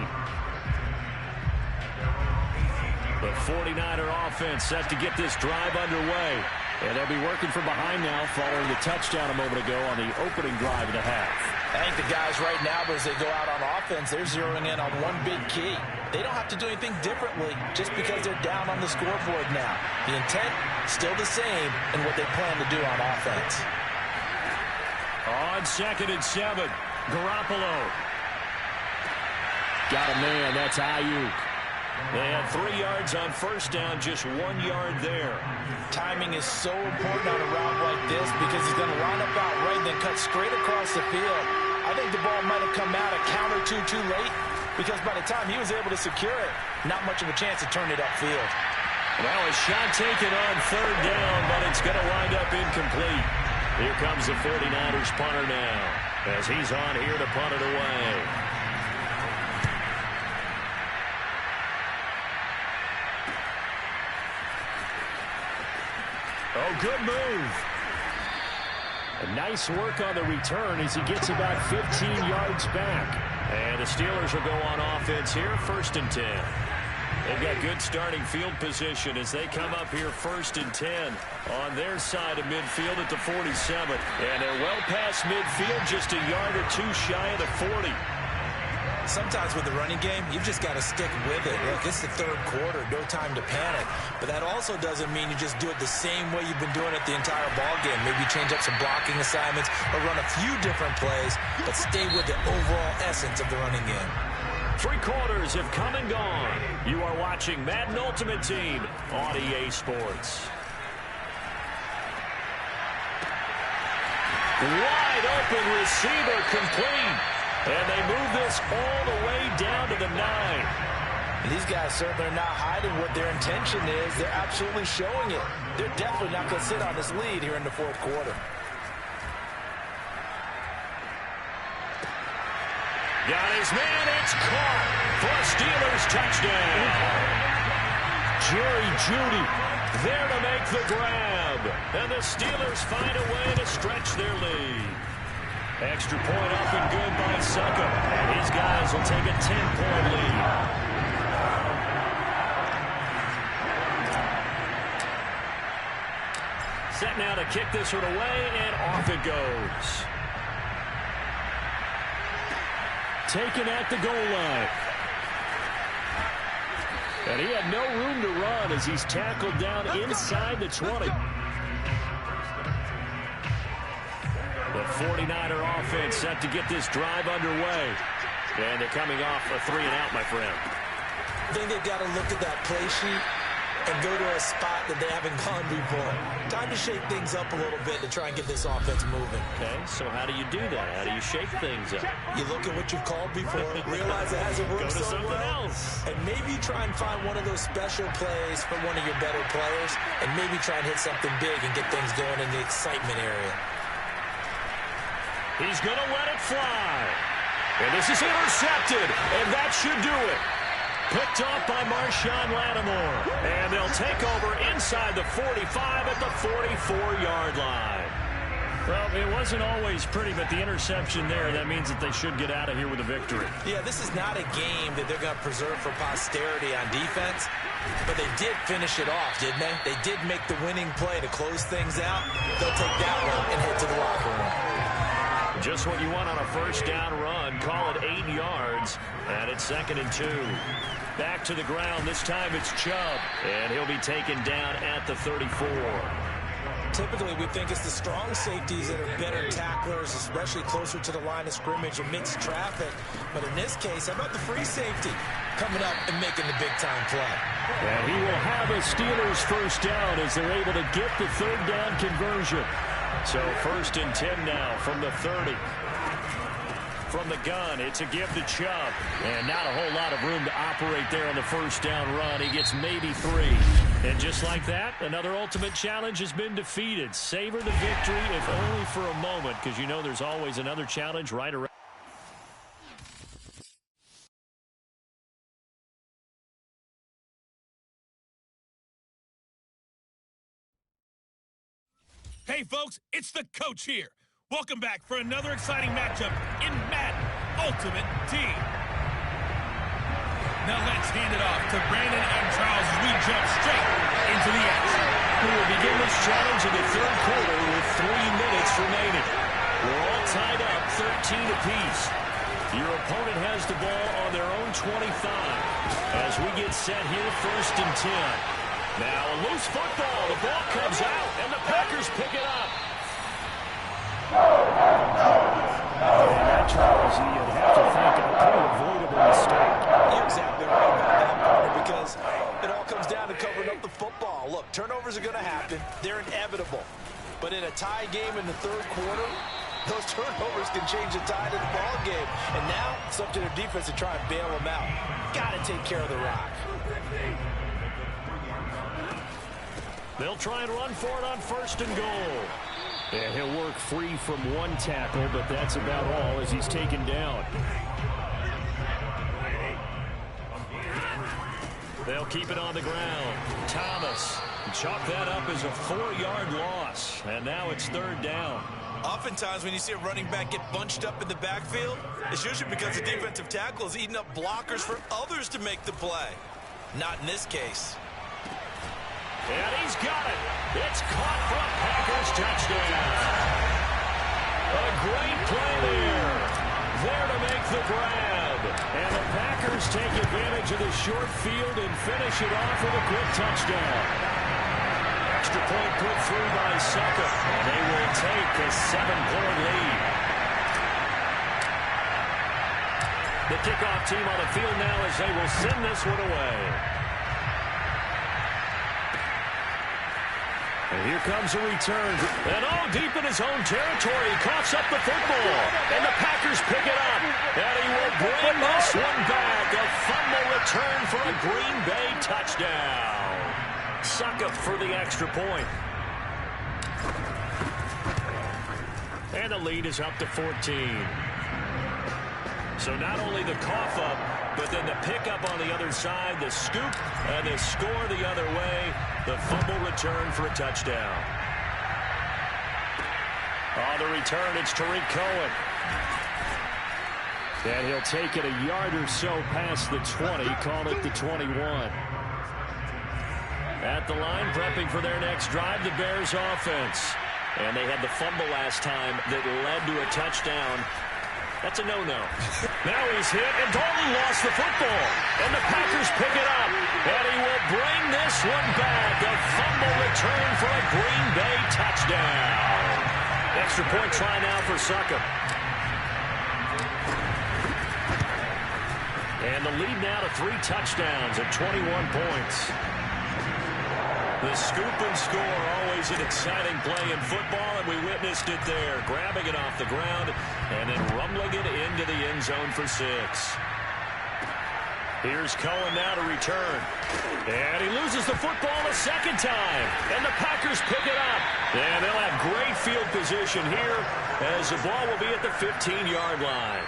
The 49er offense set to get this drive underway. And they'll be working from behind now following the touchdown a moment ago on the opening drive of the half. I think the guys right now, as they go out on offense, they're zeroing in on one big key. They don't have to do anything differently just because they're down on the scoreboard now. The intent, still the same in what they plan to do on offense. On 2nd and 7, Garoppolo. Got a man, that's Ayuk. They had 3 yards on first down, just 1 yard there. Timing is so important on a route like this because he's going to line up out right and then cut straight across the field. I think the ball might have come out a count or two too late because by the time he was able to secure it, not much of a chance to turn it upfield. Well, a shot taken on third down, but it's going to wind up incomplete. Here comes the 49ers punter now as he's on here to punt it away. Oh, good move. A nice work on the return as he gets about 15 yards back. And the Steelers will go on offense here, 1st and 10. They've got good starting field position as they come up here 1st and 10 on their side of midfield at the 47. And they're well past midfield, just a yard or two shy of the 40. Sometimes with the running game, you've just got to stick with it. Look, it's the third quarter, no time to panic. But that also doesn't mean you just do it the same way you've been doing it the entire ball game. Maybe change up some blocking assignments or run a few different plays, but stay with the overall essence of the running game. 3 quarters have come and gone. You are watching Madden Ultimate Team on EA Sports. Wide open receiver complete. And they move this all the way down to the 9. And these guys certainly are not hiding what their intention is. They're absolutely showing it. They're definitely not going to sit on this lead here in the 4th quarter. Got his man. It's caught for a Steelers touchdown. Jerry Jeudy there to make the grab. And the Steelers find a way to stretch their lead. Extra point up and good by Succa. And these guys will take a 10-point lead. Set now to kick this one away, and off it goes. Taken at the goal line. And he had no room to run as he's tackled down inside the 20. The 49er offense set to get this drive underway. And they're coming off a 3-and-out, my friend. I think they've got to look at that play sheet and go to a spot that they haven't gone before. Time to shake things up a little bit to try and get this offense moving. Okay, so how do you do that? How do you shake things up? You look at what you've called before, realize it hasn't worked Go to so something well, else. and maybe try and find one of those special plays for one of your better players, and maybe try and hit something big and get things going in the excitement area. He's going to let it fly. And this is intercepted, and that should do it. Picked off by Marshawn Lattimore. And they'll take over inside the 45 at the 44-yard line. Well, it wasn't always pretty, but the interception there, that means that they should get out of here with a victory. Yeah, this is not a game that they're going to preserve for posterity on defense, but they did finish it off, didn't they? They did make the winning play to close things out. They'll take that one and head to the locker room. Just what you want on a first down run. Call it 8 yards, and it's 2nd and 2. Back to the ground. This time it's Chubb, and he'll be taken down at the 34. Typically, we think it's the strong safeties that are better tacklers, especially closer to the line of scrimmage amidst traffic. But in this case, how about the free safety coming up and making the big-time play? And he will have a Steelers first down as they're able to get the third down conversion. So 1st and 10 now from the 30. From the gun, it's a give to Chubb. And not a whole lot of room to operate there on the first down run. He gets maybe 3. And just like that, another ultimate challenge has been defeated. Savor the victory, if only for a moment, because you know there's always another challenge right around. Hey, folks, it's the coach here. Welcome back for another exciting matchup in Madden Ultimate Team. Now let's hand it off to Brandon and Charles as we jump straight into the action. We will begin this challenge in the third quarter with 3 minutes remaining. We're all tied up 13 apiece. Your opponent has the ball on their own 25 as we get set here 1st and 10. Now a loose football. The ball comes out, and the Packers pick it up. And Charles, you'd have to think a pretty avoidable mistake. You're exactly right about that, partner, because it all comes down to covering up the football. Look, turnovers are going to happen. They're inevitable. But in a tie game in the third quarter, those turnovers can change the tide of the ball game. And now it's up to their defense to try and bail them out. Got to take care of the rock. They'll try and run for it on 1st and goal. And he'll work free from 1 tackle, but that's about all as he's taken down. They'll keep it on the ground. Thomas chalk that up as a 4-yard loss. And now it's 3rd down. Oftentimes when you see a running back get bunched up in the backfield, it's usually because the defensive tackle is eating up blockers for others to make the play. Not in this case. And he's got it. It's caught for a Packers touchdown. A great play there. There to make the grab. And the Packers take advantage of the short field and finish it off with a quick touchdown. Extra point put through by Sucker. And they will take a 7-point lead. The kickoff team on the field now as they will send this one away. And here comes a return. And all deep in his own territory. He coughs up the football. And the Packers pick it up. And he will bring this one back. A fumble return for a Green Bay touchdown. Suck up for the extra point. And the lead is up to 14. So not only the cough up, but then the pickup on the other side, the scoop, and the score the other way. The fumble return for a touchdown. On the return, it's Tariq Cohen. And he'll take it a yard or so past the 20, call it the 21. At the line, prepping for their next drive, the Bears offense. And they had the fumble last time that led to a touchdown. That's a no-no. Now he's hit, and Dalton lost the football. And the Packers pick it up. And he will bring this one back. A fumble return for a Green Bay touchdown. Extra point try now for Succop. And the lead now to 3 touchdowns at 21 points. The scoop and score, always an exciting play in football, and we witnessed it there. Grabbing it off the ground and then rumbling it into the end zone for 6. Here's Cohen now to return. And he loses the football a second time. And the Packers pick it up. And they'll have great field position here as the ball will be at the 15-yard line.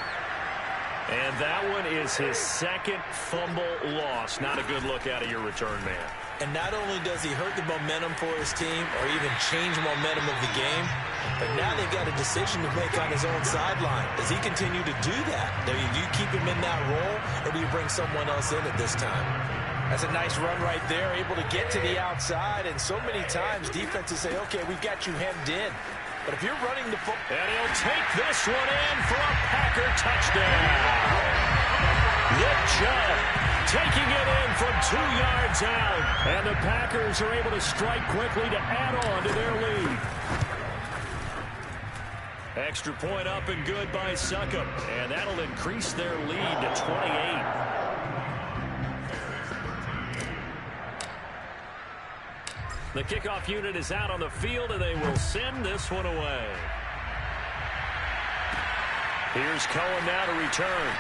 And that one is his second fumble loss. Not a good look out of your return man. And not only does he hurt the momentum for his team or even change momentum of the game, but now they've got a decision to make on his own sideline. Does he continue to do that? Do you keep him in that role, or do you bring someone else in at this time? That's a nice run right there, able to get to the outside. And so many times defenses say, okay, we've got you hemmed in. But if you're running the football... And he'll take this one in for a Packer touchdown. Nick Chubb taking it in from 2 yards out. And the Packers are able to strike quickly to add on to their lead. Extra point up and good by Succop. And that'll increase their lead to 28. The kickoff unit is out on the field, and they will send this one away. Here's Cohen now to return.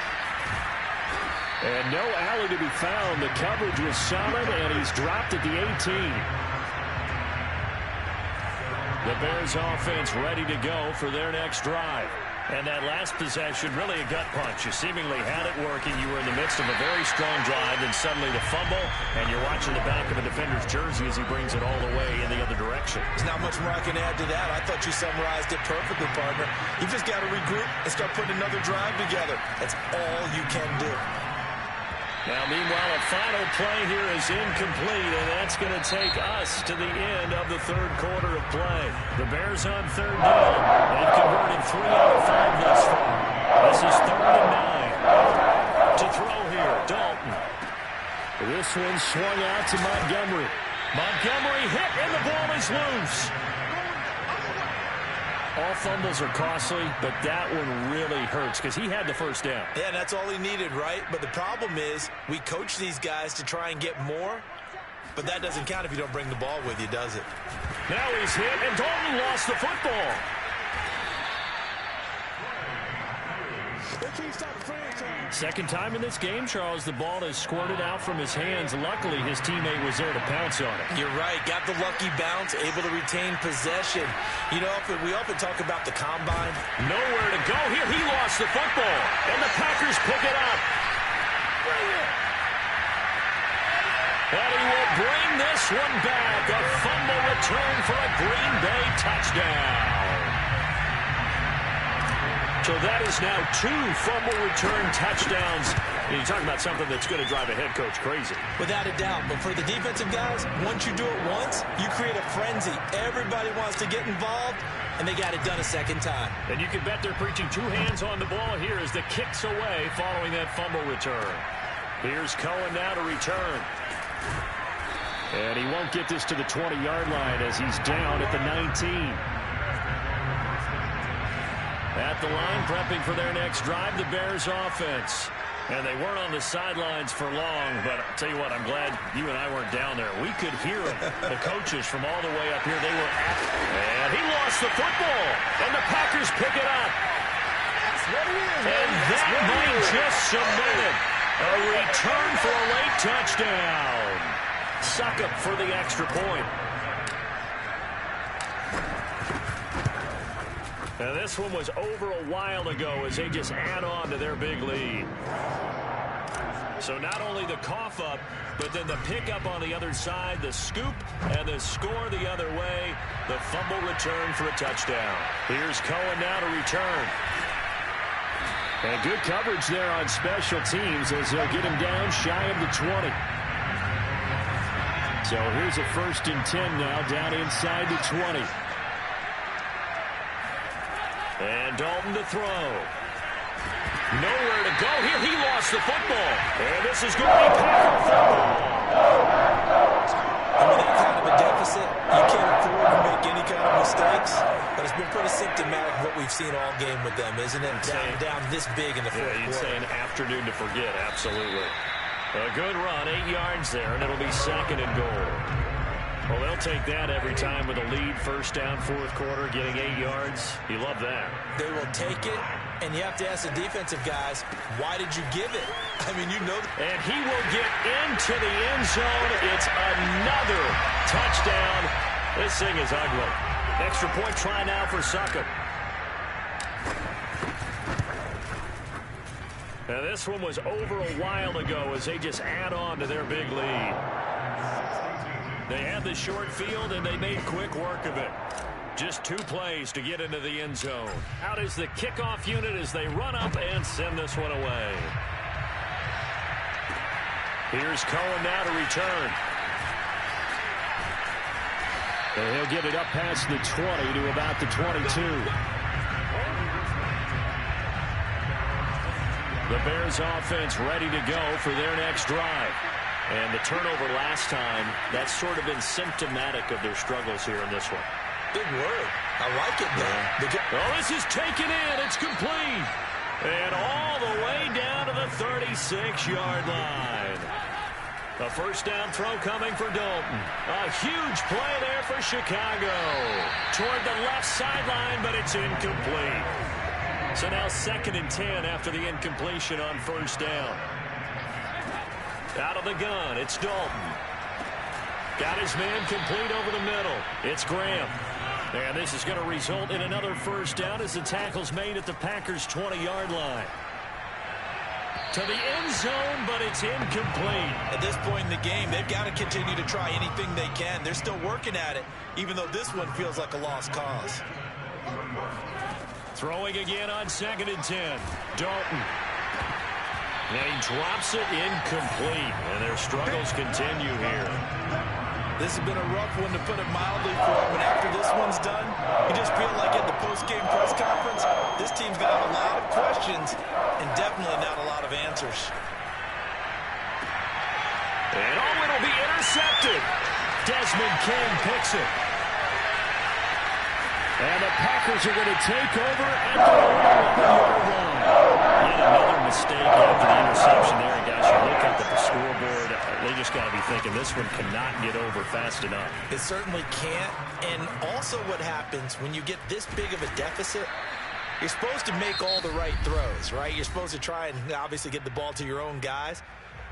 And no alley to be found. The coverage was solid, and he's dropped at the 18. The Bears offense ready to go for their next drive. And that last possession, really a gut punch. You seemingly had it working. You were in the midst of a very strong drive, and suddenly the fumble, and you're watching the back of a defender's jersey as he brings it all the way in the other direction. There's not much more I can add to that. I thought you summarized it perfectly, partner. You've just got to regroup and start putting another drive together. That's all you can do. Now, meanwhile, a final play here is incomplete, and that's going to take us to the end of the third quarter of play. The Bears on third down. They've converted 3 out of 5 thus far. This is 3rd and 9. To throw here, Dalton. This one swung out to Montgomery. Montgomery hit, and the ball is loose. All fumbles are costly, but that one really hurts because he had the first down. Yeah, that's all he needed, right? But the problem is we coach these guys to try and get more, but that doesn't count if you don't bring the ball with you, does it? Now he's hit, and Dalton lost the football. Second time in this game, Charles, the ball has squirted out from his hands. Luckily, his teammate was there to pounce on it. You're right. Got the lucky bounce, able to retain possession. You know, we often talk about the combine. Nowhere to go here. He lost the football, and the Packers pick it up. And he will bring this one back. A fumble return for a Green Bay touchdown. So that is now 2 fumble return touchdowns. You talk about something that's going to drive a head coach crazy. Without a doubt. But for the defensive guys, once you do it once, you create a frenzy. Everybody wants to get involved, and they got it done a second time. And you can bet they're preaching 2 hands on the ball here as the kick's away following that fumble return. Here's Cohen now to return. And he won't get this to the 20-yard line as he's down at the 19. At the line, prepping for their next drive, the Bears offense. And they weren't on the sidelines for long, but I'll tell you what, I'm glad you and I weren't down there. We could hear them. The coaches from all the way up here, they were at. And he lost the football, and the Packers pick it up. And that might just cement it. A return for a late touchdown. Succop for the extra point. Now this one was over a while ago as they just add on to their big lead. So not only the cough up, but then the pickup on the other side, the scoop, and the score the other way, the fumble return for a touchdown. Here's Cohen now to return. And good coverage there on special teams as they'll get him down shy of the 20. So here's a 1st and 10 now down inside the 20. And Dalton to throw. Nowhere to go here. He lost the football. And this is going to be Packer football. And with that kind of a deficit, you can't afford to make any kind of mistakes. But it's been pretty symptomatic of what we've seen all game with them, isn't it? Down this big in the fourth quarter. You'd say an afternoon to forget. Absolutely. A good run, 8 yards there, and it'll be 2nd and goal. Well, they'll take that every time with a lead, first down, fourth quarter, getting 8 yards. You love that. They will take it, and you have to ask the defensive guys, why did you give it? I mean, you know. And he will get into the end zone. It's another touchdown. This thing is ugly. Extra point try now for Succop. Now, this one was over a while ago as they just add on to their big lead. They had the short field, and they made quick work of it. Just 2 plays to get into the end zone. Out is the kickoff unit as they run up and send this one away. Here's Cohen now to return. And he'll get it up past the 20 to about the 22. The Bears offense ready to go for their next drive. And the turnover last time, that's sort of been symptomatic of their struggles here in this one. Big word. I like it, though. Oh, this is taken in. It's complete. And all the way down to the 36-yard line. A first down throw coming for Dalton. A huge play there for Chicago. Toward the left sideline, but it's incomplete. So now 2nd and 10 after the incompletion on first down. Out of the gun, it's Dalton. Got his man complete over the middle. It's Graham. And this is going to result in another first down as the tackle's made at the Packers' 20-yard line. To the end zone, but it's incomplete. At this point in the game, they've got to continue to try anything they can. They're still working at it, even though this one feels like a lost cause. Throwing again on 2nd and 10. Dalton. And he drops it incomplete, and their struggles continue here. This has been a rough one, to put it mildly, for him, and after this one's done, you just feel like at the post-game press conference, this team's going to have a lot of questions and definitely not a lot of answers. And it'll be intercepted. Desmond King picks it. And the Packers are going to take over at the 1-yard line. Yet another mistake after the interception there. And guys, you look up at the scoreboard, they just got to be thinking this one cannot get over fast enough. It certainly can't. And also what happens when you get this big of a deficit, you're supposed to make all the right throws, right? You're supposed to try and obviously get the ball to your own guys.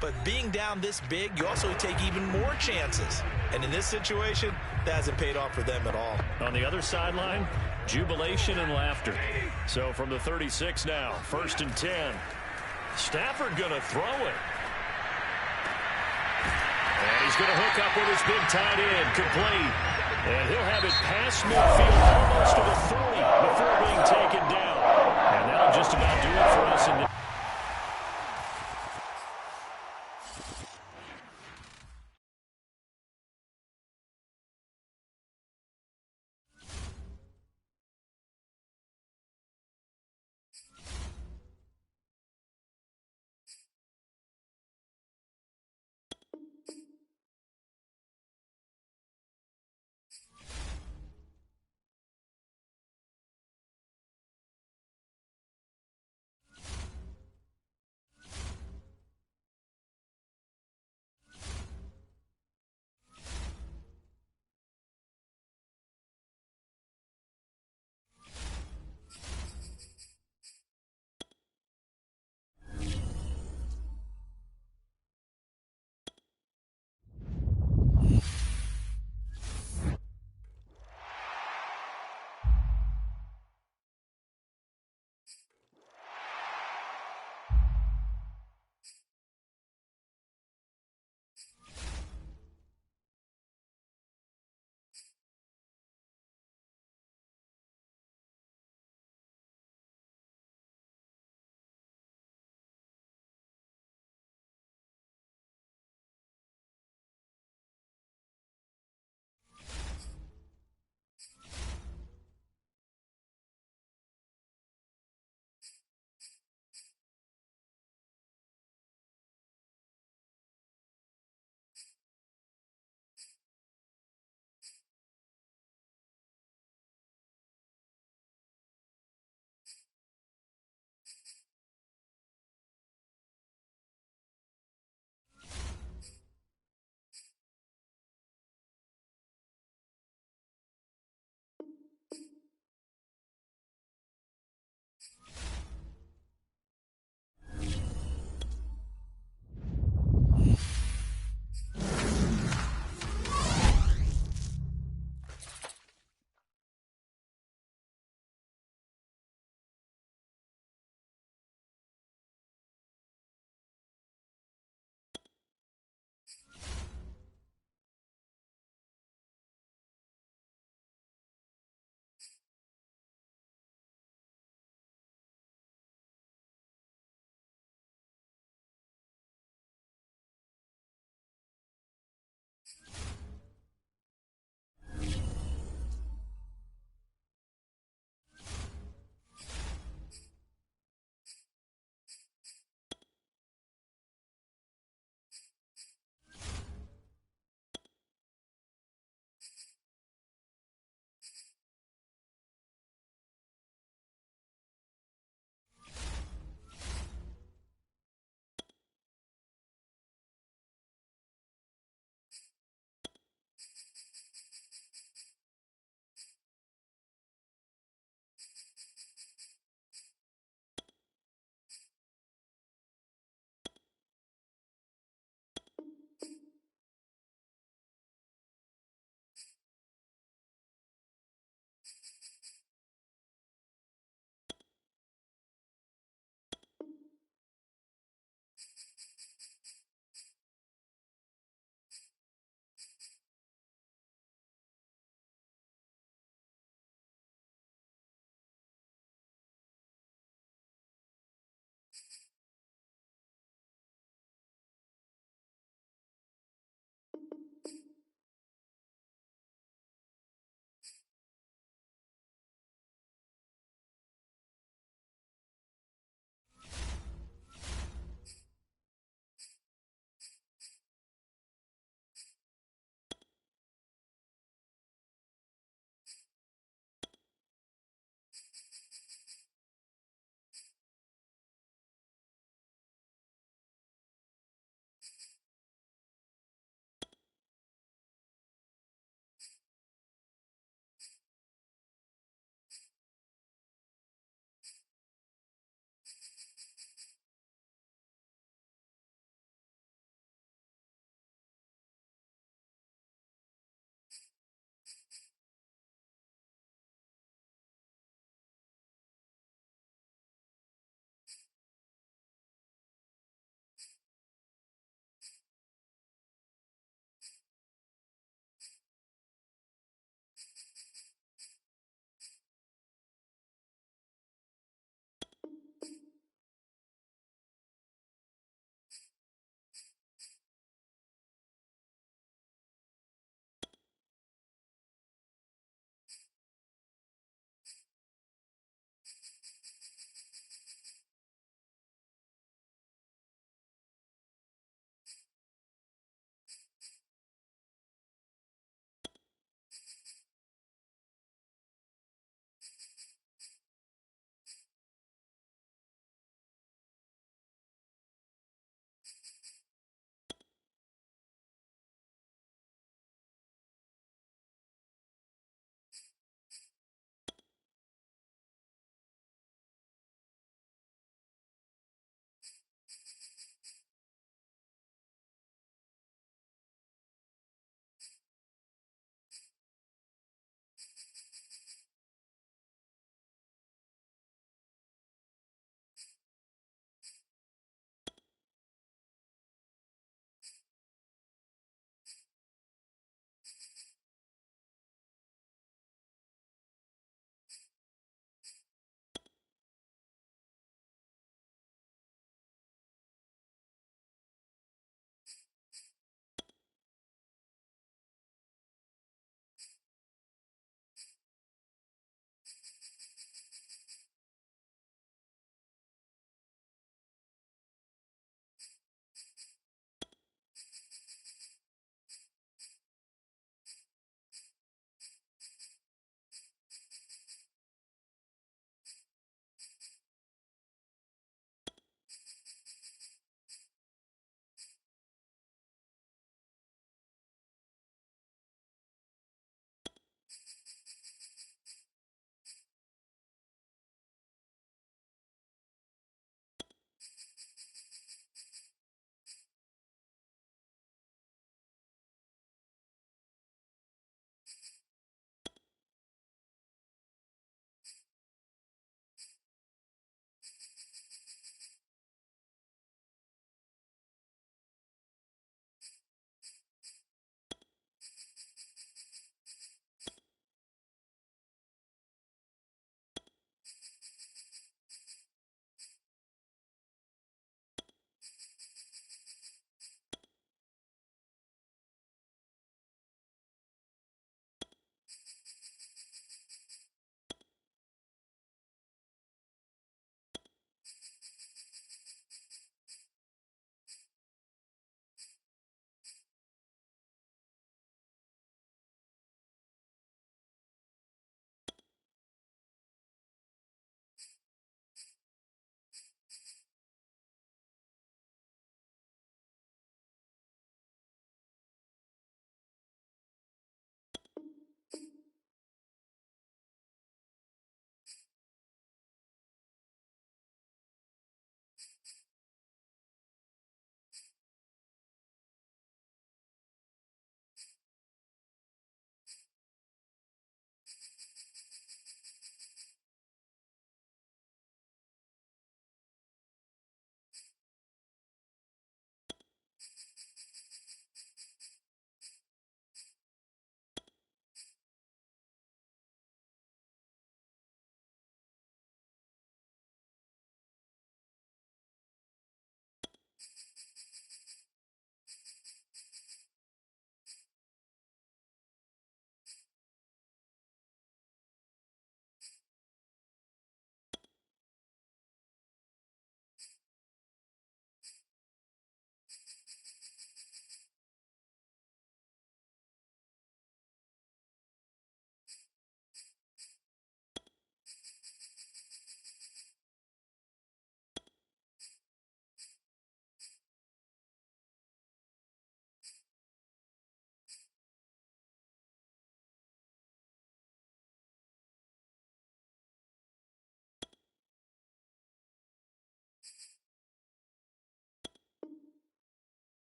But being down this big, you also take even more chances. And in this situation, that hasn't paid off for them at all. On the other sideline, jubilation and laughter. So from the 36 now, 1st and 10. Stafford going to throw it. And he's going to hook up with his big tight end, complete. And he'll have it past midfield almost to the 40 before being taken down. And that'll just about do it for us in the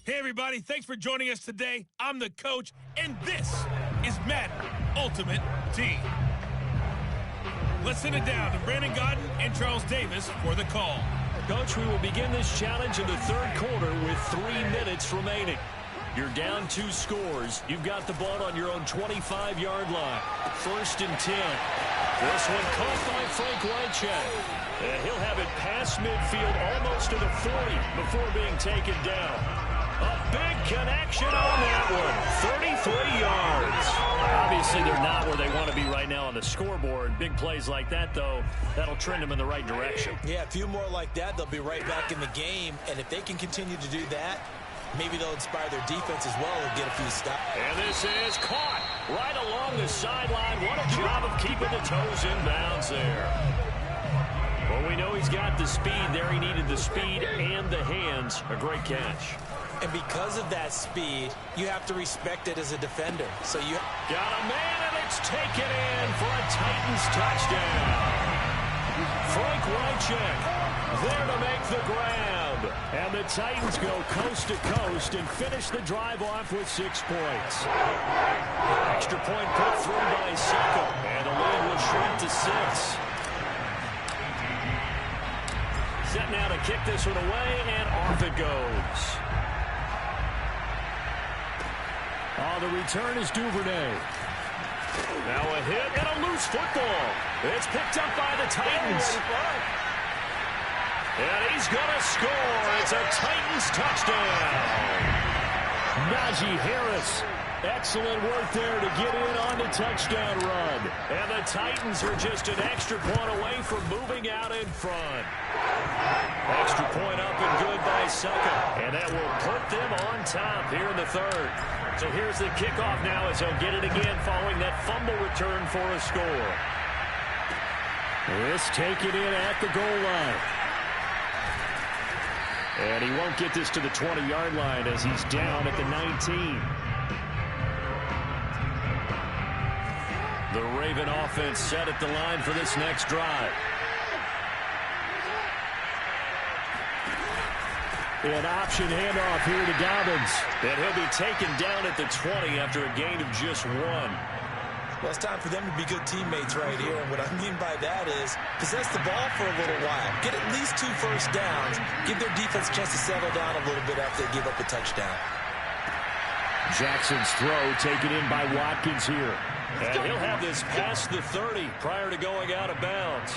Hey, everybody. Thanks for joining us today. I'm the coach, and this is Madden Ultimate Team. Let's send it down to Brandon Godden and Charles Davis for the call. Coach, we will begin this challenge in the third quarter with 3 minutes remaining. You're down 2 scores. You've got the ball on your own 25-yard line. 1st and 10. This one caught by Frank Wycheck. And he'll have it past midfield almost to the 40 before being taken down. A big connection on that one. 33 yards. Obviously, they're not where they want to be right now on the scoreboard. Big plays like that, though, that'll trend them in the right direction. Yeah, a few more like that, they'll be right back in the game. And if they can continue to do that, maybe they'll inspire their defense as well and get a few stops. And this is caught right along the sideline. What a job of keeping the toes in bounds there. Well, we know he's got the speed there. He needed the speed and the hands. A great catch. And because of that speed, you have to respect it as a defender. So you got a man, and it's taken in for a Titans touchdown. Frank Wycheck there to make the grab. And the Titans go coast to coast and finish the drive off with 6 points. Extra point put through by Succo, and the lead will shrink to 6. Set now to kick this one away, and off it goes. The return is Duvernay. Now a hit and a loose football. It's picked up by the Titans. And he's going to score. It's a Titans touchdown. Najee Harris. Excellent work there to get in on the touchdown run. And the Titans are just an extra point away from moving out in front. Extra point up and good by Succo. And that will put them on top here in the third. So here's the kickoff now as he'll get it again following that fumble return for a score. This taken in at the goal line. And he won't get this to the 20-yard line as he's down at the 19. The Raven offense set at the line for this next drive. An option handoff here to Dobbins. And he'll be taken down at the 20 after a gain of just 1. Well, it's time for them to be good teammates right here. And what I mean by that is possess the ball for a little while. Get at least 2 first downs. Give their defense a chance to settle down a little bit after they give up a touchdown. Jackson's throw taken in by Watkins here. And he'll have this past the 30 prior to going out of bounds.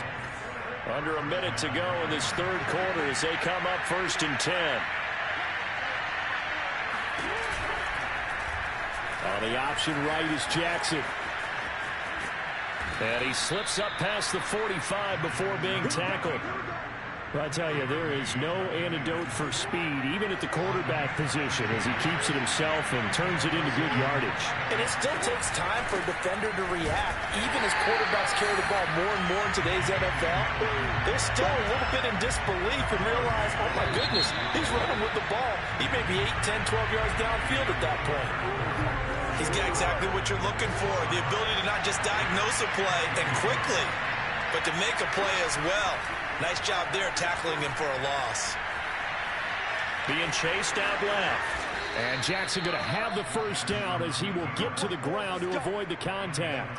Under a minute to go in this third quarter as they come up 1st and 10. On the option right is Jackson. And he slips up past the 45 before being tackled. Well, I tell you, there is no antidote for speed, even at the quarterback position, as he keeps it himself and turns it into good yardage. And it still takes time for a defender to react. Even as quarterbacks carry the ball more and more in today's NFL, they're still a little bit in disbelief and realize, oh my goodness, he's running with the ball. He may be 8, 10, 12 yards downfield at that point. He's got exactly what you're looking for, the ability to not just diagnose a play and quickly, but to make a play as well. Nice job there tackling him for a loss. Being chased out left. And Jackson going to have the first down as he will get to the ground to avoid the contact.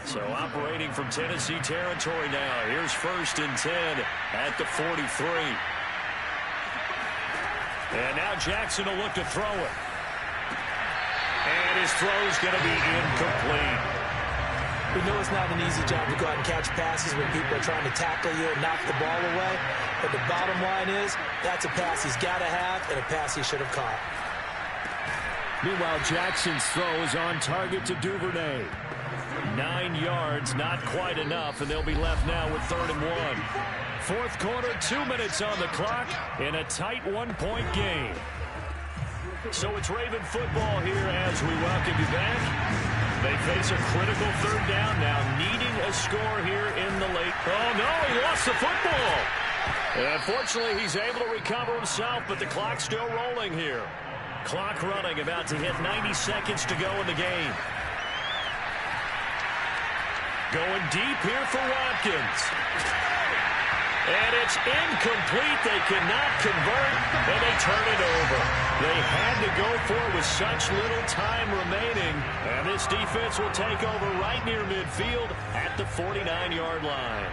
So operating from Tennessee territory now. Here's 1st and 10 at the 43. And now Jackson will look to throw it. And his throw's going to be incomplete. We know it's not an easy job to go out and catch passes when people are trying to tackle you and knock the ball away. But the bottom line is, that's a pass he's got to have and a pass he should have caught. Meanwhile, Jackson's throw is on target to Duvernay. 9 yards, not quite enough, and they'll be left now with 3rd and 1. Fourth quarter, 2 minutes on the clock in a tight 1-point game. So it's Raven football here as we welcome you back. They face a critical 3rd down now, needing a score here in the late. Oh, no, he lost the football. Unfortunately, he's able to recover himself, but the clock's still rolling here. Clock running, about to hit 90 seconds to go in the game. Going deep here for Watkins. And it's incomplete. They cannot convert, and they turn it over. They had to go for it with such little time remaining. And this defense will take over right near midfield at the 49-yard line.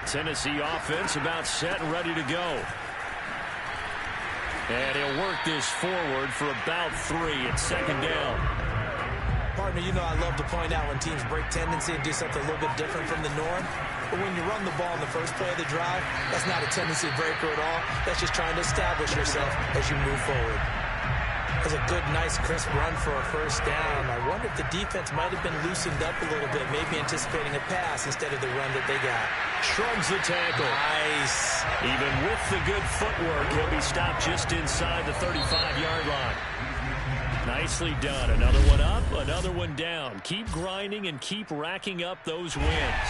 Tennessee offense about set and ready to go. And he'll work this forward for about 3 at second down. Partner, you know I love to point out when teams break tendency and do something a little bit different from the norm. But when you run the ball in the first play of the drive, that's not a tendency breaker at all. That's just trying to establish yourself as you move forward. That's a good, nice, crisp run for a first down. I wonder if the defense might have been loosened up a little bit, maybe anticipating a pass instead of the run that they got. Shrugs the tackle. Nice. Even with the good footwork, he'll be stopped just inside the 35-yard line. Nicely done. Another one up, another one down. Keep grinding and keep racking up those wins.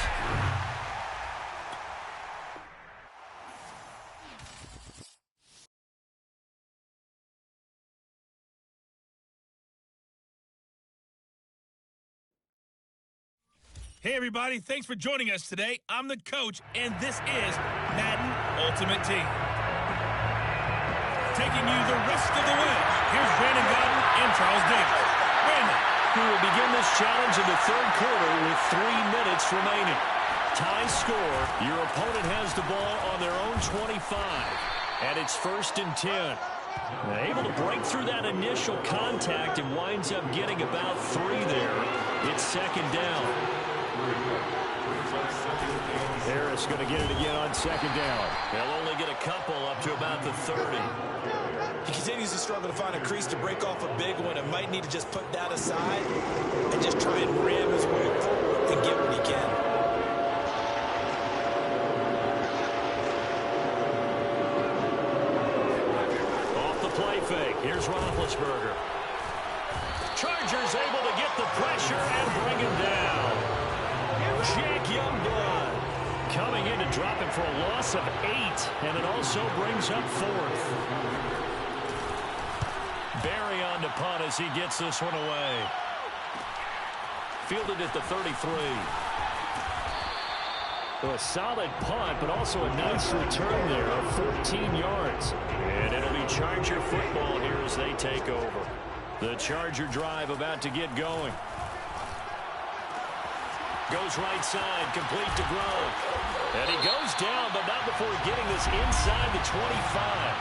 Hey, everybody. Thanks for joining us today. I'm the coach, and this is Madden Ultimate Team. Taking you the rest of the way. Here's Brandon Godden and Charles Davis. Brandon. We will begin this challenge in the third quarter with 3 minutes remaining. Tie score. Your opponent has the ball on their own 25, and it's 1st and 10. Able to break through that initial contact and winds up getting about 3 there. It's 2nd down. Harris going to get it again on 2nd down. They'll only get a couple up to about the 30. He continues to struggle to find a crease to break off a big one and might need to just put that aside and just try and ram his way forward and get what he can. Off the play fake. Here's Roethlisberger. Chargers able to get the pressure and bring him down. Jack Youngblood coming in to drop him for a loss of 8, and it also brings up 4th. Barry on the punt as he gets this one away. Fielded at the 33. So a solid punt, but also a nice return there of 14 yards. And it'll be Charger football here as they take over. The Charger drive about to get going. Goes right side, complete to Gronk. And he goes down, but not before getting this inside the 25.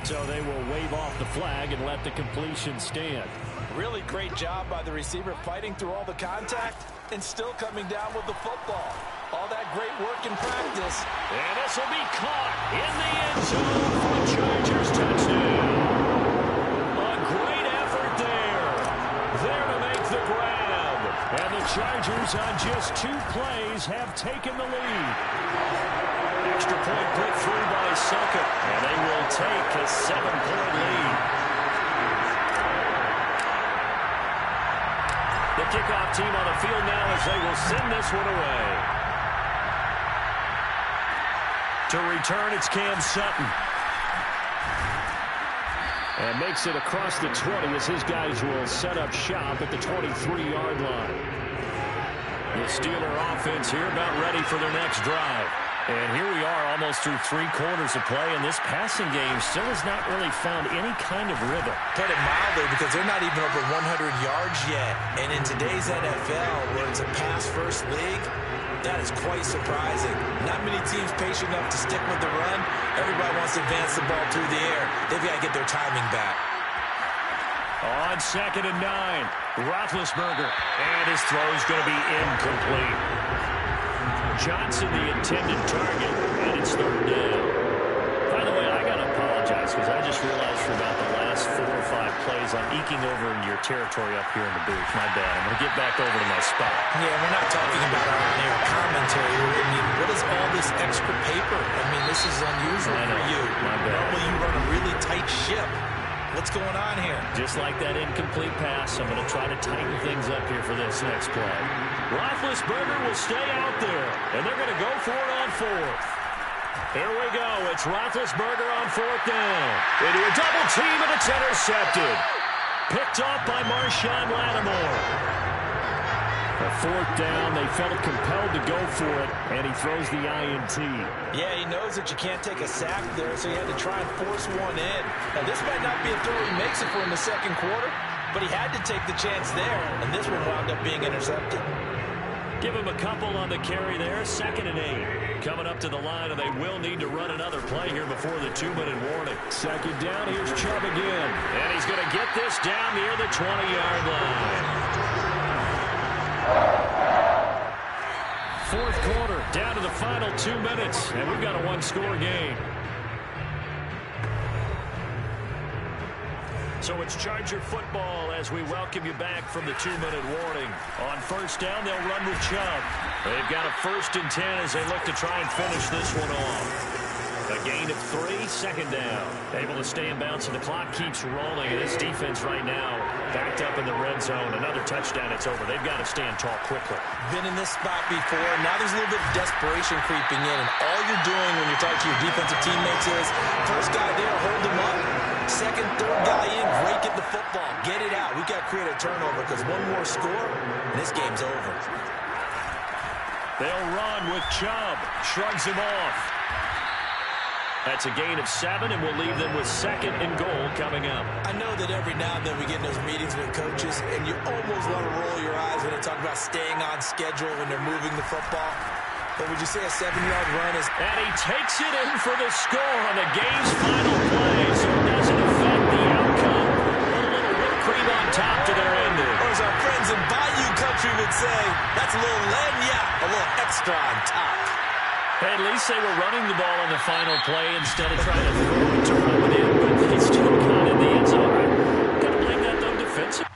So they will wave off the flag and let the completion stand. Really great job by the receiver fighting through all the contact and still coming down with the football. All that great work in practice. And this will be caught in the end zone for a Chargers touchdown. A great effort there. There to make the grab. And the Chargers on just 2 plays have taken the lead. Extra point put through by Sucker. And they will take a 7-point lead. The kickoff team on the field now as they will send this one away. To return, it's Cam Sutton. And makes it across the 20 as his guys will set up shop at the 23-yard line. The Steeler offense here about ready for their next drive. And here we are almost through 3 quarters of play, and this passing game still has not really found any kind of rhythm. Put it mildly, because they're not even over 100 yards yet. And in today's NFL, where it's a pass-first league, that is quite surprising. Not many teams patient enough to stick with the run. Everybody wants to advance the ball through the air. They've got to get their timing back. On 2nd and 9, Roethlisberger. And his throw is going to be incomplete. Johnson, the intended target, and it's 3rd down. By the way, I got to apologize because I just realized for about the last 4 or 5 plays I'm eking over into your territory up here in the booth. My bad. I'm going to get back over to my spot. Yeah, we're not talking about our on-air commentary. I mean, what is all this extra paper? I mean, this is unusual for you. My bad. Normally you run a really tight ship. What's going on here? Just like that incomplete pass, I'm going to try to tighten things up here for this next play. Roethlisberger will stay out there, and they're going to go for it on 4th. Here we go. It's Roethlisberger on 4th down. They do a double team, and it's intercepted. Picked off by Marshawn Lattimore. A fourth down, they felt compelled to go for it, and he throws the INT. Yeah, he knows that you can't take a sack there, so he had to try and force one in. Now, this might not be a throw he makes it for in the second quarter, but he had to take the chance there, and this one wound up being intercepted. Give him a couple on the carry there, 2nd and 8. Coming up to the line, and they will need to run another play here before the 2-minute warning. 2nd down, here's Chubb again. And he's going to get this down near the 20-yard line. Fourth quarter, down to the final 2 minutes, and we've got a one-score game. So it's Charger football as we welcome you back from the 2-minute warning. On first down, they'll run with Chubb. They've got a 1st and 10 as they look to try and finish this one off. A gain of 3, 2nd down. Able to stay in bounds, and the clock keeps rolling. And this defense right now backed up in the red zone. Another touchdown, it's over. They've got to stand tall quickly. Been in this spot before. Now there's a little bit of desperation creeping in. And all you're doing when you're talking to your defensive teammates is, first guy there, hold him up. Second, third guy in, break at the football. Get it out. We've got to create a turnover because one more score, and this game's over. They'll run with Chubb. Shrugs him off. That's a gain of 7, and we'll leave them with 2nd and goal coming up. I know that every now and then we get in those meetings with coaches, and you almost want to roll your eyes when they talk about staying on schedule when they're moving the football. But would you say a 7-yard run is... And he takes it in for the score on the game's final play, so it doesn't affect the outcome. A little whipped cream on top to their ending. Or as our friends in Bayou Country would say, that's a little lagniappe, a little extra on top. Hey, at least they were running the ball on the final play instead of trying to throw it to run it in, but they still got in the end zone. Got to blame that, though, defensively.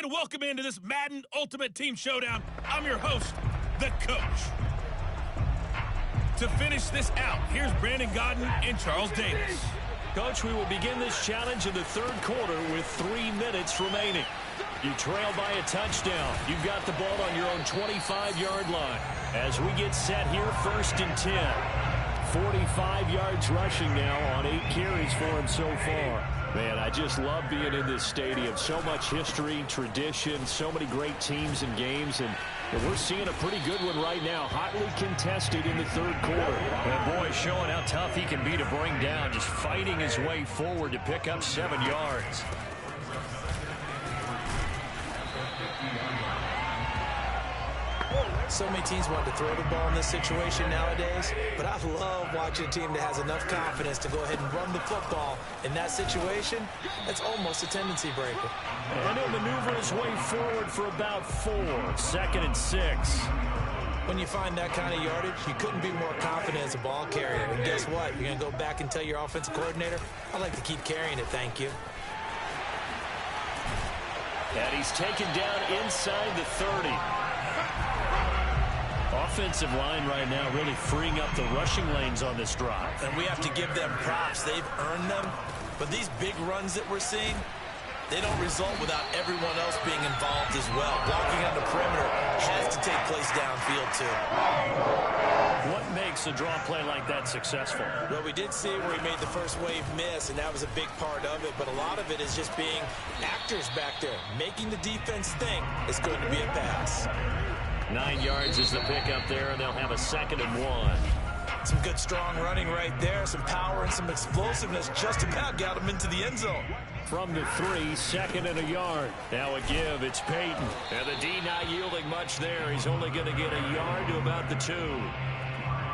and welcome into this Madden Ultimate Team Showdown. I'm your host, the Coach. To finish this out, here's Brandon Godden and Charles Davis. Coach, we will begin this challenge in the third quarter with 3 minutes remaining. You trail by a touchdown. You've got the ball on your own 25-yard line. As we get set here, 1st and 10. 45 yards rushing now on 8 carries for him so far. Man, I just love being in this stadium. So much history, tradition, so many great teams and games, and we're seeing a pretty good one right now, hotly contested in the third quarter. And boy, showing how tough he can be to bring down, just fighting his way forward to pick up 7 yards. So many teams want to throw the ball in this situation nowadays, but I love watching a team that has enough confidence to go ahead and run the football. In that situation, that's almost a tendency breaker. And he'll maneuver his way forward for about 4. 2nd and 6. When you find that kind of yardage, you couldn't be more confident as a ball carrier. And guess what? You're going to go back and tell your offensive coordinator, I'd like to keep carrying it, thank you. And he's taken down inside the 30. Offensive line right now really freeing up the rushing lanes on this drive. And we have to give them props. They've earned them. But these big runs that we're seeing, they don't result without everyone else being involved as well. Blocking on the perimeter has to take place downfield too. What makes a draw play like that successful? Well, we did see where he made the first wave miss, and that was a big part of it. But a lot of it is just being actors back there, making the defense think it's going to be a pass. 9 yards is the pickup there, and they'll have a 2nd and 1. Some good, strong running right there. Some power and some explosiveness just about got him into the end zone. From the 3, 2nd and a yard. Now a give, it's Peyton. And the D not yielding much there. He's only going to get a yard to about the 2.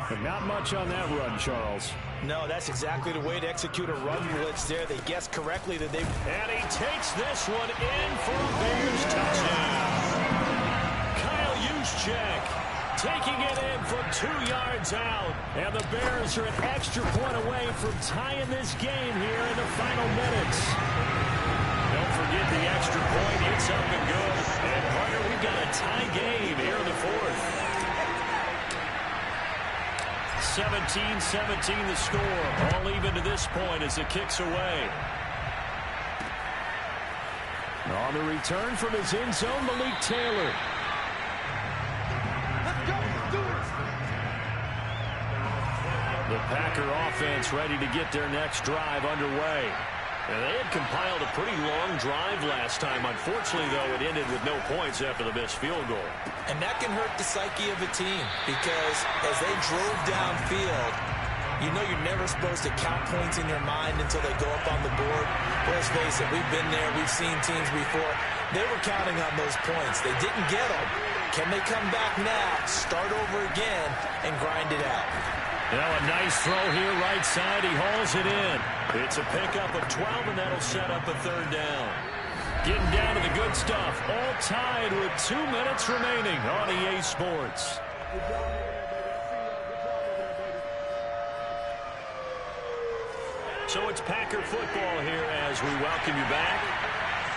But not much on that run, Charles. No, that's exactly the way to execute a run blitz there. They guessed correctly that they... And he takes this one in for a Bears touchdown. Check, taking it in from 2 yards out, and the Bears are an extra point away from tying this game here in the final minutes. Don't forget the extra point, it's up and good. And partner, we've got a tie game here in the 4th. 17-17 the score, all even to this point as it kicks away. On the return from his end zone, Malik Taylor. The Packer offense ready to get their next drive underway. And they had compiled a pretty long drive last time. Unfortunately, though, it ended with no points after the missed field goal. And that can hurt the psyche of a team because as they drove downfield, you know you're never supposed to count points in your mind until they go up on the board. Let's face it, we've been there. We've seen teams before. They were counting on those points. They didn't get them. Can they come back now, start over again, and grind it out? Now a nice throw here right side. He hauls it in. It's a pickup of 12, and that'll set up a 3rd down. Getting down to the good stuff. All tied with 2 minutes remaining on EA Sports. So it's Packer football here as we welcome you back.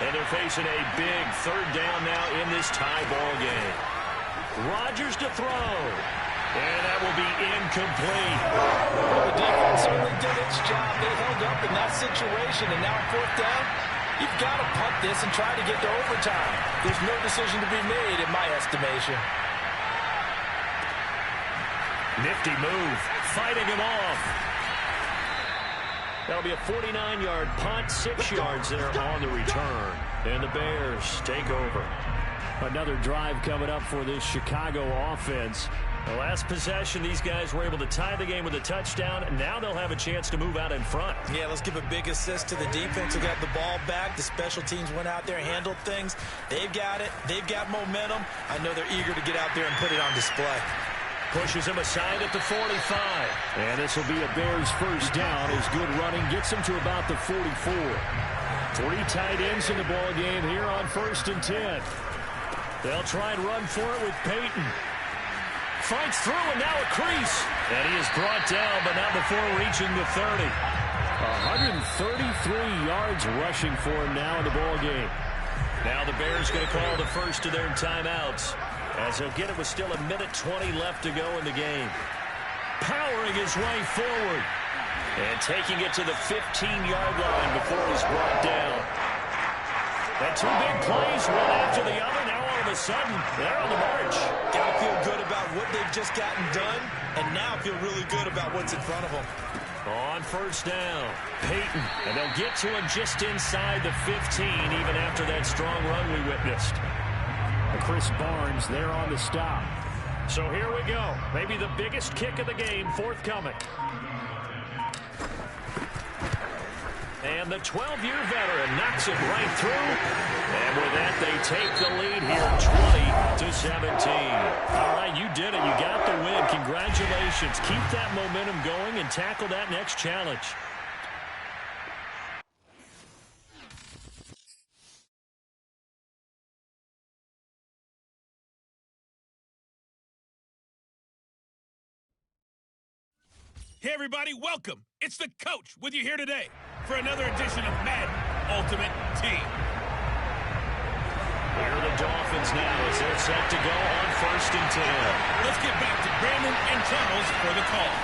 And they're facing a big 3rd down now in this tie ball game. Rodgers to throw. And that will be incomplete. Well, the defense certainly did its job. They held up in that situation. And now 4th down, you've got to punt this and try to get to overtime. There's no decision to be made in my estimation. Nifty move. Fighting him off. That'll be a 49-yard punt, 6 yards there on the return. And the Bears take over. Another drive coming up for this Chicago offense. The last possession, these guys were able to tie the game with a touchdown, and now they'll have a chance to move out in front. Yeah, let's give a big assist to the defense who got the ball back. The special teams went out there, handled things. They've got it. They've got momentum. I know they're eager to get out there and put it on display. Pushes him aside at the 45. And this will be a Bears 1st down as good running gets him to about the 44. 3 tight ends in the ball game here on 1st and 10. They'll try and run for it with Peyton. Fights through, and now a crease. And he is brought down, but not before reaching the 30. 133 yards rushing for him now in the ball game. Now the Bears going to call the first of their timeouts, as he'll get it with still 1:20 left to go in the game. Powering his way forward and taking it to the 15-yard line before he's brought down. And two big plays, one after the other. Now all of a sudden, they're on the march. Got to feel good about what they've just gotten done, and now feel really good about what's in front of them. On first down, Peyton, and they'll get to him just inside the 15, even after that strong run we witnessed. Chris Barnes there on the stop. So here we go. Maybe the biggest kick of the game forthcoming. And the 12-year veteran knocks it right through. And with that, they take the lead here 20-17. All right, you did it. You got the win. Congratulations. Keep that momentum going and tackle that next challenge. Hey, everybody, welcome. It's the coach with you here today for another edition of Madden Ultimate Team. Here are the Dolphins now as they're set to go on 1st and 10. Let's get back to Brandon and Charles for the call.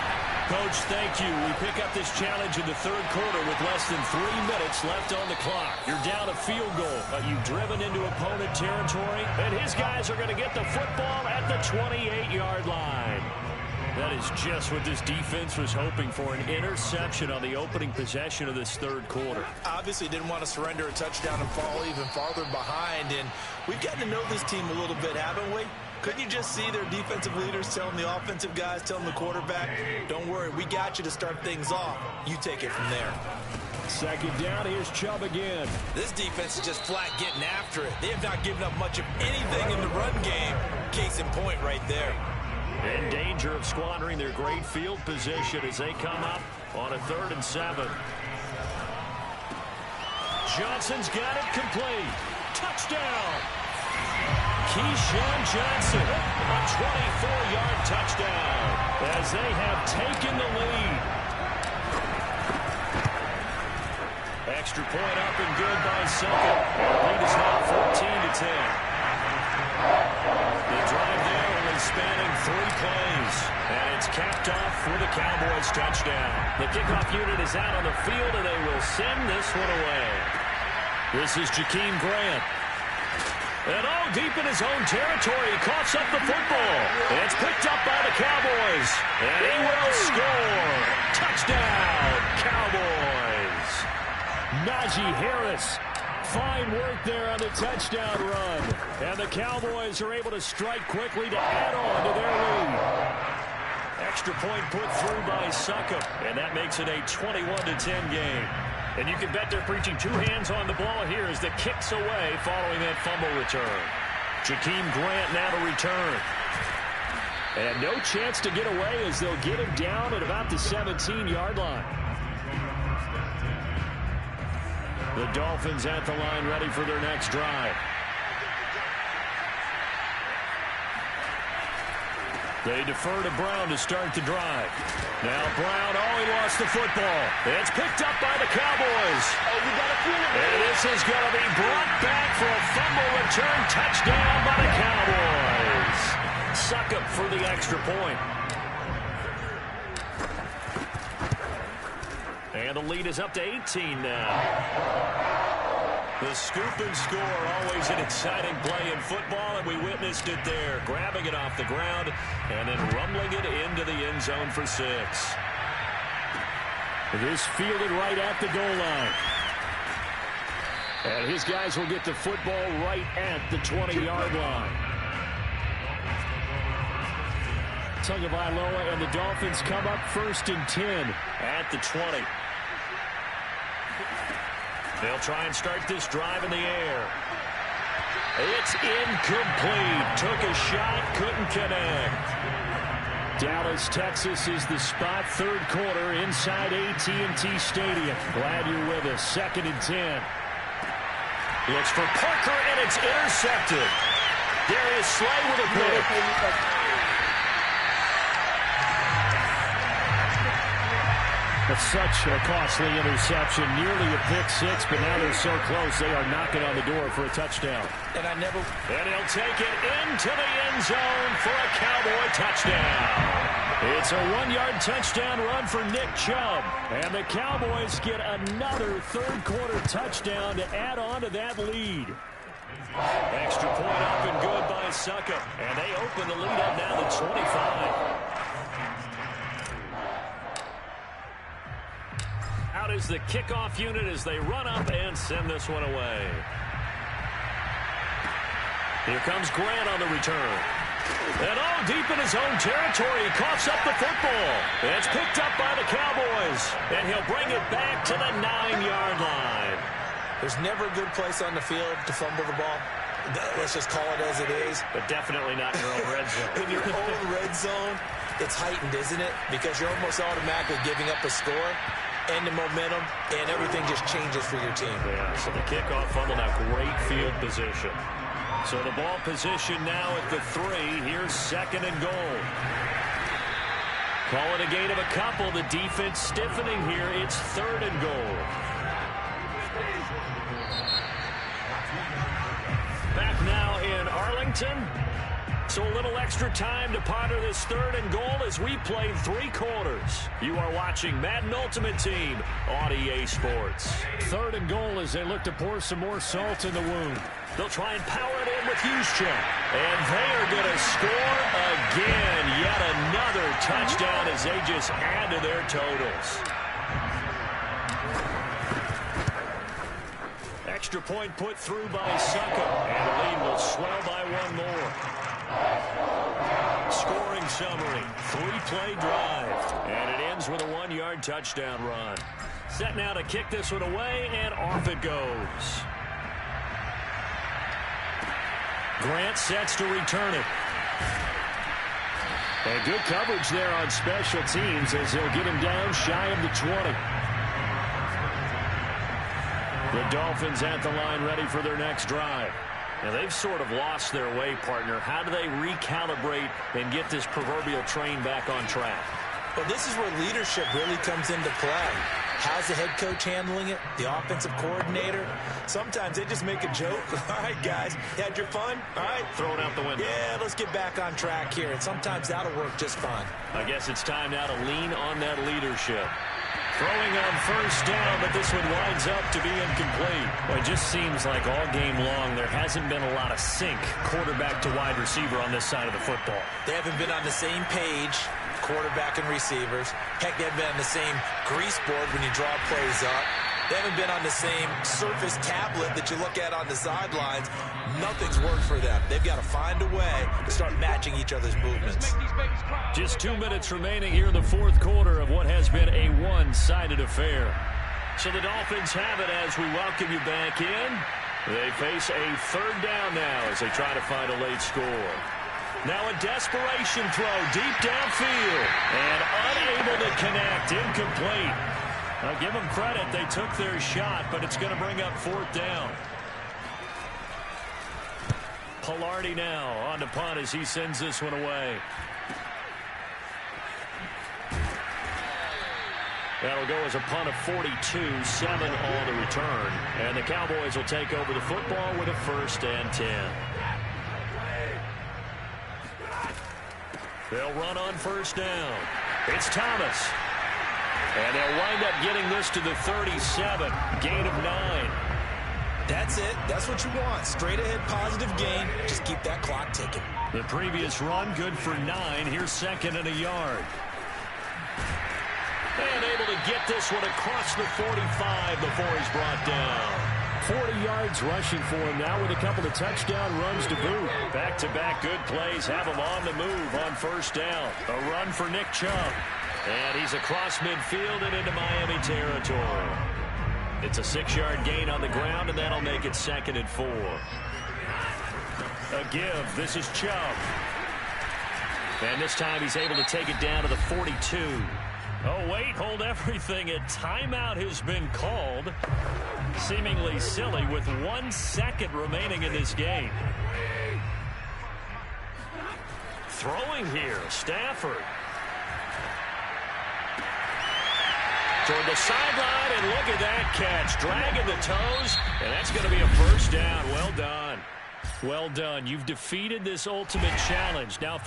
Coach, thank you. We pick up this challenge in the third quarter with less than 3 minutes left on the clock. You're down a field goal, but you've driven into opponent territory, and his guys are going to get the football at the 28-yard line. That is just what this defense was hoping for, an interception on the opening possession of this third quarter. Obviously didn't want to surrender a touchdown and fall even farther behind, and we've gotten to know this team a little bit, haven't we? Couldn't you just see their defensive leaders telling the offensive guys, telling the quarterback, don't worry, we got you to start things off. You take it from there. Second down, here's Chubb again. This defense is just flat getting after it. They have not given up much of anything in the run game. Case in point right there. In danger of squandering their great field position as they come up on a 3rd and 7. Johnson's got it complete. Touchdown! Keyshawn Johnson, a 24-yard touchdown as they have taken the lead. Extra point up and good by Sucker. The lead is now 14-10. The drive there only spanning 3 plays. And it's capped off with a Cowboys touchdown. The kickoff unit is out on the field, and they will send this one away. This is Jakeem Grant. And all deep in his own territory, he coughs up the football. And it's picked up by the Cowboys. And he will score. Touchdown, Cowboys. Najee Harris. Fine work there on the touchdown run. And the Cowboys are able to strike quickly to add on to their lead. Extra point put through by Suckup. And that makes it a 21-10 game. And you can bet they're preaching 2 hands on the ball here as the kick's away following that fumble return. Jakeem Grant now to return. And no chance to get away as they'll get him down at about the 17-yard line. The Dolphins at the line ready for their next drive. They defer to Brown to start the drive. Now Brown, he lost the football. It's picked up by the Cowboys. And this is going to be brought back for a fumble return touchdown by the Cowboys. Suckup for the extra point. And the lead is up to 18 now. The scoop and score, always an exciting play in football, and we witnessed it there. Grabbing it off the ground and then rumbling it into the end zone for 6. This fielded right at the goal line. And his guys will get the football right at the 20-yard line. Tagovailoa and the Dolphins come up 1st and 10 at the 20. They'll try and start this drive in the air. It's incomplete. Took a shot, couldn't connect. Dallas, Texas is the spot. 3rd quarter inside AT&T Stadium. Glad you're with us. 2nd and 10. Looks for Parker, and it's intercepted. Darius Slay with a pick. The Such a costly interception, nearly a pick six, but now they're so close they are knocking on the door for a touchdown. And he'll take it into the end zone for a Cowboy touchdown. It's a 1-yard touchdown run for Nick Chubb. And the Cowboys get another third-quarter touchdown to add on to that lead. Extra point up and good by Succa. And they open the lead up now to 25. Out is the kickoff unit as they run up and send this one away. Here comes Grant on the return. And deep in his own territory, he coughs up the football. It's picked up by the Cowboys. And he'll bring it back to the 9-yard line. There's never a good place on the field to fumble the ball. Let's just call it as it is. But definitely not in your own red zone. In your own red zone, it's heightened, isn't it? Because you're almost automatically giving up a score and the momentum, and everything just changes for your team. Yeah, so the kickoff fumble, now great field position. So the ball position now at the 3. Here's 2nd and goal. Call it a gain of a couple. The defense stiffening here. It's 3rd and goal. Back now in Arlington. So a little extra time to ponder this 3rd and goal as we played 3 quarters. You are watching Madden Ultimate Team on EA Sports. 3rd and goal as they look to pour some more salt in the wound. They'll try and power it in with Juszczyk. And they are going to score again. Yet another touchdown as they just add to their totals. Extra point put through by Succa. And the lead will swell by 1 more. Scoring summary, 3-play drive, and it ends with a 1-yard touchdown run. Set now to kick this one away, and off it goes. Grant sets to return it. And good coverage there on special teams as they'll get him down shy of the 20. The Dolphins at the line ready for their next drive. Now, they've sort of lost their way, partner. How do they recalibrate and get this proverbial train back on track? Well, this is where leadership really comes into play. How's the head coach handling it? The offensive coordinator? Sometimes they just make a joke. All right, guys, you had your fun? All right. Throw it out the window. Yeah, let's get back on track here. And sometimes that'll work just fine. I guess it's time now to lean on that leadership. Throwing on 1st down, but this one winds up to be incomplete. Well, it just seems like all game long there hasn't been a lot of sync quarterback to wide receiver on this side of the football. They haven't been on the same page, quarterback and receivers. Heck, they haven't been on the same grease board when you draw plays up. They haven't been on the same Surface tablet that you look at on the sidelines. Nothing's worked for them. They've got to find a way to start matching each other's movements. Just 2 minutes remaining here in the 4th quarter of what has been a one-sided affair. So the Dolphins have it as we welcome you back in. They face a 3rd down now as they try to find a late score. Now a desperation throw deep downfield and unable to connect, incomplete. I'll give them credit. They took their shot, but it's going to bring up 4th down. Pilardi now on to punt as he sends this one away. That'll go as a punt of 42, 7 on the return. And the Cowboys will take over the football with a 1st and 10. They'll run on 1st down. It's Thomas. And they'll wind up getting this to the 37, gain of 9. That's it. That's what you want. Straight ahead positive gain. Just keep that clock ticking. The previous run good for 9. Here's 2nd and a yard. And able to get this one across the 45 before he's brought down. 40 yards rushing for him now with a couple of touchdown runs to boot. Back-to-back good plays have him on the move on 1st down. A run for Nick Chubb. And he's across midfield and into Miami territory. It's a 6-yard gain on the ground, and that'll make it 2nd and 4. A give. This is Chubb. And this time he's able to take it down to the 42. Oh, wait, hold everything. A timeout has been called. Seemingly silly with 1 second remaining in this game. Throwing here, Stafford. toward the sideline, and look at that catch. Dragging the toes, and that's going to be a first down. Well done. Well done. You've defeated this ultimate challenge. Now